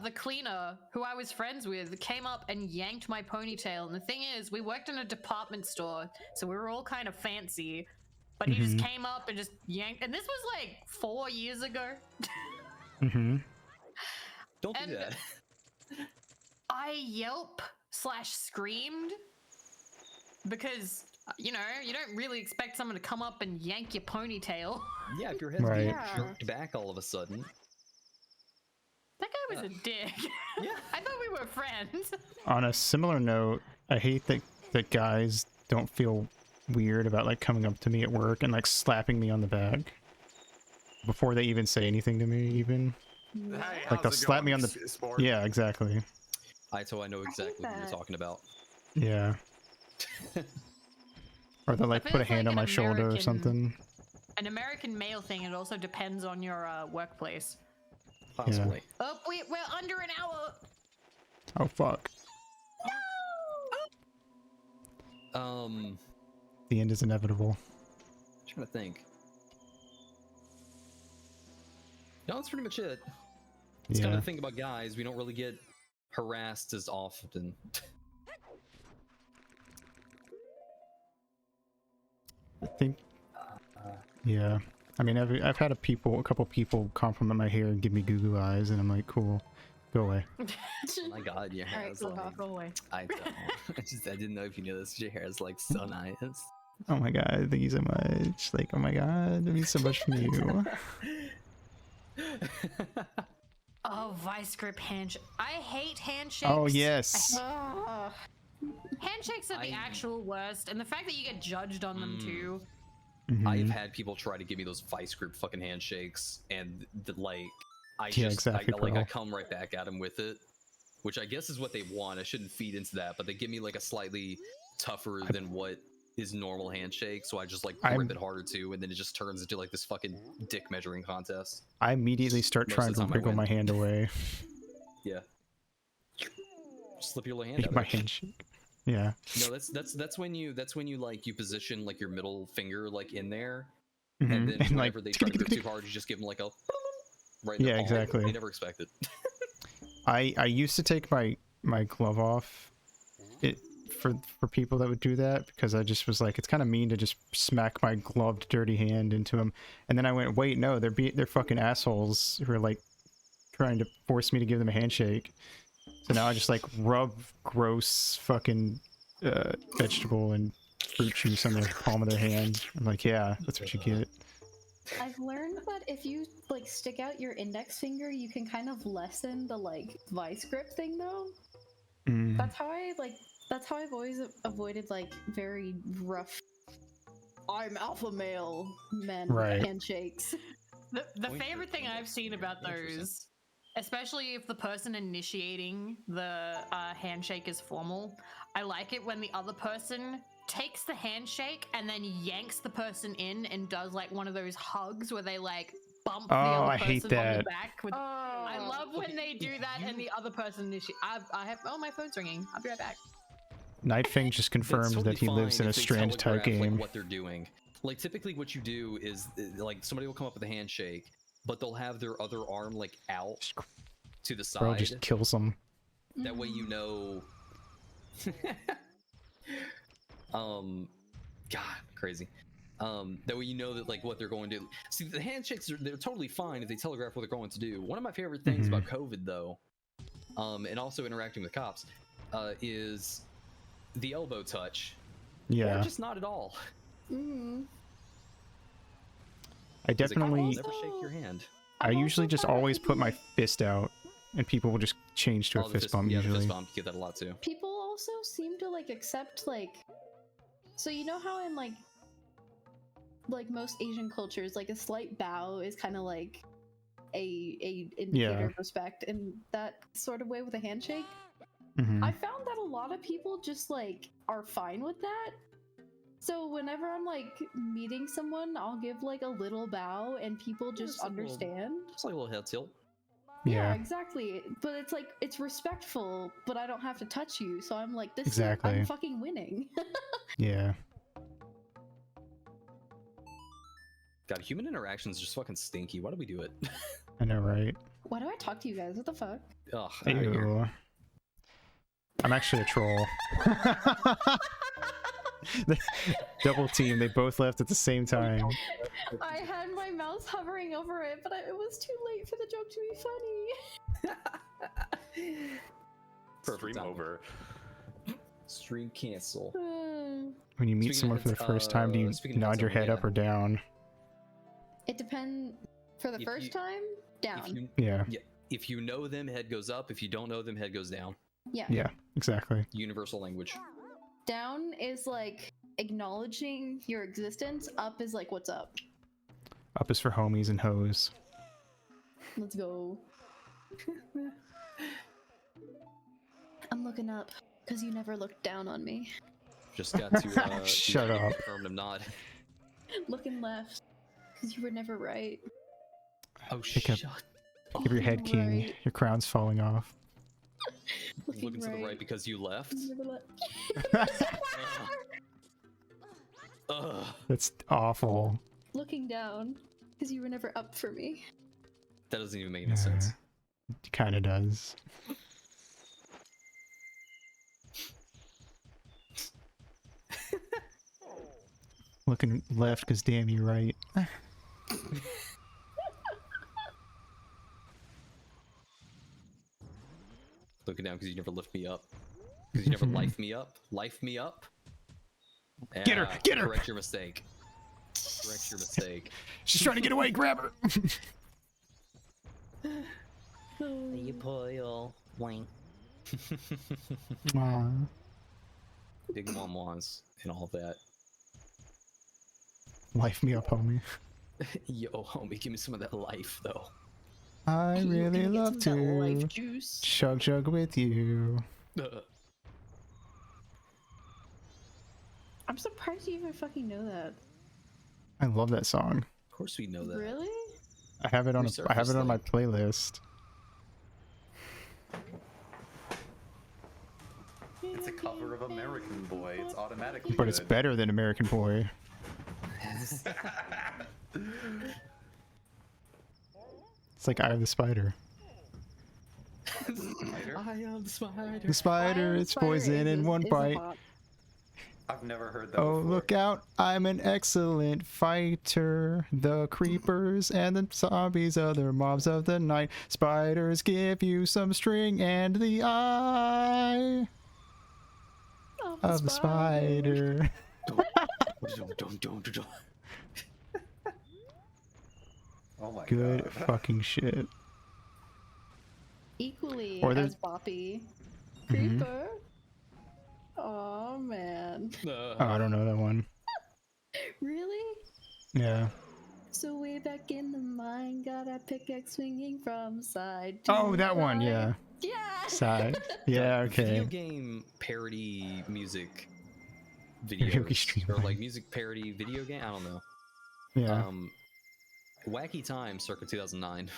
S6: the cleaner, who I was friends with, came up and yanked my ponytail. And the thing is, we worked in a department store, so we were all kind of fancy. But he just came up and just yanked. And this was like 4 years ago.
S2: Mm-hmm.
S4: Don't do
S6: And-
S4: that.
S6: I yelp/screamed because, you don't really expect someone to come up and yank your ponytail.
S4: Yeah, if your head's
S2: Right.
S4: being
S9: Yeah.
S4: jerked back all of a sudden.
S6: That guy was a dick.
S4: Yeah.
S6: I thought we were friends.
S2: On a similar note, I hate that guys don't feel weird about like coming up to me at work and like slapping me on the back before they even say anything to me. Even
S5: Hey,
S2: like
S5: how's
S2: they'll
S5: it
S2: slap
S5: going,
S2: me on the
S5: sport?
S2: yeah, exactly.
S4: I know exactly what you're
S9: that.
S4: talking about.
S2: Yeah. Or they'll like
S6: I
S2: put a
S6: feel
S2: hand
S6: like
S2: on
S6: an
S2: my shoulder or
S6: American-
S2: something.
S6: An American male thing, it also depends on your workplace.
S4: Possibly.
S6: Oh, we're under an hour.
S2: Oh fuck. The end is inevitable.
S4: Trying to think. No, that's pretty much it. It's kind
S2: Yeah.
S4: of the thing about guys, we don't really get harassed as often.
S2: I think. Yeah. I mean, I've had a couple people compliment my hair and give me goo goo eyes, and I'm like, cool, go away.
S4: Oh my god, your hair
S9: Alright,
S4: is
S9: cool.
S4: like...
S6: Go away.
S4: I don't. I didn't know if you knew this. Your hair is like so nice.
S2: Oh my god, thank you so much. Like, oh my god, it means so much from you.
S6: Oh, vice grip handshake. I hate handshakes.
S2: Oh yes.
S9: Ah.
S6: Handshakes are the actual worst, and the fact that you get judged on them too.
S2: Mhm.
S4: I've had people try to give me those vice grip fucking handshakes, and I
S2: Yeah, exactly,
S4: I
S2: bro.
S4: come right back at them with it, which I guess is what they want. I shouldn't feed into that, but they give me like a slightly tougher than what is normal handshake, so I just like
S2: I'm-
S4: grip it harder too, and then it just turns into like this fucking dick measuring contest.
S2: I immediately start
S4: Most
S2: trying
S4: of the
S2: to
S4: time I
S2: wiggle
S4: win.
S2: my hand away.
S4: Yeah. Slip your little hand out.
S2: My
S4: there.
S2: handshake. Yeah.
S4: No, that's when you like you position like your middle finger like in there,
S2: Mhm.
S4: and then
S2: And, like,
S4: whenever they try to go too hard, you just give them like a right. In
S2: Yeah,
S4: their palm.
S2: exactly.
S4: They never expect it.
S2: I used to take my glove off for people that would do that, because I just was like, it's kind of mean to just smack my gloved dirty hand into them. And then I went, wait, no, they're fucking assholes who are like trying to force me to give them a handshake. So now I just like rub gross fucking vegetable and fruit juice on the palm of their hand. I'm like, yeah, that's what you get.
S9: I've learned that if you like stick out your index finger, you can kind of lessen the like vice grip thing though.
S2: Mm.
S9: That's how I've always avoided like very rough I'm alpha male men
S2: Right.
S9: handshakes.
S6: The favorite thing I've seen about those, especially if the person initiating the handshake is formal, I like it when the other person takes the handshake and then yanks the person in and does like one of those hugs where they like bump the
S2: Oh,
S6: other
S2: I hate
S6: person on the
S2: that.
S6: back. I love when they do that and the other person initiates. I have. Oh, my phone's ringing. I'll be right back.
S2: Nightfang just confirms
S4: It's totally
S2: that he lives in
S4: fine
S2: a
S4: if they
S2: Strand type
S4: telegraph,
S2: game.
S4: Like what they're doing. Like typically, what you do is like somebody will come up with a handshake, but they'll have their other arm like out to the side.
S2: Bro just kills him.
S4: That way you know. God, crazy. That way you know that like what they're going to do. See, the handshakes they're totally fine if they telegraph what they're going to do. One of my favorite things about COVID though, and also interacting with cops, is the elbow touch.
S2: Yeah.
S4: Or just not at all.
S9: Mm.
S2: I definitely.
S4: Never shake your hand.
S2: I
S9: I'm
S2: usually
S9: also
S2: just
S9: found that
S2: always put my
S9: people-
S2: fist out, and people will just change to a
S4: Oh, the
S2: fist bump
S4: yeah, the
S2: usually.
S4: fist bump. You get that a lot too.
S9: People also seem to like accept like, so you know how in like most Asian cultures, like a slight bow is kind of like a indicator of respect in that sort of way with a handshake.
S2: Mhm.
S9: I found that a lot of people just like are fine with that. So whenever I'm like meeting someone, I'll give like a little bow and people just
S4: Just like a little-
S9: understand.
S4: It's like a little head tilt.
S2: Yeah.
S9: Exactly. But it's like it's respectful, but I don't have to touch you. So I'm like, this
S2: Exactly.
S9: is I'm fucking winning.
S2: Yeah.
S4: God, human interactions are just fucking stinky. Why do we do it?
S2: I know, right?
S9: Why do I talk to you guys? What the fuck?
S4: Ugh, outta here.
S2: Ew. I'm actually a troll. Double team. They both left at the same time.
S9: I had my mouse hovering over it, but it was too late for the joke to be funny.
S4: Perfect
S5: Stream
S4: timing.
S5: over.
S4: Stream cancel.
S2: When you meet
S4: Speaking
S2: someone
S4: of
S2: for the first time, do you
S4: speaking of
S2: nod
S4: heads
S2: your
S4: over,
S2: head
S4: yeah.
S2: up or down?
S9: It depends. For the
S4: If
S9: first
S4: you-
S9: time, down.
S4: If you,
S2: Yeah.
S4: if you know them, head goes up. If you don't know them, head goes down.
S9: Yeah.
S2: Yeah. Exactly.
S4: Universal language.
S9: Down is like acknowledging your existence. Up is like, what's up?
S2: Up is for homies and hoes.
S9: Let's go. I'm looking up because you never looked down on me.
S4: Just got to
S2: Shut up.
S4: affirmative nod.
S9: Looking left because you were never right.
S4: Oh
S2: Pick up-
S4: shut.
S2: Give your head, king.
S9: Right.
S2: Your crown's falling off.
S4: Looking to the right because you left.
S9: You never left.
S4: Ugh.
S2: That's awful.
S9: Looking down because you were never up for me.
S4: That doesn't even make any sense.
S2: It kind of does. Looking left because damn you right.
S4: Looking down because you never lift me up. Because you never life me up. Life me up.
S2: Get her,
S4: Yeah,
S2: get her!
S4: Correct your mistake. Correct your mistake.
S2: She's trying to get away. Grab her.
S3: You poor wing.
S2: Aw.
S4: Big mom-wans and all that.
S2: Life me up, homie.
S4: Yo, homie, give me some of that life, though.
S2: I
S9: You
S2: really
S9: can get
S2: love
S9: some of that life
S2: to
S9: juice.
S2: chug with you.
S9: I'm surprised you even fucking know that.
S2: I love that song.
S4: Of course we know that.
S9: Really?
S2: I have it on I have it on my playlist.
S5: It's a cover of American Boy. It's automatically
S2: But it's
S5: good.
S2: better than American Boy. It's like Eye of the Spider.
S4: I am the spider.
S2: The spider, it's poison in one bite.
S5: I've never heard that
S2: Oh,
S5: before.
S2: look out, I'm an excellent fighter. The creepers and the zombies, other mobs of the night. Spiders give you some string and the eye of the spider.
S5: Oh my
S2: Good
S5: god.
S2: fucking shit.
S9: Equally
S2: Or
S9: as Boppy. Creeper. Oh man.
S2: Oh, I don't know that one.
S9: Really?
S2: Yeah.
S9: So way back in the mine, got a pickaxe swinging from side to
S2: Oh, that one,
S9: side.
S2: yeah.
S9: Yeah.
S2: Side. Yeah,
S4: Video
S2: okay.
S4: game parody music
S2: Karaoke
S4: videos
S2: stream.
S4: or like music parody video game. I don't know.
S2: Yeah.
S4: Wacky Time, circa 2009.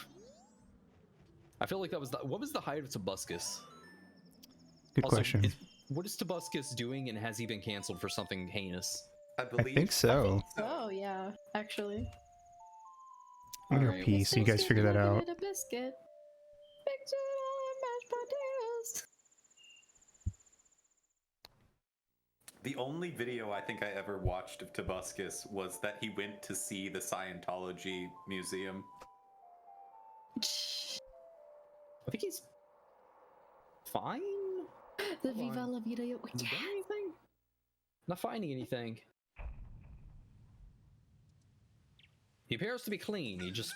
S4: I feel like that was what was the height of Tobuscus?
S2: Good
S4: Also,
S2: question.
S4: What is Tobuscus doing, and has he been canceled for something heinous?
S5: I believe.
S2: think so.
S9: Oh yeah, actually.
S2: I'm gonna
S4: Alright,
S2: pee so you guys figure that out.
S9: A biscuit. Mix it all in mashed potatoes.
S5: The only video I think I ever watched of Tobuscus was that he went to see the Scientology museum.
S4: I think he's fine.
S9: The
S4: Hold
S9: Viva
S4: on.
S9: La Vida.
S4: Has he done anything? Not finding anything. He appears to be clean. He just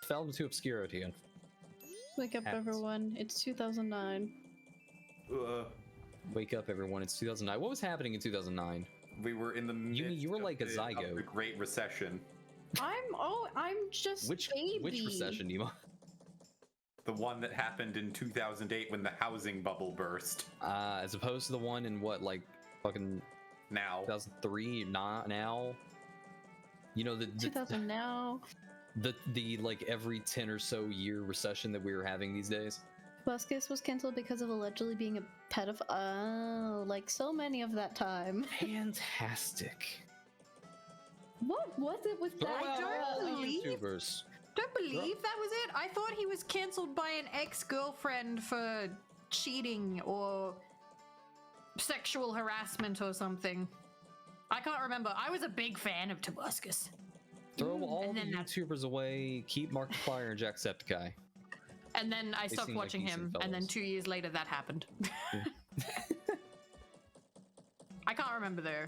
S4: fell into obscurity.
S9: Wake up,
S4: Happens.
S9: everyone! It's 2009.
S4: Wake up, everyone! It's 2009. What was happening in 2009?
S5: We were in the midst
S4: you were like a
S5: of
S4: zygote.
S5: the Great Recession.
S9: I'm just
S4: Which
S9: baby.
S4: recession, Nemo?
S5: The one that happened in 2008 when the housing bubble burst.
S4: As opposed to the one in what, like, fucking
S5: Now.
S4: 2003? Not now. You know the
S9: 2000 now.
S4: the like every 10 or so year recession that we were having these days.
S9: Buscus was canceled because of allegedly being a pedophile. Oh, like so many of that time.
S4: Fantastic.
S9: What was it with
S4: Throw
S9: that?
S4: out all the
S9: girl?
S4: YouTubers.
S6: Don't believe that was it. I thought he was cancelled by an ex-girlfriend for cheating or sexual harassment or something. I can't remember. I was a big fan of Tobuscus.
S4: Throw all
S6: and
S4: the
S6: then that's-
S4: YouTubers away. Keep Markiplier and Jacksepticeye.
S6: And then I
S4: They
S6: stopped
S4: seem like
S6: watching him,
S4: decent
S6: and then
S4: fellows.
S6: 2 years later that happened. I can't remember though.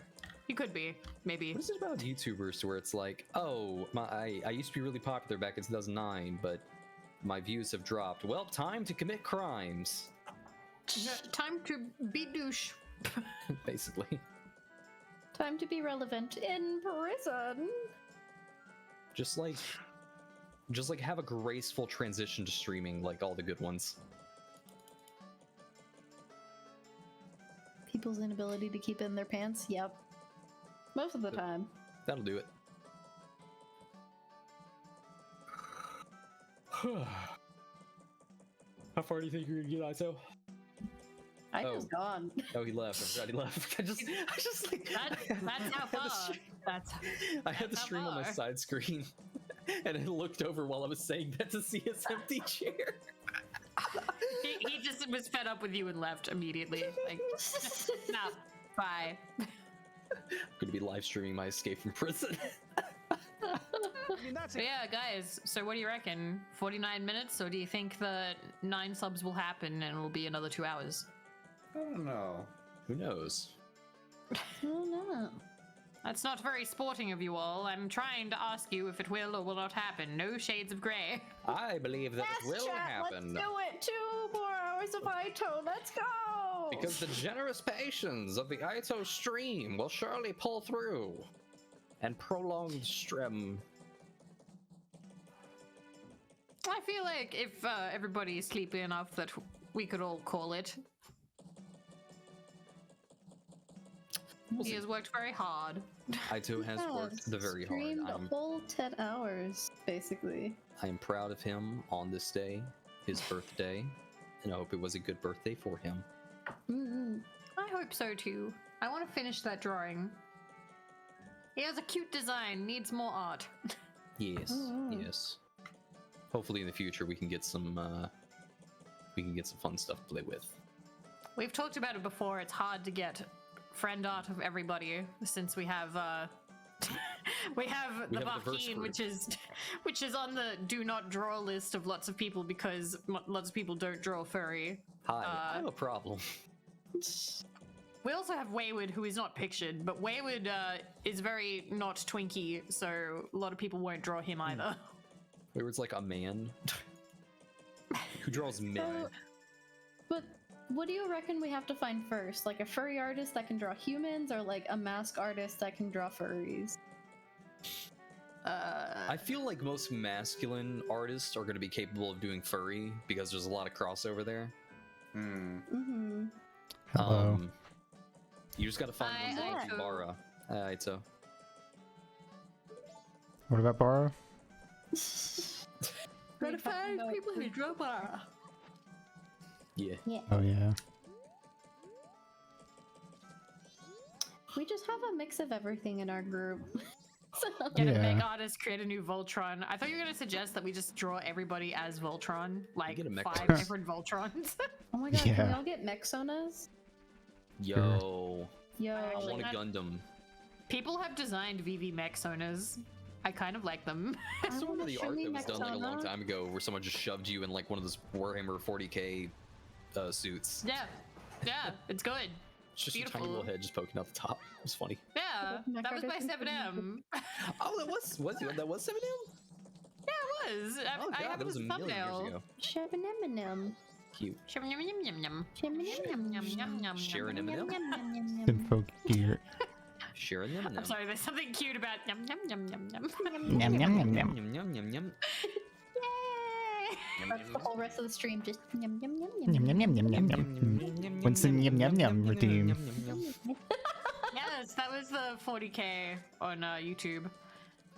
S6: He could be, maybe.
S4: What is it about YouTubers where it's like, oh, I used to be really popular back in 2009, but my views have dropped. Well, time to commit crimes.
S6: Time to be douche.
S4: Basically.
S9: Time to be relevant in prison.
S4: Just like have a graceful transition to streaming like all the good ones.
S9: People's inability to keep in their pants. Yep. Most of the time.
S4: That'll do it. How far do you think you're gonna get, Iso?
S9: I
S4: Oh.
S9: just gone.
S4: Oh, he left. I forgot he left. I just like
S6: That's how far. That's
S4: I had the
S6: how
S4: stream on my
S6: far.
S4: side screen, and I looked over while I was saying that to see his empty chair.
S6: he just was fed up with you and left immediately. Like, no, bye.
S4: I'm gonna be live streaming my escape from prison.
S6: So yeah, guys. So what do you reckon? 49 minutes, or do you think the 9 subs will happen and it'll be another 2 hours?
S5: I don't know.
S4: Who knows?
S9: I don't know.
S6: That's not very sporting of you all. I'm trying to ask you if it will or will not happen. No shades of grey.
S4: I believe that it will happen.
S9: Let's do it. 2 more hours of Ito. Let's go.
S4: Because the generous patience of the Ito stream will surely pull through. And prolonged stream.
S6: I feel like if everybody's sleepy enough that we could all call it. He has worked very hard.
S4: Aito has worked the very hard.
S9: Streamed a whole 10 hours, basically.
S4: I am proud of him on this day, his birthday, and I hope it was a good birthday for him.
S6: I hope so too. I want to finish that drawing. He has a cute design, needs more art.
S4: Yes, yes. Hopefully in the future we can get some fun stuff to play with.
S6: We've talked about it before. It's hard to get friend art of everybody since we have we have the Bakeen, which is on the do not draw list of lots of people because lots of people don't draw furry.
S4: Hi, I have a problem.
S6: We also have Wayward, who is not pictured, but Wayward is very not Twinkie, so a lot of people won't draw him either.
S4: Wayward's like a man who draws men.
S9: But what do you reckon we have to find first? Like a furry artist that can draw humans, or like a mask artist that can draw furries?
S4: I feel like most masculine artists are going to be capable of doing furry because there's a lot of crossover there.
S2: Hello.
S4: You just got to find one like Majora. Aito.
S2: What about Borrow?
S6: Gotta find people who draw Bara.
S4: Yeah.
S2: Oh yeah.
S9: We just have a mix of everything in our group.
S6: Get a meg artist, create a new Voltron. I thought you were gonna suggest that we just draw everybody as Voltron, like 5 different Voltrons.
S9: Oh my god, can we all get Mexonas?
S4: Yo.
S9: I
S4: want a Gundam.
S6: People have designed VV Mexonas. I kind of like them.
S4: I saw the art that was done like a long time ago where someone just shoved you in like one of those Warhammer 40k suits.
S6: Yeah, it's good.
S4: It's just
S6: beautiful.
S4: a tiny little head just poking out the top. It was funny.
S6: Yeah, that was by 7M.
S4: Oh, that was 7M?
S6: Yeah, it was.
S4: Oh
S6: I
S4: god,
S6: have
S4: that was a million years ago.
S9: Shabaneminim.
S4: Cute.
S6: Sharon
S4: Sharon Eminem?
S2: Info gear.
S4: Sharon Eminem.
S6: I'm sorry, there's something cute about yum yum yum yum yum.
S2: Yum yum yum yum.
S4: Yum yum yum.
S6: Yay!
S9: That's the whole rest of the stream, just yum yum yum
S2: Yum yum yum yum yum yum. Winston yum yum yum redeem.
S6: Yes, that was the 40k on YouTube.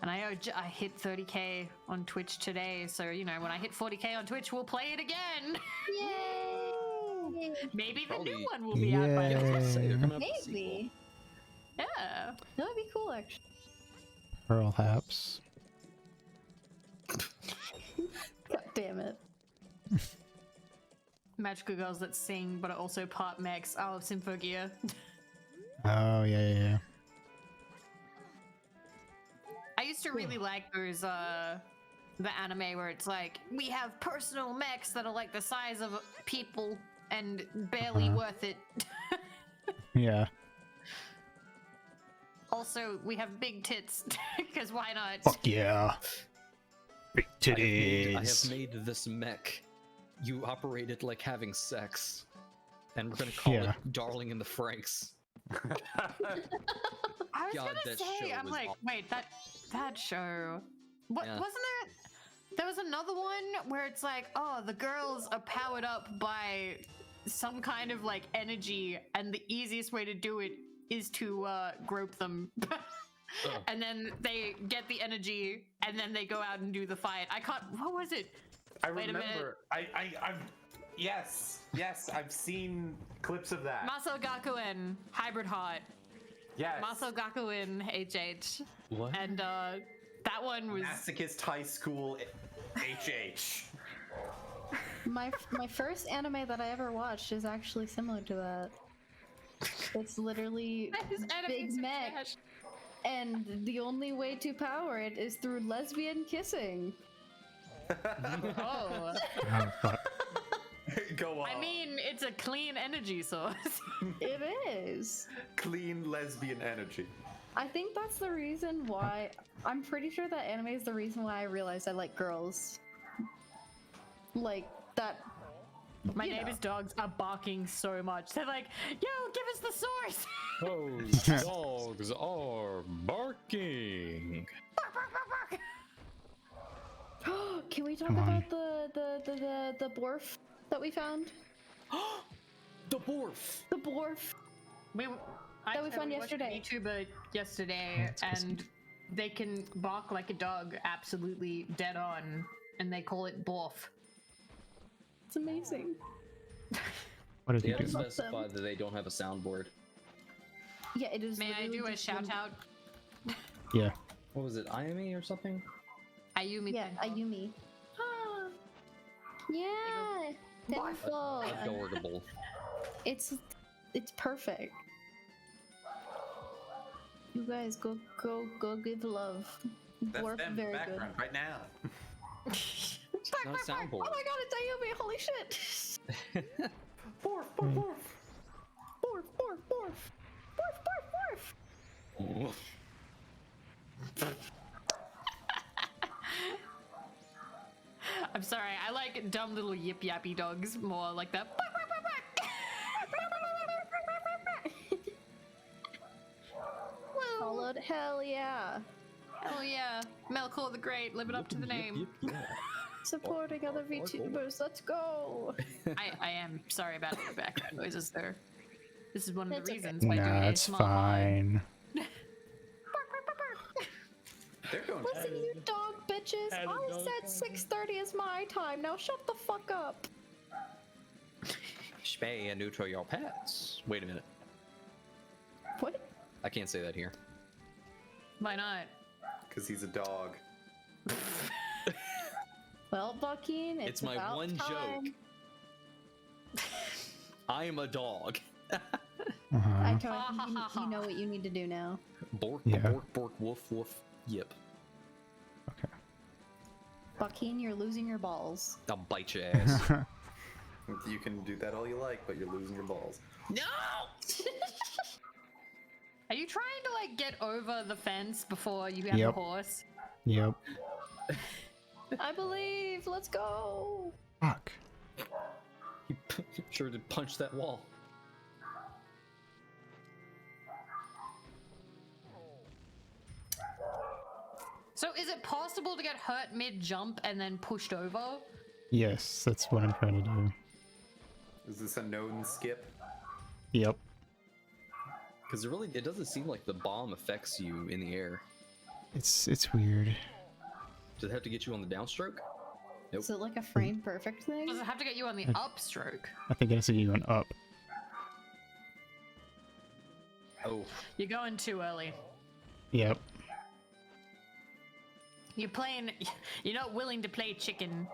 S6: And I hit 30k on Twitch today, so you know when I hit 40k on Twitch, we'll play it again.
S9: Yay!
S6: Maybe the new one will be out by then.
S9: Maybe.
S6: Yeah,
S9: that would be cool, actually.
S2: Pearl Haps.
S9: God damn it.
S6: Magical girls that sing, but are also part mechs. Oh, Symphogear.
S2: Oh yeah.
S6: I used to really like those the anime where it's like we have personal mechs that are like the size of people and barely worth it.
S2: Yeah.
S6: Also, we have big tits because why not?
S2: Fuck yeah. Big titties.
S4: I have made this mech. You operate it like having sex, and we're gonna call it "Darling in the Franks."
S6: I was gonna say, I'm like, wait, that show. What wasn't there? There was another one where it's like, oh, the girls are powered up by some kind of like energy, and the easiest way to do it is to grope them. And then they get the energy, and then they go out and do the fight. I can't. What was it?
S5: I remember. Yes, I've seen clips of that.
S6: Maso Gakuen Hybrid Heart.
S5: Yes.
S6: Maso Gakuen HH.
S4: What?
S6: And that one was
S5: Masochist High School HH.
S9: My first anime that I ever watched is actually similar to that. It's literally big mech, and the only way to power it is through lesbian kissing.
S6: Oh.
S5: Go on.
S6: I mean, it's a clean energy source.
S9: It is.
S5: Clean lesbian energy.
S9: I think that's the reason why. I'm pretty sure that anime is the reason why I realized I like girls. Like that.
S6: My neighbor's dogs are barking so much. They're like, yo, give us the source.
S4: Those dogs are barking.
S6: Bark, bark, bark, bark.
S9: Can we talk about the Borf that we found?
S4: The Borf.
S9: The Borf. that we found
S6: watched a
S9: yesterday.
S6: YouTuber yesterday, and they can bark like a dog, absolutely dead on, and they call it borf.
S9: It's amazing.
S2: What did
S4: They
S2: you
S4: have to
S2: do?
S4: specify that they don't have a soundboard.
S9: Yeah, it is.
S6: May I
S9: literally
S6: do a
S9: just
S6: shout
S9: one-
S6: out?
S2: Yeah.
S4: What was it, Ayumi or something?
S6: Ayumi.
S9: Yeah, Ayumi. Ah, yeah. Tenfold.
S4: Adorable.
S9: It's perfect. You guys go give love.
S5: That's
S9: Dwarf,
S5: them in the
S9: very good.
S5: background right now.
S4: It's not a soundboard.
S9: Oh my god, it's Ayumi! Holy shit!
S5: Borf, borf, borf.
S9: Borf, borf, borf. Borf, borf, borf.
S6: I'm sorry, I like dumb little yip yappy dogs more like that.
S9: Followed, hell yeah.
S6: Oh yeah, Melkor the Great, living up to the name.
S9: Supporting other VTubers, let's go!
S6: I am sorry about the background noises there. This is one of
S9: That's
S6: the
S9: okay.
S6: reasons why doing
S2: Nah,
S6: a
S2: it's
S6: small
S2: fine.
S5: They're going.
S9: Listen, you dog bitches! I said 6:30 is my time, now shut the fuck up!
S4: Spay and neutral your pets. Wait a minute.
S9: What?
S4: I can't say that here.
S6: Why not?
S5: Because he's a dog.
S9: Well, Bakeen,
S4: It's my
S9: about
S4: one
S9: time.
S4: joke. I am a dog.
S9: I
S2: Uh-huh.
S9: told you know what you need to do now.
S4: Bork,
S2: Yeah.
S4: bork, bork, woof, woof, yip.
S2: Okay.
S9: Bakeen, you're losing your balls.
S4: I'll bite your ass.
S5: You can do that all you like, but you're losing your balls.
S4: No!
S6: Are you trying to like get over the fence before you have
S2: Yep.
S6: a horse?
S2: Yep.
S9: I believe. Let's go.
S2: Fuck.
S4: You sure to punch that wall.
S6: So is it possible to get hurt mid-jump and then pushed over?
S2: Yes, that's what I'm trying to do.
S5: Is this a known skip?
S2: Yep.
S4: Because it doesn't seem like the bomb affects you in the air.
S2: It's weird.
S4: Does it have to get you on the downstroke? Nope.
S9: Is it like a frame perfect thing?
S6: Does it have to get you on the upstroke?
S2: I think it has to get you an up.
S4: Oh,
S6: You're going too early.
S2: Yep.
S6: You're not willing to play chicken.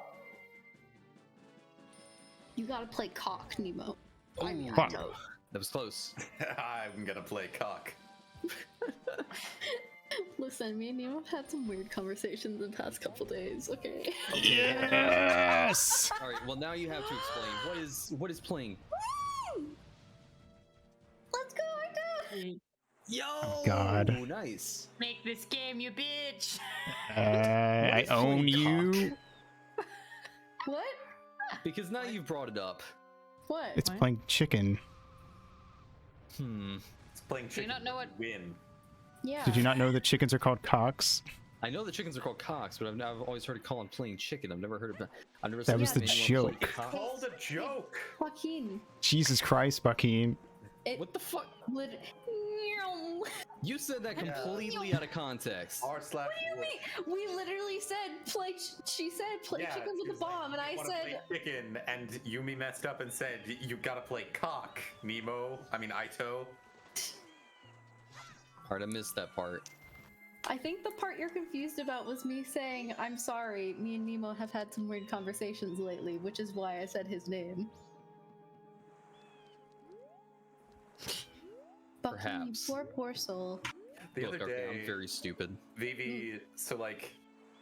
S9: You gotta play cock, Nemo. I mean, I
S2: Fuck.
S9: know.
S4: that was close.
S5: I'm gonna play cock.
S9: Listen, me and Nemo have had some weird conversations in the past couple days, okay?
S2: Yes.
S4: All right. Well, now you have to explain what is playing.
S9: Let's go, I do!
S4: Yo!
S2: God.
S4: Nice.
S6: Make this game, you bitch!
S2: I
S4: is
S2: own
S4: playing
S2: you.
S9: What?
S4: Because now you've brought it up.
S9: What?
S2: It's
S6: What?
S2: playing chicken.
S5: It's playing
S6: Do you
S5: chicken.
S6: not know what-
S5: Win.
S9: Yeah.
S2: Did you not know that chickens are called cocks?
S4: I know the chickens are called cocks, but I've always heard it called playing chicken. I've never heard of that. I've never
S2: That
S4: seen
S2: was the
S4: anyone play
S2: joke.
S4: cock.
S5: Called a joke.
S9: Joaquin.
S2: Jesus Christ, Bakeen.
S9: It
S4: What the fuck?
S9: would.
S4: You said that completely out of context.
S5: R/.
S9: What do you mean? We literally said play. She said play chickens with a bomb, and I
S5: "Wanna
S9: said
S5: play chicken," and Yumi messed up and said, "You gotta play cock." Nemo, I mean Aito.
S4: Alright, I missed that part.
S9: I think the part you're confused about was me saying, I'm sorry, me and Nemo have had some weird conversations lately, which is why I said his name. But you
S4: Perhaps.
S9: poor soul.
S5: The
S4: Look,
S5: other
S4: okay,
S5: day,
S4: I'm very stupid.
S5: Vivi. So like,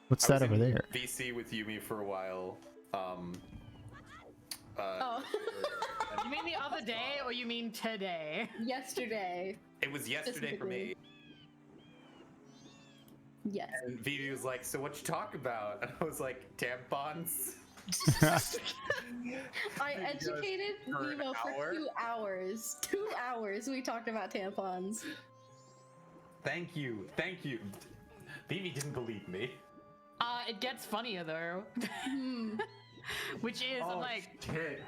S2: What's
S5: I was
S2: that over
S5: in
S2: there?
S5: VC with Yumi for a while.
S9: Oh.
S6: You mean the other day, or you mean today?
S9: Yesterday.
S5: It was yesterday for me.
S9: Yes.
S5: And Vivi was like, "So what you talk about?" And I was like, "Tampons."
S9: I educated
S5: for an
S9: Nemo for
S5: hour?
S9: 2 hours. 2 hours we talked about tampons.
S5: Thank you. Vivi didn't believe me.
S6: It gets funnier though. Which is, I'm like,
S5: shit.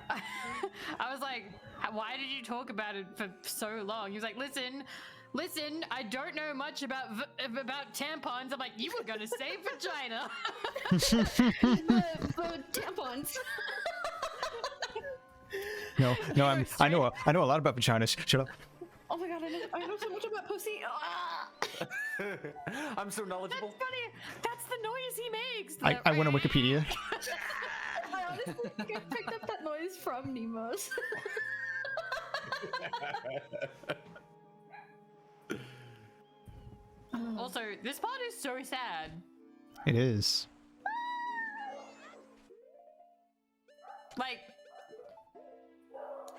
S6: I was like, why did you talk about it for so long? He was like, listen, I don't know much about tampons. I'm like, you were gonna say vagina.
S9: the tampons.
S2: No, I know a lot about vaginas. Shut up.
S9: Oh my god, I know so much about pussy. Ah!
S5: I'm so knowledgeable.
S6: That's funny. That's the noise he makes.
S2: I went on Wikipedia.
S9: I honestly think I picked up that noise from Nemo's.
S6: Also, this part is so sad.
S2: It is.
S6: Like,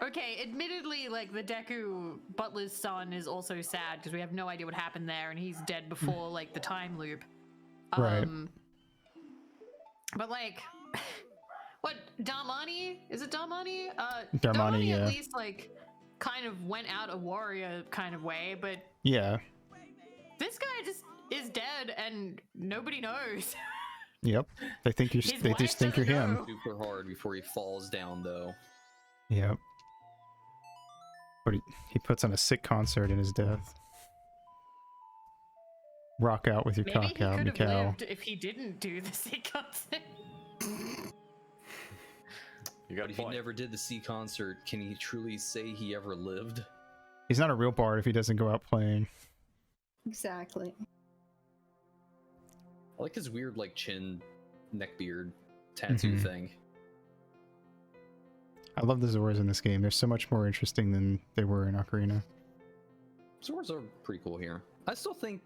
S6: okay, admittedly, like, the Deku butler's son is also sad because we have no idea what happened there, and he's dead before, like, the time loop.
S2: Right.
S6: But, like, what, Darmani? Is it Darmani?
S2: Darmani, yeah.
S6: At least, like, kind of went out a warrior kind of way, but
S2: Yeah.
S6: this guy just is dead, and nobody knows.
S2: Yyep. They think you're.
S6: His
S2: They
S6: wife
S2: just think you're
S6: doesn't
S2: him.
S6: know.
S4: Super hard before he falls down, though.
S2: Yep. But he puts on a sick concert in his death. Rock out with your
S6: Maybe
S2: cock
S6: he
S2: out,
S6: could have
S2: Mikal.
S6: lived if he didn't do the sick concert.
S5: You got
S4: But
S5: a
S4: if he
S5: point.
S4: never did the C concert, can he truly say he ever lived?
S2: He's not a real bard if he doesn't go out playing.
S9: Exactly.
S4: I like his weird, like, chin, neck beard tattoo
S2: Mhm.
S4: thing.
S2: I love the Zoras in this game. They're so much more interesting than they were in Ocarina.
S4: Swords are pretty cool here. I still think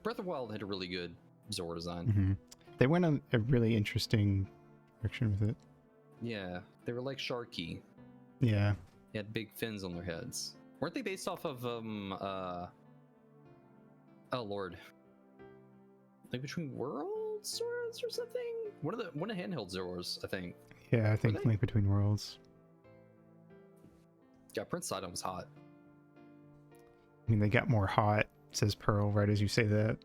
S4: Breath of the Wild had a really good Zora design.
S2: Hmm. They went on a really interesting direction with it.
S4: Yeah, they were like Sharky.
S2: Yeah.
S4: They had big fins on their heads. Weren't they based off of oh lord, like Between Worlds Zoras or something? One of handheld Zoras, I think.
S2: Yeah, I think
S4: they?
S2: Link Between Worlds.
S4: Yeah, Prince Sidon was hot.
S2: I mean, they got more hot, says Pearl, right as you say that.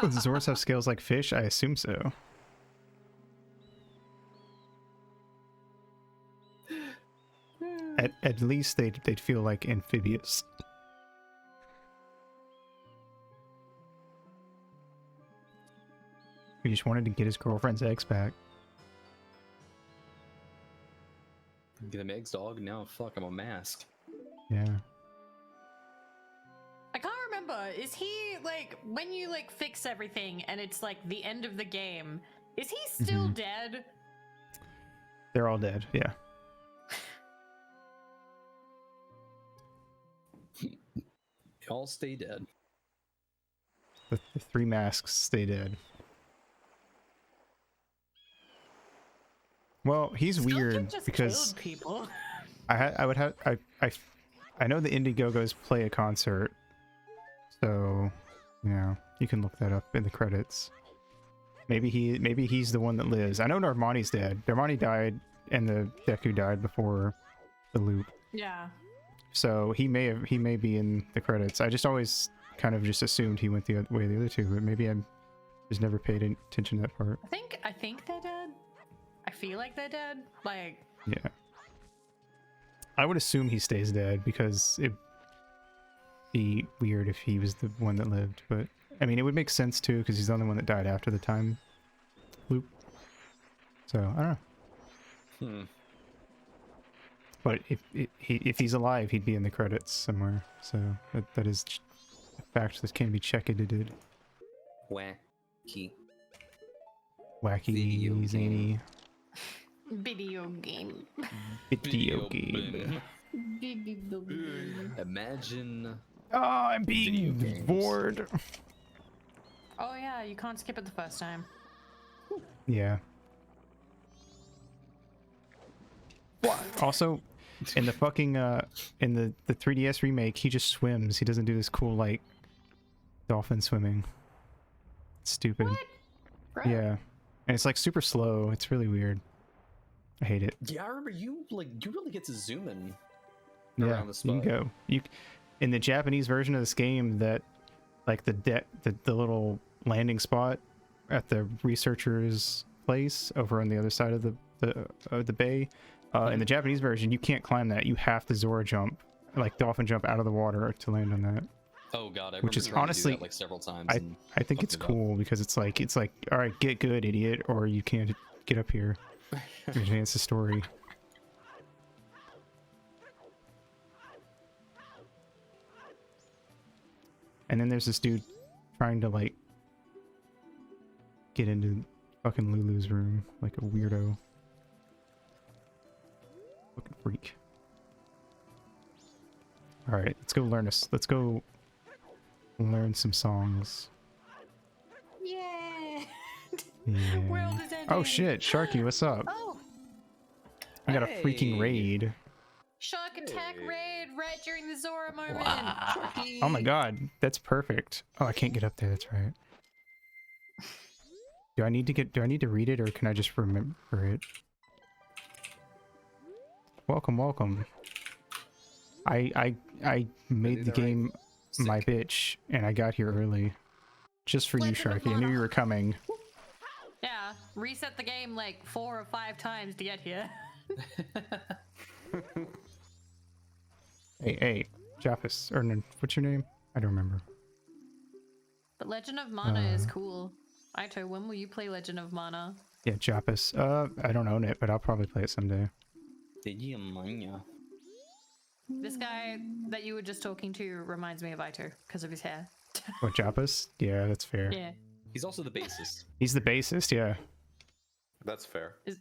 S2: Would the Zoras have scales like fish? I assume so. At least they'd feel like amphibious. He just wanted to get his girlfriend's eggs back.
S4: Get him eggs, dog. Now, fuck, I'm a mask.
S2: Yeah.
S6: I can't remember. Is he, like, when you, like, fix everything and it's, like, the end of the game, is he still dead?
S2: They're all dead, yeah.
S4: They all stay dead.
S2: The three masks stay dead. Well, he's
S6: Skulker
S2: weird
S6: just
S2: because
S6: killed people.
S2: I know the Indiegogos play a concert, so you know you can look that up in the credits. Maybe he's the one that lives. I know Normani's dead. Normani died, and the Deku died before the loop.
S6: Yeah.
S2: So he may be in the credits. I just always kind of just assumed he went the way of the other two, but maybe I just never paid attention to that part.
S6: I think they're dead. I feel like they're dead. Like,
S2: Yeah. I would assume he stays dead because it'd be weird if he was the one that lived, but I mean, it would make sense too because he's the only one that died after the time loop. So, I don't know. But if he's alive, he'd be in the credits somewhere. So, that is a fact that can be checked.
S4: Wacky.
S2: Wacky,
S4: Video
S2: zany.
S6: video game.
S2: Video game.
S4: Imagine.
S2: Oh, I'm
S4: Video
S2: being
S4: games.
S2: bored.
S6: Oh yeah, you can't skip it the first time.
S2: Yeah. Also, in the fucking in the 3DS remake, he just swims. He doesn't do this cool like dolphin swimming. It's stupid.
S6: Right.
S2: Yeah, and it's like super slow. It's really weird. I hate it.
S4: Yeah, I remember you really get to zoom in
S2: Yeah,
S4: around the spot.
S2: you can go. In the Japanese version of this game, that like the little landing spot at the researcher's place over on the other side of the bay. In the Japanese version, you can't climb that. You have to Zora jump, like dolphin jump out of the water to land on that.
S4: Oh god, I
S2: Which
S4: remember
S2: is
S4: trying
S2: honestly,
S4: to do that like several times.
S2: I think it's cool because it's like all right, get good, idiot, or you can't get up here. Advance the story. And then there's this dude trying to like get into fucking Lulu's room like a weirdo. Fucking freak. Alright, let's go learn us. Let's go learn some songs.
S6: Yeah.
S2: Yeah.
S6: World is ending.
S2: Oh shit, Sharky, what's up?
S6: Oh,
S2: I got a freaking raid.
S6: shark attack raid right during the Zora moment.
S2: Oh my god, that's perfect. Oh, I can't get up there, that's right. Do I need to read it or can I just remember it? Welcome, welcome. I made the game my bitch and I got here early. Just for you,
S6: Legend of
S2: Sharky. I knew you were coming.
S6: Yeah, reset the game like 4 or 5 times to get here.
S2: Hey, Jappus, or no, what's your name? I don't remember.
S6: But Legend of Mana is cool. Aito, when will you play Legend of Mana?
S2: Yeah, Jappus. I don't own it, but I'll probably play it someday.
S6: This guy that you were just talking to reminds me of Aito because of his hair.
S2: What, Jappus? Yeah, that's fair.
S6: Yeah.
S4: He's also the bassist.
S2: He's the bassist, yeah.
S5: That's fair.
S6: Is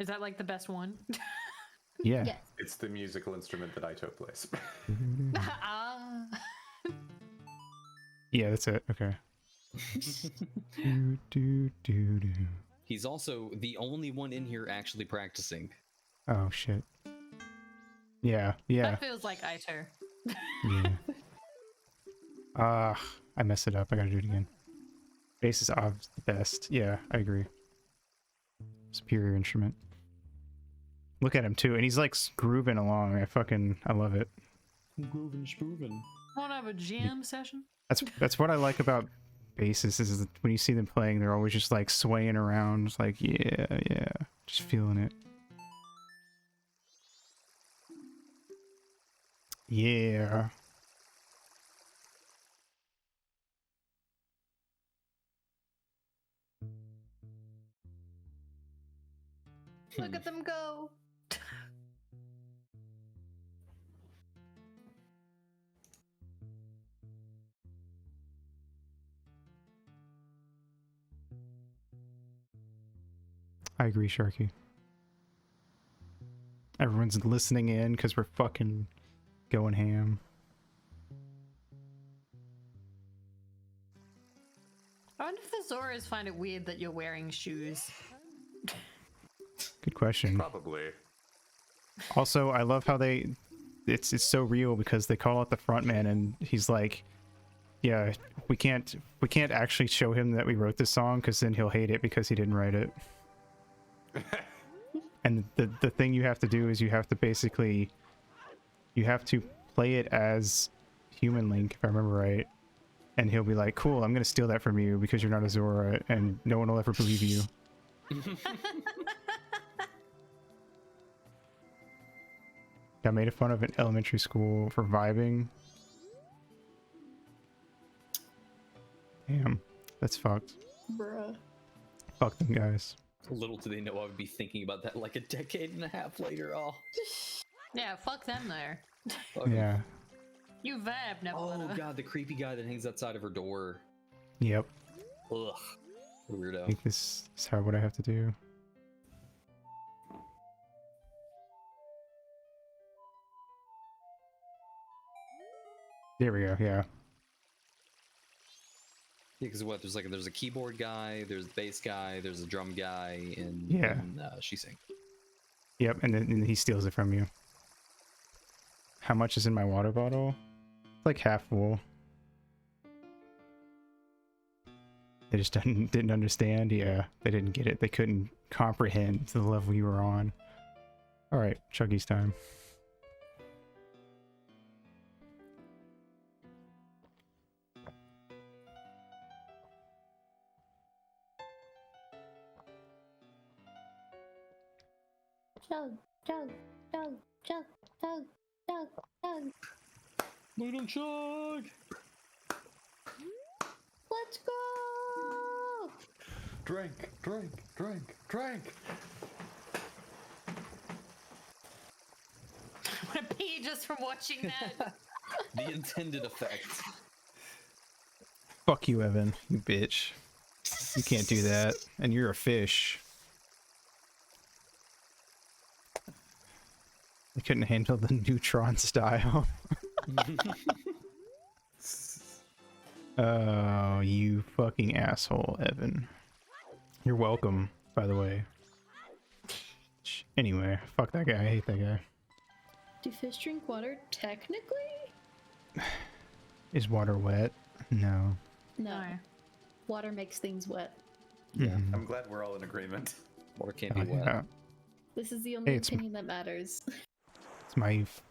S6: that like the best one?
S2: Yeah.
S9: Yes.
S5: It's the musical instrument that Aito plays.
S6: Ah.
S2: Yeah, that's it. Okay. do.
S4: He's also the only one in here actually practicing.
S2: Oh shit. Yeah.
S6: That feels like Aito.
S2: Yeah. I messed it up. I gotta do it again. Bass is the best. Yeah, I agree. Superior instrument. Look at him too, and he's like grooving along. I love it.
S4: Groovin' spoovin'.
S6: Wanna have a jam session?
S2: That's what I like about basses is that when you see them playing, they're always just like swaying around, just like yeah, just feeling it. Yeah.
S6: Look at them go.
S2: I agree, Sharky. Everyone's listening in because we're fucking going ham.
S6: I wonder if the Zoras find it weird that you're wearing shoes.
S2: Good question.
S5: Probably.
S2: Also, I love how it's so real because they call out the front man and he's like, yeah, we can't actually show him that we wrote this song because then he'll hate it because he didn't write it. And the thing you have to do is you have to play it as Human Link, if I remember right. And he'll be like, cool, I'm gonna steal that from you because you're not a Zora and no one will ever believe you. Got made fun of in elementary school for vibing. Damn, that's fucked.
S9: Bruh.
S2: Fuck them guys.
S4: Little do they know I would be thinking about that like a decade and a half later. Oh,
S6: Yeah, fuck them there.
S2: Yeah.
S6: You vibe, never.
S4: Oh god, the creepy guy that hangs outside of her door.
S2: Yep.
S4: Ugh.
S2: I
S4: Weirdo.
S2: think this is what I have to do. There we go, yeah.
S4: Yeah, because what? There's a keyboard guy, there's the bass guy, there's a drum guy, and
S2: Yeah.
S4: she sings.
S2: Yep, and then he steals it from you. How much is in my water bottle? It's like half full. They just didn't understand. Yeah, they didn't get it. They couldn't comprehend the level you were on. All right, Chuggy's time.
S9: chug, chug, chug, chug, chug, chug, chug.
S4: Let him chug.
S9: Let's go!
S5: Drink, drink, drink, drink.
S6: I'm gonna pee just from watching that.
S4: The intended effect.
S2: Fuck you, Evan, you bitch. You can't do that, and you're a fish. I couldn't handle the neutron style. Oh, you fucking asshole, Evan. You're welcome, by the way. Anyway, fuck that guy. I hate that guy.
S9: Do fish drink water technically?
S2: Is water wet? No.
S9: No. Water makes things wet.
S5: Yeah, I'm glad we're all in agreement.
S4: Water can't be wet.
S2: Yeah.
S9: This is the only
S2: Hey, it's
S9: opinion that matters.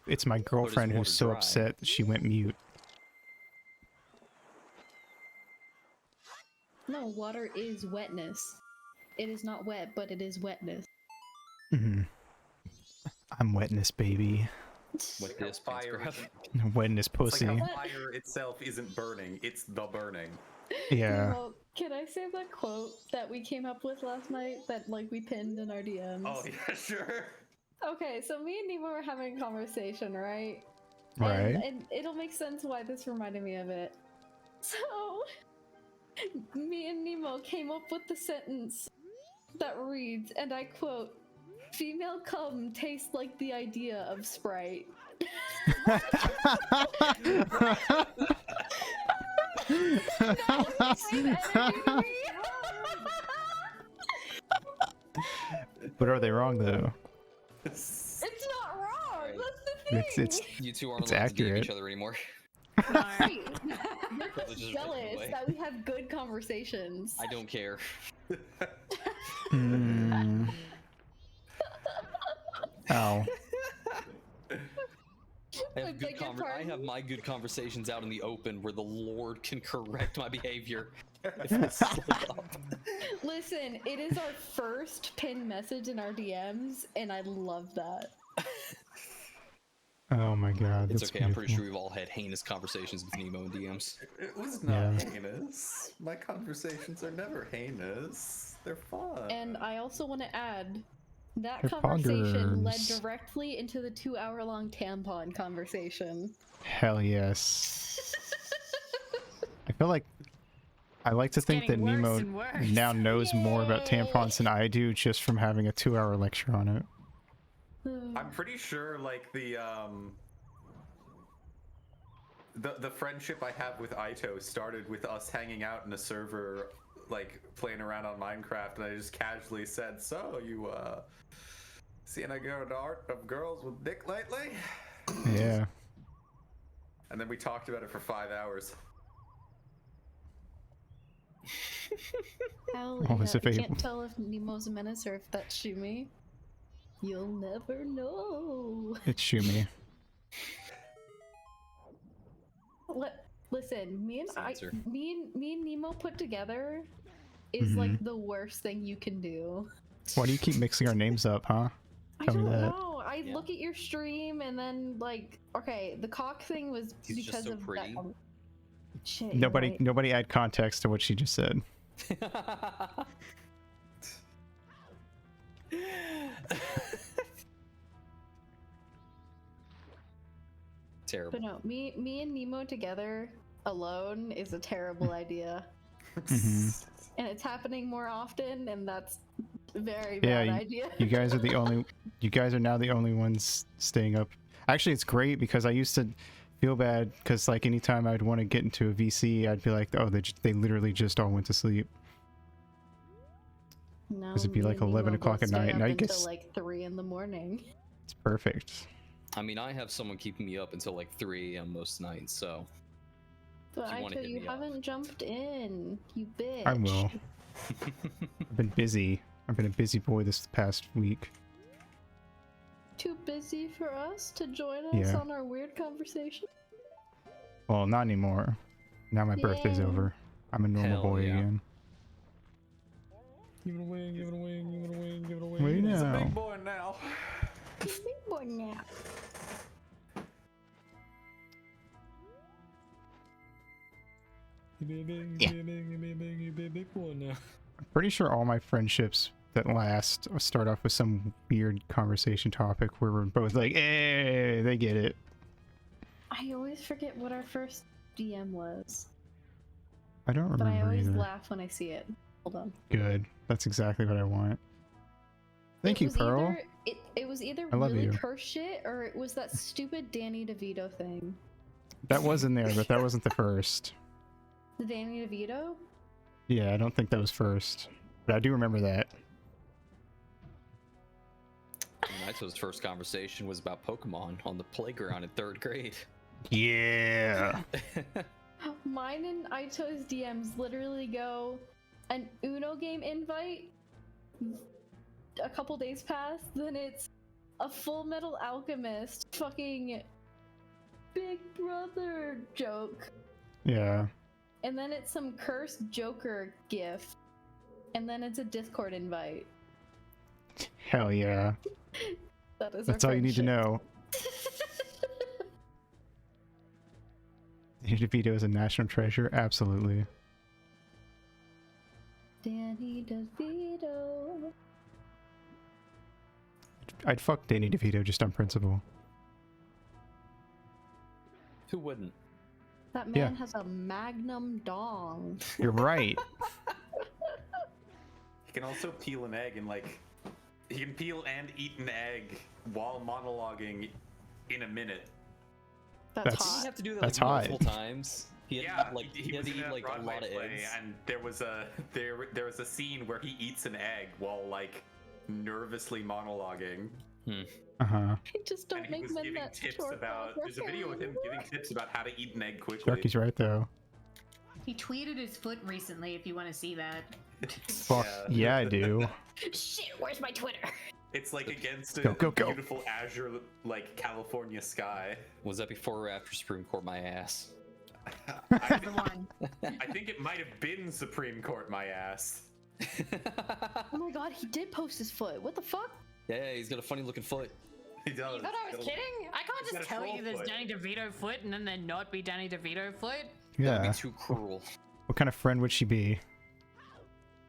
S2: It's my girlfriend
S4: water
S2: who's so
S4: dry?
S2: upset that she went mute.
S9: No, water is wetness. It is not wet, but it is wetness.
S2: I'm wetness, baby.
S4: With this
S5: Fire
S4: fire.
S2: Wetness
S5: It's
S2: pussy.
S5: like how fire itself isn't burning, it's the burning.
S2: Yeah.
S9: Well, can I say that quote that we came up with last night that like we pinned in our DMs?
S5: Oh yeah, sure.
S9: Okay, so me and Nemo were having a conversation, right?
S2: Right.
S9: And it'll make sense why this reminded me of it. So, me and Nemo came up with the sentence that reads, and I quote, "Female cum tastes like the idea of Sprite."
S2: But are they wrong though?
S9: It's not wrong. That's the thing.
S2: It's
S4: You two aren't
S2: It's
S4: allowed to DM
S2: accurate.
S4: each other anymore.
S9: Right. You're
S4: Privilege
S9: just
S4: is
S9: jealous
S4: taken away.
S9: that we have good conversations.
S4: I don't care.
S2: Mm. Ow.
S4: I
S9: My
S4: have,
S9: biggest
S4: I
S9: pardon?
S4: have my good conversations out in the open where the Lord can correct my behavior. If I slip up.
S9: Listen, it is our first pinned message in our DMs, and I love that.
S2: Oh my god.
S4: It's
S2: That's
S4: okay, I'm pretty
S2: beautiful.
S4: sure we've all had heinous conversations with Nemo and DMs.
S5: It was not
S2: Yeah.
S5: heinous. My conversations are never heinous. They're fun.
S9: And I also want to add that
S2: They're
S9: conversation led
S2: poggers.
S9: directly into the 2-hour-long tampon conversation.
S2: Hell yes. I feel like I like to think that
S6: getting worse
S2: Nemo
S6: and worse.
S2: now knows more about
S9: Yay.
S2: tampons than I do just from having a 2-hour lecture on it.
S5: I'm pretty sure like the friendship I have with Aito started with us hanging out in a server, like playing around on Minecraft, and I just casually said, "So you seen a good art of girls with dick lately?"
S2: Yeah.
S5: And then we talked about it for 5 hours.
S9: Hell
S2: Oh,
S9: yeah.
S2: as
S9: I
S2: if I-
S9: can't tell if Nemo's a menace or if that's Shuuuumi. You'll never know.
S2: It's Shuuuumi.
S9: Listen,
S4: Censor.
S9: me and Nemo put together is like the worst thing you can do.
S2: Why do you keep mixing our names up, huh?
S9: I
S2: Tell me
S9: don't
S2: that.
S9: know. I look at your stream and then like, okay, the cock thing was
S4: He's just
S9: because
S4: so
S9: of
S4: pretty.
S9: that. Shit, you're right.
S2: Nobody add context to what she just said.
S4: Terrible.
S9: But no, me and Nemo together alone is a terrible idea,
S2: Mhm.
S9: and it's happening more often, and that's a very
S2: Yeah,
S9: bad idea.
S2: You guys are now the only ones staying up. Actually, it's great because I used to feel bad because like anytime I'd want to get into a VC, I'd be like, oh, they literally just all went to sleep.
S9: No,
S2: 'Cause it'd be
S9: me
S2: like
S9: and
S2: 11
S9: Nemo
S2: o'clock
S9: will
S2: at
S9: stay
S2: night,
S9: up
S2: and I
S9: until
S2: guess-
S9: like 3 in the morning.
S2: It's perfect.
S4: I mean, I have someone keeping me up until like 3 a.m. most nights, so.
S9: But
S4: If you wanna
S9: Aito,
S4: hit
S9: you
S4: me up.
S9: haven't jumped in, you bitch.
S2: I will. I've been busy. I've been a busy boy this past week.
S9: Too busy for us to join us
S2: Yeah.
S9: on our weird conversation?
S2: Well, not anymore. Now my birthday's
S9: Yay.
S2: over. I'm a normal
S4: Hell
S2: boy
S4: yeah.
S2: again.
S4: Give it away, give it away, give it away, give it away.
S1: Wait
S5: He's a
S1: now.
S5: big boy now.
S9: Big boy now.
S4: Big boy now.
S1: I'm pretty sure all my friendships that last start off with some weird conversation topic where we're both like, "Hey," they get it.
S9: I always forget what our first DM was,
S1: I don't
S9: but I
S1: remember
S9: always
S1: either.
S9: laugh when I see it. Hold on.
S1: Good. That's exactly what I want. Thank you, Pearl.
S9: It was either
S1: I love
S9: really
S1: you.
S9: curse shit or it was that stupid Danny DeVito thing.
S1: That was in there, but that wasn't the first.
S9: The Danny DeVito?
S1: Yeah, I don't think that was first, but I do remember that.
S4: Naito's first conversation was about Pokemon on the playground in 3rd grade.
S1: Yeah.
S9: Mine and Aito's DMs literally go an Uno game invite, a couple days pass, then it's a Full Metal Alchemist fucking Big Brother joke,
S1: Yeah.
S9: and then it's some cursed Joker gif, and then it's a Discord invite.
S1: Hell yeah.
S9: That is
S1: That's all you need to know. Danny DeVito is a national treasure? Absolutely.
S9: Danny DeVito.
S1: I'd fuck Danny DeVito just on principle.
S4: Who wouldn't?
S9: That man has a magnum dong.
S1: You're right.
S5: He can also peel an egg and like he can peel and eat an egg while monologuing in a minute.
S9: That's
S1: That's-
S4: Did he
S9: hot.
S4: have to do that
S1: That's
S4: like
S1: hot.
S4: multiple times? He had,
S5: Yeah,
S4: like
S5: he
S4: he had
S5: was
S4: to
S5: in
S4: eat
S5: a
S4: like a
S5: Broadway
S4: lot of
S5: play,
S4: eggs.
S5: and there was a scene where he eats an egg while like nervously monologuing.
S1: Uh-huh.
S9: I just don't
S5: And he
S9: make
S5: was
S9: men
S5: giving
S9: that
S5: tips
S9: short
S5: about.
S9: for
S5: There's a video of him giving tips about how to eat an egg quickly.
S1: Sharky's right though.
S10: He tweeted his foot recently, if you want to see that.
S1: Fuck yeah, I do.
S10: Shit, where's my Twitter?
S5: It's like against a
S1: Go.
S5: beautiful azure like California sky.
S4: Was that before or after Supreme Court my ass?
S5: I,
S10: The one.
S5: I think it might have been Supreme Court my ass.
S9: Oh my god, he did post his foot. What the fuck?
S4: Yeah, he's got a funny looking foot.
S5: He does.
S6: You thought I was kidding? I can't
S5: He's got
S6: just
S5: a
S6: tell
S5: troll
S6: you there's
S5: foot.
S6: Danny DeVito foot and then there not be Danny DeVito foot.
S4: That'd
S1: Yeah.
S4: be too cruel.
S1: What kind of friend would she be?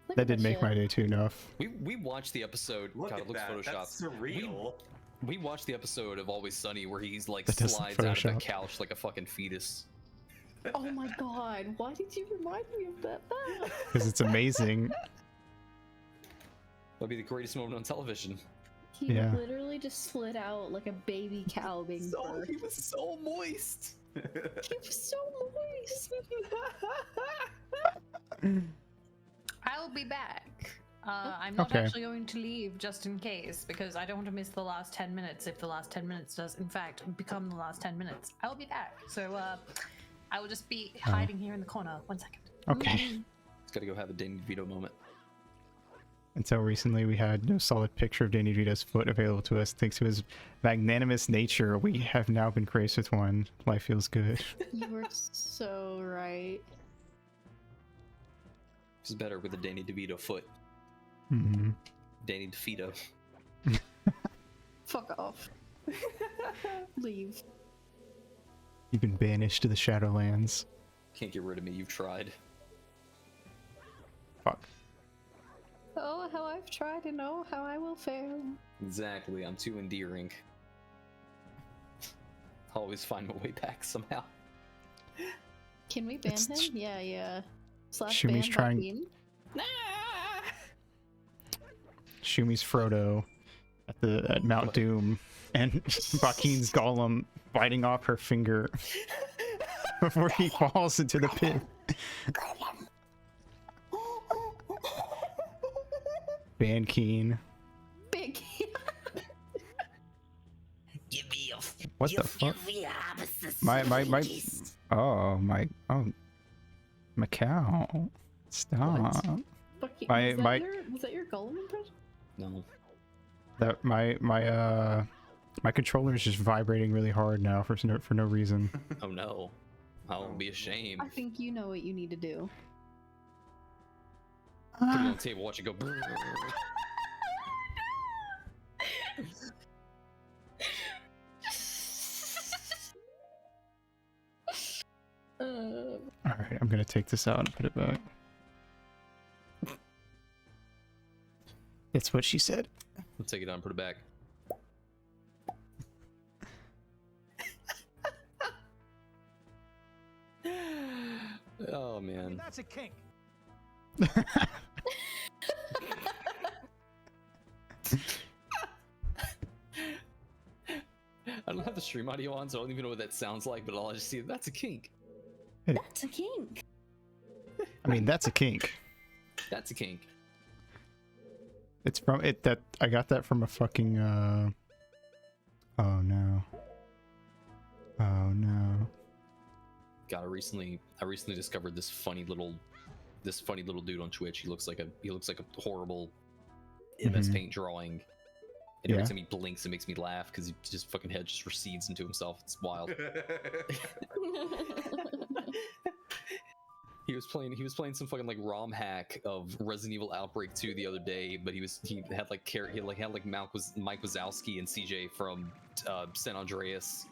S9: Look
S1: That
S9: at
S1: did make
S9: shit.
S1: my day too enough.
S4: We watched the episode.
S5: Look
S4: God,
S5: at
S4: it looks
S5: that.
S4: photoshopped.
S5: That's surreal.
S4: We watched the episode of Always Sunny where he's like
S1: That does look
S4: slides out of the
S1: photoshopped.
S4: couch like a fucking fetus.
S9: Oh my god, why did you remind me of that?
S1: Because it's amazing.
S4: That'd be the greatest moment on television.
S9: He
S1: Yeah.
S9: literally just slid out like a baby cow being birthed.
S4: He was so moist.
S9: He was so moist.
S6: I'll be back. I'm not
S1: Okay.
S6: actually going to leave just in case because I don't want to miss the last 10 minutes if the last 10 minutes does in fact become the last 10 minutes. I'll be back. So I will just be hiding here in the corner. 1 second.
S1: Okay.
S4: He's gotta go have a Danny DeVito moment.
S1: Until recently, we had no solid picture of Danny DeVito's foot available to us. Thanks to his magnanimous nature, we have now been graced with one. Life feels good.
S9: You were so right.
S4: He's better with a Danny DeVito foot.
S1: Hmm.
S4: Danny DeVito.
S9: Fuck off. Leave.
S1: You've been banished to the Shadowlands.
S4: Can't get rid of me. You've tried.
S1: Fuck.
S9: Oh, how I've tried to know how I will fare.
S4: Exactly. I'm too endearing. I'll always find my way back somehow.
S9: Can we ban
S1: It's-
S9: him? Yeah. Slash
S1: Shumi's
S9: ban
S1: trying-
S9: Bakin.
S1: Shuuumi's Frodo at Mount Doom, and Bakiin's Gollum biting off her finger before he falls into the pit. Ban Keen.
S9: Big.
S3: Give me a
S1: What the fuck? My cow. Stop.
S9: Bakin.
S1: My-
S9: Was that your Gollum impression?
S4: No.
S1: That my controller is just vibrating really hard now for no reason.
S4: Oh no. I'll be ashamed.
S9: I think you know what you need to do.
S4: Put it on the table, watch it go.
S2: Alright, I'm gonna take this out and put it back. That's what she said.
S4: Let's take it out and put it back. Oh man.
S11: That's a kink.
S4: I don't have the stream audio on, so I don't even know what that sounds like, but I'll just see that's a kink.
S9: That's a kink.
S2: I mean, that's a kink.
S4: That's a kink.
S2: It's from it that I got that from a fucking oh no. Oh no.
S4: God, I recently discovered this funny little dude on Twitch. He looks like a horrible MS Paint drawing. And every time he blinks, it makes me laugh because his fucking head just recedes into himself. It's wild. He was playing some fucking like ROM hack of Resident Evil Outbreak 2 the other day, but he had Mike Wazowski and CJ from San Andreas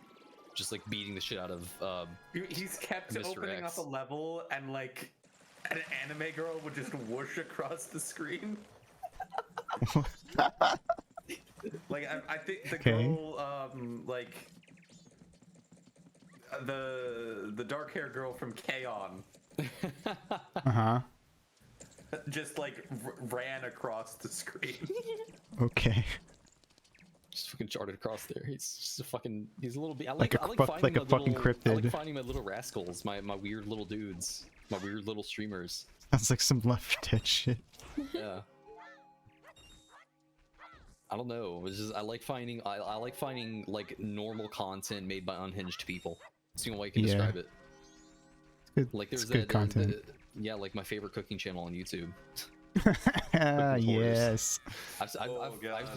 S4: just like beating the shit out of
S5: He's kept
S4: Mr.
S5: opening
S4: X.
S5: up a level and like an anime girl would just whoosh across the screen. Like I think the girl like the dark hair girl from K-On! Just like ran across the screen.
S2: Okay.
S4: Just fucking charted across there. He's just a fucking. He's a little bit. I
S2: Like
S4: like
S2: a
S4: finding my
S2: fucking
S4: little,
S2: cryptid.
S4: I like finding my little rascals, my weird little dudes, my weird little streamers.
S2: Sounds like some Left 4 Dead shit.
S4: Yeah. I don't know. It's just I like finding like normal content made by unhinged people. It's the only way I can describe it.
S2: Good.
S4: Like there's
S2: good content.
S4: Yeah, like my favorite cooking channel on YouTube.
S2: Yes.
S4: I've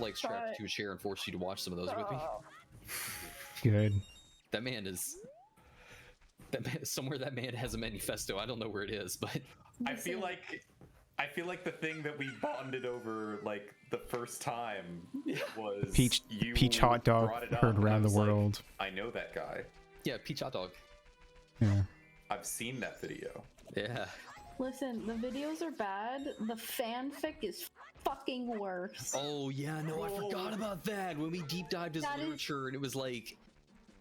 S4: like strapped you to a chair and forced you to watch some of those with me.
S2: Good.
S4: That man somewhere that man has a manifesto. I don't know where it is, but
S5: I feel like the thing that we bonded over like the first time was
S2: Peach hot dog
S5: brought it up,
S2: heard
S5: and I
S2: around the
S5: was like,
S2: world.
S5: I know that guy.
S4: Yeah, Peach hot dog.
S2: Yeah.
S5: I've seen that video.
S4: Yeah.
S9: Listen, the videos are bad. The fanfic is fucking worse.
S4: Oh yeah, no, I forgot about that when we deep dived his literature, and it was like.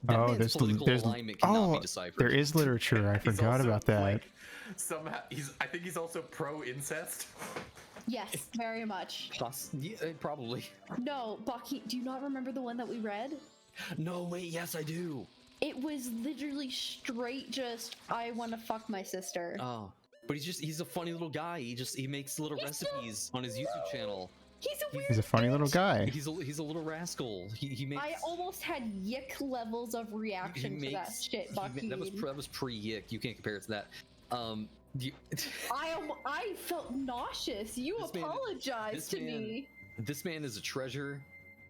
S2: Oh, there's
S4: alignment cannot be deciphered.
S2: there is literature. I forgot about that.
S5: Like, somehow I think he's also pro incest.
S9: Yes, very much.
S4: Yeah, probably.
S9: No, Baki, do you not remember the one that we read?
S4: No, wait, yes, I do.
S9: It was literally straight just, I want to fuck my sister.
S4: Oh, but he's a funny little guy. He makes little recipes on his YouTube channel.
S2: He's a funny little guy.
S4: He's a little rascal. He makes.
S9: I almost had yick levels of reaction to that shit, Baki.
S4: That was pre-yick. You can't compare it to that.
S9: I felt nauseous. You apologized to me.
S4: This man is a treasure,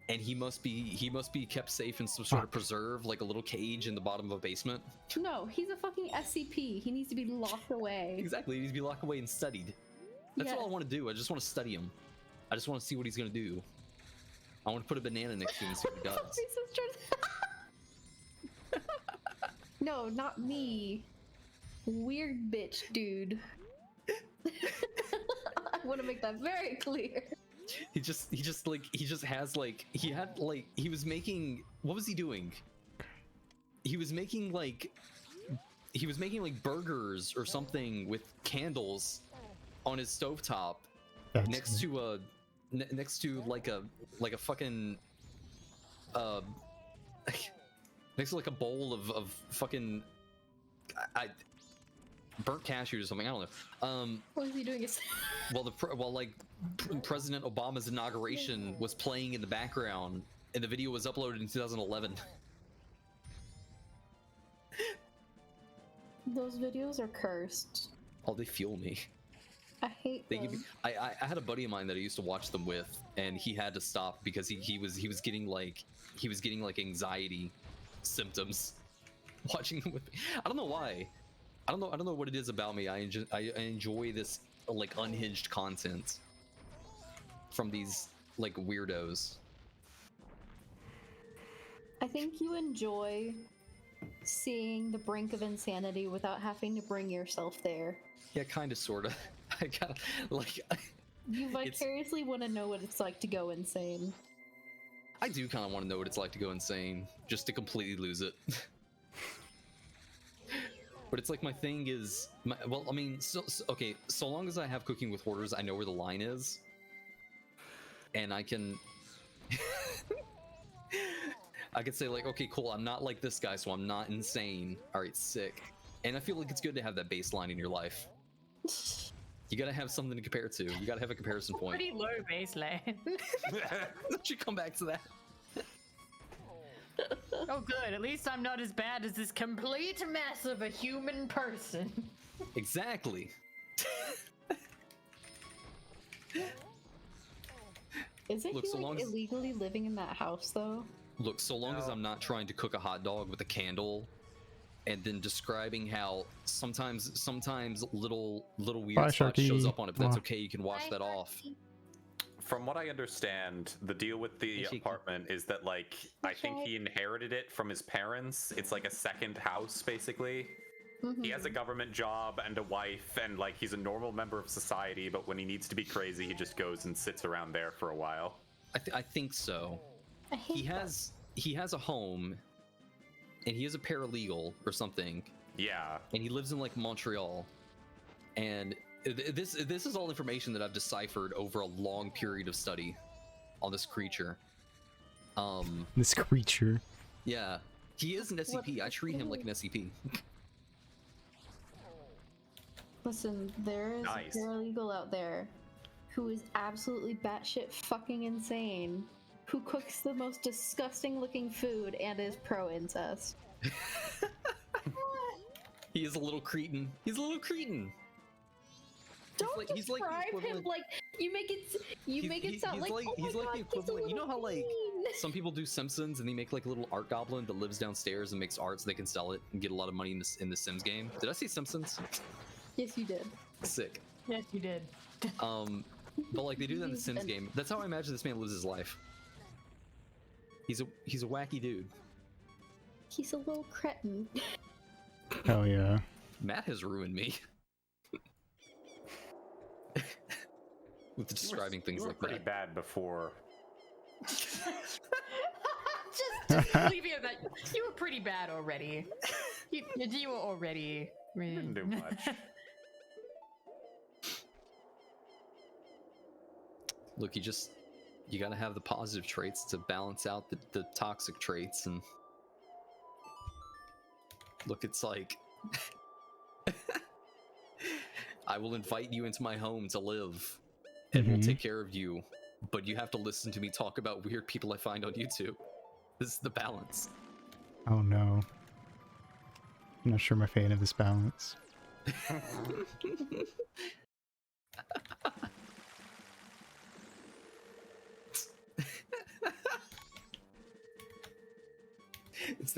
S4: and he must be kept safe in some sort of preserve, like a little cage in the bottom of a basement.
S9: No, he's a fucking SCP. He needs to be locked away.
S4: Exactly, he needs to be locked away and studied. That's all I want to do. I just want to study him. I just want to see what he's gonna do. I want to put a banana next to him and see what he does.
S9: No, not me. Weird bitch, dude. I want to make that very clear.
S4: He was making, what was he doing? He was making like burgers or something with candles on his stovetop next to like a fucking next to like a bowl of fucking burnt cashews or something. I don't know.
S9: What was he doing?
S4: President Obama's inauguration was playing in the background, and the video was uploaded in 2011.
S9: Those videos are cursed.
S4: Oh, they fuel me.
S9: I hate them.
S4: I had a buddy of mine that I used to watch them with, and he had to stop because he was getting like anxiety symptoms watching them with me. I don't know why. I don't know what it is about me. I enjoy this like unhinged content from these like weirdos.
S9: I think you enjoy seeing the brink of insanity without having to bring yourself there.
S4: Yeah, kind of, sort of. I got like.
S9: You vicariously want to know what it's like to go insane.
S4: I do kind of want to know what it's like to go insane, just to completely lose it. But it's like my thing is, well, I mean, okay, so long as I have Cooking with Hoarders, I know where the line is, and I can, I could say like, okay, cool, I'm not like this guy, so I'm not insane. All right, sick. And I feel like it's good to have that baseline in your life. You gotta have something to compare to. You gotta have a comparison point.
S6: Pretty low baseline.
S4: Don't you come back to that?
S6: Oh, good. At least I'm not as bad as this complete mess of a human person.
S4: Exactly.
S9: Isn't
S4: Look,
S9: he
S4: so long
S9: like
S4: as-
S9: illegally living in that house though?
S4: Look, so long as I'm not trying to cook a hot dog with a candle, and then describing how sometimes little weird
S2: Bye,
S4: stuff shows
S2: Sharky.
S4: up on it, but that's
S2: Mwah.
S4: okay. You can wash that off.
S5: From what I understand, the deal with the apartment is that, like, I think he inherited it from his parents. It's like a second house, basically. He has a government job and a wife, and, like, he's a normal member of society, but when he needs to be crazy, he just goes and sits around there for a while.
S4: I think so.
S9: I hate
S4: He has a home, and he is a paralegal or something,
S5: Yeah.
S4: and he lives in like Montreal, and this is all information that I've deciphered over a long period of study on this creature.
S2: This creature.
S4: Yeah, he is an SCP. I treat him like an SCP.
S9: Listen, there is
S5: Nice.
S9: a paralegal out there who is absolutely batshit fucking insane, who cooks the most disgusting looking food and is pro incest.
S4: He is a little cretin. He's a little cretin.
S9: Don't
S4: he's like the
S9: describe him
S4: equivalent-
S9: like you make it sound
S4: he's
S9: like, oh
S4: he's
S9: my
S4: like
S9: God,
S4: the equivalent.
S9: He's a
S4: You know how like
S9: little
S4: some people do Simpsons and they make like a little art goblin that lives downstairs and makes art so they can sell it and get a lot of money in the Sims game. Did I say Simpsons?
S9: Yes, you did.
S4: Sick.
S6: Yes, you did.
S4: But like they do that in the Sims game. That's how I imagine this man lives his life. He's a wacky dude.
S9: He's a little cretin.
S2: Hell yeah.
S4: Matt has ruined me with describing things
S5: You were
S4: like
S5: pretty
S4: that.
S5: bad before.
S6: Just leave it at that. You were pretty bad already. You were already.
S5: Didn't do much.
S4: Look, you gotta have the positive traits to balance out the toxic traits, and look, it's like I will invite you into my home to live, and we'll take care of you, but you have to listen to me talk about weird people I find on YouTube. This is the balance.
S2: Oh no. I'm not sure I'm a fan of this balance.
S4: It's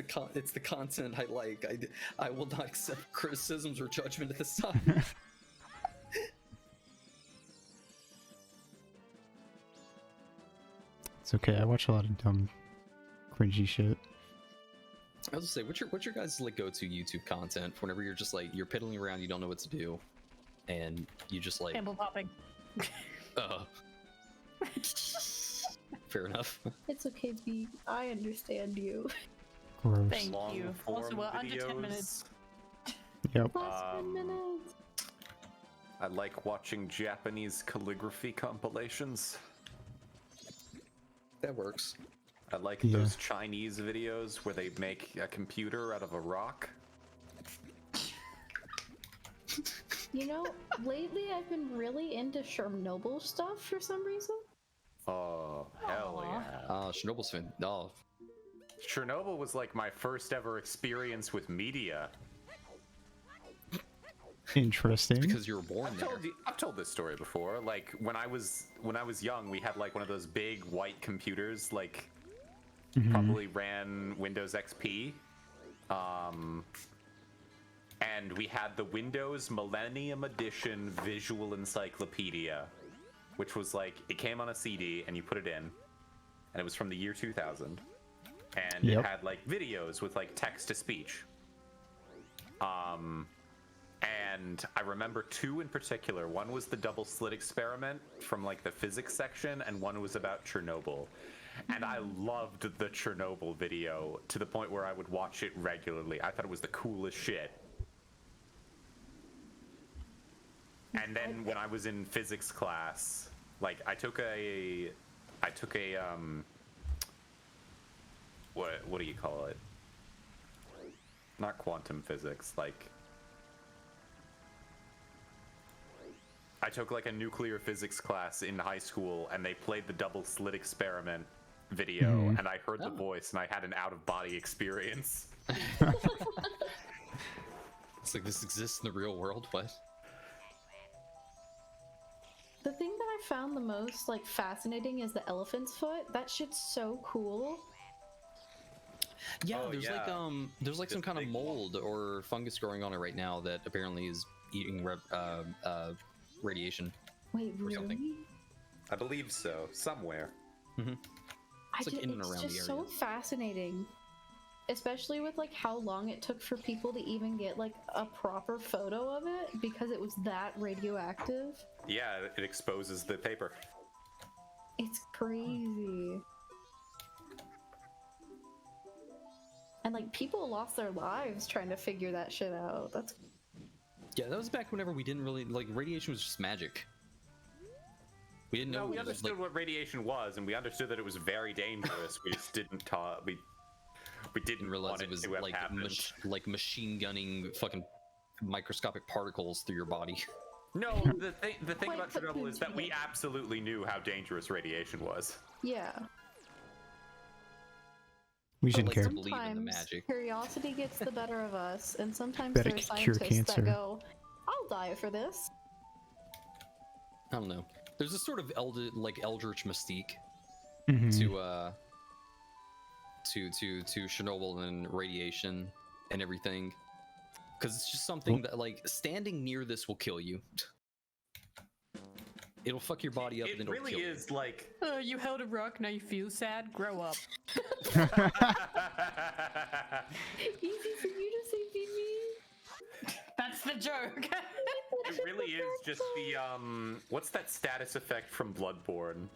S4: the content I like. I will not accept criticisms or judgment at this time.
S2: It's okay, I watch a lot of dumb, cringy shit.
S4: I was gonna say, what's your guys' like go-to YouTube content for whenever you're just like you're piddling around, you don't know what to do, and you just like
S6: Pimple popping.
S4: fair enough.
S9: It's okay, B. I understand you.
S2: Gross.
S6: Thank
S5: Long
S6: you.
S5: form
S6: Also, we're under 10
S5: videos.
S6: minutes.
S2: Yep.
S9: Last 10 minutes.
S5: I like watching Japanese calligraphy compilations.
S4: That works.
S5: I like
S2: Yeah.
S5: those Chinese videos where they make a computer out of a rock.
S9: You know, lately I've been really into Chernobyl stuff for some reason.
S5: Oh, hell
S6: Aw.
S5: yeah.
S4: Chernobyl's fan. Oh,
S5: Chernobyl was like my first ever experience with media.
S2: Interesting.
S4: because you were born there.
S5: I've told this story before. Like when I was young, we had like one of those big white computers, like probably ran Windows XP. and we had the Windows Millennium Edition Visual Encyclopedia, which was like, it came on a CD and you put it in, and it was from the year 2000, and it had like videos with like text to speech. And I remember two in particular. One was the double slit experiment from like the physics section, and one was about Chernobyl. And I loved the Chernobyl video to the point where I would watch it regularly. I thought it was the coolest shit. And then when I was in physics class, like I took a what do you call it? Not quantum physics, like I took like a nuclear physics class in high school, and they played the double slit experiment video, and I heard the voice, and I had an out-of-body experience.
S4: It's like, this exists in the real world. What?
S9: The thing that I found the most like fascinating is the elephant's foot. That shit's so cool.
S4: Yeah, there's like some kind of mold or fungus growing on it right now that apparently is eating radiation.
S9: Wait, really?
S5: I believe so. Somewhere.
S4: It's like in and around the area.
S9: It's just so fascinating, especially with like how long it took for people to even get like a proper photo of it because it was that radioactive.
S5: Yeah, it exposes the paper.
S9: It's crazy. And like people lost their lives trying to figure that shit out.
S4: Yeah, that was back whenever we didn't really like, radiation was just magic. We didn't know.
S5: No, we understood what radiation was, and we understood that it was very dangerous. We just didn't we didn't
S4: realize it was like machine gunning fucking microscopic particles through your body.
S5: No, the thing about Chernobyl is that we absolutely knew how dangerous radiation was.
S9: Yeah.
S2: We shouldn't care.
S9: Sometimes curiosity gets the better of us, and sometimes
S2: Better
S9: there are
S2: cure
S9: scientists
S2: cancer.
S9: that go, "I'll die for this."
S4: I don't know. There's a sort of eldritch mystique to Chernobyl and radiation and everything, because it's just something that like standing near this will kill you. It'll fuck your body up.
S5: It
S4: and it'll
S5: really
S4: kill
S5: is
S4: you.
S5: like.
S6: You held a rock, now you feel sad. Grow up.
S9: Easy for you to say, Vivi.
S6: That's the joke.
S5: It really is just the what's that status effect from Bloodborne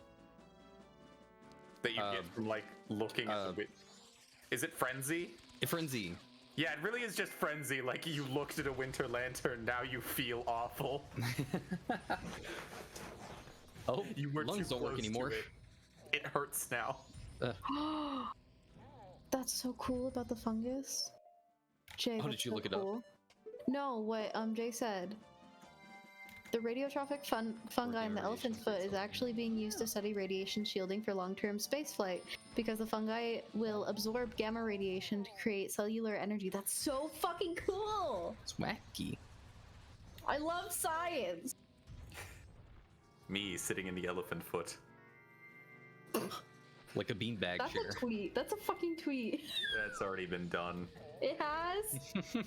S5: that you get from like looking at the is it frenzy?
S4: Frenzy.
S5: Yeah, it really is just frenzy. Like you looked at a winter lantern, now you feel awful.
S4: Oh,
S5: you were
S4: lungs
S5: too
S4: don't work
S5: close to
S4: anymore.
S5: It hurts now.
S9: That's so cool about the fungus. Jay,
S4: did you look it up?
S9: No, what Jay said. The radiotrophic fungi in the elephant's foot is actually being used to study radiation shielding for long-term spaceflight because the fungi will absorb gamma radiation to create cellular energy. That's so fucking cool!
S4: It's wacky.
S9: I love science!
S5: Me sitting in the elephant foot.
S4: Like a beanbag chair.
S9: That's a tweet. That's a fucking tweet.
S5: That's already been done.
S9: It has?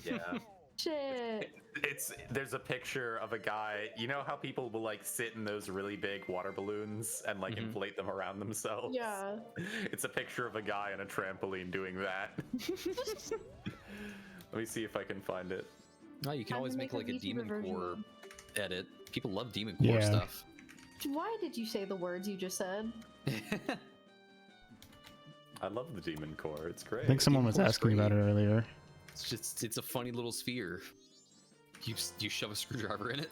S5: Yeah.
S9: Shit.
S5: There's a picture of a guy. You know how people will like sit in those really big water balloons and like inflate them around themselves?
S9: Yeah.
S5: It's a picture of a guy on a trampoline doing that. Let me see if I can find it.
S4: Oh, you can always make like a Demon Core edit. People love Demon
S2: Yeah.
S4: Core stuff.
S9: Why did you say the words you just said?
S5: I love the Demon Core. It's great.
S2: I think someone was asking about it earlier.
S4: It's a funny little sphere. You shove a screwdriver in it.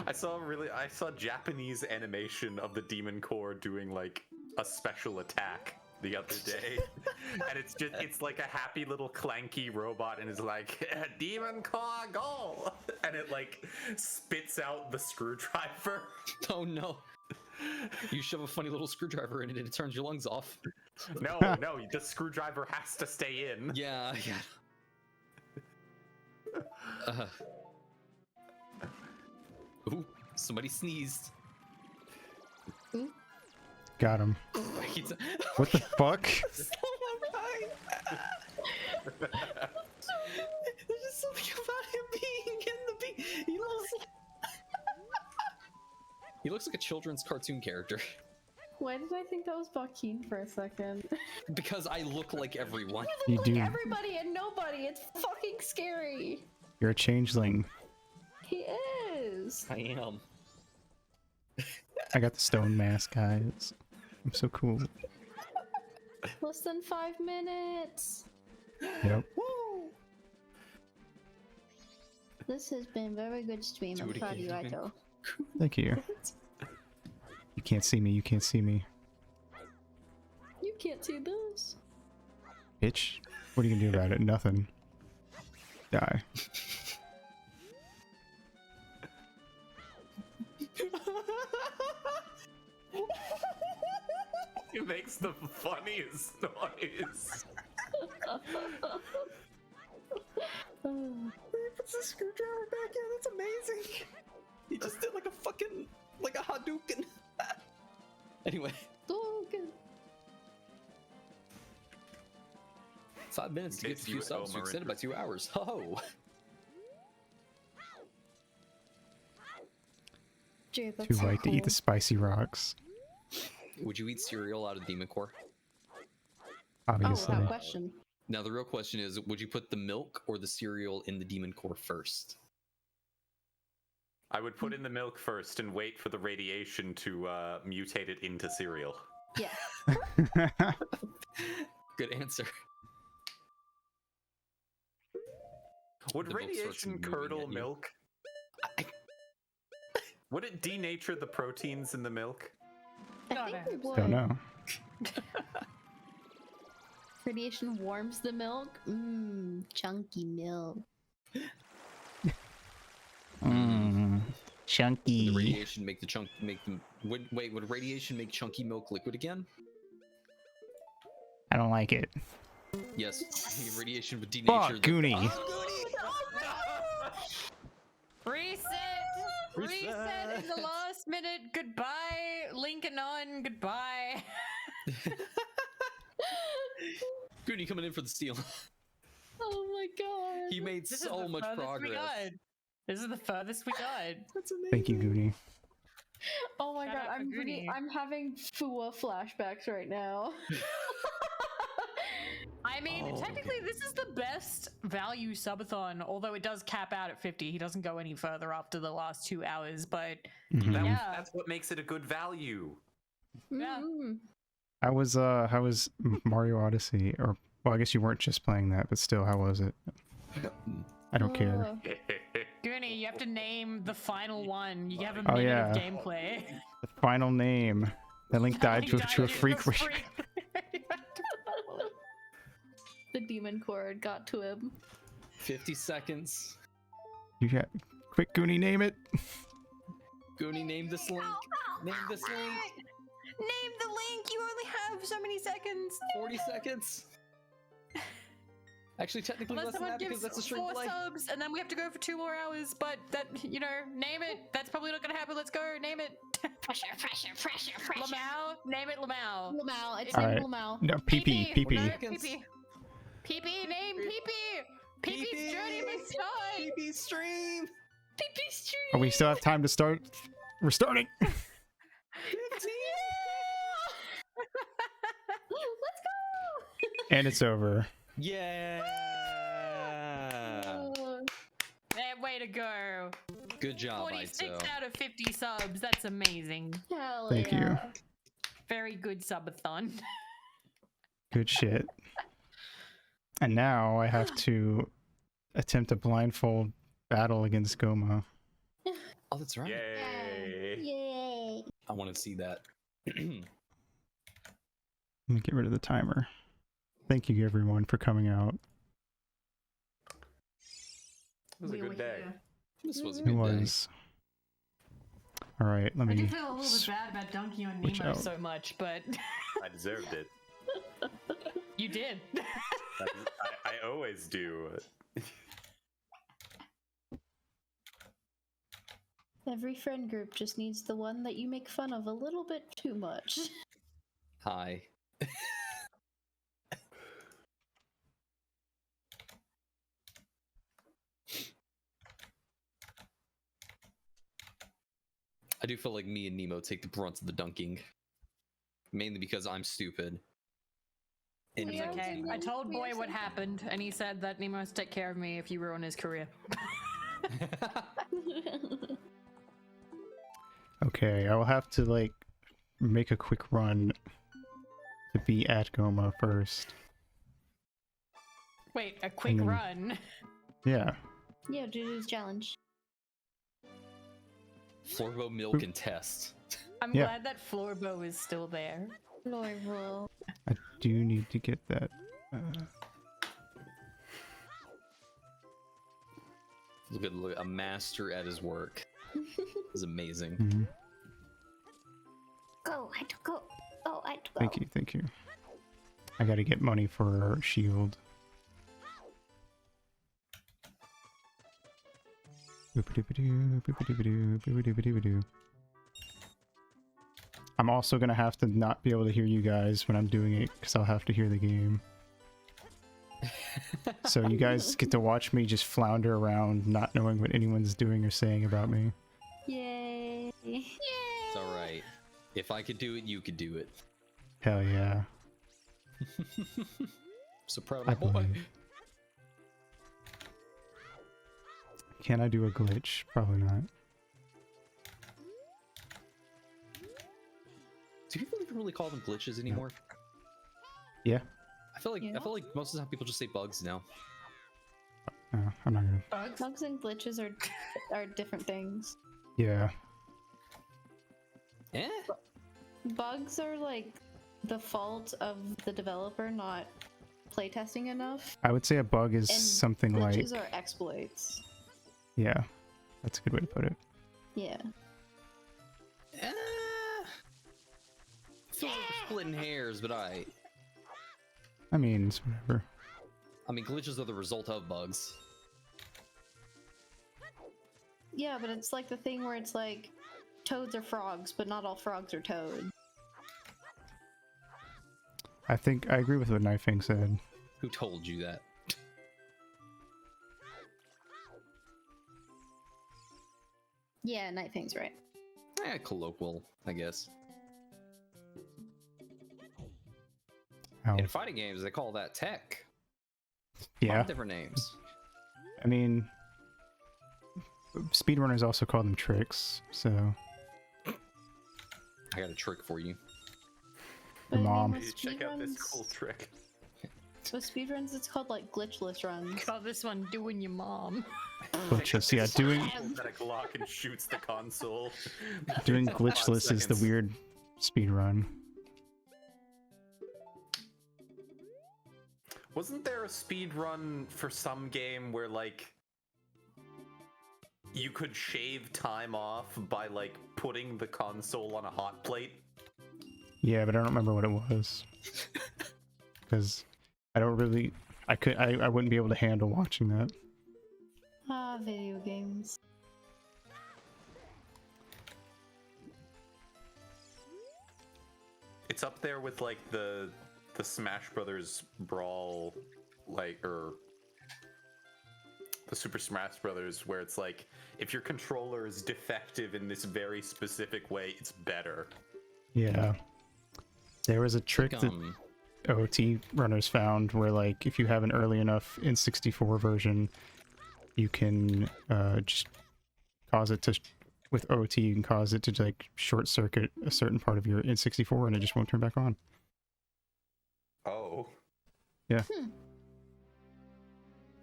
S5: I saw Japanese animation of the Demon Core doing like a special attack the other day, and it's like a happy little clanky robot, and it's like Demon Core go, and it like spits out the screwdriver.
S4: Oh no! You shove a funny little screwdriver in it, and it turns your lungs off.
S5: No, the screwdriver has to stay in.
S4: Yeah. Ooh, somebody sneezed.
S2: Got him. What the fuck?
S4: There's just something about him He looks like a children's cartoon character.
S9: Why did I think that was Bakeen for a second?
S4: Because I look like everyone.
S9: You
S2: You
S9: look
S2: do.
S9: like everybody and nobody. It's fucking scary.
S2: You're a changeling.
S9: He is.
S4: I am.
S2: I got the stone mask, guys. I'm so cool.
S9: Less than 5 minutes.
S2: Yep.
S9: Woo! This has been a very good stream.
S4: Do
S9: I'm
S4: it
S9: proud of you,
S4: again.
S9: Aito.
S2: Thank you. You can't see me. You can't see me.
S9: You can't see this.
S2: Bitch. What are you gonna do about it? Nothing. Die.
S5: It makes the funniest noise.
S4: He puts the screwdriver back in. That's amazing. He just did like a fucking like a Hadouken. Anyway,
S9: Oh, good.
S4: 5 minutes to get
S5: Gets
S4: to 2
S5: you
S4: subs. We extended by 2 hours. Ho!
S9: Dude, that's
S2: Too
S9: so
S2: light to eat the
S9: cool.
S2: spicy rocks.
S4: Would you eat cereal out of Demon Core?
S9: Oh,
S2: Obviously.
S9: without question.
S4: Now the real question is, would you put the milk or the cereal in the Demon Core first?
S5: I would put in the milk first and wait for the radiation to mutate it into cereal.
S9: Yeah.
S4: Good answer.
S5: Would
S4: The milk starts
S5: radiation
S4: moving
S5: curdle
S4: at you.
S5: milk? Would it denature the proteins in the milk?
S9: I
S6: God,
S9: think
S6: I
S9: it
S6: hope so.
S9: would.
S2: Don't know.
S9: Radiation warms the milk. Mmm, chunky milk.
S2: Mmm.
S4: Would the
S2: Chunky.
S4: radiation make the chunk make them? Would radiation make chunky milk liquid again?
S2: I don't like it.
S4: Yes. Radiation would denature.
S2: Fuck,
S4: the-
S2: Goonie.
S6: Reset! Reset in the last minute. Goodbye, Lincoln on. Goodbye.
S4: Goonie coming in for the steal.
S9: Oh my god.
S4: He made
S6: This is
S4: so
S6: the
S4: much
S6: furthest we
S4: progress.
S6: got. This is the furthest we got.
S4: That's amazing.
S2: Thank you, Goonie.
S9: Oh my
S6: Shout
S9: god,
S6: out to Goody.
S9: I'm having Fua flashbacks right now.
S6: I mean,
S4: Oh,
S6: technically, this is the best value subathon, although it does cap out at 50. He doesn't go any further after the last 2 hours, but
S2: Mhm.
S6: yeah.
S5: That's what makes it a good value.
S6: Yeah.
S9: Mm.
S2: How was Mario Odyssey? Or well, I guess you weren't just playing that, but still, how was it? I don't care.
S6: Goonie, you have to name the final one. You have a
S2: Oh,
S6: minute
S2: yeah.
S6: of gameplay.
S2: The final name. That Link died to a freak.
S9: The demon cord got to him.
S4: 50 seconds.
S2: You got quick, Goonie, name it.
S4: Goonie, name this link. Name this link.
S6: Name the link. You only have so many seconds.
S4: 40 seconds. Actually, technically
S6: Unless
S4: less than
S6: someone
S4: that because
S6: gives
S4: that's a straight
S6: 4
S4: play.
S6: subs, and then we have to go for 2 more hours. But that, name it. That's probably not gonna happen. Let's go. Name it.
S10: Pressure, pressure, pressure, pressure.
S6: Lamau. Name it Lamau.
S9: Lamau. It's
S2: All
S9: named
S2: right.
S9: Lamau.
S2: No, PP, PP.
S6: No,
S4: Seconds.
S6: PP. PP. Name PP. PP's journey may start.
S4: PP stream.
S9: PP stream.
S2: Oh, we still have time to start. We're starting.
S4: 15.
S9: Let's go.
S2: And it's over.
S4: Yeah.
S6: Way to go.
S4: Good job,
S6: 46
S4: Aito.
S6: out of 50 subs. That's amazing.
S9: Hell
S2: Thank you.
S9: yeah.
S6: Very good subathon.
S2: Good shit. And now I have to attempt a blindfold battle against Goma.
S4: Oh, that's right.
S5: Yay!
S9: Yay.
S4: I want to see that.
S2: Let me get rid of the timer. Thank you, everyone, for coming out.
S5: It was a
S10: We were
S5: good day.
S10: here.
S4: This was a
S2: It
S4: good day.
S2: was. All right, let
S6: I do
S2: me.
S6: feel a little bit bad about dunking on
S2: switch
S6: Nemo
S2: out.
S6: so much, but
S5: I deserved it.
S6: you did.
S5: I always do.
S9: Every friend group just needs the one that you make fun of a little bit too much.
S4: Hi. I do feel like me and Nemo take the brunt of the dunking. Mainly because I'm stupid. And
S6: It's
S4: Nemo's
S6: okay.
S4: evil.
S6: I told Boy what happened, and he said that Nemo has to take care of me if you ruin his career.
S2: Okay, I will have to like make a quick run to be at Goma first.
S6: Wait, a quick
S2: then-
S6: run?
S2: Yeah.
S9: Yeah, Juju's challenge.
S4: Florbo milk and test.
S6: I'm
S2: Yeah.
S6: glad that Florbo is still there.
S9: Florbo.
S2: I do need to get that.
S4: Look, a master at his work. It's amazing.
S2: Mhm.
S9: Go, I had to go. Oh, I had to go.
S2: Thank you, thank you. I gotta get money for shield. Boop-a-doop-a-doo, boop-a-doop-a-doo, boop-a-doop-a-doo-a-doo. I'm also gonna have to not be able to hear you guys when I'm doing it because I'll have to hear the game. So you guys get to watch me just flounder around, not knowing what anyone's doing or saying about me.
S9: Yay.
S4: It's alright. If I could do it, you could do it.
S2: Hell yeah.
S4: So proud of
S2: I
S4: my boy.
S2: believe. Can I do a glitch? Probably not.
S4: Do people even really call them glitches anymore?
S2: Yeah.
S4: I feel like
S9: Yeah.
S4: most of the time people just say bugs now.
S2: I'm not gonna.
S9: Bugs and glitches are different things.
S2: Yeah.
S4: Eh?
S9: Bugs are like the fault of the developer not playtesting enough.
S2: I would say a bug is
S9: And
S2: something like.
S9: glitches are exploits.
S2: Yeah. That's a good way to put it.
S9: Yeah.
S4: Eh. Feels like we're splitting hairs, but
S2: I mean, it's whatever.
S4: I mean, glitches are the result of bugs.
S9: Yeah, but it's like the thing where it's like toads are frogs, but not all frogs are toads.
S2: I think I agree with what Knifing said.
S4: Who told you that?
S9: Yeah, Night Thing's right.
S4: Eh, colloquial, I guess.
S2: Oh,
S4: In fighting games, they call that tech.
S2: yeah.
S4: 5 different names.
S2: I mean, speedrunners also call them tricks, so.
S4: I got a trick for you.
S9: But I mean,
S2: Mom.
S9: with
S5: Please check out this
S9: speedruns-
S5: cool trick.
S9: With speedruns, it's called like glitchless runs.
S6: Call this one doing your mom.
S2: Glitchless, yeah. Doing
S5: That a Glock and shoots the console.
S2: doing
S5: For 5
S2: glitchless is the
S5: seconds.
S2: weird speedrun.
S5: Wasn't there a speed run for some game where like you could shave time off by like putting the console on a hot plate?
S2: Yeah, but I don't remember what it was. Because I don't really. I wouldn't be able to handle watching that.
S9: Ah, video games.
S5: It's up there with like the Smash Brothers Brawl, like, or the Super Smash Brothers, where it's like if your controller is defective in this very specific way, it's better.
S2: Yeah. There was a trick that OT runners found where, like, if you have an early enough N64 version, you can just cause it to, with OT, you can cause it to, like, short circuit a certain part of your N64 and it just won't turn back on.
S5: Oh.
S2: Yeah.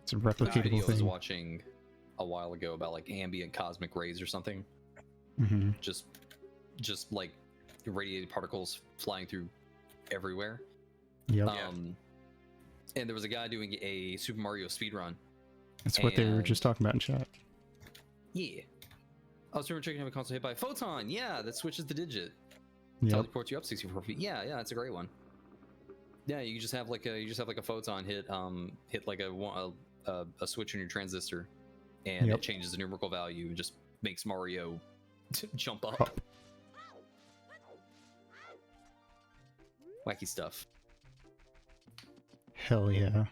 S2: It's a replicatable
S4: Video I was
S2: thing.
S4: watching a while ago about like ambient cosmic rays or something.
S2: Mm-hmm.
S4: Just like irradiated particles flying through everywhere.
S2: Yep.
S4: And there was a guy doing a Super Mario speedrun.
S2: That's what they were
S4: and-
S2: just talking about in chat.
S4: Yeah. I was checking have a console hit by a photon. Yeah, that switches the digit.
S2: Yep.
S4: Teleports you up 64 feet. Yeah, that's a great one. Yeah, you just have like a photon hit like a switch in your transistor, and
S2: Yep.
S4: it changes the numerical value and just makes Mario jump up.
S2: Up.
S4: Wacky stuff.
S2: Hell yeah.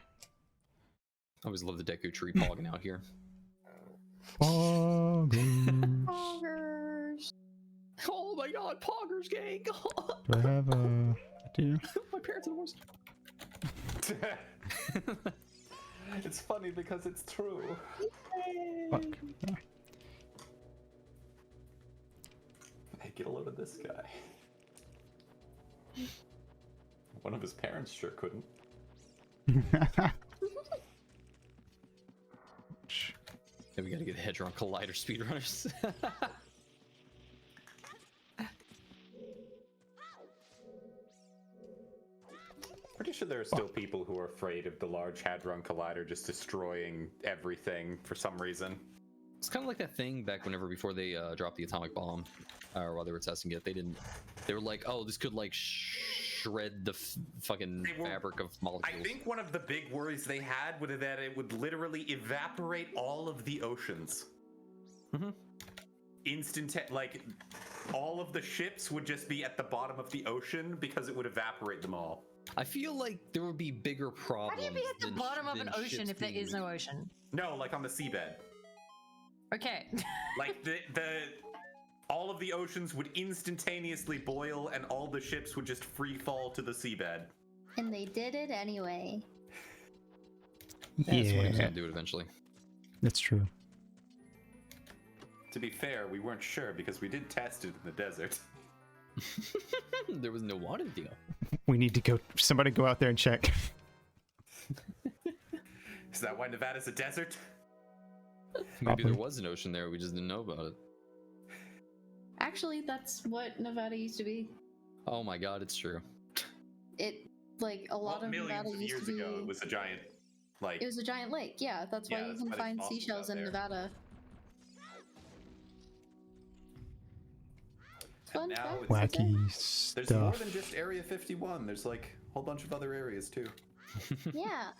S4: I always love the Deku tree pogging out here.
S2: Poggers.
S9: Poggers.
S4: Oh my god, Poggers gang!
S2: Do I have a deer?
S4: My parents are the worst.
S5: It's funny because it's true.
S2: Fuck.
S5: Hey, get a load of this guy. One of his parents sure couldn't.
S4: Then we gotta get Hedron Collider speedrunners.
S5: Pretty sure there are still people who are afraid of the Large Hadron Collider just destroying everything for some reason.
S4: It's kind of like that thing back before they dropped the atomic bomb, or while they were testing it. They were like, oh, this could like shred the fucking fabric of molecules.
S5: I think one of the big worries they had was that it would literally evaporate all of the oceans. Like all of the ships would just be at the bottom of the ocean because it would evaporate them all.
S4: I feel like there would be bigger problems.
S6: How do you be at the bottom of an ocean if there is no ocean?
S5: No, like on the seabed.
S6: Okay.
S5: Like all of the oceans would instantaneously boil and all the ships would just free fall to the seabed.
S9: And they did it anyway.
S4: That's what he was gonna do it eventually.
S2: That's true.
S5: To be fair, we weren't sure because we did test it in the desert.
S4: There was no water deal.
S2: We need to go. Somebody go out there and check.
S5: Is that why Nevada's a desert?
S4: Maybe there was an ocean there, we just didn't know about it.
S9: Actually, that's what Nevada used to be.
S4: Oh my god, it's true.
S9: It, like, a lot of Nevada used
S5: years
S9: to be...
S5: ago, it was a giant, like...
S9: It was a giant lake, yeah. That's why you can find seashells in Nevada. Fun fact.
S2: Wacky stuff.
S5: There's more than just Area 51. There's like a whole bunch of other areas too.
S9: Yeah.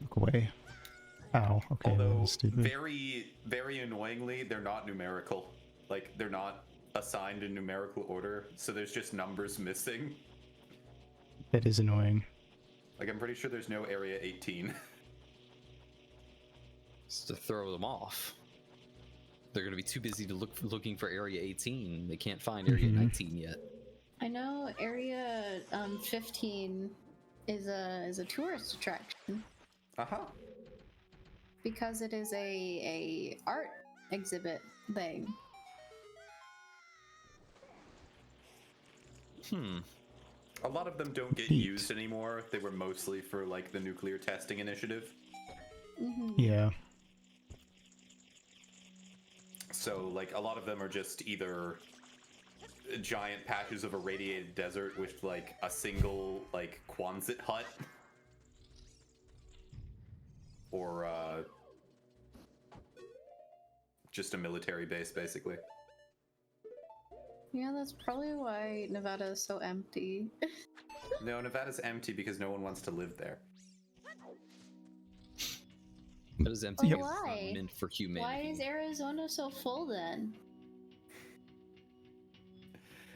S2: Look away. Ow. Okay. that
S5: Although
S2: was stupid.
S5: very, very annoyingly, they're not numerical. Like they're not assigned in numerical order, so there's just numbers missing.
S2: That is annoying.
S5: Like I'm pretty sure there's no Area 18.
S4: Just to throw them off. They're gonna be too busy to looking for Area 18. They can't find Area 19 yet.
S9: I know Area 15 is a tourist attraction. Because it is a art exhibit thing.
S5: A lot of them don't get used anymore. They were mostly for like the nuclear testing initiative.
S2: Yeah.
S5: So like a lot of them are just either giant patches of irradiated desert with like a single like Quonset hut, or just a military base basically.
S9: Yeah, that's probably why Nevada is so empty.
S5: No, Nevada's empty because no one wants to live there.
S4: That is empty.
S9: But why?
S4: Meant for humanity.
S9: Why is Arizona so full then?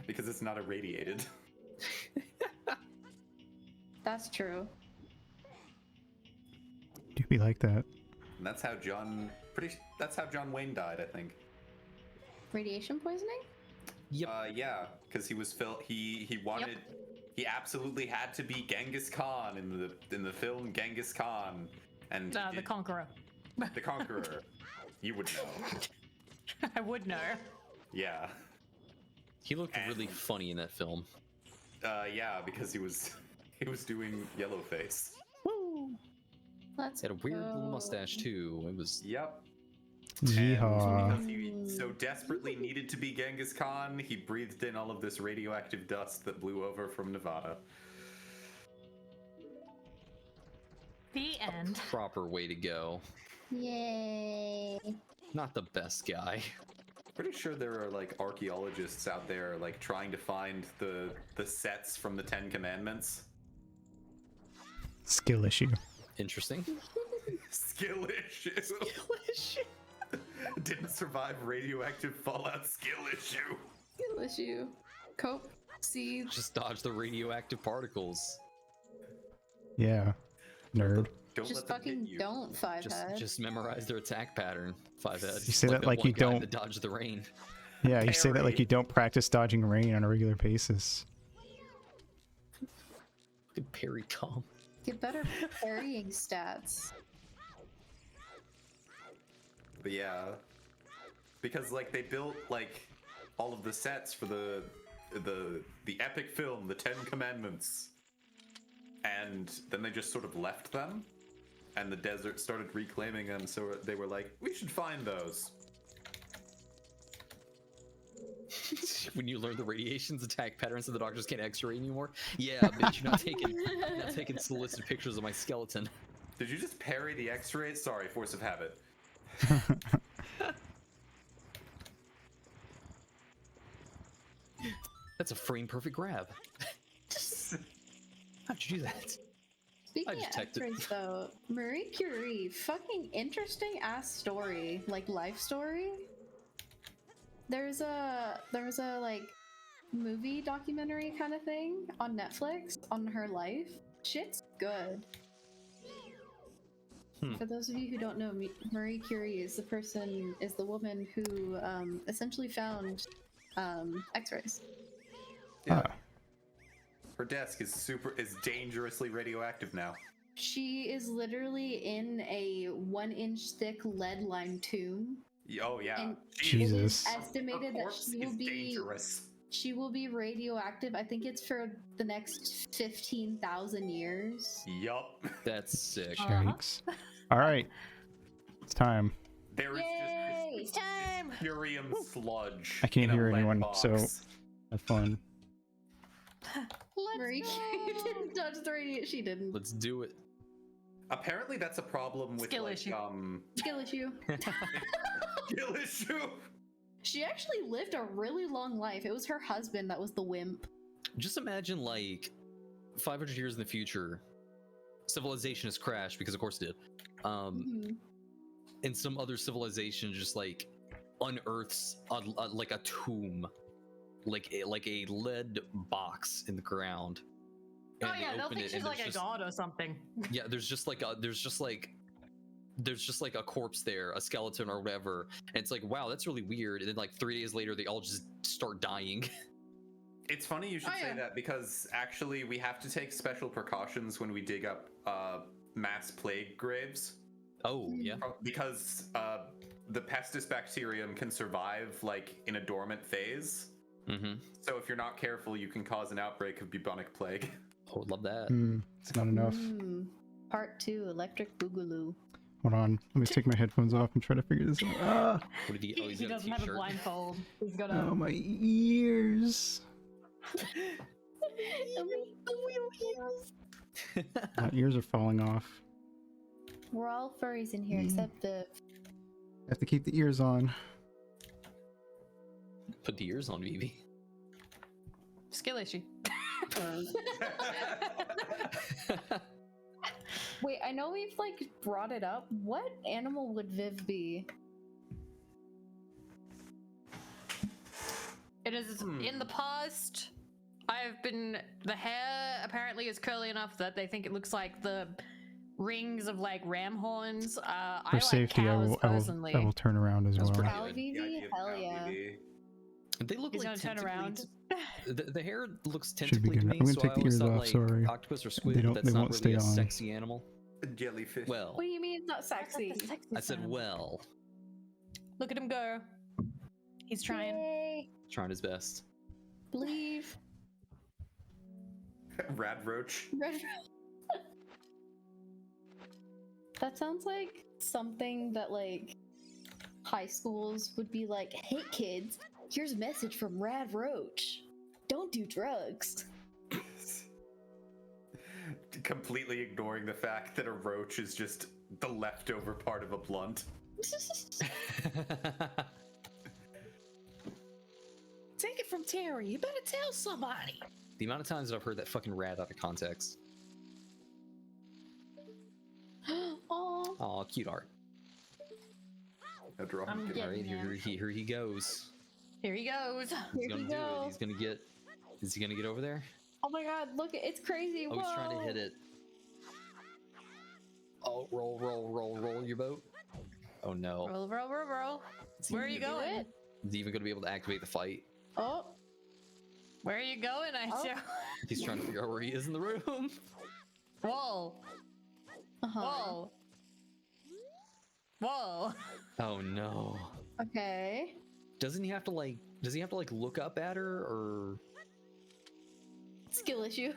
S5: Because it's not irradiated.
S9: That's true.
S2: Do be like that.
S5: And that's how John Wayne died, I think.
S9: Radiation poisoning?
S4: Yep.
S5: Yeah, because he was he wanted he absolutely had to be Genghis Khan in the film Genghis Khan, and
S6: The Conqueror.
S5: The Conqueror. You would know.
S6: I would know.
S5: Yeah.
S4: He looked really funny in that film.
S5: Yeah, because he was doing Yellowface.
S9: Woo! Let's
S4: He had a weird little mustache too. It was.
S5: Yep.
S2: Yeehaw.
S5: Because he so desperately needed to be Genghis Khan, he breathed in all of this radioactive dust that blew over from Nevada.
S6: The end.
S4: Proper way to go.
S9: Yay.
S4: Not the best guy.
S5: Pretty sure there are like archaeologists out there like trying to find the sets from the Ten Commandments.
S2: Skill issue.
S4: Interesting.
S5: Skill issue. Didn't survive radioactive fallout. Skill issue.
S9: Skill issue. Cope. Seeds.
S4: Just dodge the radioactive particles.
S2: Yeah. Nerd.
S5: Don't
S9: Just
S5: let them hit
S9: fucking
S5: you.
S9: don't, five head.
S4: Just memorize their attack pattern. 5-head.
S2: You say that like
S4: one
S2: you
S4: guy
S2: don't-
S4: that dodge the rain.
S2: Yeah, you say that like
S5: Parry.
S2: you don't practice dodging rain on a regular basis.
S4: Fucking parry comp.
S9: Get better parrying stats.
S5: But yeah, because like they built like all of the sets for the epic film, the 10 Commandments, and then they just sort of left them, and the desert started reclaiming them. So they were like, we should find those.
S4: When you learn the radiation's attack patterns so the doctors can't x-ray anymore. Yeah, bitch, you're not taking solicited pictures of my skeleton.
S5: Did you just parry the X-ray? Sorry, force of habit.
S4: That's a frame perfect grab. How'd you do that?
S9: Speaking
S4: I
S9: of
S4: detected-
S9: X-rays, though, Marie Curie, fucking interesting ass story, like life story. There was a like movie documentary kind of thing on Netflix on her life. Shit's good. For those of you who don't know, Marie Curie is the woman who essentially found X-rays.
S5: Yeah. Her desk is dangerously radioactive now.
S9: She is literally in a 1-inch thick lead-lined tomb.
S5: Oh yeah.
S9: And
S2: Jesus.
S9: it is estimated
S5: Her
S9: that
S5: corpse
S9: she will
S5: is
S9: be
S5: dangerous.
S9: she will be radioactive. I think it's for the next 15,000 years.
S5: Yup.
S4: That's sick.
S2: Yikes. All right, it's time.
S5: There is
S9: Yay!
S5: just this Furium sludge.
S2: I can't
S5: in a
S2: hear
S5: lead
S2: anyone,
S5: box.
S2: so have fun.
S9: Marie Curie didn't dodge the radiation. She didn't.
S4: Let's do it.
S5: Apparently that's a problem with
S6: Skill
S5: like
S6: issue.
S9: Skill issue.
S5: skill issue.
S9: She actually lived a really long life. It was her husband that was the wimp.
S4: Just imagine like 500 years in the future, civilization has crashed because of course it did. And some other civilization just like unearths like a tomb, like a lead box in the ground.
S6: Oh
S4: And
S6: yeah,
S4: they
S6: they'll
S4: open
S6: think
S4: it,
S6: she's
S4: and
S6: like
S4: there's
S6: a god or something.
S4: Yeah, there's just like a corpse there, a skeleton or whatever, and it's like, wow, that's really weird. And then like 3 days later, they all just start dying.
S5: It's funny you should say that because actually we have to take special precautions when we dig up mass plague graves.
S4: Oh yeah.
S5: Because the pestis bacterium can survive like in a dormant phase. So if you're not careful, you can cause an outbreak of bubonic plague.
S4: Oh, love that.
S2: It's not enough.
S9: Part 2, Electric Boogaloo.
S2: Hold on, let me take my headphones off and try to figure this out. Ah!
S4: What did he? Oh, he's
S6: He
S4: got a
S6: doesn't have a
S4: t-shirt.
S6: blindfold. He's got a.
S2: Oh, my ears. My ears are falling off.
S9: We're all furries in here except the.
S2: I have to keep the ears on.
S4: Put the ears on, Vivi.
S6: Skill issue.
S9: Wait, I know we've like brought it up. What animal would Viv be?
S6: It is in the past. I've been. The hair apparently is curly enough that they think it looks like the rings of like ram horns. I
S2: For
S6: like
S2: safety,
S6: cows
S2: I
S6: personally.
S2: will turn around as well.
S4: pretty
S9: Cow
S4: good.
S9: Vivi? Hell yeah.
S4: They look
S6: He's
S4: like
S6: gonna turn around.
S4: The hair looks
S2: Should be
S4: tentacly to
S2: good.
S4: me,
S2: I'm gonna
S4: so
S2: take
S4: I
S2: the
S4: always
S2: ears
S4: thought
S2: off,
S4: like
S2: sorry.
S4: octopus or squid.
S2: don't-
S4: That's
S2: they
S4: not
S2: won't
S4: really a
S2: stay on.
S4: sexy animal.
S5: Jellyfish.
S4: Well,
S9: What do you mean it's not sexy?
S4: I said well.
S6: Look at him go. He's trying.
S9: Yay.
S4: Trying his best.
S9: Believe.
S5: Rad roach.
S9: Red. That sounds like something that like high schools would be like, hey kids, here's a message from Rad Roach. Don't do drugs.
S5: Completely ignoring the fact that a roach is just the leftover part of a blunt.
S3: Take it from Terry. You better tell somebody.
S4: The amount of times that I've heard that fucking rad out of context.
S9: Aw.
S4: Aw, cute art.
S5: A drum.
S6: I'm
S4: All right, here he goes.
S6: Here he goes.
S4: He's
S9: Here
S4: gonna
S9: we
S4: do
S9: go.
S4: it. He's gonna get. Is he gonna get over there?
S9: Oh my god, look, it's crazy.
S4: Oh, he's trying to hit it. Oh, roll your boat. Oh no.
S6: Roll. Where are you going?
S4: Is he even going to be able to activate the fight?
S9: Oh.
S6: Where are you going, Aicho?
S4: He's trying to figure out where he is in the room.
S6: Whoa. Whoa. Whoa.
S4: Oh no.
S9: Okay.
S4: Doesn't he have to like? Does he have to like look up at her or?
S9: Skill issue.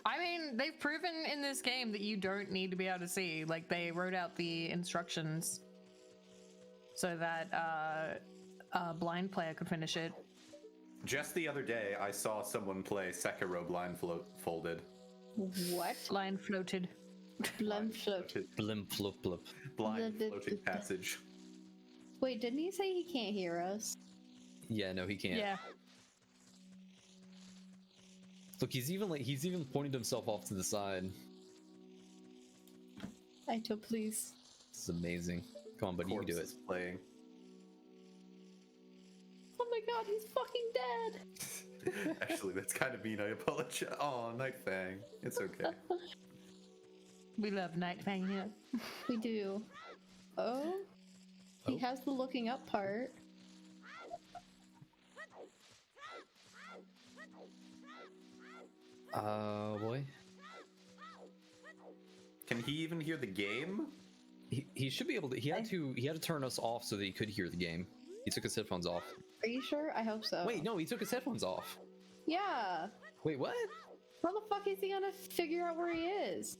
S6: I mean, they've proven in this game that you don't need to be able to see. Like, they wrote out the instructions so that a blind player could finish it.
S5: Just the other day, I saw someone play Sekiro blindfolded.
S9: What?
S6: Blind floated.
S9: Blind floated.
S4: Blim flop blip.
S5: Blind floating passage.
S9: Wait, didn't he say he can't hear us?
S4: Yeah, no, he can't.
S6: Yeah.
S4: Look, he's even pointed himself off to the side.
S9: Aito, please.
S4: This is amazing. Come on, buddy, you can do it.
S5: Corpse is playing.
S9: Oh my god, he's fucking dead!
S5: Actually, that's kind of mean. I apologize. Oh, Night Fang. It's okay.
S6: We love Night Fang here.
S9: We do. Oh? He has the looking up part.
S4: Boy.
S5: Can he even hear the game?
S4: He should be able to. He had to turn us off so that he could hear the game. He took his headphones off.
S9: Are you sure? I hope so.
S4: Wait, no, he took his headphones off.
S9: Yeah.
S4: Wait, what?
S9: How the fuck is he gonna figure out where he is?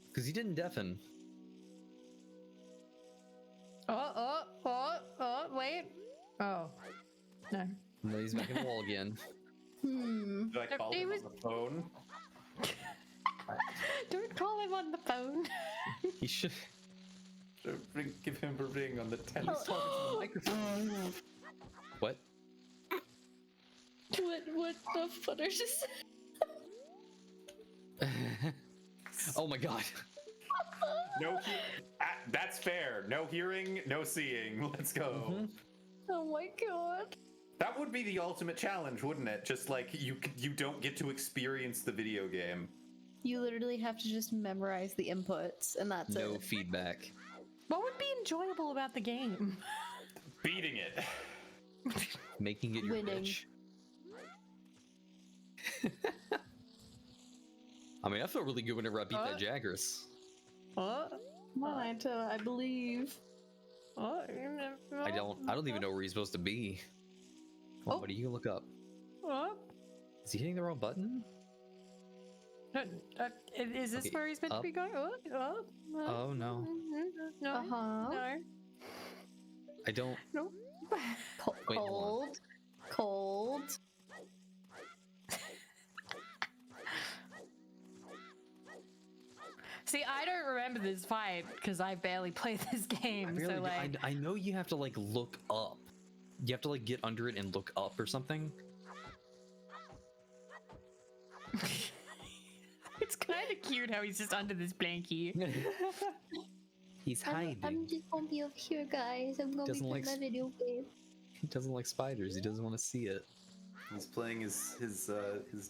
S4: Because he didn't deafen.
S6: Wait. Oh. No.
S4: No, he's back in the wall again.
S5: Did I call him on the phone?
S6: Don't call him on the phone.
S4: He should.
S5: Give him a ring on the 10th.
S4: He's talking to the microphone. What?
S9: What the futter just
S4: Oh my god.
S5: That's fair. No hearing, no seeing. Let's go.
S9: Oh my god.
S5: That would be the ultimate challenge, wouldn't it? Just like you don't get to experience the video game.
S9: You literally have to just memorize the inputs, and that's
S4: No
S9: it.
S4: feedback.
S6: What would be enjoyable about the game?
S5: Beating it.
S4: Making it your
S9: Winning.
S4: bitch. I mean, I felt really good whenever I beat that Jagras.
S9: Come on, Aito, I believe.
S4: I don't even know where he's supposed to be. Come on, buddy, you can look up. Is he hitting the wrong button?
S6: Is this
S4: Okay,
S6: where he's meant to be going?
S4: Oh no.
S6: No. No.
S4: I don't.
S6: No.
S4: Wait, hold on.
S9: Cold.
S6: See, I don't remember this fight because I barely played this game.
S4: I,
S6: so like,
S4: I know you have to like look up. You have to like get under it and look up or something.
S6: it's kind of cute how he's just under this blankie.
S4: He's hiding.
S9: I'm just gonna be over here, guys. I'm gonna be playing my video game.
S4: He doesn't like spiders. He doesn't want to see it.
S5: He's playing his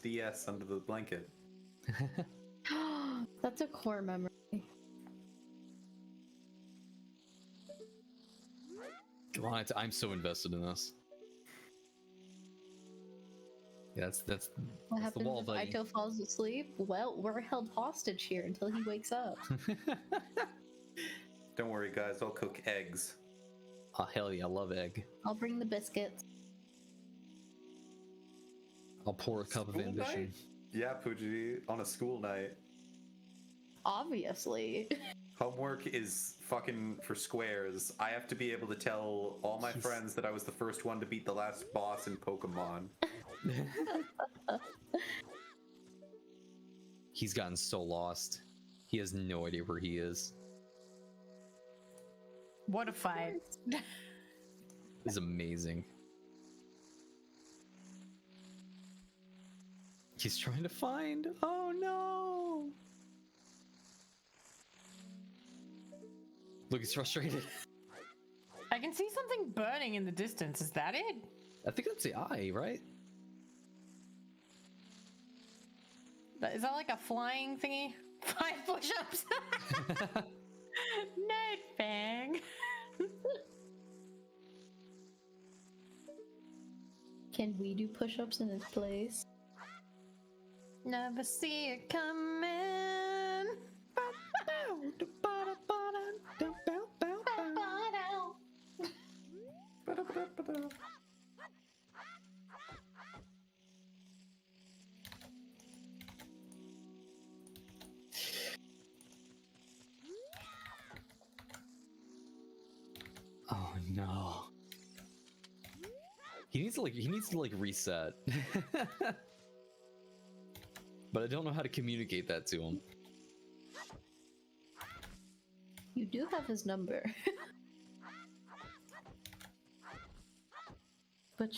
S5: DS under the blanket.
S9: That's a core memory.
S4: Come on, I'm so invested in this. Yeah, that's
S9: What
S4: the
S9: happens
S4: wall,
S9: if
S4: buddy.
S9: Aito falls asleep? Well, we're held hostage here until he wakes up.
S5: Don't worry, guys. I'll cook eggs.
S4: Oh hell yeah, I love egg.
S9: I'll bring the biscuits.
S4: I'll pour a cup of
S5: School
S4: ambition.
S5: night? Yeah, Pooji, on a school night.
S9: Obviously.
S5: Homework is fucking for squares. I have to be able to tell all my friends that I was the first one to beat the last boss in Pokemon.
S4: He's gotten so lost. He has no idea where he is.
S6: What a fight.
S4: It's amazing. He's trying to find. Oh no! Look, he's frustrated.
S6: I can see something burning in the distance. Is that it?
S4: I think that's the eye, right?
S6: Is that like a flying thingy? 5 push-ups. Night bang.
S9: Can we do push-ups in his place?
S6: Never see it coming.
S4: Oh no. He needs to like reset. But I don't know how to communicate that to him.
S9: You do have his number. But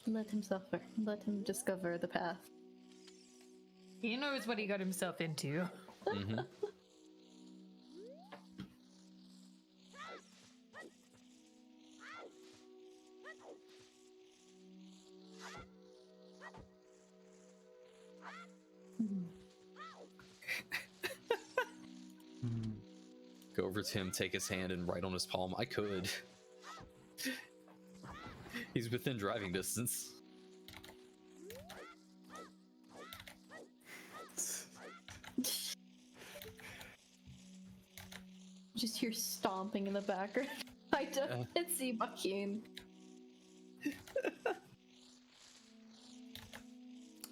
S9: let him suffer. Let him discover the path.
S6: He knows what he got himself into.
S4: Mm-hmm. Go over to him, take his hand, and write on his palm. I could. He's within driving distance.
S9: Just hear stomping in the background. I don't see Bakeen.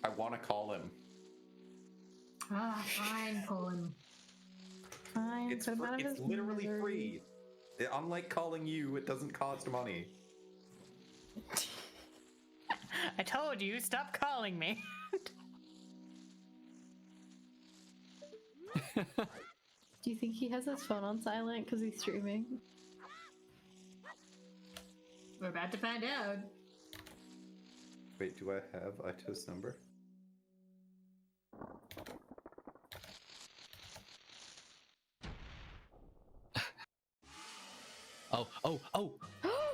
S5: I want to call him.
S10: Ah, fine, Colin.
S9: Fine,
S5: It's
S9: put him out of his
S5: literally
S9: misery.
S5: free. Unlike calling you, it doesn't cost money.
S6: I told you, stop calling me.
S9: Do you think he has his phone on silent because he's streaming?
S10: We're about to find out.
S5: Wait, do I have Ito's number?
S4: Oh!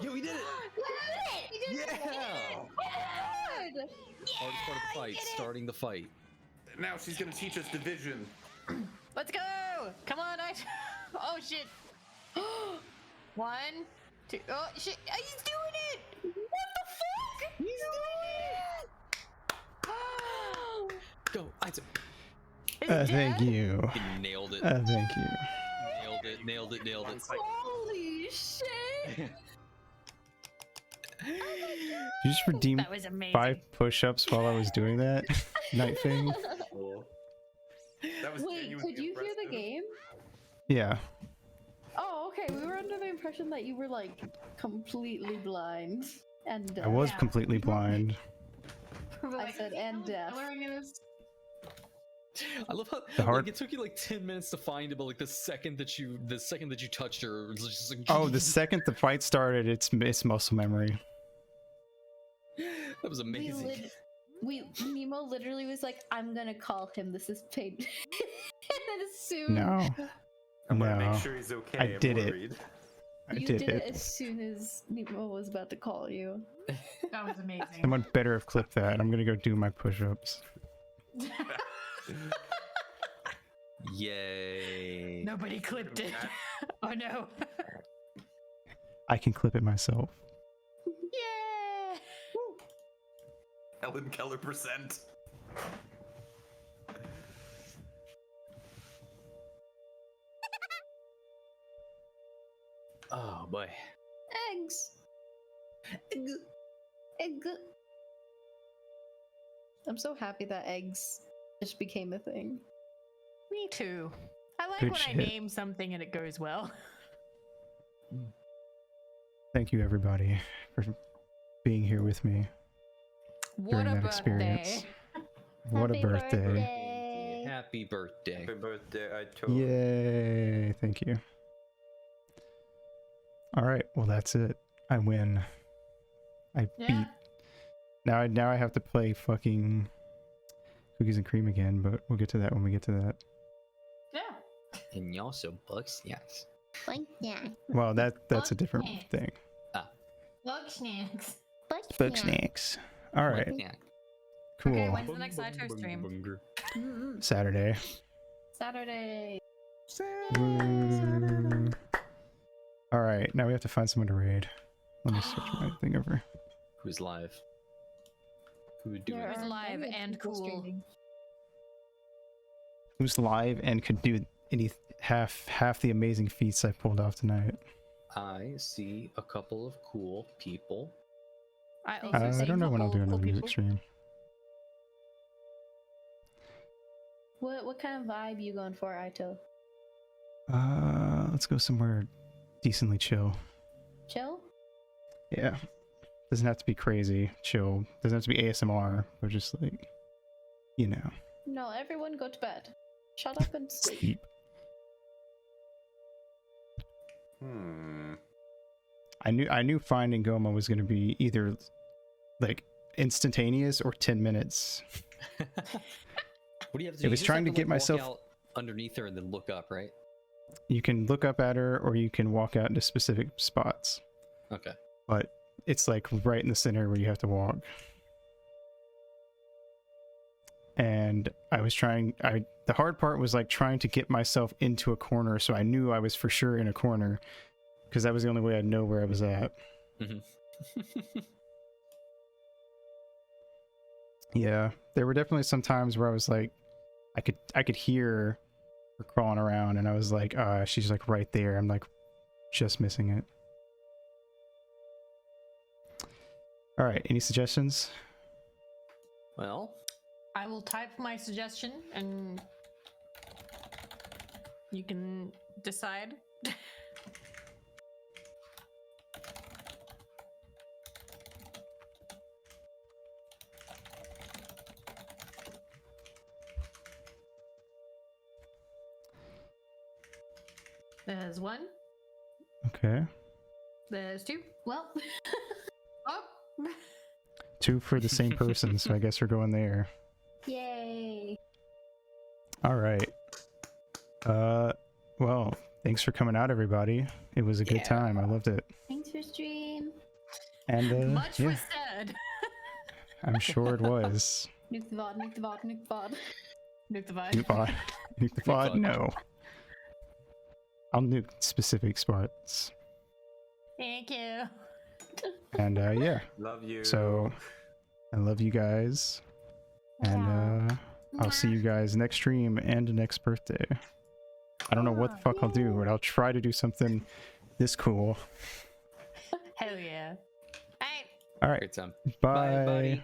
S4: Yo, he did it! Yeah! Hardest part of the fight, starting the fight.
S5: Now she's gonna teach us division.
S6: Let's go! Come on, Oh shit! 1, 2. Oh shit! He's doing it! What the fuck? He's doing it!
S4: Go, Ito.
S2: Thank you.
S4: He nailed it.
S2: Thank you.
S4: Nailed it.
S9: Holy shit!
S2: You just redeemed
S6: That was amazing.
S2: 5 push-ups while I was doing that night thing.
S5: That was
S9: Wait,
S5: genuinely
S9: could you hear the
S5: impressive.
S9: game?
S2: Yeah.
S9: Oh, okay. We were under the impression that you were like completely blind and deaf.
S2: I was
S10: Yeah.
S2: completely blind.
S9: I said and deaf.
S4: I love how like, it took you like 10 minutes to find it, but like the second that you touched her, it was just like,
S2: Oh, the second the fight started, it's muscle memory.
S4: that was amazing.
S9: Nemo literally was like, "I'm gonna call him. This is pain." And then as soon
S2: No.
S5: I'm gonna
S2: No.
S5: make sure he's okay.
S2: I
S5: I'm
S2: did it.
S5: worried.
S9: you
S2: did it.
S9: as soon as Nemo was about to call you.
S10: That was amazing.
S2: Someone better have clipped that. I'm gonna go do my push-ups.
S4: Yay.
S6: Nobody clipped it. Oh no.
S2: I can clip it myself.
S6: Yeah.
S5: Helen Keller %.
S4: Oh boy.
S9: Eggs. Egg. I'm so happy that eggs just became a thing.
S6: Me too. I like
S2: Good
S6: when
S2: shit.
S6: I name something and it goes well.
S2: Thank you, everybody, for being here with me.
S6: What
S2: During
S6: a
S2: that
S6: birthday.
S2: experience. What a
S9: Happy
S2: birthday.
S4: Happy birthday.
S5: Happy birthday, Ito.
S2: Yay. Thank you. All right. Well, that's it. I win. I
S6: Yeah.
S2: beat. Now I have to play fucking Cookies and Cream again, but we'll get to that when we get to that.
S10: Yeah.
S4: And you also bucks, yes.
S2: Well, that's a different
S10: Okay.
S2: thing.
S10: Bug snacks.
S2: Bug snacks. All right.
S4: Yeah.
S2: Cool.
S6: Okay, when's the next Ito stream?
S2: Saturday.
S9: Saturday.
S2: All right, now we have to find someone to raid. Let me switch my thing over.
S4: Who's live? Who would do
S9: There
S4: it?
S9: are
S6: live
S9: many
S6: and
S9: people
S6: cool.
S9: streaming.
S2: Who's live and could do any half the amazing feats I pulled off tonight?
S4: I see a couple of cool people.
S6: I
S9: I
S6: also
S2: I
S6: see
S2: don't know when I'll do
S6: cool
S2: another music
S6: people.
S2: stream.
S9: What kind of vibe you going for, Aito?
S2: Let's go somewhere decently chill.
S9: Chill?
S2: Yeah. Doesn't have to be crazy chill. Doesn't have to be ASMR, but just like, you know,
S9: No, everyone go to bed. Shut up and sleep.
S2: sleep. I knew finding Goma was going to be either like instantaneous or 10 minutes.
S4: What do you have to
S2: It
S4: do?
S2: was
S4: You just
S2: trying
S4: have
S2: to get
S4: like,
S2: myself-
S4: walk out underneath her and then look up, right?
S2: You can look up at her or you can walk out into specific spots,
S4: Okay.
S2: but it's like right in the center where you have to walk. And I was the hard part was like trying to get myself into a corner so I knew I was for sure in a corner, because that was the only way I'd know where I was at. Yeah, there were definitely some times where I was like, I could hear her crawling around, and I was like, she's like right there. I'm like just missing it. All right, any suggestions?
S4: Well,
S6: I will type my suggestion and you can decide. There's one.
S2: Okay,
S6: There's two.
S10: Well,
S6: Oh,
S2: 2 for the same person, so I guess we're going there.
S9: Yay.
S2: All right. Well, thanks for coming out, everybody. It was a good time. I loved it.
S9: Thanks for stream.
S2: And
S6: much
S2: yeah,
S6: was said.
S2: I'm sure it was.
S9: Nuke the VOD, nuke the VOD, nuke the VOD.
S6: Nuke the vibe.
S2: Nuke VOD. Nuke the VOD? No. I'll nuke specific spots.
S6: Thank you.
S2: And yeah,
S5: Love you.
S2: so I love you guys. And I'll see you guys next stream and next birthday. I don't know what the fuck I'll do, but I'll try to do something this cool.
S6: Hell yeah. Alright.
S2: All right.
S4: great time.
S2: Bye.
S4: Bye, buddy.